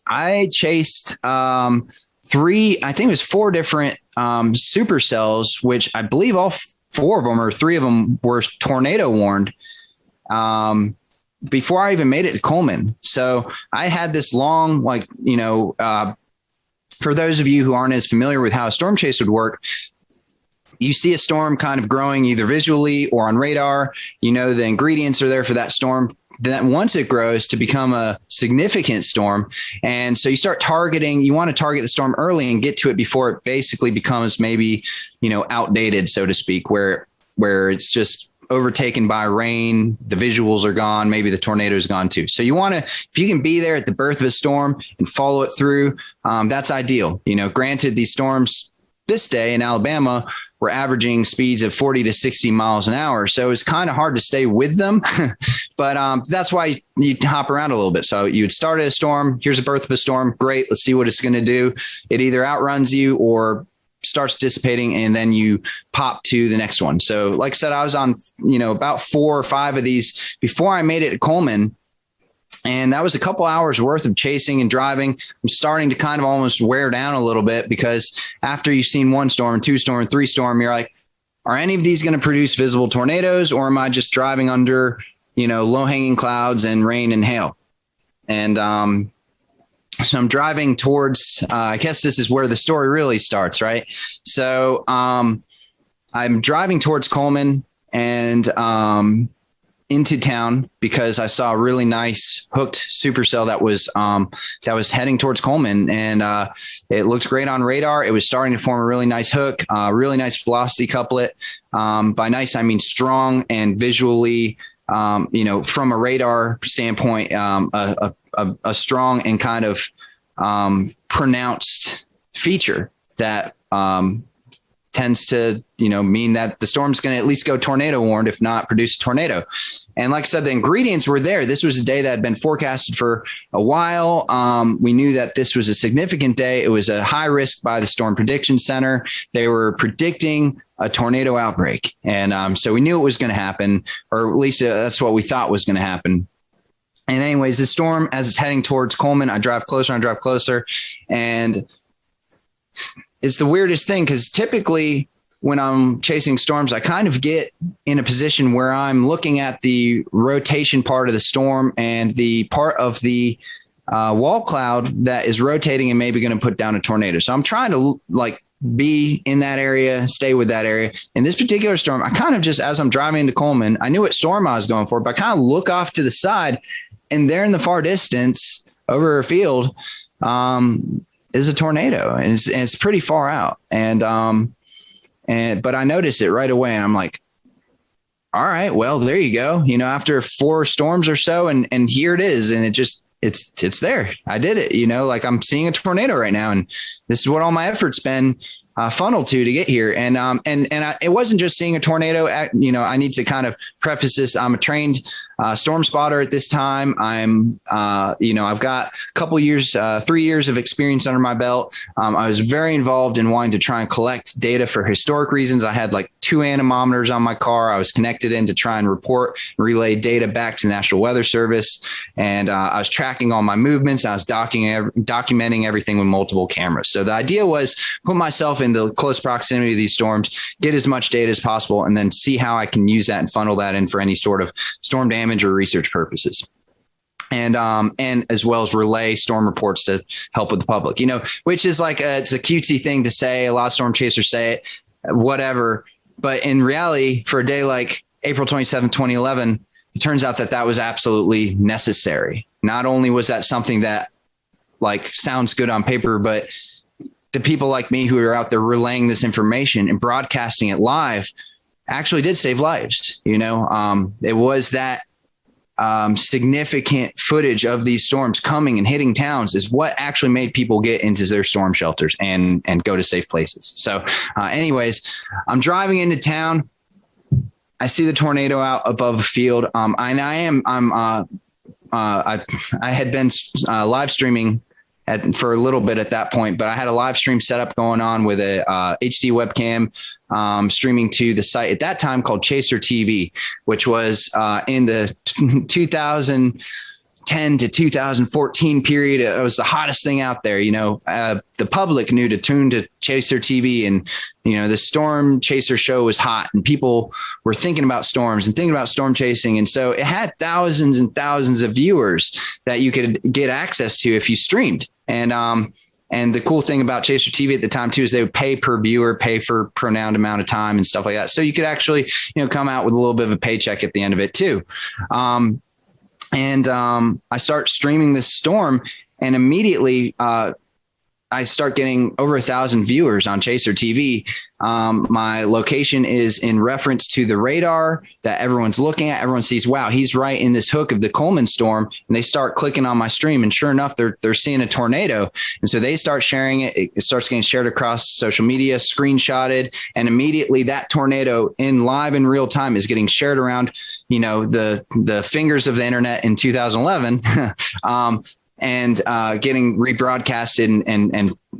I chased 4 different supercells, which I believe all 4 of them or 3 of them were tornado warned before I even made it to Coleman. So I had this long, for those of you who aren't as familiar with how a storm chase would work, you see a storm kind of growing either visually or on radar. The ingredients are there for that storm. Then once it grows to become a significant storm. And so you start targeting, you want to target the storm early and get to it before it basically becomes maybe, outdated, so to speak, where it's just overtaken by rain, the visuals are gone, maybe the tornado is gone too. So you want to, if you can be there at the birth of a storm and follow it through, that's ideal. Granted, these storms this day in Alabama were averaging speeds of 40 to 60 miles an hour. So it's kind of hard to stay with them, but that's why you hop around a little bit. So you would start at a storm. Here's a birth of a storm. Great. Let's see what it's going to do. It either outruns you or starts dissipating, and then you pop to the next one. So like I said, I was on, about 4 or 5 of these before I made it to Coleman. And that was a couple hours worth of chasing and driving. I'm starting to kind of almost wear down a little bit, because after you've seen 1 storm, 2 storm, 3 storm, you're like, are any of these going to produce visible tornadoes, or am I just driving under, low hanging clouds and rain and hail? And so I'm driving towards, I guess this is where the story really starts, right? So I'm driving towards Coleman and into town because I saw a really nice hooked supercell that was heading towards Coleman, and it looked great on radar. It was starting to form a really nice hook, really nice velocity couplet. By nice, I mean strong and visually, from a radar standpoint, a strong and kind of pronounced feature that tends to, mean that the storm's going to at least go tornado warned, if not produce a tornado. And like I said, the ingredients were there. This was a day that had been forecasted for a while. We knew that this was a significant day. It was a high risk by the Storm Prediction Center. They were predicting a tornado outbreak. And so we knew it was going to happen, or at least that's what we thought was going to happen. And anyways, the storm, as it's heading towards Coleman, I drive closer, and is the weirdest thing, because typically when I'm chasing storms, I kind of get in a position where I'm looking at the rotation part of the storm and the part of the wall cloud that is rotating and maybe going to put down a tornado. So I'm trying to like be in that area, stay with that area. In this particular storm, I kind of just, as I'm driving into Coleman, I knew what storm I was going for, but I kind of look off to the side, and there in the far distance over a field is a tornado, and it's pretty far out. But I noticed it right away, and I'm like, all right, well, there you go. You know, after 4 storms or so, and here it is. And it's there. I did it, you know, like I'm seeing a tornado right now. And this is what all my effort's been funneled to get here. And it wasn't just seeing a tornado. I need to kind of preface this. I'm a trained storm spotter at this time. I've got a couple years, 3 years of experience under my belt. I was very involved in wanting to try and collect data for historic reasons. I had like 2 anemometers on my car. I was connected in to try and relay data back to the National Weather Service. And I was tracking all my movements. I was documenting everything with multiple cameras. So the idea was put myself in the close proximity of these storms, get as much data as possible, and then see how I can use that and funnel that in for any sort of storm damage or research purposes. And as well as relay storm reports to help with the public, which is like it's a cutesy thing to say. A lot of storm chasers say it, whatever. But in reality, for a day like April 27, 2011, it turns out that was absolutely necessary. Not only was that something that like sounds good on paper, but the people like me who are out there relaying this information and broadcasting it live actually did save lives. It was that significant footage of these storms coming and hitting towns is what actually made people get into their storm shelters and go to safe places. So anyways, I'm driving into town. I see the tornado out above a field. I had been live streaming for a little bit at that point, but I had a live stream setup going on with a HD webcam streaming to the site at that time called Chaser TV, which was in the 2010 to 2014 period. It was the hottest thing out there. The public knew to tune to Chaser TV, and the Storm Chaser show was hot, and people were thinking about storms and thinking about storm chasing. And so it had thousands and thousands of viewers that you could get access to if you streamed. And the cool thing about Chaser TV at the time too is they would pay per viewer, pay for pronounced amount of time and stuff like that. So you could actually, come out with a little bit of a paycheck at the end of it too. I start streaming this storm, and immediately I start getting over 1,000 viewers on Chaser TV. My location is in reference to the radar that everyone's looking at. Everyone sees, wow, he's right in this hook of the Coleman storm. And they start clicking on my stream, and sure enough, they're seeing a tornado. And so they start sharing it. It starts getting shared across social media, screenshotted. And immediately that tornado in live in real time is getting shared around, the fingers of the internet in 2011. And getting rebroadcasted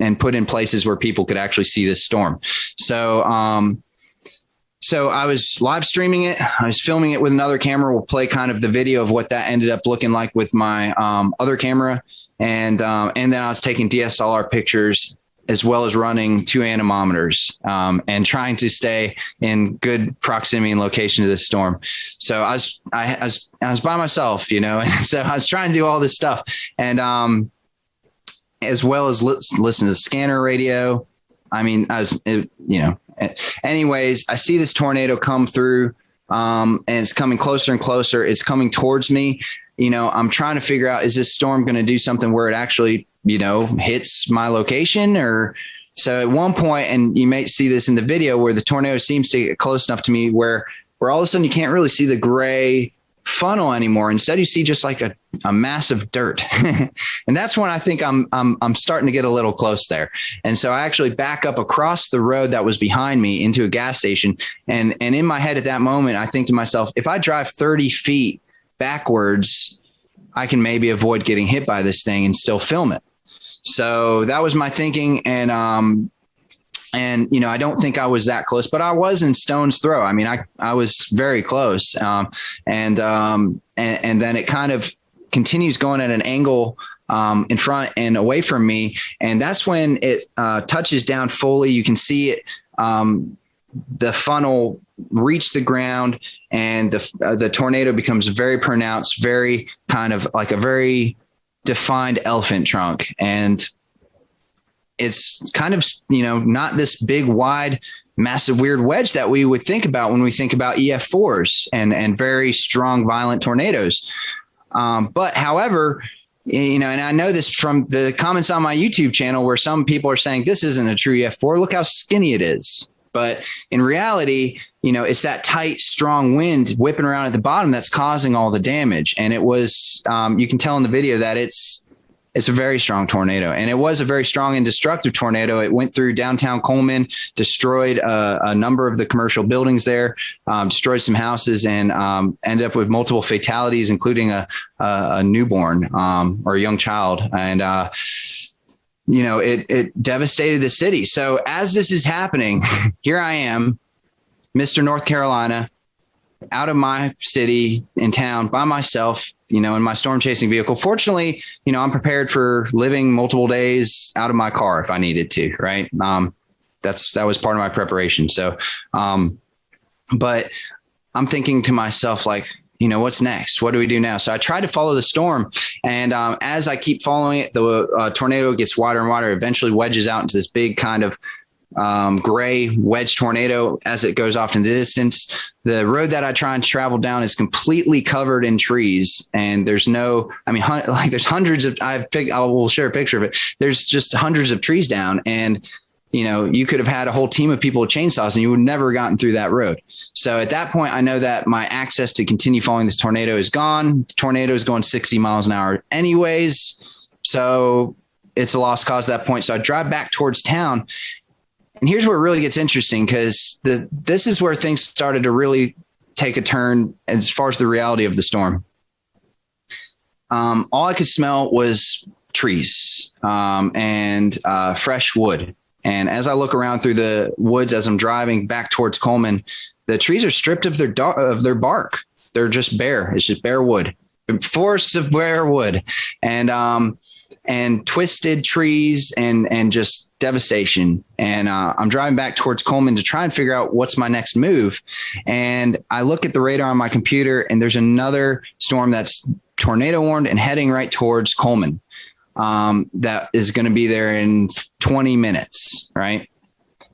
and put in places where people could actually see this storm. So I was live streaming it. I was filming it with another camera. We'll play kind of the video of what that ended up looking like with my other camera. And then I was taking DSLR pictures, as well as running 2 anemometers and trying to stay in good proximity and location to this storm. So I was by myself, and so I was trying to do all this stuff, and as well as listen to the scanner radio. Anyways, I see this tornado come through and it's coming closer and closer. It's coming towards me. I'm trying to figure out, is this storm going to do something where it actually hits my location? Or so at one point, and you may see this in the video, where the tornado seems to get close enough to me where all of a sudden you can't really see the gray funnel anymore. Instead, you see just like a massive dirt. And that's when I think I'm starting to get a little close there. And so I actually back up across the road that was behind me into a gas station. And in my head at that moment, I think to myself, if I drive 30 feet backwards, I can maybe avoid getting hit by this thing and still film it. So that was my thinking. And I don't think I was that close, but I was in stone's throw. I was very close. And then it kind of continues going at an angle in front and away from me. And that's when it touches down fully. You can see it, the funnel reach the ground, and the tornado becomes very pronounced, very kind of like a very defined elephant trunk. And it's kind of, not this big, wide, massive, weird wedge that we would think about when we think about EF4s and very strong, violent tornadoes. But however, and I know this from the comments on my YouTube channel where some people are saying this isn't a true EF4. Look how skinny it is. But in reality, it's that tight, strong wind whipping around at the bottom that's causing all the damage. And it was, you can tell in the video that it's a very strong tornado, and it was a very strong and destructive tornado. It went through downtown Coleman, destroyed a number of the commercial buildings there, destroyed some houses, and ended up with multiple fatalities, including a newborn or a young child. And, it devastated the city. So as this is happening, here I am, Mr. North Carolina, out of my city in town by myself, in my storm chasing vehicle. Fortunately, I'm prepared for living multiple days out of my car if I needed to, right? That was part of my preparation. So, but I'm thinking to myself, like, what's next? What do we do now? So I tried to follow the storm. And as I keep following it, the tornado gets wider and wider, eventually wedges out into this big kind of gray wedge tornado as it goes off in the distance. The road that I try and travel down is completely covered in trees, and there's there's hundreds of, I will share a picture of it. There's just hundreds of trees down, and you could have had a whole team of people with chainsaws and you would never have gotten through that road. So at that point, I know that my access to continue following this tornado is gone. The tornado is going 60 miles an hour anyways. So it's a lost cause at that point. So I drive back towards town. And here's where it really gets interesting, because this is where things started to really take a turn as far as the reality of the storm. All I could smell was trees and fresh wood. And as I look around through the woods as I'm driving back towards Coleman, the trees are stripped of their bark. They're just bare. It's just bare wood, forests of bare wood, and twisted trees and just devastation. And I'm driving back towards Coleman to try and figure out what's my next move. And I look at the radar on my computer, and there's another storm that's tornado warned and heading right towards Coleman. That is going to be there in 20 minutes, right?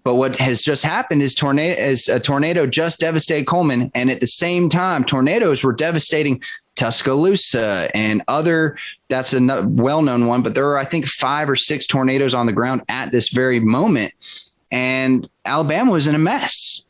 But what has just happened is a tornado just devastated Coleman, and at the same time, tornadoes were devastating Tuscaloosa and that's a well-known one, but there are, I think, 5 or 6 tornadoes on the ground at this very moment, and Alabama was in a mess.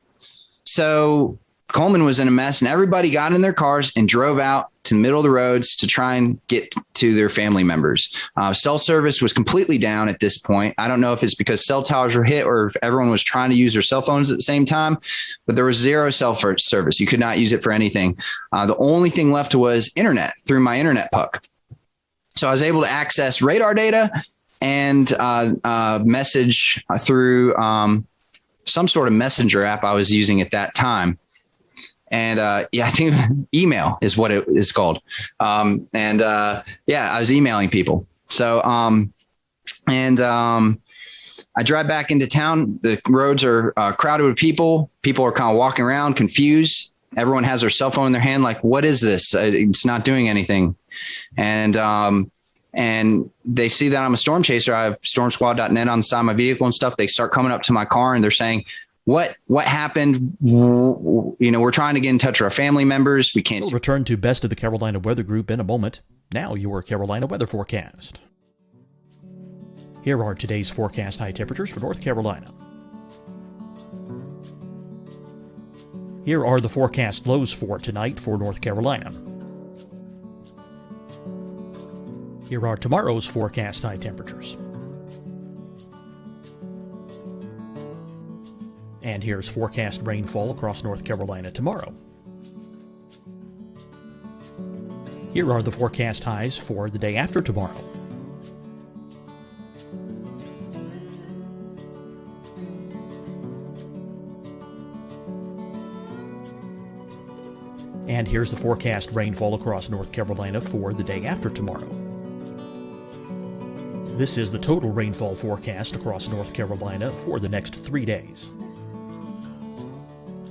So Coleman was in a mess, and everybody got in their cars and drove out to the middle of the roads to try and get to their family members. Cell service was completely down at this point. I don't know if it's because cell towers were hit or if everyone was trying to use their cell phones at the same time, but there was zero cell service. You could not use it for anything. The only thing left was internet through my internet puck. So I was able to access radar data and message through some sort of messenger app I was using at that time. And I think email is what it is called. I was emailing people. So I drive back into town. The roads are crowded with people. People are kind of walking around confused. Everyone has their cell phone in their hand. Like, what is this? It's not doing anything. And they see that I'm a storm chaser. I have stormsquad.net on the side of my vehicle and stuff. They start coming up to my car and they're saying, what happened? We're trying to get in touch with our family members. We can't. We'll return to Best of the Carolina Weather Group in a moment. Now your Carolina weather forecast. Here are today's forecast high temperatures for North Carolina. Here are the forecast lows for tonight for North Carolina. Here are tomorrow's forecast high temperatures. And here's forecast rainfall across North Carolina tomorrow. Here are the forecast highs for the day after tomorrow. And here's the forecast rainfall across North Carolina for the day after tomorrow. This is the total rainfall forecast across North Carolina for the next 3 days.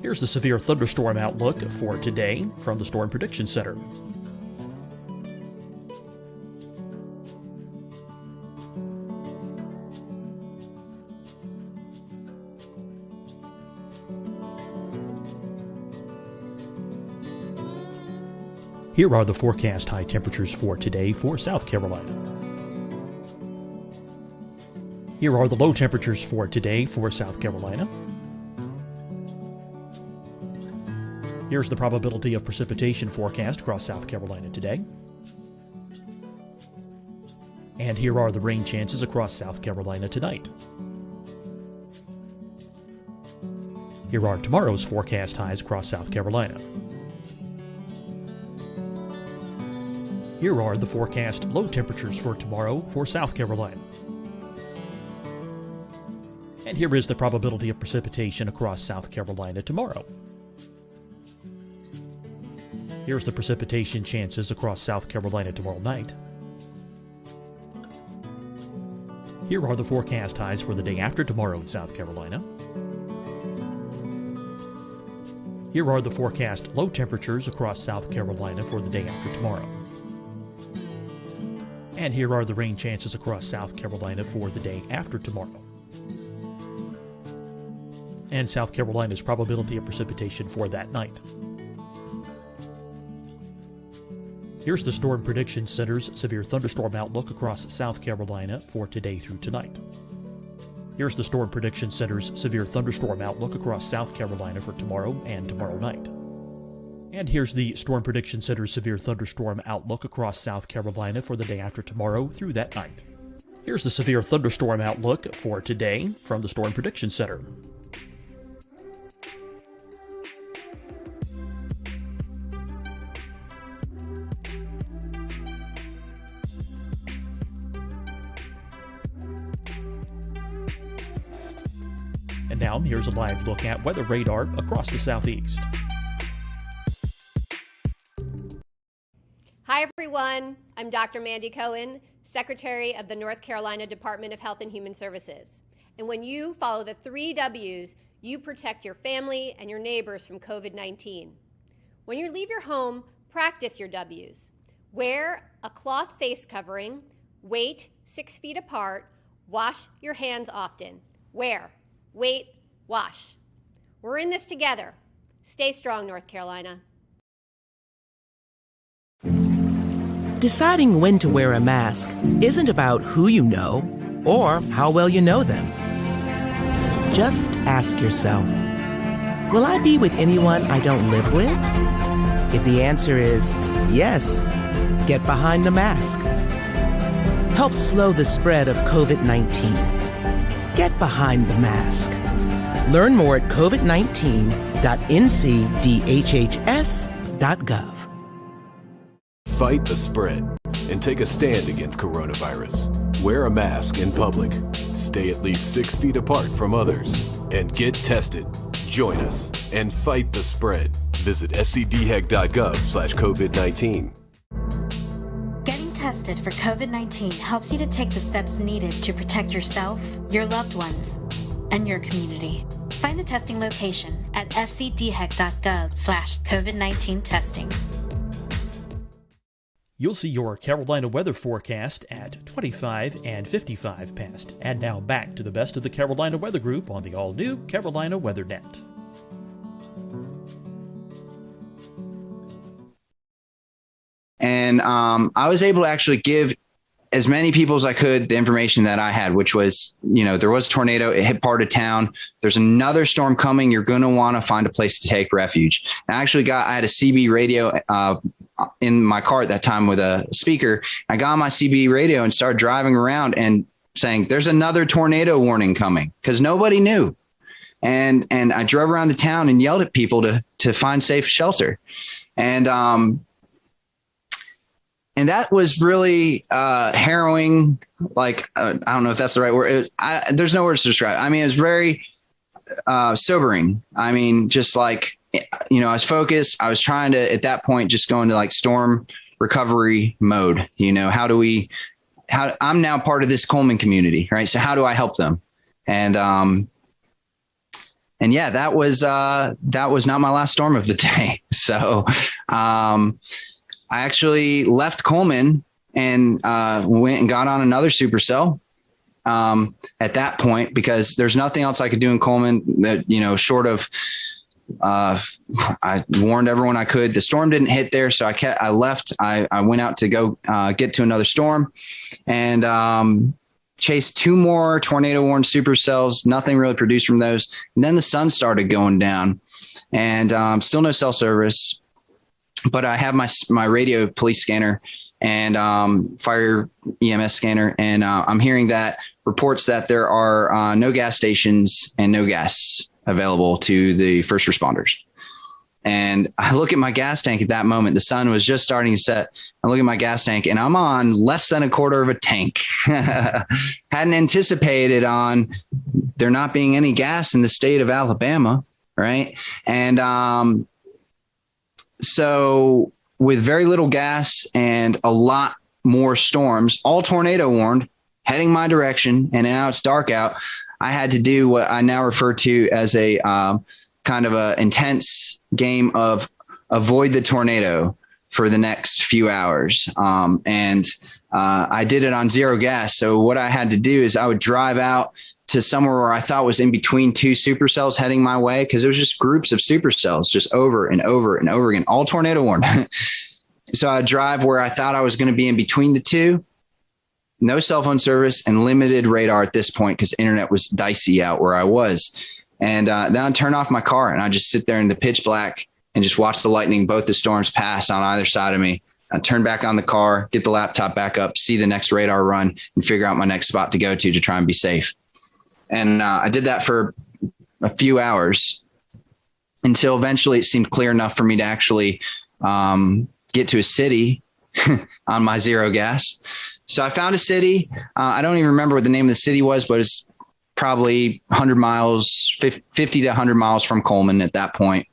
Here's the severe thunderstorm outlook for today from the Storm Prediction Center. Here are the forecast high temperatures for today for South Carolina. Here are the low temperatures for today for South Carolina. Here's the probability of precipitation forecast across South Carolina today. And here are the rain chances across South Carolina tonight. Here are tomorrow's forecast highs across South Carolina. Here are the forecast low temperatures for tomorrow for South Carolina. And here is the probability of precipitation across South Carolina tomorrow. Here's the precipitation chances across South Carolina tomorrow night. Here are the forecast highs for the day after tomorrow in South Carolina. Here are the forecast low temperatures across South Carolina for the day after tomorrow. And here are the rain chances across South Carolina for the day after tomorrow. And South Carolina's probability of precipitation for that night. Here's the Storm Prediction Center's severe thunderstorm outlook across South Carolina for today through tonight. Here's the Storm Prediction Center's severe thunderstorm outlook across South Carolina for tomorrow and tomorrow night. And here's the Storm Prediction Center's severe thunderstorm outlook across South Carolina for the day after tomorrow through that night. Here's the severe thunderstorm outlook for today from the Storm Prediction Center. And now here's a live look at weather radar across the southeast. Hi, everyone. I'm Dr. Mandy Cohen, Secretary of the North Carolina Department of Health and Human Services. And when you follow the 3 W's, you protect your family and your neighbors from COVID-19. When you leave your home, practice your W's. Wear a cloth face covering, wait 6 feet apart, wash your hands often. Wear, wait, wash. We're in this together. Stay strong, North Carolina. Deciding when to wear a mask isn't about who you know or how well you know them. Just ask yourself, will I be with anyone I don't live with? If the answer is yes, get behind the mask. Help slow the spread of COVID-19. Get behind the mask. Learn more at covid19.ncdhhs.gov. Fight the spread and take a stand against coronavirus. Wear a mask in public. Stay at least 6 feet apart from others. And get tested. Join us and fight the spread. Visit scdhec.gov/COVID-19. Getting tested for COVID-19 helps you to take the steps needed to protect yourself, your loved ones, and your community. Find the testing location at scdhec.gov/COVID-19 testing. You'll see your Carolina weather forecast at 25 and 55 past. And now back to the best of the Carolina Weather Group on the all-new Carolina Weather Net. And I was able to actually give as many people as I could the information that I had, which was, there was a tornado. It hit part of town. There's another storm coming. You're going to want to find a place to take refuge. And I had a CB radio in my car at that time with a speaker. I got on my CB radio and started driving around and saying, there's another tornado warning coming, because nobody knew. And I drove around the town and yelled at people to find safe shelter. And that was really harrowing. Like, I don't know if that's the right word. There's no words to describe. I mean, it was very sobering. I mean, just like, I was focused. I was trying to, at that point, just go into like storm recovery mode. How do we I'm now part of this Coleman community, right? So how do I help them? And yeah, that was not my last storm of the day. So I actually left Coleman and went and got on another supercell at that point, because there's nothing else I could do in Coleman that, short of, I warned everyone I could. The storm didn't hit there, so I left. I went out to go get to another storm, and chased 2 more tornado warned supercells. Nothing really produced from those. And then the sun started going down, and still no cell service. But I have my radio police scanner and fire EMS scanner, and I'm hearing that reports that there are no gas stations and no gas available to the first responders. And I look at my gas tank at that moment. The sun was just starting to set. I look at my gas tank and I'm on less than a quarter of a tank. Hadn't anticipated on there not being any gas in the state of Alabama, right? And so with very little gas and a lot more storms, all tornado warned, heading my direction, and now it's dark out, I had to do what I now refer to as a kind of a intense game of avoid the tornado for the next few hours. And I did it on zero gas. So what I had to do is I would drive out to somewhere where I thought was in between 2 supercells heading my way, because it was just groups of supercells just over and over and over again, all tornado warned. So I'd drive where I thought I was going to be in between the 2. No cell phone service and limited radar at this point because internet was dicey out where I was. And then I'd turn off my car and I'd just sit there in the pitch black and just watch the lightning, both the storms pass on either side of me. I'd turn back on the car, get the laptop back up, see the next radar run, and figure out my next spot to go to try and be safe. And I did that for a few hours until eventually it seemed clear enough for me to actually get to a city on my zero gas. So I found a city. I don't even remember what the name of the city was, but it's probably 100 miles, 50 to 100 miles from Coleman at that point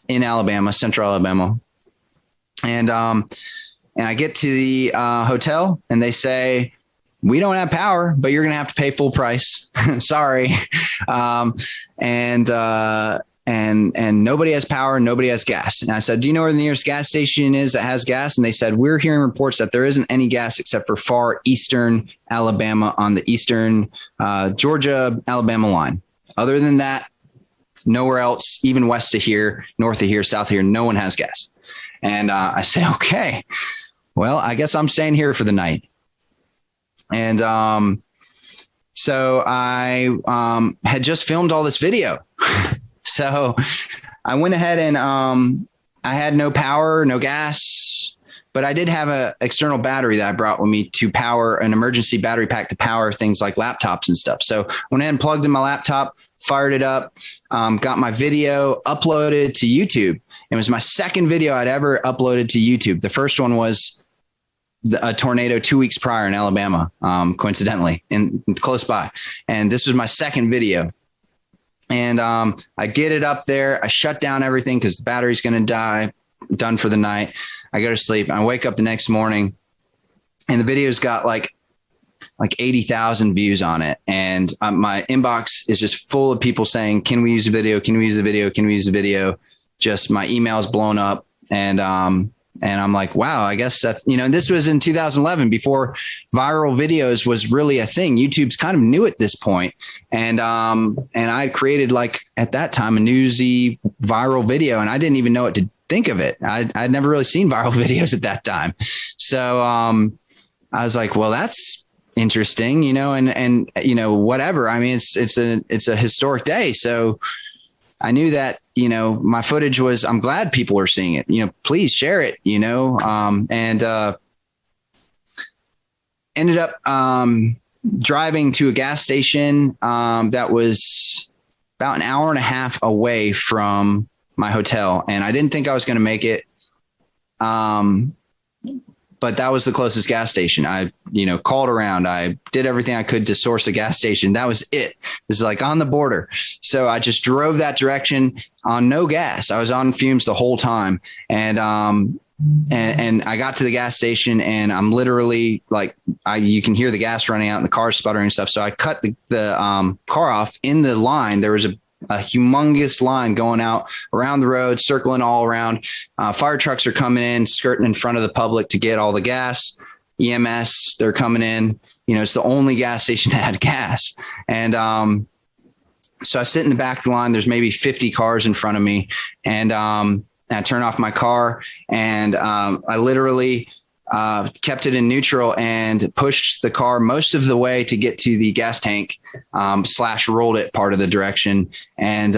in Alabama, central Alabama. And I get to the hotel and they say, we don't have power, but you're going to have to pay full price. Sorry. And nobody has power, nobody has gas. And I said, do you know where the nearest gas station is that has gas? And they said, we're hearing reports that there isn't any gas except for far eastern Alabama on the eastern Georgia, Alabama line. Other than that, nowhere else, even west of here, north of here, south of here, no one has gas. And I said, okay, well, I guess I'm staying here for the night. And so I had just filmed all this video. So I went ahead and I had no power, no gas, but I did have an external battery that I brought with me to power an emergency battery pack to power things like laptops and stuff. So went ahead and plugged in my laptop, fired it up, got my video uploaded to YouTube. It was my second video I'd ever uploaded to YouTube. The first one was a tornado 2 weeks prior in Alabama, coincidentally, and close by. And this was my second video. And I get it up there. I shut down everything because the battery's going to die. Done for the night. I go to sleep. I wake up the next morning, and the video's got like 80,000 views on it. And my inbox is just full of people saying, "Can we use the video? Can we use the video? Can we use the video?" Just my email's blown up, and I'm like, wow, I guess that's, this was in 2011 before viral videos was really a thing. YouTube's kind of new at this point. And I created at that time, a newsy viral video, and I didn't even know what to think of it. I'd never really seen viral videos at that time. So I was like, well, that's interesting, and whatever. I mean, it's a historic day. So I knew that, my footage was, I'm glad people are seeing it, please share it, and ended up driving to a gas station that was about an hour and a half away from my hotel. And I didn't think I was going to make it. But that was the closest gas station. I, called around. I did everything I could to source a gas station. That was it. It was on the border. So I just drove that direction on no gas. I was on fumes the whole time. And and I got to the gas station, and I'm literally like, you can hear the gas running out and the car sputtering and stuff. So I cut the car off in the line. There was a humongous line going out around the road, circling all around. Fire trucks are coming in, skirting in front of the public to get all the gas. EMS, they're coming in. It's the only gas station that had gas. And so I sit in the back of the line. There's maybe 50 cars in front of me. And I turn off my car, and I literally kept it in neutral and pushed the car most of the way to get to the gas tank, / rolled it part of the direction, and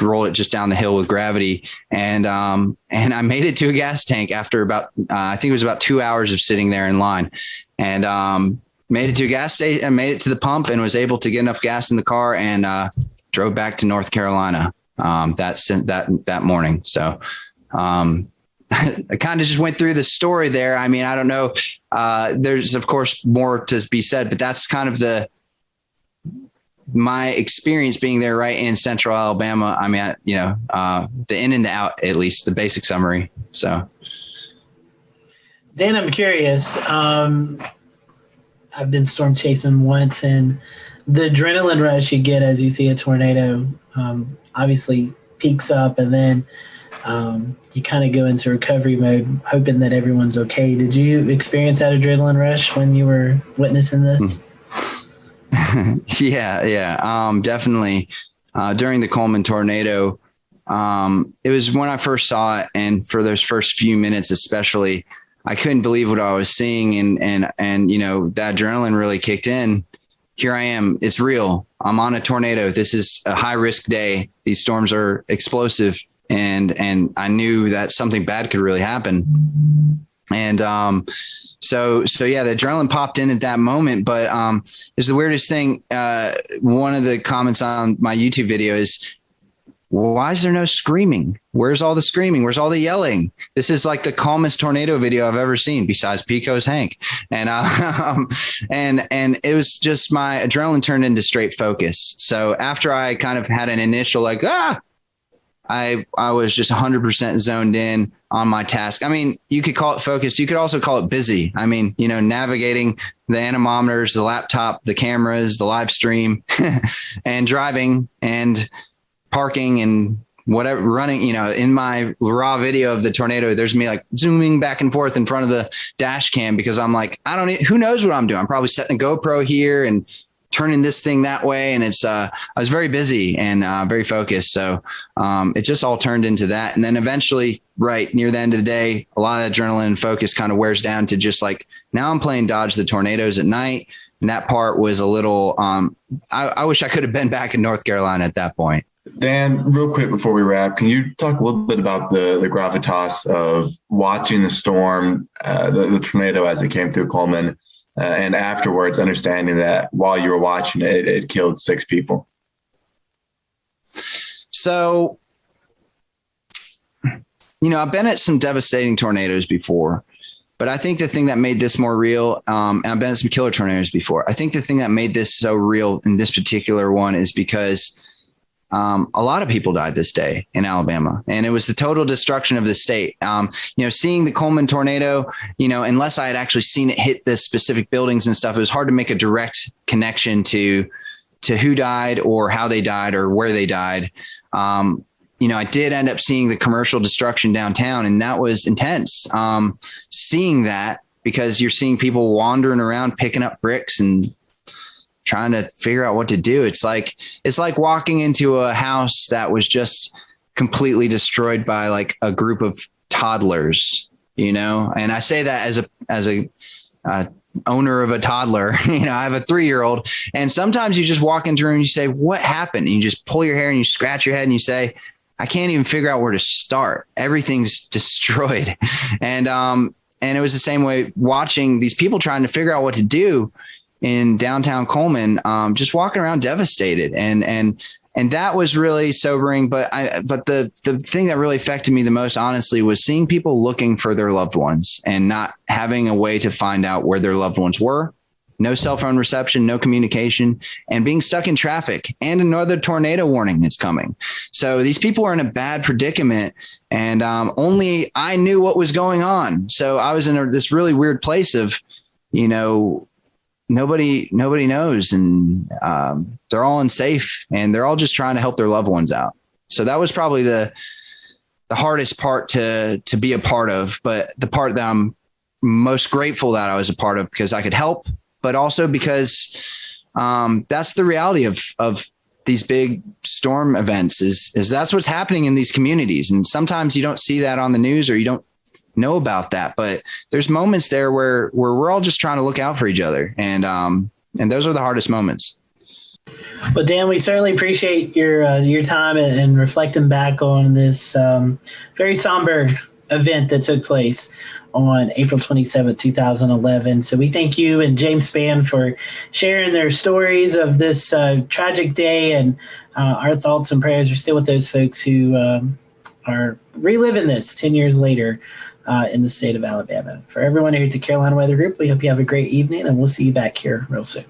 rolled it just down the hill with gravity. And I made it to a gas tank after about, I think it was about 2 hours of sitting there in line, and made it to a gas station. I made it to the pump and was able to get enough gas in the car, and drove back to North Carolina that morning. So I kind of just went through the story there. I mean, I don't know. There's of course more to be said, but that's kind of my experience being there right in central Alabama. I mean, the in and the out, at least the basic summary. So Dan, I'm curious. I've been storm chasing once, and the adrenaline rush you get as you see a tornado obviously peaks up, and then you kind of go into recovery mode, hoping that everyone's okay. Did you experience that adrenaline rush when you were witnessing this? Yeah. Definitely. During the Coleman tornado, it was when I first saw it, and for those first few minutes especially, I couldn't believe what I was seeing, and that adrenaline really kicked in. Here I am. It's real. I'm on a tornado. This is a high risk day. These storms are explosive, and I knew that something bad could really happen. And so yeah, the adrenaline popped in at that moment. But it's the weirdest thing. One of the comments on my YouTube video is, why is there no screaming? Where's all the screaming? Where's all the yelling? This is like the calmest tornado video I've ever seen, besides Pico's Hank. And and it was just my adrenaline turned into straight focus. So after I kind of had an initial I was just 100% zoned in on my task. I mean, you could call it focused. You could also call it busy. I mean, navigating the anemometers, the laptop, the cameras, the live stream, and driving and parking and whatever, running, in my raw video of the tornado, there's me like zooming back and forth in front of the dash cam, because I'm like, who knows what I'm doing? I'm probably setting a GoPro here and turning this thing that way. And it's, I was very busy and very focused. So it just all turned into that. And then eventually, right near the end of the day, a lot of adrenaline and focus kind of wears down to just like, now I'm playing dodge the tornadoes at night. And that part was a little, I wish I could have been back in North Carolina at that point. Dan, real quick before we wrap, can you talk a little bit about the gravitas of watching the storm, the tornado as it came through Coleman, and afterwards understanding that while you were watching it, it killed 6 people? So, I've been at some devastating tornadoes before, but I think the thing that made this more real, and I've been at some killer tornadoes before. I think the thing that made this so real in this particular one is because a lot of people died this day in Alabama, and it was the total destruction of the state. Seeing the Coleman tornado, unless I had actually seen it hit the specific buildings and stuff, it was hard to make a direct connection to who died or how they died or where they died. I did end up seeing the commercial destruction downtown, and that was intense. Seeing that, because you're seeing people wandering around, picking up bricks and trying to figure out what to do. It's like walking into a house that was just completely destroyed by like a group of toddlers, and I say that as a owner of a toddler. I have a 3-year-old, and sometimes you just walk into a room and you say, what happened? And you just pull your hair and you scratch your head and you say, I can't even figure out where to start. Everything's destroyed. And it was the same way watching these people trying to figure out what to do in downtown Coleman, just walking around devastated. And that was really sobering. But the thing that really affected me the most, honestly, was seeing people looking for their loved ones and not having a way to find out where their loved ones were no cell phone reception, no communication, and being stuck in traffic, and another tornado warning is coming. So these people are in a bad predicament, and only I knew what was going on. So I was in this really weird place of, nobody knows, and they're all unsafe, and they're all just trying to help their loved ones out. So that was probably the hardest part to be a part of, but the part that I'm most grateful that I was a part of, because I could help, but also because that's the reality of these big storm events is that's what's happening in these communities. And sometimes you don't see that on the news, or you don't know about that, but there's moments there where we're all just trying to look out for each other. And those are the hardest moments. Well, Dan, we certainly appreciate your time and reflecting back on this very somber event that took place on April 27th, 2011. So we thank you and James Spann for sharing their stories of this tragic day, and our thoughts and prayers are still with those folks who are reliving this 10 years later in the state of Alabama. For everyone here at the Carolina Weather Group, we hope you have a great evening, and we'll see you back here real soon.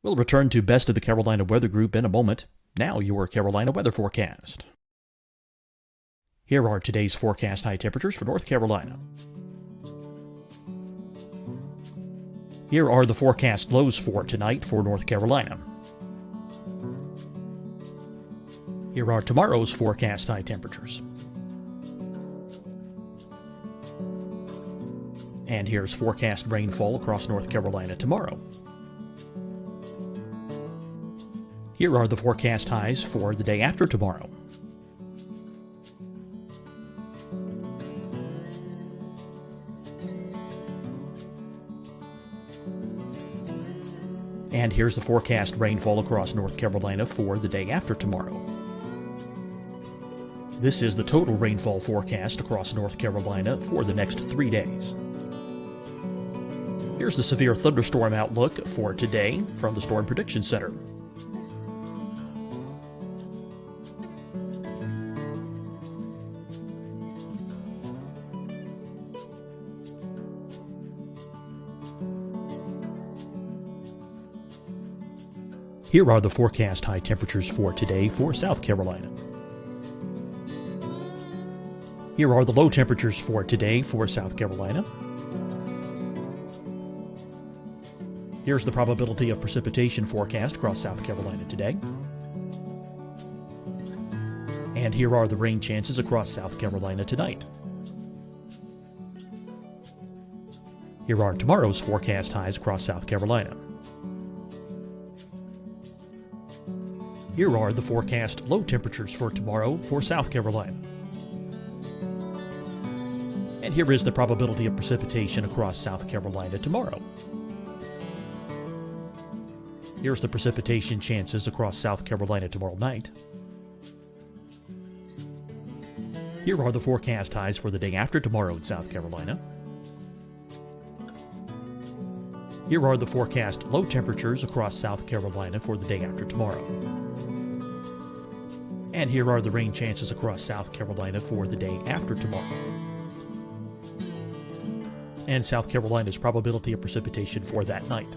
We'll return to Best of the Carolina Weather Group in a moment. Now your Carolina weather forecast. Here are today's forecast high temperatures for North Carolina. Here are the forecast lows for tonight for North Carolina. Here are tomorrow's forecast high temperatures. And here's forecast rainfall across North Carolina tomorrow. Here are the forecast highs for the day after tomorrow. And here's the forecast rainfall across North Carolina for the day after tomorrow. This is the total rainfall forecast across North Carolina for the next 3 days. Here's the severe thunderstorm outlook for today from the Storm Prediction Center. Here are the forecast high temperatures for today for South Carolina. Here are the low temperatures for today for South Carolina. Here's the probability of precipitation forecast across South Carolina today. And here are the rain chances across South Carolina tonight. Here are tomorrow's forecast highs across South Carolina. Here are the forecast low temperatures for tomorrow for South Carolina. And here is the probability of precipitation across South Carolina tomorrow. Here's the precipitation chances across South Carolina tomorrow night. Here are the forecast highs for the day after tomorrow in South Carolina. Here are the forecast low temperatures across South Carolina for the day after tomorrow. And here are the rain chances across South Carolina for the day after tomorrow. And South Carolina's probability of precipitation for that night.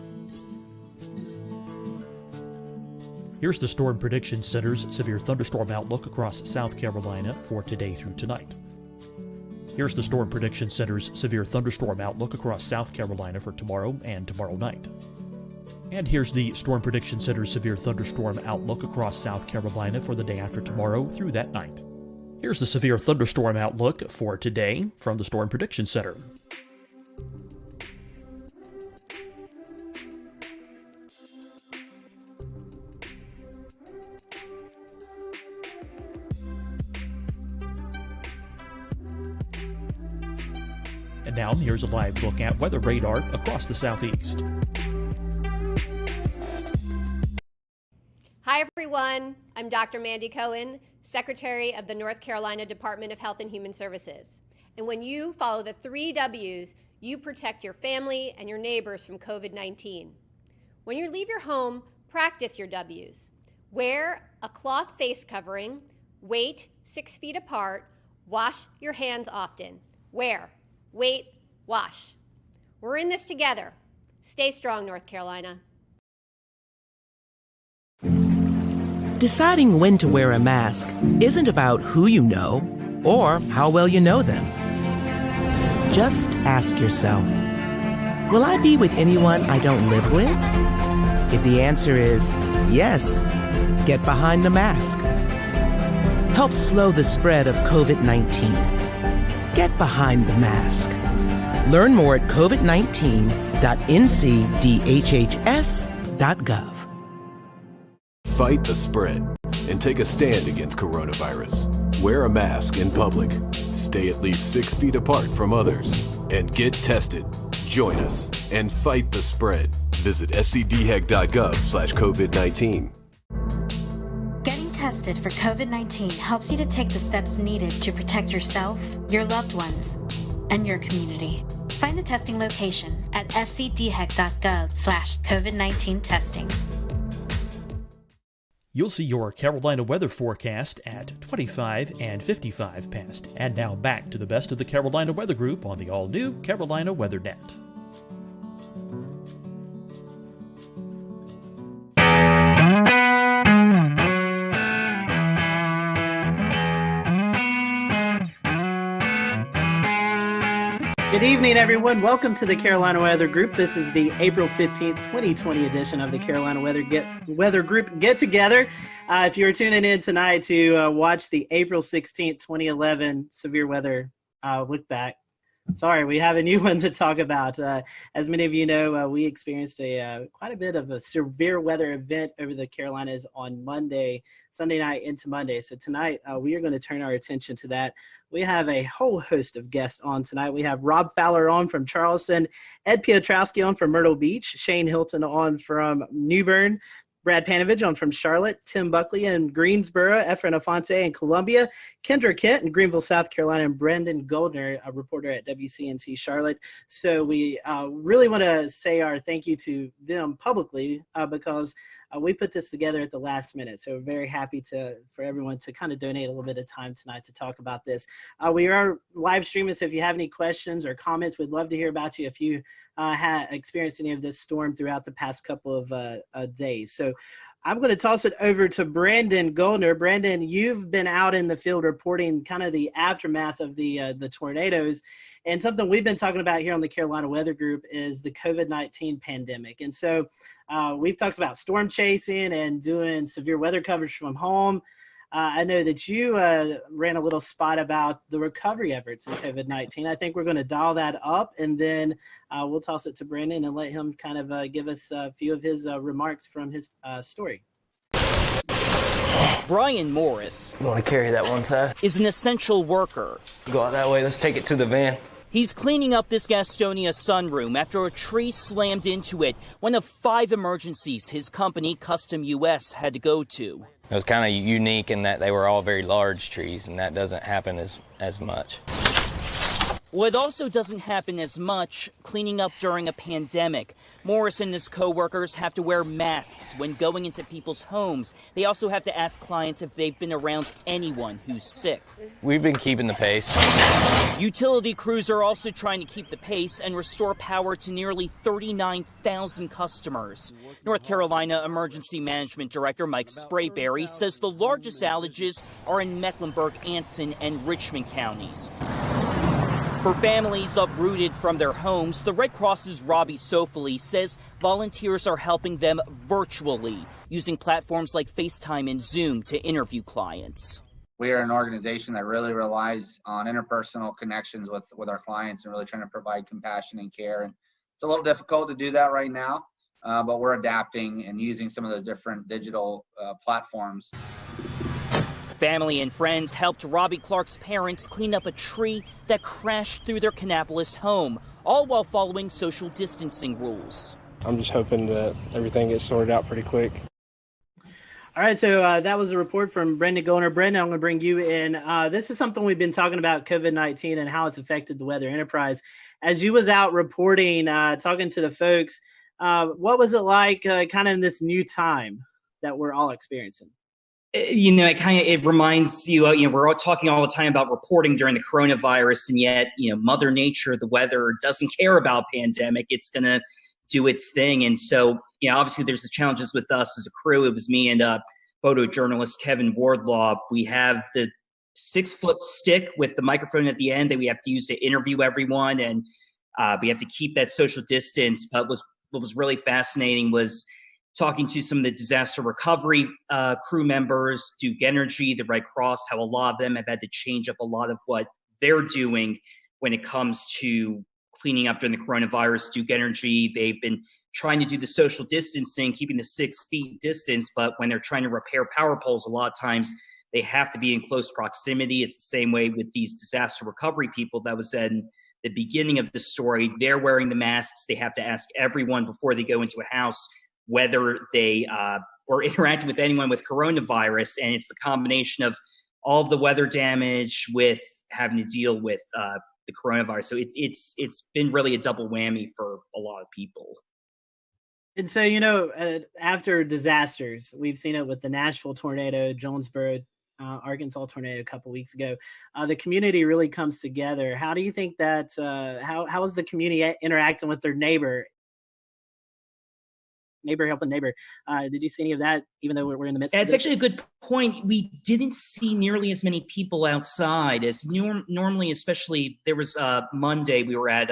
Here's the Storm Prediction Center's severe thunderstorm outlook across South Carolina for today through tonight. Here's the Storm Prediction Center's severe thunderstorm outlook across South Carolina for tomorrow and tomorrow night. And here's the Storm Prediction Center's severe thunderstorm outlook across South Carolina for the day after tomorrow through that night. Here's the severe thunderstorm outlook for today from the Storm Prediction Center. And now here's a live look at weather radar across the southeast. Hi everyone, I'm Dr. Mandy Cohen, Secretary of the North Carolina Department of Health and Human Services. And when you follow the 3 W's, you protect your family and your neighbors from COVID-19. When you leave your home, practice your W's. Wear a cloth face covering, wait 6 feet apart, wash your hands often. Wear, wait, wash. We're in this together. Stay strong, North Carolina. Deciding when to wear a mask isn't about who you know or how well you know them. Just ask yourself, will I be with anyone I don't live with? If the answer is yes, get behind the mask. Help slow the spread of COVID-19. Get behind the mask. Learn more at covid19.ncdhhs.gov. Fight the spread and take a stand against coronavirus. Wear a mask in public. Stay at least 6 feet apart from others. And get tested. Join us and fight the spread. Visit scdhec.gov/COVID-19. Getting tested for COVID-19 helps you to take the steps needed to protect yourself, your loved ones, and your community. Find the testing location at scdhec.gov/COVID-19 testing. You'll see your Carolina weather forecast at 25 and 55 past. And now back to the Best of the Carolina Weather Group on the all-new Carolina WeatherNet. Good evening, everyone. Welcome to the Carolina Weather Group. This is the April 15th, 2020 edition of the Carolina Weather Group Get Together. If you're tuning in tonight to watch the April 16th, 2011 severe weather look back, sorry, we have a new one to talk about. As many of you know, we experienced quite a bit of a severe weather event over the Carolinas on Sunday night into Monday. So tonight, we are going to turn our attention to that. We have a whole host of guests on tonight. We have Rob Fowler on from Charleston, Ed Piotrowski on from Myrtle Beach, Shane Hilton on from New Bern, Brad Panovich on from Charlotte, Tim Buckley in Greensboro, Efren Afonte in Columbia, Kendra Kent in Greenville, South Carolina, and Brendan Goldner, a reporter at WCNC Charlotte. So we really want to say our thank you to them publicly because we put this together at the last minute. So we're very happy for everyone to kind of donate a little bit of time tonight to talk about this. We are live streaming, so if you have any questions or comments, we'd love to hear about you if you had experienced any of this storm throughout the past couple of days. So I'm going to toss it over to Brandon Goldner. Brandon, you've been out in the field reporting kind of the aftermath of the tornadoes. And something we've been talking about here on the Carolina Weather Group is the COVID-19 pandemic. And so we've talked about storm chasing and doing severe weather coverage from home. I know that you ran a little spot about the recovery efforts in COVID-19. I think we're going to dial that up, and then we'll toss it to Brandon and let him kind of give us a few of his remarks from his story. Brian Morris. You want to carry that one side? Is an essential worker. Go out that way. Let's take it to the van. He's cleaning up this Gastonia sunroom after a tree slammed into it, one of 5 emergencies his company, Custom US, had to go to. It was kind of unique in that they were all very large trees, and that doesn't happen as much. Well, it also doesn't happen as much cleaning up during a pandemic. Morris and his co-workers have to wear masks when going into people's homes. They also have to ask clients if they've been around anyone who's sick. We've been keeping the pace. Utility crews are also trying to keep the pace and restore power to nearly 39,000 customers. North Carolina Emergency Management Director Mike Sprayberry says the largest outages are in Mecklenburg, Anson, and Richmond counties. For families uprooted from their homes, the Red Cross's Robbie Sofoli says volunteers are helping them virtually, using platforms like FaceTime and Zoom to interview clients. We are an organization that really relies on interpersonal connections with our clients and really trying to provide compassion and care. And it's a little difficult to do that right now, but we're adapting and using some of those different digital platforms. Family and friends helped Robbie Clark's parents clean up a tree that crashed through their Kannapolis home, all while following social distancing rules. I'm just hoping that everything gets sorted out pretty quick. All right, so that was a report from Brendan Goldner. Brendan, I'm going to bring you in. This is something we've been talking about, COVID-19 and how it's affected the weather enterprise. As you was out reporting, talking to the folks, what was it like kind of in this new time that we're all experiencing? You know, it reminds you, we're all talking all the time about reporting during the coronavirus, and yet, Mother Nature, the weather, doesn't care about pandemic. It's going to do its thing. And so, obviously there's the challenges with us as a crew. It was me and photojournalist Kevin Wardlaw. We have the 6-foot stick with the microphone at the end that we have to use to interview everyone. And we have to keep that social distance. But what was really fascinating was talking to some of the disaster recovery crew members, Duke Energy, the Red Cross, how a lot of them have had to change up a lot of what they're doing when it comes to cleaning up during the coronavirus. Duke Energy, they've been trying to do the social distancing, keeping the 6 feet distance, but when they're trying to repair power poles, a lot of times they have to be in close proximity. It's the same way with these disaster recovery people that was in the beginning of the story. They're wearing the masks. They have to ask everyone before they go into a house whether they were interacting with anyone with coronavirus. And it's the combination of all of the weather damage with having to deal with the coronavirus. So it's been really a double whammy for a lot of people. And so, after disasters, we've seen it with the Nashville tornado, Jonesboro, Arkansas tornado a couple weeks ago. The community really comes together. How do you think that, how is the community interacting with their neighbor? neighbor helping neighbor. Did you see any of that, even though we're in the midst of It's this? actually a good point. We didn't see nearly as many people outside as normally, especially there was Monday, we were at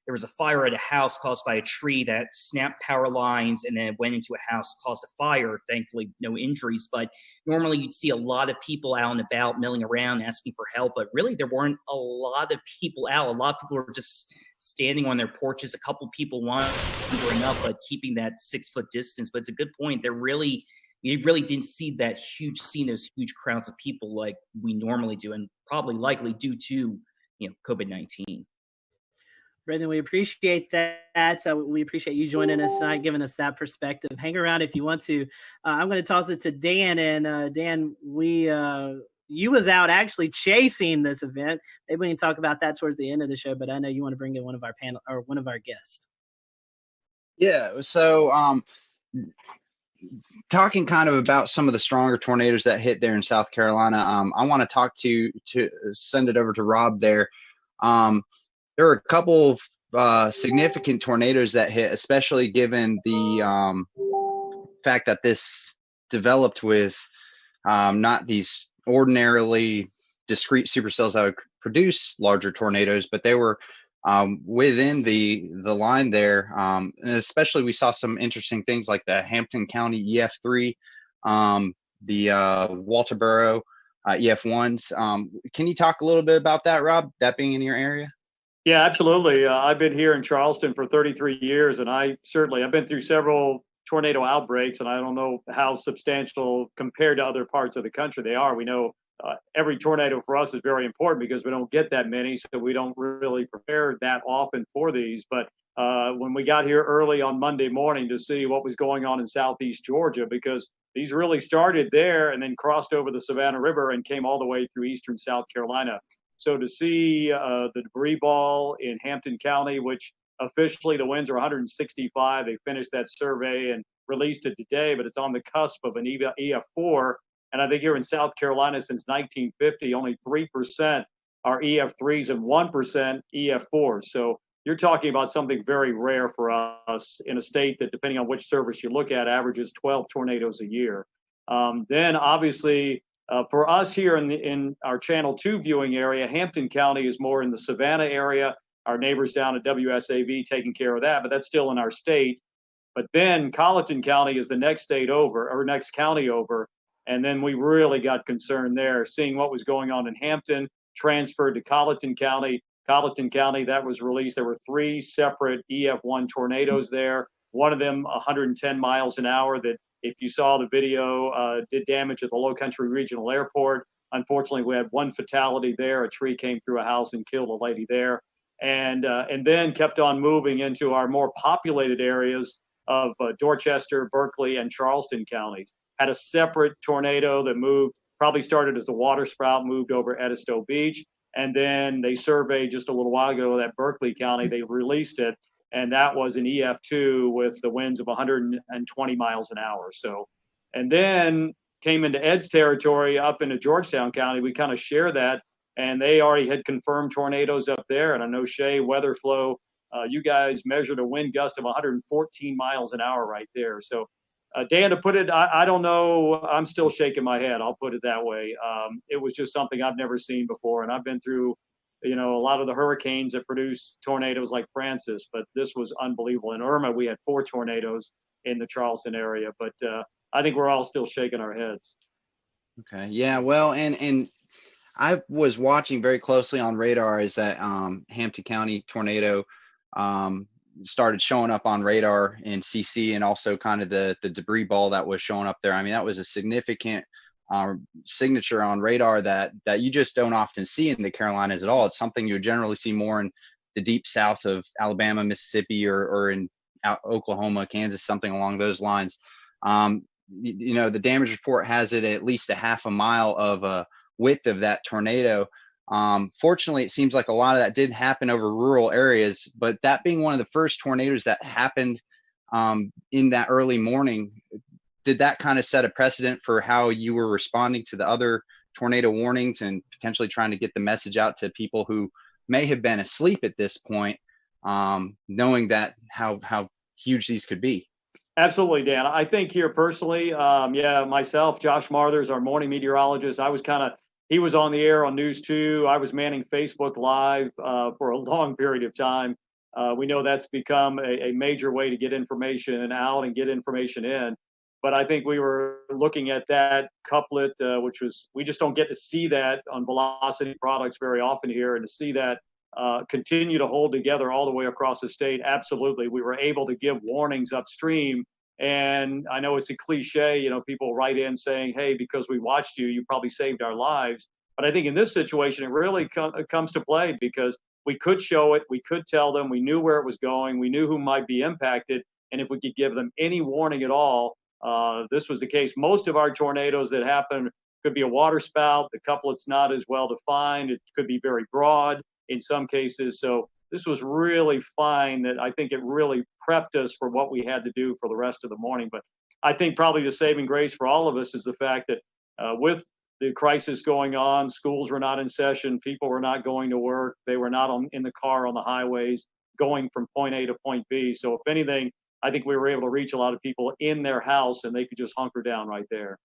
there was a fire at a house caused by a tree that snapped power lines and then it went into a house, caused a fire. Thankfully, no injuries. But normally you'd see a lot of people out and about milling around asking for help. But really, there weren't a lot of people out. A lot of people were just standing on their porches. A couple people wandering up, but keeping that 6-foot distance. But it's a good point. We really didn't see that those huge crowds of people like we normally do, and probably likely due to COVID-19. Brendan, we appreciate that. We appreciate you joining us tonight, giving us that perspective. Hang around if you want to. I'm going to toss it to Dan. And Dan, you was out actually chasing this event. Maybe we can talk about that towards the end of the show. But I know you want to bring in one of our panel or one of our guests. Yeah. So, talking kind of about some of the stronger tornadoes that hit there in South Carolina, I want to send it over to Rob there. There were a couple of significant tornadoes that hit, especially given the fact that this developed with not these ordinarily discrete supercells that would produce larger tornadoes, but they were within the line there. And especially we saw some interesting things like the Hampton County EF3, the Walterboro EF1s. Can you talk a little bit about that, Rob, that being in your area? Yeah, absolutely. I've been here in Charleston for 33 years, and I've been through several tornado outbreaks, and I don't know how substantial compared to other parts of the country they are. We know every tornado for us is very important because we don't get that many, so we don't really prepare that often for these. But when we got here early on Monday morning to see what was going on in southeast Georgia, because these really started there and then crossed over the Savannah River and came all the way through eastern South Carolina. So to see the debris ball in Hampton County, which officially the winds are 165, they finished that survey and released it today, but it's on the cusp of an EF4. And I think here in South Carolina since 1950, only 3% are EF3s and 1% EF4s. So you're talking about something very rare for us in a state that, depending on which service you look at, averages 12 tornadoes a year. Then obviously, for us here in our Channel 2 viewing area, Hampton County is more in the Savannah area. Our neighbors down at WSAV taking care of that, but that's still in our state. But then Colleton County is the next state over, or next county over. And then we really got concerned there, seeing what was going on in Hampton, transferred to Colleton County. Colleton County, that was released. There were 3 separate EF1 tornadoes there. One of them 110 miles an hour that, if you saw the video, did damage at the Low Country Regional Airport. Unfortunately, we had 1 fatality there. A tree came through a house and killed a lady there. And then kept on moving into our more populated areas of Dorchester, Berkeley, and Charleston counties. Had a separate tornado that moved, probably started as a water spout, moved over Edisto Beach. And then they surveyed just a little while ago that Berkeley County, they released it. And that was an EF2 with the winds of 120 miles an hour. So, and then came into Ed's territory up into Georgetown County. We kind of share that, and they already had confirmed tornadoes up there. And I know Shay, Weatherflow, you guys measured a wind gust of 114 miles an hour right there. So, Dan, to put it, I don't know. I'm still shaking my head. I'll put it that way. It was just something I've never seen before. And I've been through, a lot of the hurricanes that produce tornadoes like Francis, but this was unbelievable. In Irma, we had 4 tornadoes in the Charleston area, but I think we're all still shaking our heads. Okay. Yeah. Well, and I was watching very closely on radar as that Hampton County tornado started showing up on radar in CC, and also kind of the debris ball that was showing up there. I mean, that was a significant signature on radar that you just don't often see in the Carolinas at all. It's something you would generally see more in the deep south of Alabama, Mississippi, or in Oklahoma, Kansas, something along those lines. The damage report has it at least a half a mile of width of that tornado. Fortunately, it seems like a lot of that did happen over rural areas, but that being one of the first tornadoes that happened in that early morning, did that kind of set a precedent for how you were responding to the other tornado warnings and potentially trying to get the message out to people who may have been asleep at this point, knowing that how huge these could be? Absolutely, Dan. I think here personally, myself, Josh Marthers, our morning meteorologist, he was on the air on News 2. I was manning Facebook Live for a long period of time. We know that's become a major way to get information out and get information in. But I think we were looking at that couplet, which was, we just don't get to see that on Velocity products very often here, and to see that continue to hold together all the way across the state. Absolutely. We were able to give warnings upstream. And I know it's a cliche, people write in saying, hey, because we watched you, you probably saved our lives. But I think in this situation, it really comes to play, because we could show it, we could tell them, we knew where it was going, we knew who might be impacted. And if we could give them any warning at all, this was the case. Most of our tornadoes that happen could be a water spout. The couplet's not as well defined. It could be very broad in some cases. So this was really fine, that I think it really prepped us for what we had to do for the rest of the morning. But I think probably the saving grace for all of us is the fact that with the crisis going on, schools were not in session, people were not going to work, they were not in the car on the highways going from point A to point B. So if anything, I think we were able to reach a lot of people in their house, and they could just hunker down right there.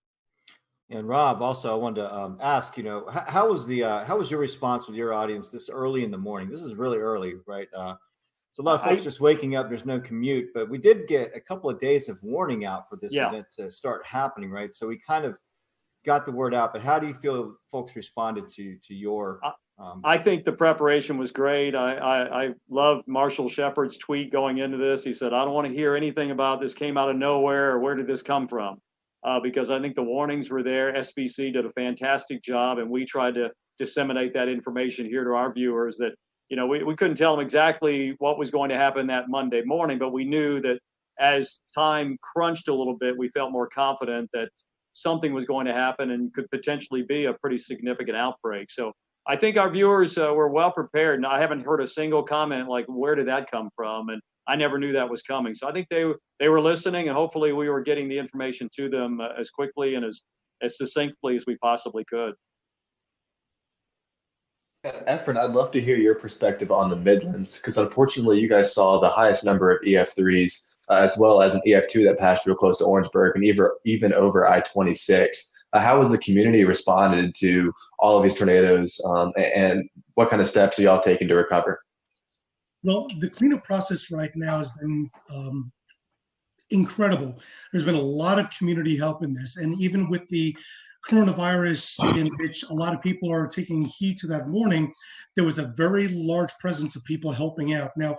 And Rob, also, I wanted to ask, how was your response with your audience this early in the morning? This is really early, right? So a lot of folks just waking up. There's no commute, but we did get a couple of days of warning out for this event to start happening, right? So we kind of got the word out. But how do you feel folks responded to your? I think the preparation was great. I loved Marshall Shepard's tweet going into this. He said, "I don't want to hear anything about this came out of nowhere, or where did this come from?" Because I think the warnings were there. SBC did a fantastic job, and we tried to disseminate that information here to our viewers, that, we couldn't tell them exactly what was going to happen that Monday morning, but we knew that as time crunched a little bit, we felt more confident that something was going to happen and could potentially be a pretty significant outbreak. So I think our viewers were well prepared, and I haven't heard a single comment like, where did that come from? And I never knew that was coming. So I think they were listening, and hopefully we were getting the information to them as quickly and as succinctly as we possibly could. Efren, I'd love to hear your perspective on the Midlands, because unfortunately you guys saw the highest number of EF3s, as well as an EF2 that passed real close to Orangeburg and even over I-26. How has the community responded to all of these tornadoes, and what kind of steps are y'all taking to recover? Well, the cleanup process right now has been incredible. There's been a lot of community help in this. And even with the coronavirus, in which a lot of people are taking heed to that warning, there was a very large presence of people helping out. Now,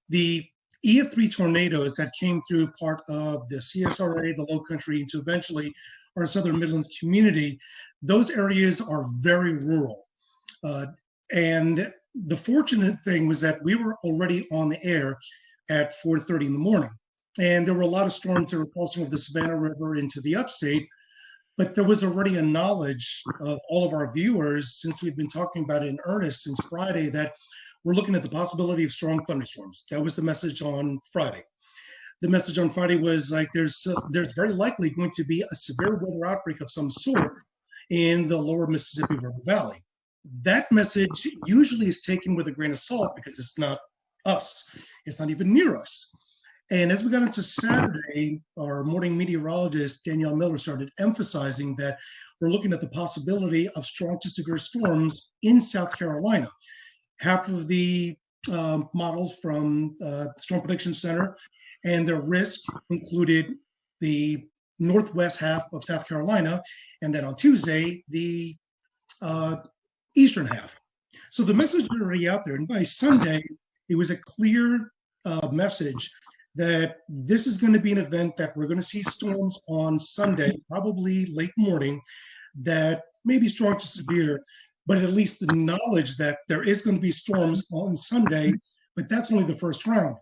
the EF3 tornadoes that came through part of the CSRA, the Low Country, into eventually our Southern Midlands community, those areas are very rural. And the fortunate thing was that we were already on the air at 4:30 in the morning. And there were a lot of storms that were crossing over the Savannah River into the upstate, but there was already a knowledge of all of our viewers, since we've been talking about it in earnest since Friday, that we're looking at the possibility of strong thunderstorms. That was the message on Friday. The message on Friday was like, there's very likely going to be a severe weather outbreak of some sort in the lower Mississippi River Valley. That message usually is taken with a grain of salt, because it's not us. It's not even near us. And as we got into Saturday, our morning meteorologist, Danielle Miller, started emphasizing that we're looking at the possibility of strong to severe storms in South Carolina. Half of the models from Storm Prediction Center and their risk included the northwest half of South Carolina, and then on Tuesday, the eastern half. So the message was already out there. And by Sunday, it was a clear message that this is going to be an event that we're going to see storms on Sunday, probably late morning, that may be strong to severe, but at least the knowledge that there is going to be storms on Sunday, but that's only the first round.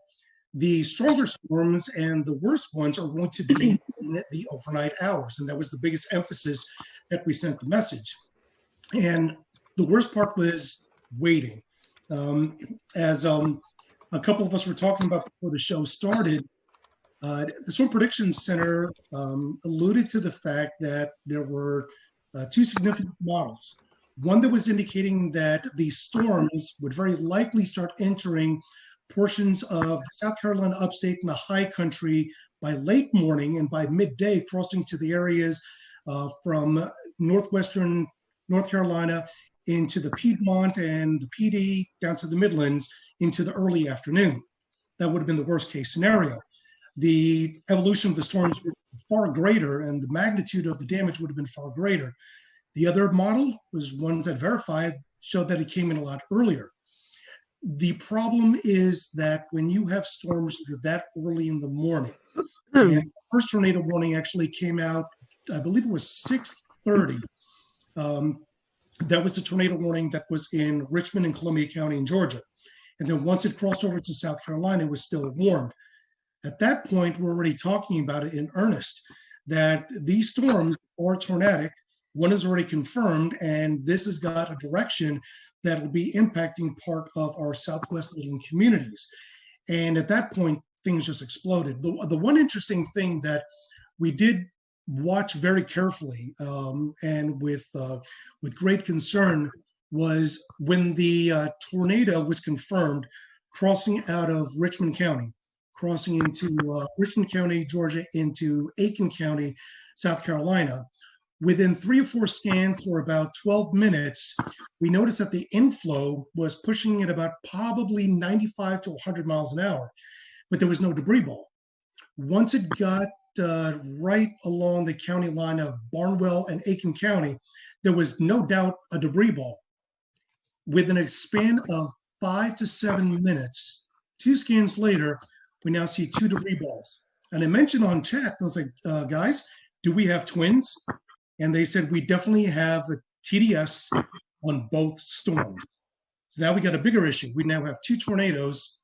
The stronger storms and the worst ones are going to be in the overnight hours. And that was the biggest emphasis that we sent the message. And the worst part was waiting. As a couple of us were talking about before the show started, the Storm Prediction Center alluded to the fact that there were two significant models. One that was indicating that the storms would very likely start entering portions of the South Carolina upstate and the high country by late morning and by midday, crossing to the areas from northwestern North Carolina into the Piedmont and the PD down to the Midlands into the early afternoon. That would have been the worst case scenario. The evolution of the storms were far greater and the magnitude of the damage would have been far greater. The other model was ones that verified showed that it came in a lot earlier. The problem is that when you have storms that are that early in the morning, and the first tornado warning actually came out, I believe it was 6:30. That was the tornado warning that was in Richmond and Columbia County in Georgia. And then once it crossed over to South Carolina, it was still warned. At that point, we're already talking about it in earnest, that these storms are tornadic. One is already confirmed, and this has got a direction that will be impacting part of our Southwest Midland communities. And at that point, things just exploded. The one interesting thing that we did watch very carefully and with great concern was when the tornado was confirmed crossing out of Richmond County, crossing into Richmond County, Georgia, into Aiken County, South Carolina. Within 3 or 4 scans for about 12 minutes, we noticed that the inflow was pushing at about probably 95 to 100 miles an hour, but there was no debris ball. Once it got right along the county line of Barnwell and Aiken County, there was no doubt a debris ball. Within a span of 5 to 7 minutes, 2 scans later, we now see 2 debris balls. And I mentioned on chat, I was like, guys, do we have twins? And they said, we definitely have a TDS on both storms. So now we got a bigger issue. We now have 2 tornadoes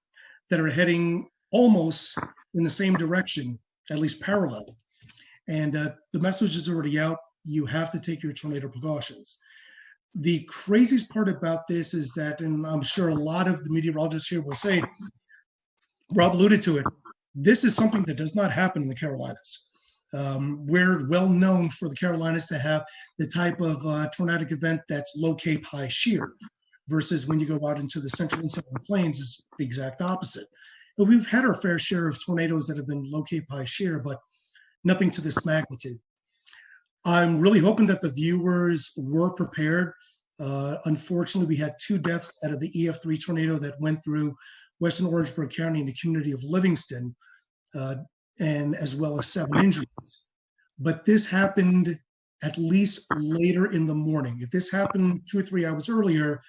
that are heading almost in the same direction, at least parallel. And the message is already out. You have to take your tornado precautions. The craziest part about this is that, and I'm sure a lot of the meteorologists here will say, Rob alluded to it, this is something that does not happen in the Carolinas. We're well known for the Carolinas to have the type of tornadic event that's low Cape, high shear, versus when you go out into the central and southern plains, is the exact opposite. And we've had our fair share of tornadoes that have been low Cape, high shear, but nothing to this magnitude. I'm really hoping that the viewers were prepared. Unfortunately, we had 2 deaths out of the EF3 tornado that went through Western Orangeburg County in the community of Livingston, and as well as 7 injuries. But this happened at least later in the morning. If this happened 2 or 3 hours earlier,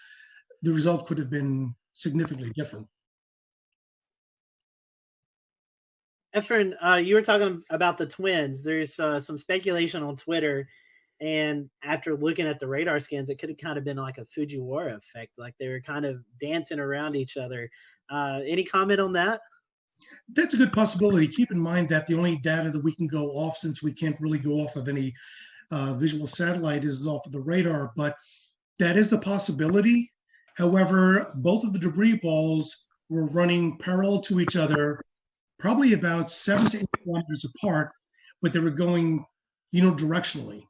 the result could have been significantly different. Efren, you were talking about the twins. There's some speculation on Twitter, and after looking at the radar scans, it could have kind of been like a Fujiwara effect, like they were kind of dancing around each other. Any comment on that? That's a good possibility. Keep in mind that the only data that we can go off, since we can't really go off of any visual satellite, is off of the radar, but that is the possibility. However, both of the debris balls were running parallel to each other, probably about 7 to 8 kilometers apart, but they were going unidirectionally.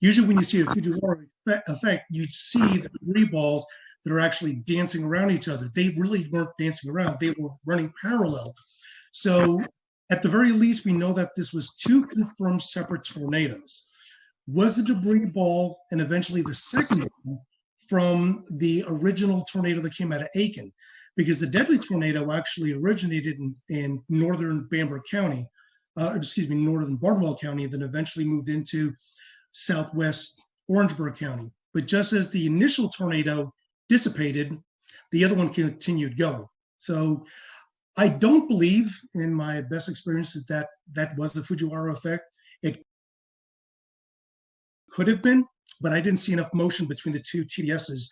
Usually when you see a Fujiwara effect, you'd see the debris balls that are actually dancing around each other. They really weren't dancing around. They were running parallel. So at the very least, we know that this was 2 confirmed separate tornadoes. Was the debris ball and eventually the second one from the original tornado that came out of Aiken? Because the deadly tornado actually originated in northern Bamberg County, northern Barnwell County, and then eventually moved into southwest Orangeburg County. But just as the initial tornado dissipated, the other one continued going. So I don't believe, in my best experience, that was the Fujiwara effect. It could have been, but I didn't see enough motion between the 2 TDSs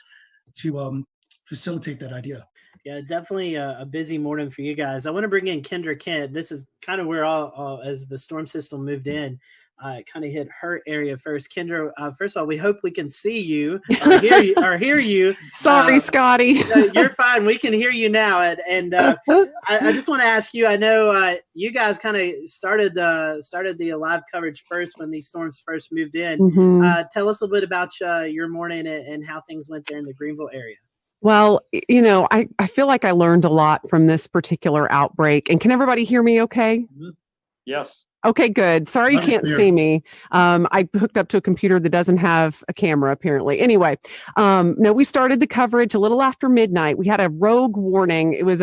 to facilitate that idea. Yeah, definitely a busy morning for you guys. I want to bring in Kendra Kent. This is kind of where as the storm system moved in, it kind of hit her area first. Kendra, first of all, we hope we can see you or hear you. Sorry, Scotty. You're fine. We can hear you now. And I just want to ask you, I know you guys kind of started the live coverage first when these storms first moved in. Mm-hmm. Tell us a little bit about your morning and how things went there in the Greenville area. Well, I feel like I learned a lot from this particular outbreak. And can everybody hear me okay? Yes. Okay, good. Sorry you can't see me. I hooked up to a computer that doesn't have a camera, apparently. Anyway, no, we started the coverage a little after midnight. We had a rogue warning. It was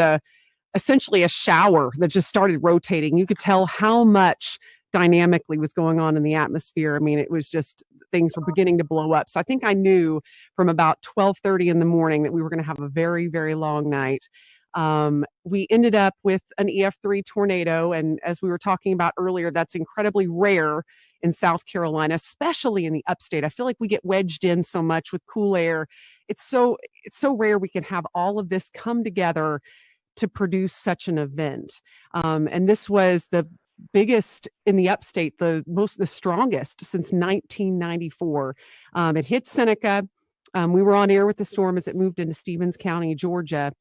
essentially a shower that just started rotating. You could tell how much dynamically was going on in the atmosphere. I mean, it was just things were beginning to blow up. So I think I knew from about 12:30 in the morning that we were going to have a very, very long night. We ended up with an EF3 tornado. And as we were talking about earlier, that's incredibly rare in South Carolina, especially in the upstate. I feel like we get wedged in so much with cool air. It's so rare we can have all of this come together to produce such an event. And this was the biggest in the upstate, the strongest since 1994. It hit Seneca. We were on air with the storm as it moved into Stevens County, Georgia.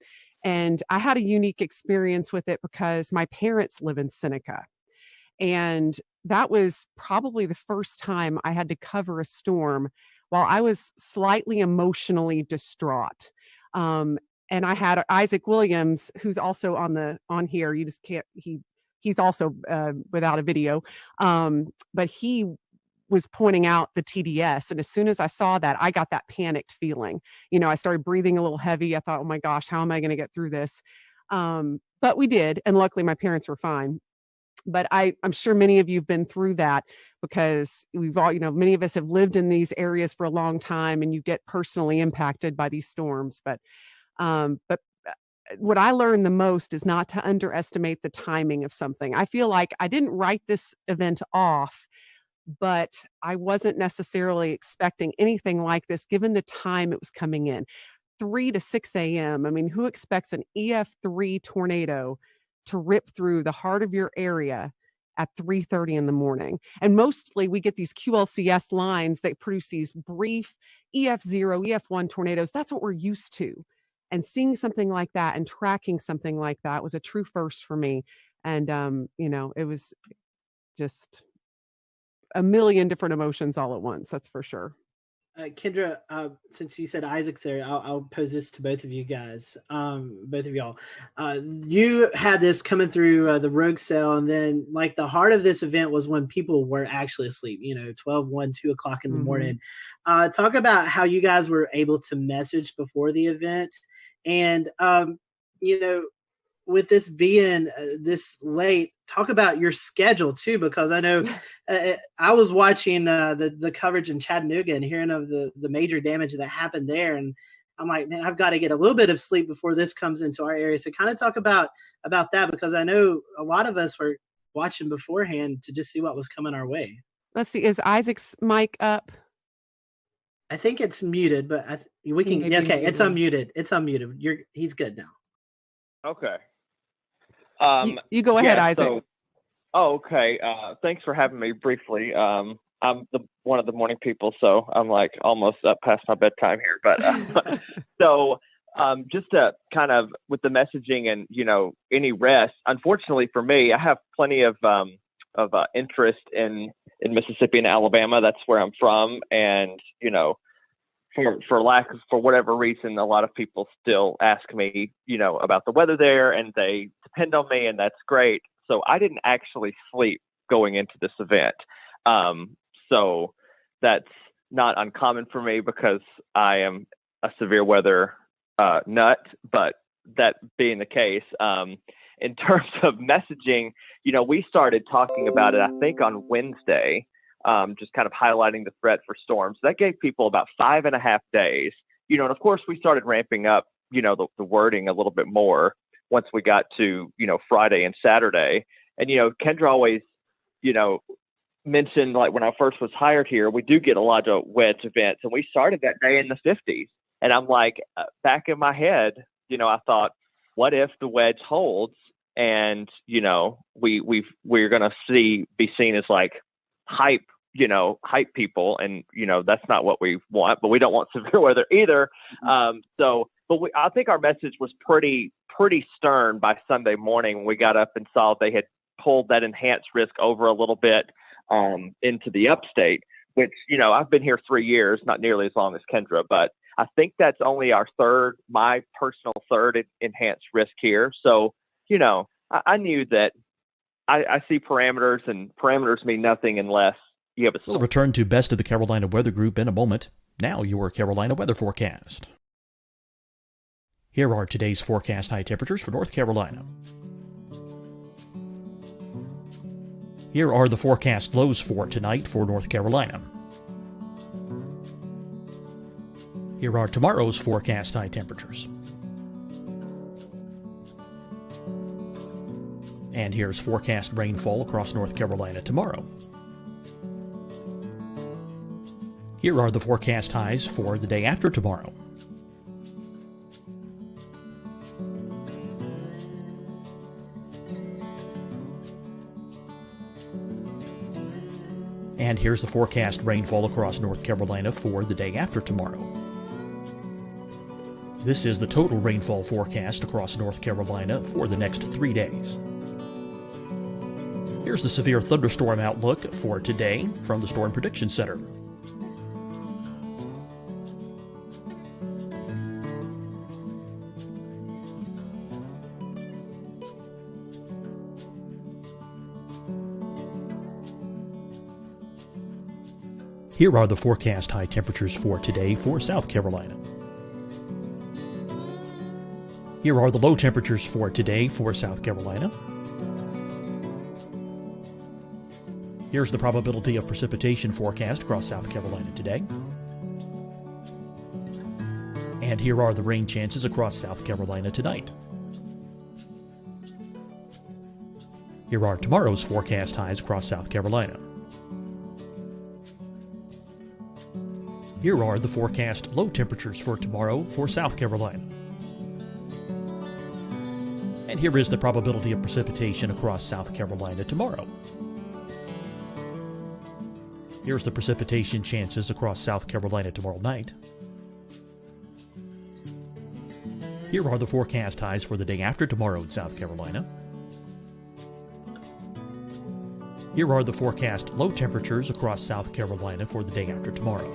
And I had a unique experience with it because my parents live in Seneca. And that was probably the first time I had to cover a storm while I was slightly emotionally distraught. And I had Isaac Williams, who's also on here. You just can't, he's also without a video. But he was pointing out the TDS. And as soon as I saw that, I got that panicked feeling. I started breathing a little heavy. I thought, oh my gosh, how am I going to get through this? But we did. And luckily my parents were fine. But I'm sure many of you have been through that because we've all, many of us have lived in these areas for a long time and you get personally impacted by these storms. But what I learned the most is not to underestimate the timing of something. I feel like I didn't write this event off, but I wasn't necessarily expecting anything like this given the time it was coming in. 3 to 6 a.m. I mean, who expects an EF3 tornado to rip through the heart of your area at 3:30 in the morning? And mostly we get these QLCS lines that produce these brief EF0, EF1 tornadoes. That's what we're used to. And seeing something like that and tracking something like that was a true first for me. And, it was just a million different emotions all at once. That's for sure. Kendra, since you said Isaac's there, I'll pose this to both of you guys, both of y'all. You had this coming through the rogue cell, and then like the heart of this event was when people were actually asleep, 12, 1, 2 o'clock in the morning. Talk about how you guys were able to message before the event. And, with this being this late, talk about your schedule too, because I know I was watching the coverage in Chattanooga and hearing of the major damage that happened there. And I'm like, man, I've got to get a little bit of sleep before this comes into our area. So kind of talk about that, because I know a lot of us were watching beforehand to just see what was coming our way. Let's see. Is Isaac's mic up? I think it's muted, but we can. Okay, it's unmuted. It's unmuted. He's good now. Okay. You go ahead, Isaac. Okay. Thanks for having me briefly. I'm one of the morning people, so I'm like almost up past my bedtime here. But just to kind of with the messaging and any rest. Unfortunately for me, I have plenty of interest in Mississippi and Alabama. That's where I'm from, and for whatever reason, a lot of people still ask me, about the weather there, and they depend on me, and that's great. So I didn't actually sleep going into this event. So that's not uncommon for me because I am a severe weather nut. But that being the case, in terms of messaging, we started talking about it, I think, on Wednesday. Just kind of highlighting the threat for storms. That gave people about 5.5 days, and of course we started ramping up, the wording a little bit more once we got to, Friday and Saturday. And, Kendra always, mentioned, like when I first was hired here, we do get a lot of wedge events, and we started that day in the 50s. And I'm like, back in my head, I thought, what if the wedge holds and, we're going to be seen as like hype people, and that's not what we want, but we don't want severe weather either. I think our message was pretty stern by Sunday morning when we got up and saw they had pulled that enhanced risk over a little bit into the upstate, which I've been here 3 years, not nearly as long as Kendra, but I think that's only my personal third enhanced risk here. So I knew that I see parameters, and parameters mean nothing unless you have a storm. We'll return to Best of the Carolina Weather Group in a moment. Now your Carolina weather forecast. Here are today's forecast high temperatures for North Carolina. Here are the forecast lows for tonight for North Carolina. Here are tomorrow's forecast high temperatures. And here's forecast rainfall across North Carolina tomorrow. Here are the forecast highs for the day after tomorrow. And here's the forecast rainfall across North Carolina for the day after tomorrow. This is the total rainfall forecast across North Carolina for the next 3 days. Here's the severe thunderstorm outlook for today from the Storm Prediction Center. Here are the forecast high temperatures for today for South Carolina. Here are the low temperatures for today for South Carolina. Here's the probability of precipitation forecast across South Carolina today. And here are the rain chances across South Carolina tonight. Here are tomorrow's forecast highs across South Carolina. Here are the forecast low temperatures for tomorrow for South Carolina. And here is the probability of precipitation across South Carolina tomorrow. Here's the precipitation chances across South Carolina tomorrow night. Here are the forecast highs for the day after tomorrow in South Carolina. Here are the forecast low temperatures across South Carolina for the day after tomorrow.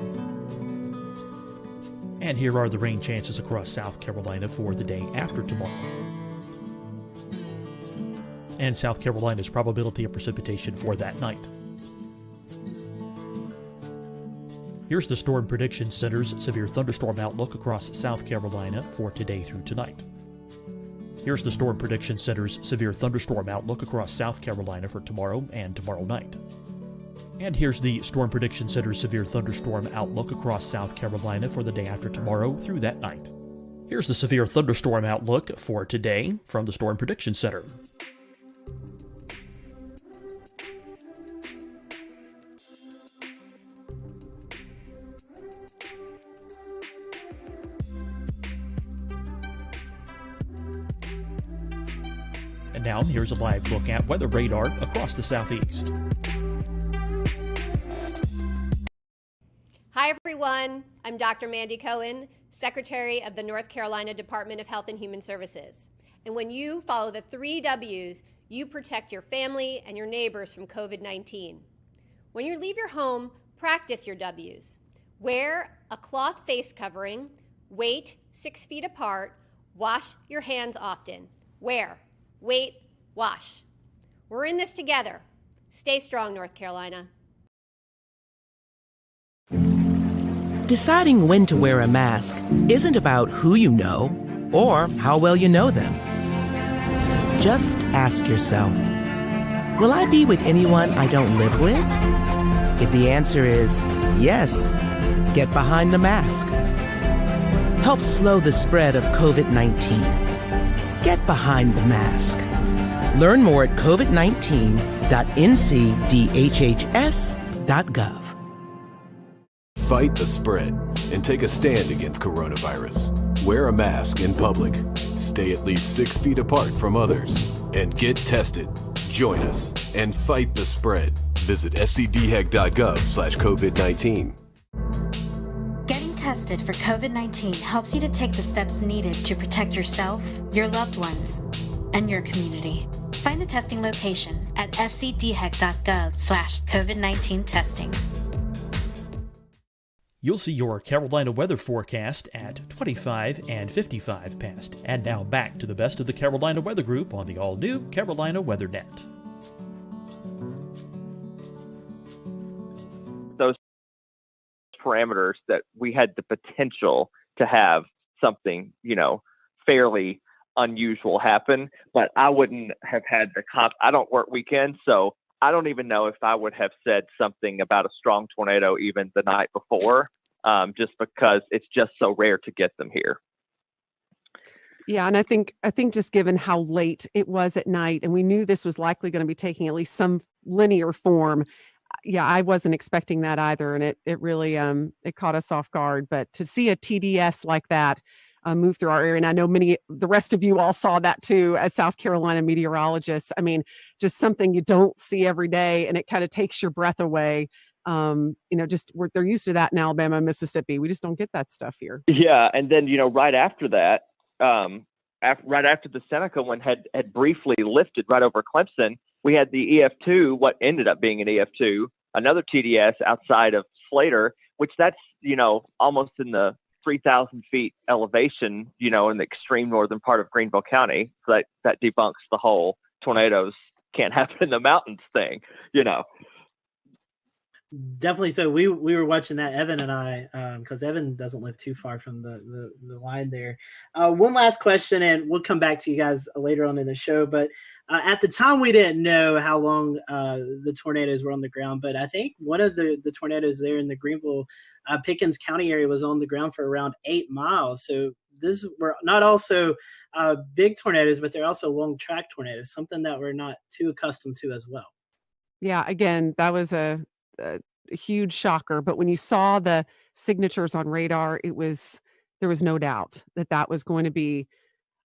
And here are the rain chances across South Carolina for the day after tomorrow. And South Carolina's probability of precipitation for that night. Here's the Storm Prediction Center's severe thunderstorm outlook across South Carolina for today through tonight. Here's the Storm Prediction Center's severe thunderstorm outlook across South Carolina for tomorrow and tomorrow night. And here's the Storm Prediction Center's severe thunderstorm outlook across South Carolina for the day after tomorrow through that night. Here's the severe thunderstorm outlook for today from the Storm Prediction Center. And now here's a live look at weather radar across the southeast. Hi, everyone. I'm Dr. Mandy Cohen, Secretary of the North Carolina Department of Health and Human Services. And when you follow the 3 W's, you protect your family and your neighbors from COVID-19. When you leave your home, practice your W's. Wear a cloth face covering, wait 6 feet apart, wash your hands often. Wear, wait, wash. We're in this together. Stay strong, North Carolina. Deciding when to wear a mask isn't about who you know or how well you know them. Just ask yourself, will I be with anyone I don't live with? If the answer is yes, get behind the mask. Help slow the spread of COVID-19. Get behind the mask. Learn more at covid19.ncdhhs.gov. Fight the spread and take a stand against coronavirus. Wear a mask in public. Stay at least 6 feet apart from others. And get tested. Join us and fight the spread. Visit scdhec.gov/COVID-19. Getting tested for COVID-19 helps you to take the steps needed to protect yourself, your loved ones, and your community. Find the testing location at scdhec.gov/COVID-19 testing. You'll see your Carolina weather forecast at 25 and 55 past. And now back to the Best of the Carolina Weather Group on the all-new Carolina WeatherNet. parameters that we had the potential to have something, fairly unusual happen. But I wouldn't have had I don't work weekends, so I don't even know if I would have said something about a strong tornado even the night before, just because it's just so rare to get them here. Yeah, and I think just given how late it was at night, and we knew this was likely going to be taking at least some linear form. Yeah, I wasn't expecting that either, and it really it caught us off guard. But to see a TDS like that move through our area, and I know the rest of you all saw that too as South Carolina meteorologists. I mean, just something you don't see every day, and it kind of takes your breath away. They're used to that in Alabama and Mississippi. We just don't get that stuff here. Yeah, and then right after that. Right after the Seneca one had briefly lifted right over Clemson, we had the EF2, what ended up being an EF2, another TDS outside of Slater, which that's, almost in the 3,000 feet elevation, in the extreme northern part of Greenville County. So that debunks the whole tornadoes can't happen in the mountains thing, Definitely. So we were watching that, Evan and I, because Evan doesn't live too far from the line there. One last question, and we'll come back to you guys later on in the show. But at the time, we didn't know how long the tornadoes were on the ground. But I think one of the tornadoes there in the Greenville, Pickens County area was on the ground for around 8 miles. So these were not also big tornadoes, but they're also long track tornadoes, something that we're not too accustomed to as well. Yeah, again, that was a huge shocker. But when you saw the signatures on radar, there was no doubt that was going to be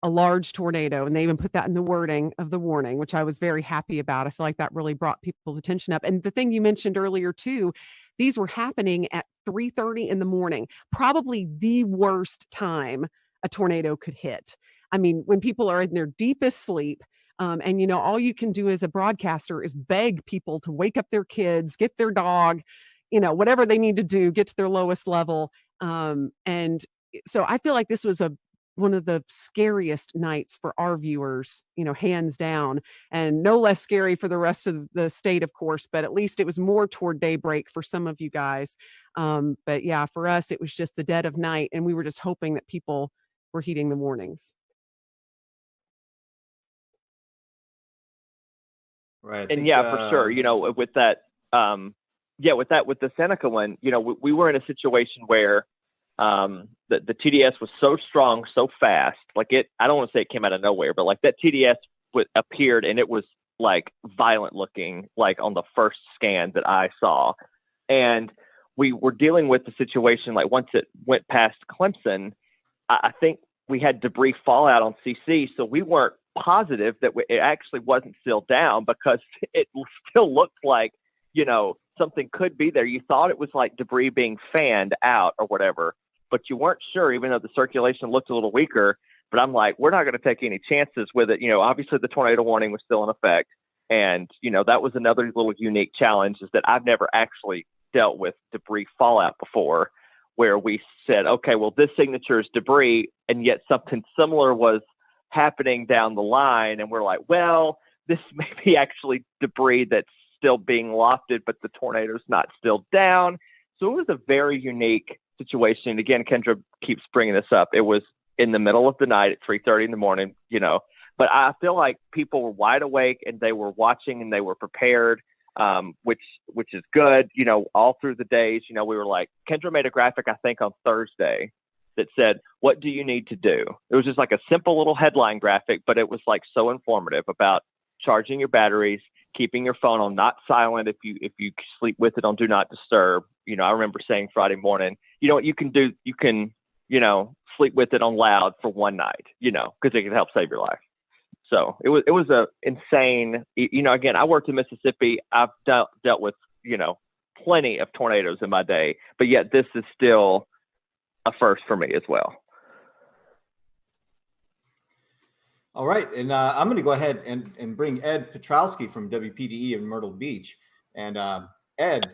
a large tornado. And they even put that in the wording of the warning, which I was very happy about. I feel like that really brought people's attention up. And the thing you mentioned earlier too, these were happening at 3:30 in the morning, probably the worst time a tornado could hit. I mean, when people are in their deepest sleep, and all you can do as a broadcaster is beg people to wake up their kids, get their dog, whatever they need to do, get to their lowest level. And so I feel like this was one of the scariest nights for our viewers, hands down, and no less scary for the rest of the state, of course, but at least it was more toward daybreak for some of you guys. But yeah, for us, it was just the dead of night, and we were just hoping that people were heeding the warnings. Right. And for sure, with that, with the Seneca one, we were in a situation where the TDS was so strong, so fast, I don't want to say it came out of nowhere, but that TDS appeared and it was violent looking, on the first scan that I saw. And we were dealing with the situation, once it went past Clemson, I think we had debris fallout on CC. So we weren't positive that it actually wasn't still down, because it still looked like, something could be there. You thought it was debris being fanned out or whatever, but you weren't sure, even though the circulation looked a little weaker. But I'm we're not going to take any chances with it. Obviously the tornado warning was still in effect. And, that was another little unique challenge, is that I've never actually dealt with debris fallout before, where we said, okay, well, this signature is debris, and yet something similar was happening down the line. And we're well, this may be actually debris that's still being lofted, but the tornado's not still down. So it was a very unique situation. Again, Kendra keeps bringing this up. It was in the middle of the night at 3:30 in the morning, but I feel like people were wide awake and they were watching and they were prepared, which is good. All through the days, we were Kendra made a graphic, I think on Thursday, that said, what do you need to do? It was just a simple little headline graphic, but it was so informative about charging your batteries, keeping your phone on not silent if you sleep with it on do not disturb. I remember saying Friday morning, what you can do, you can, sleep with it on loud for one night, because it can help save your life. So it was a insane, again, I worked in Mississippi. I've dealt with, plenty of tornadoes in my day, but yet this is still a first for me as well. All right. And I'm going to go ahead and bring Ed Petrowski from WPDE in Myrtle Beach. And Ed,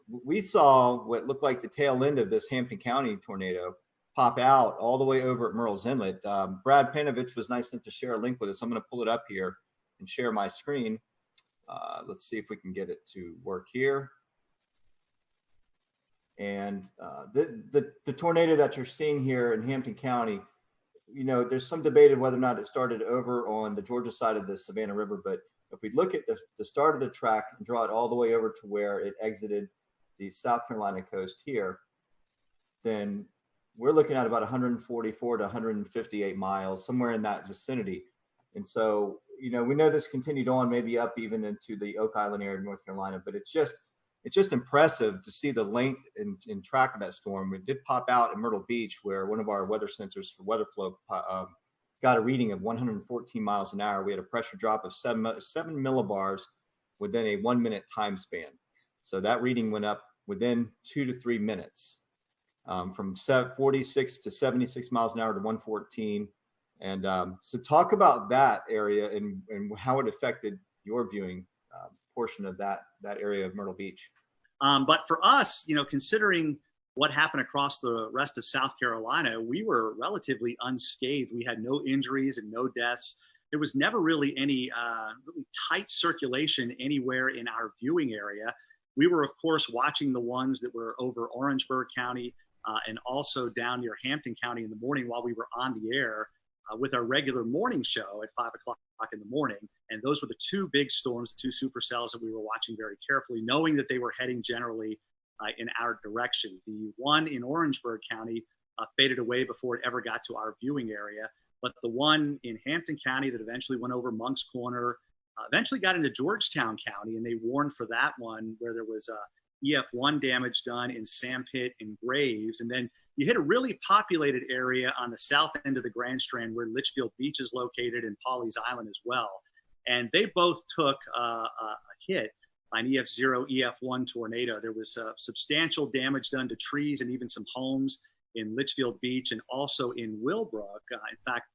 we saw what looked like the tail end of this Hampton County tornado pop out all the way over at Murrells Inlet. Brad Panovich was nice enough to share a link with us. I'm going to pull it up here and share my screen. Let's see if we can get it to work here. And the tornado that you're seeing here in Hampton County, there's some debate of whether or not it started over on the Georgia side of the Savannah River. But if we look at the start of the track and draw it all the way over to where it exited the South Carolina coast here, then we're looking at about 144 to 158 miles, somewhere in that vicinity. And so, we know this continued on, maybe up even into the Oak Island area of North Carolina, but it's just impressive to see the length and track of that storm. It did pop out in Myrtle Beach, where one of our weather sensors for weather flow got a reading of 114 miles an hour. We had a pressure drop of 7 millibars within a 1 minute time span. So that reading went up within 2 to 3 minutes, from 46 to 76 miles an hour to 114. And so talk about that area and how it affected your viewing portion of that area of Myrtle Beach. But for us, considering what happened across the rest of South Carolina, we were relatively unscathed. We had no injuries and no deaths. There was never really any really tight circulation anywhere in our viewing area. We were, of course, watching the ones that were over Orangeburg County and also down near Hampton County in the morning while we were on the air with our regular morning show at 5 o'clock in the morning. And those were the two big storms, the two supercells that we were watching very carefully, knowing that they were heading generally in our direction. The one in Orangeburg County faded away before it ever got to our viewing area. But the one in Hampton County that eventually went over Monk's Corner, eventually got into Georgetown County, and they warned for that one where there was EF1 damage done in Sandpit and Graves. And then you hit a really populated area on the south end of the Grand Strand where Litchfield Beach is located and Pawleys Island as well. And they both took a hit by an EF0, EF1 tornado. There was substantial damage done to trees and even some homes in Litchfield Beach and also in Willbrook. In fact,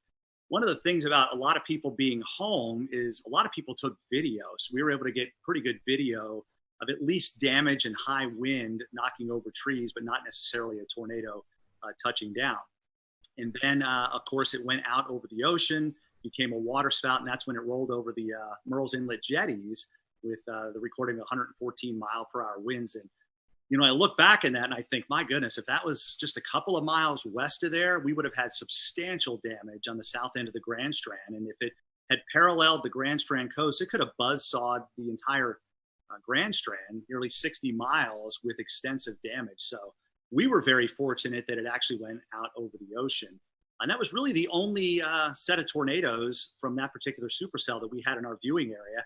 one of the things about a lot of people being home is a lot of people took video. So we were able to get pretty good video of at least damage and high wind knocking over trees, but not necessarily a tornado touching down. And then, of course, it went out over the ocean, became a water spout, and that's when it rolled over the Murrells Inlet jetties with the recording of 114 mile per hour winds. And, I look back in that and I think, my goodness, if that was just a couple of miles west of there, we would have had substantial damage on the south end of the Grand Strand. And if it had paralleled the Grand Strand coast, it could have buzzsawed the entire Grand Strand, nearly 60 miles with extensive damage. So we were very fortunate that it actually went out over the ocean. And that was really the only set of tornadoes from that particular supercell that we had in our viewing area.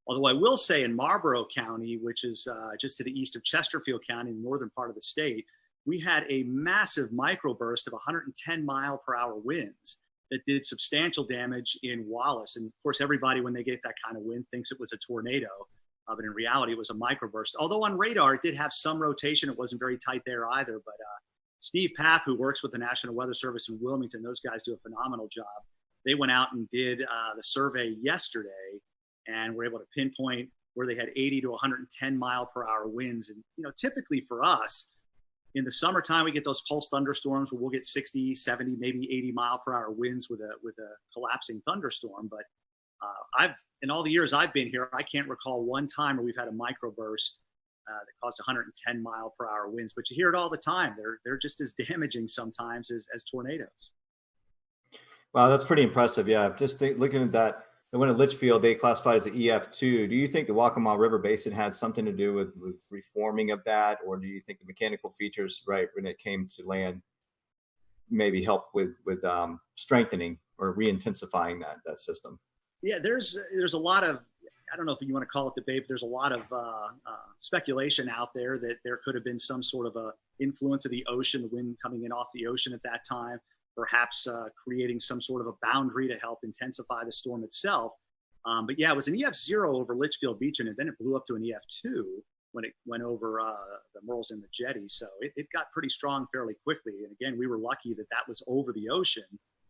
Although I will say in Marlborough County, which is just to the east of Chesterfield County in the northern part of the state, we had a massive microburst of 110 mile per hour winds that did substantial damage in Wallace. And of course, everybody, when they get that kind of wind, thinks it was a tornado. But in reality, it was a microburst. Although on radar, it did have some rotation. It wasn't very tight there either. But Steve Paff, who works with the National Weather Service in Wilmington, those guys do a phenomenal job. They went out and did the survey yesterday and were able to pinpoint where they had 80 to 110 mile per hour winds. And, typically for us, in the summertime, we get those pulse thunderstorms where we'll get 60, 70, maybe 80 mile per hour winds with a collapsing thunderstorm. But in all the years I've been here, I can't recall one time where we've had a microburst that caused 110 mile per hour winds, but you hear it all the time. They're just as damaging sometimes as tornadoes. Wow, that's pretty impressive. Yeah, just looking at that, the one at Litchfield, they classified as an EF2. Do you think the Waccamaw River Basin had something to do with reforming of that, or do you think the mechanical features, right, when it came to land, maybe help with strengthening or re-intensifying that system? Yeah, there's a lot of, I don't know if you want to call it debate, but there's a lot of speculation out there that there could have been some sort of a influence of the ocean, the wind coming in off the ocean at that time, perhaps creating some sort of a boundary to help intensify the storm itself. But yeah, it was an EF0 over Litchfield Beach, and then it blew up to an EF2 when it went over the Murrells and the jetty. So it got pretty strong fairly quickly. And again, we were lucky that was over the ocean.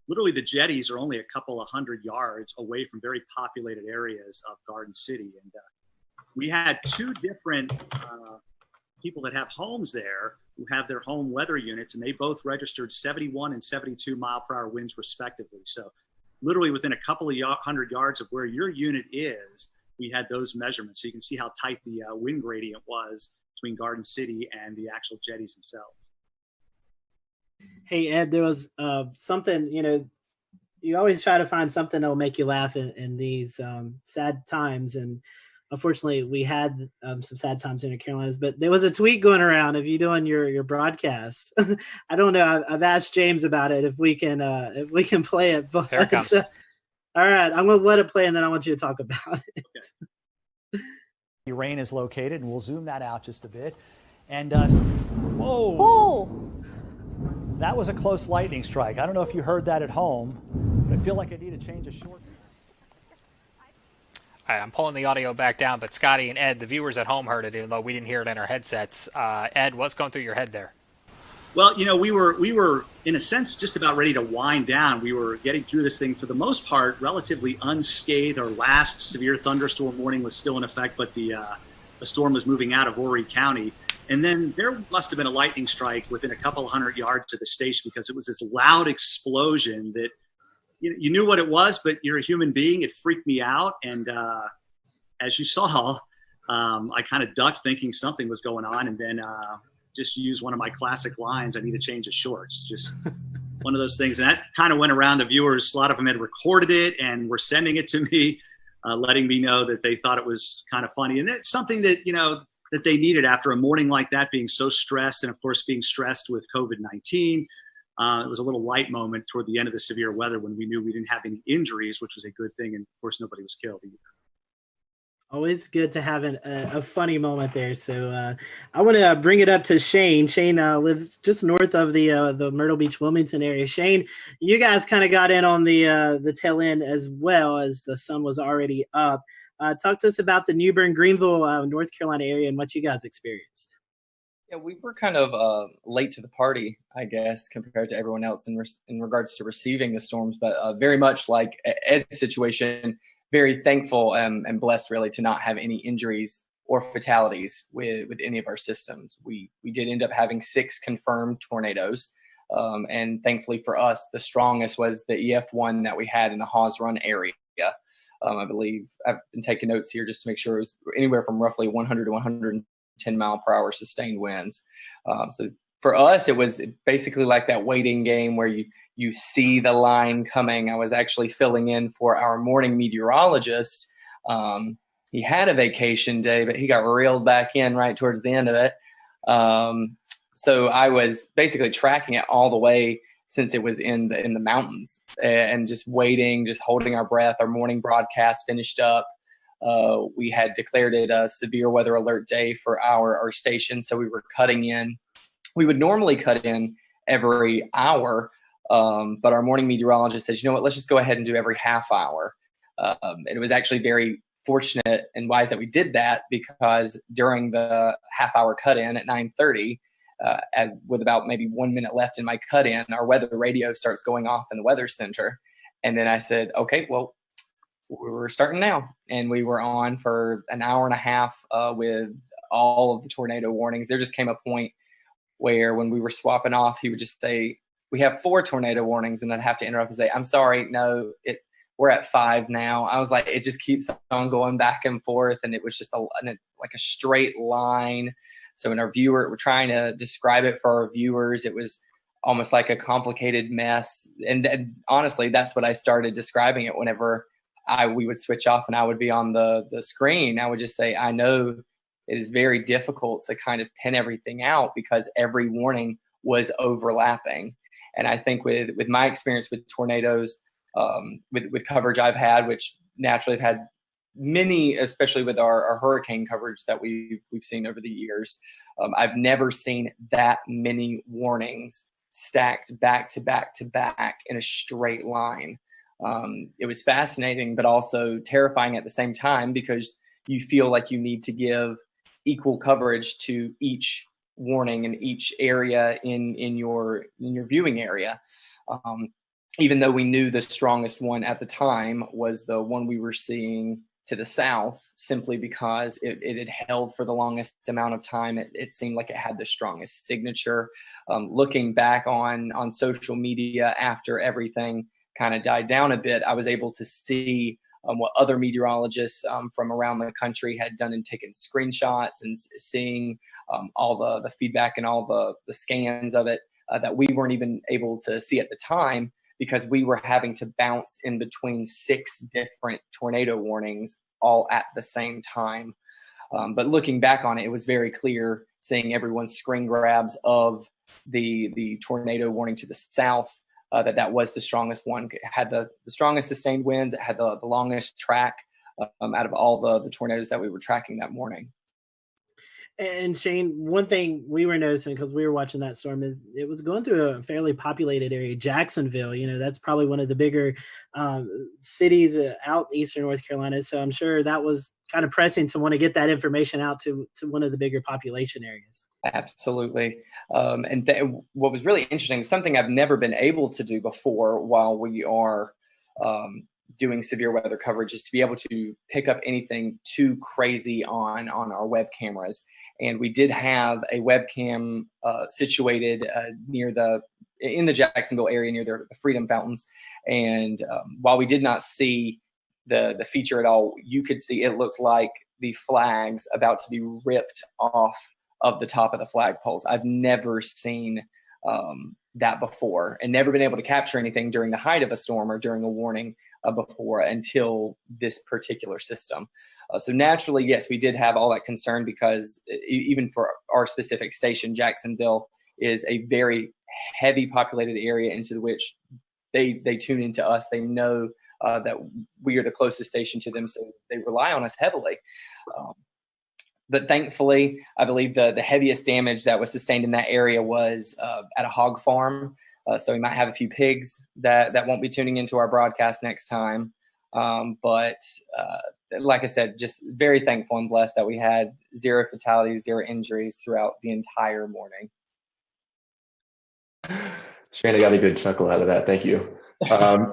Literally, the jetties are only a couple of 100 yards away from very populated areas of Garden City. And we had two different people that have homes there who have their home weather units, and they both registered 71 and 72 mile per hour winds respectively. So literally within a couple of 100 yards of where your unit is, we had those measurements. So you can see how tight the wind gradient was between Garden City and the actual jetties themselves. Hey, Ed, there was something, you always try to find something that'll make you laugh in these sad times. And unfortunately, we had some sad times in the Carolinas, but there was a tweet going around of you doing your broadcast. I don't know. I've asked James about it if we can play it. But, Here it comes. all right, I'm going to let it play, and then I want you to talk about it. Okay. The rain is located, and we'll zoom that out just a bit. And whoa! Oh. That was a close lightning strike. I don't know if you heard that at home. I feel like I need to change a short. All right, I'm pulling the audio back down, but Scotty and Ed, the viewers at home heard it, even though we didn't hear it in our headsets. Ed, what's going through your head there? Well, we were in a sense just about ready to wind down. We were getting through this thing for the most part relatively unscathed. Our last severe thunderstorm warning was still in effect, but the storm was moving out of Horry County. And then there must have been a lightning strike within a couple hundred yards of the station, because it was this loud explosion that you knew what it was, but you're a human being. It freaked me out. And as you saw, I kind of ducked thinking something was going on, and then just used one of my classic lines, I need to change the shorts. Just one of those things. And that kind of went around the viewers. A lot of them had recorded it and were sending it to me, letting me know that they thought it was kind of funny. And it's something that, that they needed after a morning like that, being so stressed, and of course being stressed with COVID-19. It was a little light moment toward the end of the severe weather when we knew we didn't have any injuries, which was a good thing. And of course, nobody was killed either. Always good to have a funny moment there. So I want to bring it up to Shane. Shane lives just north of the Myrtle Beach, Wilmington area. Shane, you guys kind of got in on the tail end as well, as the sun was already up. Talk to us about the New Bern, Greenville, North Carolina area and what you guys experienced. Yeah, we were kind of late to the party, I guess, compared to everyone else in regards to receiving the storms, but very much like Ed's situation, very thankful and blessed really to not have any injuries or fatalities with any of our systems. We did end up having 6 confirmed tornadoes, and thankfully for us, the strongest was the EF1 that we had in the Hawes Run area. I believe I've been taking notes here just to make sure it was anywhere from roughly 100 to 110 mile per hour sustained winds. So for us, it was basically like that waiting game where you see the line coming. I was actually filling in for our morning meteorologist. He had a vacation day, but he got reeled back in right towards the end of it. So I was basically tracking it all the way since it was in the mountains, and just waiting, just holding our breath. Our morning broadcast finished up. We had declared it a severe weather alert day for our station, so we were cutting in. We would normally cut in every hour, but our morning meteorologist says, you know what, let's just go ahead and do every half hour. And it was actually very fortunate and wise that we did that, because during the half hour cut in at 9:30, with about maybe 1 minute left in my cut in, our weather radio starts going off in the weather center. And then I said, okay, well, we're starting now. And we were on for an hour and a half with all of the tornado warnings. There just came a point where when we were swapping off, he would just say, we have 4 tornado warnings. And I'd have to interrupt and say, I'm sorry, no, we're at 5 now. I was like, it just keeps on going back and forth. And it was just like a straight line. So when we're trying to describe it for our viewers, it was almost like a complicated mess. And honestly, that's what I started describing it whenever we would switch off and I would be on the screen. I would just say, I know it is very difficult to kind of pin everything out because every warning was overlapping. And I think with my experience with tornadoes, with coverage I've had, which naturally have had many, especially with our hurricane coverage that we've seen over the years, I've never seen that many warnings stacked back to back to back in a straight line. It was fascinating, but also terrifying at the same time, because you feel like you need to give equal coverage to each warning in each area in your viewing area. Even though we knew the strongest one at the time was the one we were seeing to the south, simply because it had held for the longest amount of time. It seemed like it had the strongest signature. Looking back on social media after everything kind of died down a bit, I was able to see what other meteorologists from around the country had done and taken screenshots and seeing all the feedback and all the scans of it that we weren't even able to see at the time because we were having to bounce in between 6 different tornado warnings all at the same time. But looking back on it, it was very clear seeing everyone's screen grabs of the tornado warning to the south, that was the strongest one. It had the strongest sustained winds. It had the longest track out of all the tornadoes that we were tracking that morning. And Shane, one thing we were noticing because we were watching that storm is it was going through a fairly populated area. Jacksonville, that's probably one of the bigger cities out eastern North Carolina. So I'm sure that was kind of pressing to want to get that information out to one of the bigger population areas. Absolutely. What was really interesting, something I've never been able to do before while we are doing severe weather coverage, is to be able to pick up anything too crazy on our web cameras. And we did have a webcam situated in the Jacksonville area near the Freedom Fountains. And while we did not see the feature at all, you could see it looked like the flags about to be ripped off of the top of the flagpoles. I've never seen that before, and never been able to capture anything during the height of a storm or during a warning before until this particular system. So naturally, yes, we did have all that concern because even for our specific station, Jacksonville is a very heavy populated area into which they tune into us. They know that we are the closest station to them, so they rely on us heavily. But thankfully, I believe the heaviest damage that was sustained in that area was at a hog farm. So we might have a few pigs that won't be tuning into our broadcast next time. But like I said, just very thankful and blessed that we had 0 fatalities, 0 injuries throughout the entire morning. Shane, I got a good chuckle out of that. Thank you.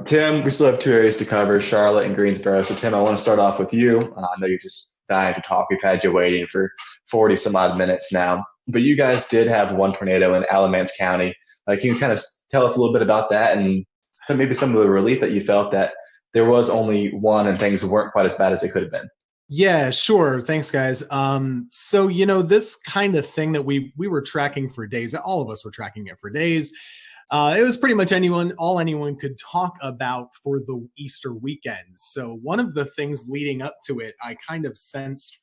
Tim, we still have 2 areas to cover, Charlotte and Greensboro. So Tim, I want to start off with you. I know you're just dying to talk. We've had you waiting for 40 some odd minutes now, but you guys did have 1 tornado in Alamance County. Can you kind of tell us a little bit about that and maybe some of the relief that you felt that there was only 1 and things weren't quite as bad as they could have been? Yeah, sure. Thanks, guys. So, this kind of thing that we were tracking for days, all of us were tracking it for days. It was pretty much all anyone could talk about for the Easter weekend. So one of the things leading up to it, I kind of sensed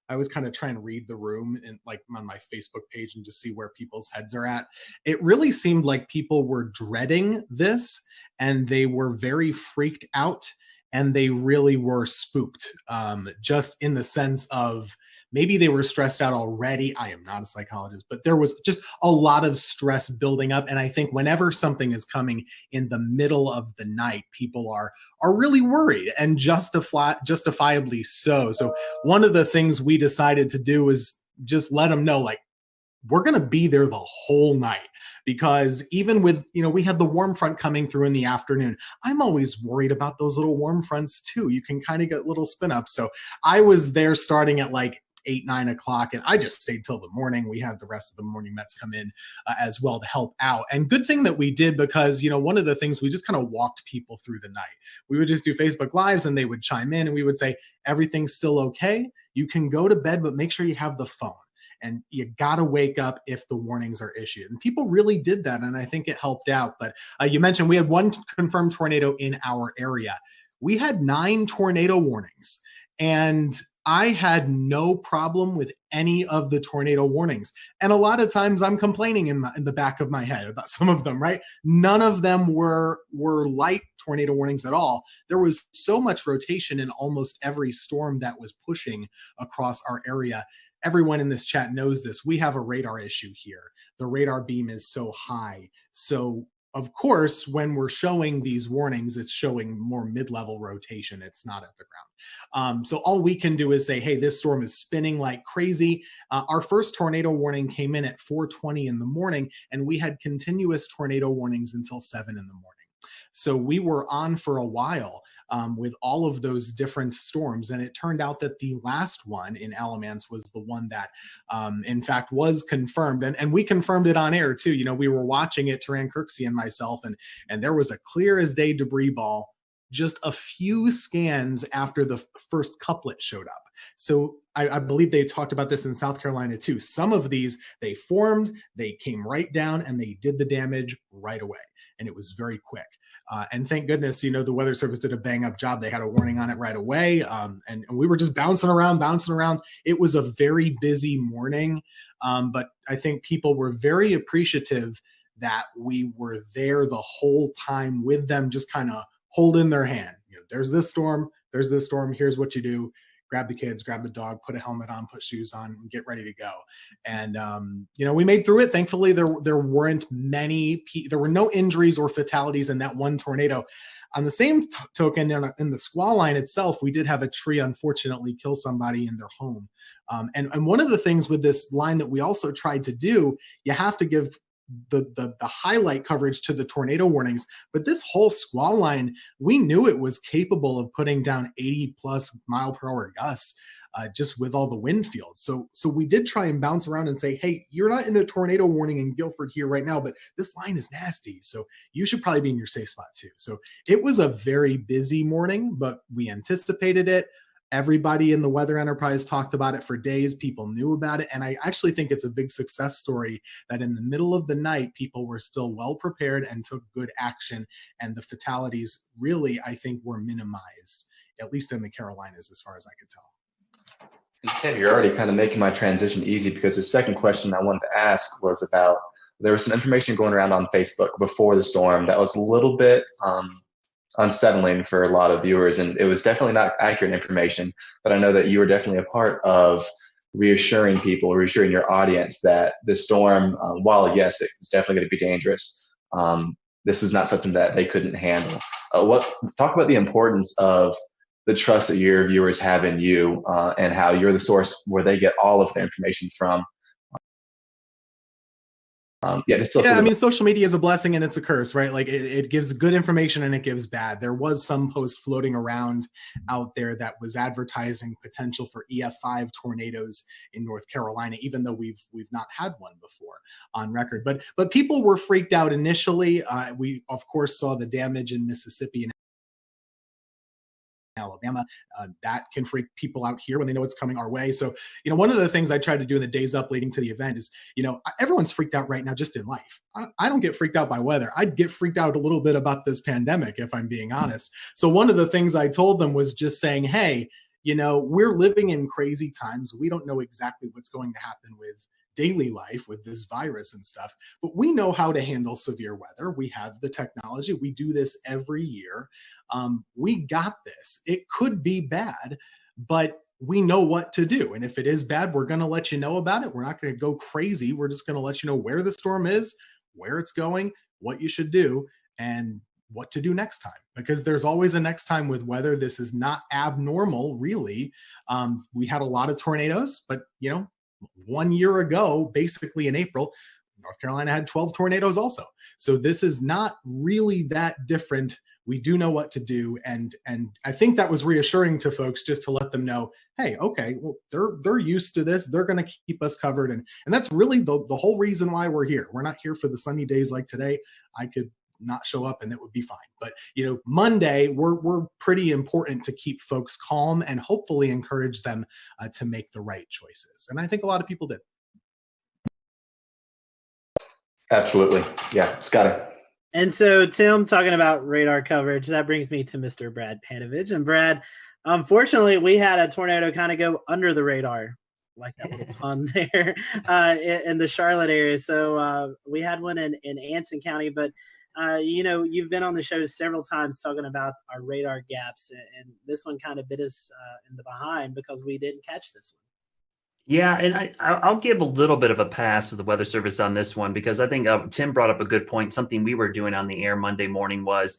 I was kind of trying to read the room and on my Facebook page and just see where people's heads are at. It really seemed like people were dreading this and they were very freaked out and they really were spooked, just in the sense of maybe they were stressed out already. I am not a psychologist, but there was just a lot of stress building up. And I think whenever something is coming in the middle of the night, people are really worried, and justifiably so. So one of the things we decided to do is just let them know, we're going to be there the whole night, because even with, we had the warm front coming through in the afternoon. I'm always worried about those little warm fronts too. You can kind of get little spin ups. So I was there starting at 8, 9 o'clock, and I just stayed till the morning. We had the rest of the morning Mets come in as well to help out. And good thing that we did, because, one of the things, we just kind of walked people through the night. We would just do Facebook Lives and they would chime in and we would say, everything's still okay. You can go to bed, but make sure you have the phone. And you got to wake up if the warnings are issued. And people really did that, and I think it helped out. But you mentioned we had 1 confirmed tornado in our area. We had 9 tornado warnings, and I had no problem with any of the tornado warnings. And a lot of times I'm complaining in the back of my head about some of them, right? None of them were light tornado warnings at all. There was so much rotation in almost every storm that was pushing across our area. Everyone in this chat knows this. We have a radar issue here. The radar beam is so high. So of course, when we're showing these warnings, it's showing more mid-level rotation. It's not at the ground. So all we can do is say, hey, this storm is spinning like crazy. Our first tornado warning came in at 4:20 in the morning, and we had continuous tornado warnings until 7 in the morning. So we were on for a while with all of those different storms. And it turned out that the last one in Alamance was the one that, in fact, was confirmed. And we confirmed it on air, too. We were watching it, Taran Kirksey and myself, and there was a clear as day debris ball just a few scans after the first couplet showed up. So I believe they talked about this in South Carolina too. Some of these, they formed, they came right down, and they did the damage right away. And it was very quick. And thank goodness, the Weather Service did a bang up job. They had a warning on it right away. And we were just bouncing around. It was a very busy morning. But I think people were very appreciative that we were there the whole time with them, just kind of holding their hand. There's this storm, here's what you do. Grab the kids, grab the dog, put a helmet on, put shoes on, and get ready to go. And, we made through it. Thankfully, there weren't there were no injuries or fatalities in that one tornado. On the same token, in the squall line itself, we did have a tree, unfortunately, kill somebody in their home. And one of the things with this line that we also tried to do, you have to give the highlight coverage to the tornado warnings, but this whole squall line, we knew it was capable of putting down 80 plus mile per hour gusts, just with all the wind fields. So we did try and bounce around and say, hey, you're not in a tornado warning in Guilford here right now, but this line is nasty, so you should probably be in your safe spot too. So it was a very busy morning, but we anticipated it. Everybody in the weather enterprise talked about it for days. People knew about it. And I actually think it's a big success story that in the middle of the night, people were still well prepared and took good action. And the fatalities really, I think, were minimized, at least in the Carolinas, as far as I could tell. And Tim, you're already kind of making my transition easy, because the second question I wanted to ask was about, there was some information going around on Facebook before the storm that was a little bit unsettling for a lot of viewers, and it was definitely not accurate information. But I know that you were definitely a part of reassuring your audience that the storm, while yes, it was definitely going to be dangerous, this was not something that they couldn't handle. Talk about the importance of the trust that your viewers have in you, and how you're the source where they get all of their information from. Social media is a blessing and it's a curse, right? Like it gives good information and it gives bad. There was some post floating around out there that was advertising potential for EF5 tornadoes in North Carolina, even though we've not had one before on record. But people were freaked out initially. We of course saw the damage in Mississippi and Alabama. That can freak people out here when they know it's coming our way. So, one of the things I tried to do in the days up leading to the event is, everyone's freaked out right now just in life. I don't get freaked out by weather. I'd get freaked out a little bit about this pandemic, if I'm being honest. So one of the things I told them was just saying, hey, we're living in crazy times. We don't know exactly what's going to happen with daily life with this virus and stuff, but we know how to handle severe weather. We have the technology. We do this every year. We got this. It could be bad, but we know what to do. And if it is bad, we're going to let you know about it. We're not going to go crazy. We're just going to let you know where the storm is, where it's going, what you should do, and what to do next time, because there's always a next time with weather. This is not abnormal, really. We had a lot of tornadoes, but 1 year ago, basically in April, North Carolina had 12 tornadoes also. So this is not really that different. We do know what to do. And I think that was reassuring to folks, just to let them know, hey, okay, well, they're used to this. They're going to keep us covered. And that's really the whole reason why we're here. We're not here for the sunny days like today. I could not show up and that would be fine. But Monday, we're pretty important to keep folks calm and hopefully encourage them to make the right choices. And I think a lot of people did. Absolutely. Yeah, Scotty. And so, Tim, talking about radar coverage, that brings me to Mr. Brad Panovich. And Brad, unfortunately, we had a tornado kind of go under the radar, like that little pun there, in the Charlotte area. So we had one in Anson County, but you've been on the show several times talking about our radar gaps, and this one kind of bit us in the behind because we didn't catch this one. Yeah, and I'll give a little bit of a pass to the Weather Service on this one, because I think Tim brought up a good point. Something we were doing on the air Monday morning was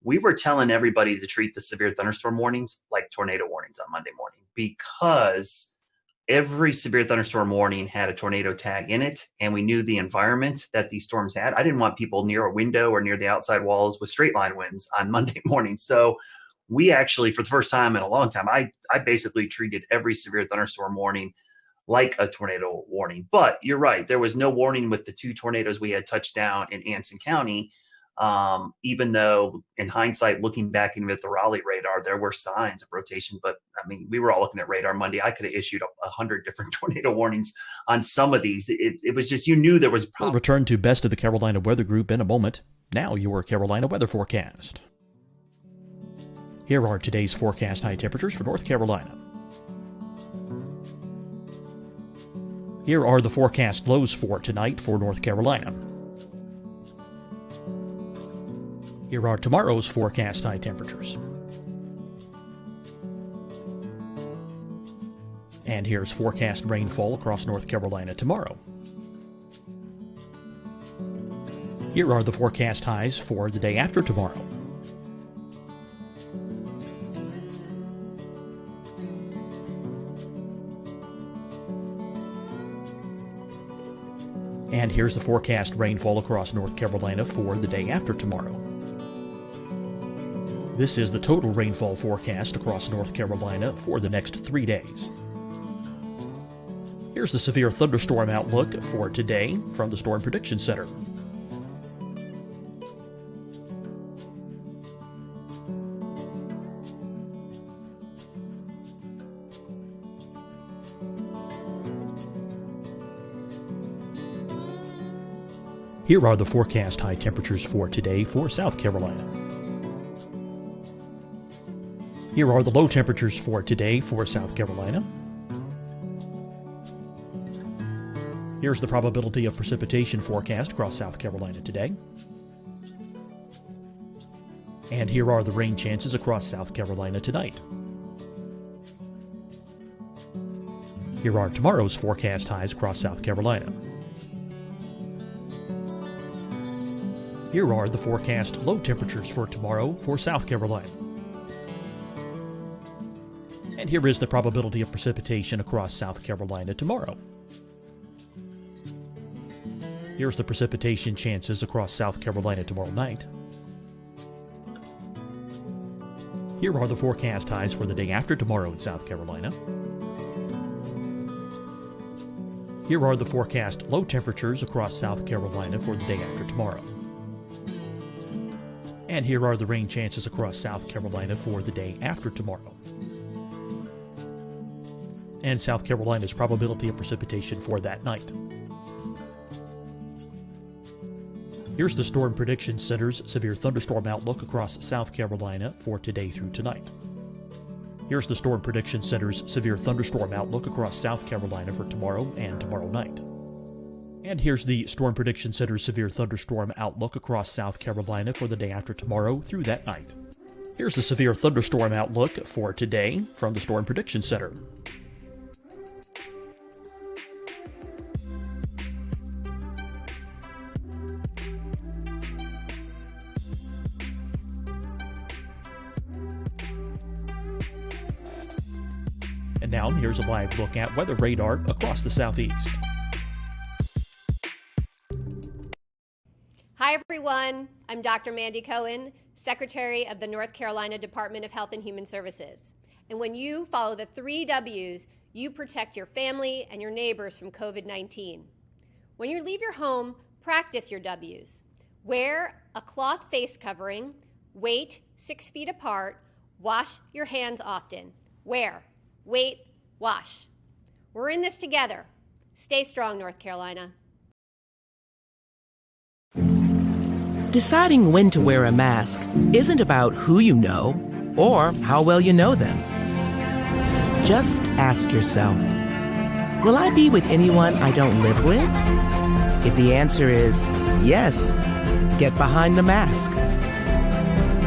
we were telling everybody to treat the severe thunderstorm warnings like tornado warnings on Monday morning, because every severe thunderstorm warning had a tornado tag in it, and we knew the environment that these storms had. I didn't want people near a window or near the outside walls with straight line winds on Monday morning. So we actually, for the first time in a long time, I basically treated every severe thunderstorm warning like a tornado warning. But you're right, there was no warning with the two tornadoes we had touched down in Anson County. Even though in hindsight, looking back even at the Raleigh radar, there were signs of rotation, but I mean, we were all looking at radar Monday. I could have issued 100 different tornado warnings on some of these. It was just, you knew there was We'll return to Best of the Carolina Weather Group in a moment. Now your Carolina weather forecast. Here are today's forecast high temperatures for North Carolina. Here are the forecast lows for tonight for North Carolina. Here are tomorrow's forecast high temperatures. And here's forecast rainfall across North Carolina tomorrow. Here are the forecast highs for the day after tomorrow. And here's the forecast rainfall across North Carolina for the day after tomorrow. This is the total rainfall forecast across North Carolina for the next 3 days. Here's the severe thunderstorm outlook for today from the Storm Prediction Center. Here are the forecast high temperatures for today for South Carolina. Here are the low temperatures for today for South Carolina. Here's the probability of precipitation forecast across South Carolina today. And here are the rain chances across South Carolina tonight. Here are tomorrow's forecast highs across South Carolina. Here are the forecast low temperatures for tomorrow for South Carolina. And here is the probability of precipitation across South Carolina tomorrow. Here's the precipitation chances across South Carolina tomorrow night. Here are the forecast highs for the day after tomorrow in South Carolina. Here are the forecast low temperatures across South Carolina for the day after tomorrow. And here are the rain chances across South Carolina for the day after tomorrow. And South Carolina's probability of precipitation for that night. Here's the Storm Prediction Center's severe thunderstorm outlook across South Carolina for today through tonight. Here's the Storm Prediction Center's severe thunderstorm outlook across South Carolina for tomorrow and tomorrow night. And here's the Storm Prediction Center's severe thunderstorm outlook across South Carolina for the day after tomorrow through that night. Here's the severe thunderstorm outlook for today from the Storm Prediction Center. And now here's a live look at weather radar across the southeast. Hi, everyone. I'm Dr. Mandy Cohen, Secretary of the North Carolina Department of Health and Human Services. And when you follow the 3 W's, you protect your family and your neighbors from COVID-19. When you leave your home, practice your W's. Wear a cloth face covering, wait 6 feet apart, wash your hands often. Wear, wait, wash. We're in this together. Stay strong, North Carolina. Deciding when to wear a mask isn't about who you know or how well you know them. Just ask yourself, will I be with anyone I don't live with? If the answer is yes, get behind the mask.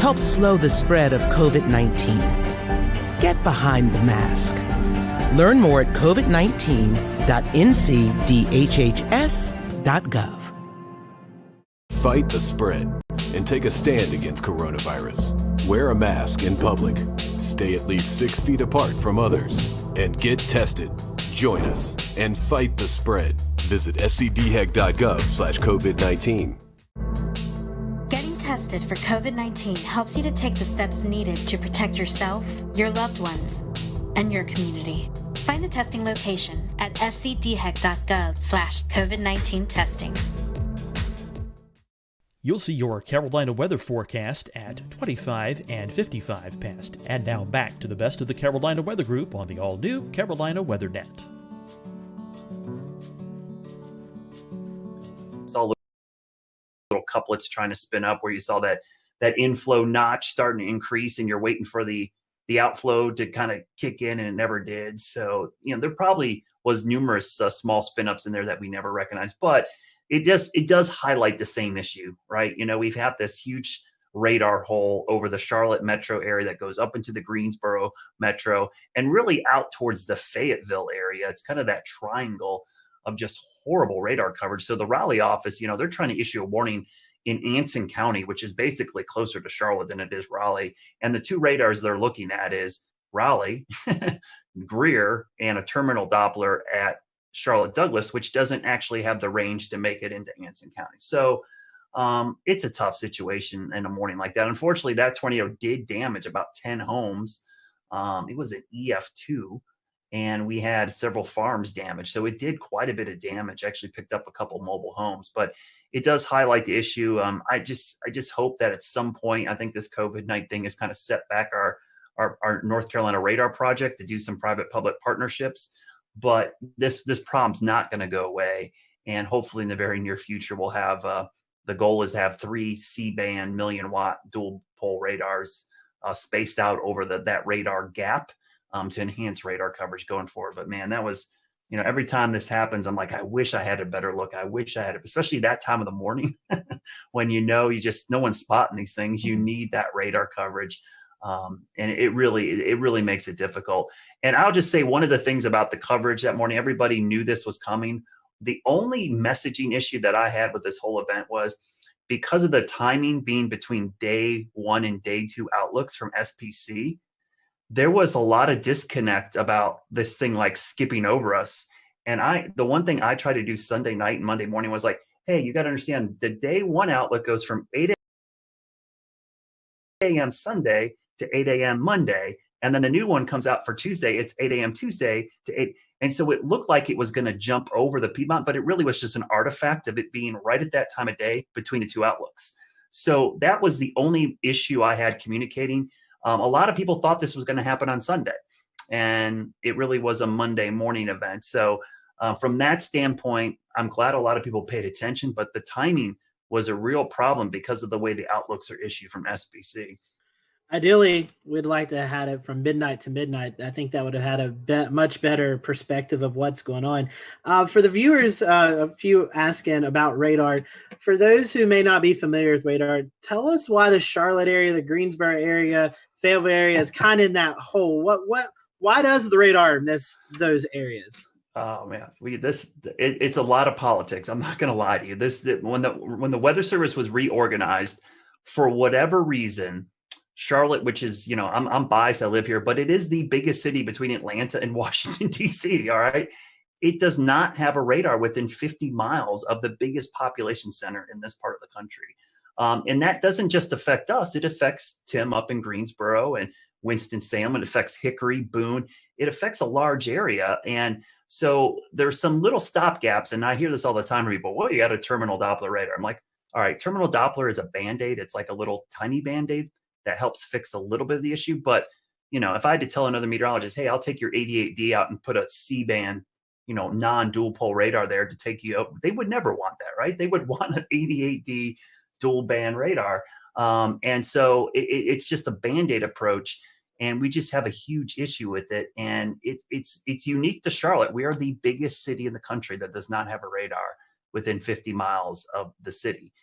Help slow the spread of COVID-19. Get behind the mask. Learn more at covid19.ncdhhs.gov. Fight the spread and take a stand against coronavirus. Wear a mask in public. Stay at least 6 feet apart from others. And get tested. Join us and fight the spread. Visit scdhec.gov/COVID-19. Getting tested for COVID-19 helps you to take the steps needed to protect yourself, your loved ones, and your community. Find the testing location at scdhec.gov/COVID-19 testing. You'll see your Carolina weather forecast at 25 and 55 past. And now back to the best of the Carolina Weather Group on the all-new Carolina Weather Net. Saw little couplets trying to spin up where you saw that inflow notch starting to increase, and you're waiting for the outflow to kind of kick in, and it never did. So, there probably was numerous small spin ups in there that we never recognized, but it does highlight the same issue, right? We've had this huge radar hole over the Charlotte metro area that goes up into the Greensboro metro and really out towards the Fayetteville area. It's kind of that triangle of just horrible radar coverage. So the Raleigh office, they're trying to issue a warning in Anson County, which is basically closer to Charlotte than it is Raleigh. And the two radars they're looking at is Raleigh, Greer, and a terminal Doppler at Charlotte Douglas, which doesn't actually have the range to make it into Anson County. So it's a tough situation in a morning like that. Unfortunately, that tornado did damage about 10 homes. It was an EF2, and we had several farms damaged. So it did quite a bit of damage, actually picked up a couple mobile homes, but it does highlight the issue. I just hope that at some point, I think this COVID-19 thing has kind of set back our North Carolina radar project to do some private-public partnerships. But this problem's not going to go away. And hopefully in the very near future, we'll have, the goal is to have 3 C-band million-watt dual pole radars spaced out over that radar gap to enhance radar coverage going forward. But man, that was, every time this happens, I'm like, I wish I had a better look. I wish I had it, especially that time of the morning when no one's spotting these things. You need that radar coverage. And it really makes it difficult. And I'll just say one of the things about the coverage that morning, everybody knew this was coming. The only messaging issue that I had with this whole event was because of the timing being between day 1 and day 2 outlooks from SPC, there was a lot of disconnect about this thing like skipping over us. And the one thing I tried to do Sunday night and Monday morning was like, hey, you got to understand the day 1 outlook goes from 8 a.m. Sunday to 8 a.m. Monday. And then the new one comes out for Tuesday. It's 8 a.m. Tuesday to 8. And so it looked like it was going to jump over the Piedmont, but it really was just an artifact of it being right at that time of day between the two outlooks. So that was the only issue I had communicating. A lot of people thought this was going to happen on Sunday, and it really was a Monday morning event. So from that standpoint, I'm glad a lot of people paid attention, but the timing was a real problem because of the way the outlooks are issued from SBC. Ideally, we'd like to have had it from midnight to midnight. I think that would have had a much better perspective of what's going on. For the viewers, a few asking about radar. For those who may not be familiar with radar, tell us why the Charlotte area, the Greensboro area, Fayetteville area is kind of in that hole. Why does the radar miss those areas? Oh man, it's a lot of politics. I'm not going to lie to you. When the Weather Service was reorganized, for whatever reason, Charlotte, which is, I'm biased, I live here, but it is the biggest city between Atlanta and Washington, D.C., all right? It does not have a radar within 50 miles of the biggest population center in this part of the country. And that doesn't just affect us. It affects Tim up in Greensboro and Winston-Salem. It affects Hickory, Boone. It affects a large area. And so there's some little stopgaps. And I hear this all the time from people, well, you got a terminal Doppler radar. I'm like, all right, terminal Doppler is a Band-Aid. It's like a little tiny Band-Aid that helps fix a little bit of the issue. But, if I had to tell another meteorologist, hey, I'll take your 88D out and put a C-band, non-dual pole radar there to take you up, they would never want that, right? They would want an 88D dual band radar. And so it's just a Band-Aid approach. And we just have a huge issue with it. And it's unique to Charlotte. We are the biggest city in the country that does not have a radar within 50 miles of the city.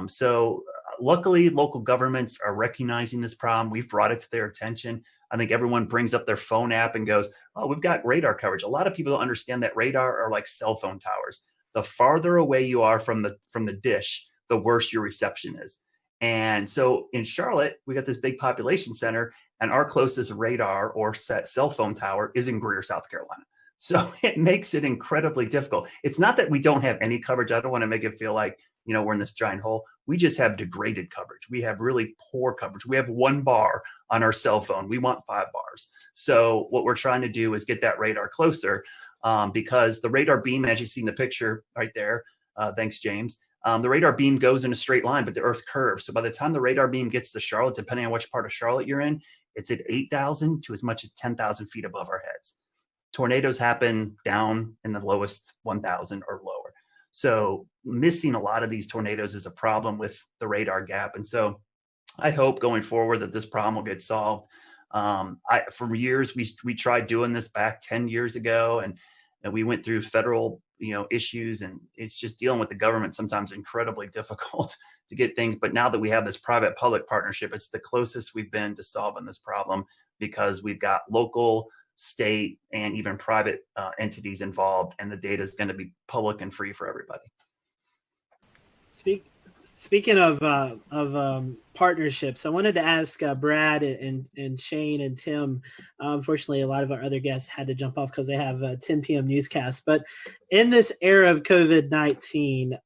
So luckily, local governments are recognizing this problem. We've brought it to their attention. I think everyone brings up their phone app and goes, oh, we've got radar coverage. A lot of people don't understand that radar are like cell phone towers. The farther away you are from the dish, the worse your reception is. And so in Charlotte, we got this big population center, and our closest radar or cell phone tower is in Greer, South Carolina. So it makes it incredibly difficult. It's not that we don't have any coverage. I don't want to make it feel like, we're in this giant hole. We just have degraded coverage. We have really poor coverage. We have 1 bar on our cell phone. We want 5 bars. So what we're trying to do is get that radar closer because the radar beam, as you see in the picture right there, thanks, James, the radar beam goes in a straight line, but the Earth curves. So by the time the radar beam gets to Charlotte, depending on which part of Charlotte you're in, it's at 8,000 to as much as 10,000 feet above our heads. Tornadoes happen down in the lowest 1,000 or lower. So missing a lot of these tornadoes is a problem with the radar gap. And so I hope going forward that this problem will get solved. For years, we tried doing this back 10 years ago, and we went through federal issues, and it's just dealing with the government sometimes incredibly difficult to get things. But now that we have this private public partnership, it's the closest we've been to solving this problem, because we've got local, state, and even private entities involved, and the data is going to be public and free for everybody. Speaking of partnerships, I wanted to ask Brad and Shane and Tim. Unfortunately, a lot of our other guests had to jump off because they have a 10 p.m. newscast. But in this era of COVID-19,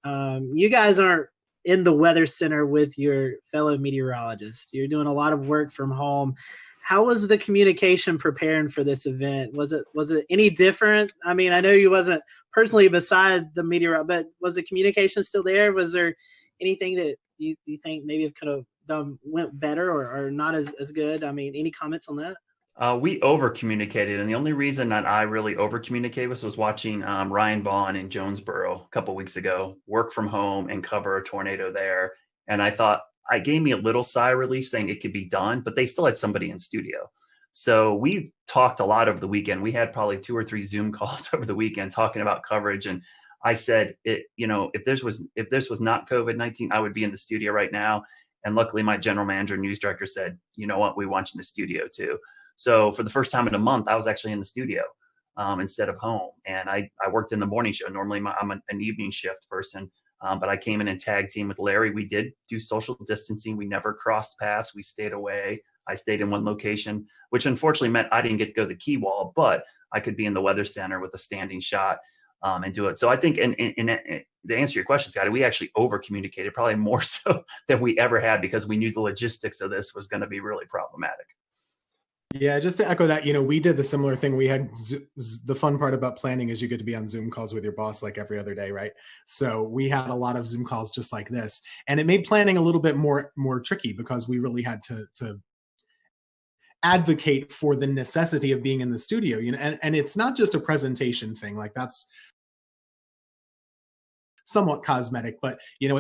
you guys aren't in the weather center with your fellow meteorologists. You're doing a lot of work from home. How was the communication preparing for this event? Was it any different? I mean, I know you wasn't personally beside the meteor, but was the communication still there? Was there anything that you think maybe could have went better or not as good? I mean, any comments on that? We over communicated, and the only reason that I really over communicated was watching Ryan Vaughn in Jonesboro a couple weeks ago work from home and cover a tornado there. And I thought, it gave me a little sigh of relief saying it could be done, but they still had somebody in studio. So we talked a lot over the weekend. We had probably 2 or 3 Zoom calls over the weekend talking about coverage. And I said, if this was not COVID-19, I would be in the studio right now. And luckily my general manager and news director said, you know what, we want you in the studio too. So for the first time in a month, I was actually in the studio instead of home. And I worked in the morning show. Normally I'm an evening shift person. But I came in and tag team with Larry. We did do social distancing. We never crossed paths. We stayed away. I stayed in one location, which unfortunately meant I didn't get to go to the key wall, but I could be in the weather center with a standing shot and do it. So I think, and to answer your question, Scotty, we actually over communicated, probably more so than we ever had, because we knew the logistics of this was going to be really problematic. Yeah, just to echo that, we did the similar thing. We had the fun part about planning is you get to be on Zoom calls with your boss like every other day, right? So we had a lot of Zoom calls just like this, and it made planning a little bit more tricky, because we really had to advocate for the necessity of being in the studio. And it's not just a presentation thing, like that's somewhat cosmetic, but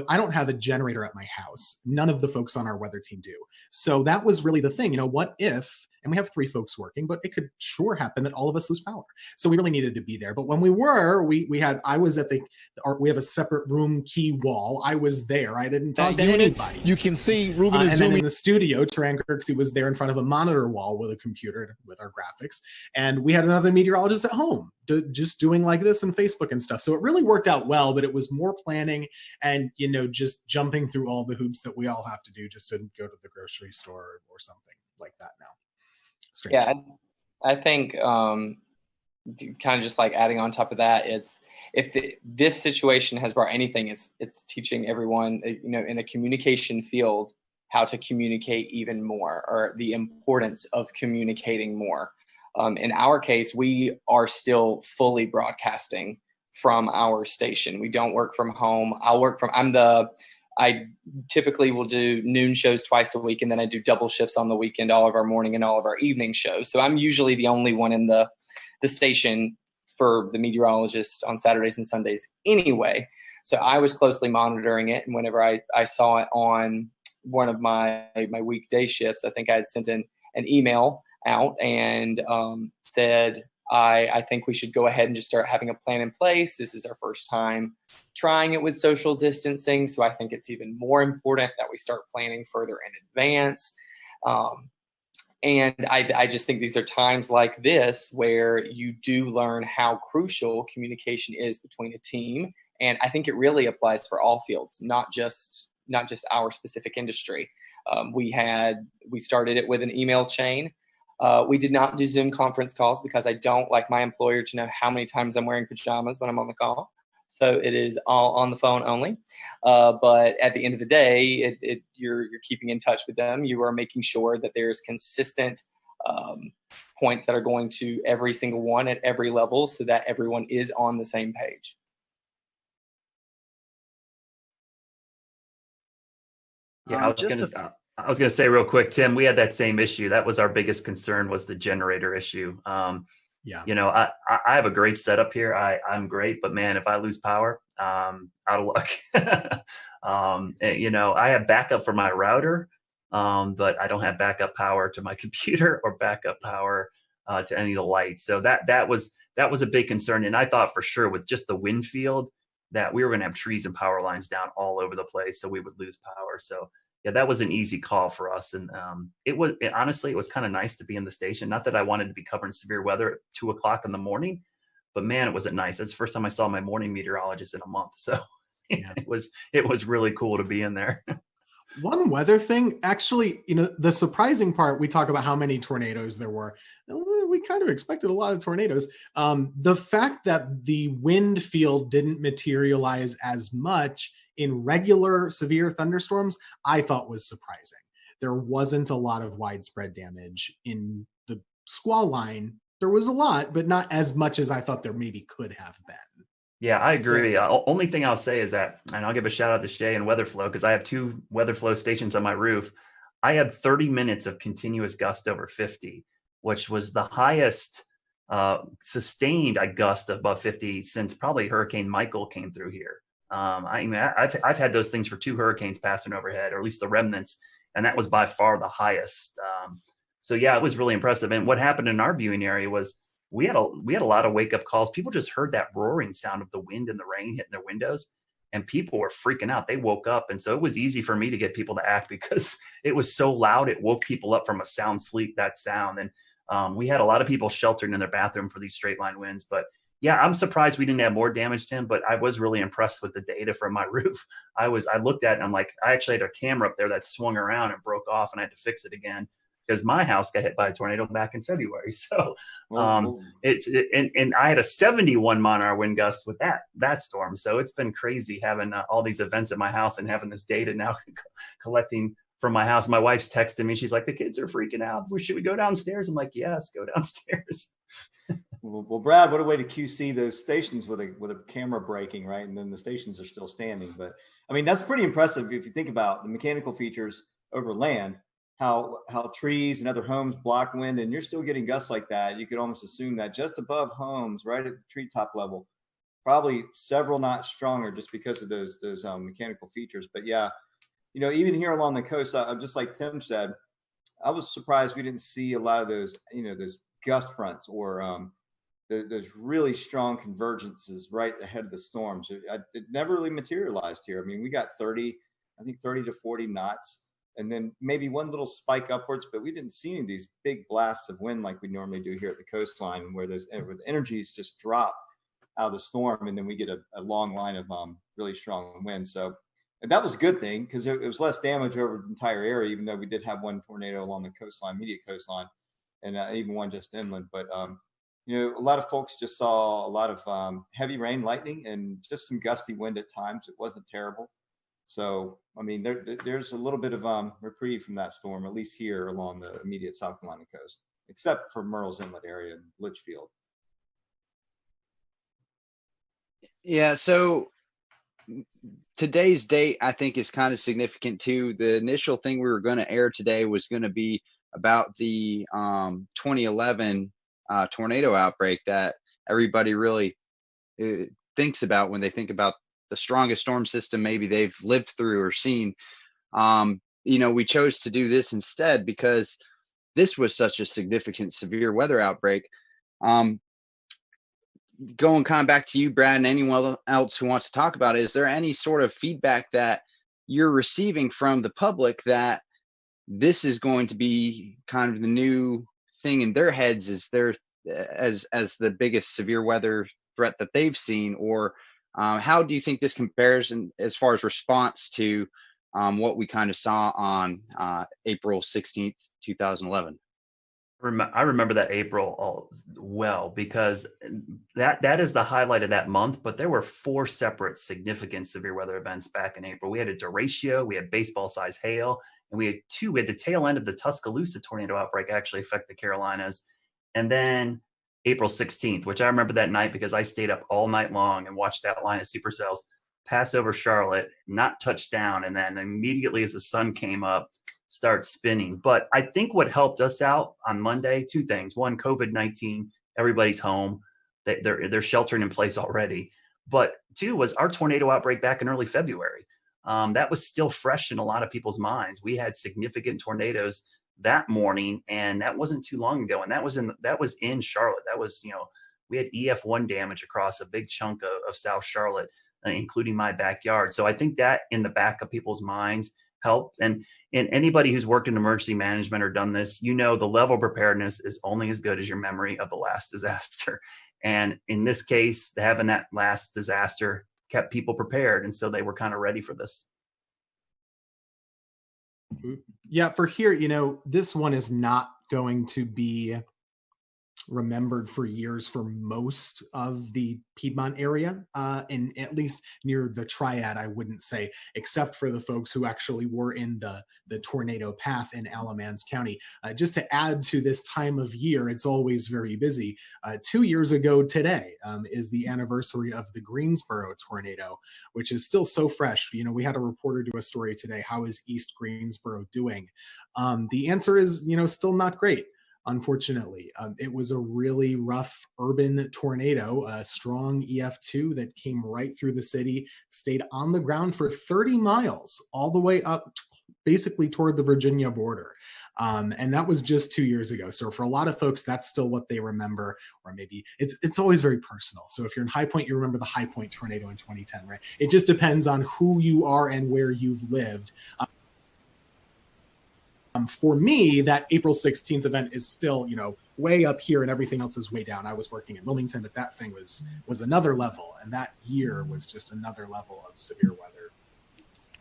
I don't have a generator at my house. None of the folks on our weather team do. So that was really the thing. What if, and we have 3 folks working, but it could sure happen that all of us lose power. So we really needed to be there. But when we were, I was at we have a separate room key wall. I was there. I didn't talk to anybody. You can see Ruben is and zooming. then in the studio, Taran Kirksey was there in front of a monitor wall with a computer with our graphics. And we had another meteorologist at home just doing like this on Facebook and stuff. So it really worked out well, but it was more planning and, just jumping through all the hoops that we all have to do just to go to the grocery store or something like that now. Strange. Yeah, I think kind of just like adding on top of that, this situation has brought anything, it's teaching everyone, in a communication field, how to communicate even more, or the importance of communicating more. In our case, we are still fully broadcasting from our station. We don't work from home. I typically will do noon shows twice a week, and then I do double shifts on the weekend, all of our morning and all of our evening shows. So I'm usually the only one in the station for the meteorologist on Saturdays and Sundays anyway. So I was closely monitoring it. And whenever I saw it on one of my weekday shifts, I think I had sent an email out and said, I think we should go ahead and just start having a plan in place. This is our first time trying it with social distancing. So I think it's even more important that we start planning further in advance. And I just think these are times like this where you do learn how crucial communication is between a team. And I think it really applies for all fields, not just our specific industry. We started it with an email chain. We did not do Zoom conference calls because I don't like my employer to know how many times I'm wearing pajamas when I'm on the call. So it is all on the phone only. But at the end of the day, you're keeping in touch with them. You are making sure that there's consistent points that are going to every single one at every level so that everyone is on the same page. Yeah, I was gonna say real quick, Tim, we had that same issue. That was our biggest concern, was the generator issue. Yeah. You know, I have a great setup here. I'm great, but man, if I lose power, out of luck. You know, I have backup for my router, but I don't have backup power to my computer or backup power to any of the lights. So that was a big concern. And I thought for sure with just the wind field that we were going to have trees and power lines down all over the place, so we would lose power. So yeah, that was an easy call for us. And honestly, it was kind of nice to be in the station. Not that I wanted to be covering severe weather at 2:00 in the morning, but man, it wasn't nice. That's the first time I saw my morning meteorologist in a month. So yeah. it was really cool to be in there. One weather thing, actually, you know, the surprising part, we talk about how many tornadoes there were. We kind of expected a lot of tornadoes. The fact that the wind field didn't materialize as much in regular severe thunderstorms, I thought was surprising. There wasn't a lot of widespread damage in the squall line. There was a lot, but not as much as I thought there maybe could have been. Yeah, I agree. Only thing I'll say is that, and I'll give a shout out to Shay and WeatherFlow, because I have 2 WeatherFlow stations on my roof. I had 30 minutes of continuous gust over 50, which was the highest sustained gust above 50 since probably Hurricane Michael came through here. I mean, I've had those things for 2 hurricanes passing overhead, or at least the remnants, and that was by far the highest. So yeah, it was really impressive. And what happened in our viewing area was we had a lot of wake up calls. People just heard that roaring sound of the wind and the rain hitting their windows, and people were freaking out. They woke up, and so it was easy for me to get people to act because it was so loud. It woke people up from a sound sleep. That sound, and we had a lot of people sheltered in their bathroom for these straight line winds. But yeah, I'm surprised we didn't have more damage, Tim, but I was really impressed with the data from my roof. I looked at it and I'm like, I actually had a camera up there that swung around and broke off, and I had to fix it again because my house got hit by a tornado back in February. So and I had a 71 mile-an-hour wind gust with that storm. So it's been crazy having all these events at my house and having this data now collecting from my house. My wife's texting me. She's like, the kids are freaking out. Should we go downstairs? I'm like, yes, go downstairs. Well, Brad, what a way to QC those stations with a camera breaking, right? And then the stations are still standing. But I mean, that's pretty impressive if you think about the mechanical features over land, how trees and other homes block wind, and you're still getting gusts like that. You could almost assume that just above homes, right at the treetop level, probably several knots stronger just because of those mechanical features. But yeah, you know, even here along the coast, just like Tim said, I was surprised we didn't see a lot of those, you know, those gust fronts or those really strong convergences right ahead of the storms. It never really materialized here. I mean, we got 30 to 40 knots, and then maybe one little spike upwards, but we didn't see any of these big blasts of wind like we normally do here at the coastline, where the energies just drop out of the storm, and then we get a long line of really strong wind. So and that was a good thing because it was less damage over the entire area, even though we did have one tornado along the coastline, immediate coastline, and even one just inland. But you know, a lot of folks just saw a lot of heavy rain, lightning, and just some gusty wind at times. It wasn't terrible. So, I mean, there's a little bit of reprieve from that storm, at least here along the immediate South Carolina coast, except for Murrells Inlet area and Litchfield. Yeah, so today's date, I think, is kind of significant too. The initial thing we were going to air today was going to be about the 2011 tornado outbreak that everybody really thinks about when they think about the strongest storm system maybe they've lived through or seen. You know, we chose to do this instead because this was such a significant severe weather outbreak. Going kind of back to you, Brad, and anyone else who wants to talk about it, is there any sort of feedback that you're receiving from the public that this is going to be kind of the new thing in their heads as the biggest severe weather threat that they've seen? Or how do you think this compares as far as response to what we kind of saw on April 16th, 2011? I remember that April well, because that is the highlight of that month. But there were 4 separate significant severe weather events back in April. We had a derecho, we had baseball-sized hail, and we had the tail end of the Tuscaloosa tornado outbreak actually affect the Carolinas. And then April 16th, which I remember that night because I stayed up all night long and watched that line of supercells. pass over Charlotte, not touch down, and then immediately as the sun came up, start spinning. But I think what helped us out on Monday, two things. One, COVID-19, everybody's home. They're sheltering in place already. But two was our tornado outbreak back in early February. That was still fresh in a lot of people's minds. We had significant tornadoes that morning, and that wasn't too long ago. And that was in Charlotte. That was, we had EF1 damage across a big chunk of South Charlotte, including my backyard. So I think that in the back of people's minds helped. And anybody who's worked in emergency management or done this, the level of preparedness is only as good as your memory of the last disaster. And in this case, having that last disaster kept people prepared. And so they were kind of ready for this. Yeah, for here, this one is not going to be remembered for years for most of the Piedmont area, and at least near the Triad, I wouldn't say, except for the folks who actually were in the tornado path in Alamance County. Just to add to this time of year, it's always very busy. 2 years ago today is the anniversary of the Greensboro tornado, which is still so fresh. We had a reporter do a story today. How is East Greensboro doing? The answer is, still not great. Unfortunately, it was a really rough urban tornado, a strong EF2 that came right through the city, stayed on the ground for 30 miles, all the way up basically toward the Virginia border. And that was just 2 years ago. So for a lot of folks, that's still what they remember, or maybe it's always very personal. So if you're in High Point, you remember the High Point tornado in 2010, right? It just depends on who you are and where you've lived. For me, that April 16th event is still, way up here and everything else is way down. I was working in Wilmington, but that thing was another level. And that year was just another level of severe weather.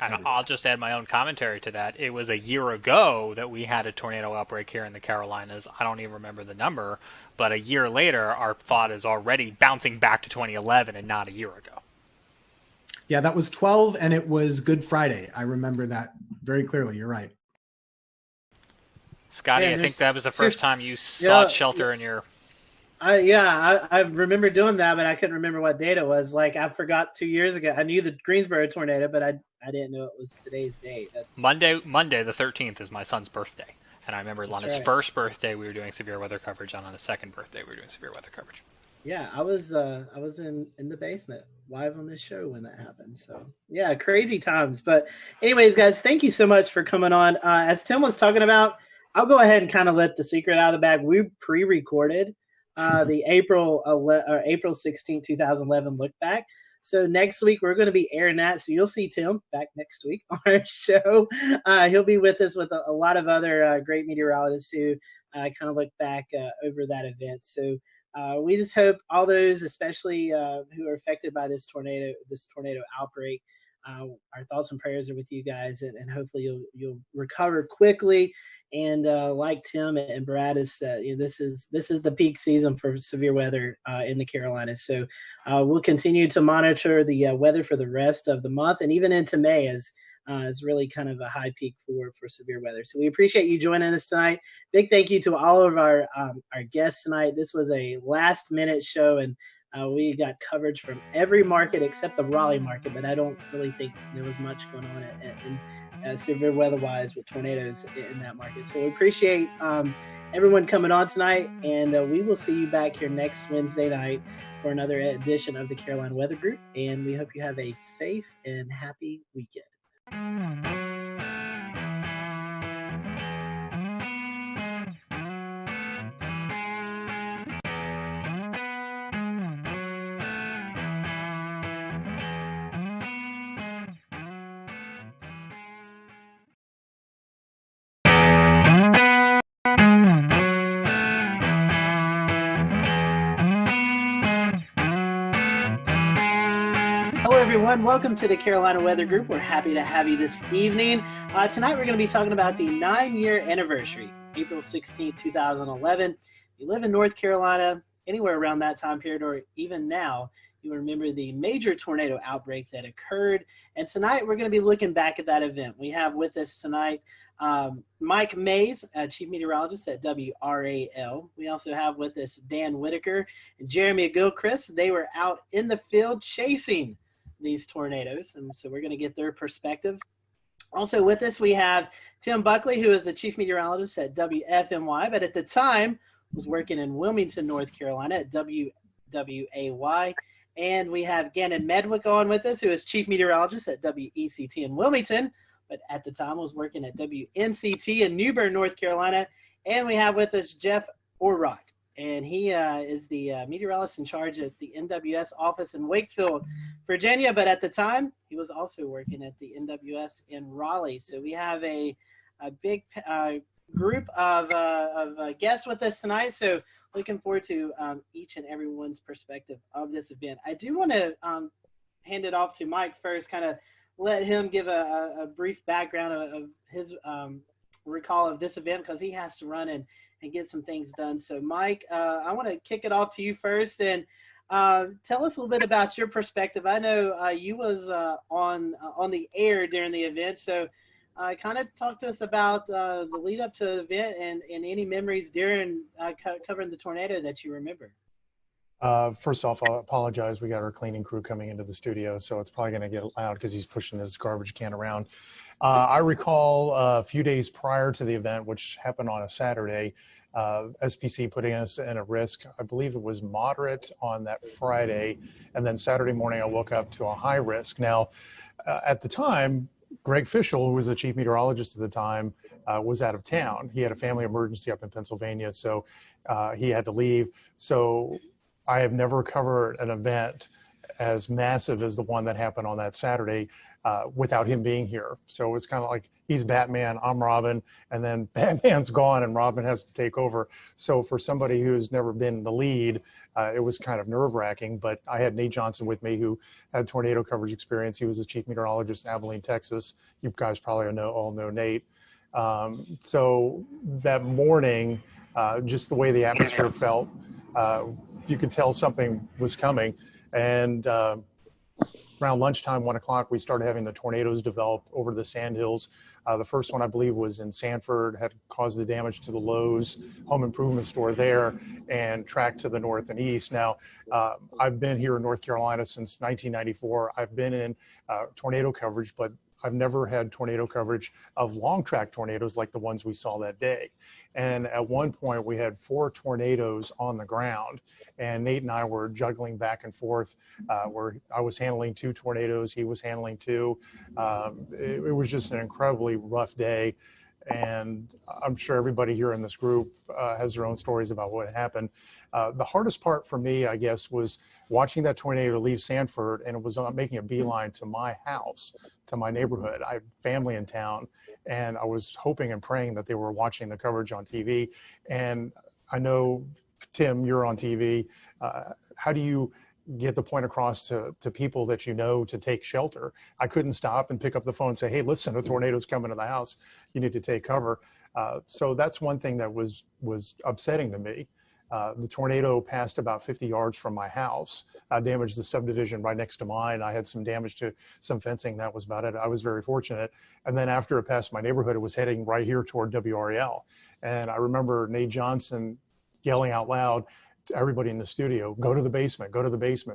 And I'll just add my own commentary to that. It was a year ago that we had a tornado outbreak here in the Carolinas. I don't even remember the number, but a year later, our thought is already bouncing back to 2011 and not a year ago. Yeah, that was 12, and it was Good Friday. I remember that very clearly. You're right. Scotty, I think that was the first time you sought shelter in your... I remember doing that, but I couldn't remember what date it was. Like, I forgot 2 years ago. I knew the Greensboro tornado, but I didn't know it was today's date. That's Monday the 13th is my son's birthday. And I remember on his first birthday, we were doing severe weather coverage, and on his second birthday, we were doing severe weather coverage. Yeah, I was in the basement live on this show when that happened. So yeah, crazy times. But anyways, guys, thank you so much for coming on. As Tim was talking about, I'll go ahead and kind of let the secret out of the bag. We pre-recorded the April 16, 2011 look back. So next week we're going to be airing that. So you'll see Tim back next week on our show. He'll be with us with a lot of other great meteorologists who kind of look back over that event. So we just hope all those, especially who are affected by this tornado outbreak, our thoughts and prayers are with you guys, and hopefully you'll recover quickly. And like Tim and Brad has said, this is the peak season for severe weather in the Carolinas. So we'll continue to monitor the weather for the rest of the month and even into May as is really kind of a high peak for severe weather. So we appreciate you joining us tonight. Big thank you to all of our guests tonight. This was a last minute show, and we got coverage from every market except the Raleigh market, but I don't really think there was much going on in severe weather-wise with tornadoes in that market. So we appreciate everyone coming on tonight, and we will see you back here next Wednesday night for another edition of the Carolina Weather Group, and we hope you have a safe and happy weekend. Everyone, welcome to the Carolina Weather Group. We're happy to have you this evening. Tonight we're going to be talking about the 9-year anniversary, April 16, 2011. If you live in North Carolina, anywhere around that time period, or even now, you remember the major tornado outbreak that occurred. And tonight we're going to be looking back at that event. We have with us tonight Mike Mays, Chief Meteorologist at WRAL. We also have with us Dan Whitaker and Jeremy Gilchrist. They were out in the field chasing these tornadoes, and so we're going to get their perspective. Also with us, we have Tim Buckley, who is the chief meteorologist at WFMY, but at the time was working in Wilmington, North Carolina at WWAY. And we have Gannon Medwick on with us, who is chief meteorologist at WECT in Wilmington, but at the time was working at WNCT in New Bern, North Carolina. And we have with us Jeff Orrock, and he is the meteorologist in charge at the NWS office in Wakefield, Virginia. But at the time, he was also working at the NWS in Raleigh. So we have a big group of guests with us tonight. So looking forward to each and everyone's perspective of this event. I do want to hand it off to Mike first, kind of let him give a brief background of his recall of this event, because he has to run and get some things done. So Mike, I want to kick it off to you first, and tell us a little bit about your perspective. I know you was on the air during the event, so kind of talk to us about the lead up to the event and any memories during covering the tornado that you remember. First off, I'll apologize. We got our cleaning crew coming into the studio, so it's probably going to get loud because he's pushing his garbage can around. I recall a few days prior to the event, which happened on a Saturday, SPC putting us in a risk. I believe it was moderate on that Friday, and then Saturday morning I woke up to a high risk. Now, at the time, Greg Fischel, who was the chief meteorologist at the time, was out of town. He had a family emergency up in Pennsylvania, so he had to leave. So I have never covered an event as massive as the one that happened on that Saturday without him being here. So it's kind of like he's Batman, I'm Robin, and then Batman's gone and Robin has to take over. So for somebody who's never been in the lead, it was kind of nerve-wracking. But I had Nate Johnson with me, who had tornado coverage experience. He was the chief meteorologist in Abilene, Texas. You guys probably all know Nate. So that morning, just the way the atmosphere felt, you could tell something was coming. And around lunchtime, 1 o'clock, we started having the tornadoes develop over the Sandhills. The first one, I believe, was in Sanford, had caused the damage to the Lowe's home improvement store there and tracked to the north and east. Now, I've been here in North Carolina since 1994. I've been in tornado coverage, but I've never had tornado coverage of long track tornadoes like the ones we saw that day. And at one point we had 4 tornadoes on the ground, and Nate and I were juggling back and forth where I was handling 2 tornadoes, he was handling 2. It was just an incredibly rough day. And I'm sure everybody here in this group has their own stories about what happened. The hardest part for me, I guess, was watching that tornado leave Sanford, and it was making a beeline to my house, to my neighborhood. I have family in town, and I was hoping and praying that they were watching the coverage on TV. And I know, Tim, you're on TV. How do you get the point across to people that you know to take shelter? I couldn't stop and pick up the phone and say, hey, listen, a tornado's coming to the house. You need to take cover. So that's one thing that was upsetting to me. The tornado passed about 50 yards from my house, damaged the subdivision right next to mine. I had some damage to some fencing. That was about it. I was very fortunate. And then after it passed my neighborhood, it was heading right here toward WREL. And I remember Nate Johnson yelling out loud to everybody in the studio, go to the basement,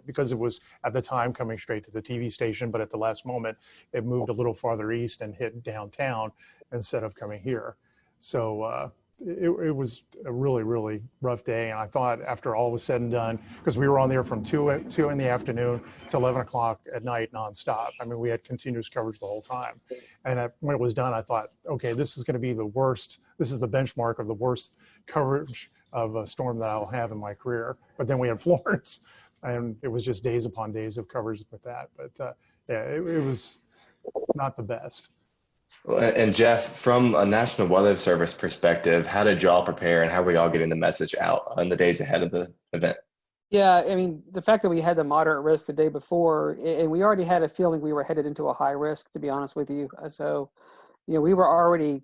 because it was at the time coming straight to the TV station, but at the last moment, it moved a little farther east and hit downtown instead of coming here. So it was a really, really rough day. And I thought after all was said and done, because we were on there from 2 in the afternoon to 11 o'clock at night nonstop. I mean, we had continuous coverage the whole time. And when it was done, I thought, okay, this is going to be the worst. This is the benchmark of the worst coverage of a storm that I'll have in my career. But then we had Florence, and it was just days upon days of coverage with that. But yeah, it was not the best. And Jeff, from a National Weather Service perspective, how did y'all prepare, and how were y'all getting the message out in the days ahead of the event? Yeah, I mean, the fact that we had the moderate risk the day before, and we already had a feeling we were headed into a high risk, to be honest with you. So, we were already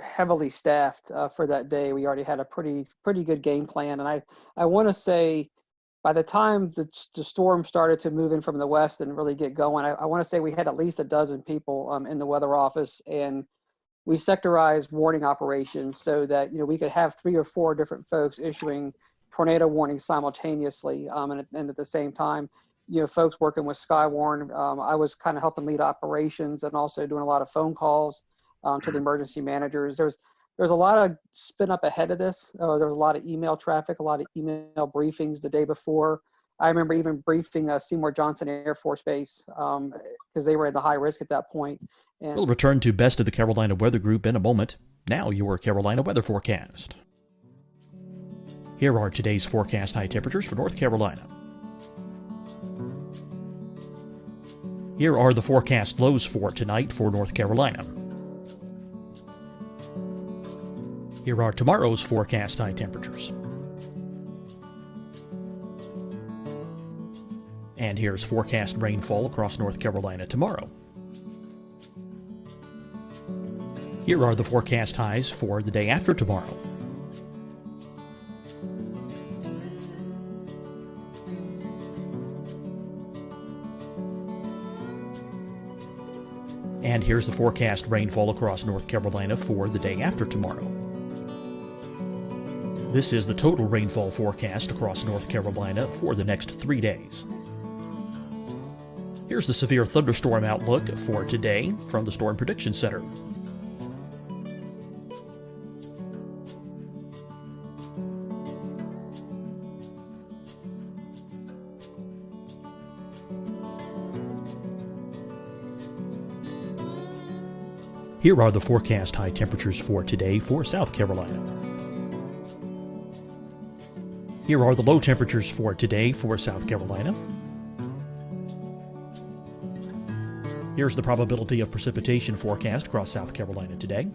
heavily staffed for that day. We already had a pretty good game plan. And I want to say by the time the storm started to move in from the west and really get going, I want to say we had at least a dozen people in the weather office, and we sectorized warning operations so that, we could have 3 or 4 different folks issuing tornado warnings simultaneously and at the same time. folks working with Skywarn. I was kind of helping lead operations and also doing a lot of phone calls to the emergency managers. There's a lot of spin up ahead of this. There was a lot of email traffic, a lot of email briefings the day before. I remember even briefing Seymour Johnson Air Force Base because they were at the high risk at that point. And we'll return to Best of the Carolina Weather Group in a moment. Now your Carolina weather forecast. Here are today's forecast high temperatures for North Carolina. Here are the forecast lows for tonight for North Carolina. Here are tomorrow's forecast high temperatures. And here's forecast rainfall across North Carolina tomorrow. Here are the forecast highs for the day after tomorrow. And here's the forecast rainfall across North Carolina for the day after tomorrow. This is the total rainfall forecast across North Carolina for the next 3 days. Here's the severe thunderstorm outlook for today from the Storm Prediction Center. Here are the forecast high temperatures for today for South Carolina. Here are the low temperatures for today for South Carolina. Here's the probability of precipitation forecast across South Carolina today.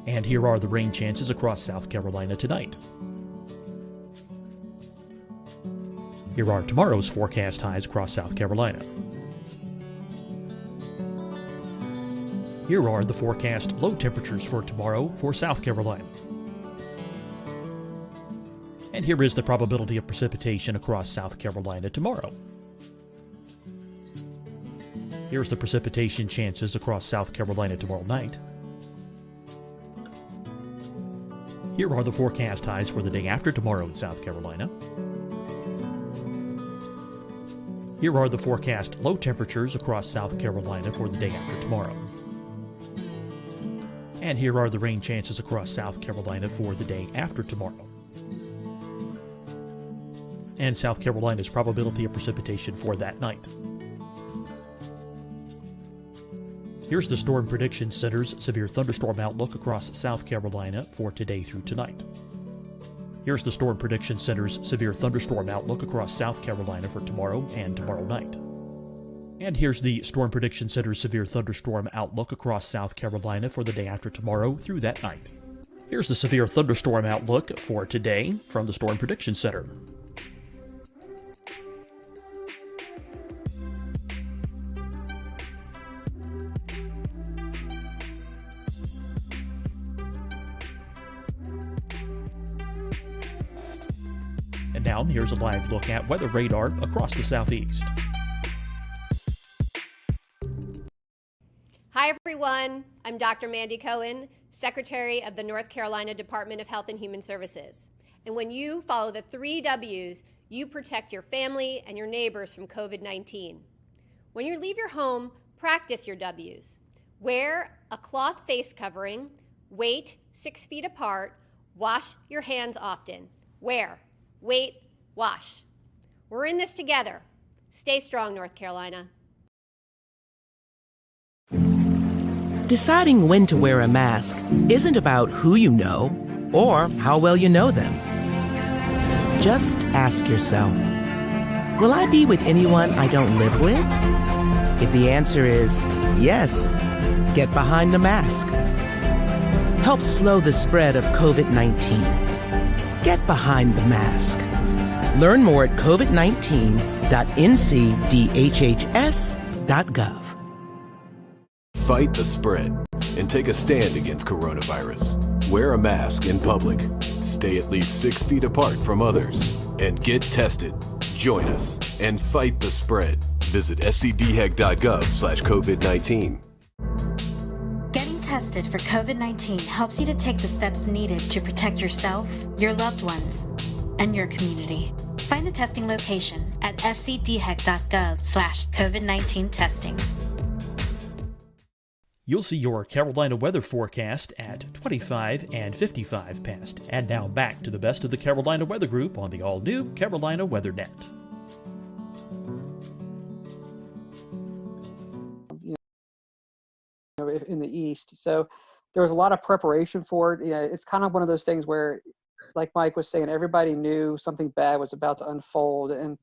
And here are the rain chances across South Carolina tonight. Here are tomorrow's forecast highs across South Carolina. Here are the forecast low temperatures for tomorrow for South Carolina. And here is the probability of precipitation across South Carolina tomorrow. Here's the precipitation chances across South Carolina tomorrow night. Here are the forecast highs for the day after tomorrow in South Carolina. Here are the forecast low temperatures across South Carolina for the day after tomorrow. And here are the rain chances across South Carolina for the day after tomorrow. And South Carolina's probability of precipitation for that night. Here's the Storm Prediction Center's severe thunderstorm outlook across South Carolina for today through tonight. Here's the Storm Prediction Center's severe thunderstorm outlook across South Carolina for tomorrow and tomorrow night. And here's the Storm Prediction Center's severe thunderstorm outlook across South Carolina for the day after tomorrow through that night. Here's the severe thunderstorm outlook for today from the Storm Prediction Center. And now here's a live look at weather radar across the southeast. Hi everyone, I'm Dr. Mandy Cohen, Secretary of the North Carolina Department of Health and Human Services. And when you follow the 3 W's, you protect your family and your neighbors from COVID-19. When you leave your home, practice your W's. Wear a cloth face covering, wait 6 feet apart, wash your hands often. Wear, wait, wash. We're in this together. Stay strong, North Carolina. Deciding when to wear a mask isn't about who you know or how well you know them. Just ask yourself, will I be with anyone I don't live with? If the answer is yes, get behind the mask. Help slow the spread of COVID-19. Get behind the mask. Learn more at covid19.ncdhhs.gov. Fight the spread and take a stand against coronavirus. Wear a mask in public. Stay at least 6 feet apart from others. And get tested. Join us and fight the spread. Visit scdhec.gov/COVID-19. Getting tested for COVID-19 helps you to take the steps needed to protect yourself, your loved ones, and your community. Find the testing location at scdhec.gov/COVID-19 testing. You'll see your Carolina weather forecast at 25 and 55 past. And now back to the best of the Carolina Weather Group on the all-new Carolina Weather Net. In the east, so there was a lot of preparation for it. It's kind of one of those things where, like Mike was saying, everybody knew something bad was about to unfold. And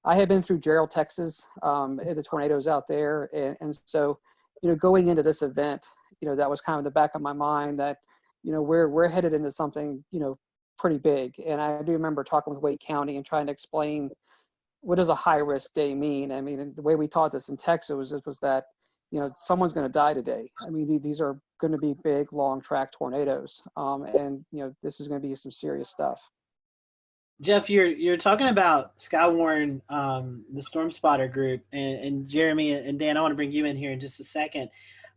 I had been through Gerald, Texas, the tornadoes out there, and so going into this event, that was kind of in the back of my mind that we're headed into something pretty big. And I do remember talking with Wake County and trying to explain what does a high risk day mean. I mean, the way we taught this in Texas was that someone's going to die today. I mean, these are going to be big, long track tornadoes. And this is going to be some serious stuff. Jeff, you're talking about Skywarn, the Storm Spotter group, and Jeremy and Dan, I want to bring you in here in just a second.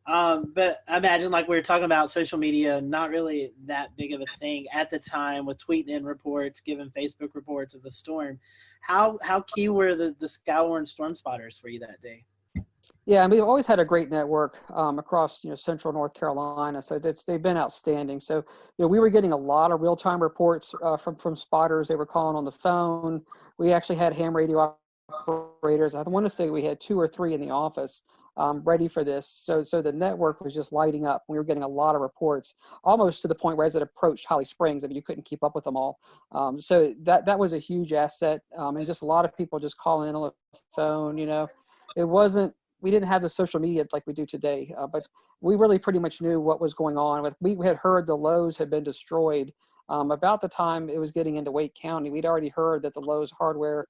But I imagine, like we were talking about, social media, not really that big of a thing at the time, with tweeting in reports, giving Facebook reports of the storm. How key were the Skywarn Storm Spotters for you that day? Yeah, and we've always had a great network across central North Carolina, so they've been outstanding. So we were getting a lot of real-time reports from spotters. They were calling on the phone. We actually had ham radio operators. I want to say we had 2 or 3 in the office ready for this. So the network was just lighting up. We were getting a lot of reports, almost to the point where as it approached Holly Springs, I mean, you couldn't keep up with them all. So that was a huge asset, and just a lot of people just calling in on the phone. It wasn't. We didn't have the social media like we do today, but we really pretty much knew what was going on. We had heard the Lowe's had been destroyed. About the time it was getting into Wake County, we'd already heard that the Lowe's hardware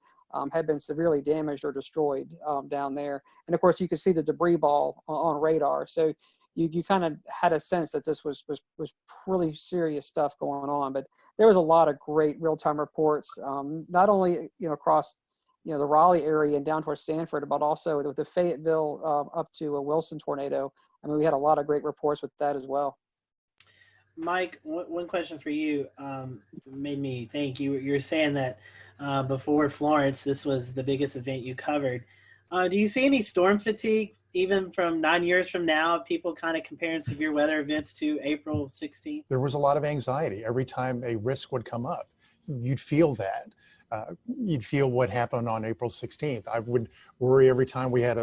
had been severely damaged or destroyed down there. And of course, you could see the debris ball on radar. So you kind of had a sense that this was really serious stuff going on. But there was a lot of great real-time reports, not only across the Raleigh area and down towards Sanford, but also with the Fayetteville up to a Wilson tornado. I mean, we had a lot of great reports with that as well. Mike, one question for you made me think. You're saying that before Florence, this was the biggest event you covered. Do you see any storm fatigue, even from 9 years from now, people kind of comparing severe weather events to April 16th? There was a lot of anxiety every time a risk would come up. You'd feel that. You'd feel what happened on April 16th. I would worry every time we had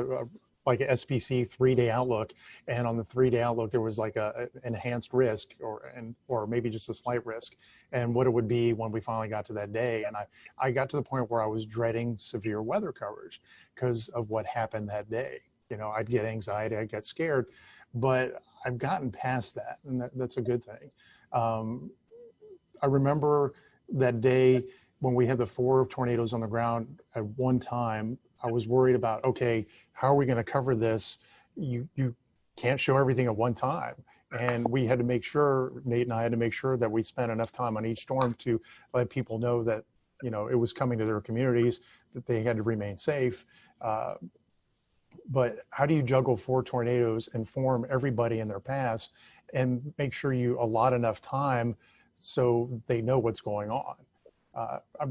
like an SPC 3-day outlook, and on the 3-day outlook there was like an enhanced risk or maybe just a slight risk, and what it would be when we finally got to that day. And I got to the point where I was dreading severe weather coverage because of what happened that day. I'd get anxiety, I'd get scared, but I've gotten past that, and that's a good thing. I remember that day when we had the 4 tornadoes on the ground at one time. I was worried about, okay, how are we going to cover this? You can't show everything at one time. And we had to make sure, Nate and I had to make sure that we spent enough time on each storm to let people know that, it was coming to their communities, that they had to remain safe. But how do you juggle 4 tornadoes, inform everybody in their paths, and make sure you allot enough time so they know what's going on?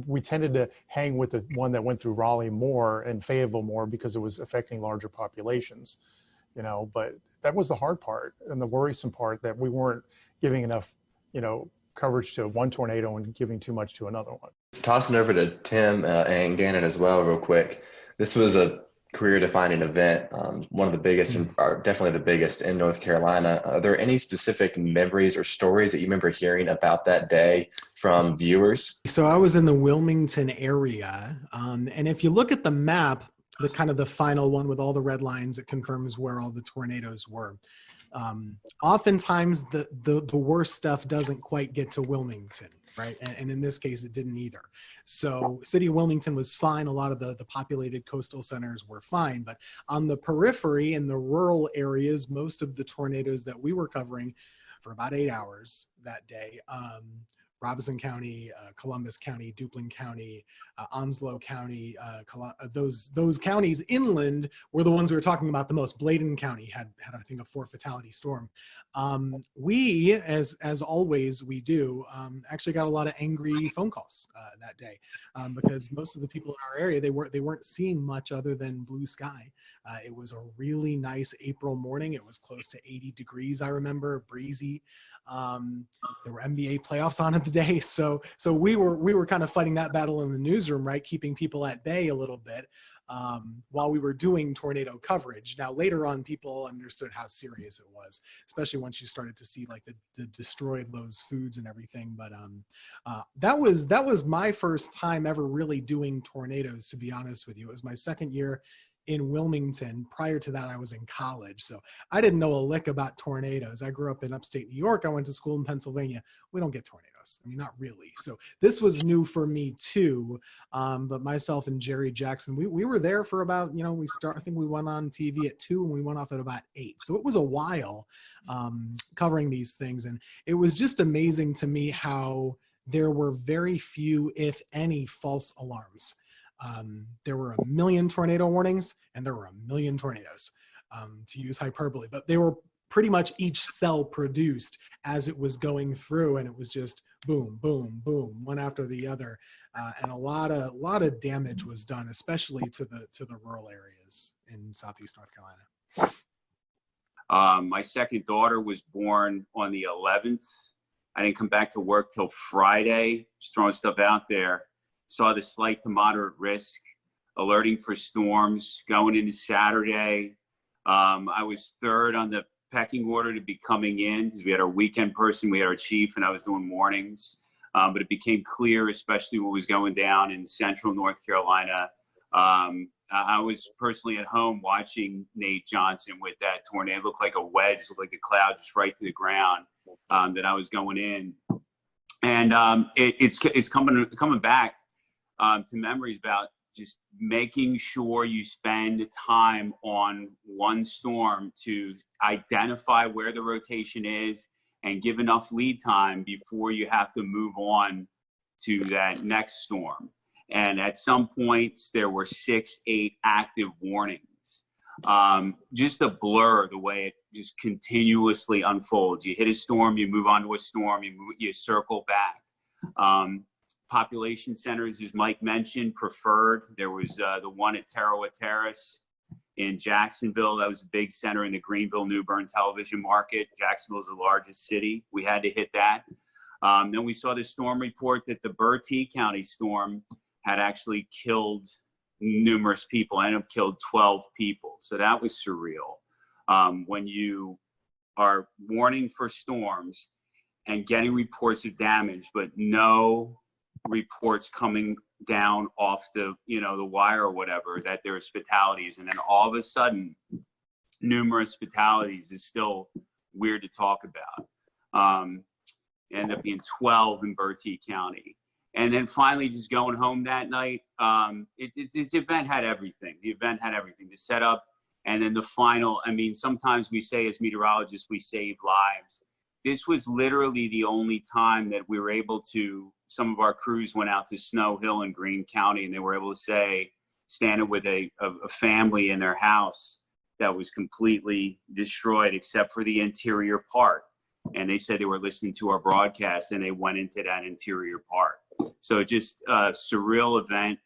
We tended to hang with the one that went through Raleigh more and Fayetteville more because it was affecting larger populations, but that was the hard part and the worrisome part, that we weren't giving enough, coverage to one tornado and giving too much to another one. Tossing over to Tim and Gannon as well real quick. This was a career-defining event, one of the biggest, or definitely the biggest in North Carolina. Are there any specific memories or stories that you remember hearing about that day from viewers? So I was in the Wilmington area, and if you look at the map, the kind of the final one with all the red lines, it confirms where all the tornadoes were. Oftentimes the worst stuff doesn't quite get to Wilmington, right? And in this case, it didn't either. So city of Wilmington was fine. A lot of the populated coastal centers were fine, but on the periphery in the rural areas, most of the tornadoes that we were covering for about 8 hours that day Robeson County, Columbus County, Duplin County, Onslow County, those counties inland were the ones we were talking about the most. Bladen County had I think a 4-fatality storm. We, as always we do, actually got a lot of angry phone calls that day because most of the people in our area, they weren't seeing much other than blue sky. It was a really nice April morning. It was close to 80 degrees, I remember, breezy. There were NBA playoffs on at the day, so we were kind of fighting that battle in the newsroom, right, keeping people at bay a little bit while we were doing tornado coverage. Now later on, people understood how serious it was, especially once you started to see like the destroyed those foods and everything. But that was my first time ever really doing tornadoes, to be honest with you. It was my second year in Wilmington. Prior to that, I was in college, so I didn't know a lick about tornadoes. I grew up in upstate New York. I went to school in Pennsylvania. We don't get tornadoes. I mean, not really. So this was new for me too. But myself and Jerry Jackson, we were there for about, I think we went on TV at 2 and we went off at about 8. So it was a while covering these things. And it was just amazing to me how there were very few, if any, false alarms. There were 1 million tornado warnings and there were 1 million tornadoes, to use hyperbole, but they were pretty much each cell produced as it was going through, and it was just boom, boom, boom, one after the other, and a lot of damage was done, especially to the rural areas in Southeast North Carolina. My second daughter was born on the 11th. I didn't come back to work till Friday, just throwing stuff out there. Saw the slight to moderate risk, alerting for storms going into Saturday. I was third on the pecking order to be coming in because we had our weekend person, we had our chief, and I was doing mornings. But it became clear, especially what was going down in central North Carolina. I was personally at home watching Nate Johnson with that tornado. It looked like a wedge, looked like a cloud just right to the ground that I was going in. And it's coming back to memories about just making sure you spend time on one storm to identify where the rotation is and give enough lead time before you have to move on to that next storm. And at some points there were 6, 8 active warnings. Just a blur the way it just continuously unfolds. You hit a storm, you move on to a storm, you circle back. Population centers, as Mike mentioned, preferred. There was the one at Tarawa Terrace in Jacksonville. That was a big center in the Greenville-New Bern television market. Jacksonville is the largest city. We had to hit that. Then we saw the storm report that the Bertie County storm had actually killed numerous people, ended up killed 12 people. So that was surreal. When you are warning for storms and getting reports of damage, but no reports coming down off the wire or whatever that there's fatalities, and then all of a sudden numerous fatalities is still weird to talk about. End up being 12 in Bertie County. And then finally just going home that night, this event had everything. The event had everything, the setup, and then the final. I mean, sometimes we say as meteorologists we save lives. This was literally the only time that we were able to, some of our crews went out to Snow Hill in Greene County, and they were able to say, standing with a family in their house that was completely destroyed except for the interior part. And they said they were listening to our broadcast and they went into that interior part. So just a surreal event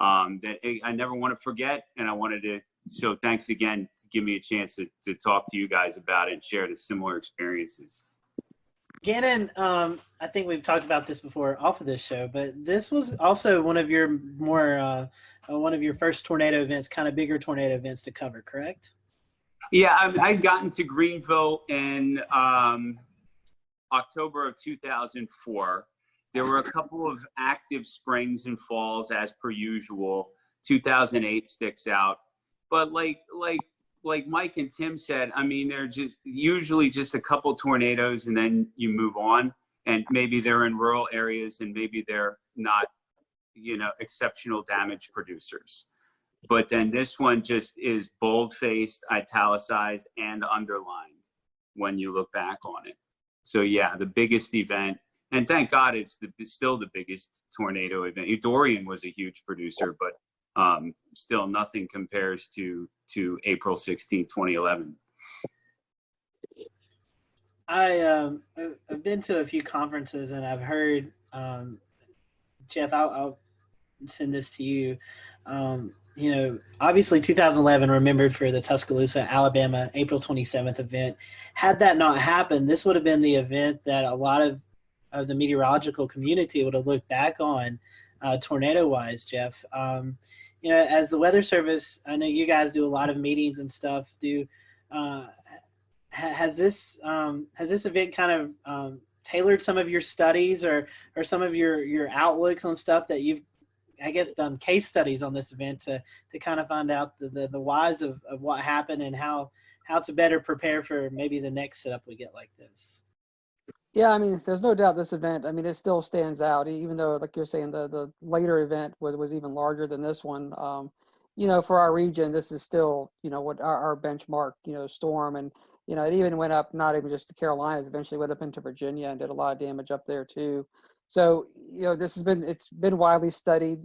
that I never want to forget. And I wanted to, so thanks again to give me a chance to talk to you guys about it and share the similar experiences. Gannon, I think we've talked about this before off of this show, but this was also one of your one of your first tornado events, kind of bigger tornado events to cover, correct? Yeah, I'd gotten to Greenville in October of 2004. There were a couple of active springs and falls as per usual. 2008 sticks out, but like Mike and Tim said, I mean, they're just usually just a couple tornadoes and then you move on, and maybe they're in rural areas and maybe they're not, exceptional damage producers. But then this one just is bold-faced, italicized, and underlined when you look back on it. So yeah, the biggest event. And thank God it's still the biggest tornado event. Dorian was a huge producer, but still nothing compares to April 16, 2011. I've been to a few conferences and I've heard, Jeff, I'll send this to you. Obviously 2011 remembered for the Tuscaloosa, Alabama, April 27th event. Had that not happened, this would have been the event that a lot of the meteorological community would have looked back on tornado-wise, Jeff. As the Weather Service, I know you guys do a lot of meetings and stuff. Has this event kind of tailored some of your studies or some of your outlooks on stuff that you've, I guess, done case studies on this event to kind of find out the whys of what happened and how to better prepare for maybe the next setup we get like this? Yeah, I mean, there's no doubt this event, I mean, it still stands out, even though, like you're saying, the later event was even larger than this one. For our region, this is still, what our benchmark, storm. And, it even went up, not even just the Carolinas, eventually went up into Virginia and did a lot of damage up there too. So, it's been widely studied.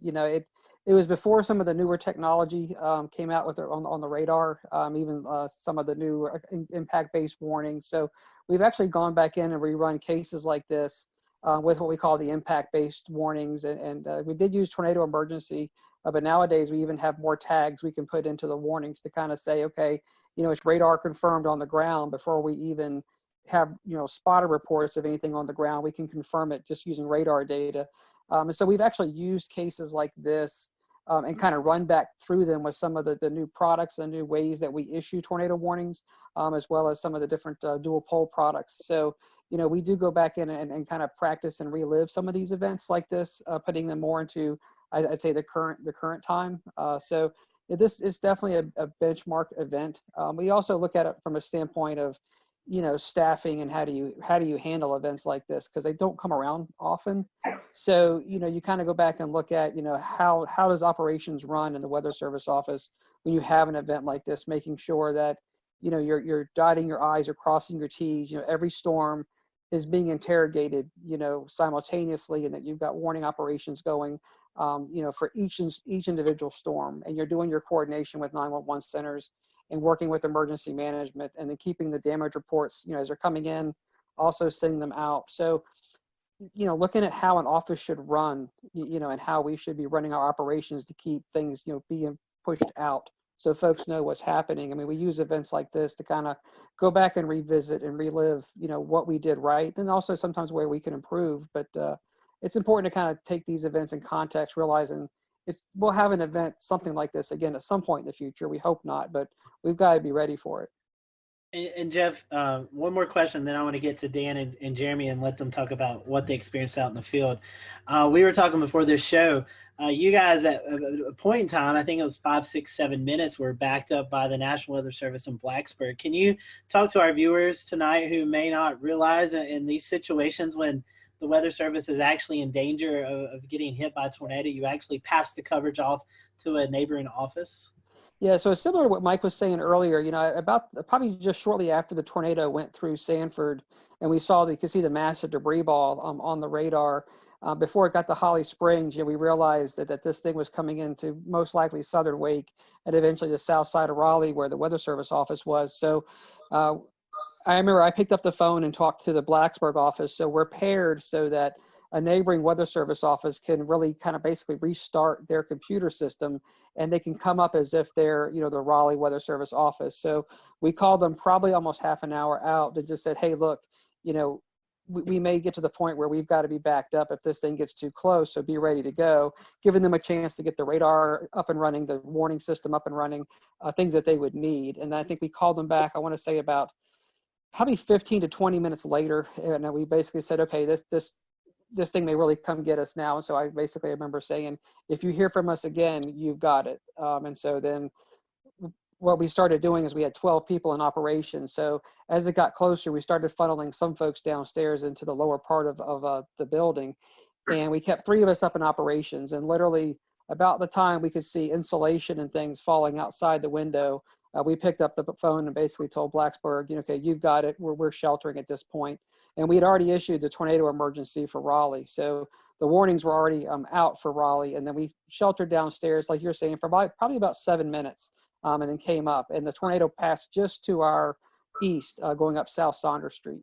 It was before some of the newer technology came out with on the radar, even some of the new impact-based warnings. So we've actually gone back in and rerun cases like this with what we call the impact-based warnings. And we did use tornado emergency, but nowadays we even have more tags we can put into the warnings to kind of say, okay, it's radar confirmed on the ground before we even have, spotter reports of anything on the ground. We can confirm it just using radar data. And so we've actually used cases like this and kind of run back through them with some of the new products and new ways that we issue tornado warnings, as well as some of the different dual pole products. So, we do go back in and kind of practice and relive some of these events like this, putting them more into, I'd say, the current time. So this is definitely a benchmark event. We also look at it from a standpoint of, staffing and how do you handle events like this, because they don't come around often. So, you kind of go back and look at, how does operations run in the Weather Service office when you have an event like this, making sure that, you're dotting your I's or crossing your T's. Every storm is being interrogated, simultaneously, and that you've got warning operations going, for each individual storm, and you're doing your coordination with 911 centers and working with emergency management, and then keeping the damage reports, as they're coming in, also sending them out. So, looking at how an office should run, and how we should be running our operations to keep things, being pushed out so folks know what's happening. I mean, we use events like this to kind of go back and revisit and relive, what we did right, and also sometimes where we can improve. But it's important to kind of take these events in context, realizing we'll have an event, something like this again at some point in the future. We hope not, but we've got to be ready for it. And Jeff, one more question, then I want to get to Dan and Jeremy and let them talk about what they experienced out in the field. We were talking before this show. You guys, at a point in time, I think it was 5, 6, 7 minutes, were backed up by the National Weather Service in Blacksburg. Can you talk to our viewers tonight who may not realize in these situations when the Weather Service is actually in danger of getting hit by a tornado, you actually pass the coverage off to a neighboring office? Yeah, so it's similar to what Mike was saying earlier. About probably just shortly after the tornado went through Sanford, and you could see the massive debris ball on the radar. Before it got to Holly Springs, we realized that this thing was coming into most likely Southern Wake and eventually the south side of Raleigh, where the Weather Service office was. So I remember I picked up the phone and talked to the Blacksburg office. So we're paired so that a neighboring Weather Service office can really kind of basically restart their computer system, and they can come up as if they're, the Raleigh Weather Service office. So we called them probably almost half an hour out and just said, hey, look, we may get to the point where we've got to be backed up if this thing gets too close, so be ready to go, giving them a chance to get the radar up and running, the warning system up and running, things that they would need. And I think we called them back, I want to say about probably 15 to 20 minutes later, and we basically said, okay, this thing may really come get us now. And so I remember saying, if you hear from us again, you've got it. And so then what we started doing is we had 12 people in operation. So as it got closer, we started funneling some folks downstairs into the lower part of the building. And we kept 3 of us up in operations. And literally about the time we could see insulation and things falling outside the window, we picked up the phone and basically told Blacksburg, okay, you've got it. We're sheltering at this point. and we had already issued the tornado emergency for Raleigh. So the warnings were already out for Raleigh, and then we sheltered downstairs, like you're saying, for probably about 7 minutes, and then came up, and the tornado passed just to our east, going up South Saunders Street.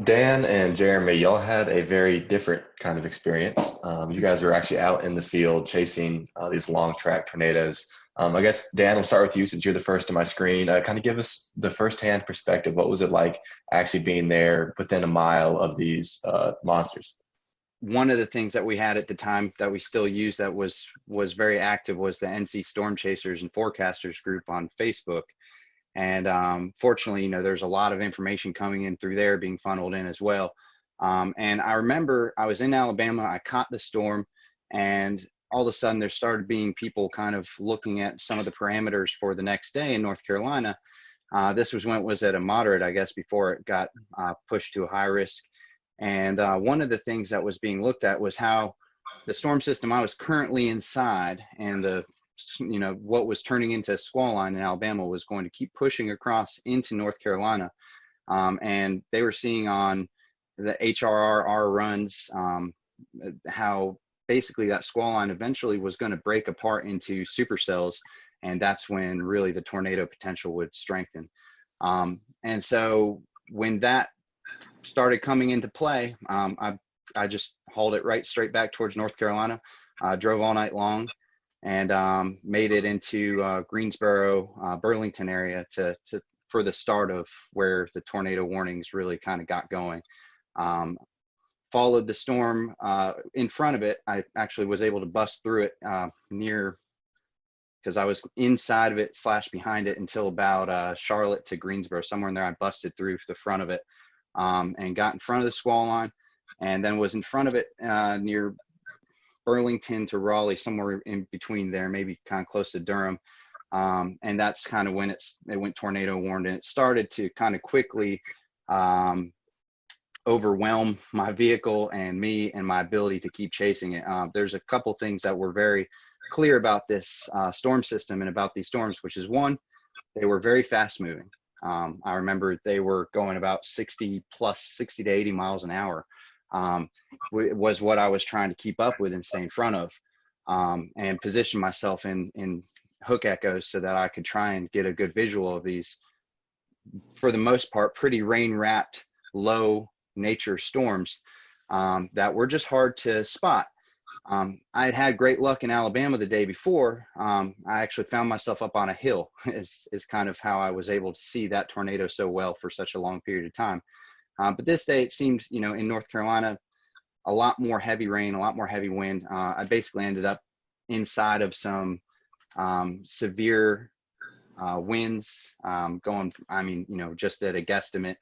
Dan and Jeremy, y'all had a very different kind of experience. You guys were actually out in the field chasing these long track tornadoes. I guess, Dan, we'll start with you since you're the first on my screen. Kind of give us the firsthand perspective. What was it like actually being there within a mile of these monsters? One of the things that we had at the time that we still use that was very active was the NC Storm Chasers and Forecasters group on Facebook. And fortunately, there's a lot of information coming in through there being funneled in as well. And I remember I was in Alabama, I caught the storm, and all of a sudden there started being people kind of looking at some of the parameters for the next day in North Carolina. This was when it was at a moderate, I guess, before it got pushed to a high risk. And one of the things that was being looked at was how the storm system I was currently inside and what was turning into a squall line in Alabama was going to keep pushing across into North Carolina. And they were seeing on the HRR runs how basically that squall line eventually was going to break apart into supercells. And that's when really the tornado potential would strengthen. And so when that started coming into play, I just hauled it right straight back towards North Carolina, drove all night long, and made it into Greensboro, Burlington area for the start of where the tornado warnings really kind of got going. Followed the storm in front of it. I actually was able to bust through it because I was inside of it / behind it until about Charlotte to Greensboro, somewhere in there. I busted through the front of it and got in front of the squall line, and then was in front of it near Burlington to Raleigh, somewhere in between there, maybe kind of close to Durham. And that's kind of when it went tornado warned, and it started to kind of quickly overwhelm my vehicle and me and my ability to keep chasing it. There's a couple things that were very clear about this storm system and about these storms, which is one, they were very fast moving. I remember they were going about 60 to 80 miles an hour. Was what I was trying to keep up with and stay in front of, and position myself in hook echoes so that I could try and get a good visual of these, for the most part, pretty rain-wrapped, low nature storms that were just hard to spot. I had great luck in Alabama the day before. I actually found myself up on a hill is kind of how I was able to see that tornado so well for such a long period of time. But this day it seemed, in North Carolina, a lot more heavy rain, a lot more heavy wind. I basically ended up inside of some severe winds going, just at a guesstimate,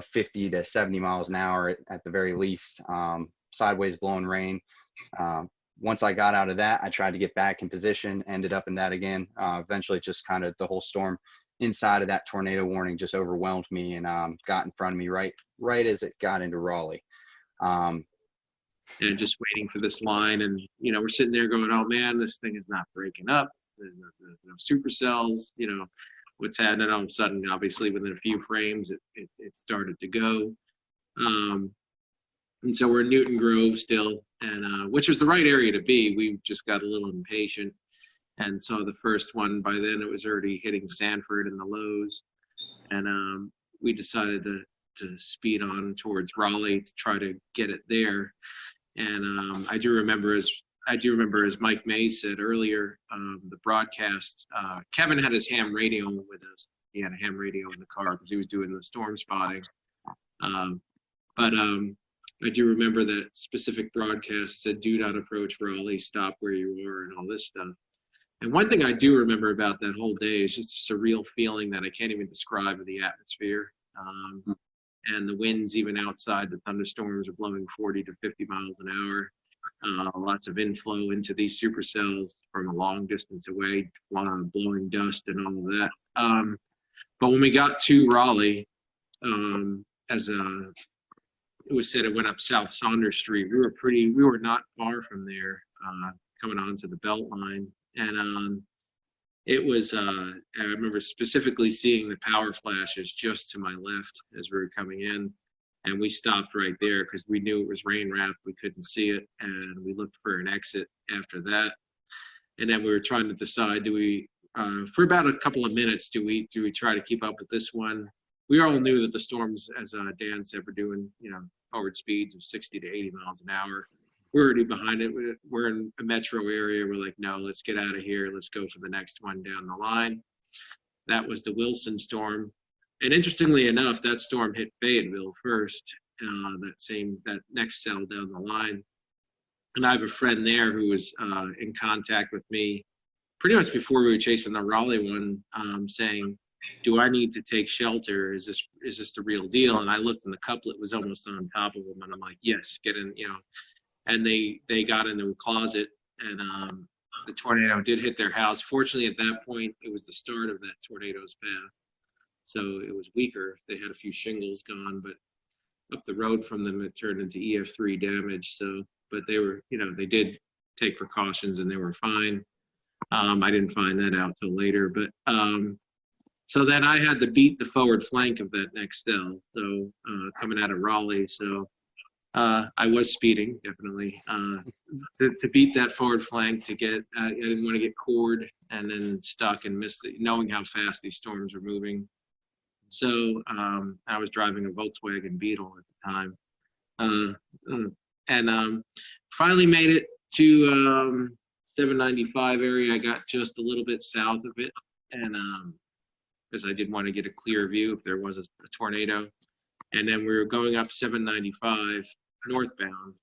50 to 70 miles an hour at the very least, sideways blowing rain. Once I got out of that, I tried to get back in position, ended up in that again. Eventually just kind of the whole storm inside of that tornado warning just overwhelmed me and got in front of me right as it got into Raleigh. And just waiting for this line, and we're sitting there going, oh man, this thing is not breaking up. There's no supercells, what's happening. All of a sudden, obviously within a few frames it started to go. And so we're in Newton Grove still, and which was the right area to be. We just got a little impatient. And so the first one, by then it was already hitting Sanford and the lows. And we decided to speed on towards Raleigh to try to get it there. And I do remember, as Mike Mays said earlier, the broadcast, Kevin had his ham radio with us. He had a ham radio in the car because he was doing the storm spotting. But I do remember that specific broadcast said, do not approach Raleigh, stop where you are, and all this stuff. And one thing I do remember about that whole day is just a surreal feeling that I can't even describe of the atmosphere. And the winds, even outside, the thunderstorms are blowing 40 to 50 miles an hour. Lots of inflow into these supercells from a long distance away, blowing dust and all of that. But when we got to Raleigh, it was said it went up South Saunders Street. We were not far from there, coming onto the Belt Line. And it was, I remember specifically seeing the power flashes just to my left as we were coming in. And we stopped right there because we knew it was rain wrapped. We couldn't see it. And we looked for an exit after that. And then we were trying to decide, do we, for about a couple of minutes, do we try to keep up with this one? We all knew that the storms, as Dan said, were doing, forward speeds of 60 to 80 miles an hour. We're already behind it. We're in a metro area. We're like, no, let's get out of here. Let's go for the next one down the line. That was the Wilson storm. And interestingly enough, that storm hit Fayetteville first, that next cell down the line. And I have a friend there who was in contact with me pretty much before we were chasing the Raleigh one, saying, do I need to take shelter? Is this the real deal? And I looked and the couplet was almost on top of them. And I'm like, yes, get in, And they got into a closet, and the tornado did hit their house. Fortunately, at that point, it was the start of that tornado's path. So it was weaker. They had a few shingles gone, but up the road from them, it turned into EF3 damage. So, but they were, they did take precautions and they were fine. I didn't find that out till later, but so then I had to beat the forward flank of that next cell. So coming out of Raleigh, so I was speeding definitely to beat that forward flank to get. I didn't want to get cored and then stuck and miss it, knowing how fast these storms were moving. So I was driving a Volkswagen Beetle at the time, and finally made it to 795 area. I got just a little bit south of it, and because I did want to get a clear view if there was a tornado. And then we were going up 795 northbound,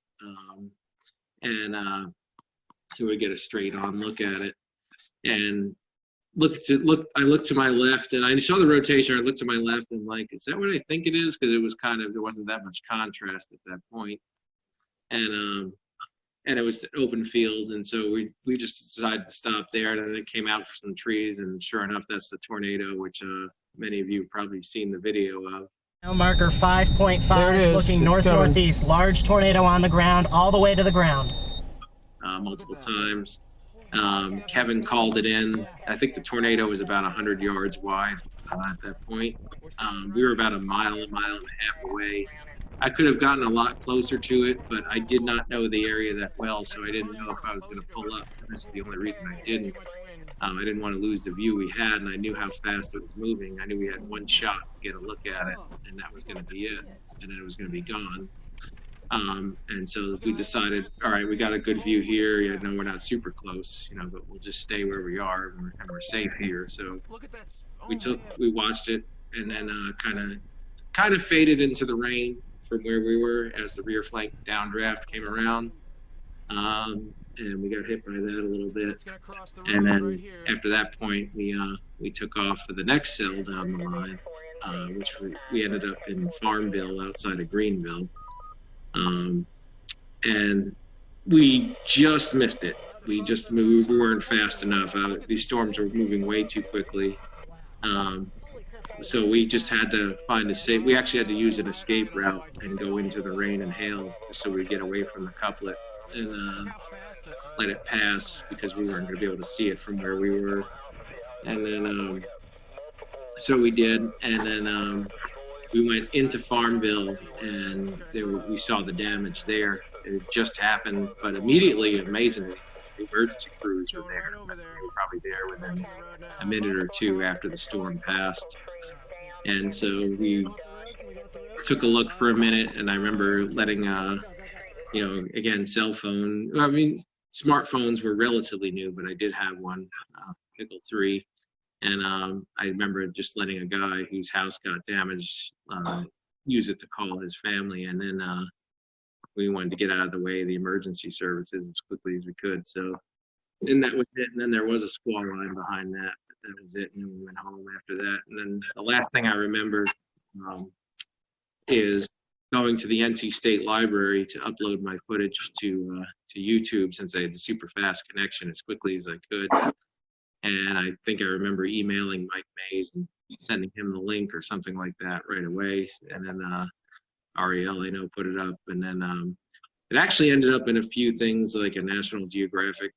so we get a straight on look at it, and I looked to my left, and I saw the rotation. I looked to my left and like, is that what I think it is? Because it was there wasn't that much contrast at that point, and it was an open field, and so we just decided to stop there. And then it came out for some trees, and sure enough, that's the tornado, which many of you have probably seen the video of. Marker 5.5, looking north-northeast. Large tornado on the ground, all the way to the ground. Multiple times. Kevin called it in. I think the tornado was about 100 yards wide at that point. We were about a mile and a half away. I could have gotten a lot closer to it, but I did not know the area that well, so I didn't know if I was going to pull up. This is the only reason I didn't. I didn't want to lose the view we had, and I knew how fast it was moving. I knew we had one shot to get a look at it, and that was going to be it, and then it was going to be gone. And so we decided, all right, we got a good view here. Yeah, no, we're not super close, but we'll just stay where we are, and we're safe here. So we watched it, and then kind of faded into the rain from where we were as the rear flank downdraft came around. And we got hit by that a little bit. And then after that point, we took off for the next cell down the line, which we ended up in Farmville outside of Greenville. And we just missed it. We weren't fast enough. These storms were moving way too quickly. So we just had to find we actually had to use an escape route and go into the rain and hail so we get away from the couplet and let it pass because we weren't going to be able to see it from where we were. And then, so we did. And then we went into Farmville, and we saw the damage there. It just happened, but immediately, amazingly, the emergency crews were there. They were probably there within a minute or two after the storm passed. And so we took a look for a minute, and I remember letting, again, cell phone. I mean, smartphones were relatively new, but I did have one, Pickle 3. And I remember just letting a guy whose house got damaged use it to call his family. And then we wanted to get out of the way of the emergency services as quickly as we could. So then that was it. And then there was a squall line behind that. But that was it. And then we went home after that. And then the last thing I remember is going to the NC State Library to upload my footage to YouTube, since I had the super fast connection as quickly as I could. And I think I remember emailing Mike Mays and sending him the link or something like that right away. And then Ariel, I know, put it up. And then it actually ended up in a few things, like a National Geographic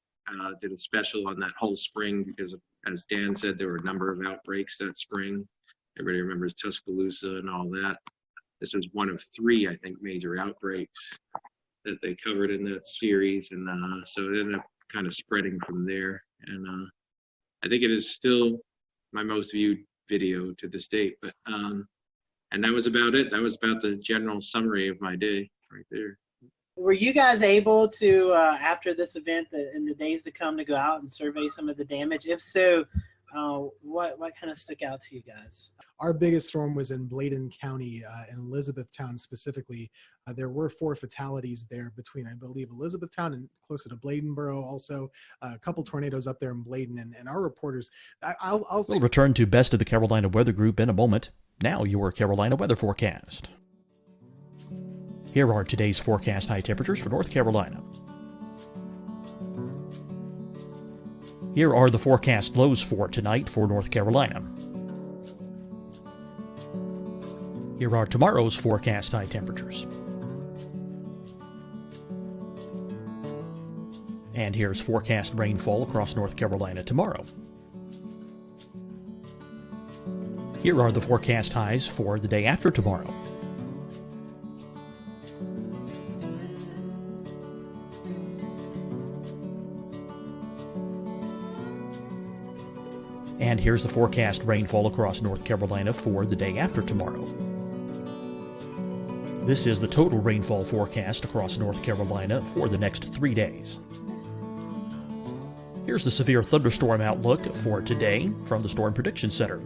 did a special on that whole spring because as Dan said, there were a number of outbreaks that spring. Everybody remembers Tuscaloosa and all that. This was one of 3, I think, major outbreaks that they covered in that series. And so it ended up kind of spreading from there. And I think it is still my most viewed video to this date. But and that was about it. That was about the general summary of my day right there. Were you guys able to, after this event, in the days to come, to go out and survey some of the damage? If so, what kind of stuck out to you guys? Our biggest storm was in Bladen County, in Elizabethtown specifically. There were 4 fatalities there between, I believe, Elizabethtown and closer to Bladenboro. Also, a couple tornadoes up there in Bladen. And our reporters, I'll say— We'll return to Best of the Carolina Weather Group in a moment. Now your Carolina weather forecast. Here are today's forecast high temperatures for North Carolina. Here are the forecast lows for tonight for North Carolina. Here are tomorrow's forecast high temperatures. And here's forecast rainfall across North Carolina tomorrow. Here are the forecast highs for the day after tomorrow. And here's the forecast rainfall across North Carolina for the day after tomorrow. This is the total rainfall forecast across North Carolina for the next 3 days. Here's the severe thunderstorm outlook for today from the Storm Prediction Center.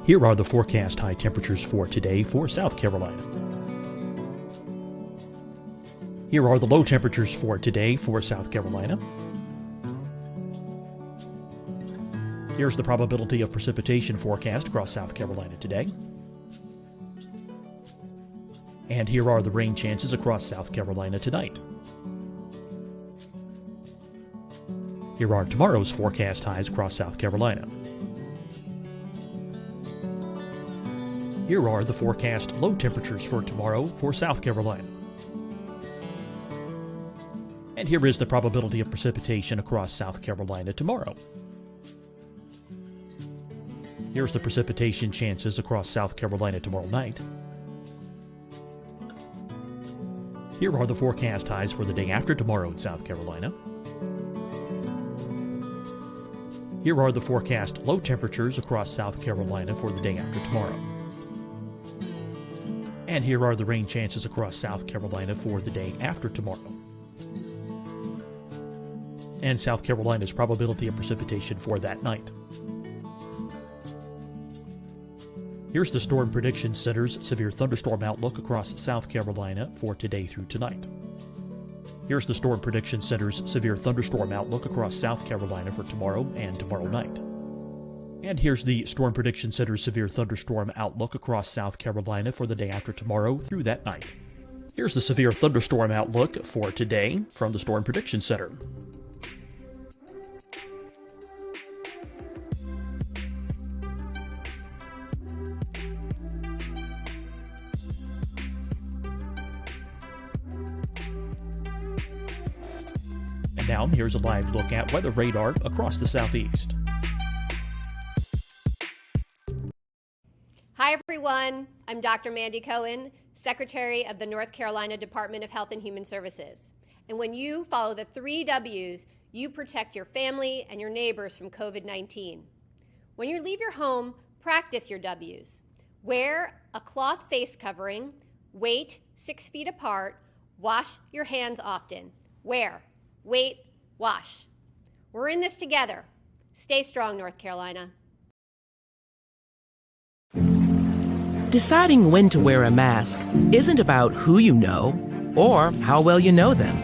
Here are the forecast high temperatures for today for South Carolina. Here are the low temperatures for today for South Carolina. Here's the probability of precipitation forecast across South Carolina today. And here are the rain chances across South Carolina tonight. Here are tomorrow's forecast highs across South Carolina. Here are the forecast low temperatures for tomorrow for South Carolina. And here is the probability of precipitation across South Carolina tomorrow. Here's the precipitation chances across South Carolina tomorrow night. Here are the forecast highs for the day after tomorrow in South Carolina. Here are the forecast low temperatures across South Carolina for the day after tomorrow. And here are the rain chances across South Carolina for the day after tomorrow. And South Carolina's probability of precipitation for that night. Here's the Storm Prediction Center's severe thunderstorm outlook across South Carolina for today through tonight. Here's the Storm Prediction Center's severe thunderstorm outlook across South Carolina for tomorrow and tomorrow night. And here's the Storm Prediction Center's severe thunderstorm outlook across South Carolina for the day after tomorrow through that night. Here's the severe thunderstorm outlook for today from the Storm Prediction Center. And now here's a live look at weather radar across the southeast. Hi, everyone. I'm Dr. Mandy Cohen, Secretary of the North Carolina Department of Health and Human Services. And when you follow the 3 W's, you protect your family and your neighbors from COVID-19. When you leave your home, practice your W's. Wear a cloth face covering, wait 6 feet apart, wash your hands often. Wear, wait, wash. We're in this together. Stay strong, North Carolina. Deciding when to wear a mask isn't about who you know or how well you know them.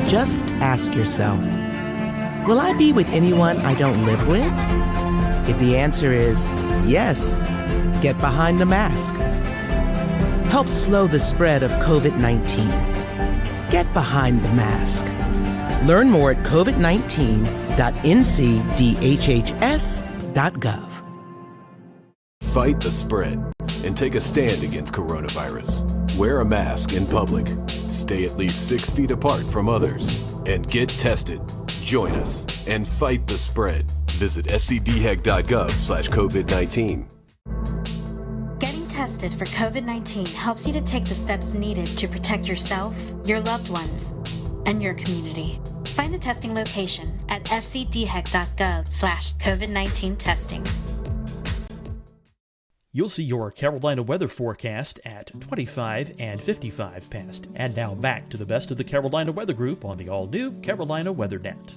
Just ask yourself, will I be with anyone I don't live with? If the answer is yes, get behind the mask. Help slow the spread of COVID-19. Get behind the mask. Learn more at COVID-19 www.ncdhhs.gov. Fight the spread and take a stand against coronavirus. Wear a mask in public. Stay at least 6 feet apart from others. And get tested. Join us and fight the spread. Visit scdhec.gov/COVID-19. Getting tested for COVID-19 helps you to take the steps needed to protect yourself, your loved ones, and your community. Find the testing location at scdhec.gov/COVID-19 testing. You'll see your Carolina weather forecast at 25 and 55 past. And now back to the best of the Carolina Weather Group on the all-new Carolina Weather Net.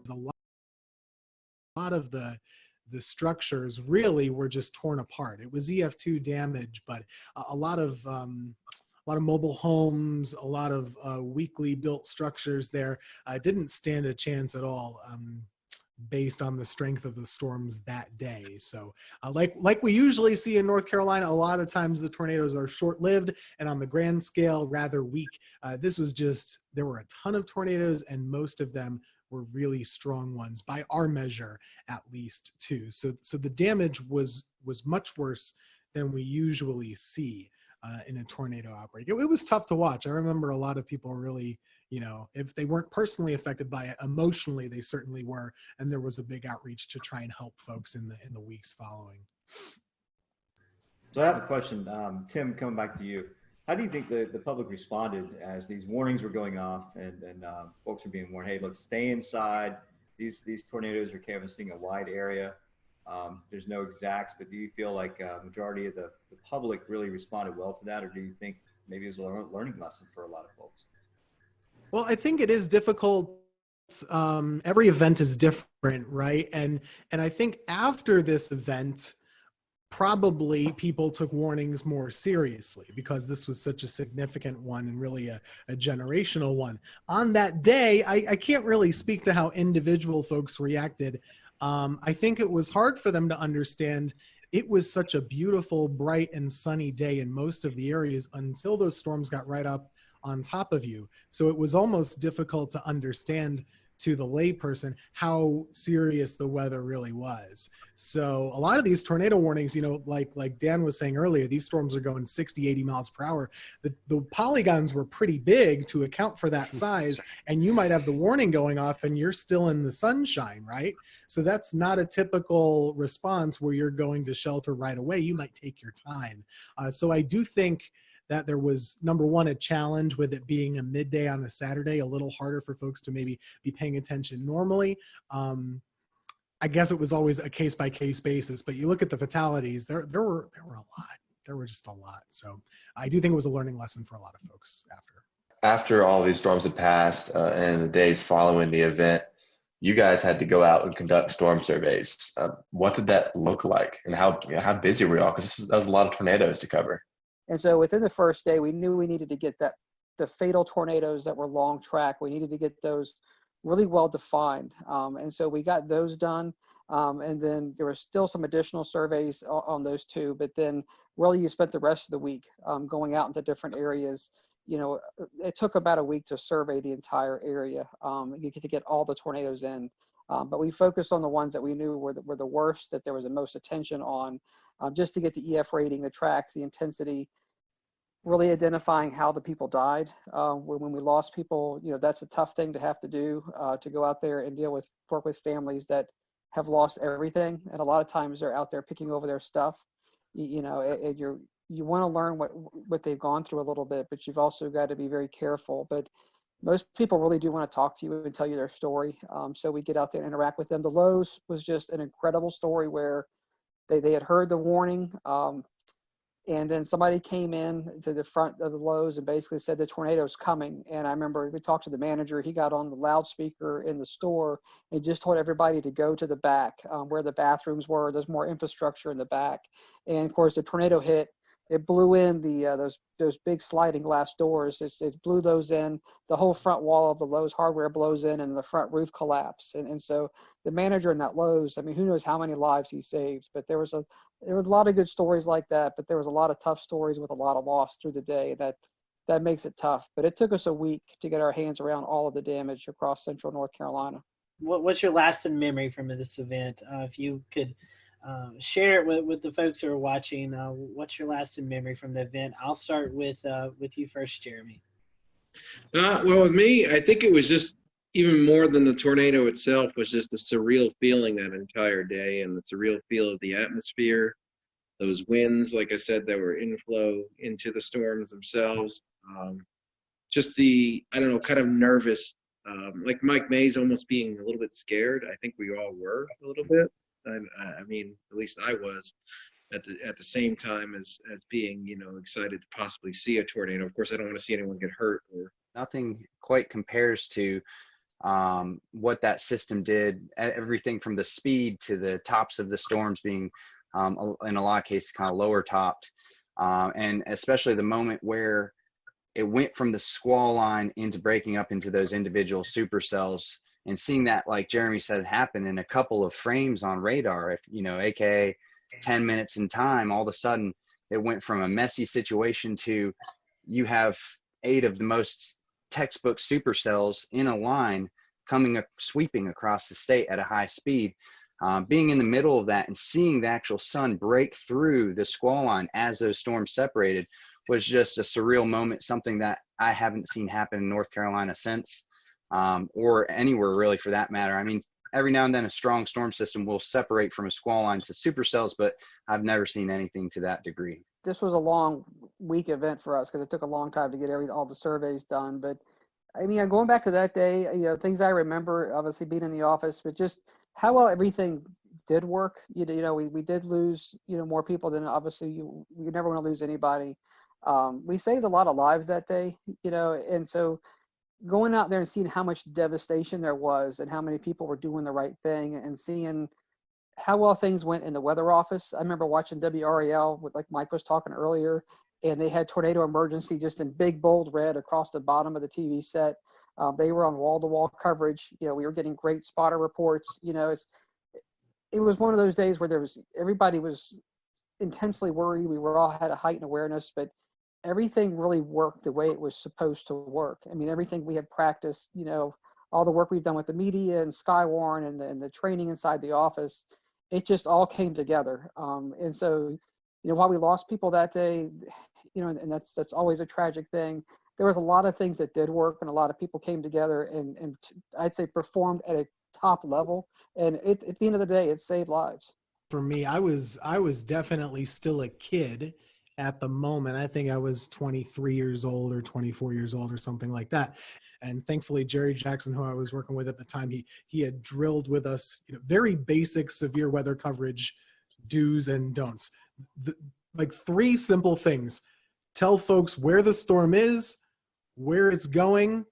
A lot of the structures really were just torn apart. It was EF2 damage, but a lot of mobile homes, a lot of weakly built structures there didn't stand a chance at all. Based on the strength of the storms that day. So like we usually see in North Carolina, a lot of times the tornadoes are short-lived and on the grand scale rather weak. This was just, there were a ton of tornadoes and most of them were really strong ones by our measure, at least too. So the damage was much worse than we usually see in a tornado outbreak. It was tough to watch. I remember a lot of people really, if they weren't personally affected by it, emotionally they certainly were, and there was a big outreach to try and help folks in the weeks following. So I have a question, Tim, coming back to you. How do you think the public responded as these warnings were going off and folks were being warned, hey, look, stay inside. These tornadoes are canvassing a wide area. There's no exacts, but do you feel like a majority of the public really responded well to that, or do you think maybe it was a learning lesson for a lot of folks? Well, I think it is difficult. Every event is different, right? And I think after this event, probably people took warnings more seriously because this was such a significant one and really a generational one. On that day, I can't really speak to how individual folks reacted. I think it was hard for them to understand. It was such a beautiful, bright, and sunny day in most of the areas until those storms got right up on top of you. So it was almost difficult to understand to the layperson how serious the weather really was. So a lot of these tornado warnings, like Dan was saying earlier, these storms are going 60, 80 miles per hour. The polygons were pretty big to account for that size, and you might have the warning going off and you're still in the sunshine, right? So that's not a typical response where you're going to shelter right away. You might take your time. So I do think that there was, number one, a challenge with it being a midday on a Saturday, a little harder for folks to maybe be paying attention normally. I guess it was always a case-by-case basis, but you look at the fatalities, there were a lot. There were just a lot. So I do think it was a learning lesson for a lot of folks after. After all these storms had passed and the days following the event, you guys had to go out and conduct storm surveys. What did that look like, and how busy were y'all? Because that was a lot of tornadoes to cover. And so within the first day, we knew we needed to get the fatal tornadoes that were long track. We needed to get those really well defined. And so we got those done. And then there were still some additional surveys on those two, but then really you spent the rest of the week going out into different areas. It took about a week to survey the entire area to get all the tornadoes in. But we focused on the ones that we knew were the worst, that there was the most attention on, just to get the EF rating, the tracks, the intensity, really identifying how the people died. When we lost people, that's a tough thing to have to do, to go out there and work with families that have lost everything. And a lot of times they're out there picking over their stuff, and you want to learn what they've gone through a little bit, but you've also got to be very careful. But most people really do want to talk to you and tell you their story. So we get out there and interact with them. The Lowe's was just an incredible story where they had heard the warning. And then somebody came in to the front of the Lowe's and basically said the tornado's coming. And I remember we talked to the manager. He got on the loudspeaker in the store and just told everybody to go to the back where the bathrooms were. There's more infrastructure in the back. And of course, the tornado hit. It blew in those big sliding glass doors. It blew those in. The whole front wall of the Lowe's hardware blows in, and the front roof collapsed. And so the manager in that Lowe's, I mean, who knows how many lives he saved? But there was a lot of good stories like that. But there was a lot of tough stories with a lot of loss through the day. that makes it tough. But it took us a week to get our hands around all of the damage across central North Carolina. What's your lasting memory from this event? If you could share it with the folks who are watching, what's your lasting memory from the event? I'll start with you first, Jeremy. Well, with me, I think it was just even more than the tornado itself was just a surreal feeling that entire day, and the surreal feel of the atmosphere, those winds, like I said, that were inflow into the storms themselves. Just the, I don't know, kind of nervous, like Mike Mays almost being a little bit scared. I think we all were a little bit. I mean, at least I was at the same time as being, you know, excited to possibly see a tornado. Of course, I don't want to see anyone get hurt. Nothing quite compares to what that system did. Everything from the speed to the tops of the storms being, in a lot of cases, kind of lower topped, and especially the moment where it went from the squall line into breaking up into those individual supercells, and seeing that, like Jeremy said, happen in a couple of frames on radar, if you know, aka 10 minutes in time. All of a sudden it went from a messy situation to you have 8 of the most textbook supercells in a line coming sweeping across the state at a high speed. Being in the middle of that and seeing the actual sun break through the squall line as those storms separated was just a surreal moment, something that I haven't seen happen in North Carolina since, or anywhere really for that matter. I mean, every now and then a strong storm system will separate from a squall line to supercells, but I've never seen anything to that degree. This was a long week event for us because it took a long time to get all the surveys done. But I mean, going back to that day, you know, things I remember, obviously being in the office, but just how well everything did work. You know, we did lose, you know, more people than obviously you never want to lose anybody. We saved a lot of lives that day, you know, and so going out there and seeing how much devastation there was and how many people were doing the right thing and seeing how well things went in the weather office. I remember watching WRAL, with, like Mike was talking earlier, and they had tornado emergency just in big bold red across the bottom of the TV set. They were on wall-to-wall coverage. You know, we were getting great spotter reports. You know, it was one of those days where everybody was intensely worried. We were all had a heightened awareness, but everything really worked the way it was supposed to work. I mean, everything we had practiced, you know, all the work we've done with the media and Skywarn and the training inside the office, it just all came together. And so, you know, while we lost people that day, you know, and that's always a tragic thing, there was a lot of things that did work, and a lot of people came together and I'd say performed at a top level. And at the end of the day, it saved lives. For me, I was definitely still a kid at the moment. I think I was 23 years old or 24 years old or something like that. And thankfully, Jerry Jackson, who I was working with at the time, he had drilled with us, you know, very basic severe weather coverage do's and don'ts. Like 3 simple things: tell folks where the storm is, where it's going,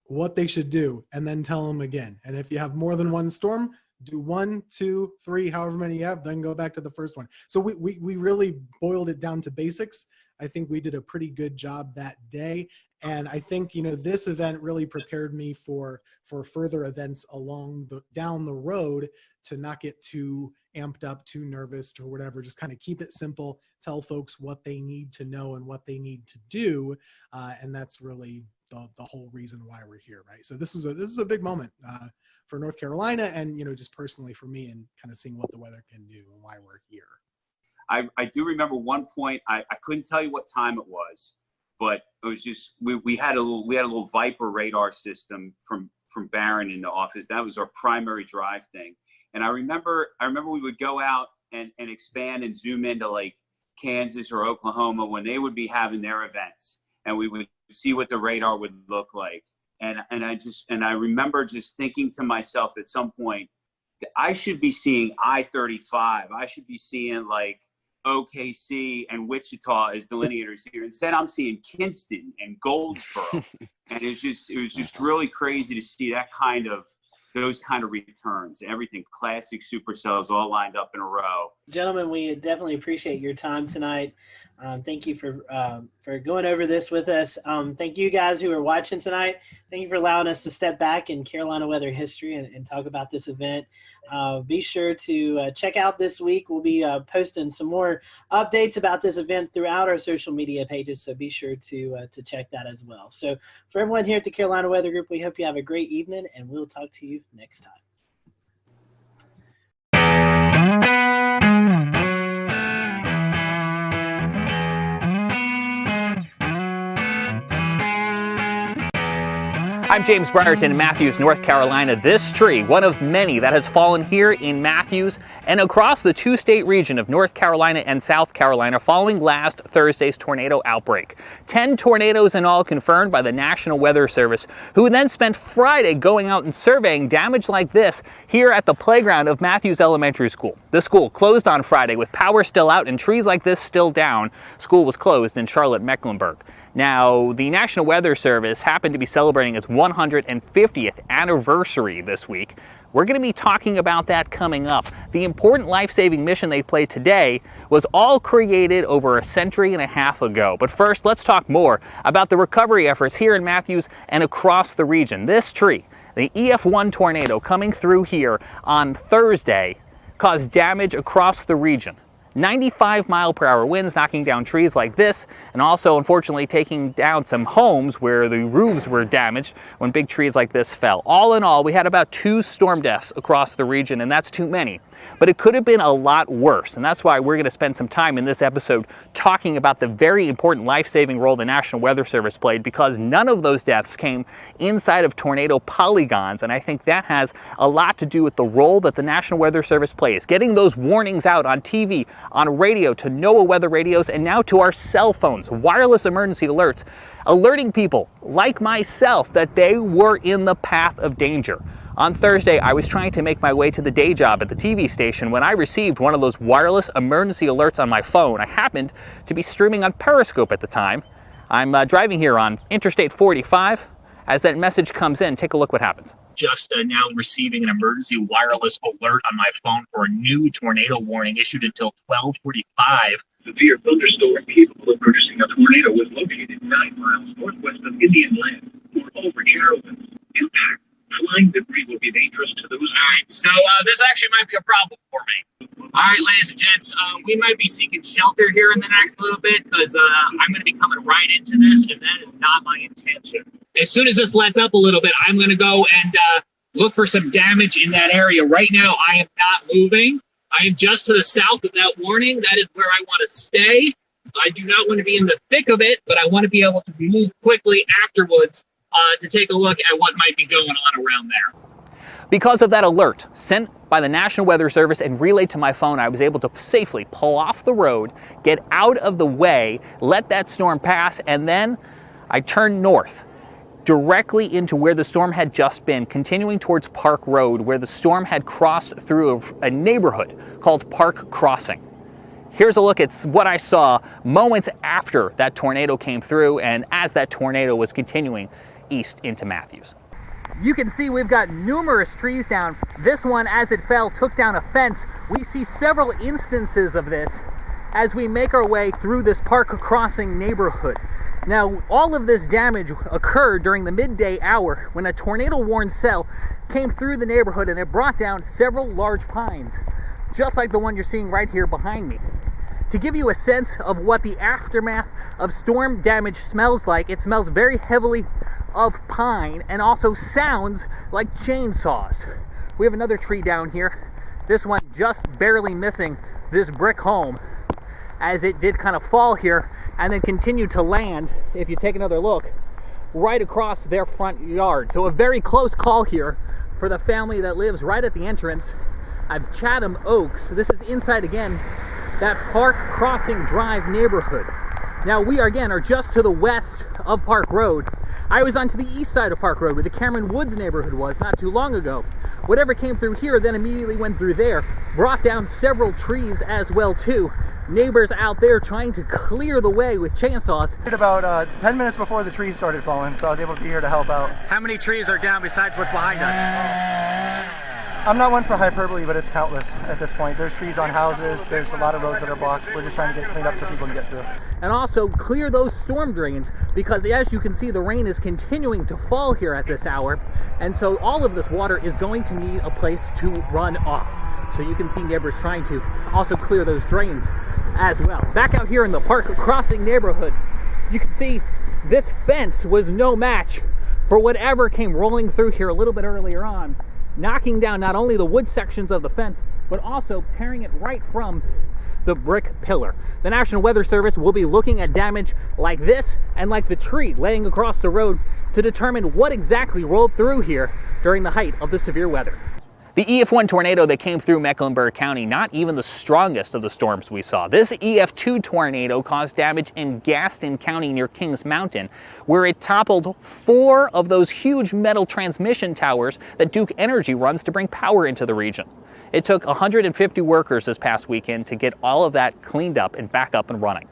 what they should do, and then tell them again. And if you have more than one storm, do 1, 2, 3, however many you have, then go back to the first one. So we really boiled it down to basics. I think we did a pretty good job that day. And I think, you know, this event really prepared me for further events down the road, to not get too amped up, too nervous or whatever. Just kind of keep it simple, tell folks what they need to know and what they need to do. And that's really the whole reason why we're here, right? So this is a big moment for North Carolina, and, you know, just personally for me, and kind of seeing what the weather can do and why we're here. I do remember one point, I couldn't tell you what time it was, but it was just, we had a little Viper radar system from Barron in the office. That was our primary drive thing. And I remember we would go out and expand and zoom into like Kansas or Oklahoma when they would be having their events, and we would see what the radar would look like. And I remember just thinking to myself at some point, I should be seeing I-35. I should be seeing like OKC and Wichita as delineators here. Instead, I'm seeing Kinston and Goldsboro. And it was just really crazy to see those kind of returns. Everything classic supercells all lined up in a row. Gentlemen, we definitely appreciate your time tonight. Thank you for going over this with us. Thank you guys who are watching tonight. Thank you for allowing us to step back in Carolina weather history and talk about this event. Be sure to check out this week. We'll be posting some more updates about this event throughout our social media pages, so be sure to check that as well. So for everyone here at the Carolina Weather Group, we hope you have a great evening, and we'll talk to you next time. I'm James Brierton in Matthews, North Carolina. This tree, one of many that has fallen here in Matthews and across the two-state region of North Carolina and South Carolina following last Thursday's tornado outbreak. 10 tornadoes in all confirmed by the National Weather Service, who then spent Friday going out and surveying damage like this here at the playground of Matthews Elementary School. The school closed on Friday with power still out and trees like this still down. School was closed in Charlotte, Mecklenburg. Now, the National Weather Service happened to be celebrating its 150th anniversary this week. We're going to be talking about that coming up. The important life-saving mission they played today was all created over a century and a half ago. But first, let's talk more about the recovery efforts here in Matthews and across the region. This tree, the EF1 tornado coming through here on Thursday, caused damage across the region. 95-mile-per-hour winds knocking down trees like this, and also unfortunately taking down some homes where the roofs were damaged when big trees like this fell. All in all, we had about 2 storm deaths across the region, and that's too many. But it could have been a lot worse, and that's why we're going to spend some time in this episode talking about the very important life-saving role the National Weather Service played, because none of those deaths came inside of tornado polygons, and I think that has a lot to do with the role that the National Weather Service plays, getting those warnings out on TV, on radio, to NOAA weather radios, and now to our cell phones, wireless emergency alerts, alerting people like myself that they were in the path of danger. On Thursday, I was trying to make my way to the day job at the TV station when I received one of those wireless emergency alerts on my phone. I happened to be streaming on Periscope at the time. I'm driving here on Interstate 45. As that message comes in, take a look what happens. Just now receiving an emergency wireless alert on my phone for a new tornado warning issued until 12:45. Severe thunderstorm capable of producing a tornado was located 9 miles northwest of Indian Land or over Carrollton. Impact. Flying debris will be dangerous to those. All right, so this actually might be a problem for me. All right, ladies and gents, we might be seeking shelter here in the next little bit because I'm going to be coming right into this, and that is not my intention. As soon as this lets up a little bit, I'm going to go and look for some damage in that area. Right now, I am not moving. I am just to the south of that warning. That is where I want to stay. I do not want to be in the thick of it, but I want to be able to move quickly afterwards to take a look at what might be going on around there. Because of that alert sent by the National Weather Service and relayed to my phone, I was able to safely pull off the road, get out of the way, let that storm pass, and then I turned north, directly into where the storm had just been, continuing towards Park Road, where the storm had crossed through a neighborhood called Park Crossing. Here's a look at what I saw moments after that tornado came through and as that tornado was continuing east into Matthews. You can see we've got numerous trees down. This one, as it fell, took down a fence. We see several instances of this as we make our way through this Park Crossing neighborhood. Now, all of this damage occurred during the midday hour when a tornado-warned cell came through the neighborhood and it brought down several large pines, just like the one you're seeing right here behind me. To give you a sense of what the aftermath of storm damage smells like, it smells very heavily of pine and also sounds like chainsaws. We have another tree down here. This one just barely missing this brick home as it did kind of fall here and then continue to land, if you take another look, right across their front yard. So a very close call here for the family that lives right at the entrance of Chatham Oaks. This is inside again that Park Crossing Drive neighborhood. Now we are just to the west of Park Road. I was onto the east side of Park Road where the Cameron Woods neighborhood was not too long ago. Whatever came through here then immediately went through there, brought down several trees as well too. Neighbors out there trying to clear the way with chainsaws. About 10 minutes before the trees started falling, so I was able to be here to help out. How many trees are down besides what's behind us? I'm not one for hyperbole, but it's countless at this point. There's trees on houses. There's a lot of roads that are blocked. We're just trying to get cleaned up so people can get through. And also clear those storm drains, because as you can see, the rain is continuing to fall here at this hour. And so all of this water is going to need a place to run off. So you can see neighbors trying to also clear those drains as well. Back out here in the Park Crossing neighborhood, you can see this fence was no match for whatever came rolling through here a little bit earlier on, knocking down not only the wood sections of the fence, but also tearing it right from the brick pillar. The National Weather Service will be looking at damage like this and like the tree laying across the road to determine what exactly rolled through here during the height of the severe weather. The EF1 tornado that came through Mecklenburg County, not even the strongest of the storms we saw. This EF2 tornado caused damage in Gaston County near Kings Mountain, where it toppled 4 of those huge metal transmission towers that Duke Energy runs to bring power into the region. It took 150 workers this past weekend to get all of that cleaned up and back up and running.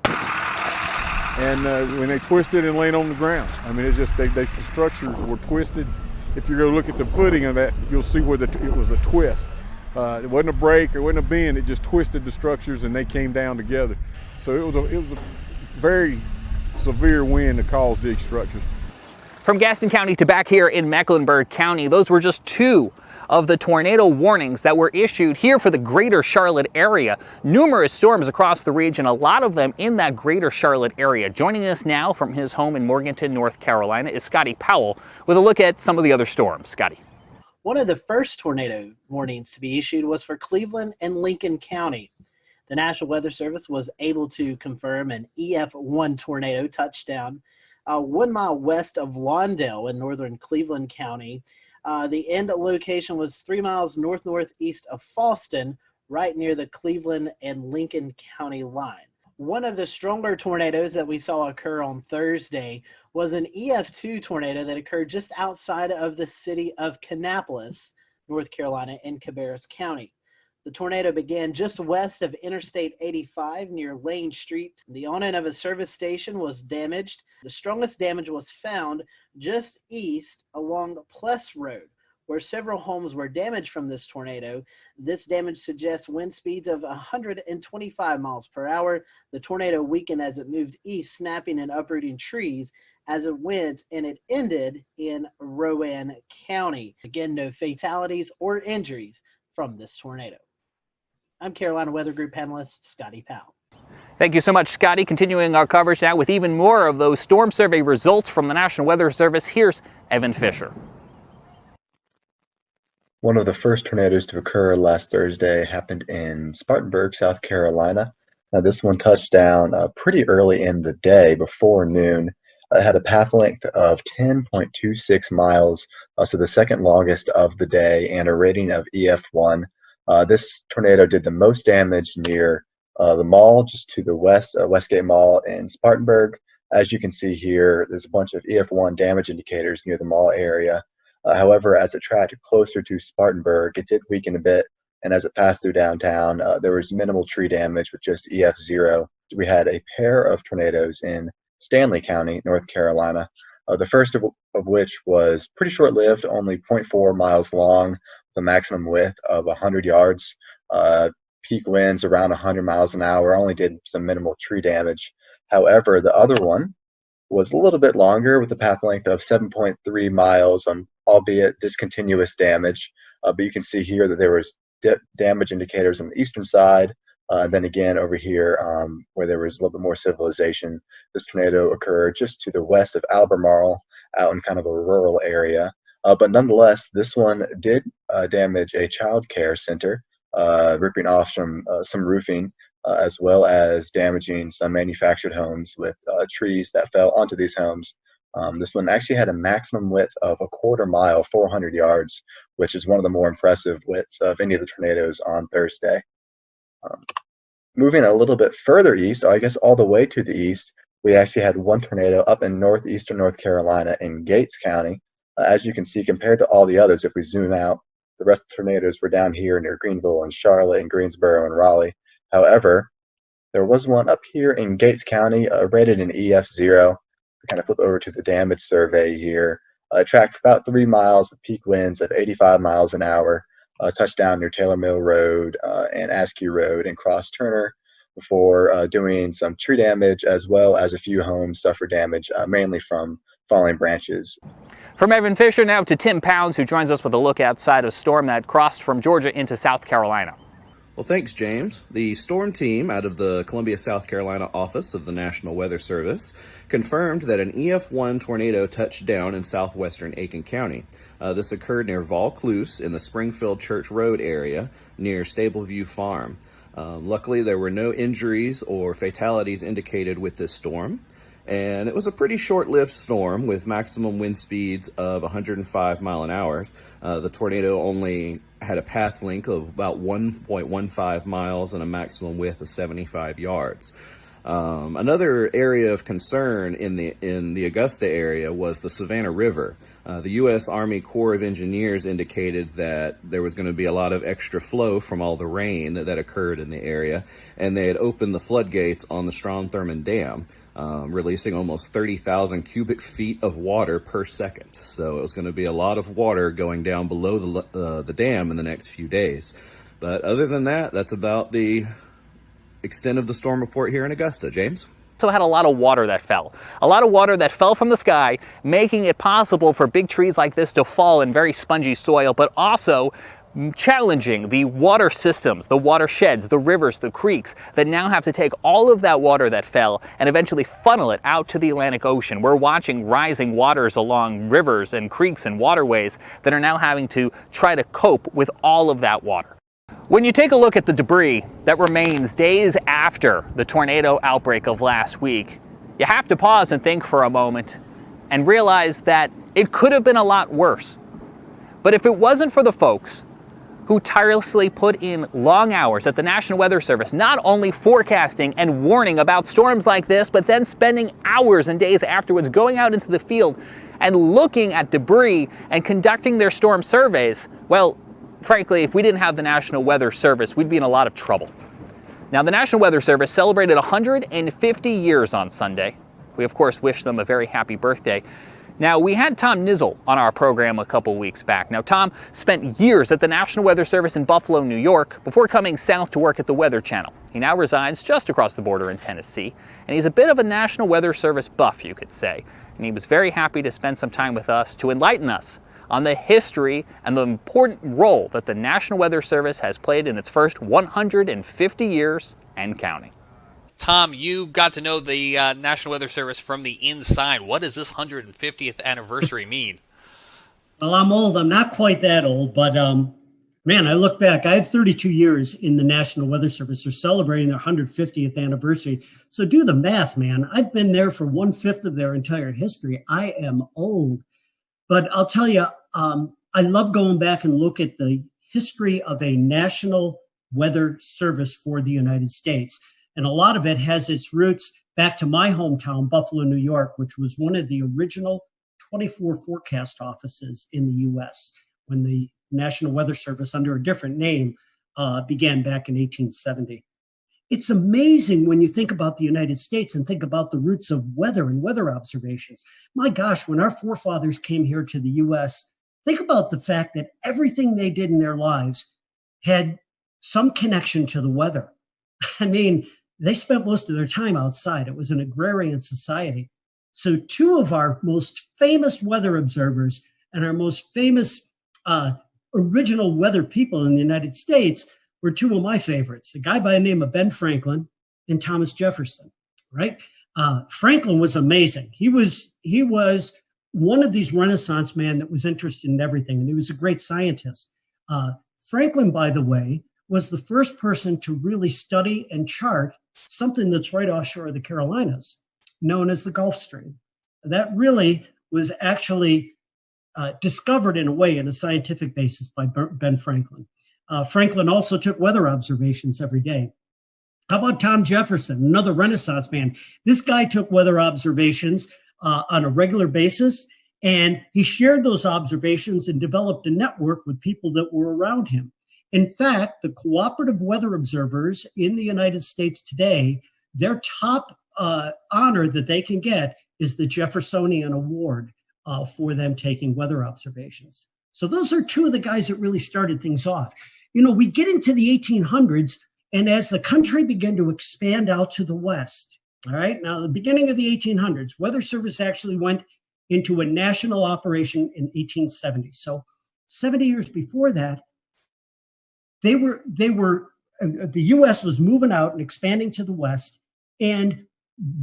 And when they twisted and laid on the ground, I mean, it's just the structures were twisted. If you go look at the footing of that, you'll see where it was a twist. It wasn't a break, it wasn't a bend, it just twisted the structures and they came down together. So it was a very severe wind that caused these structures. From Gaston County to back here in Mecklenburg County, those were just 2 of the tornado warnings that were issued here for the greater Charlotte area. Numerous storms across the region, a lot of them in that greater Charlotte area. Joining us now from his home in Morganton, North Carolina is Scotty Powell with a look at some of the other storms. Scotty. One of the first tornado warnings to be issued was for Cleveland and Lincoln County. The National Weather Service was able to confirm an EF1 tornado touchdown 1 mile west of Lawndale in northern Cleveland County. The end location was 3 miles northeast of Fallston, right near the Cleveland and Lincoln County line. One of the stronger tornadoes that we saw occur on Thursday was an EF2 tornado that occurred just outside of the city of Kannapolis, North Carolina, in Cabarrus County. The tornado began just west of Interstate 85 near Lane Street. The awning of a service station was damaged. The strongest damage was found just east along Pless Road, where several homes were damaged from this tornado. This damage suggests wind speeds of 125 miles per hour. The tornado weakened as it moved east, snapping and uprooting trees as it went, and it ended in Rowan County. Again, no fatalities or injuries from this tornado. I'm Carolina Weather Group panelist Scotty Powell. Thank you so much, Scotty. Continuing our coverage now with even more of those storm survey results from the National Weather Service. Here's Evan Fisher. One of the first tornadoes to occur last Thursday happened in Spartanburg, South Carolina. Now, this one touched down pretty early in the day, before noon. It had a path length of 10.26 miles, so the second longest of the day, and a rating of EF1. This tornado did the most damage near the mall, just to the west, Westgate Mall in Spartanburg. As you can see here, there's a bunch of EF1 damage indicators near the mall area. However, as it tracked closer to Spartanburg, it did weaken a bit, and as it passed through downtown, there was minimal tree damage with just EF0. We had a pair of tornadoes in Stanley County, North Carolina, the first of which was pretty short-lived, only 0.4 miles long, the maximum width of 100 yards. Peak winds around 100 miles an hour, only did some minimal tree damage. However, the other one was a little bit longer with a path length of 7.3 miles, albeit discontinuous damage. But you can see here that there was damage indicators on the eastern side. Then again over here where there was a little bit more civilization. This tornado occurred just to the west of Albemarle, out in kind of a rural area. But nonetheless, this one did damage a child care center, ripping off some roofing, as well as damaging some manufactured homes with trees that fell onto these homes. This one actually had a maximum width of 1/4 mile, 400 yards, which is one of the more impressive widths of any of the tornadoes on Thursday. Moving a little bit further east, I guess all the way to the east, we actually had one tornado up in northeastern North Carolina in Gates County. As you can see, compared to all the others, if we zoom out, the rest of the tornadoes were down here near Greenville and Charlotte and Greensboro and Raleigh. However, there was one up here in Gates County, rated an EF0. We kind of flip over to the damage survey here. Tracked for about 3 miles with peak winds of 85 miles an hour. Touched down near Taylor Mill Road and Askew Road and crossed Turner before doing some tree damage, as well as a few homes suffered damage, mainly from falling branches. From Evan Fisher now to Tim Pounds, who joins us with a look outside a storm that crossed from Georgia into South Carolina. Well, thanks, James. The storm team out of the Columbia, South Carolina office of the National Weather Service confirmed that an EF1 tornado touched down in southwestern Aiken County. This occurred near Vaucluse in the Springfield Church Road area near Stableview Farm. Luckily, there were no injuries or fatalities indicated with this storm. And it was a pretty short-lived storm with maximum wind speeds of 105 mile an hour. The tornado only had a path length of about 1.15 miles and a maximum width of 75 yards. Another area of concern in the Augusta area was the Savannah River. The U.S. Army Corps of Engineers indicated that there was going to be a lot of extra flow from all the rain that occurred in the area, and they had opened the floodgates on the Strom-Thurmond Dam, releasing almost 30,000 cubic feet of water per second. So it was going to be a lot of water going down below the dam in the next few days. But other than that, that's about the extent of the storm report here in Augusta. James? Also had a lot of water that fell. A lot of water that fell from the sky, making it possible for big trees like this to fall in very spongy soil, but also challenging the water systems, the watersheds, the rivers, the creeks that now have to take all of that water that fell and eventually funnel it out to the Atlantic Ocean. We're watching rising waters along rivers and creeks and waterways that are now having to try to cope with all of that water. When you take a look at the debris that remains days after the tornado outbreak of last week, you have to pause and think for a moment and realize that it could have been a lot worse. But if it wasn't for the folks who tirelessly put in long hours at the National Weather Service, not only forecasting and warning about storms like this, but then spending hours and days afterwards going out into the field and looking at debris and conducting their storm surveys, well, frankly, if we didn't have the National Weather Service, we'd be in a lot of trouble. Now, the National Weather Service celebrated 150 years on Sunday. We, of course, wish them a very happy birthday. Now, we had Tom Nizzle on our program a couple weeks back. Now, Tom spent years at the National Weather Service in Buffalo, New York, before coming south to work at the Weather Channel. He now resides just across the border in Tennessee, and he's a bit of a National Weather Service buff, you could say. And he was very happy to spend some time with us to enlighten us on the history and the important role that the National Weather Service has played in its first 150 years and counting. Tom, you got to know the National Weather Service from the inside. What does this 150th anniversary mean? Well, I'm old. I'm not quite that old, but man, I look back. I had 32 years in the National Weather Service. They're celebrating their 150th anniversary. So do the math, man. I've been there for 1/5 of their entire history. I am old. But I'll tell you, I love going back and look at the history of a National Weather Service for the United States. And a lot of it has its roots back to my hometown, Buffalo, New York, which was one of the original 24 forecast offices in the U.S. when the National Weather Service, under a different name, began back in 1870. It's amazing when you think about the United States and think about the roots of weather and weather observations. My gosh, when our forefathers came here to the U.S., think about the fact that everything they did in their lives had some connection to the weather. I mean, they spent most of their time outside. It was an agrarian society. So two of our most famous weather observers and our most famous original weather people in the United States were two of my favorites, a guy by the name of Ben Franklin and Thomas Jefferson, right? Franklin was amazing. He was one of these Renaissance men that was interested in everything, and he was a great scientist. Franklin, by the way, was the first person to really study and chart something that's right offshore of the Carolinas, known as the Gulf Stream. That really was actually discovered in a way, in a scientific basis, by Ben Franklin. Franklin also took weather observations every day. How about Tom Jefferson, another Renaissance man? This guy took weather observations on a regular basis, and he shared those observations and developed a network with people that were around him. In fact, the cooperative weather observers in the United States today, their top honor that they can get is the Jeffersonian Award. for them taking weather observations. So those are two of the guys that really started things off. You know, we get into the 1800s, and as the country began to expand out to the west, all right, now the beginning of the 1800s, Weather Service actually went into a national operation in 1870. So 70 years before that, the U.S. was moving out and expanding to the west, and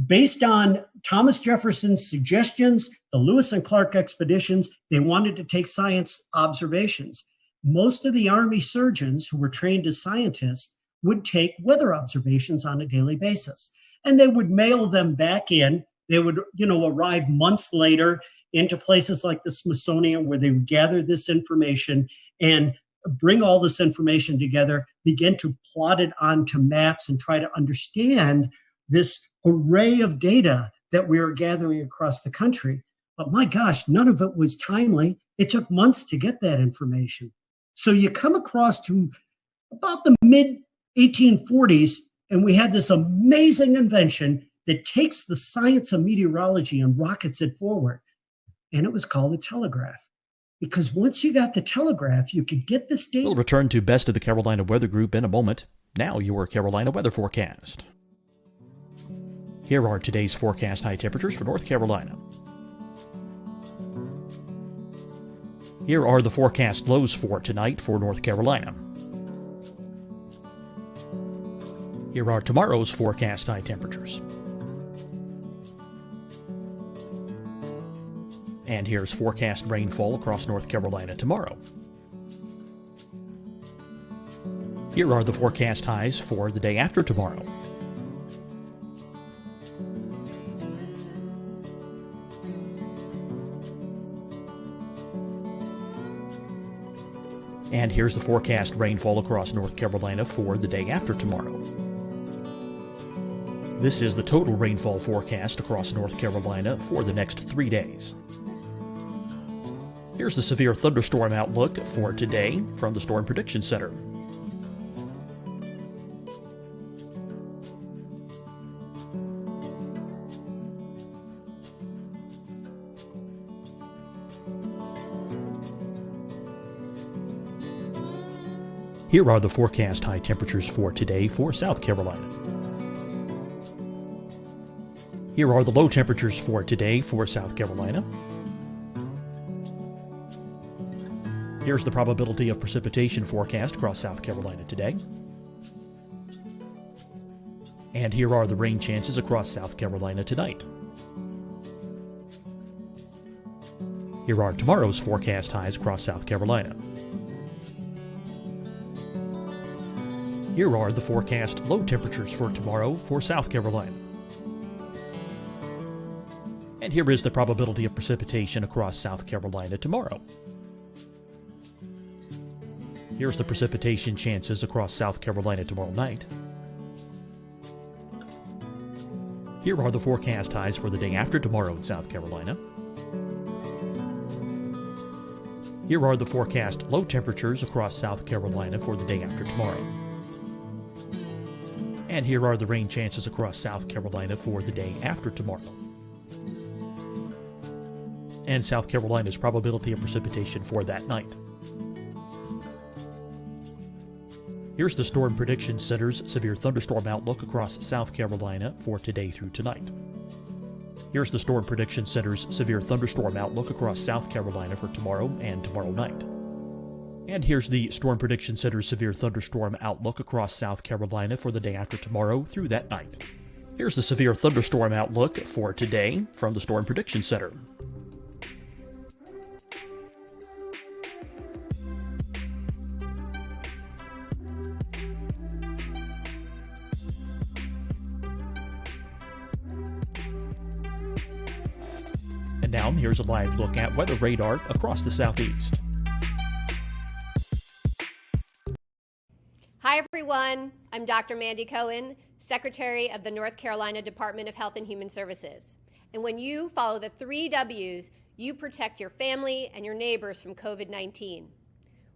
based on Thomas Jefferson's suggestions, the Lewis and Clark expeditions, they wanted to take science observations. Most of the Army surgeons who were trained as scientists would take weather observations on a daily basis, and they would mail them back in. They would, arrive months later into places like the Smithsonian, where they would gather this information and bring all this information together, begin to plot it onto maps and try to understand this array of data that we were gathering across the country. But my gosh, none of it was timely. It took months to get that information. So you come across to about the mid 1840s, and we had this amazing invention that takes the science of meteorology and rockets it forward. And it was called the telegraph. Because once you got the telegraph, you could get this data. We'll return to Best of the Carolina Weather Group in a moment. Now your Carolina weather forecast. Here are today's forecast high temperatures for North Carolina. Here are the forecast lows for tonight for North Carolina. Here are tomorrow's forecast high temperatures. And here's forecast rainfall across North Carolina tomorrow. Here are the forecast highs for the day after tomorrow. And here's the forecast rainfall across North Carolina for the day after tomorrow. This is the total rainfall forecast across North Carolina for the next 3 days. Here's the severe thunderstorm outlook for today from the Storm Prediction Center. Here are the forecast high temperatures for today for South Carolina. Here are the low temperatures for today for South Carolina. Here's the probability of precipitation forecast across South Carolina today. And here are the rain chances across South Carolina tonight. Here are tomorrow's forecast highs across South Carolina. Here are the forecast low temperatures for tomorrow for South Carolina. And here is the probability of precipitation across South Carolina tomorrow. Here's the precipitation chances across South Carolina tomorrow night. Here are the forecast highs for the day after tomorrow in South Carolina. Here are the forecast low temperatures across South Carolina for the day after tomorrow. And here are the rain chances across South Carolina for the day after tomorrow. And South Carolina's probability of precipitation for that night. Here's the Storm Prediction Center's severe thunderstorm outlook across South Carolina for today through tonight. Here's the Storm Prediction Center's severe thunderstorm outlook across South Carolina for tomorrow and tomorrow night. And here's the Storm Prediction Center's severe thunderstorm outlook across South Carolina for the day after tomorrow through that night. Here's the severe thunderstorm outlook for today from the Storm Prediction Center. And now here's a live look at weather radar across the southeast. Hi, everyone. I'm Dr. Mandy Cohen, Secretary of the North Carolina Department of Health and Human Services. And when you follow the 3 W's, you protect your family and your neighbors from COVID-19.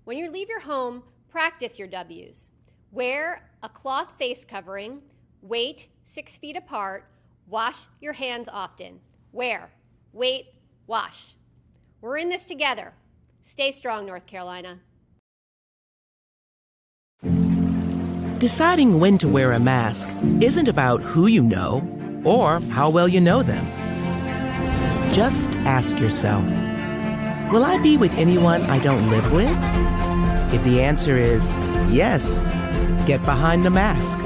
When you leave your home, practice your W's. Wear a cloth face covering, wait 6 feet apart, wash your hands often. Wear, wait, wash. We're in this together. Stay strong, North Carolina. Deciding when to wear a mask isn't about who you know or how well you know them. Just ask yourself, will I be with anyone I don't live with? If the answer is yes, get behind the mask.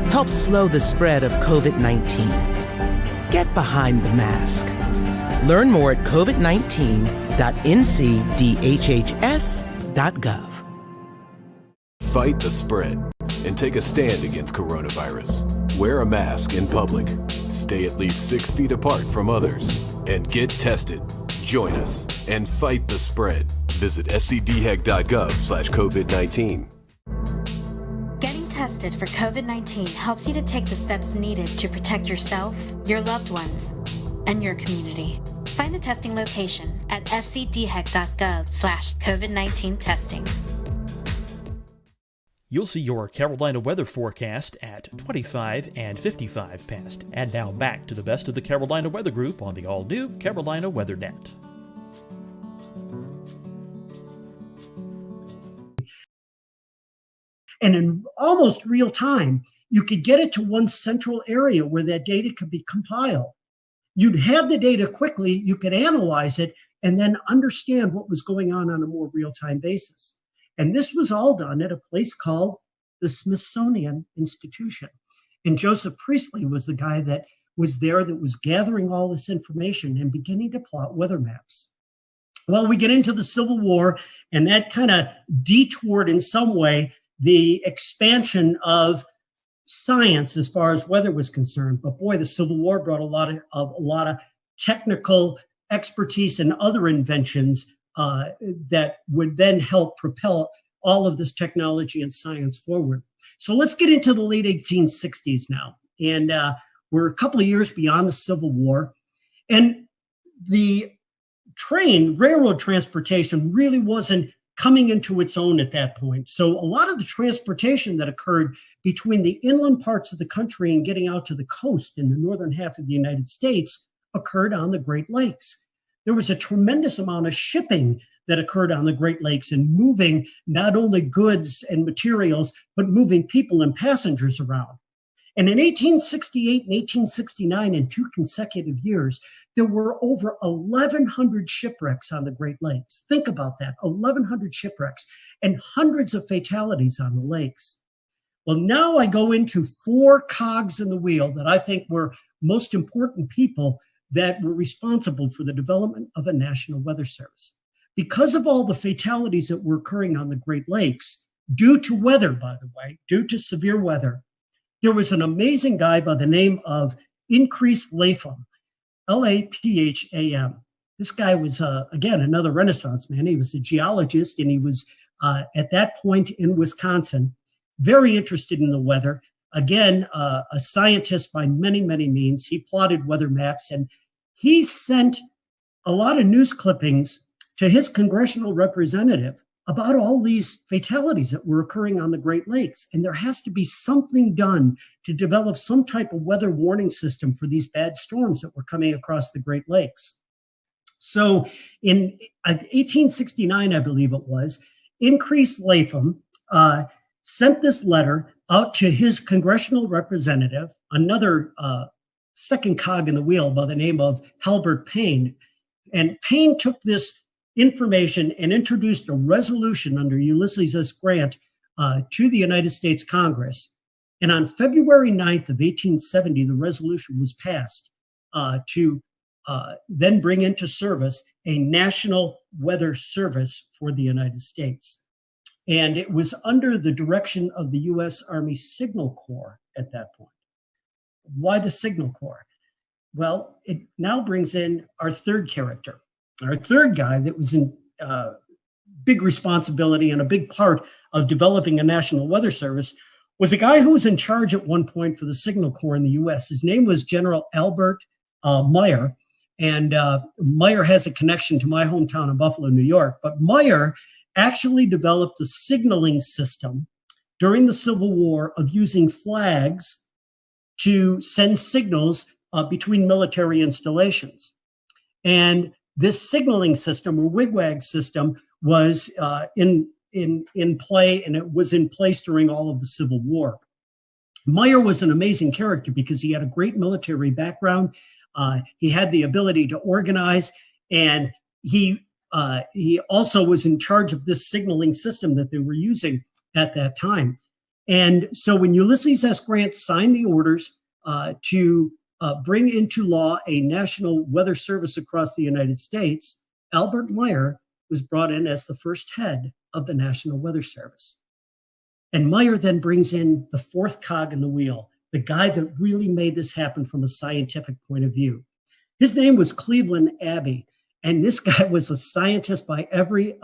Help slow the spread of COVID-19. Get behind the mask. Learn more at covid19.ncdhhs.gov. Fight the spread and take a stand against coronavirus. Wear a mask in public. Stay at least 6 feet apart from others. And get tested. Join us and fight the spread. Visit scdhec.gov/COVID-19. Getting tested for COVID-19 helps you to take the steps needed to protect yourself, your loved ones, and your community. Find the testing location at scdhec.gov/COVID-19 testing. You'll see your Carolina weather forecast at 25 and 55 past. And now back to the best of the Carolina Weather Group on the all-new Carolina WeatherNet. And in almost real time, you could get it to one central area where that data could be compiled. You'd have the data quickly, you could analyze it, and then understand what was going on a more real-time basis. And this was all done at a place called the Smithsonian Institution. And Joseph Priestley was the guy that was there that was gathering all this information and beginning to plot weather maps. Well, we get into the Civil War, and that kind of detoured in some way the expansion of science as far as weather was concerned. But boy, the Civil War brought a lot of technical expertise and other inventions that would then help propel all of this technology and science forward. So let's get into the late 1860s now. And we're a couple of years beyond the Civil War. And the railroad transportation really wasn't coming into its own at that point. So a lot of the transportation that occurred between the inland parts of the country and getting out to the coast in the northern half of the United States occurred on the Great Lakes. There was a tremendous amount of shipping that occurred on the Great Lakes and moving not only goods and materials, but moving people and passengers around. And in 1868 and 1869, in 2 consecutive years, there were over 1,100 shipwrecks on the Great Lakes. Think about that, 1,100 shipwrecks and hundreds of fatalities on the lakes. Well, now I go into 4 cogs in the wheel that I think were most important people that were responsible for the development of a national weather service. Because of all the fatalities that were occurring on the Great Lakes, due to weather, by the way, due to severe weather, there was an amazing guy by the name of Increase Lapham, Lapham. This guy was, again, another Renaissance man. He was a geologist, and he was, at that point in Wisconsin, very interested in the weather. Again, a scientist by many, many means. He plotted weather maps, and he sent a lot of news clippings to his congressional representative about all these fatalities that were occurring on the Great Lakes. And there has to be something done to develop some type of weather warning system for these bad storms that were coming across the Great Lakes. So in 1869, I believe it was, Increase Lapham sent this letter out to his congressional representative, another second cog in the wheel by the name of Halbert Payne. And Payne took this information and introduced a resolution under Ulysses S. Grant to the United States Congress. And on February 9th of 1870, the resolution was passed to then bring into service a national weather service for the United States. And it was under the direction of the U.S. Army Signal Corps at that point. Why the Signal Corps? Well, it now brings in our third character. Our third guy that was in big responsibility and a big part of developing a national weather service was a guy who was in charge at one point for the Signal Corps in the U.S. His name was General Albert Meyer. And Meyer has a connection to my hometown of Buffalo, New York. But Meyer actually developed a signaling system during the Civil War of using flags to send signals between military installations. And this signaling system or wigwag system was in play, and it was in place during all of the Civil War. Meyer was an amazing character because he had a great military background. He had the ability to organize, and he also was in charge of this signaling system that they were using at that time. And so when Ulysses S. Grant signed the orders to bring into law a national weather service across the United States, Albert Meyer was brought in as the first head of the National Weather Service. And Meyer then brings in the fourth cog in the wheel, the guy that really made this happen from a scientific point of view. His name was Cleveland Abbey, and this guy was a scientist by every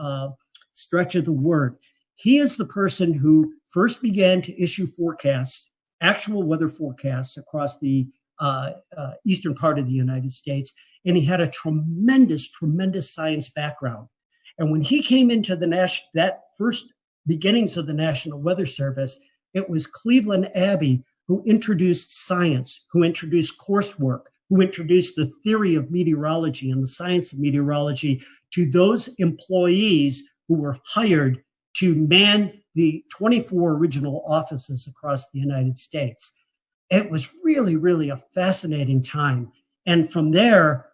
stretch of the word. He is the person who first began to issue forecasts, actual weather forecasts across the eastern part of the United States, and he had a tremendous science background. And when he came into that first beginnings of the National Weather Service, it was Cleveland Abbey who introduced science, who introduced coursework, who introduced the theory of meteorology and the science of meteorology to those employees who were hired to man the 24 original offices across the United States. It was really, really a fascinating time. And from there,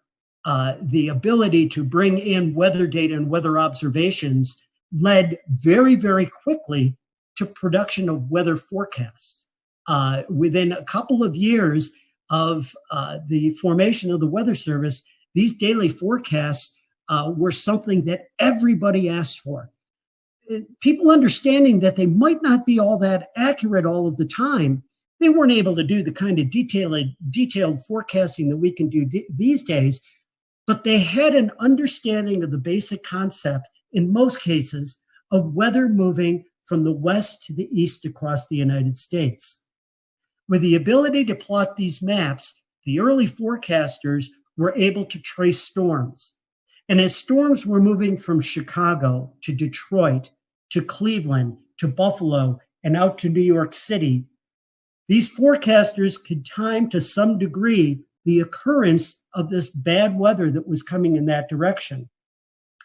the ability to bring in weather data and weather observations led very, very quickly to production of weather forecasts. Within a couple of years of the formation of the Weather Service, these daily forecasts were something that everybody asked for. People understanding that they might not be all that accurate all of the time, they weren't able to do the kind of detailed forecasting that we can do these days, but they had an understanding of the basic concept, in most cases, of weather moving from the west to the east across the United States. With the ability to plot these maps, the early forecasters were able to trace storms. And as storms were moving from Chicago to Detroit to Cleveland to Buffalo and out to New York City, these forecasters could time to some degree the occurrence of this bad weather that was coming in that direction.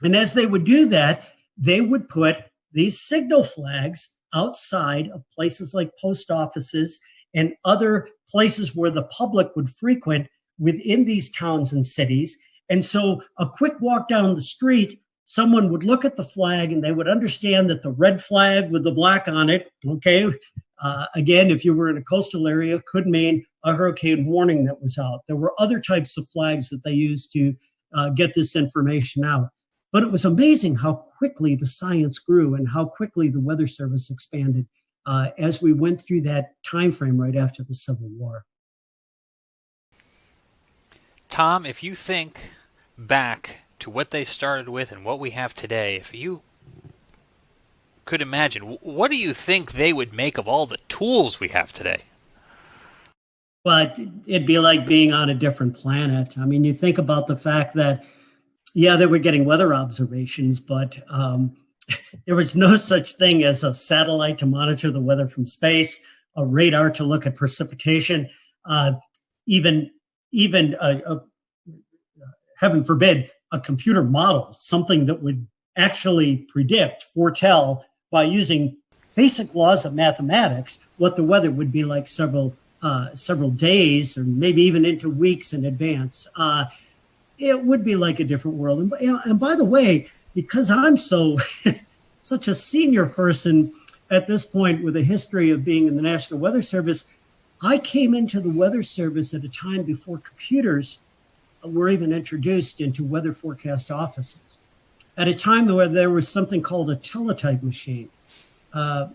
And as they would do that, they would put these signal flags outside of places like post offices and other places where the public would frequent within these towns and cities. And so a quick walk down the street, someone would look at the flag and they would understand that the red flag with the black on it, okay, again, if you were in a coastal area, could mean a hurricane warning that was out. There were other types of flags that they used to get this information out. But it was amazing how quickly the science grew and how quickly the Weather Service expanded as we went through that time frame right after the Civil War. Tom, if you think back to what they started with and what we have today, if you could imagine, what do you think they would make of all the tools we have today? Well, it'd be like being on a different planet. I mean, you think about the fact that, yeah, they were getting weather observations, but there was no such thing as a satellite to monitor the weather from space, a radar to look at precipitation, even heaven forbid, a computer model, something that would actually foretell by using basic laws of mathematics what the weather would be like several days or maybe even into weeks in advance. It would be like a different world. And by the way, because I'm such a senior person at this point with a history of being in the National Weather Service, I came into the Weather Service at a time before computers were even introduced into weather forecast offices. At a time where there was something called a teletype machine, a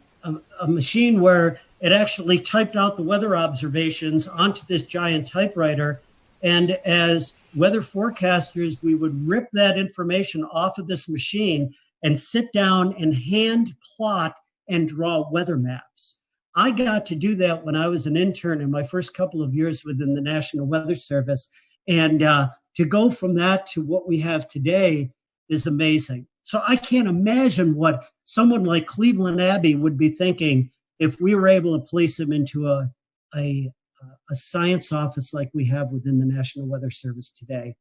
machine where it actually typed out the weather observations onto this giant typewriter. And as weather forecasters, we would rip that information off of this machine and sit down and hand plot and draw weather maps. I got to do that when I was an intern in my first couple of years within the National Weather Service. And to go from that to what we have today is amazing. So I can't imagine what someone like Cleveland Abbey would be thinking if we were able to place him into a science office like we have within the National Weather Service today.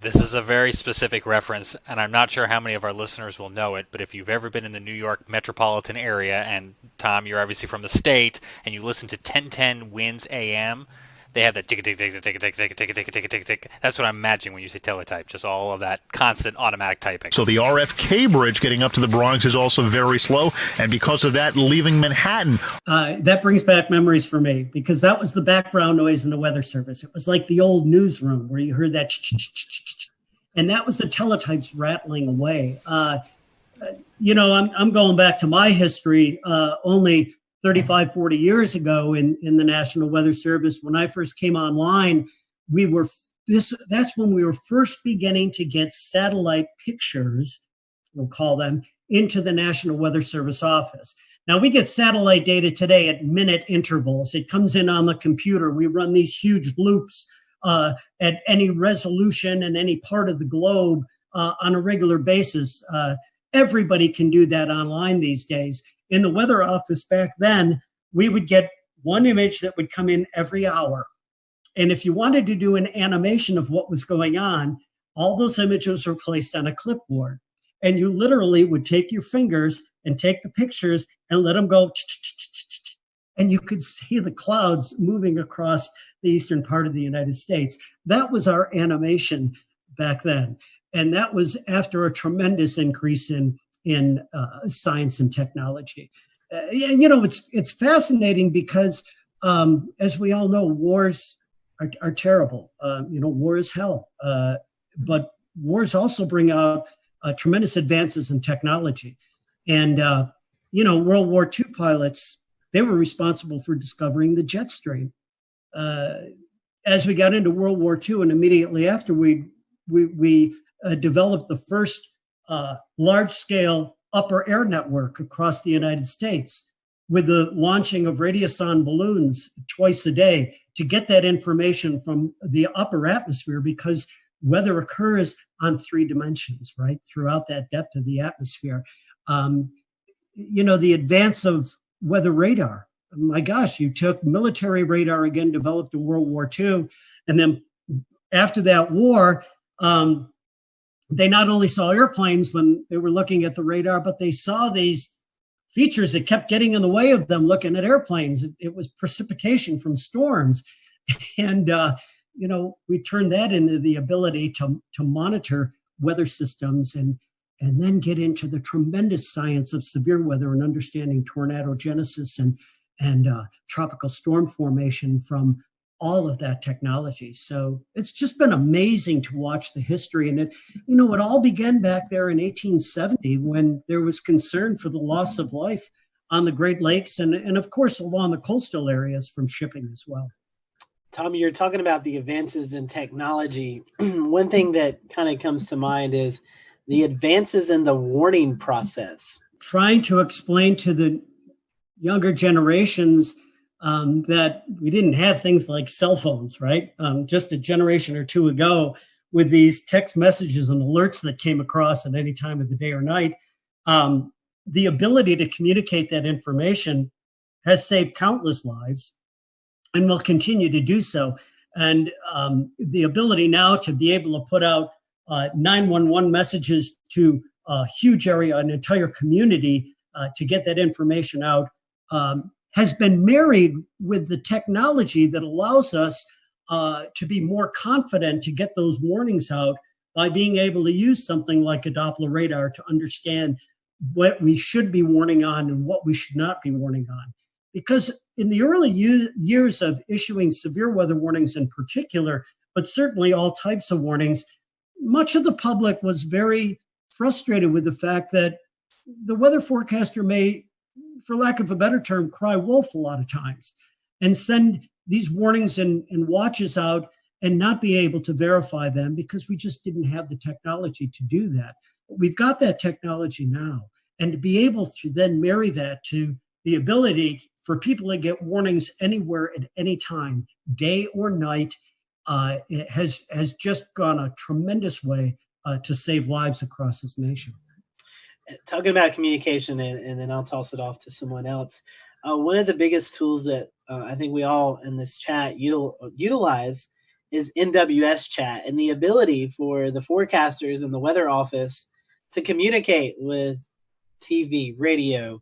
This is a very specific reference, and I'm not sure how many of our listeners will know it, but if you've ever been in the New York metropolitan area, and Tom, you're obviously from the state, and you listen to 1010 Winds AM, they have that tick tick tick tick tick tick tick tick tick tick tick. That's what I'm imagining when you say teletype, just all of that constant automatic typing. So the RFK bridge getting up to the Bronx is also very slow, and because of that, leaving Manhattan. That brings back memories for me, because that was the background noise in the Weather Service. It was like the old newsroom where you heard that, and that was the teletypes rattling away. I'm going back to my history. Only 35, 40 years ago in the National Weather Service, when I first came online, that's when we were first beginning to get satellite pictures, we'll call them, into the National Weather Service office. Now, we get satellite data today at minute intervals. It comes in on the computer. We run these huge loops at any resolution in any part of the globe on a regular basis. Everybody can do that online these days. In the weather office back then, we would get one image that would come in every hour. And if you wanted to do an animation of what was going on, all those images were placed on a clipboard. And you literally would take your fingers and take the pictures and let them go. And you could see the clouds moving across the eastern part of the United States. That was our animation back then. And that was after a tremendous increase in science and technology. It's fascinating because, as we all know, wars are terrible. War is hell. But wars also bring out tremendous advances in technology. And, World War II pilots, they were responsible for discovering the jet stream. As we got into World War II and immediately after, we developed the first large-scale upper air network across the United States with the launching of radiosonde balloons twice a day to get that information from the upper atmosphere, because weather occurs on 3 dimensions, right, throughout that depth of the atmosphere. The advance of weather radar. My gosh, you took military radar, again, developed in World War II, and then after that war, they not only saw airplanes when they were looking at the radar, but they saw these features that kept getting in the way of them looking at airplanes. It was precipitation from storms. And, we turned that into the ability to monitor weather systems and then get into the tremendous science of severe weather and understanding tornado genesis and tropical storm formation from all of that technology. So it's just been amazing to watch the history. And it all began back there in 1870 when there was concern for the loss of life on the Great Lakes and of course, along the coastal areas from shipping as well. Tommy, you're talking about the advances in technology. One thing that kind of comes to mind is the advances in the warning process. Trying to explain to the younger generations that we didn't have things like cell phones, right? Just a generation or two ago, with these text messages and alerts that came across at any time of the day or night, the ability to communicate that information has saved countless lives and will continue to do so. And the ability now to be able to put out 911 messages to a huge area, an entire community, to get that information out, has been married with the technology that allows us to be more confident to get those warnings out by being able to use something like a Doppler radar to understand what we should be warning on and what we should not be warning on. Because in the early years of issuing severe weather warnings in particular, but certainly all types of warnings, much of the public was very frustrated with the fact that the weather forecaster may, for lack of a better term, cry wolf a lot of times and send these warnings and watches out and not be able to verify them because we just didn't have the technology to do that. But we've got that technology now. And to be able to then marry that to the ability for people to get warnings anywhere at any time, day or night, it has just gone a tremendous way to save lives across this nation. Talking about communication, and then I'll toss it off to someone else. One of the biggest tools that I think we all in this chat utilize is NWS chat and the ability for the forecasters and the weather office to communicate with TV, radio,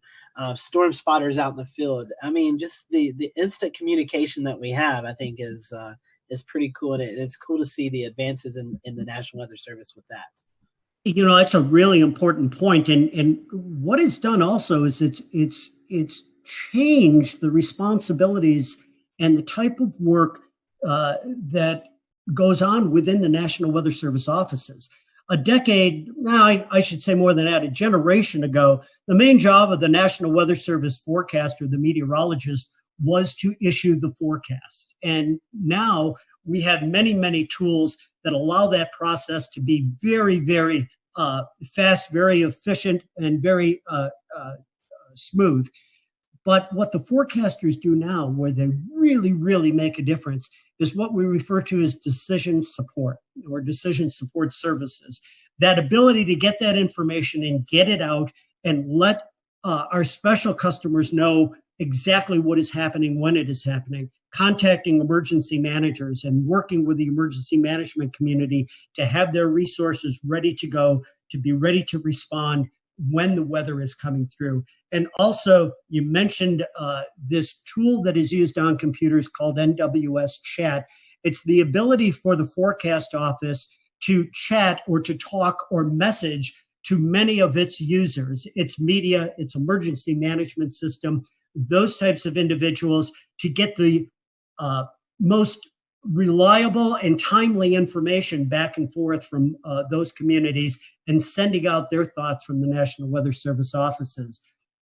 storm spotters out in the field. I mean, just the instant communication that we have, I think, is pretty cool, and it's cool to see the advances in the National Weather Service with that. You know, that's a really important point, and what it's done also is it's changed the responsibilities and the type of work that goes on within the National Weather Service offices. A decade, now I should say more than that, a generation ago, the main job of the National Weather Service forecaster, the meteorologist, was to issue the forecast. And now we have many, many tools that allow that process to be very, very fast, very efficient, and very smooth. But what the forecasters do now, where they really, really make a difference, is what we refer to as decision support or decision support services. That ability to get that information and get it out and let our special customers know exactly what is happening, when it is happening, contacting emergency managers and working with the emergency management community to have their resources ready to go, to be ready to respond when the weather is coming through. And also, you mentioned this tool that is used on computers called NWS Chat. It's the ability for the forecast office to chat or to talk or message to many of its users, its media, its emergency management system, those types of individuals, to get the most reliable and timely information back and forth from those communities and sending out their thoughts from the National Weather Service offices.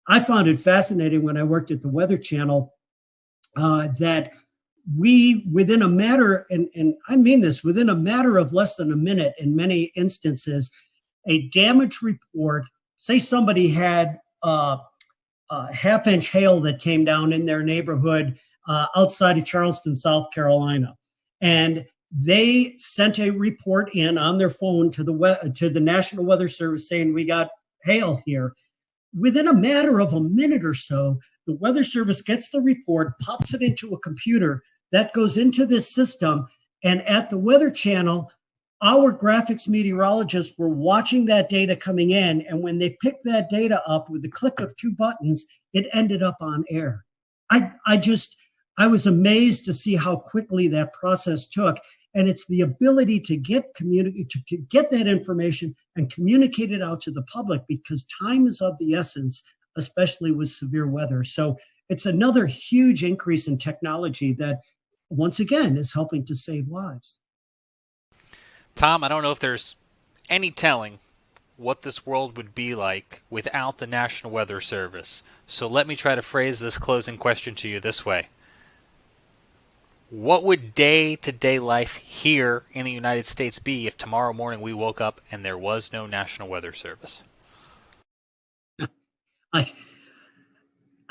I found it fascinating when I worked at the Weather Channel that we, within a matter, and I mean this, within a matter of less than a minute in many instances, a damage report, say somebody had a half-inch hail that came down in their neighborhood outside of Charleston, South Carolina, and they sent a report in on their phone to the National Weather Service saying, we got hail here. Within a matter of a minute or so, the Weather Service gets the report, pops it into a computer that goes into this system, and at the Weather Channel, our graphics meteorologists were watching that data coming in, and when they picked that data up with the click of two buttons, it ended up on air. I was amazed to see how quickly that process took, and it's the ability to get that information and communicate it out to the public, because time is of the essence, especially with severe weather. So it's another huge increase in technology that, once again, is helping to save lives. Tom, I don't know if there's any telling what this world would be like without the National Weather Service. So let me try to phrase this closing question to you this way. What would day-to-day life here in the United States be if tomorrow morning we woke up and there was no National Weather Service? I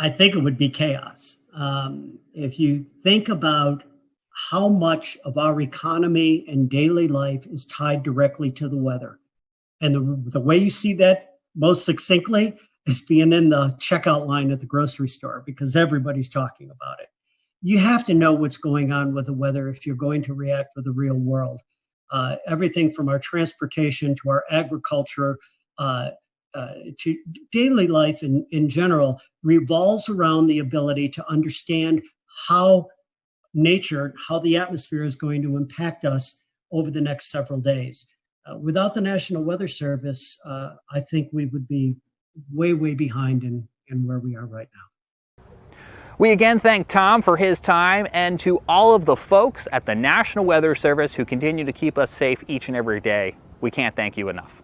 think it would be chaos. If you think about how much of our economy and daily life is tied directly to the weather, and the way you see that most succinctly is being in the checkout line at the grocery store, because everybody's talking about it. You have to know what's going on with the weather if you're going to react with the real world. Everything from our transportation to our agriculture to daily life in general revolves around the ability to understand how nature, how the atmosphere is going to impact us over the next several days. Without the National Weather Service, I think we would be way, way behind in where we are right now. We again thank Tom for his time, and to all of the folks at the National Weather Service who continue to keep us safe each and every day. We can't thank you enough.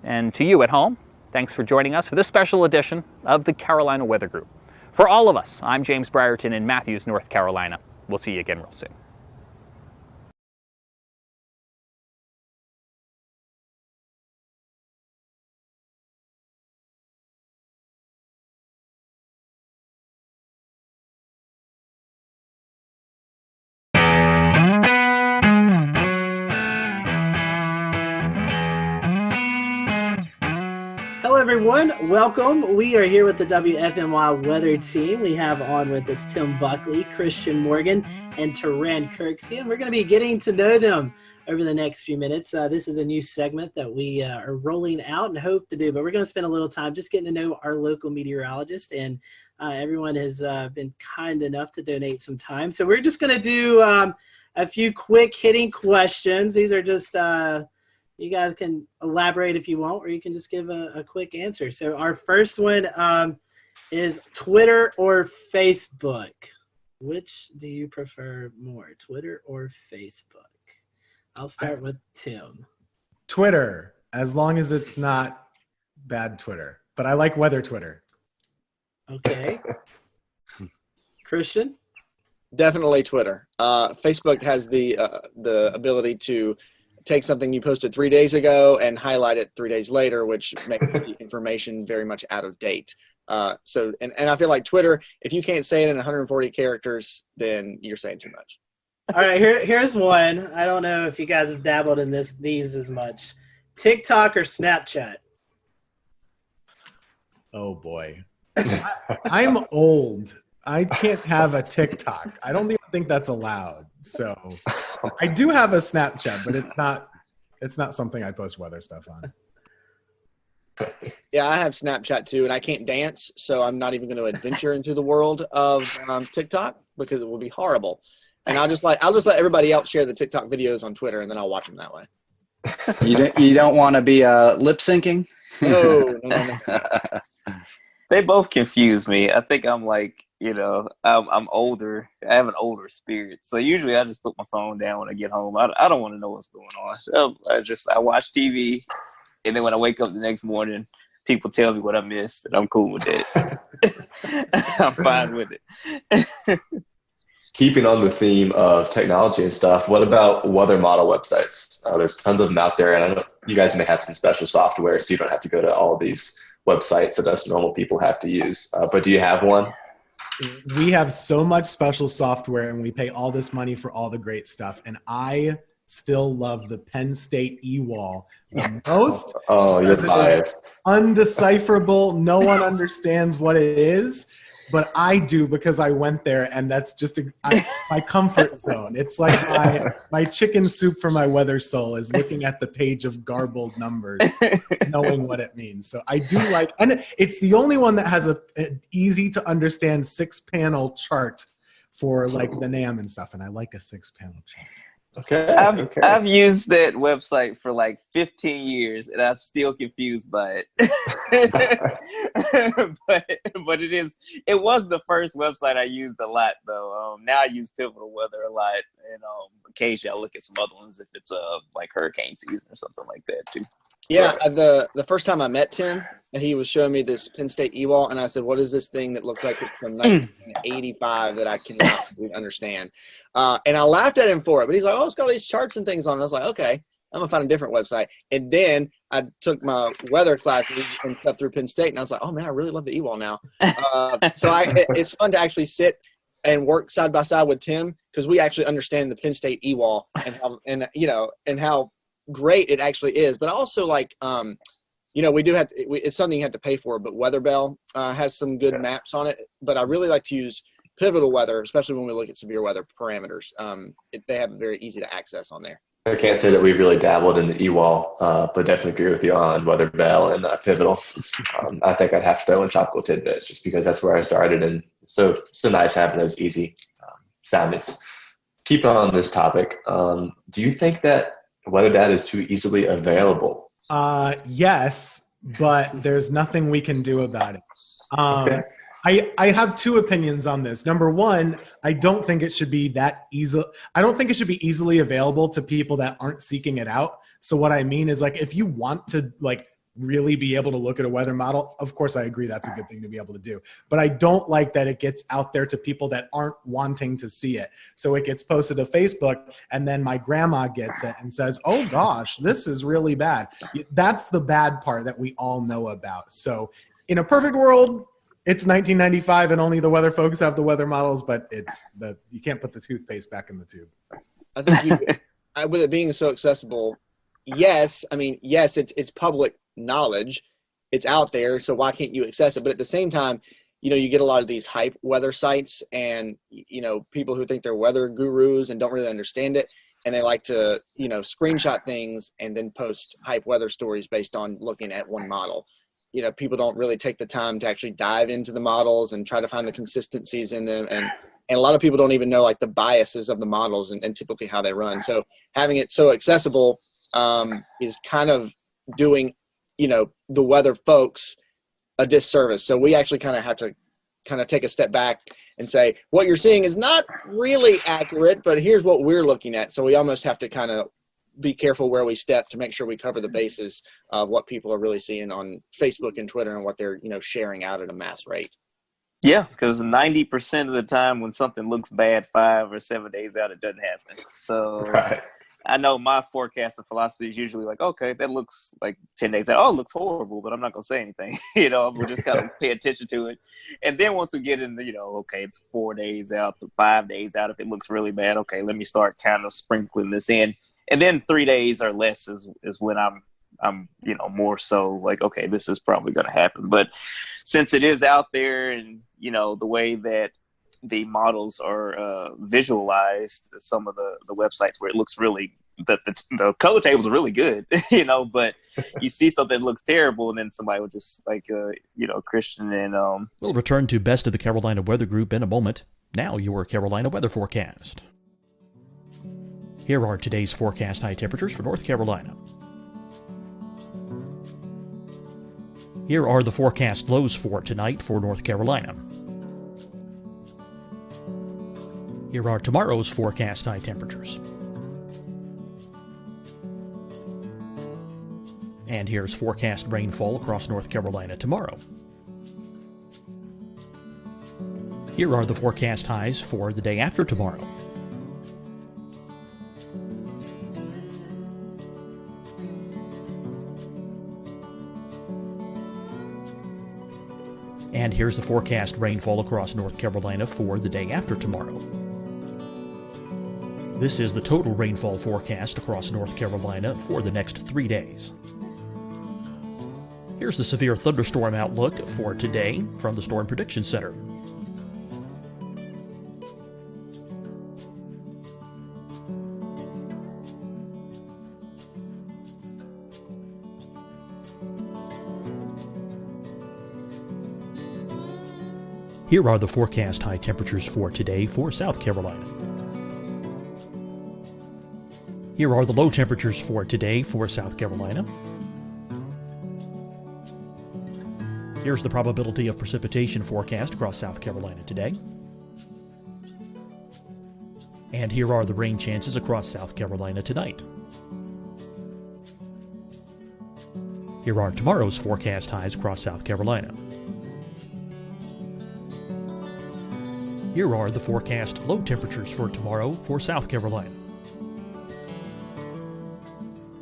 And to you at home, thanks for joining us for this special edition of the Carolina Weather Group. For all of us, I'm James Brierton in Matthews, North Carolina. We'll see you again real soon. Hello everyone. Welcome. We are here with the WFMY weather team. We have on with us Tim Buckley, Christian Morgan, and Teran Kirksey, and we're going to be getting to know them over the next few minutes. This is a new segment that we are rolling out and hope to do, but we're going to spend a little time just getting to know our local meteorologist, and everyone has been kind enough to donate some time. So we're just going to do a few quick hitting questions. These are just you guys can elaborate if you want, or you can just give a quick answer. So our first one is Twitter or Facebook? Which do you prefer more, Twitter or Facebook? I'll start with Tim. Twitter, as long as it's not bad Twitter. But I like weather Twitter. Okay. Christian? Definitely Twitter. Facebook has the ability to take something you posted 3 days ago and highlight it 3 days later, which makes the information very much out of date. So I feel like Twitter, if you can't say it in 140 characters, then you're saying too much. All right, here's one. I don't know if you guys have dabbled in these as much. TikTok or Snapchat? Oh boy. I'm old. I can't have a TikTok. I don't even think that's allowed. So I do have a Snapchat, but it's not something I post weather stuff on. Yeah, I have Snapchat too, and I can't dance, so I'm not even going to adventure into the world of TikTok because it will be horrible. And I'll just let everybody else share the TikTok videos on Twitter, and then I'll watch them that way. You don't want to be lip syncing? No. They both confuse me. I think I'm like, I'm older. I have an older spirit. So usually I just put my phone down when I get home. I don't want to know what's going on. I watch TV, and then when I wake up the next morning, people tell me what I missed, and I'm cool with it. I'm fine with it. Keeping on the theme of technology and stuff, what about weather model websites? There's tons of them out there, and I know you guys may have some special software, so you don't have to go to all these websites that us normal people have to use. But do you have one? We have so much special software, and we pay all this money for all the great stuff. And I still love the Penn State e-wall the most. Oh, you're biased. Undecipherable. No one understands what it is. But I do, because I went there, and that's just my comfort zone. It's like my chicken soup for my weather soul is looking at the page of garbled numbers, knowing what it means. So I do like, and it's the only one that has an easy to understand 6-panel chart for like the NAM and stuff, and I like a 6-panel chart. Okay. I've used that website for like 15 years, and I'm still confused by it. but it was the first website I used a lot though. Now I use Pivotal Weather a lot, and occasionally I look at some other ones if it's like hurricane season or something like that too. Yeah, the first time I met Tim, he was showing me this Penn State e-wall, and I said, what is this thing that looks like it's from 1985 that I cannot understand? And I laughed at him for it, but he's like, oh, it's got all these charts and things on it. I was like, okay, I'm going to find a different website. And then I took my weather classes and stuff through Penn State, and I was like, oh, man, I really love the e-wall now. It's fun to actually sit and work side by side with Tim, because we actually understand the Penn State e-wall and how great it actually is. But also like we do have it's something you have to pay for, but WeatherBell has some good maps on it. But I really like to use Pivotal Weather, especially when we look at severe weather parameters. They have it very easy to access on there. I can't say that we've really dabbled in the e-wall, but definitely agree with you on WeatherBell and Pivotal. I think I'd have to throw in Tropical Tidbits just because that's where I started, and it's so nice having those easy soundings. Keep on this topic. Do you think that weather data is too easily available? Yes, but there's nothing we can do about it. Okay. I have two opinions on this. Number one, I don't think it should be that easy. I don't think it should be easily available to people that aren't seeking it out. So what I mean is, like, if you want to like really be able to look at a weather model, of course I agree that's a good thing to be able to do. But I don't like that it gets out there to people that aren't wanting to see it. So it gets posted to Facebook, and then my grandma gets it and says, oh gosh, this is really bad. That's the bad part that we all know about. So in a perfect world, it's 1995 and only the weather folks have the weather models, but you can't put the toothpaste back in the tube. I think with it being so accessible, yes, it's public knowledge, it's out there, so why can't you access it? But at the same time, you get a lot of these hype weather sites and, people who think they're weather gurus and don't really understand it. And they like to, screenshot things and then post hype weather stories based on looking at one model. People don't really take the time to actually dive into the models and try to find the consistencies in them. And a lot of people don't even know like the biases of the models and typically how they run. So having it so accessible is kind of doing, the weather folks a disservice. So we actually kind of have to take a step back and say, what you're seeing is not really accurate, but here's what we're looking at. So we almost have to kind of be careful where we step to make sure we cover the bases of what people are really seeing on Facebook and Twitter and what they're, sharing out at a mass rate. Yeah, because 90% of the time when something looks bad 5 or 7 days out, it doesn't happen. So Right. I know my forecasting philosophy is usually like, okay, that looks like 10 days out. Oh, it looks horrible, but I'm not going to say anything. We'll just kind of pay attention to it. And then once we get in the, okay, it's 4 days out to 5 days out. If it looks really bad, okay, let me start kind of sprinkling this in. And then 3 days or less is when I'm more so like, okay, this is probably going to happen. But since it is out there and, the way that the models are visualized, some of the websites where it looks really, the color tables are really good, but you see something that looks terrible and then somebody will just like, Christian and... We'll return to Best of the Carolina Weather Group in a moment. Now your Carolina weather forecast. Here are today's forecast high temperatures for North Carolina. Here are the forecast lows for tonight for North Carolina. Here are tomorrow's forecast high temperatures. And here's forecast rainfall across North Carolina tomorrow. Here are the forecast highs for the day after tomorrow. And here's the forecast rainfall across North Carolina for the day after tomorrow. This is the total rainfall forecast across North Carolina for the next 3 days. Here's the severe thunderstorm outlook for today from the Storm Prediction Center. Here are the forecast high temperatures for today for South Carolina. Here are the low temperatures for today for South Carolina. Here's the probability of precipitation forecast across South Carolina today. And here are the rain chances across South Carolina tonight. Here are tomorrow's forecast highs across South Carolina. Here are the forecast low temperatures for tomorrow for South Carolina.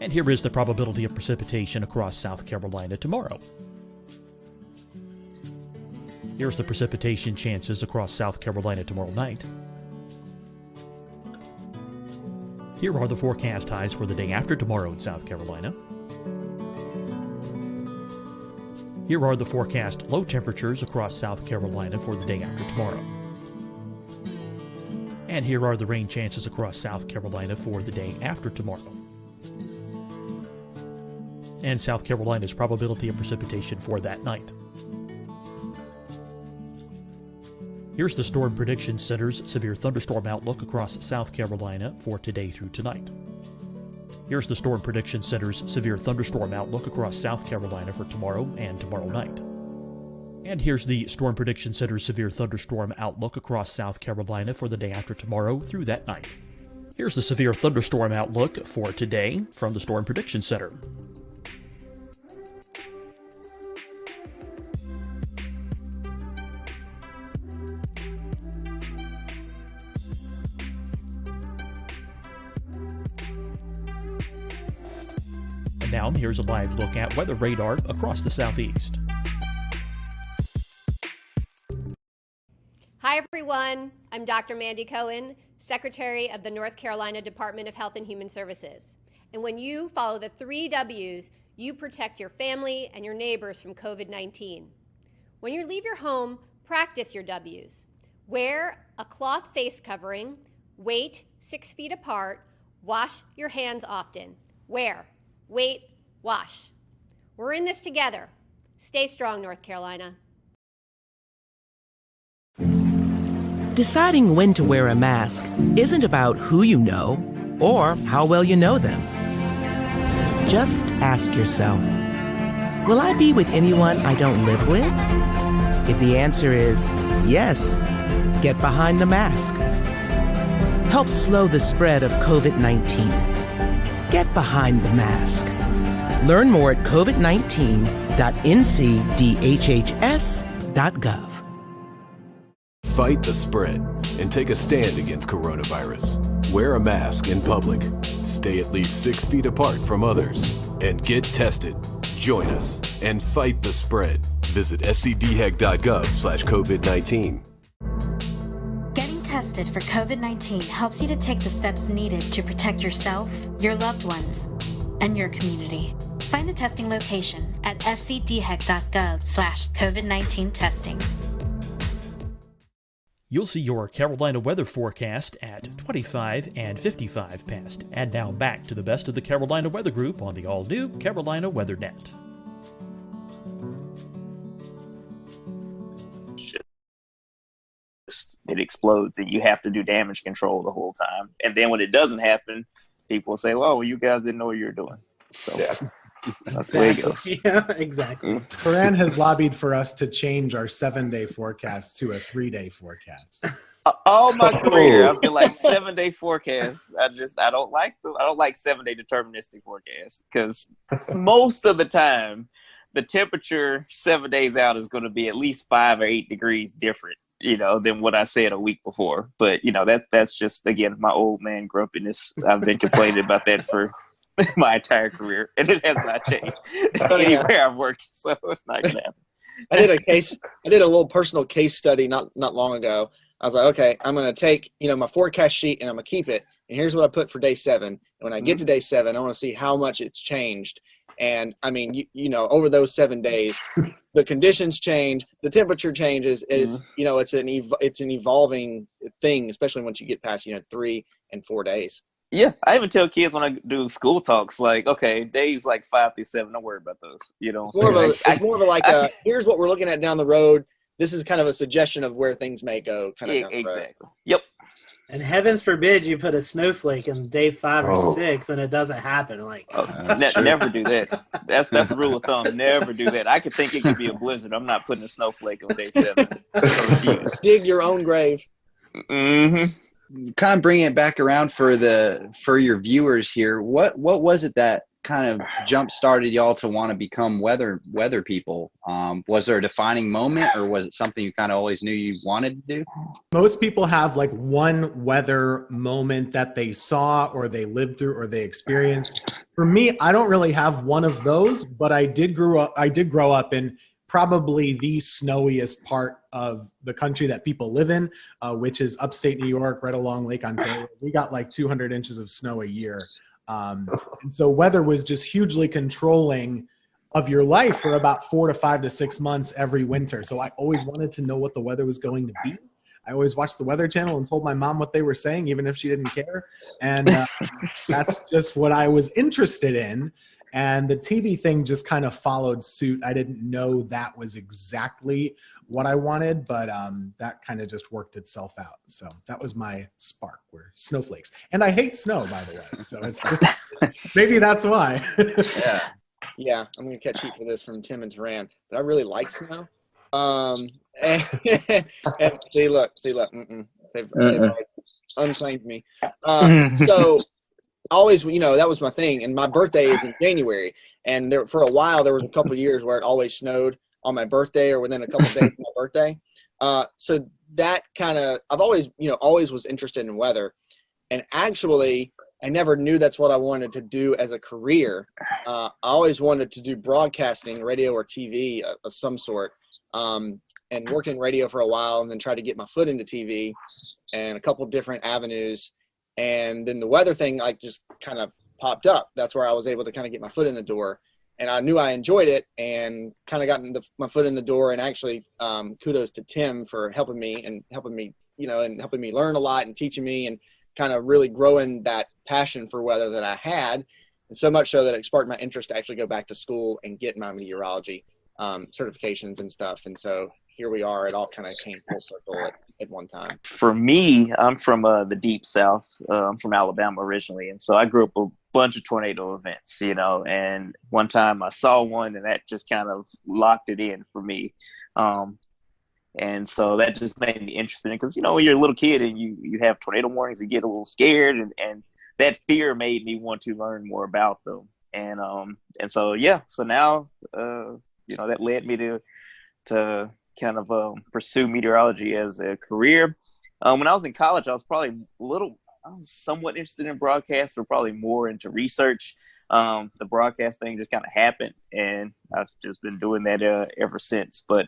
And here is the probability of precipitation across South Carolina tomorrow. Here's the precipitation chances across South Carolina tomorrow night. Here are the forecast highs for the day after tomorrow in South Carolina. Here are the forecast low temperatures across South Carolina for the day after tomorrow. And here are the rain chances across South Carolina for the day after tomorrow. And South Carolina's probability of precipitation for that night. Here's the Storm Prediction Center's severe thunderstorm outlook across South Carolina for today through tonight. Here's the Storm Prediction Center's severe thunderstorm outlook across South Carolina for tomorrow and tomorrow night. And here's the Storm Prediction Center's severe thunderstorm outlook across South Carolina for the day after tomorrow through that night. Here's the severe thunderstorm outlook for today from the Storm Prediction Center. And now here's a live look at weather radar across the southeast. Hi, everyone. I'm Dr. Mandy Cohen, Secretary of the North Carolina Department of Health and Human Services. And when you follow the 3 W's, you protect your family and your neighbors from COVID-19. When you leave your home, practice your W's. Wear a cloth face covering, wait 6 feet apart, wash your hands often. Wear, wait, wash. We're in this together. Stay strong, North Carolina. Deciding when to wear a mask isn't about who you know or how well you know them. Just ask yourself, will I be with anyone I don't live with? If the answer is yes, get behind the mask. Help slow the spread of COVID-19. Get behind the mask. Learn more at covid19.ncdhhs.gov. Fight the spread and take a stand against coronavirus. Wear a mask in public. Stay at least 6 feet apart from others. And get tested. Join us and fight the spread. Visit scdhec.gov/COVID-19. Getting tested for COVID-19 helps you to take the steps needed to protect yourself, your loved ones, and your community. Find the testing location at scdhec.gov/COVID-19 testing. You'll see your Carolina weather forecast at 25 and 55 past. And now back to the best of the Carolina Weather Group on the all-new Carolina Weather Net. It explodes and you have to do damage control the whole time. And then when it doesn't happen, people say, well, you guys didn't know what you were doing. So that's the way it goes. Yeah, exactly. Coran has lobbied for us to change our 7-day forecast to a 3-day forecast. All my career, I've been like 7-day forecasts. I don't like them. I don't like 7-day deterministic forecasts because most of the time, the temperature 7 days out is going to be at least 5 or 8 degrees different, than what I said a week before. But that's just, again, my old man grumpiness. I've been complaining about that for my entire career, and it has not changed anywhere I've worked. So it's not gonna happen. I did a little personal case study not long ago. I was like, okay, I'm gonna take my forecast sheet and I'm gonna keep it. And here's what I put for day 7. And when I get to day 7, I want to see how much it's changed. And I mean, over those 7 days, the conditions change, the temperature changes. It's it's an evolving thing, especially once you get past 3 and 4 days. Yeah, I even tell kids when I do school talks, like, okay, days like 5 through 7, don't worry about those. It's more of here's what we're looking at down the road. This is kind of a suggestion of where things may go. Exactly. Yep. And heavens forbid you put a snowflake in day 5 or 6 and it doesn't happen. Never do that. That's a rule of thumb. Never do that. I could think it could be a blizzard. I'm not putting a snowflake on day 7. Dig your own grave. Mm-hmm. Kind of bringing it back around for your viewers here. What was it that kind of jump started y'all to want to become weather people? Was there a defining moment, or was it something you kind of always knew you wanted to do? Most people have like one weather moment that they saw or they lived through or they experienced. For me, I don't really have one of those, but I did grow up in probably the snowiest part of the country that people live in, which is upstate New York, right along Lake Ontario. We got like 200 inches of snow a year. And so weather was just hugely controlling of your life for about 4 to 5 to 6 months every winter. So I always wanted to know what the weather was going to be. I always watched the Weather Channel and told my mom what they were saying, even if she didn't care. And that's just what I was interested in. And the TV thing just kind of followed suit. I didn't know that was exactly what I wanted, but that kind of just worked itself out. So that was my spark, were snowflakes. And I hate snow, by the way. So it's just, maybe that's why. Yeah, I'm going to catch heat for this from Tim and Taran, but I really like snow. And see, look. They've unclaimed me. So always, that was my thing. And my birthday is in January. And for a while, there was a couple of years where it always snowed on my birthday or within a couple of days of my birthday. So that kind of, I've always was interested in weather. And actually, I never knew that's what I wanted to do as a career. I always wanted to do broadcasting, radio or TV of some sort, and work in radio for a while and then try to get my foot into TV and a couple different avenues. And then the weather thing just kind of popped up. That's where I was able to kind of get my foot in the door. and I knew I enjoyed it, and kind of gotten my foot in the door. And actually, kudos to Tim for helping me, and helping me learn a lot and teaching me, and kind of really growing that passion for weather that I had. And so much so that it sparked my interest to actually go back to school and get my meteorology certifications and stuff. And so here we are. It all kind of came full circle at one time. For me, I'm from the deep South. I'm from Alabama originally. And so I grew up a bunch of tornado events, and one time I saw one, and that just kind of locked it in for me. And so that just made me interested because, when you're a little kid and you have tornado warnings, you get a little scared, and that fear made me want to learn more about them. And so now, that led me to kind of pursue meteorology as a career. When I was in college, I was somewhat interested in broadcast, but probably more into research. The broadcast thing just kind of happened, and I've just been doing that ever since. But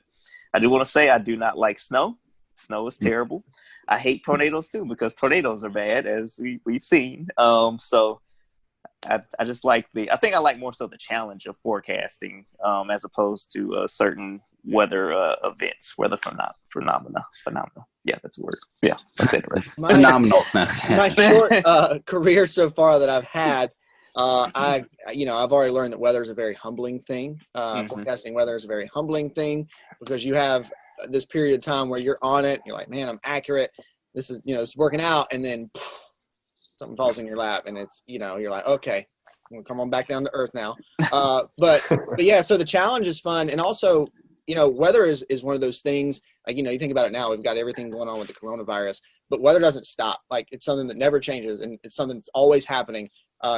I do want to say I do not like snow. Snow is terrible. I hate tornadoes too, because tornadoes are bad, as we've seen. So I just like I think I like more so the challenge of forecasting as opposed to certain weather events, weather phenomena. Yeah, that's a word. Yeah, I said it right. Phenomenal. My short career so far that I've had, I've already learned that weather is a very humbling thing. Forecasting weather is a very humbling thing, because you have this period of time where you're on it. You're like, man, I'm accurate. This is, it's working out. And then something falls in your lap, and it's, you're like, okay, I'm gonna come on back down to earth now. But yeah, so the challenge is fun. And also, weather is one of those things, like, you think about it now, we've got everything going on with the coronavirus, but weather doesn't stop. Like, it's something that never changes, and it's something that's always happening,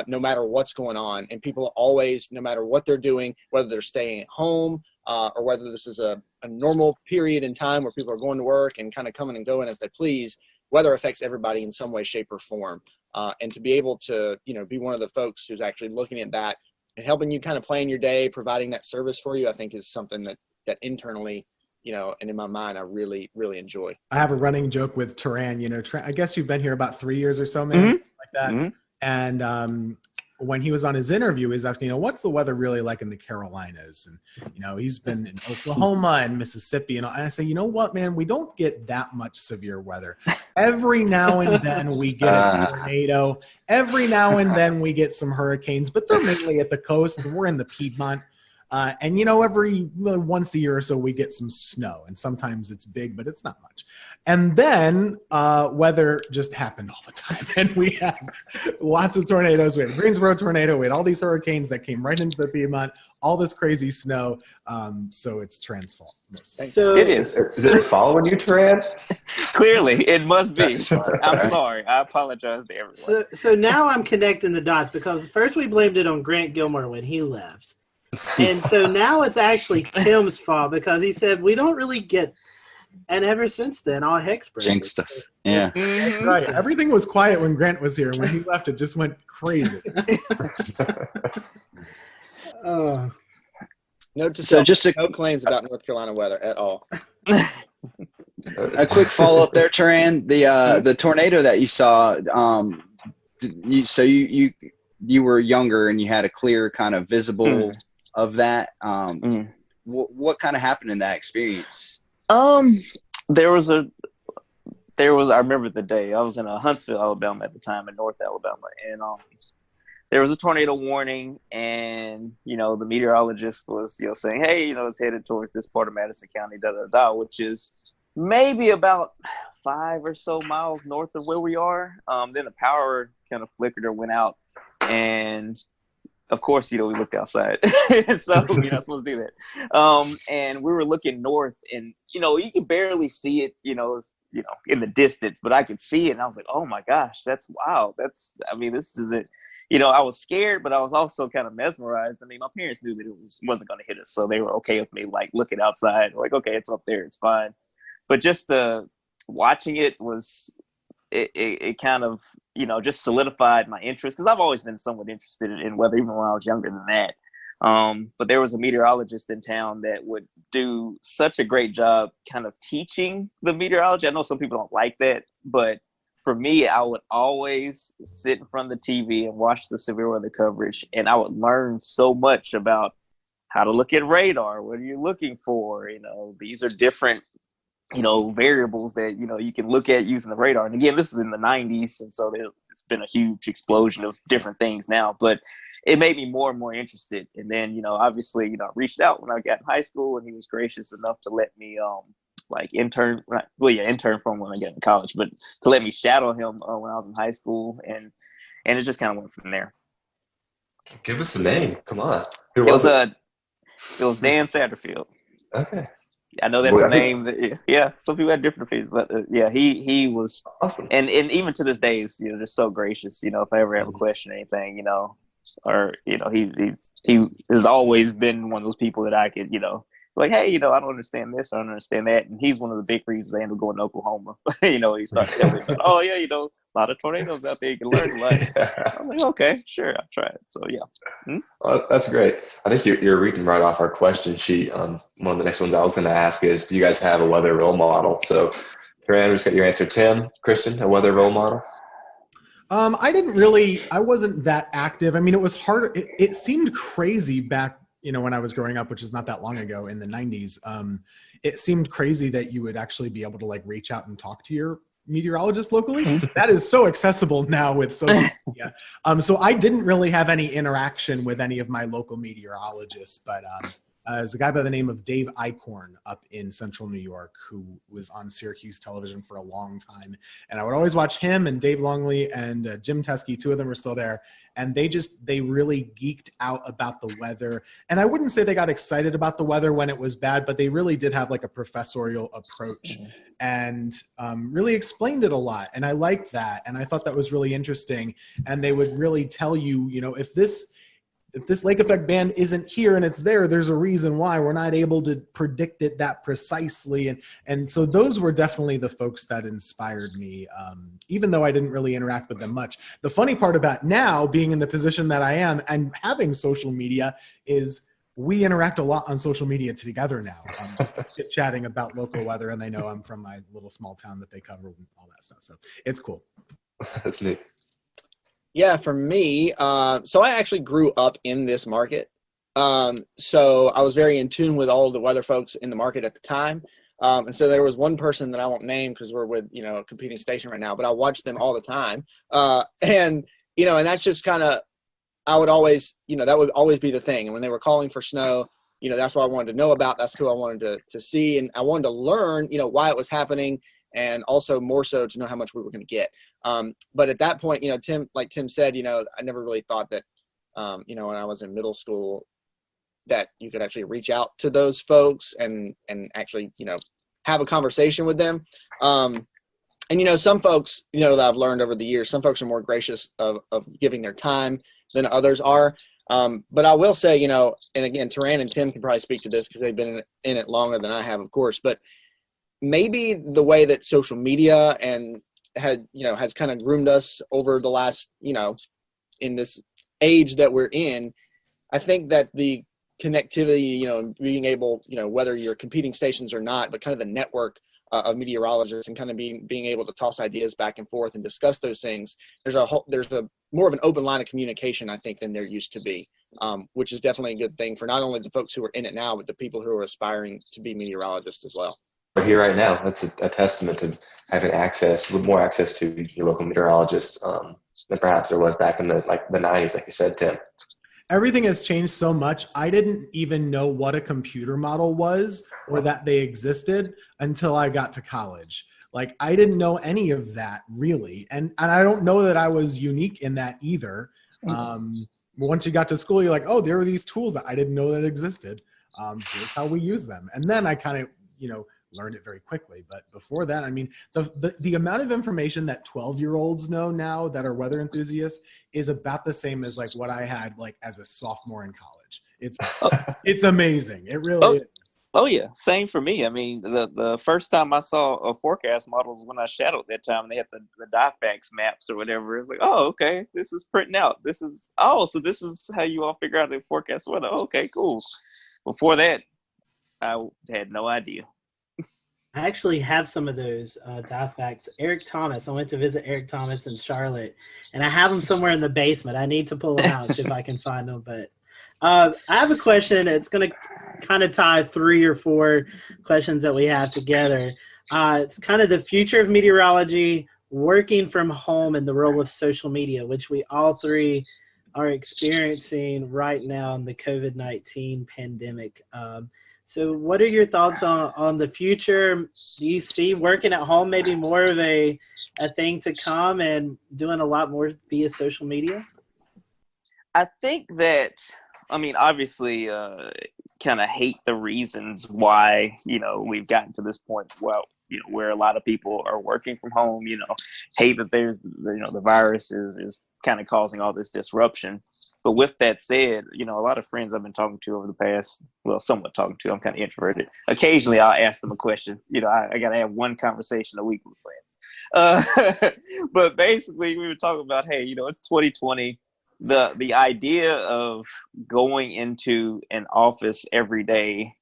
no matter what's going on. And people always, no matter what they're doing, whether they're staying at home, or whether this is a normal period in time where people are going to work and kind of coming and going as they please, weather affects everybody in some way, shape, or form. And to be able to, be one of the folks who's actually looking at that and helping you kind of plan your day, providing that service for you, I think is something that internally, and in my mind, I really, really enjoy. I have a running joke with Turan. I guess you've been here about 3 years or so, man, like that. Mm-hmm. And when he was on his interview, he was asking, what's the weather really like in the Carolinas? And, he's been in Oklahoma and Mississippi. And I say, you know what, man, we don't get that much severe weather. Every now and then we get a tornado. Every now and then we get some hurricanes, but they're mainly at the coast. We're in the Piedmont. And, every once a year or so, we get some snow, and sometimes it's big, but it's not much. And then weather just happened all the time. And we had lots of tornadoes. We had a Greensboro tornado. We had all these hurricanes that came right into the Piedmont, all this crazy snow. So it's Turan's fault. So it is. Is it following you, Turan? Clearly, it must be. I'm sorry. I apologize to everyone. So now I'm connecting the dots, because first we blamed it on Grant Gilmore when he left. And so now it's actually Tim's fault, because he said we don't really get, and ever since then, all heck's breaking. Jinxed us. Yeah. That's right. Everything was quiet when Grant was here. When he left, it just went crazy. Note to self, no claims about North Carolina weather at all. A quick follow-up there, Turan. The tornado that you saw, you were younger and you had a clear kind of visible of that. What kind of happened in that experience? There was I remember the day. I was in Huntsville, Alabama at the time, in North Alabama, and there was a tornado warning, and the meteorologist was saying, hey, it's headed towards this part of Madison County, which is maybe about 5 or so miles north of where we are. Then the power kind of flickered or went out, and of course, we looked outside. So you're not supposed to do that. And we were looking north, and you could barely see it, in the distance, but I could see it, and I was like, oh my gosh, that's wow. This is it. I was scared, but I was also kind of mesmerized. My parents knew that it wasn't going to hit us, so they were okay with me like looking outside, like, okay, it's up there, it's fine. But just watching it was. It kind of, just solidified my interest, because I've always been somewhat interested in weather, even when I was younger than that. But there was a meteorologist in town that would do such a great job kind of teaching the meteorology. I know some people don't like that, but for me, I would always sit in front of the TV and watch the severe weather coverage, and I would learn so much about how to look at radar. What are you looking for? You know, these are different, you know, variables that, you know, you can look at using the radar. And again, this is in the 90s. And so it's been a huge explosion of different things now, but it made me more and more interested. And then, you know, obviously, you know, I reached out when I got in high school, and he was gracious enough to let me, intern from when I got in college, but to let me shadow him when I was in high school. And it just kind of went from there. Give us a name. Come on. It was Dan Satterfield. Okay. I know that's a name that, yeah, some people have different opinions, but yeah, he was awesome. And even to this day, he's, you know, just so gracious. You know, if I ever have a question or anything, you know, or, you know, he has always been one of those people that I could, you know, like, hey, you know, I don't understand this, I don't understand that. And he's one of the big reasons I ended up going to Oklahoma. You know, he started telling me about, oh yeah, you know, a lot of tornadoes out there, you can learn a lot. I'm like, okay, sure, I'll try it. So yeah. Well, that's great. I think you're reading right off our question sheet. One of the next ones I was going to ask is, do you guys have a weather role model? So, Corinne, we just got your answer. Tim, Christian, a weather role model? I wasn't that active. I mean, it was hard. It seemed crazy back, you know, when I was growing up, which is not that long ago in the 90s. It seemed crazy that you would actually be able to like reach out and talk to your meteorologist locally. That is so accessible now with social media. So I didn't really have any interaction with any of my local meteorologists, but there's a guy by the name of Dave Eichhorn up in central New York who was on Syracuse television for a long time. And I would always watch him and Dave Longley and Jim Teskey. Two of them are still there. And they really geeked out about the weather. And I wouldn't say they got excited about the weather when it was bad, but they really did have like a professorial approach and really explained it a lot. And I liked that. And I thought that was really interesting. And they would really tell you, you know, if this lake effect band isn't here and it's there, there's a reason why. We're not able to predict it that precisely. And so those were definitely the folks that inspired me, even though I didn't really interact with them much. The funny part about now being in the position that I am and having social media is we interact a lot on social media together now, just chatting about local weather, and they know I'm from my little small town that they cover and all that stuff. So it's cool. That's neat. Yeah, for me, so I actually grew up in this market. So I was very in tune with all of the weather folks in the market at the time. And so there was one person that I won't name because we're with, you know, a competing station right now, but I watched them all the time. And, you know, and that's just kind of, I would always, you know, that would always be the thing. And when they were calling for snow, you know, that's what I wanted to know about. That's who I wanted to see. And I wanted to learn, you know, why it was happening, and also more so to know how much we were going to get. But at that point, you know, like Tim said, you know, I never really thought that, you know, when I was in middle school, that you could actually reach out to those folks and actually, you know, have a conversation with them. And, you know, some folks, you know, that I've learned over the years, some folks are more gracious of giving their time than others are. But I will say, you know, and again, Taran and Tim can probably speak to this because they've been in it longer than I have, of course, but maybe the way that social media and has kind of groomed us over the last, you know, in this age that we're in, I think that the connectivity, you know, being able, you know, whether you're competing stations or not, but kind of the network of meteorologists and kind of being able to toss ideas back and forth and discuss those things. There's a more of an open line of communication, I think, than there used to be, which is definitely a good thing for not only the folks who are in it now, but the people who are aspiring to be meteorologists as well. We're here right now. That's a testament to having more access to your local meteorologists than perhaps there was back in the 90s, like you said, Tim. Everything has changed so much. I didn't even know what a computer model was or that they existed until I got to college. Like, I didn't know any of that really. And I don't know that I was unique in that either. Once you got to school, you're like, oh, there are these tools that I didn't know that existed. Here's how we use them. And then I kind of, you know, learned it very quickly. But before that, I mean, the amount of information that 12-year-olds know now that are weather enthusiasts is about the same as like what I had like as a sophomore in college. It's amazing. It really is. Oh yeah, same for me. I mean, the first time I saw a forecast model was when I shadowed that time. They had the DIFAX maps or whatever. It's like, oh, okay, this is printing out. So this is how you all figure out the forecast weather. Oh, okay, cool. Before that, I had no idea. I actually have some of those DIFAX. Eric Thomas. I went to visit Eric Thomas in Charlotte, and I have them somewhere in the basement. I need to pull them out, see if I can find them. But I have a question. It's going to kind of tie 3 or 4 questions that we have together. It's kind of the future of meteorology, working from home, and the role of social media, which we all 3 are experiencing right now in the COVID-19 pandemic. So what are your thoughts on the future? Do you see working at home maybe more of a thing to come and doing a lot more via social media? I think that, I mean, obviously, kind of hate the reasons why, we've gotten to this point, where a lot of people are working from home, hate that there's, the virus is kind of causing all this disruption. But with that said, a lot of friends I've been talking to over the past, somewhat talking to, I'm kind of introverted. Occasionally I'll ask them a question. I got to have one conversation a week with friends. But basically we were talking about, hey, it's 2020. The idea of going into an office every day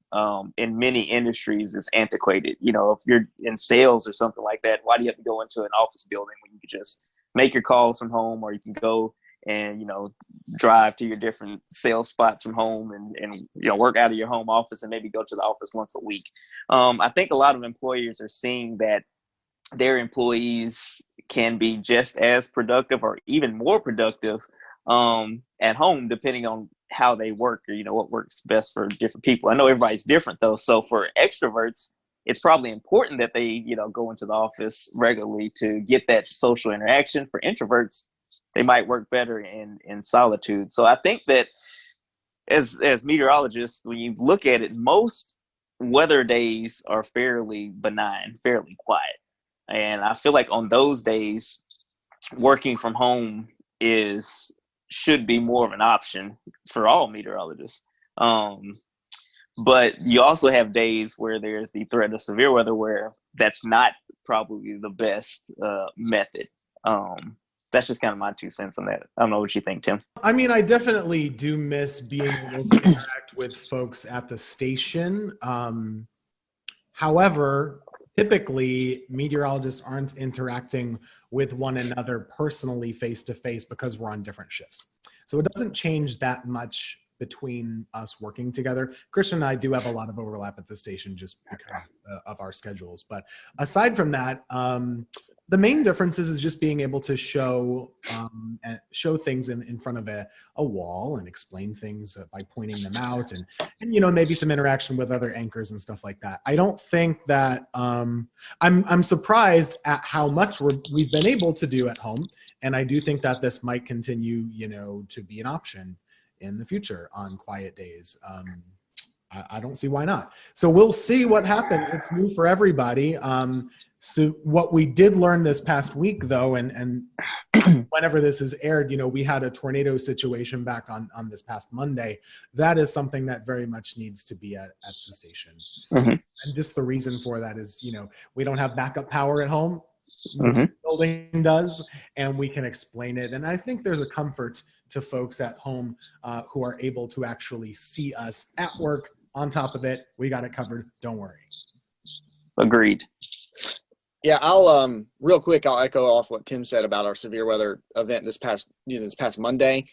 in many industries is antiquated. If you're in sales or something like that, why do you have to go into an office building when you can just make your calls from home, or you can go and drive to your different sales spots from home and work out of your home office and maybe go to the office once a week. I think a lot of employers are seeing that their employees can be just as productive or even more productive at home, depending on how they work or what works best for different people. I know everybody's different though, so for extroverts it's probably important that they go into the office regularly to get that social interaction. For introverts, they might work better in solitude. So I think that as meteorologists, when you look at it, most weather days are fairly benign, fairly quiet. And I feel like on those days, working from home should be more of an option for all meteorologists. But you also have days where there's the threat of severe weather where that's not probably the best method. That's just kind of my 2 cents on that. I don't know what you think, Tim. I mean, I definitely do miss being able to interact with folks at the station. However, typically meteorologists aren't interacting with one another personally face-to-face because we're on different shifts. So it doesn't change that much between us working together. Christian and I do have a lot of overlap at the station just because of our schedules. But aside from that, the main difference is just being able to show things in front of a wall and explain things by pointing them out and maybe some interaction with other anchors and stuff like that. I don't think that I'm surprised at how much we've been able to do at home, and I do think that this might continue to be an option in the future on quiet days. I don't see why not. So we'll see what happens. It's new for everybody. So what we did learn this past week, though, and whenever this is aired, we had a tornado situation back on this past Monday. That is something that very much needs to be at the station. Mm-hmm. And just the reason for that is, we don't have backup power at home. Mm-hmm. The building does, and we can explain it. And I think there's a comfort to folks at home who are able to actually see us at work. On top of it, we got it covered. Don't worry. Agreed. Yeah, I'll real quick. I'll echo off what Tim said about our severe weather event this past Monday,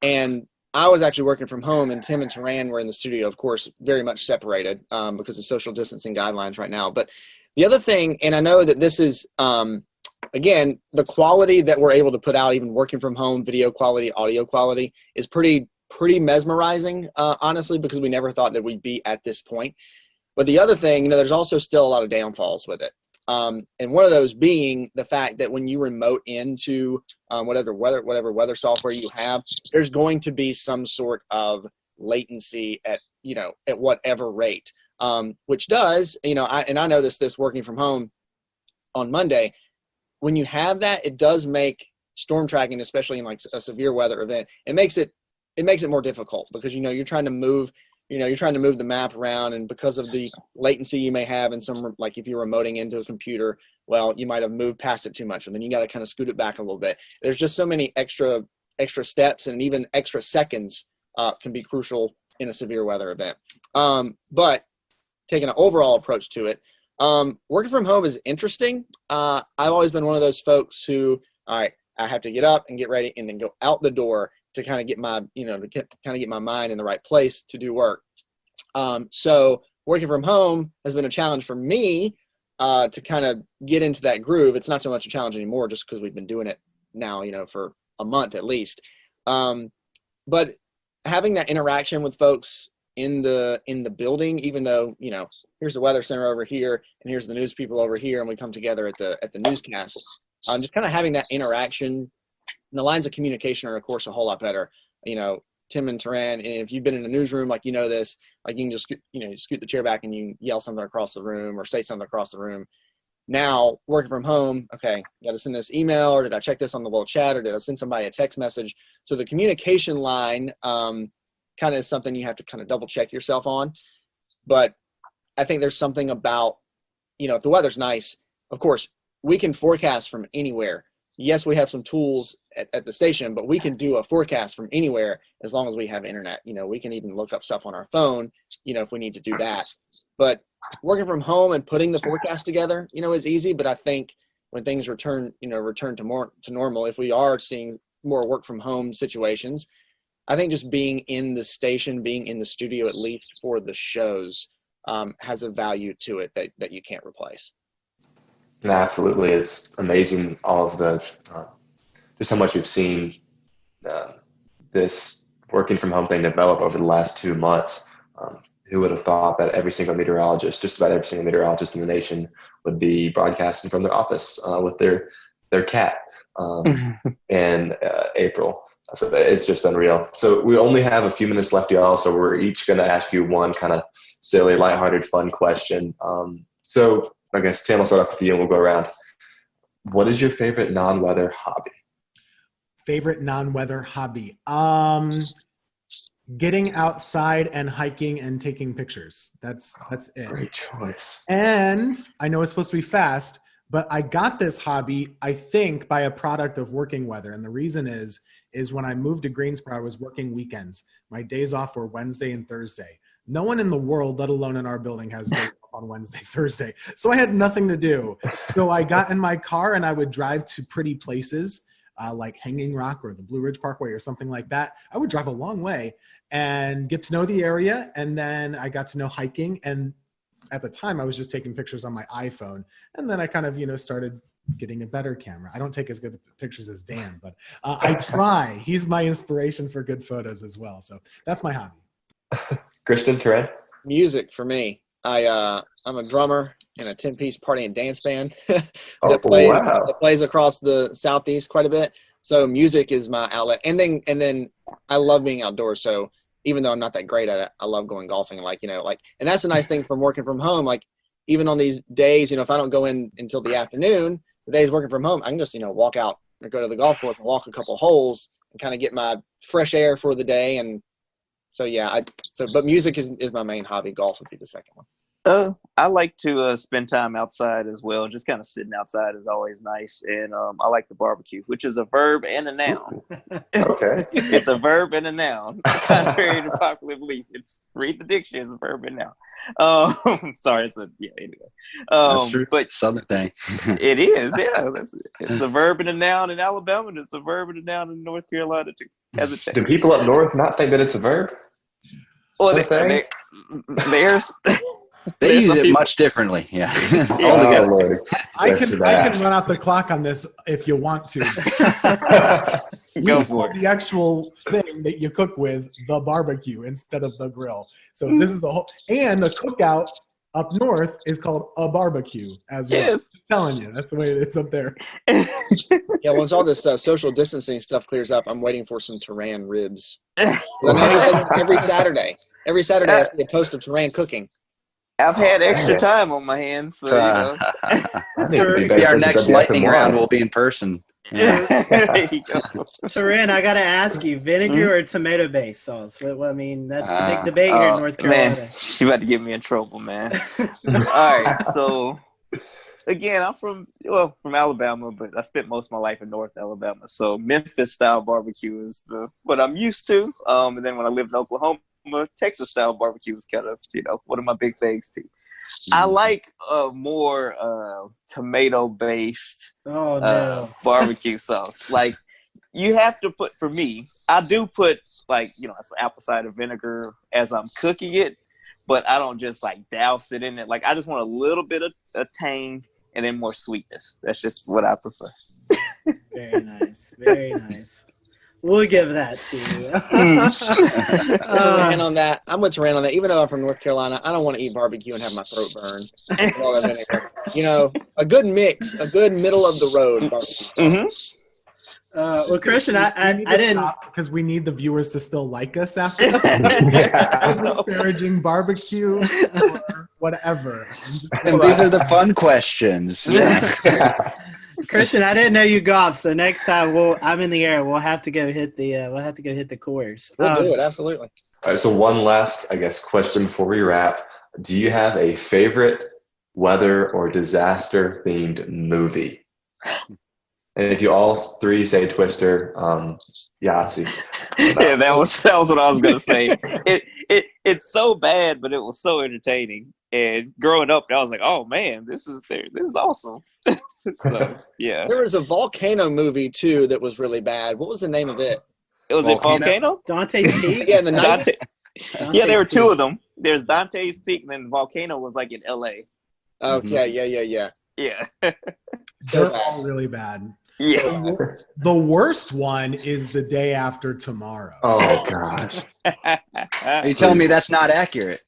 and I was actually working from home, and Tim and Taran were in the studio, of course, very much separated because of social distancing guidelines right now. But the other thing, and I know that this is again, the quality that we're able to put out, even working from home, video quality, audio quality, is pretty mesmerizing, honestly, because we never thought that we'd be at this point. But the other thing, there's also still a lot of downfalls with it. And one of those being the fact that when you remote into whatever weather software you have, there's going to be some sort of latency at whatever rate, which does, I noticed this working from home on Monday. When you have that, it does make storm tracking, especially in like a severe weather event, it makes it more difficult because, you're trying to move the map around, and because of the latency you may have in some, like if you're remoting into a computer, well, you might have moved past it too much, and then you got to kind of scoot it back a little bit. There's just so many extra steps, and even extra seconds can be crucial in a severe weather event. But taking an overall approach to it, working from home is interesting. I've always been one of those folks who, all right, I have to get up and get ready and then go out the door to kind of get my, get my mind in the right place to do work. So working from home has been a challenge for me to kind of get into that groove. It's not so much a challenge anymore just because we've been doing it now, for a month at least. But having that interaction with folks in the building, even though, here's the weather center over here and here's the news people over here, and we come together at the newscast, just kind of having that interaction, and the lines of communication are of course a whole lot better. Tim and Taran, and if you've been in a newsroom, like, this, like, you can just, scoot the chair back and you yell something across the room or say something across the room. Now working from home, okay, got to send this email, or did I check this on the little chat, or did I send somebody a text message? So the communication line kind of is something you have to kind of double check yourself on. But I think there's something about, if the weather's nice, of course, we can forecast from anywhere. Yes, we have some tools at the station, but we can do a forecast from anywhere as long as we have internet. We can even look up stuff on our phone, if we need to do that. But working from home and putting the forecast together, is easy. But I think when things return to normal, if we are seeing more work from home situations, I think just being in the station, being in the studio, at least for the shows, has a value to it that you can't replace. No, absolutely. It's amazing all of the just how much we've seen this working from home thing develop over the last 2 months. Who would have thought that every single meteorologist, just about every single meteorologist in the nation, would be broadcasting from their office with their cat in April. So it's just unreal. So we only have a few minutes left, y'all. So we're each going to ask you one kind of silly, lighthearted, fun question. So I guess, Tim, I'll start off with you and we'll go around. What is your favorite non-weather hobby? Favorite non-weather hobby? Getting outside and hiking and taking pictures. That's it. Great choice. And I know it's supposed to be fast, but I got this hobby, I think, by a product of working weather. And the reason is when I moved to Greensboro, I was working weekends. My days off were Wednesday and Thursday. No one in the world, let alone in our building, has days off on Wednesday, Thursday. So I had nothing to do. So I got in my car and I would drive to pretty places like Hanging Rock or the Blue Ridge Parkway or something like that. I would drive a long way and get to know the area. And then I got to know hiking. And at the time, I was just taking pictures on my iPhone. And then I kind of, started getting a better camera. I don't take as good pictures as Dan, but I try. He's my inspiration for good photos as well. So that's my hobby. Christian, Taran? Music for me. I'm a drummer in a 10-piece party and dance band that plays across the Southeast quite a bit. So music is my outlet. And then I love being outdoors. So even though I'm not that great at it, I love going golfing. And that's a nice thing from working from home. Like, even on these days, if I don't go in until the afternoon, the days working from home, I can just, walk out or go to the golf course and walk a couple holes and kind of get my fresh air for the day. And so, yeah, but music is my main hobby. Golf would be the second one. I like to spend time outside as well. Just kind of sitting outside is always nice. And I like the barbecue, which is a verb and a noun. Okay. It's a verb and a noun. Contrary to popular belief, read the dictionary, it's a verb and noun. Sorry, anyway. That's true. But Southern thing. It is, yeah. It's a verb and a noun in Alabama, and it's a verb and a noun in North Carolina too. Do people up north not think that it's a verb? Well, they use it much differently. Yeah. Lord. I can run out the clock on this if you want to. Go for it. The actual thing that you cook with, the barbecue instead of the grill. So this is a cookout up north is called a barbecue as well. Yes. I'm telling you, that's the way it is up there. Yeah, once all this social distancing stuff clears up, I'm waiting for some Taran ribs. Every Saturday I see a post of Taran cooking. I've had extra time on my hands, so our next lightning round will be in person. Yeah. There you go. Taran, I gotta ask you, vinegar or tomato-based sauce? Well, I mean, that's the big debate here in North Carolina. Man, she about to get me in trouble, man. All right, so again, I'm from Alabama, but I spent most of my life in North Alabama. So Memphis-style barbecue is what I'm used to. And then when I lived in Oklahoma, Texas-style barbecue is kind of, one of my big things too. I like more tomato-based barbecue sauce. Like, you have to put, for me, I do put like, some apple cider vinegar as I'm cooking it, but I don't just like douse it in it. Like I just want a little bit of tang and then more sweetness. That's just what I prefer. Very nice. Very nice. We'll give that to you. Rant on that. I'm with Rand on that. Even though I'm from North Carolina, I don't want to eat barbecue and have my throat burn. A good mix, a good middle of the road barbecue. Well, Christian, I didn't, because we need the viewers to still like us after that. Disparaging barbecue or whatever. And these are the fun questions. Yeah. Christian, I didn't know you golf, so next time I'm in the air. We'll have to go hit the course. We'll do it, absolutely. All right, so one last, question before we wrap. Do you have a favorite weather or disaster themed movie? And if you all three say Twister, Yahtzee. Yeah, that was what I was gonna say. It's so bad, but it was so entertaining. And growing up, I was like, oh man, this is awesome. So, yeah. There was a volcano movie too that was really bad. What was the name of it? It was Volcano? Dante's Peak? Yeah, in the 90s. Yeah, there were two of them. There's Dante's Peak, and then Volcano was like in LA. Okay, yeah. Yeah. They're all really bad. Yeah. The worst one is The Day After Tomorrow. Oh gosh. Are you telling me that's not accurate?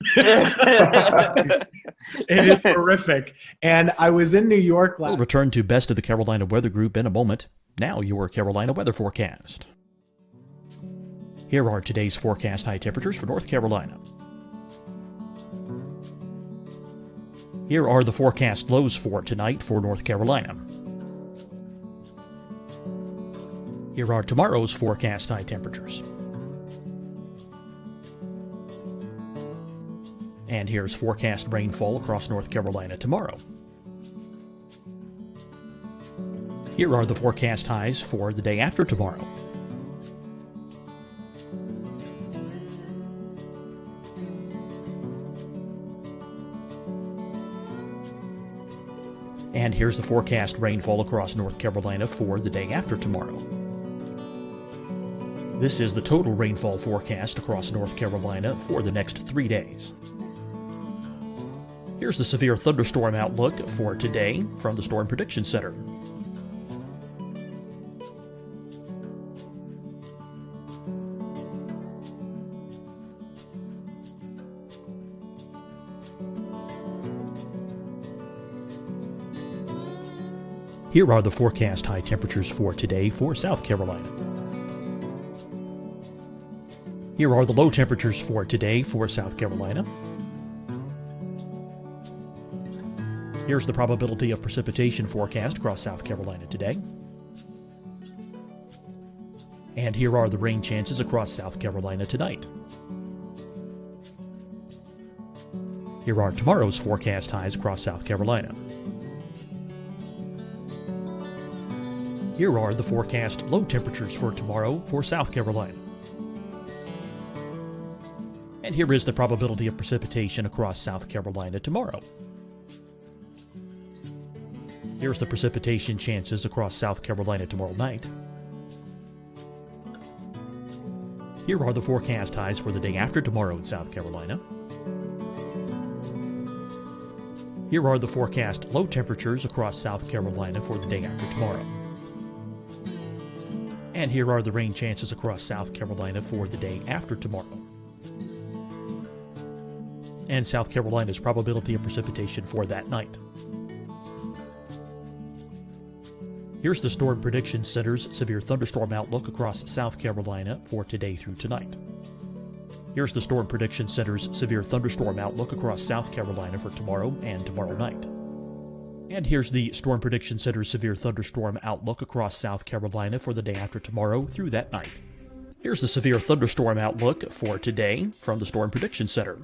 It is horrific. And I was in New York We'll return to Best of the Carolina Weather Group in a moment. Now your Carolina weather forecast. Here are today's forecast high temperatures for North Carolina. Here are the forecast lows for tonight for North Carolina. Here are tomorrow's forecast high temperatures. And here's forecast rainfall across North Carolina tomorrow. Here are the forecast highs for the day after tomorrow. And here's the forecast rainfall across North Carolina for the day after tomorrow. This is the total rainfall forecast across North Carolina for the next 3 days. Here's the severe thunderstorm outlook for today from the Storm Prediction Center. Here are the forecast high temperatures for today for South Carolina. Here are the low temperatures for today for South Carolina. Here's the probability of precipitation forecast across South Carolina today. And here are the rain chances across South Carolina tonight. Here are tomorrow's forecast highs across South Carolina. Here are the forecast low temperatures for tomorrow for South Carolina. And here is the probability of precipitation across South Carolina tomorrow. Here's the precipitation chances across South Carolina tomorrow night. Here are the forecast highs for the day after tomorrow in South Carolina. Here are the forecast low temperatures across South Carolina for the day after tomorrow. And here are the rain chances across South Carolina for the day after tomorrow. And South Carolina's probability of precipitation for that night. Here's the Storm Prediction Center's severe thunderstorm outlook across South Carolina for today through tonight. Here's the Storm Prediction Center's severe thunderstorm outlook across South Carolina for tomorrow and tomorrow night. And here's the Storm Prediction Center's severe thunderstorm outlook across South Carolina for the day after tomorrow through that night. Here's the severe thunderstorm outlook for today from the Storm Prediction Center.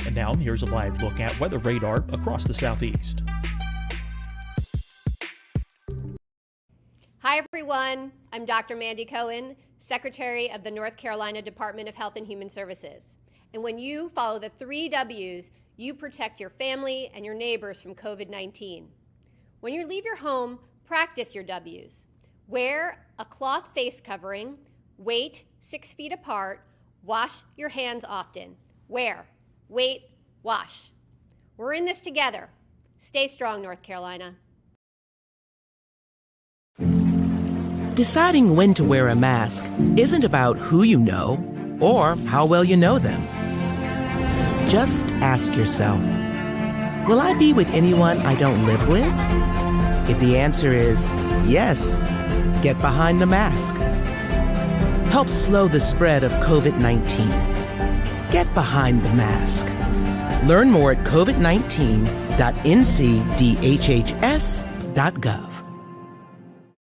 And now here's a live look at weather radar across the southeast. Hi everyone, I'm Dr. Mandy Cohen, Secretary of the North Carolina Department of Health and Human Services. And when you follow the 3 W's, you protect your family and your neighbors from COVID-19. When you leave your home, practice your W's. Wear a cloth face covering, wait 6 feet apart, wash your hands often. Wear, wait, wash. We're in this together. Stay strong, North Carolina. Deciding when to wear a mask isn't about who you know or how well you know them. Just ask yourself, will I be with anyone I don't live with? If the answer is yes, get behind the mask. Help slow the spread of COVID-19. Get behind the mask. Learn more at covid19.ncdhhs.gov.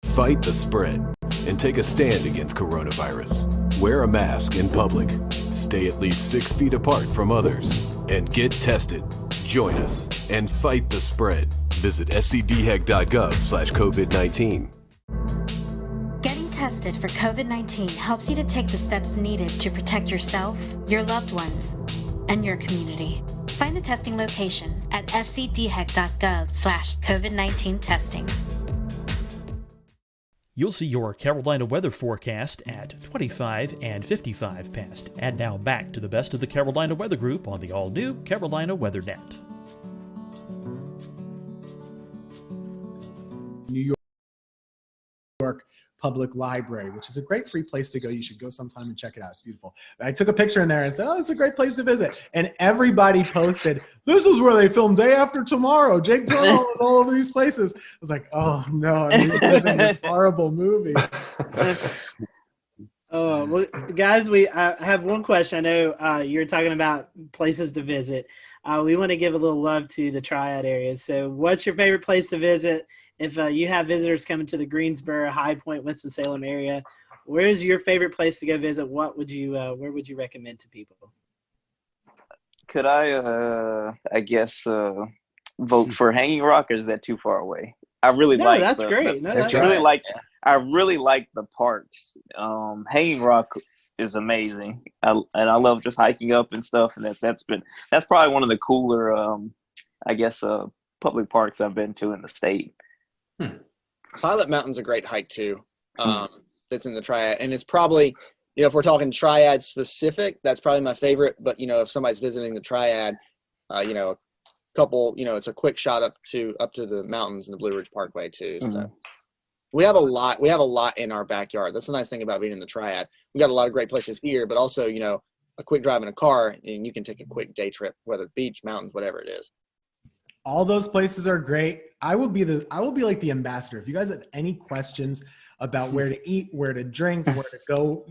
Fight the spread and take a stand against coronavirus. Wear a mask in public. Stay at least 6 feet apart from others. And get tested. Join us and fight the spread. Visit scdhec.gov/COVID-19. Getting tested for COVID-19 helps you to take the steps needed to protect yourself, your loved ones, and your community. Find the testing location at scdhec.gov/COVID-19 testing. You'll see your Carolina weather forecast at 25 and 55 past. And now back to the best of the Carolina Weather Group on the all-new Carolina WeatherNet. New York Public Library, which is a great free place to go. You should go sometime and check it out. It's beautiful. I took a picture in there and said, oh, it's a great place to visit. And everybody posted, this is where they filmed Day After Tomorrow. Jake Gyllenhaal is all over these places. I was like, oh no, I'm reliving this horrible movie. Oh, well, guys, I have one question. I know you're talking about places to visit. We want to give a little love to the Triad areas. So what's your favorite place to visit? If you have visitors coming to the Greensboro, High Point, Winston-Salem area, where is your favorite place to go visit? What would you, where would you recommend to people? Could I guess, vote for Hanging Rock, or is that too far away? I really like. That's great. I really like the parks. Hanging Rock is amazing, and I love just hiking up and stuff. And that's probably one of the cooler, public parks I've been to in the state. Pilot Mountain's a great hike too. It's in the Triad, and it's probably, if we're talking Triad specific, that's probably my favorite. But if somebody's visiting the Triad, a couple, it's a quick shot up to the mountains and the Blue Ridge Parkway too. So we have a lot in our backyard. That's the nice thing about being in the Triad. We got a lot of great places here, but also a quick drive in a car, and you can take a quick day trip, whether beach, mountains, whatever it is. All those places are great. I will be like the ambassador. If you guys have any questions about where to eat, where to drink, where to go,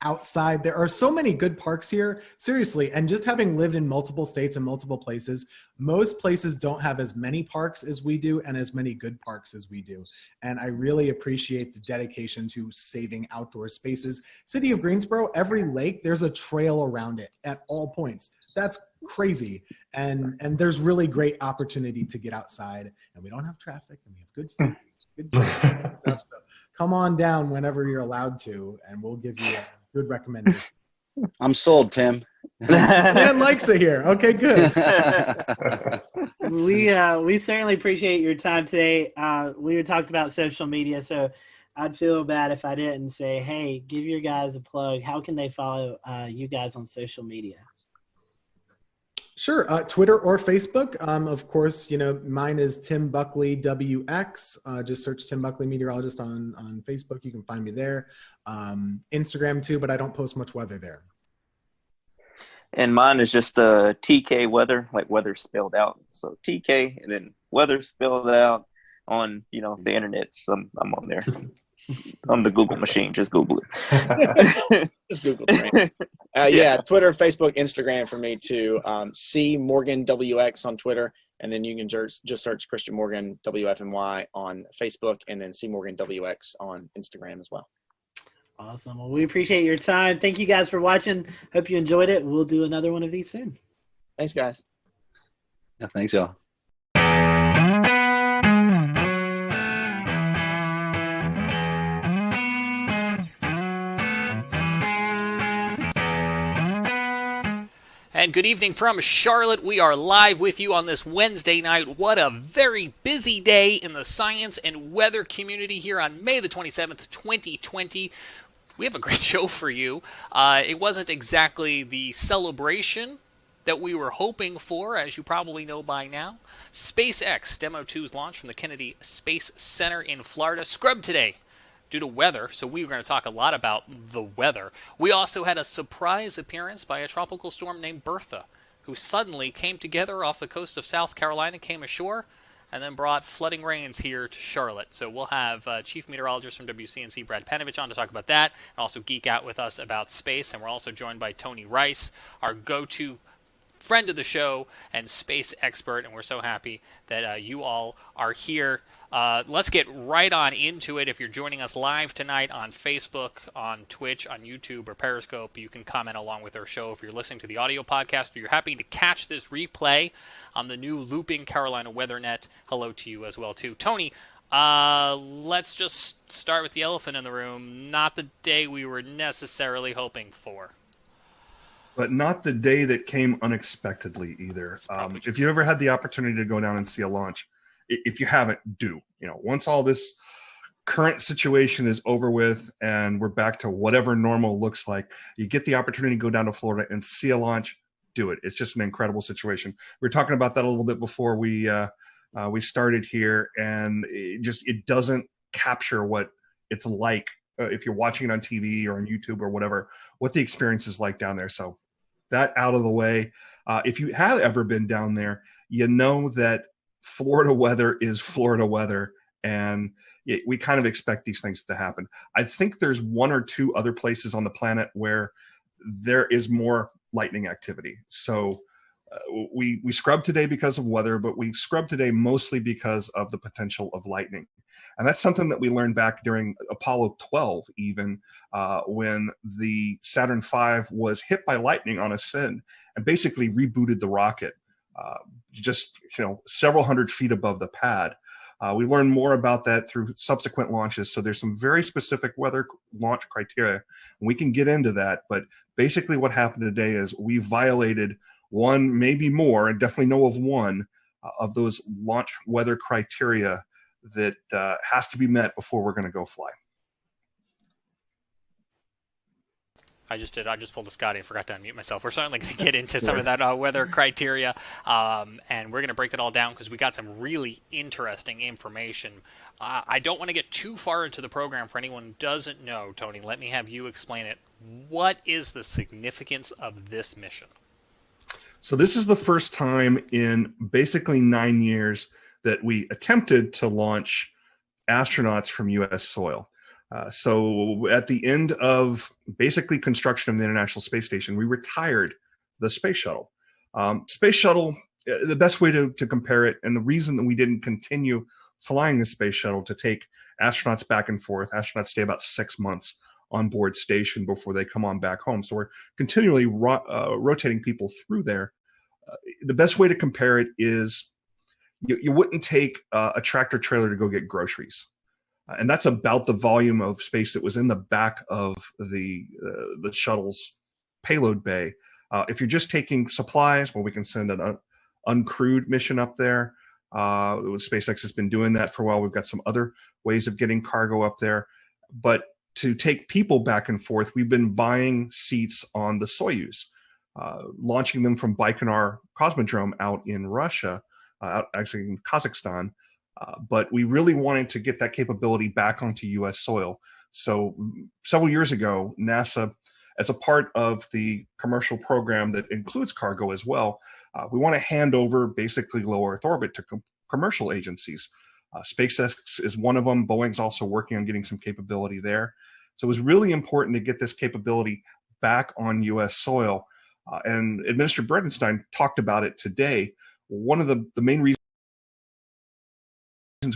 outside, there are so many good parks here, seriously. And just having lived in multiple states and multiple places, most places don't have as many parks as we do and as many good parks as we do. And I really appreciate the dedication to saving outdoor spaces. City of Greensboro, every lake, there's a trail around it at all points. That's crazy. And there's really great opportunity to get outside, and we don't have traffic, and we have good food, good and stuff. So come on down whenever you're allowed to, and we'll give you a good recommendation. I'm sold, Tim. Dan likes it here. Okay, good. We certainly appreciate your time today. We talked about social media, so I'd feel bad if I didn't say, hey, give your guys a plug. How can they follow you guys on social media? Sure. Twitter or Facebook. Of course, mine is Tim Buckley WX. Just search Tim Buckley Meteorologist on Facebook. You can find me there. Instagram too, but I don't post much weather there. And mine is just TK Weather, like weather spelled out. So TK and then weather spelled out on, the internet. So I'm on there. On the Google machine, just Google it. Just Google it. Yeah, Twitter, Facebook, Instagram for me too. C Morgan WX on Twitter, and then you can just search Christian Morgan WFNY on Facebook, and then C Morgan WX on Instagram as well. Awesome. Well, we appreciate your time. Thank you guys for watching. Hope you enjoyed it. We'll do another one of these soon. Thanks, guys. Yeah, thanks, y'all. And good evening from Charlotte. We are live with you on this Wednesday night. What a very busy day in the science and weather community here on May the 27th, 2020. We have a great show for you. It wasn't exactly the celebration that we were hoping for, as you probably know by now. SpaceX Demo 2's launch from the Kennedy Space Center in Florida scrubbed today due to weather, so we were going to talk a lot about the weather. We also had a surprise appearance by a tropical storm named Bertha, who suddenly came together off the coast of South Carolina, came ashore, and then brought flooding rains here to Charlotte. So we'll have Chief Meteorologist from WCNC, Brad Panovich, on to talk about that, and also geek out with us about space. And we're also joined by Tony Rice, our go-to friend of the show and space expert, and we're so happy that you all are here. Let's get right on into it. If you're joining us live tonight on Facebook, on Twitch, on YouTube, or Periscope, you can comment along with our show. If you're listening to the audio podcast or you're happy to catch this replay on the new Looping Carolina WeatherNet, hello to you as well, too. Tony, let's just start with the elephant in the room. Not the day we were necessarily hoping for. But not the day that came unexpectedly either. If you ever had the opportunity to go down and see a launch, if you haven't, do. Once all this current situation is over with and we're back to whatever normal looks like, you get the opportunity to go down to Florida and see a launch, do it. It's just an incredible situation. We were talking about that a little bit before we started here, and it doesn't capture what it's like if you're watching it on TV or on YouTube or whatever, what the experience is like down there. So that out of the way. If you have ever been down there, you know that Florida weather is Florida weather, and we kind of expect these things to happen. I think there's one or two other places on the planet where there is more lightning activity. So we scrubbed today because of weather, but we scrubbed today mostly because of the potential of lightning. And that's something that we learned back during Apollo 12, even when the Saturn V was hit by lightning on ascent and basically rebooted the rocket several hundred feet above the pad. We learned more about that through subsequent launches. So there's some very specific weather launch criteria, and we can get into that. But basically what happened today is we violated one, maybe more, and definitely know of one of those launch weather criteria that has to be met before we're going to go fly. I just pulled a Scotty and forgot to unmute myself. We're certainly going to get into some of that weather criteria, and we're going to break it all down because we got some really interesting information. I don't want to get too far into the program for anyone who doesn't know. Tony, let me have you explain it. What is the significance of this mission? So this is the first time in basically 9 years that we attempted to launch astronauts from U.S. soil. So at the end of basically construction of the International Space Station, we retired the space shuttle. Space shuttle, the best way to compare it, and the reason that we didn't continue flying the space shuttle to take astronauts back and forth, astronauts stay about 6 months on board station before they come on back home. So we're continually rotating people through there. The best way to compare it is you wouldn't take a tractor trailer to go get groceries. And that's about the volume of space that was in the back of the shuttle's payload bay. If you're just taking supplies, well, we can send an uncrewed mission up there. SpaceX has been doing that for a while. We've got some other ways of getting cargo up there. But to take people back and forth, we've been buying seats on the Soyuz, launching them from Baikonur Cosmodrome out in Russia, actually in Kazakhstan. But we really wanted to get that capability back onto U.S. soil. So several years ago, NASA, as a part of the commercial program that includes cargo as well, we want to hand over basically low Earth orbit to commercial agencies. SpaceX is one of them. Boeing's also working on getting some capability there. So it was really important to get this capability back on U.S. soil. And Administrator Bredenstein talked about it today. One of the main reasons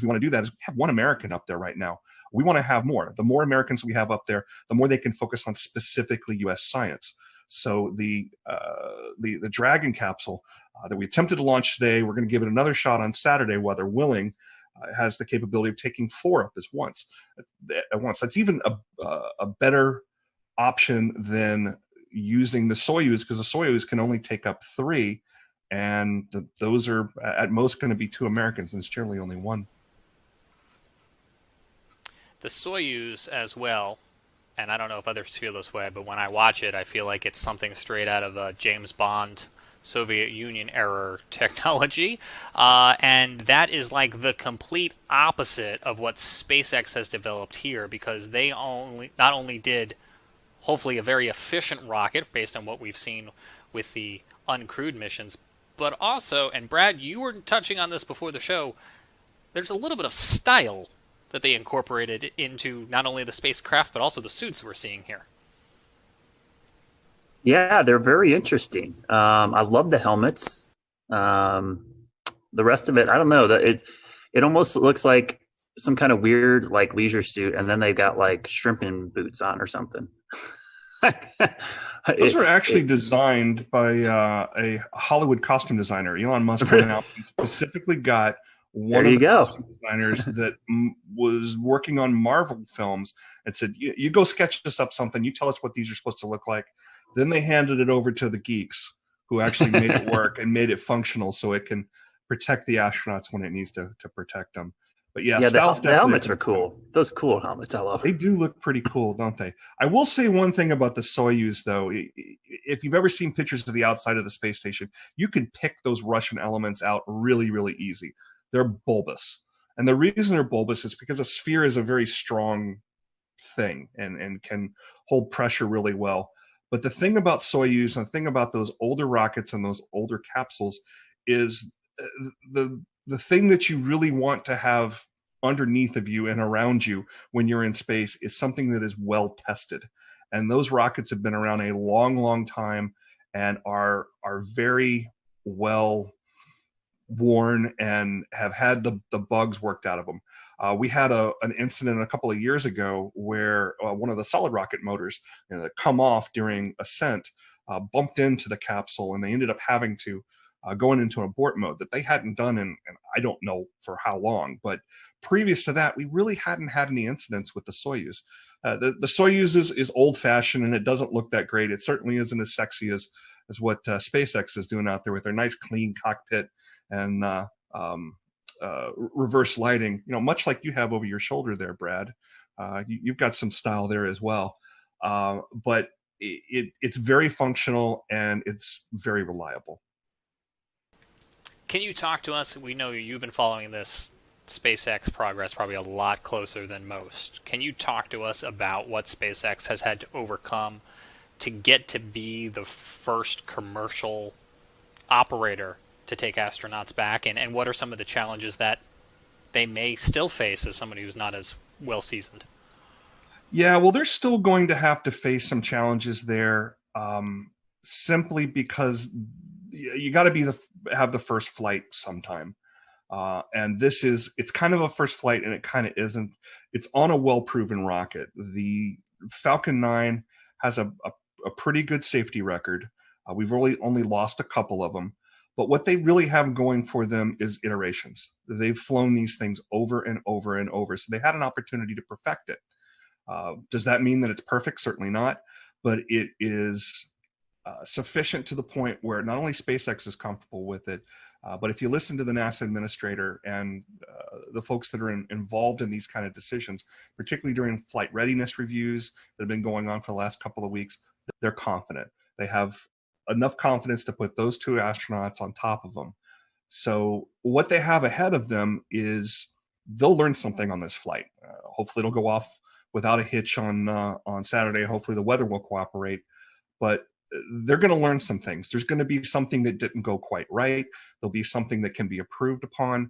we want to do that is we have one American up there right now. We want to have more. The more Americans we have up there, the more they can focus on specifically U.S. science. So the Dragon capsule that we attempted to launch today, we're going to give it another shot on Saturday, weather willing. Has the capability of taking 4 up at once. That's even a better option than using the Soyuz, because the Soyuz can only take up 3, and those are at most going to be 2 Americans, and it's generally only 1. The Soyuz as well, and I don't know if others feel this way, but when I watch it, I feel like it's something straight out of a James Bond Soviet Union era technology, and that is like the complete opposite of what SpaceX has developed here, because they not only did hopefully a very efficient rocket based on what we've seen with the uncrewed missions, but also, and Brad, you were touching on this before the show, there's a little bit of style that they incorporated into not only the spacecraft but also the suits we're seeing here. Yeah, they're very interesting. I love the helmets. The rest of it, I don't know. It almost looks like some kind of weird like leisure suit, and then they've got like shrimping boots on or something. Those were actually designed by a Hollywood costume designer. Elon Musk went out and specifically got one of the costume designers that was working on Marvel films and said, you go sketch us up something. You tell us what these are supposed to look like. Then they handed it over to the geeks who actually made it work and made it functional so it can protect the astronauts when it needs to protect them. But yeah, the helmets are cool. Those cool helmets, I love. They do look pretty cool, don't they? I will say one thing about the Soyuz, though. If you've ever seen pictures of the outside of the space station, you can pick those Russian elements out really, really easy. They're bulbous. And the reason they're bulbous is because a sphere is a very strong thing and can hold pressure really well. But the thing about Soyuz and the thing about those older rockets and those older capsules is the thing that you really want to have underneath of you and around you when you're in space is something that is well tested. And those rockets have been around a long, long time and are very well worn and have had the bugs worked out of them. We had an incident a couple of years ago where one of the solid rocket motors that come off during ascent bumped into the capsule, and they ended up having to going into an abort mode that they hadn't done in I don't know for how long. But previous to that, we really hadn't had any incidents with the Soyuz. The Soyuz is old-fashioned, and it doesn't look that great. It certainly isn't as sexy as what SpaceX is doing out there with their nice, clean cockpit and reverse lighting. Much like you have over your shoulder there, Brad. You've got some style there as well. But it's very functional and it's very reliable. Can you talk to us? We know you've been following this SpaceX progress probably a lot closer than most. Can you talk to us about what SpaceX has had to overcome to get to be the first commercial operator to take astronauts back, and what are some of the challenges that they may still face as somebody who's not as well seasoned? Yeah, well, they're still going to have to face some challenges there, simply because you got to have the first flight sometime. And it's kind of a first flight and it kind of isn't. It's on a well-proven rocket. The Falcon 9 has a pretty good safety record. We've really only lost a couple of them. But what they really have going for them is iterations. They've flown these things over and over and over. So they had an opportunity to perfect it. Does that mean that it's perfect? Certainly not. But it is sufficient to the point where not only SpaceX is comfortable with it, but if you listen to the NASA administrator and the folks that are involved in these kind of decisions, particularly during flight readiness reviews that have been going on for the last couple of weeks, they're confident. They have enough confidence to put those 2 astronauts on top of them. So what they have ahead of them is they'll learn something on this flight. Hopefully it'll go off without a hitch on Saturday. Hopefully the weather will cooperate. But they're going to learn some things. There's going to be something that didn't go quite right. There'll be something that can be improved upon.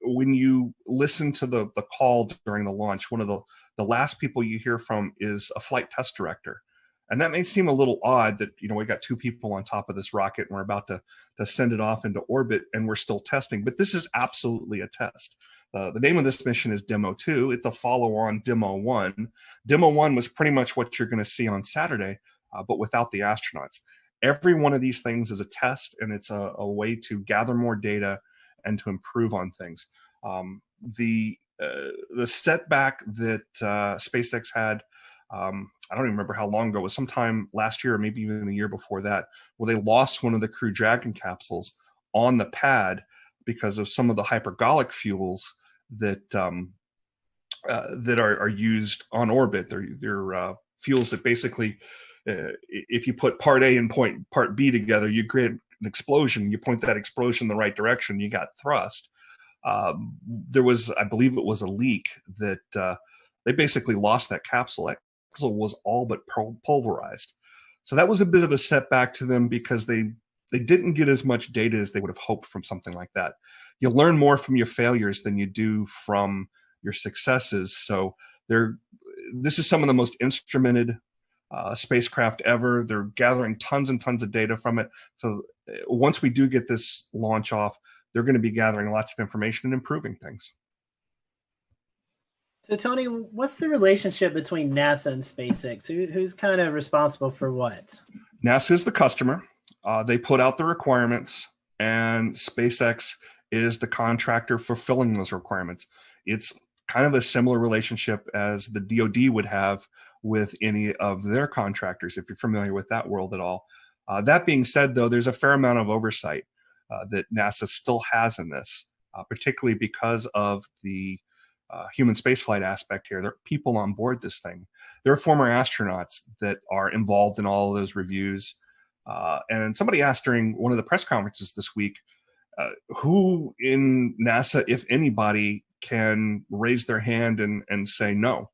When you listen to the call during the launch, one of the last people you hear from is a flight test director. And that may seem a little odd that, we got 2 people on top of this rocket and we're about to send it off into orbit and we're still testing. But this is absolutely a test. The name of this mission is Demo 2. It's a follow-on Demo 1. Demo 1 was pretty much what you're going to see on Saturday, but without the astronauts. Every one of these things is a test, and it's a way to gather more data and to improve on things. The setback that SpaceX had I don't even remember how long ago. It was sometime last year or maybe even the year before that, where they lost one of the Crew Dragon capsules on the pad because of some of the hypergolic fuels that that are used on orbit. They're fuels that basically, if you put part A and part B together, you create an explosion. You point that explosion in the right direction, you got thrust. There was, I believe it was a leak that they basically lost that capsule. That capsule was all but pulverized. So that was a bit of a setback to them because they didn't get as much data as they would have hoped from something like that. You learn more from your failures than you do from your successes. So this is some of the most instrumented spacecraft ever. They're gathering tons and tons of data from it. So once we do get this launch off, they're going to be gathering lots of information and improving things. So Tony, what's the relationship between NASA and SpaceX? Who's kind of responsible for what? NASA is the customer. They put out the requirements, and SpaceX is the contractor fulfilling those requirements. It's kind of a similar relationship as the DoD would have with any of their contractors, if you're familiar with that world at all. That being said, though, there's a fair amount of oversight that NASA still has in this, particularly because of the human spaceflight aspect here. There are people on board this thing. There are former astronauts that are involved in all of those reviews. And somebody asked during one of the press conferences this week, who in NASA, if anybody, can raise their hand and say, no,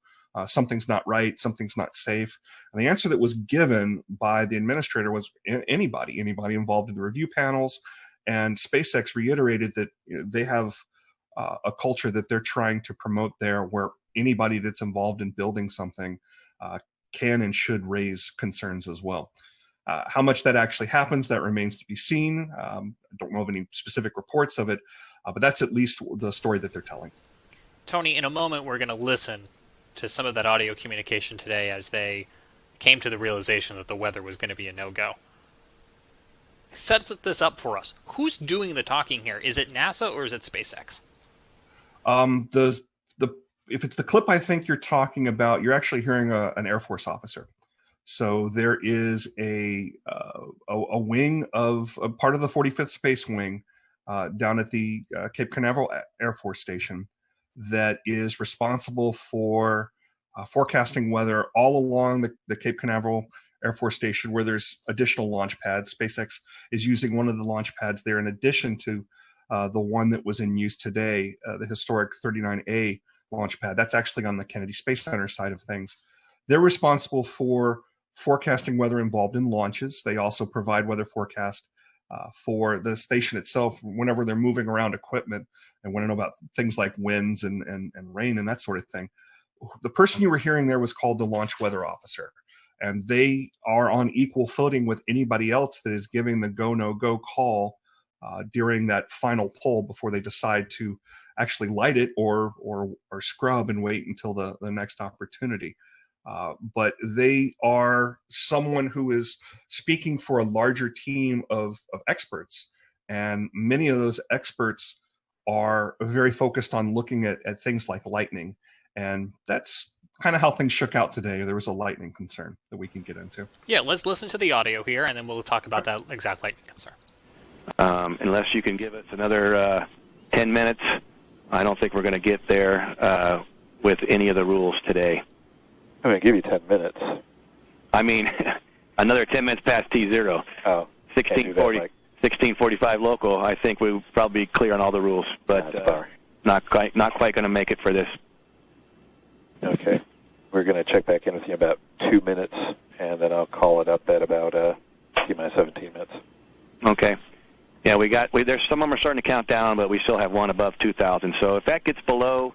something's not right, something's not safe. And the answer that was given by the administrator was anybody involved in the review panels. And SpaceX reiterated that they have a culture that they're trying to promote there, where anybody that's involved in building something can and should raise concerns as well. How much that actually happens, that remains to be seen. I don't know of any specific reports of it, but that's at least the story that they're telling. Tony, in a moment, we're going to listen to some of that audio communication today as they came to the realization that the weather was going to be a no-go. Set this up for us. Who's doing the talking here? Is it NASA or is it SpaceX? If it's the clip I think you're talking about, you're actually hearing an Air Force officer. So there is a wing of a part of the 45th Space Wing down at the Cape Canaveral Air Force Station that is responsible for forecasting weather all along the Cape Canaveral Air Force Station, where there's additional launch pads. SpaceX is using one of the launch pads there in addition to the one that was in use today, the historic 39A launch pad. That's actually on the Kennedy Space Center side of things. They're responsible for forecasting weather involved in launches. They also provide weather forecast for the station itself whenever they're moving around equipment and want to know about things like winds and rain and that sort of thing. The person you were hearing there was called the launch weather officer, and they are on equal footing with anybody else that is giving the go, no go call during that final pull before they decide to actually light it or scrub and wait until the next opportunity. But they are someone who is speaking for a larger team of experts. And many of those experts are very focused on looking at things like lightning. And that's kind of how things shook out today. There was a lightning concern that we can get into. Yeah, let's listen to the audio here, and then we'll talk about that exact lightning concern. Unless you can give us another 10 minutes, I don't think we're going to get there with any of the rules today. I'm going to give you 10 minutes. I mean, another 10 minutes past T0. Oh, 16:45 local. I think we'll probably be clear on all the rules, but not quite going to make it for this. Okay. We're going to check back in with you in about 2 minutes, and then I'll call it up at about T-minus 17 minutes. Okay. Yeah, there's some of them are starting to count down, but we still have one above 2,000. So if that gets below...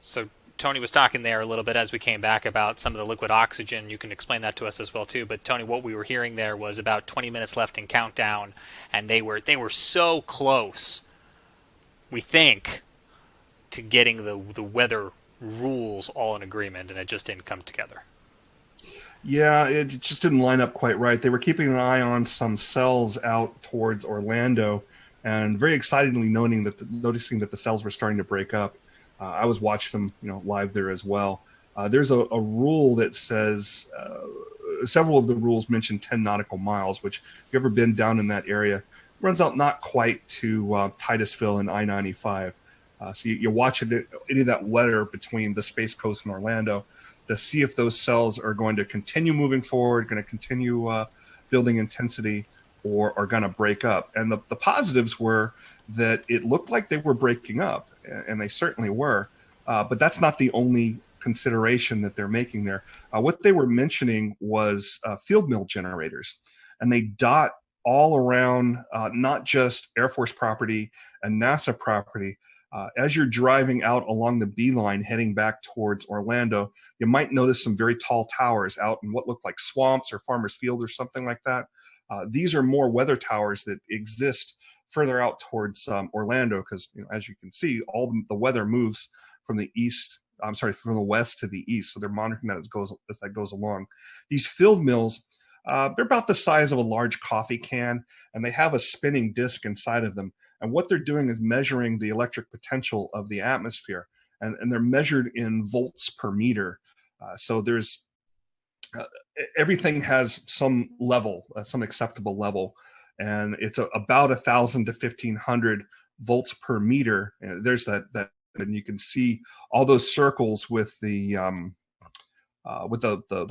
So Tony was talking there a little bit as we came back about some of the liquid oxygen. You can explain that to us as well, too. But, Tony, what we were hearing there was about 20 minutes left in countdown, and they were so close, we think, to getting the weather rules all in agreement, and it just didn't come together. Yeah, it just didn't line up quite right. They were keeping an eye on some cells out towards Orlando, and very excitedly noticing that the cells were starting to break up. I was watching them, live there as well. There's a rule that says, several of the rules mention 10 nautical miles, which if you've ever been down in that area, runs out not quite to Titusville and I-95. So you're watching any of that weather between the Space Coast and Orlando to see if those cells are going to continue moving forward, going to continue building intensity, or are going to break up. And the positives were that it looked like they were breaking up, and they certainly were. But that's not the only consideration that they're making there. What they were mentioning was field mill generators, and they dot all around not just Air Force property and NASA property. As you're driving out along the beeline heading back towards Orlando, you might notice some very tall towers out in what look like swamps or farmers field or something like that. These are more weather towers that exist further out towards Orlando, because as you can see, all the weather moves from the from the west to the east. So they're monitoring that as that goes along. These field mills, they're about the size of a large coffee can, and they have a spinning disc inside of them. And what they're doing is measuring the electric potential of the atmosphere, and they're measured in volts per meter. So there's everything has some level, some acceptable level, and it's about 1,000 to 1,500 volts per meter. And there's that, and you can see all those circles with the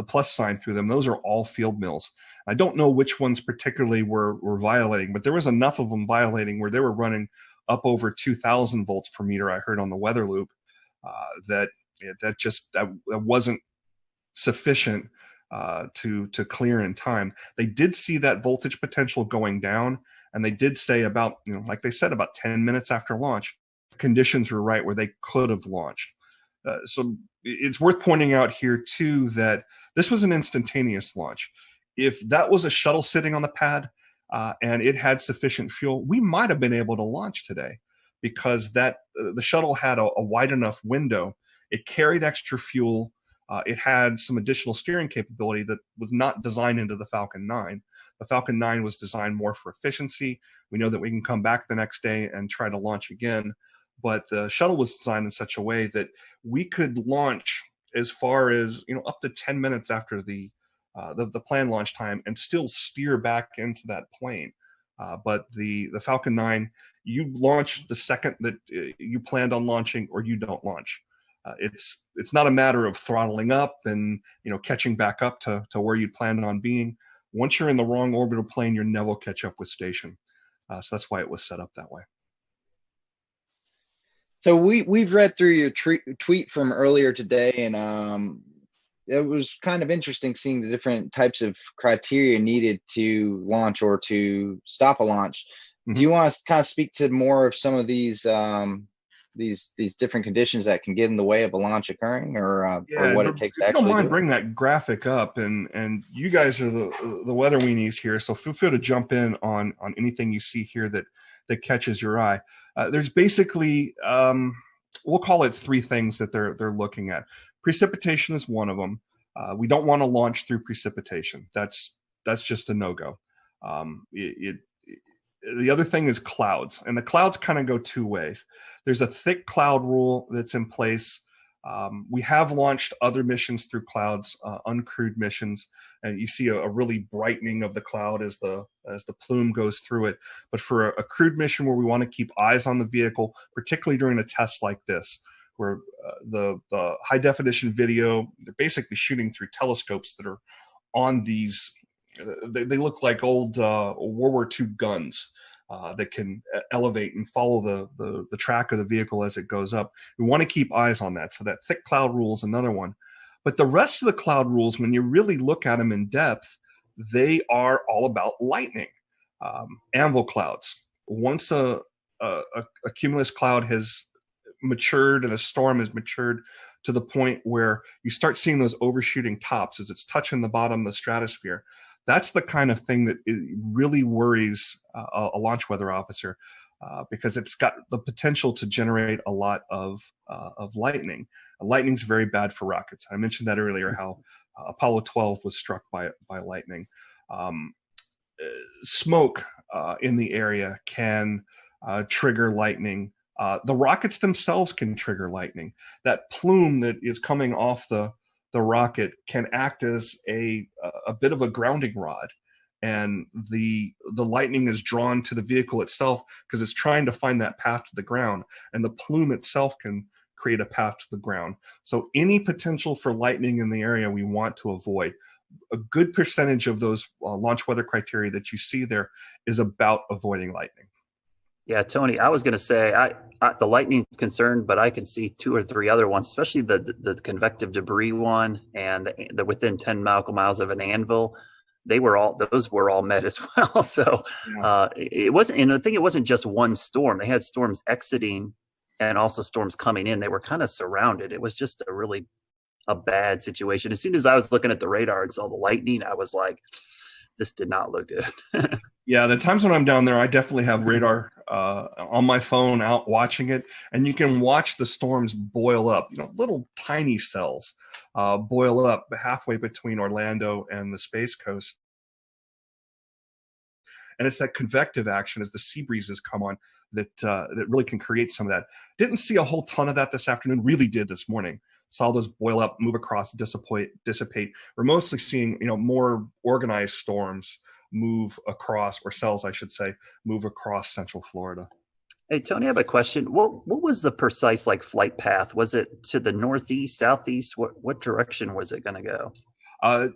plus sign through them. Those are all field mills. I don't know which ones particularly were violating, but there was enough of them violating where they were running up over 2,000 volts per meter. I heard on the weather loop that wasn't sufficient to clear in time. They did see that voltage potential going down, and they did say about, like they said, about 10 minutes after launch, conditions were right where they could have launched. So it's worth pointing out here too that this was an instantaneous launch. If that was a shuttle sitting on the pad and it had sufficient fuel, we might have been able to launch today, because the shuttle had a wide enough window. It carried extra fuel. It had some additional steering capability that was not designed into the Falcon 9. The Falcon 9 was designed more for efficiency. We know that we can come back the next day and try to launch again. But the shuttle was designed in such a way that we could launch as far as up to 10 minutes after the planned launch time and still steer back into that plane. But the Falcon 9, you launch the second that you planned on launching, or you don't launch. It's not a matter of throttling up and catching back up to where you planned on being. Once you're in the wrong orbital plane, you'll never catch up with station. So that's why it was set up that way. So we've read through your tweet from earlier today, and it was kind of interesting seeing the different types of criteria needed to launch or to stop a launch. Mm-hmm. Do you want to kind of speak to more of some of these different conditions that can get in the way of a launch occurring, or what it takes to actually? If you don't mind, bring that graphic up, and you guys are the weather weenies here, so feel free to jump in on anything you see here that catches your eye. There's basically, we'll call it three things that they're looking at. Precipitation is one of them. We don't want to launch through precipitation. That's just a no-go. The other thing is clouds, and the clouds kind of go two ways. There's a thick cloud rule that's in place. We have launched other missions through clouds, uncrewed missions, and you see a really brightening of the cloud as the plume goes through it. But for a crewed mission where we want to keep eyes on the vehicle, particularly during a test like this, where the high definition video, they're basically shooting through telescopes that are on these. They look like old World War II guns that can elevate and follow the track of the vehicle as it goes up. We want to keep eyes on that. So that thick cloud rule is another one. But the rest of the cloud rules, when you really look at them in depth, they are all about lightning. Anvil clouds. Once a cumulus cloud has matured and a storm has matured to the point where you start seeing those overshooting tops as it's touching the bottom of the stratosphere, that's the kind of thing that really worries a launch weather officer, because it's got the potential to generate a lot of lightning. Lightning's very bad for rockets. I mentioned that earlier, how Apollo 12 was struck by lightning. Smoke in the area can trigger lightning. The rockets themselves can trigger lightning. That plume that is coming off the rocket can act as a bit of a grounding rod, and the lightning is drawn to the vehicle itself because it's trying to find that path to the ground, and the plume itself can create a path to the ground. So any potential for lightning in the area we want to avoid. A good percentage of those launch weather criteria that you see there is about avoiding lightning. Yeah, Tony, I was going to say the lightning's concerned, but I can see 2 or 3 other ones, especially the convective debris one and the within 10 nautical miles of an anvil. Those were all met as well. So it wasn't, and I think it wasn't just one storm. They had storms exiting and also storms coming in. They were kind of surrounded. It was just a bad situation. As soon as I was looking at the radar and saw the lightning, I was like, this did not look good. Yeah, the times when I'm down there, I definitely have radar on my phone out watching it, and you can watch the storms boil up. Little tiny cells boil up halfway between Orlando and the Space Coast. And it's that convective action as the sea breezes come on that really can create some of that. Didn't see a whole ton of that this afternoon. Really did this morning. Saw those boil up, move across, dissipate. We're mostly seeing more organized storms move across, or cells, I should say, move across Central Florida. Hey, Tony, I have a question. What was the precise flight path? Was it to the northeast, southeast? What direction was it going to go?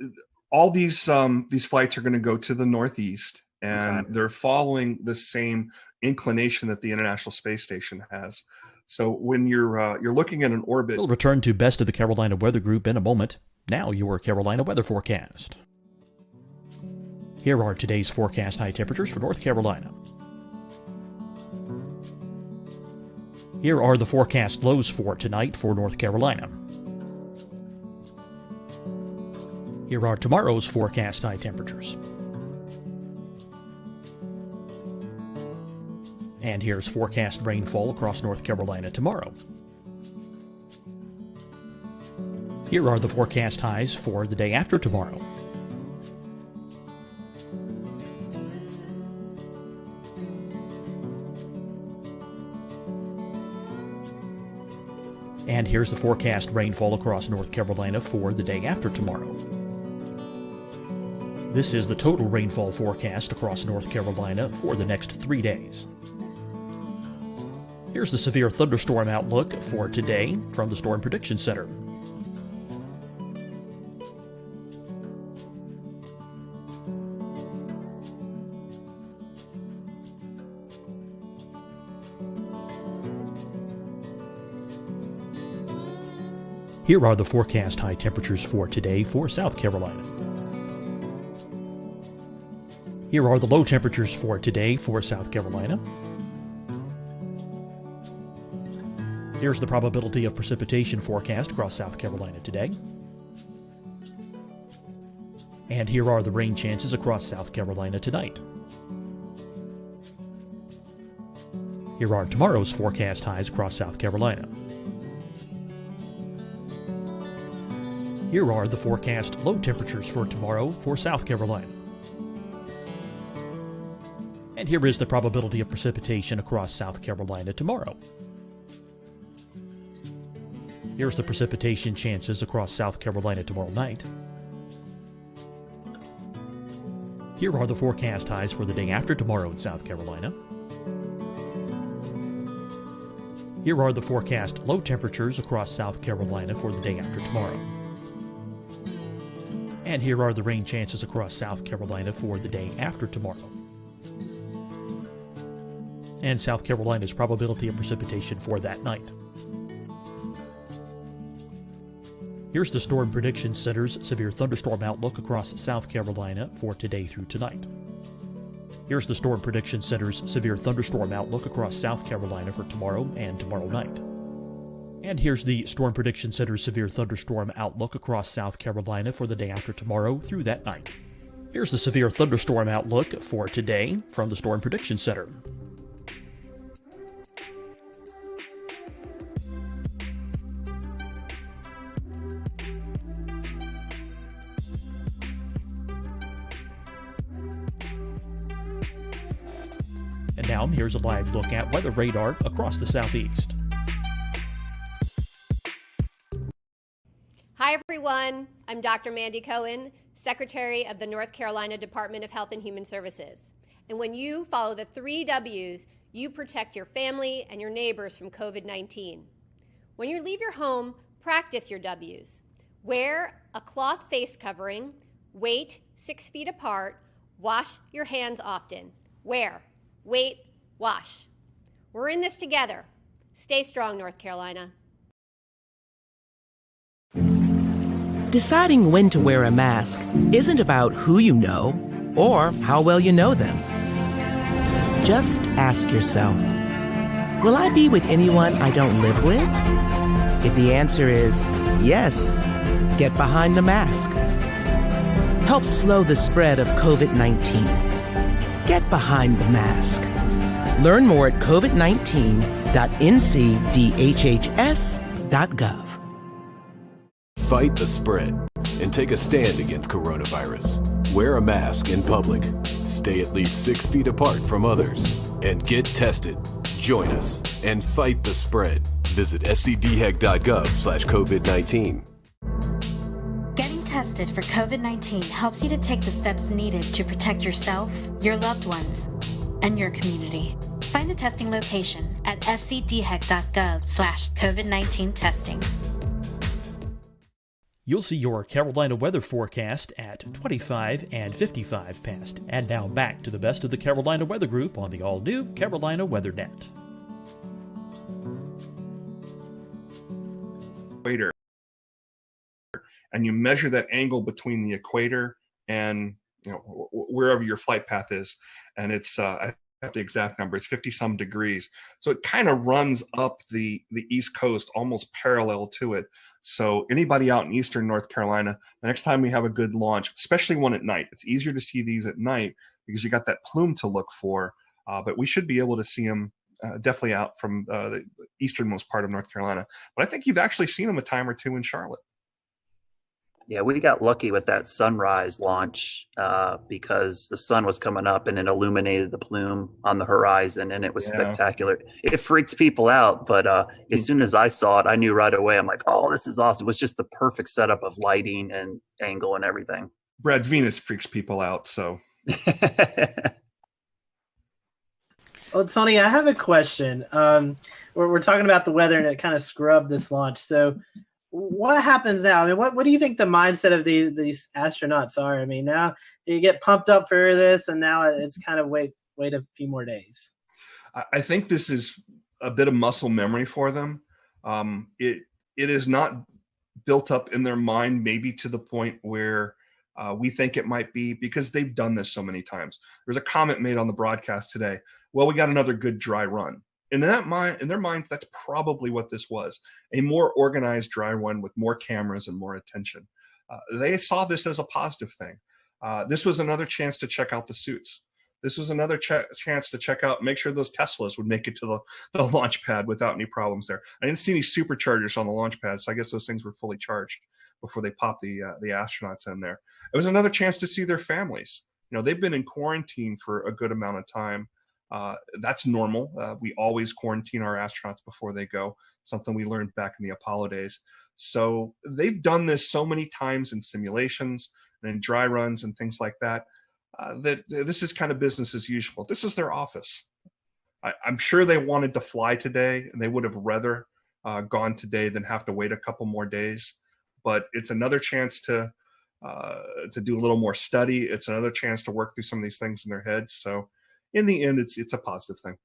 All these flights are going to go to the northeast, and they're following the same inclination that the International Space Station has. So when you're looking at an orbit, we'll return to Best of the Carolina Weather Group in a moment. Now your Carolina weather forecast. Here are today's forecast high temperatures for North Carolina. Here are the forecast lows for tonight for North Carolina. Here are tomorrow's forecast high temperatures. And here's forecast rainfall across North Carolina tomorrow. Here are the forecast highs for the day after tomorrow. And here's the forecast rainfall across North Carolina for the day after tomorrow. This is the total rainfall forecast across North Carolina for the next 3 days. Here's the severe thunderstorm outlook for today from the Storm Prediction Center. Here are the forecast high temperatures for today for South Carolina. Here are the low temperatures for today for South Carolina. Here's the probability of precipitation forecast across South Carolina today. And here are the rain chances across South Carolina tonight. Here are tomorrow's forecast highs across South Carolina. Here are the forecast low temperatures for tomorrow for South Carolina. And here is the probability of precipitation across South Carolina tomorrow. Here's the precipitation chances across South Carolina tomorrow night. Here are the forecast highs for the day after tomorrow in South Carolina. Here are the forecast low temperatures across South Carolina for the day after tomorrow. And here are the rain chances across South Carolina for the day after tomorrow. And South Carolina's probability of precipitation for that night. Here's the Storm Prediction Center's severe thunderstorm outlook across South Carolina for today through tonight. Here's the Storm Prediction Center's severe thunderstorm outlook across South Carolina for tomorrow and tomorrow night. And here's the Storm Prediction Center's severe thunderstorm outlook across South Carolina for the day after tomorrow through that night. Here's the severe thunderstorm outlook for today from the Storm Prediction Center. And now here's a live look at weather radar across the southeast. Hi, everyone. I'm Dr. Mandy Cohen, Secretary of the North Carolina Department of Health and Human Services. And when you follow the 3 W's, you protect your family and your neighbors from COVID-19. When you leave your home, practice your W's. Wear a cloth face covering, wait 6 feet apart, wash your hands often. Wear, wait, wash. We're in this together. Stay strong, North Carolina. Deciding when to wear a mask isn't about who you know or how well you know them. Just ask yourself, will I be with anyone I don't live with? If the answer is yes, get behind the mask. Help slow the spread of COVID-19. Get behind the mask. Learn more at covid19.ncdhhs.gov. Fight the spread and take a stand against coronavirus. Wear a mask in public. Stay at least 6 feet apart from others. And get tested. Join us and fight the spread. Visit scdhec.gov/COVID-19. Getting tested for COVID-19 helps you to take the steps needed to protect yourself, your loved ones, and your community. Find the testing location at scdhec.gov/COVID-19 testing. You'll see your Carolina weather forecast at 25 and 55 past. And now back to the best of the Carolina Weather Group on the all-new Carolina WeatherNet. Equator, and you measure that angle between the equator and wherever your flight path is, and it's I have the exact number. It's 50-some degrees, so it kind of runs up the East Coast, almost parallel to it. So anybody out in Eastern North Carolina, the next time we have a good launch, especially one at night, it's easier to see these at night because you got that plume to look for. But we should be able to see them definitely out from the easternmost part of North Carolina. But I think you've actually seen them a time or two in Charlotte. Yeah, we got lucky with that sunrise launch because the sun was coming up and it illuminated the plume on the horizon, and it was spectacular. It freaked people out, but as soon as I saw it, I knew right away. I'm like, oh, this is awesome. It was just the perfect setup of lighting and angle and everything. Brad, Venus freaks people out, so. Well, Tony, I have a question. We're talking about the weather, and it kind of scrubbed this launch. So what happens now? I mean, what do you think the mindset of these astronauts are? I mean, now you get pumped up for this, and now it's kind of wait a few more days. I think this is a bit of muscle memory for them. It is not built up in their mind, maybe to the point where we think it might be, because they've done this so many times. There's a comment made on the broadcast today. Well, we got another good dry run. And in their minds, that's probably what this was, a more organized dry run with more cameras and more attention. They saw this as a positive thing. This was another chance to check out the suits. This was another chance to check out, make sure those Teslas would make it to the launch pad without any problems there. I didn't see any superchargers on the launch pad, so I guess those things were fully charged before they popped the astronauts in there. It was another chance to see their families. They've been in quarantine for a good amount of time. That's normal. We always quarantine our astronauts before they go, something we learned back in the Apollo days. So they've done this so many times in simulations and in dry runs and things like that, that this is kind of business as usual. This is their office. I'm sure they wanted to fly today, and they would have rather gone today than have to wait a couple more days. But it's another chance to do a little more study. It's another chance to work through some of these things in their heads. So in the end, it's a positive thing.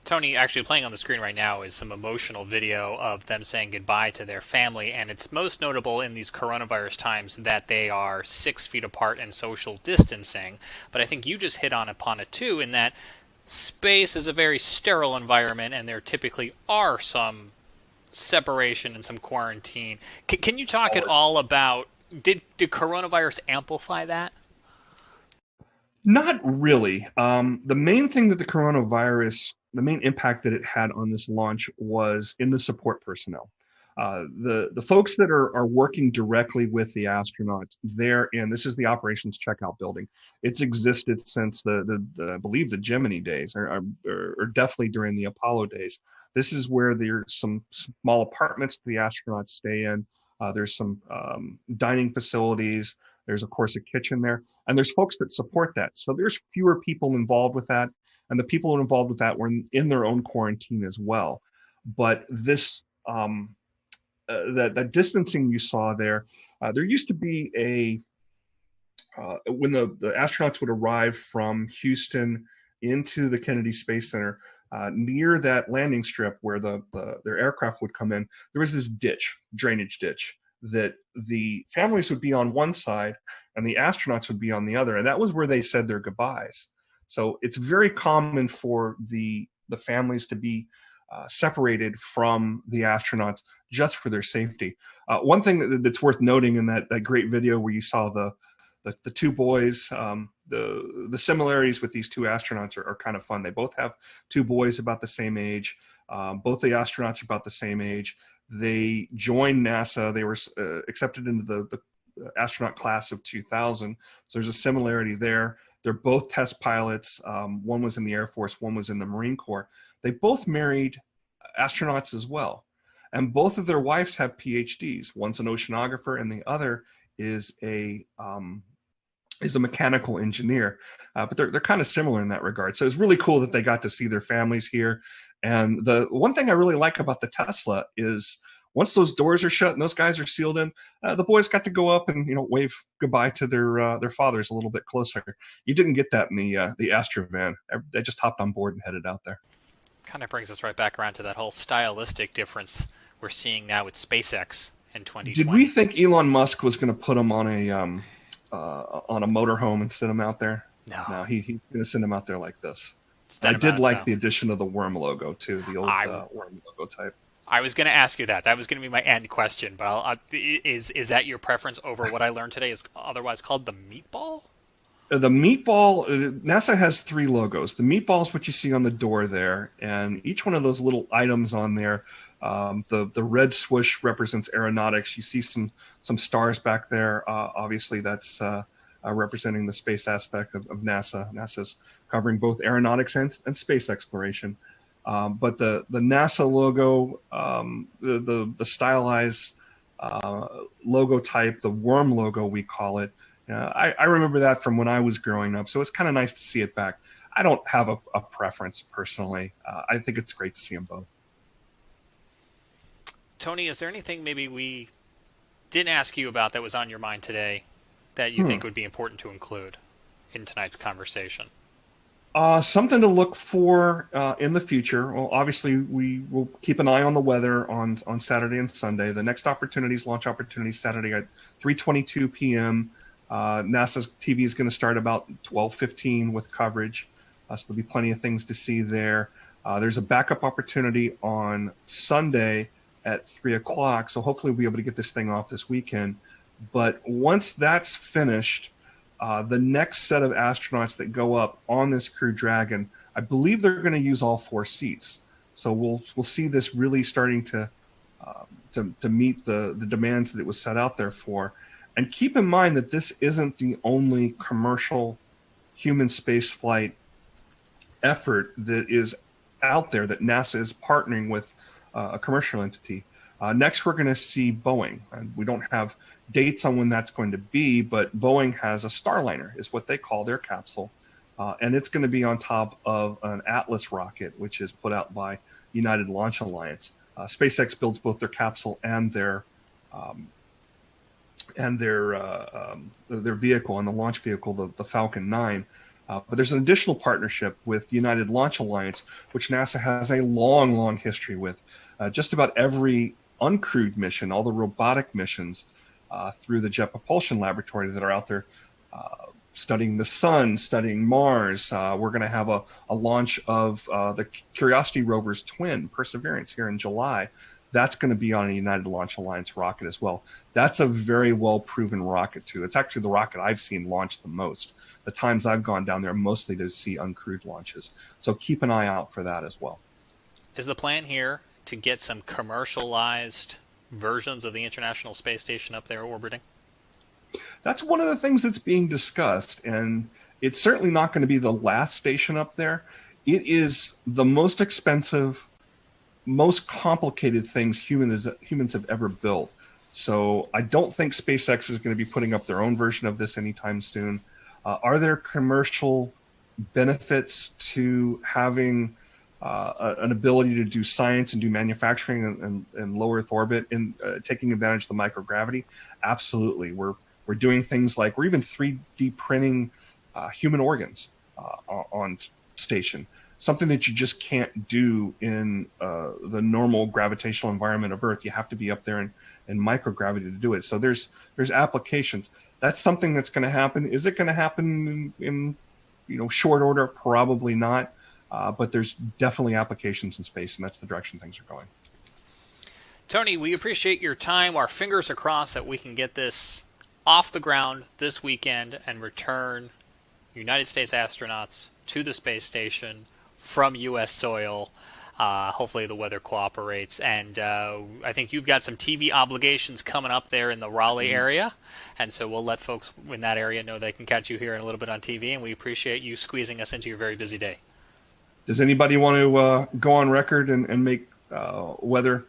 Tony, actually playing on the screen right now is some emotional video of them saying goodbye to their family, and it's most notable in these coronavirus times that they are 6 feet apart and social distancing. But I think you just hit upon it too, in that space is a very sterile environment, and there typically are some separation and some quarantine. Can you talk at all about, did coronavirus amplify that? Not really. The main thing that the main impact that it had on this launch was in the support personnel. The folks that are working directly with the astronauts, this is the operations checkout building. It's existed since I believe the Gemini days, or definitely during the Apollo days. This is where there's some small apartments the astronauts stay in. There's some dining facilities. There's of course a kitchen there, and there's folks that support that. So there's fewer people involved with that, and the people involved with that were in their own quarantine as well. But this that distancing you saw there, there used to be when the astronauts would arrive from Houston into the Kennedy Space Center, near that landing strip where their aircraft would come in, there was this drainage ditch, that the families would be on one side and the astronauts would be on the other. And that was where they said their goodbyes. So it's very common for the families to be separated from the astronauts just for their safety. One thing that's worth noting in that great video where you saw the two boys, the similarities with these two astronauts are kind of fun. They both have two boys about the same age. Both the astronauts are about the same age. They joined NASA. They were accepted into the astronaut class of 2000. So there's a similarity there. They're both test pilots. One was in the Air Force, one was in the Marine Corps. They both married astronauts as well. And both of their wives have PhDs. One's an oceanographer and the other is a mechanical engineer. But they're kind of similar in that regard. So it's really cool that they got to see their families here. And the one thing I really like about the Tesla is once those doors are shut and those guys are sealed in, the boys got to go up and wave goodbye to their fathers a little bit closer. You didn't get that in the Astra van. They just hopped on board and headed out there. Kind of brings us right back around to that whole stylistic difference we're seeing now with SpaceX in 2020. Did we think Elon Musk was going to put them on a motorhome and send them out there? No, he's going to send them out there like this. I did like the addition of the worm logo too, the old worm logo type. I was going to ask you that. That was going to be my end question. But is that your preference over what I learned today is otherwise called the meatball? The meatball, NASA has 3 logos. The meatball is what you see on the door there, and each one of those little items on there, the red swoosh represents aeronautics. You see some stars back there. Obviously, that's representing the space aspect of NASA. NASA's covering both aeronautics and space exploration. But the NASA logo, the stylized logo type, the worm logo we call it, I remember that from when I was growing up, so it's kind of nice to see it back. I don't have a preference personally. I think it's great to see them both. Tony, is there anything maybe we didn't ask you about that was on your mind today that you think would be important to include in tonight's conversation? Something to look for in the future. Well, obviously, we will keep an eye on the weather on Saturday and Sunday. The next launch opportunities, Saturday at 3:22 p.m. NASA's TV is going to start about 12:15 with coverage. So there'll be plenty of things to see there. There's a backup opportunity on Sunday at 3 o'clock. So hopefully we'll be able to get this thing off this weekend. But once that's finished, the next set of astronauts that go up on this Crew Dragon, I believe they're going to use all 4 seats. So we'll see this really starting to meet the demands that it was set out there for. And keep in mind that this isn't the only commercial human spaceflight effort that is out there that NASA is partnering with a commercial entity. Next, we're going to see Boeing. And we don't have dates on when that's going to be, but Boeing has a Starliner, is what they call their capsule. And it's going to be on top of an Atlas rocket, which is put out by United Launch Alliance. SpaceX builds both their capsule and their vehicle, and the launch vehicle, the Falcon 9. But there's an additional partnership with United Launch Alliance, which NASA has a long, long history with. Just about every uncrewed mission, all the robotic missions through the Jet Propulsion Laboratory that are out there studying the sun, studying Mars. We're going to have a launch of the Curiosity rover's twin, Perseverance, here in July. That's going to be on a United Launch Alliance rocket as well. That's a very well-proven rocket, too. It's actually the rocket I've seen launch the most. The times I've gone down there, mostly to see uncrewed launches. So keep an eye out for that as well. Is the plan here to get some commercialized versions of the International Space Station up there orbiting? That's one of the things that's being discussed, and it's certainly not going to be the last station up there. It is the most expensive, most complicated things humans have ever built. So I don't think SpaceX is going to be putting up their own version of this anytime soon. Are there commercial benefits to having an ability to do science and do manufacturing in low Earth orbit and taking advantage of the microgravity? Absolutely. We're doing things like we're even 3D printing human organs on station, something that you just can't do in the normal gravitational environment of Earth. You have to be up there in microgravity to do it. So there's applications. That's something that's going to happen. Is it going to happen in short order? Probably not. But there's definitely applications in space, and that's the direction things are going. Tony, we appreciate your time. Our fingers are crossed that we can get this off the ground this weekend and return United States astronauts to the space station from U.S. soil. Hopefully the weather cooperates. And I think you've got some TV obligations coming up there in the Raleigh area. And so we'll let folks in that area know they can catch you here in a little bit on TV. And we appreciate you squeezing us into your very busy day. Does anybody want to go on record and make weather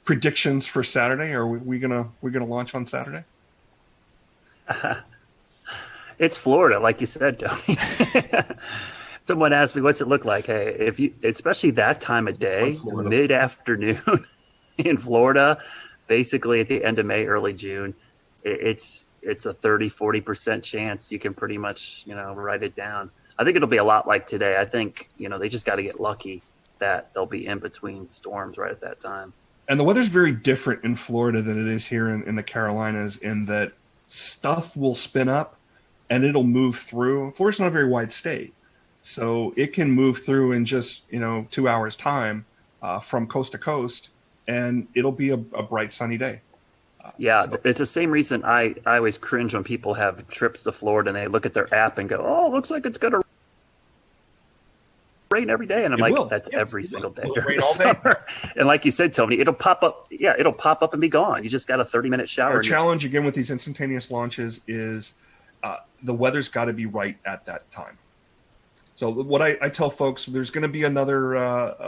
predictions for Saturday? Or are we gonna launch on Saturday? It's Florida, like you said, Tony. Someone asked me, what's it look like? Hey, if you, especially that time of day, mid-afternoon in Florida, basically at the end of May, early June, it's a 30-40% chance you can pretty much, write it down. I think it'll be a lot like today. I think, they just got to get lucky that they'll be in between storms right at that time. And the weather's very different in Florida than it is here in the Carolinas, in that stuff will spin up and it'll move through. Florida's not a very wide state, so it can move through in just 2 hours time from coast to coast, and it'll be a bright sunny day. It's the same reason I always cringe when people have trips to Florida and they look at their app and go, oh, it looks like it's gonna rain every day, and I'm that's every single day during the summer. And like you said, Tony, it'll pop up and be gone. You just got a 30-minute shower. Our challenge again with these instantaneous launches is the weather's got to be right at that time. So what I tell folks, there's going to be another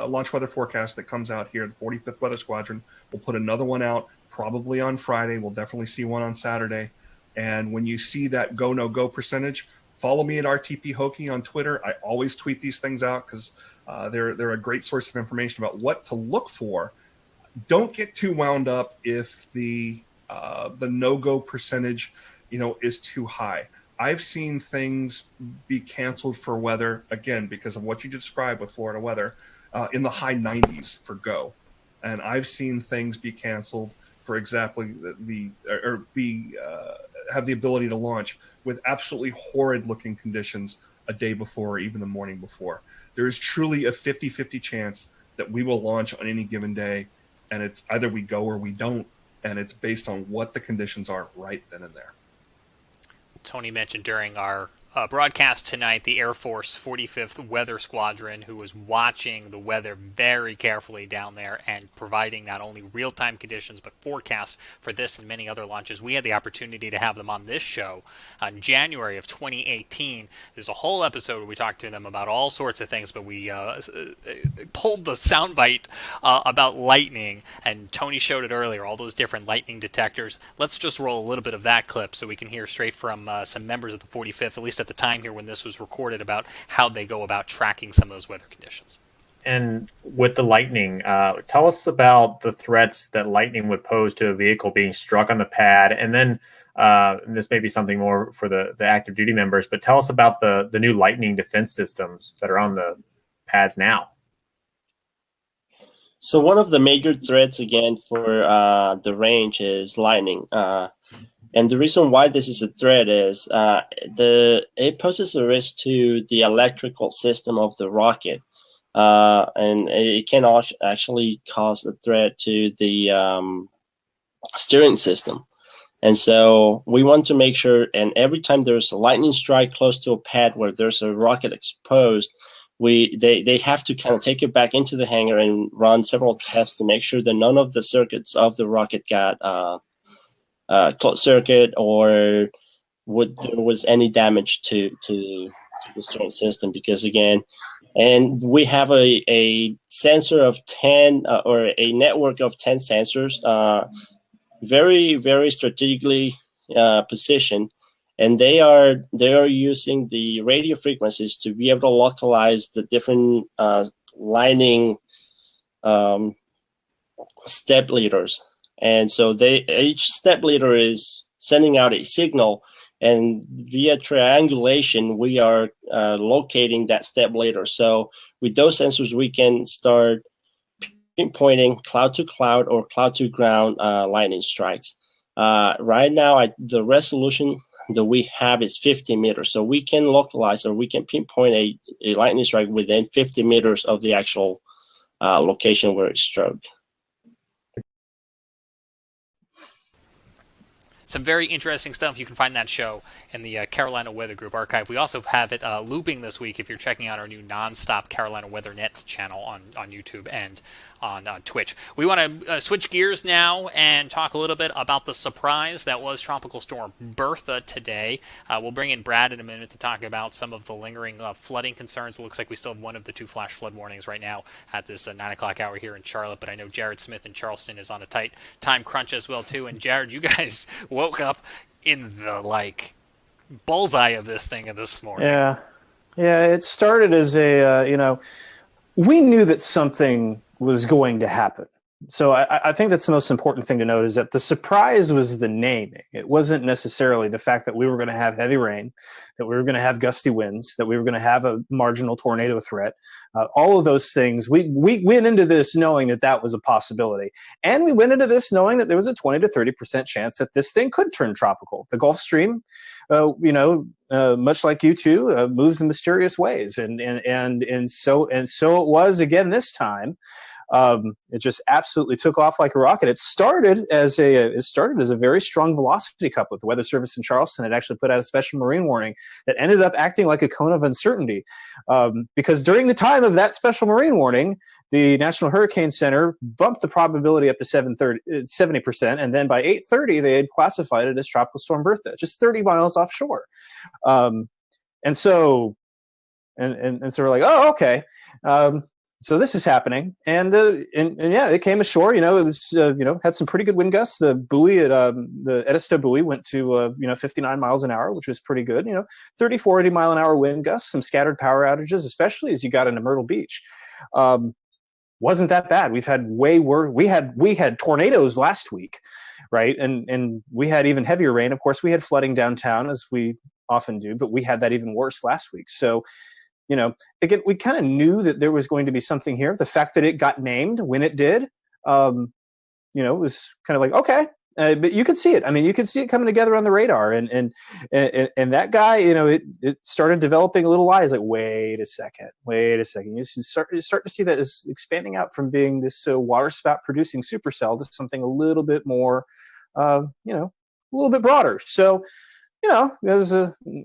launch weather forecast that comes out here. The 45th Weather Squadron will put another one out probably on Friday. We'll definitely see one on Saturday. And when you see that go, no go percentage, follow me at RTP Hokie on Twitter. I always tweet these things out because they're a great source of information about what to look for. Don't get too wound up if the no-go percentage, is too high. I've seen things be canceled for weather, again, because of what you described with Florida weather, in the high 90s for go. And I've seen things be canceled for exactly have the ability to launch with absolutely horrid looking conditions a day before or even the morning before. There is truly a 50-50 chance that we will launch on any given day, and it's either we go or we don't, and it's based on what the conditions are right then and there. Tony mentioned during our broadcast tonight the Air Force 45th Weather Squadron, who was watching the weather very carefully down there and providing not only real-time conditions but forecasts for this and many other launches. We had the opportunity to have them on this show in January of 2018. There's a whole episode where we talked to them about all sorts of things, but we pulled the soundbite about lightning, and Tony showed it earlier, all those different lightning detectors. Let's just roll a little bit of that clip so we can hear straight from some members of the 45th, at least at the time here when this was recorded, about how they go about tracking some of those weather conditions. And with the lightning, tell us about the threats that lightning would pose to a vehicle being struck on the pad. And then this may be something more for the active duty members, but tell us about the new lightning defense systems that are on the pads now. So one of the major threats, again, for the range is lightning. And the reason why this is a threat is it poses a risk to the electrical system of the rocket. And it can actually cause a threat to the steering system. And so we want to make sure, and every time there's a lightning strike close to a pad where there's a rocket exposed, they have to kind of take it back into the hangar and run several tests to make sure that none of the circuits of the rocket got closed circuit or there was any damage to the steering system. Because again, and we have a sensor of 10 or a network of 10 sensors, very, very strategically positioned. And they are using the radio frequencies to be able to localize the different lining step leaders. And so each step leader is sending out a signal, and via triangulation, we are locating that step leader. So with those sensors, we can start pinpointing cloud to cloud or cloud to ground lightning strikes. Right now, the resolution that we have is 50 meters. So we can localize, or we can pinpoint a lightning strike within 50 meters of the actual location where it struck. Some very interesting stuff. You can find that show in the Carolina Weather Group archive. We also have it looping this week if you're checking out our new nonstop Carolina Weather Net channel on YouTube and on Twitch. We want to switch gears now and talk a little bit about the surprise that was Tropical Storm Bertha today. We'll bring in Brad in a minute to talk about some of the lingering flooding concerns. It looks like we still have one of the 2 flash flood warnings right now at this 9 o'clock hour here in Charlotte, but I know Jared Smith in Charleston is on a tight time crunch as well too. And Jared, you guys woke up in the bullseye of this thing this morning. Yeah, it started as we knew that something was going to happen. So I think that's the most important thing to note, is that the surprise was the naming. It wasn't necessarily the fact that we were going to have heavy rain, that we were going to have gusty winds, that we were going to have a marginal tornado threat. All of those things, we went into this knowing that was a possibility. And we went into this knowing that there was a 20 to 30% chance that this thing could turn tropical. The Gulf Stream, much like you two, moves in mysterious ways. And so it was again this time. It just absolutely took off like a rocket. It started as a very strong velocity cup with the Weather Service in Charleston. It actually put out a special marine warning that ended up acting like a cone of uncertainty. Because during the time of that special marine warning, the National Hurricane Center bumped the probability up to 70%, and then by 8:30 they had classified it as Tropical Storm Bertha, just 30 miles offshore. And so we're like, oh, okay. So this is happening, and yeah, it came ashore. It was had some pretty good wind gusts. The buoy at the Edisto buoy went to 59 miles an hour, which was pretty good. 30, 40 mile an hour wind gusts, some scattered power outages, especially as you got into Myrtle Beach. Wasn't that bad. We've had way worse. We had tornadoes last week, right? And we had even heavier rain. Of course, we had flooding downtown, as we often do, but we had that even worse last week. So. Again, we kind of knew that there was going to be something here. The fact that it got named when it did, was kind of like, okay, but you could see it. I mean, you could see it coming together on the radar, and that guy, it started developing a little eyes. Like, wait a second. You start to see that it's expanding out from being this water spout producing supercell to something a little bit more, a little bit broader. So. It was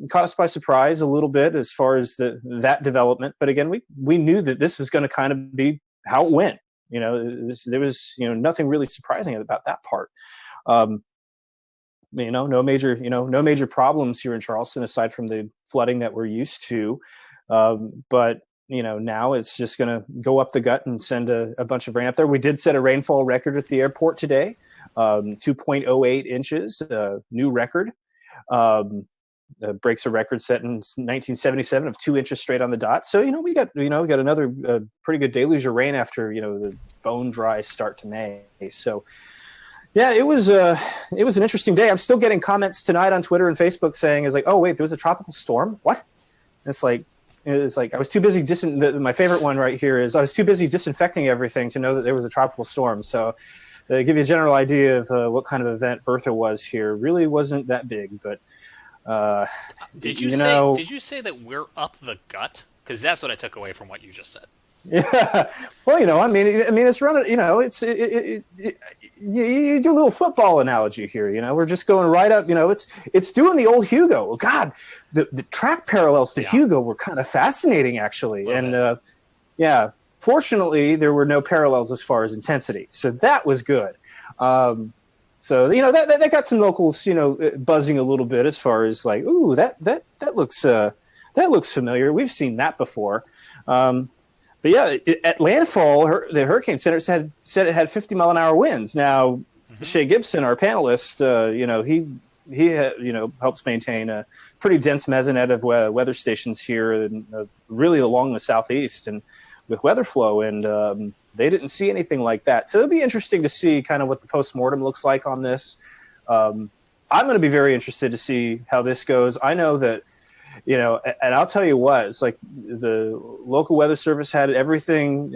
caught us by surprise a little bit as far as that development. But again, we knew that this was going to kind of be how it went. There was nothing really surprising about that part. No major problems here in Charleston aside from the flooding that we're used to. But now it's just going to go up the gut and send a bunch of rain up there. We did set a rainfall record at the airport today, 2.08 inches, new record. Breaks a record set in 1977 of 2 inches straight on the dot. So we got another pretty good deluge of rain after the bone dry start to May. So yeah, it was an interesting day. I'm still getting comments tonight on Twitter and Facebook saying, "Is like, oh wait, there was a tropical storm? What?" It's like I was too busy. My favorite one right here is I was too busy disinfecting everything to know that there was a tropical storm. So. Give you a general idea of what kind of event Bertha was here. Really wasn't that big, but did you say that we're up the gut? Because that's what I took away from what you just said. Yeah. Well, I mean, it's running. You do a little football analogy here. We're just going right up. It's doing the old Hugo. God, the track parallels to Hugo were kind of fascinating, actually. And yeah, fortunately, there were no parallels as far as intensity, so that was good. So that got some locals buzzing a little bit as far as like, ooh, that looks familiar. We've seen that before. But yeah, at landfall, the Hurricane Center said it had 50-mile-an-hour winds. Now, Shea Gibson, our panelist, he helps maintain a pretty dense mesonet of weather stations here, and really along the southeast and with weather flow, and they didn't see anything like that. So it'll be interesting to see kind of what the postmortem looks like on this. I'm going to be very interested to see how this goes. I know that. And I'll tell you what, it's like the local weather service had everything,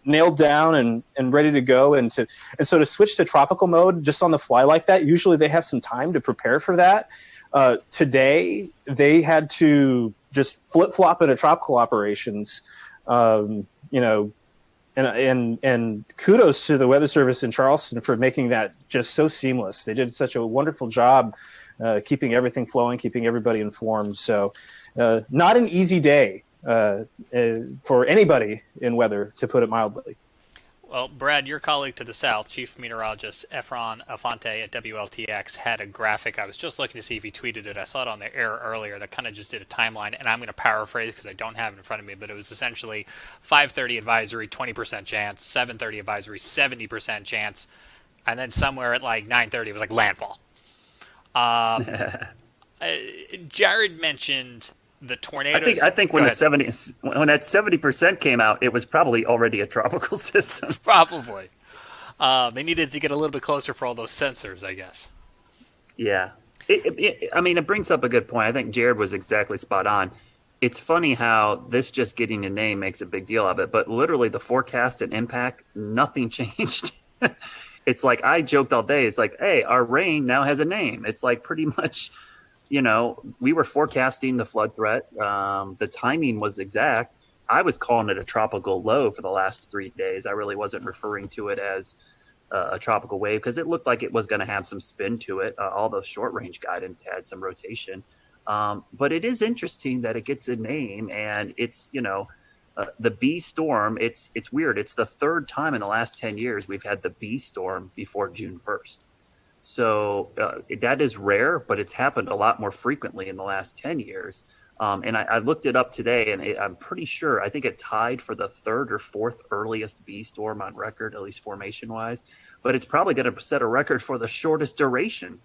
nailed down and ready to go. And so to switch to tropical mode just on the fly like that, usually they have some time to prepare for that. Today, they had to just flip flop into tropical operations, and kudos to the weather service in Charleston for making that just so seamless. They did such a wonderful job. Keeping everything flowing, keeping everybody informed. So not an easy day for anybody in weather, to put it mildly. Well, Brad, your colleague to the south, Chief Meteorologist Efron Alfante at WLTX, had a graphic. I was just looking to see if he tweeted it. I saw it on the air earlier that kind of just did a timeline, and I'm going to paraphrase because I don't have it in front of me, but it was essentially 5:30 advisory, 20% chance, 7:30 advisory, 70% chance, and then somewhere at like 9:30 it was like landfall. Jared mentioned the tornadoes. I think when that 70% came out, it was probably already a tropical system. Probably. They needed to get a little bit closer for all those sensors, I guess. Yeah. It brings up a good point. I think Jared was exactly spot on. It's funny how this just getting a name makes a big deal of it, but literally the forecast and impact, nothing changed. It's like I joked all day. It's like, hey, our rain now has a name. It's like pretty much, we were forecasting the flood threat. The timing was exact. I was calling it a tropical low for the last 3 days. I really wasn't referring to it as a tropical wave because it looked like it was going to have some spin to it. All those short range guidance had some rotation. But it is interesting that it gets a name, and it's, the B storm, it's weird. It's the third time in the last 10 years we've had the B storm before June 1st. So that is rare, but it's happened a lot more frequently in the last 10 years. And I looked it up today, and I'm pretty sure, I think it tied for the third or fourth earliest B storm on record, at least formation-wise. But it's probably going to set a record for the shortest duration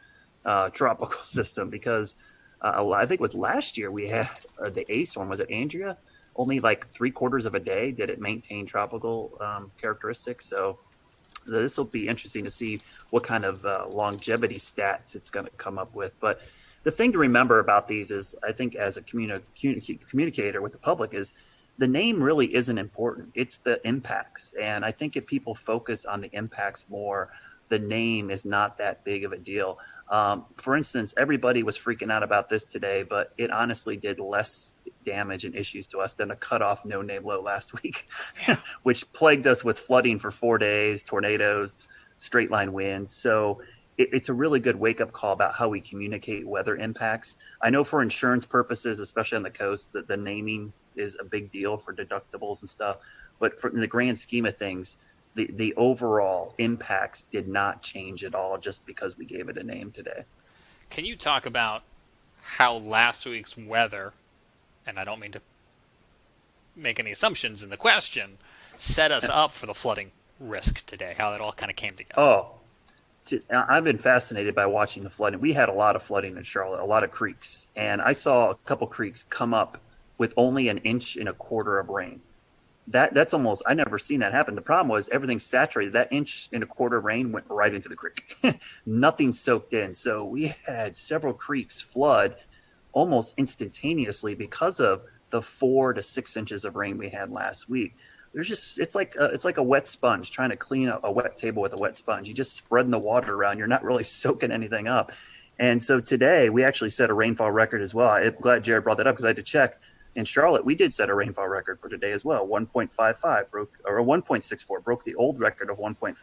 tropical system because I think it was last year we had the A storm. Was it Andrea? Only like 3/4 of a day did it maintain tropical characteristics. So this will be interesting to see what kind of longevity stats it's going to come up with. But the thing to remember about these is, I think as a communicator with the public, is the name really isn't important. It's the impacts. And I think if people focus on the impacts more, the name is not that big of a deal. For instance, everybody was freaking out about this today, but it honestly did less damage and issues to us than a cutoff no-name low last week, which plagued us with flooding for 4 days, tornadoes, straight line winds. So it's a really good wake-up call about how we communicate weather impacts. I know for insurance purposes, especially on the coast, that the naming is a big deal for deductibles and stuff. But in the grand scheme of things, the overall impacts did not change at all just because we gave it a name today. Can you talk about how last week's weather, and I don't mean to make any assumptions in the question, set us up for the flooding risk today, how it all kind of came together? Oh, I've been fascinated by watching the flooding. We had a lot of flooding in Charlotte, a lot of creeks, and I saw a couple creeks come up with only 1.25 inches of rain. That's almost, I never seen that happen. The problem was everything's saturated. That 1.25 inches of rain went right into the creek. Nothing soaked in. So we had several creeks flood almost instantaneously because of the 4 to 6 inches of rain we had last week. There's just, it's like a wet sponge, trying to clean up a wet table with a wet sponge. You just spreading the water around. You're not really soaking anything up. And so today we actually set a rainfall record as well. I'm glad Jared brought that up because I had to check. in Charlotte, we did set a rainfall record for today as well. 1.55 broke, or 1.64 broke the old record of 1.55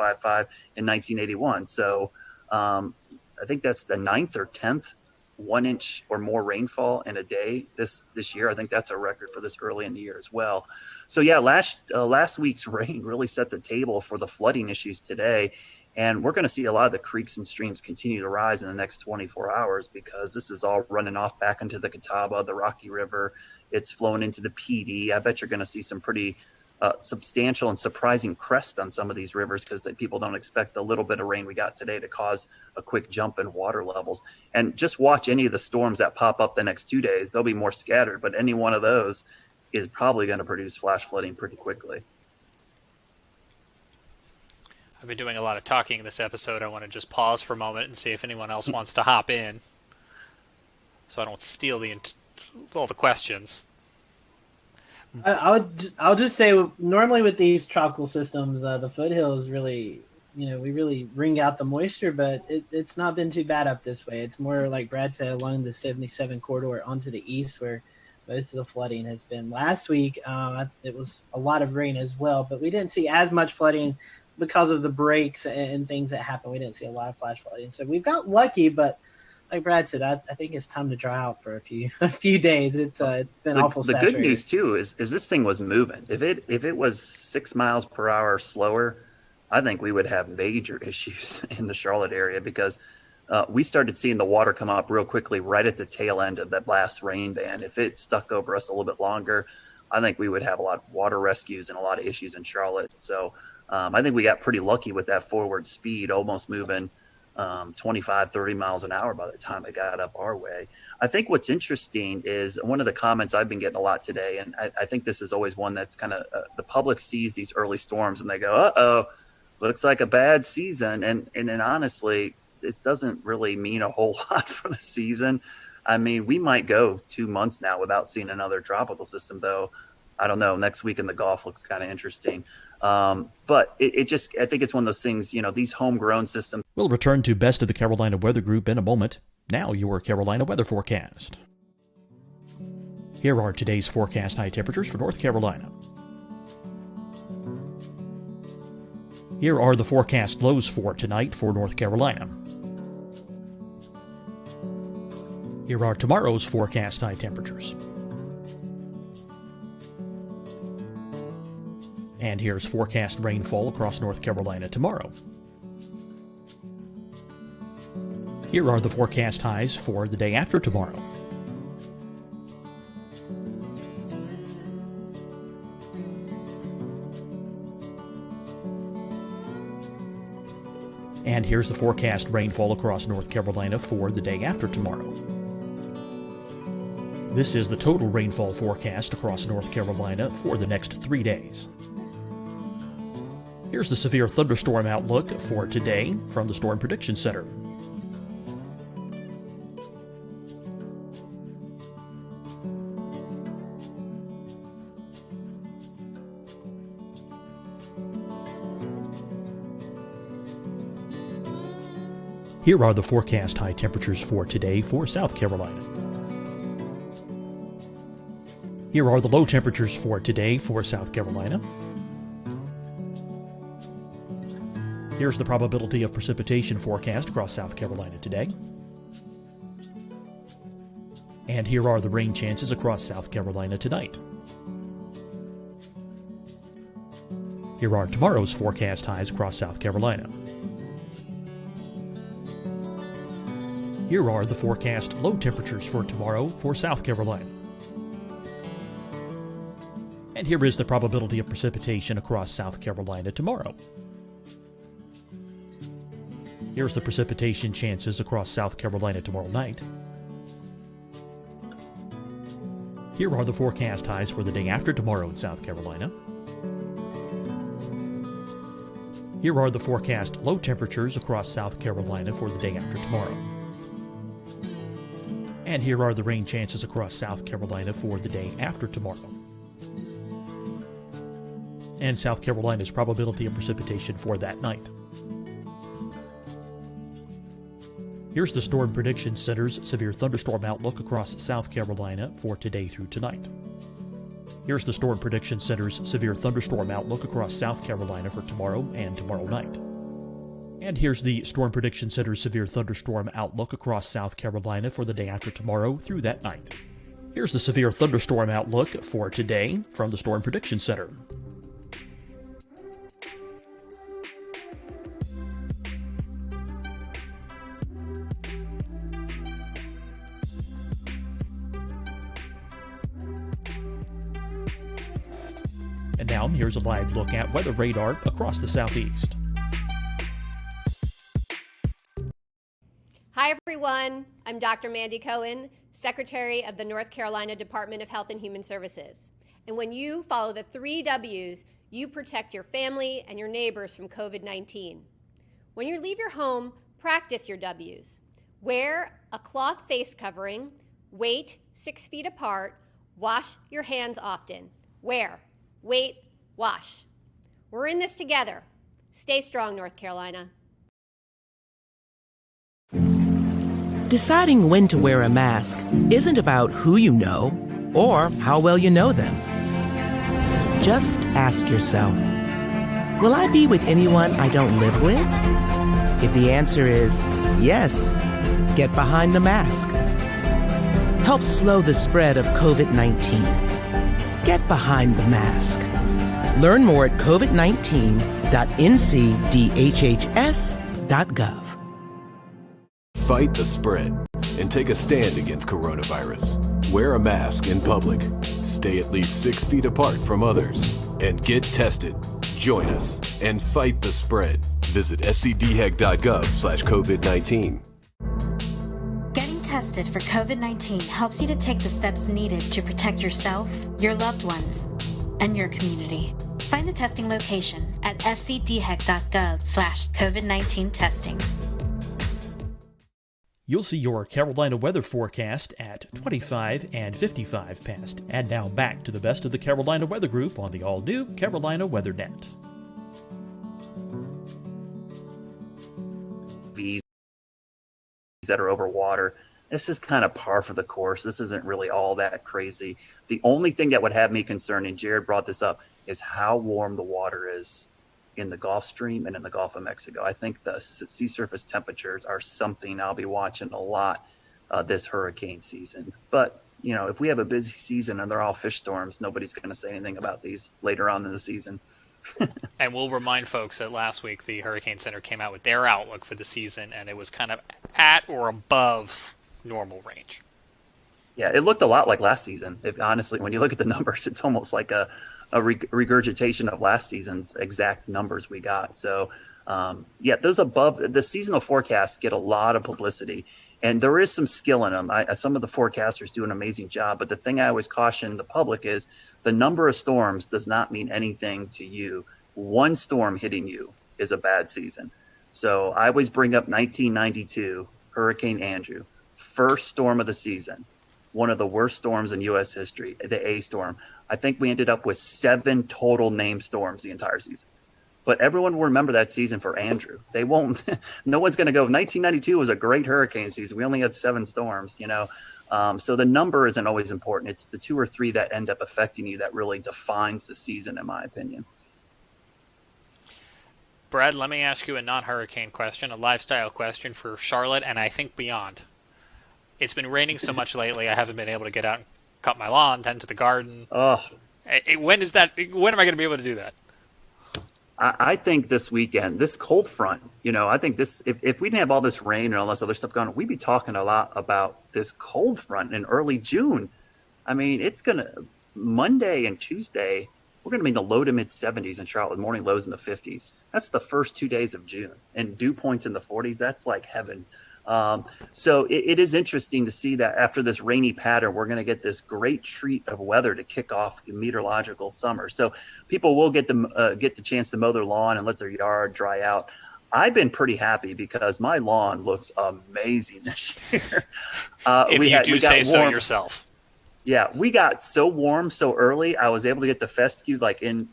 in 1981. So I think that's the 9th or 10th 1 inch or more rainfall in a day this year. I think that's a record for this early in the year as well. So yeah, last week's rain really set the table for the flooding issues today. And we're going to see a lot of the creeks and streams continue to rise in the next 24 hours because this is all running off back into the Catawba, the Rocky River. It's flowing into the PD. I bet you're going to see some pretty substantial and surprising crest on some of these rivers because people don't expect the little bit of rain we got today to cause a quick jump in water levels. And just watch any of the storms that pop up the next 2 days. They'll be more scattered, but any one of those is probably going to produce flash flooding pretty quickly. I've been doing a lot of talking this episode. I want to just pause for a moment and see if anyone else wants to hop in so I don't steal all the questions. I'll just say, normally with these tropical systems, the foothills really, we really wring out the moisture, but it's not been too bad up this way. It's more like Brad said, along the 77 corridor onto the east where most of the flooding has been. Last week, it was a lot of rain as well, but we didn't see as much flooding because of the breaks and things that happened. We didn't see a lot of flash flooding. So we've got lucky, but like Brad said, I think it's time to dry out for a few days. It's been awful saturated. The good news too is this thing was moving. If it was 6 miles per hour slower, I think we would have major issues in the Charlotte area because we started seeing the water come up real quickly right at the tail end of that last rain band. If it stuck over us a little bit longer, I think we would have a lot of water rescues and a lot of issues in Charlotte. So I think we got pretty lucky with that forward speed, almost moving 25, 30 miles an hour by the time it got up our way. I think what's interesting is one of the comments I've been getting a lot today, and I think this is always one that's kind of the public sees these early storms and they go, uh-oh, looks like a bad season. And then honestly, it doesn't really mean a whole lot for the season. I mean, we might go 2 months now without seeing another tropical system, though. I don't know. Next week in the Gulf looks kind of interesting. But I think it's one of those things, these homegrown systems. We'll return to Best of the Carolina Weather Group in a moment. Now your Carolina weather forecast. Here are today's forecast high temperatures for North Carolina. Here are the forecast lows for tonight for North Carolina. Here are tomorrow's forecast high temperatures. And here's forecast rainfall across North Carolina tomorrow. Here are the forecast highs for the day after tomorrow. And here's the forecast rainfall across North Carolina for the day after tomorrow. This is the total rainfall forecast across North Carolina for the next 3 days. Here's the severe thunderstorm outlook for today from the Storm Prediction Center. Here are the forecast high temperatures for today for South Carolina. Here are the low temperatures for today for South Carolina. Here's the probability of precipitation forecast across South Carolina today. And here are the rain chances across South Carolina tonight. Here are tomorrow's forecast highs across South Carolina. Here are the forecast low temperatures for tomorrow for South Carolina. And here is the probability of precipitation across South Carolina tomorrow. Here's the precipitation chances across South Carolina tomorrow night. Here are the forecast highs for the day after tomorrow in South Carolina. Here are the forecast low temperatures across South Carolina for the day after tomorrow. And here are the rain chances across South Carolina for the day after tomorrow. And South Carolina's probability of precipitation for that night. Here's the Storm Prediction Center's severe thunderstorm outlook across South Carolina for today through tonight. Here's the Storm Prediction Center's severe thunderstorm outlook across South Carolina for tomorrow and tomorrow night. And here's the Storm Prediction Center's severe thunderstorm outlook across South Carolina for the day after tomorrow through that night. Here's the severe thunderstorm outlook for today from the Storm Prediction Center. And now, here's a live look at weather radar across the southeast. Hi, everyone. I'm Dr. Mandy Cohen, Secretary of the North Carolina Department of Health and Human Services. And when you follow the 3 W's, you protect your family and your neighbors from COVID-19. When you leave your home, practice your W's. Wear a cloth face covering, wait 6 feet apart, wash your hands often. Wear, wait, wash. We're in this together. Stay strong, North Carolina. Deciding when to wear a mask isn't about who you know or how well you know them. Just ask yourself, will I be with anyone I don't live with? If the answer is yes, get behind the mask. Help slow the spread of COVID-19. Get behind the mask. Learn more at covid19.ncdhhs.gov. Fight the spread and take a stand against coronavirus. Wear a mask in public. Stay at least 6 feet apart from others. And get tested. Join us and fight the spread. Visit scdhec.gov/COVID-19. Getting tested for COVID-19 helps you to take the steps needed to protect yourself, your loved ones, and your community. Find the testing location at scdhec.gov/COVID-19 testing. You'll see your Carolina weather forecast at 25 and 55 past. And now back to the best of the Carolina Weather Group on the all-new Carolina Weather Net. That are over water. This is kind of par for the course. This isn't really all that crazy. The only thing that would have me concerned, and Jared brought this up, is how warm the water is in the Gulf Stream and in the Gulf of Mexico. I think the sea surface temperatures are something I'll be watching a lot this hurricane season. But, you know, if we have a busy season and they're all fish storms, nobody's going to say anything about these later on in the season. And we'll remind folks that last week the Hurricane Center came out with their outlook for the season, and it was kind of at or above normal range. Yeah, it looked a lot like last season. Honestly, when you look at the numbers, it's almost like a regurgitation of last season's exact numbers we got. So, yeah, those above the seasonal forecasts get a lot of publicity, and there is some skill in them. Some of the forecasters do an amazing job, but the thing I always caution the public is the number of storms does not mean anything to you. One storm hitting you is a bad season. So I always bring up 1992, Hurricane Andrew, first storm of the season, one of the worst storms in U.S. history, the A storm. I think we ended up with 7 total named storms the entire season. But everyone will remember that season for Andrew. They won't. No one's going to go, 1992 was a great hurricane season. We only had 7 storms, you know. So the number isn't always important. It's the 2 or 3 that end up affecting you that really defines the season, in my opinion. Brad, let me ask you a non-hurricane question, a lifestyle question for Charlotte and I think beyond. It's been raining so much lately, I haven't been able to get out and cut my lawn, tend to the garden. Oh, when am I going to be able to do that? I think this weekend, this cold front, you know, I think this, if we didn't have all this rain and all this other stuff going on, we'd be talking a lot about this cold front in early June. I mean, it's going to, Monday and Tuesday, we're going to be in the low to mid 70s in Charlotte, morning lows in the 50s. That's the first 2 days of June. And dew points in the 40s, that's like heaven. So it is interesting to see that after this rainy pattern, we're going to get this great treat of weather to kick off the meteorological summer. So people will get the chance to mow their lawn and let their yard dry out. I've been pretty happy because my lawn looks amazing this year. If you do say so yourself. Yeah, we got so warm so early. I was able to get the fescue like in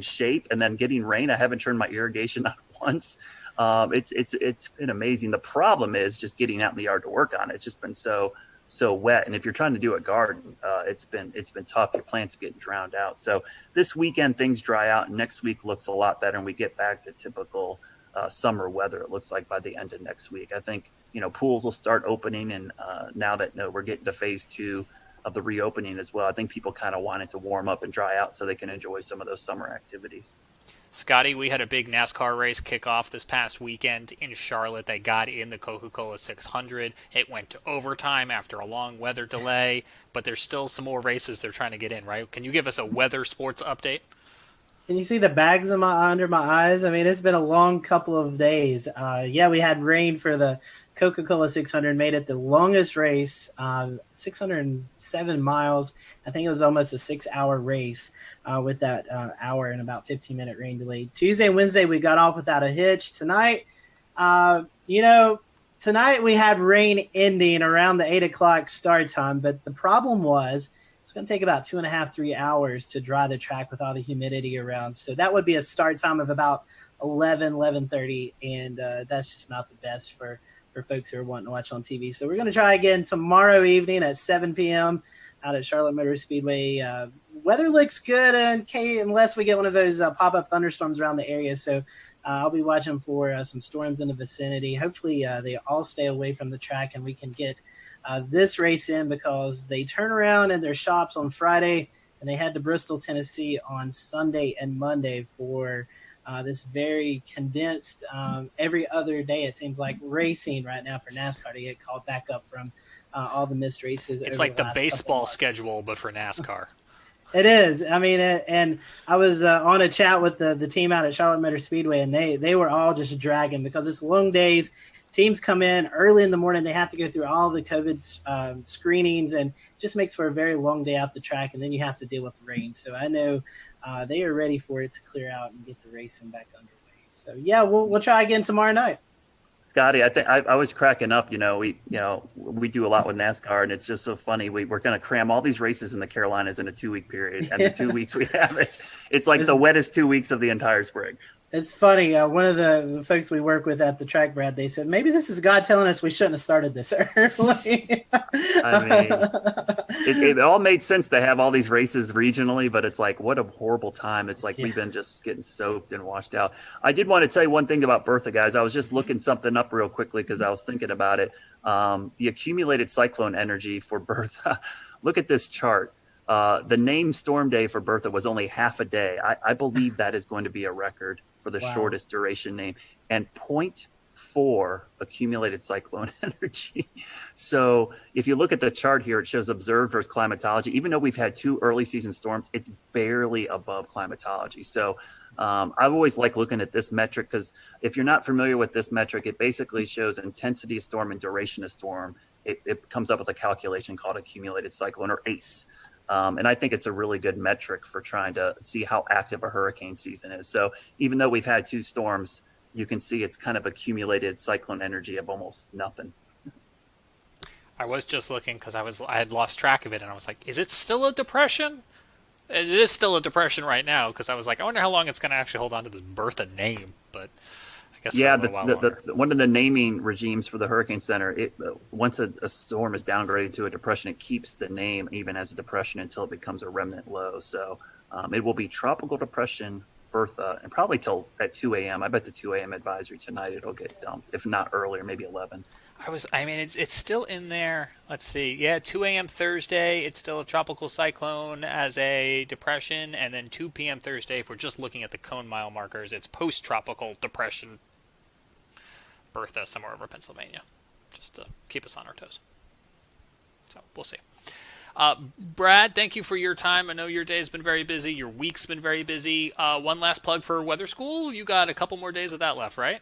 shape, and then getting rain. I haven't turned my irrigation on once. It's been amazing. The problem is just getting out in the yard to work on it. It's just been so wet, and if you're trying to do a garden, it's been tough. Your plants are getting drowned out. So this weekend things dry out, and next week looks a lot better, and we get back to typical summer weather. It looks like by the end of next week. I think pools will start opening, and now that we're getting to phase 2 of the reopening as well, I think people kind of want it to warm up and dry out so they can enjoy some of those summer activities. Scotty, we had a big NASCAR race kick off this past weekend in Charlotte. They got in the Coca-Cola 600. It went to overtime after a long weather delay, but there's still some more races they're trying to get in, right? Can you give us a weather sports update? Can you see the bags under my eyes? I mean, it's been a long couple of days. Yeah, we had rain for the Coca-Cola 600, made it the longest race, 607 miles. I think it was almost a 6-hour race with that hour and about 15-minute rain delay. Tuesday and Wednesday, we got off without a hitch. Tonight, tonight we had rain ending around the 8 o'clock start time, but the problem was it's going to take about 2.5, 3 hours to dry the track with all the humidity around. So that would be a start time of about 11:30, and that's just not the best for folks who are wanting to watch on TV. So we're going to try again tomorrow evening at 7 p.m. out at Charlotte Motor Speedway. Weather looks good unless we get one of those pop-up thunderstorms around the area. So I'll be watching for some storms in the vicinity. Hopefully they all stay away from the track and we can get this race in, because they turn around in their shops on Friday and they head to Bristol, Tennessee on Sunday and Monday for this very condensed every other day, it seems like, racing right now for NASCAR to get called back up from all the missed races. It's like the baseball schedule, but for NASCAR. It is. I mean, and I was on a chat with the team out at Charlotte Motor Speedway, and they were all just dragging because it's long days. Teams come in early in the morning. They have to go through all the COVID screenings, and it just makes for a very long day out the track, and then you have to deal with the rain. So I know they are ready for it to clear out and get the racing back underway. So, yeah, we'll try again tomorrow night. Scotty, I think I was cracking up. We do a lot with NASCAR, and it's just so funny. We're going to cram all these races in the Carolinas in a 2-week period, and the 2 weeks we have it's like the wettest 2 weeks of the entire spring. It's funny. One of the folks we work with at the track, Brad, they said, maybe this is God telling us we shouldn't have started this early. I mean, it all made sense to have all these races regionally, but it's like, what a horrible time. It's like we've been just getting soaked and washed out. I did want to tell you one thing about Bertha, guys. I was just looking something up real quickly because I was thinking about it. The accumulated cyclone energy for Bertha. Look at this chart. The name Storm Day for Bertha was only half a day. I believe that is going to be a record for the shortest duration name, and 0.4 accumulated cyclone energy. So if you look at the chart here, it shows observed versus climatology. Even though we've had 2 early season storms, it's barely above climatology. So I've always liked looking at this metric, because if you're not familiar with this metric, it basically shows intensity of storm and duration of storm. It comes up with a calculation called accumulated cyclone, or ACE. And I think it's a really good metric for trying to see how active a hurricane season is. So even though we've had 2 storms, you can see it's kind of accumulated cyclone energy of almost nothing. I was just looking because I had lost track of it, and I was like, is it still a depression? It is still a depression right now, because I was like, I wonder how long it's going to actually hold on to this Bertha name. But I guess one of the naming regimes for the Hurricane Center, once a storm is downgraded to a depression, it keeps the name even as a depression until it becomes a remnant low. So it will be Tropical Depression Bertha, and probably till at 2 a.m. I bet the 2 a.m. advisory tonight it'll get dumped, if not earlier, maybe 11. It's still in there. Let's see. Yeah, 2 a.m. Thursday, it's still a tropical cyclone as a depression, and then 2 p.m. Thursday, if we're just looking at the cone mile markers, it's post-tropical depression Bertha somewhere over Pennsylvania, just to keep us on our toes. So we'll see. Brad, thank you for your time. I know your day's been very busy. Your week's been very busy. One last plug for Weather School. You got a couple more days of that left, right?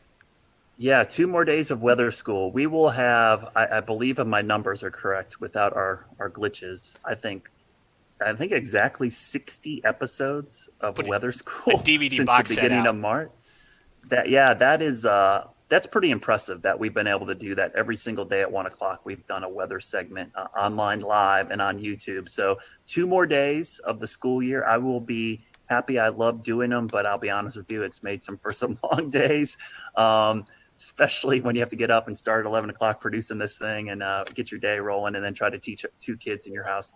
Yeah, 2 more days of Weather School. We will have, I believe if my numbers are correct, without our glitches, I think exactly 60 episodes of Weather School a DVD since box the beginning of March. That's pretty impressive that we've been able to do that every single day at 1 o'clock. We've done a weather segment online live and on YouTube. So 2 more days of the school year. I will be happy. I love doing them, but I'll be honest with you, it's made for some long days. Especially when you have to get up and start at 11 o'clock producing this thing and get your day rolling, and then try to teach 2 kids in your house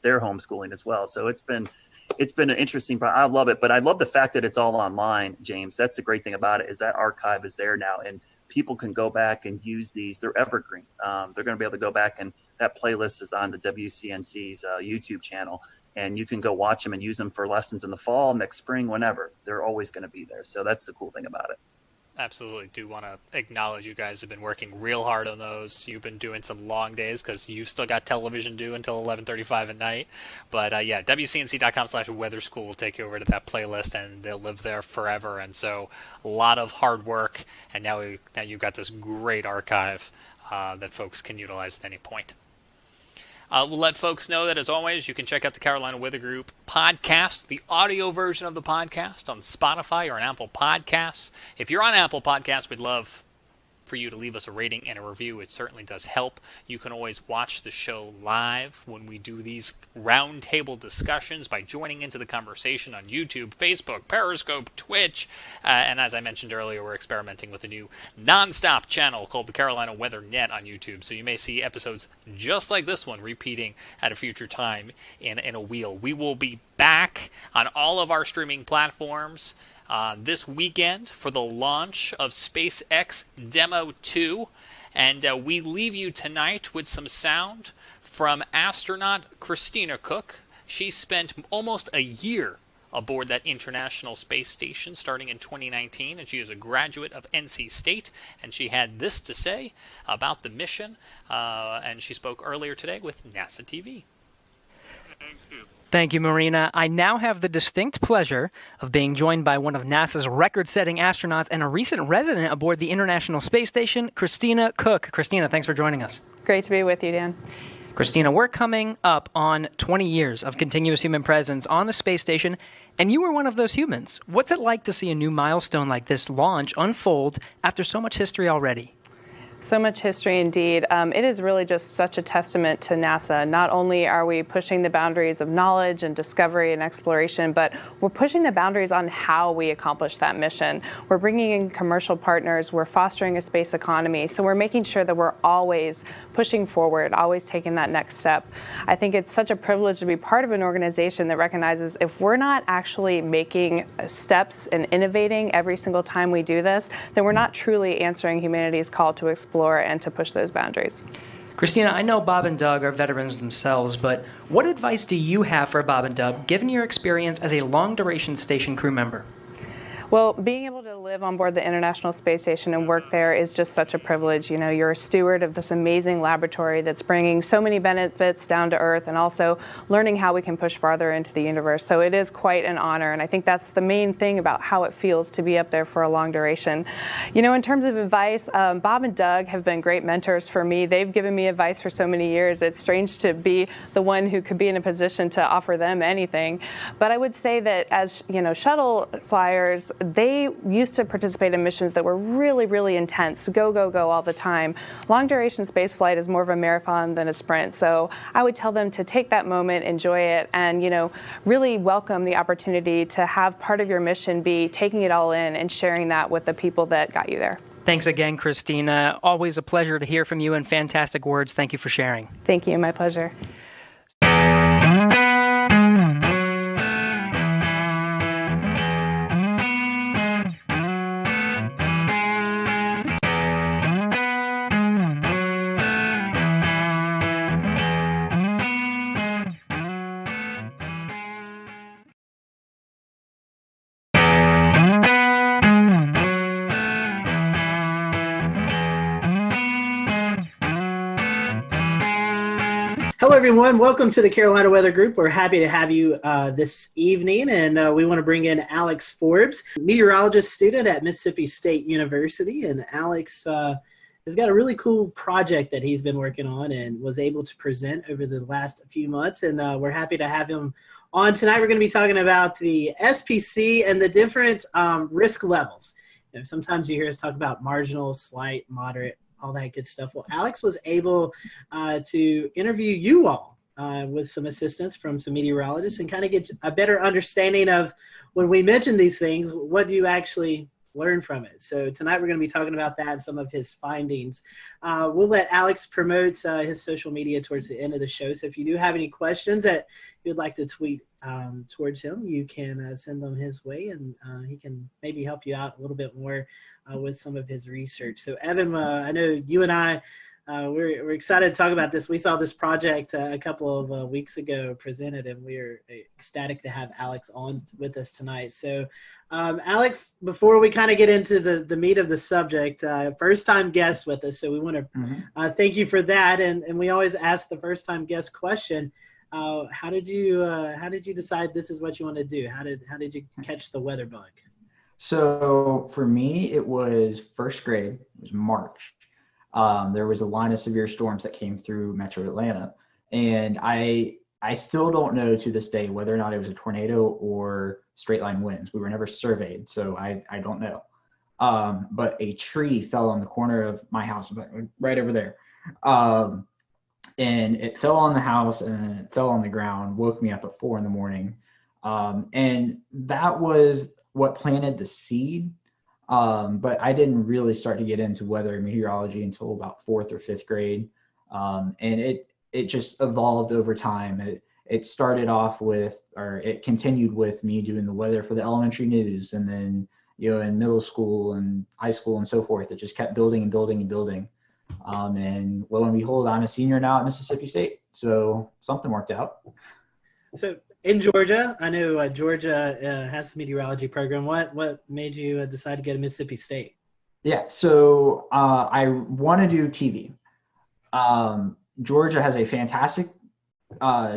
their homeschooling as well. So it's been an interesting. I love it, but I love the fact that it's all online, James. That's the great thing about it, is that archive is there now, and people can go back and use these. They're evergreen. They're going to be able to go back, and that playlist is on the WCNC's YouTube channel, and you can go watch them and use them for lessons in the fall, next spring, whenever. They're always going to be there. So that's the cool thing about it. Absolutely do want to acknowledge you guys have been working real hard on those. You've been doing some long days because you've still got television due until 11:35 at night. But yeah, WCNC.com/weather school will take you over to that playlist, and they'll live there forever. And so a lot of hard work, and now you've got this great archive that folks can utilize at any point. We'll let folks know that, as always, you can check out the Carolina Weather Group podcast, the audio version of the podcast, on Spotify or on Apple Podcasts. If you're on Apple Podcasts, we'd love for you to leave us a rating and a review. It certainly does help. You can always watch the show live when we do these roundtable discussions by joining into the conversation on YouTube, Facebook, Periscope, Twitch, and as I mentioned earlier, we're experimenting with a new nonstop channel called the Carolina Weather Net on YouTube, so you may see episodes just like this one repeating at a future time in a wheel. We will be back on all of our streaming platforms this weekend for the launch of SpaceX Demo 2, and we leave you tonight with some sound from astronaut Christina Cook. She spent almost a year aboard that International Space Station starting in 2019, and she is a graduate of NC State, and she had this to say about the mission, and she spoke earlier today with NASA TV. Thank you, Marina. I now have the distinct pleasure of being joined by one of NASA's record-setting astronauts and a recent resident aboard the International Space Station, Christina Cook. Christina, thanks for joining us. Great to be with you, Dan. Christina, we're coming up on 20 years of continuous human presence on the space station, and you were one of those humans. What's it like to see a new milestone like this launch unfold after so much history already? So much history indeed. It is really just such a testament to NASA. Not only are we pushing the boundaries of knowledge and discovery and exploration, but we're pushing the boundaries on how we accomplish that mission. We're bringing in commercial partners. We're fostering a space economy. So we're making sure that we're always pushing forward, always taking that next step. I think it's such a privilege to be part of an organization that recognizes if we're not actually making steps and innovating every single time we do this, then we're not truly answering humanity's call to explore and to push those boundaries. Christina, I know Bob and Doug are veterans themselves, but what advice do you have for Bob and Doug, given your experience as a long-duration station crew member? Well, being able to live on board the International Space Station and work there is just such a privilege. You know, you're a steward of this amazing laboratory that's bringing so many benefits down to Earth and also learning how we can push farther into the universe. So it is quite an honor, and I think that's the main thing about how it feels to be up there for a long duration. You know, in terms of advice, Bob and Doug have been great mentors for me. They've given me advice for so many years. It's strange to be the one who could be in a position to offer them anything. But I would say that as, you know, shuttle flyers, they used to participate in missions that were really, really intense, go, go, go all the time. Long duration space flight is more of a marathon than a sprint. So I would tell them to take that moment, enjoy it, and, you know, really welcome the opportunity to have part of your mission be taking it all in and sharing that with the people that got you there. Thanks again, Christina. Always a pleasure to hear from you, and fantastic words. Thank you for sharing. Thank you. My pleasure. Hello, everyone. Welcome to the Carolina Weather Group. We're happy to have you this evening, and we want to bring in Alex Forbes, meteorologist student at Mississippi State University. And Alex has got a really cool project that he's been working on and was able to present over the last few months, and we're happy to have him on tonight. We're going to be talking about the SPC and the different risk levels. You know, sometimes you hear us talk about marginal, slight, moderate, all that good stuff. Well, Alex was able to interview you all with some assistance from some meteorologists and kind of get a better understanding of when we mention these things, what do you actually learn from it? So tonight we're going to be talking about that and some of his findings. We'll let Alex promote his social media towards the end of the show. So if you do have any questions that you'd like to tweet towards him, you can send them his way, and he can maybe help you out a little bit more with some of his research. So Evan, I know you and I, we're excited to talk about this. We saw this project a couple of weeks ago presented, and we're ecstatic to have Alex on with us tonight. So Alex, before we kind of get into the meat of the subject, first time guest with us. So we want to thank you for that. And we always ask the first time guest question. How did you decide this is what you want to do? How did you catch the weather bug? So for me, it was first grade. It was March. There was a line of severe storms that came through Metro Atlanta, and I still don't know to this day whether or not it was a tornado or straight line winds. We were never surveyed, so I don't know. But a tree fell on the corner of my house, right over there. And it fell on the house and it fell on the ground, woke me up at 4 a.m. And that was what planted the seed. But I didn't really start to get into weather and meteorology until about 4th or 5th grade. And it just evolved over time. It started off with, or it continued with me doing the weather for the elementary news. And then, in middle school and high school and so forth, it just kept building and building and building. And lo and behold, I'm a senior now at Mississippi State. So something worked out. So in Georgia, I know Georgia has a meteorology program. What made you decide to go to Mississippi State? Yeah, so I want to do TV. Georgia has a fantastic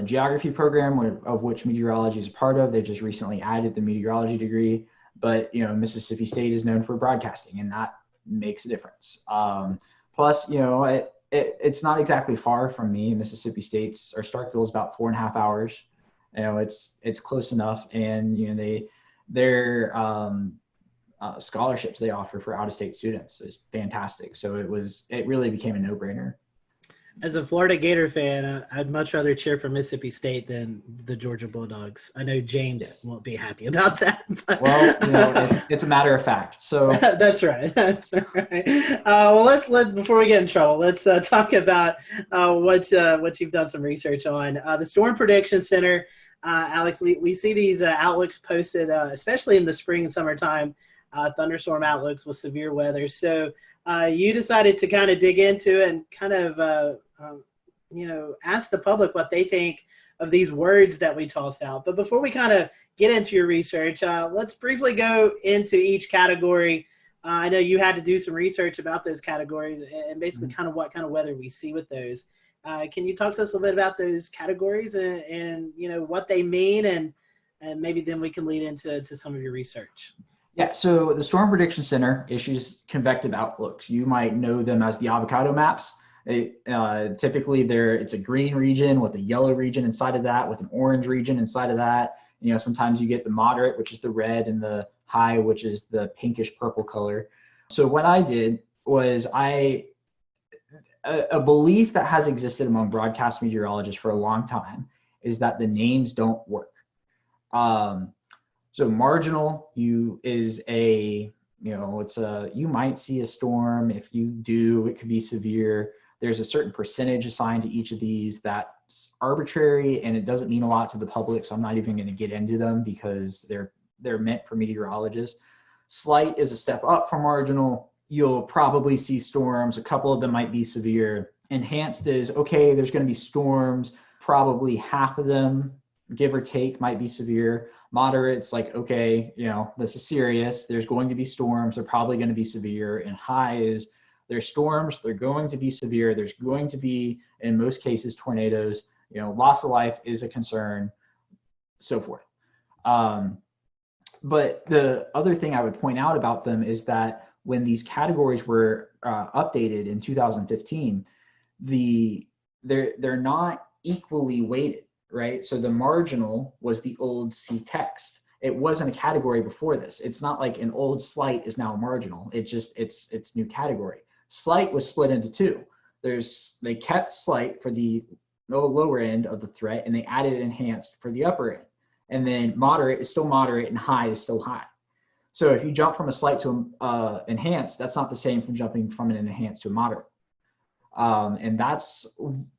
geography program of which meteorology is a part of. They just recently added the meteorology degree, but Mississippi State is known for broadcasting, and that makes a difference. Plus, it's not exactly far from me. Mississippi State's or Starkville is about 4.5 hours. It's close enough, and their scholarships they offer for out-of-state students is fantastic. So it really became a no-brainer. As a Florida Gator fan, I'd much rather cheer for Mississippi State than the Georgia Bulldogs. I know James won't be happy about that. But. Well, it's a matter of fact. So that's right. That's right. Well, let's before we get in trouble, let's talk about what you've done some research on. The Storm Prediction Center, Alex. We see these outlooks posted, especially in the spring and summertime, thunderstorm outlooks with severe weather. So you decided to kind of dig into it and kind of ask the public what they think of these words that we tossed out. But before we kind of get into your research, let's briefly go into each category. I know you had to do some research about those categories and basically kind of what kind of weather we see with those. Can you talk to us a little bit about those categories and what they mean, and maybe then we can lead into some of your research. Yeah, so the Storm Prediction Center issues convective outlooks. You might know them as the avocado maps. Typically, it's a green region with a yellow region inside of that, with an orange region inside of that. Sometimes you get the moderate, which is the red, and the high, which is the pinkish purple color. So what I did was a belief that has existed among broadcast meteorologists for a long time is that the names don't work. So marginal is you might see a storm. If you do, it could be severe. There's a certain percentage assigned to each of these that's arbitrary, and it doesn't mean a lot to the public. So I'm not even going to get into them because they're meant for meteorologists. Slight is a step up from marginal. You'll probably see storms. A couple of them might be severe. Enhanced is, okay, there's going to be storms. Probably half of them, give or take, might be severe. Moderate's like, okay, this is serious. There's going to be storms. They're probably going to be severe. And high is, there's storms. They're going to be severe. There's going to be, in most cases, tornadoes. Loss of life is a concern, so forth. But the other thing I would point out about them is that when these categories were updated in 2015, they're not equally weighted, right? So the marginal was the old C text. It wasn't a category before this. It's not like an old slight is now marginal. It's new category. Slight was split into two. They kept slight for the the lower end of the threat, and they added enhanced for the upper end. And then moderate is still moderate and high is still high. So if you jump from a slight to enhanced, that's not the same from jumping from an enhanced to a moderate. And that's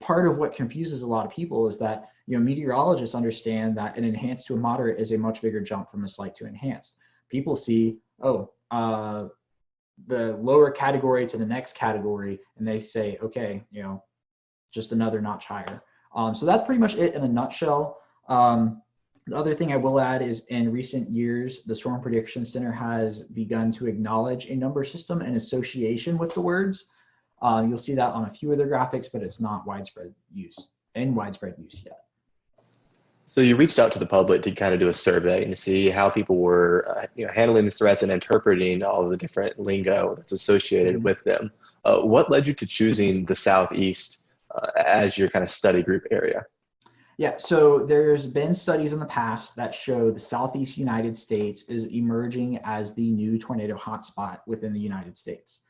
part of what confuses a lot of people, is that, you know, meteorologists understand that an enhanced to a moderate is a much bigger jump from a slight to enhanced. People see, the lower category to the next category, and they say, okay, you know, just another notch higher. So that's pretty much it in a nutshell. The other thing I will add is, in recent years, the Storm Prediction Center has begun to acknowledge a number system in association with the words. You'll see that on a few of their graphics, but it's not widespread use yet. So you reached out to the public to kind of do a survey and to see how people were handling the threats and interpreting all of the different lingo that's associated with them. What led you to choosing the Southeast as your kind of study group area? Yeah, so there's been studies in the past that show the Southeast United States is emerging as the new tornado hotspot within the United States.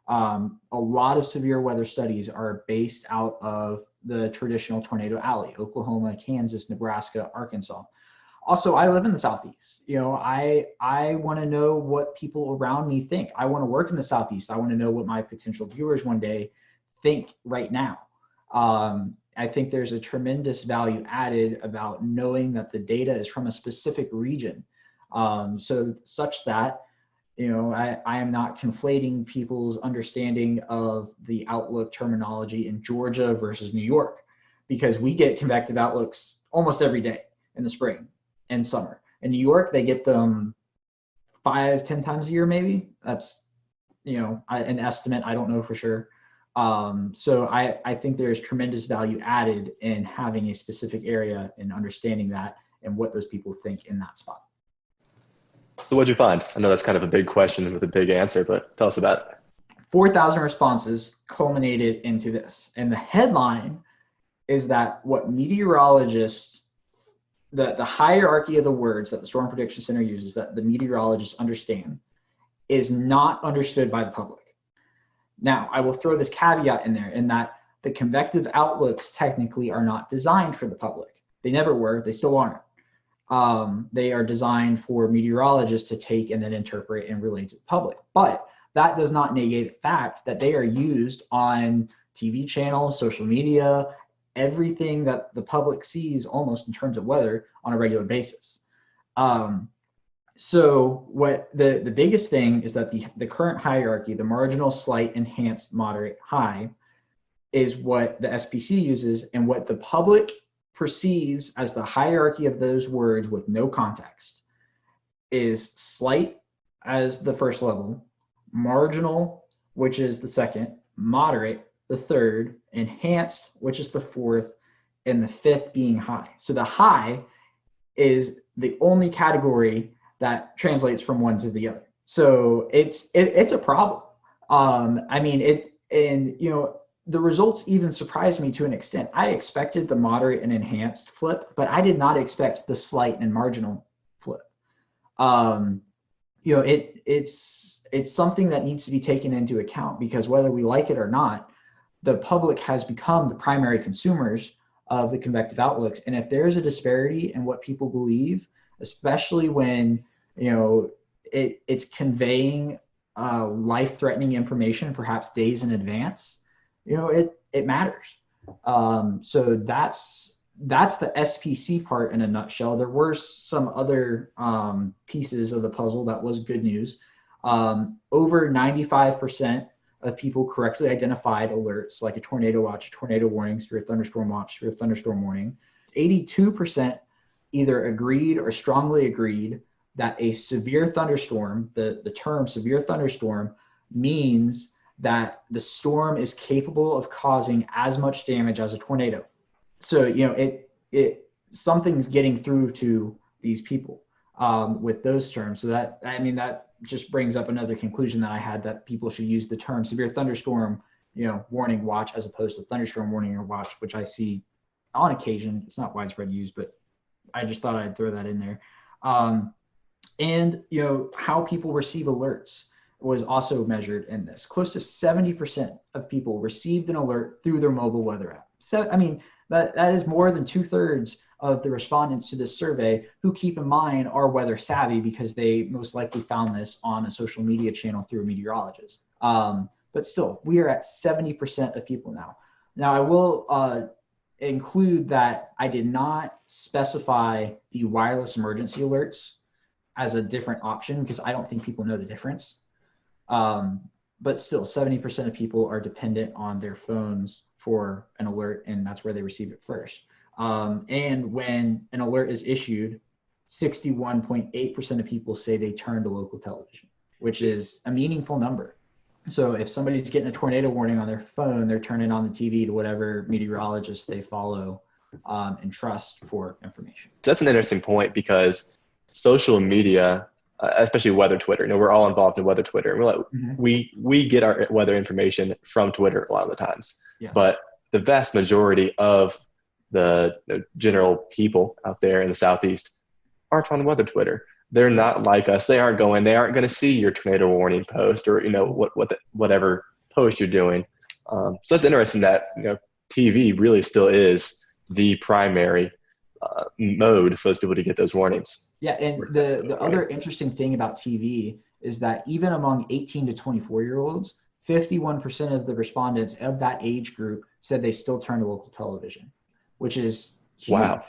A lot of severe weather studies are based out of the traditional tornado alley: Oklahoma, Kansas, Nebraska, Arkansas. Also, I live in the Southeast. You know, I want to know what people around me think. I want to work in the Southeast. I want to know what my potential viewers one day think right now. I think there's a tremendous value added about knowing that the data is from a specific region, so such that, you know, I am not conflating people's understanding of the outlook terminology in Georgia versus New York, because we get convective outlooks almost every day in the spring and summer. In New York, they get them 5-10 times a year, maybe. That's, you know, an estimate. I don't know for sure. So I think there's tremendous value added in having a specific area and understanding that and what those people think in that spot. So what'd you find? I know that's kind of a big question with a big answer, but tell us about it. 4,000 responses culminated into this. And the headline is that what meteorologists, the hierarchy of the words that the Storm Prediction Center uses, that the meteorologists understand, is not understood by the public. Now, I will throw this caveat in there, in that the convective outlooks technically are not designed for the public. They never were, they still aren't. They are designed for meteorologists to take and then interpret and relate to the public. But that does not negate the fact that they are used on TV channels, social media, everything that the public sees almost in terms of weather on a regular basis. So what the biggest thing is that the current hierarchy, the marginal, slight, enhanced, moderate, high, is what the SPC uses, and what the public perceives as the hierarchy of those words with no context is slight as the first level, marginal, which is the second, moderate, the third, enhanced, which is the fourth, and the fifth being high. So the high is the only category that translates from one to the other. So it's a problem. I mean, the results even surprised me to an extent. I expected the moderate and enhanced flip, but I did not expect the slight and marginal flip. It's something that needs to be taken into account, because whether we like it or not, the public has become the primary consumers of the convective outlooks. And if there's a disparity in what people believe, especially when, you know, it's conveying life-threatening information, perhaps days in advance, you know, it matters. So that's the SPC part in a nutshell. There were some other pieces of the puzzle that was good news. Over 95% of people correctly identified alerts like a tornado watch, tornado warning, severe thunderstorm watch, severe thunderstorm warning. 82% either agreed or strongly agreed that a severe thunderstorm, the term severe thunderstorm, means that the storm is capable of causing as much damage as a tornado. So, you know, something's getting through to these people with those terms. So that just brings up another conclusion that I had, that people should use the term severe thunderstorm, you know, warning watch, as opposed to thunderstorm warning or watch, which I see on occasion. It's not widespread use, but I just thought I'd throw that in there. And, you know, how people receive alerts was also measured in this. Close to 70% of people received an alert through their mobile weather app. So, I mean, That is more than 2/3 of the respondents to this survey who, keep in mind, are weather savvy because they most likely found this on a social media channel through a meteorologist. But still, we are at 70% of people now. Now, I will include that I did not specify the wireless emergency alerts as a different option because I don't think people know the difference. But still, 70% of people are dependent on their phones for an alert, and that's where they receive it first. And when an alert is issued, 61.8% of people say they turn to local television, which is a meaningful number. So if somebody's getting a tornado warning on their phone, they're turning on the TV to whatever meteorologist they follow and trust for information. So that's an interesting point because social media, especially weather Twitter, we're all involved in weather Twitter. We're like, we get our weather information from Twitter a lot of the times. Yes. But the vast majority of the general people out there in the Southeast aren't on weather Twitter. They're not like us. They aren't going to see your tornado warning post or, whatever post you're doing. So it's interesting that, TV really still is the primary mode for those people to get those warnings. Yeah. And the other interesting thing about TV is that even among 18 to 24-year-olds, 51% of the respondents of that age group said they still turn to local television, which is huge. Wow.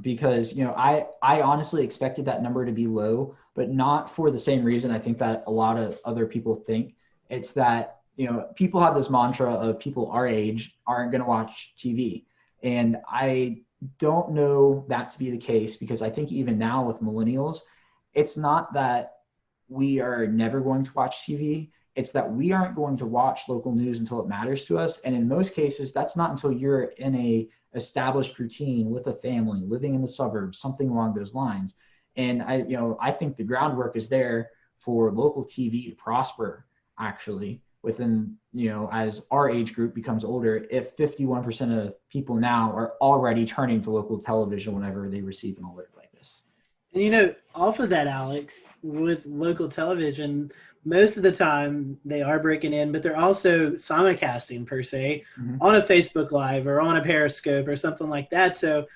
Because, I honestly expected that number to be low, but not for the same reason I think that a lot of other people think. It's that, people have this mantra of people our age aren't going to watch TV. And I don't know that to be the case because I think even now with millennials, it's not that we are never going to watch TV. It's that we aren't going to watch local news until it matters to us. And in most cases, that's not until you're in a established routine with a family, living in the suburbs, something along those lines. And I think the groundwork is there for local TV to prosper, actually, within, as our age group becomes older, if 51% of people now are already turning to local television whenever they receive an alert like this. And off of that, Alex, with local television, most of the time they are breaking in, but they're also simulcasting per se on a Facebook Live or on a Periscope or something like that. So,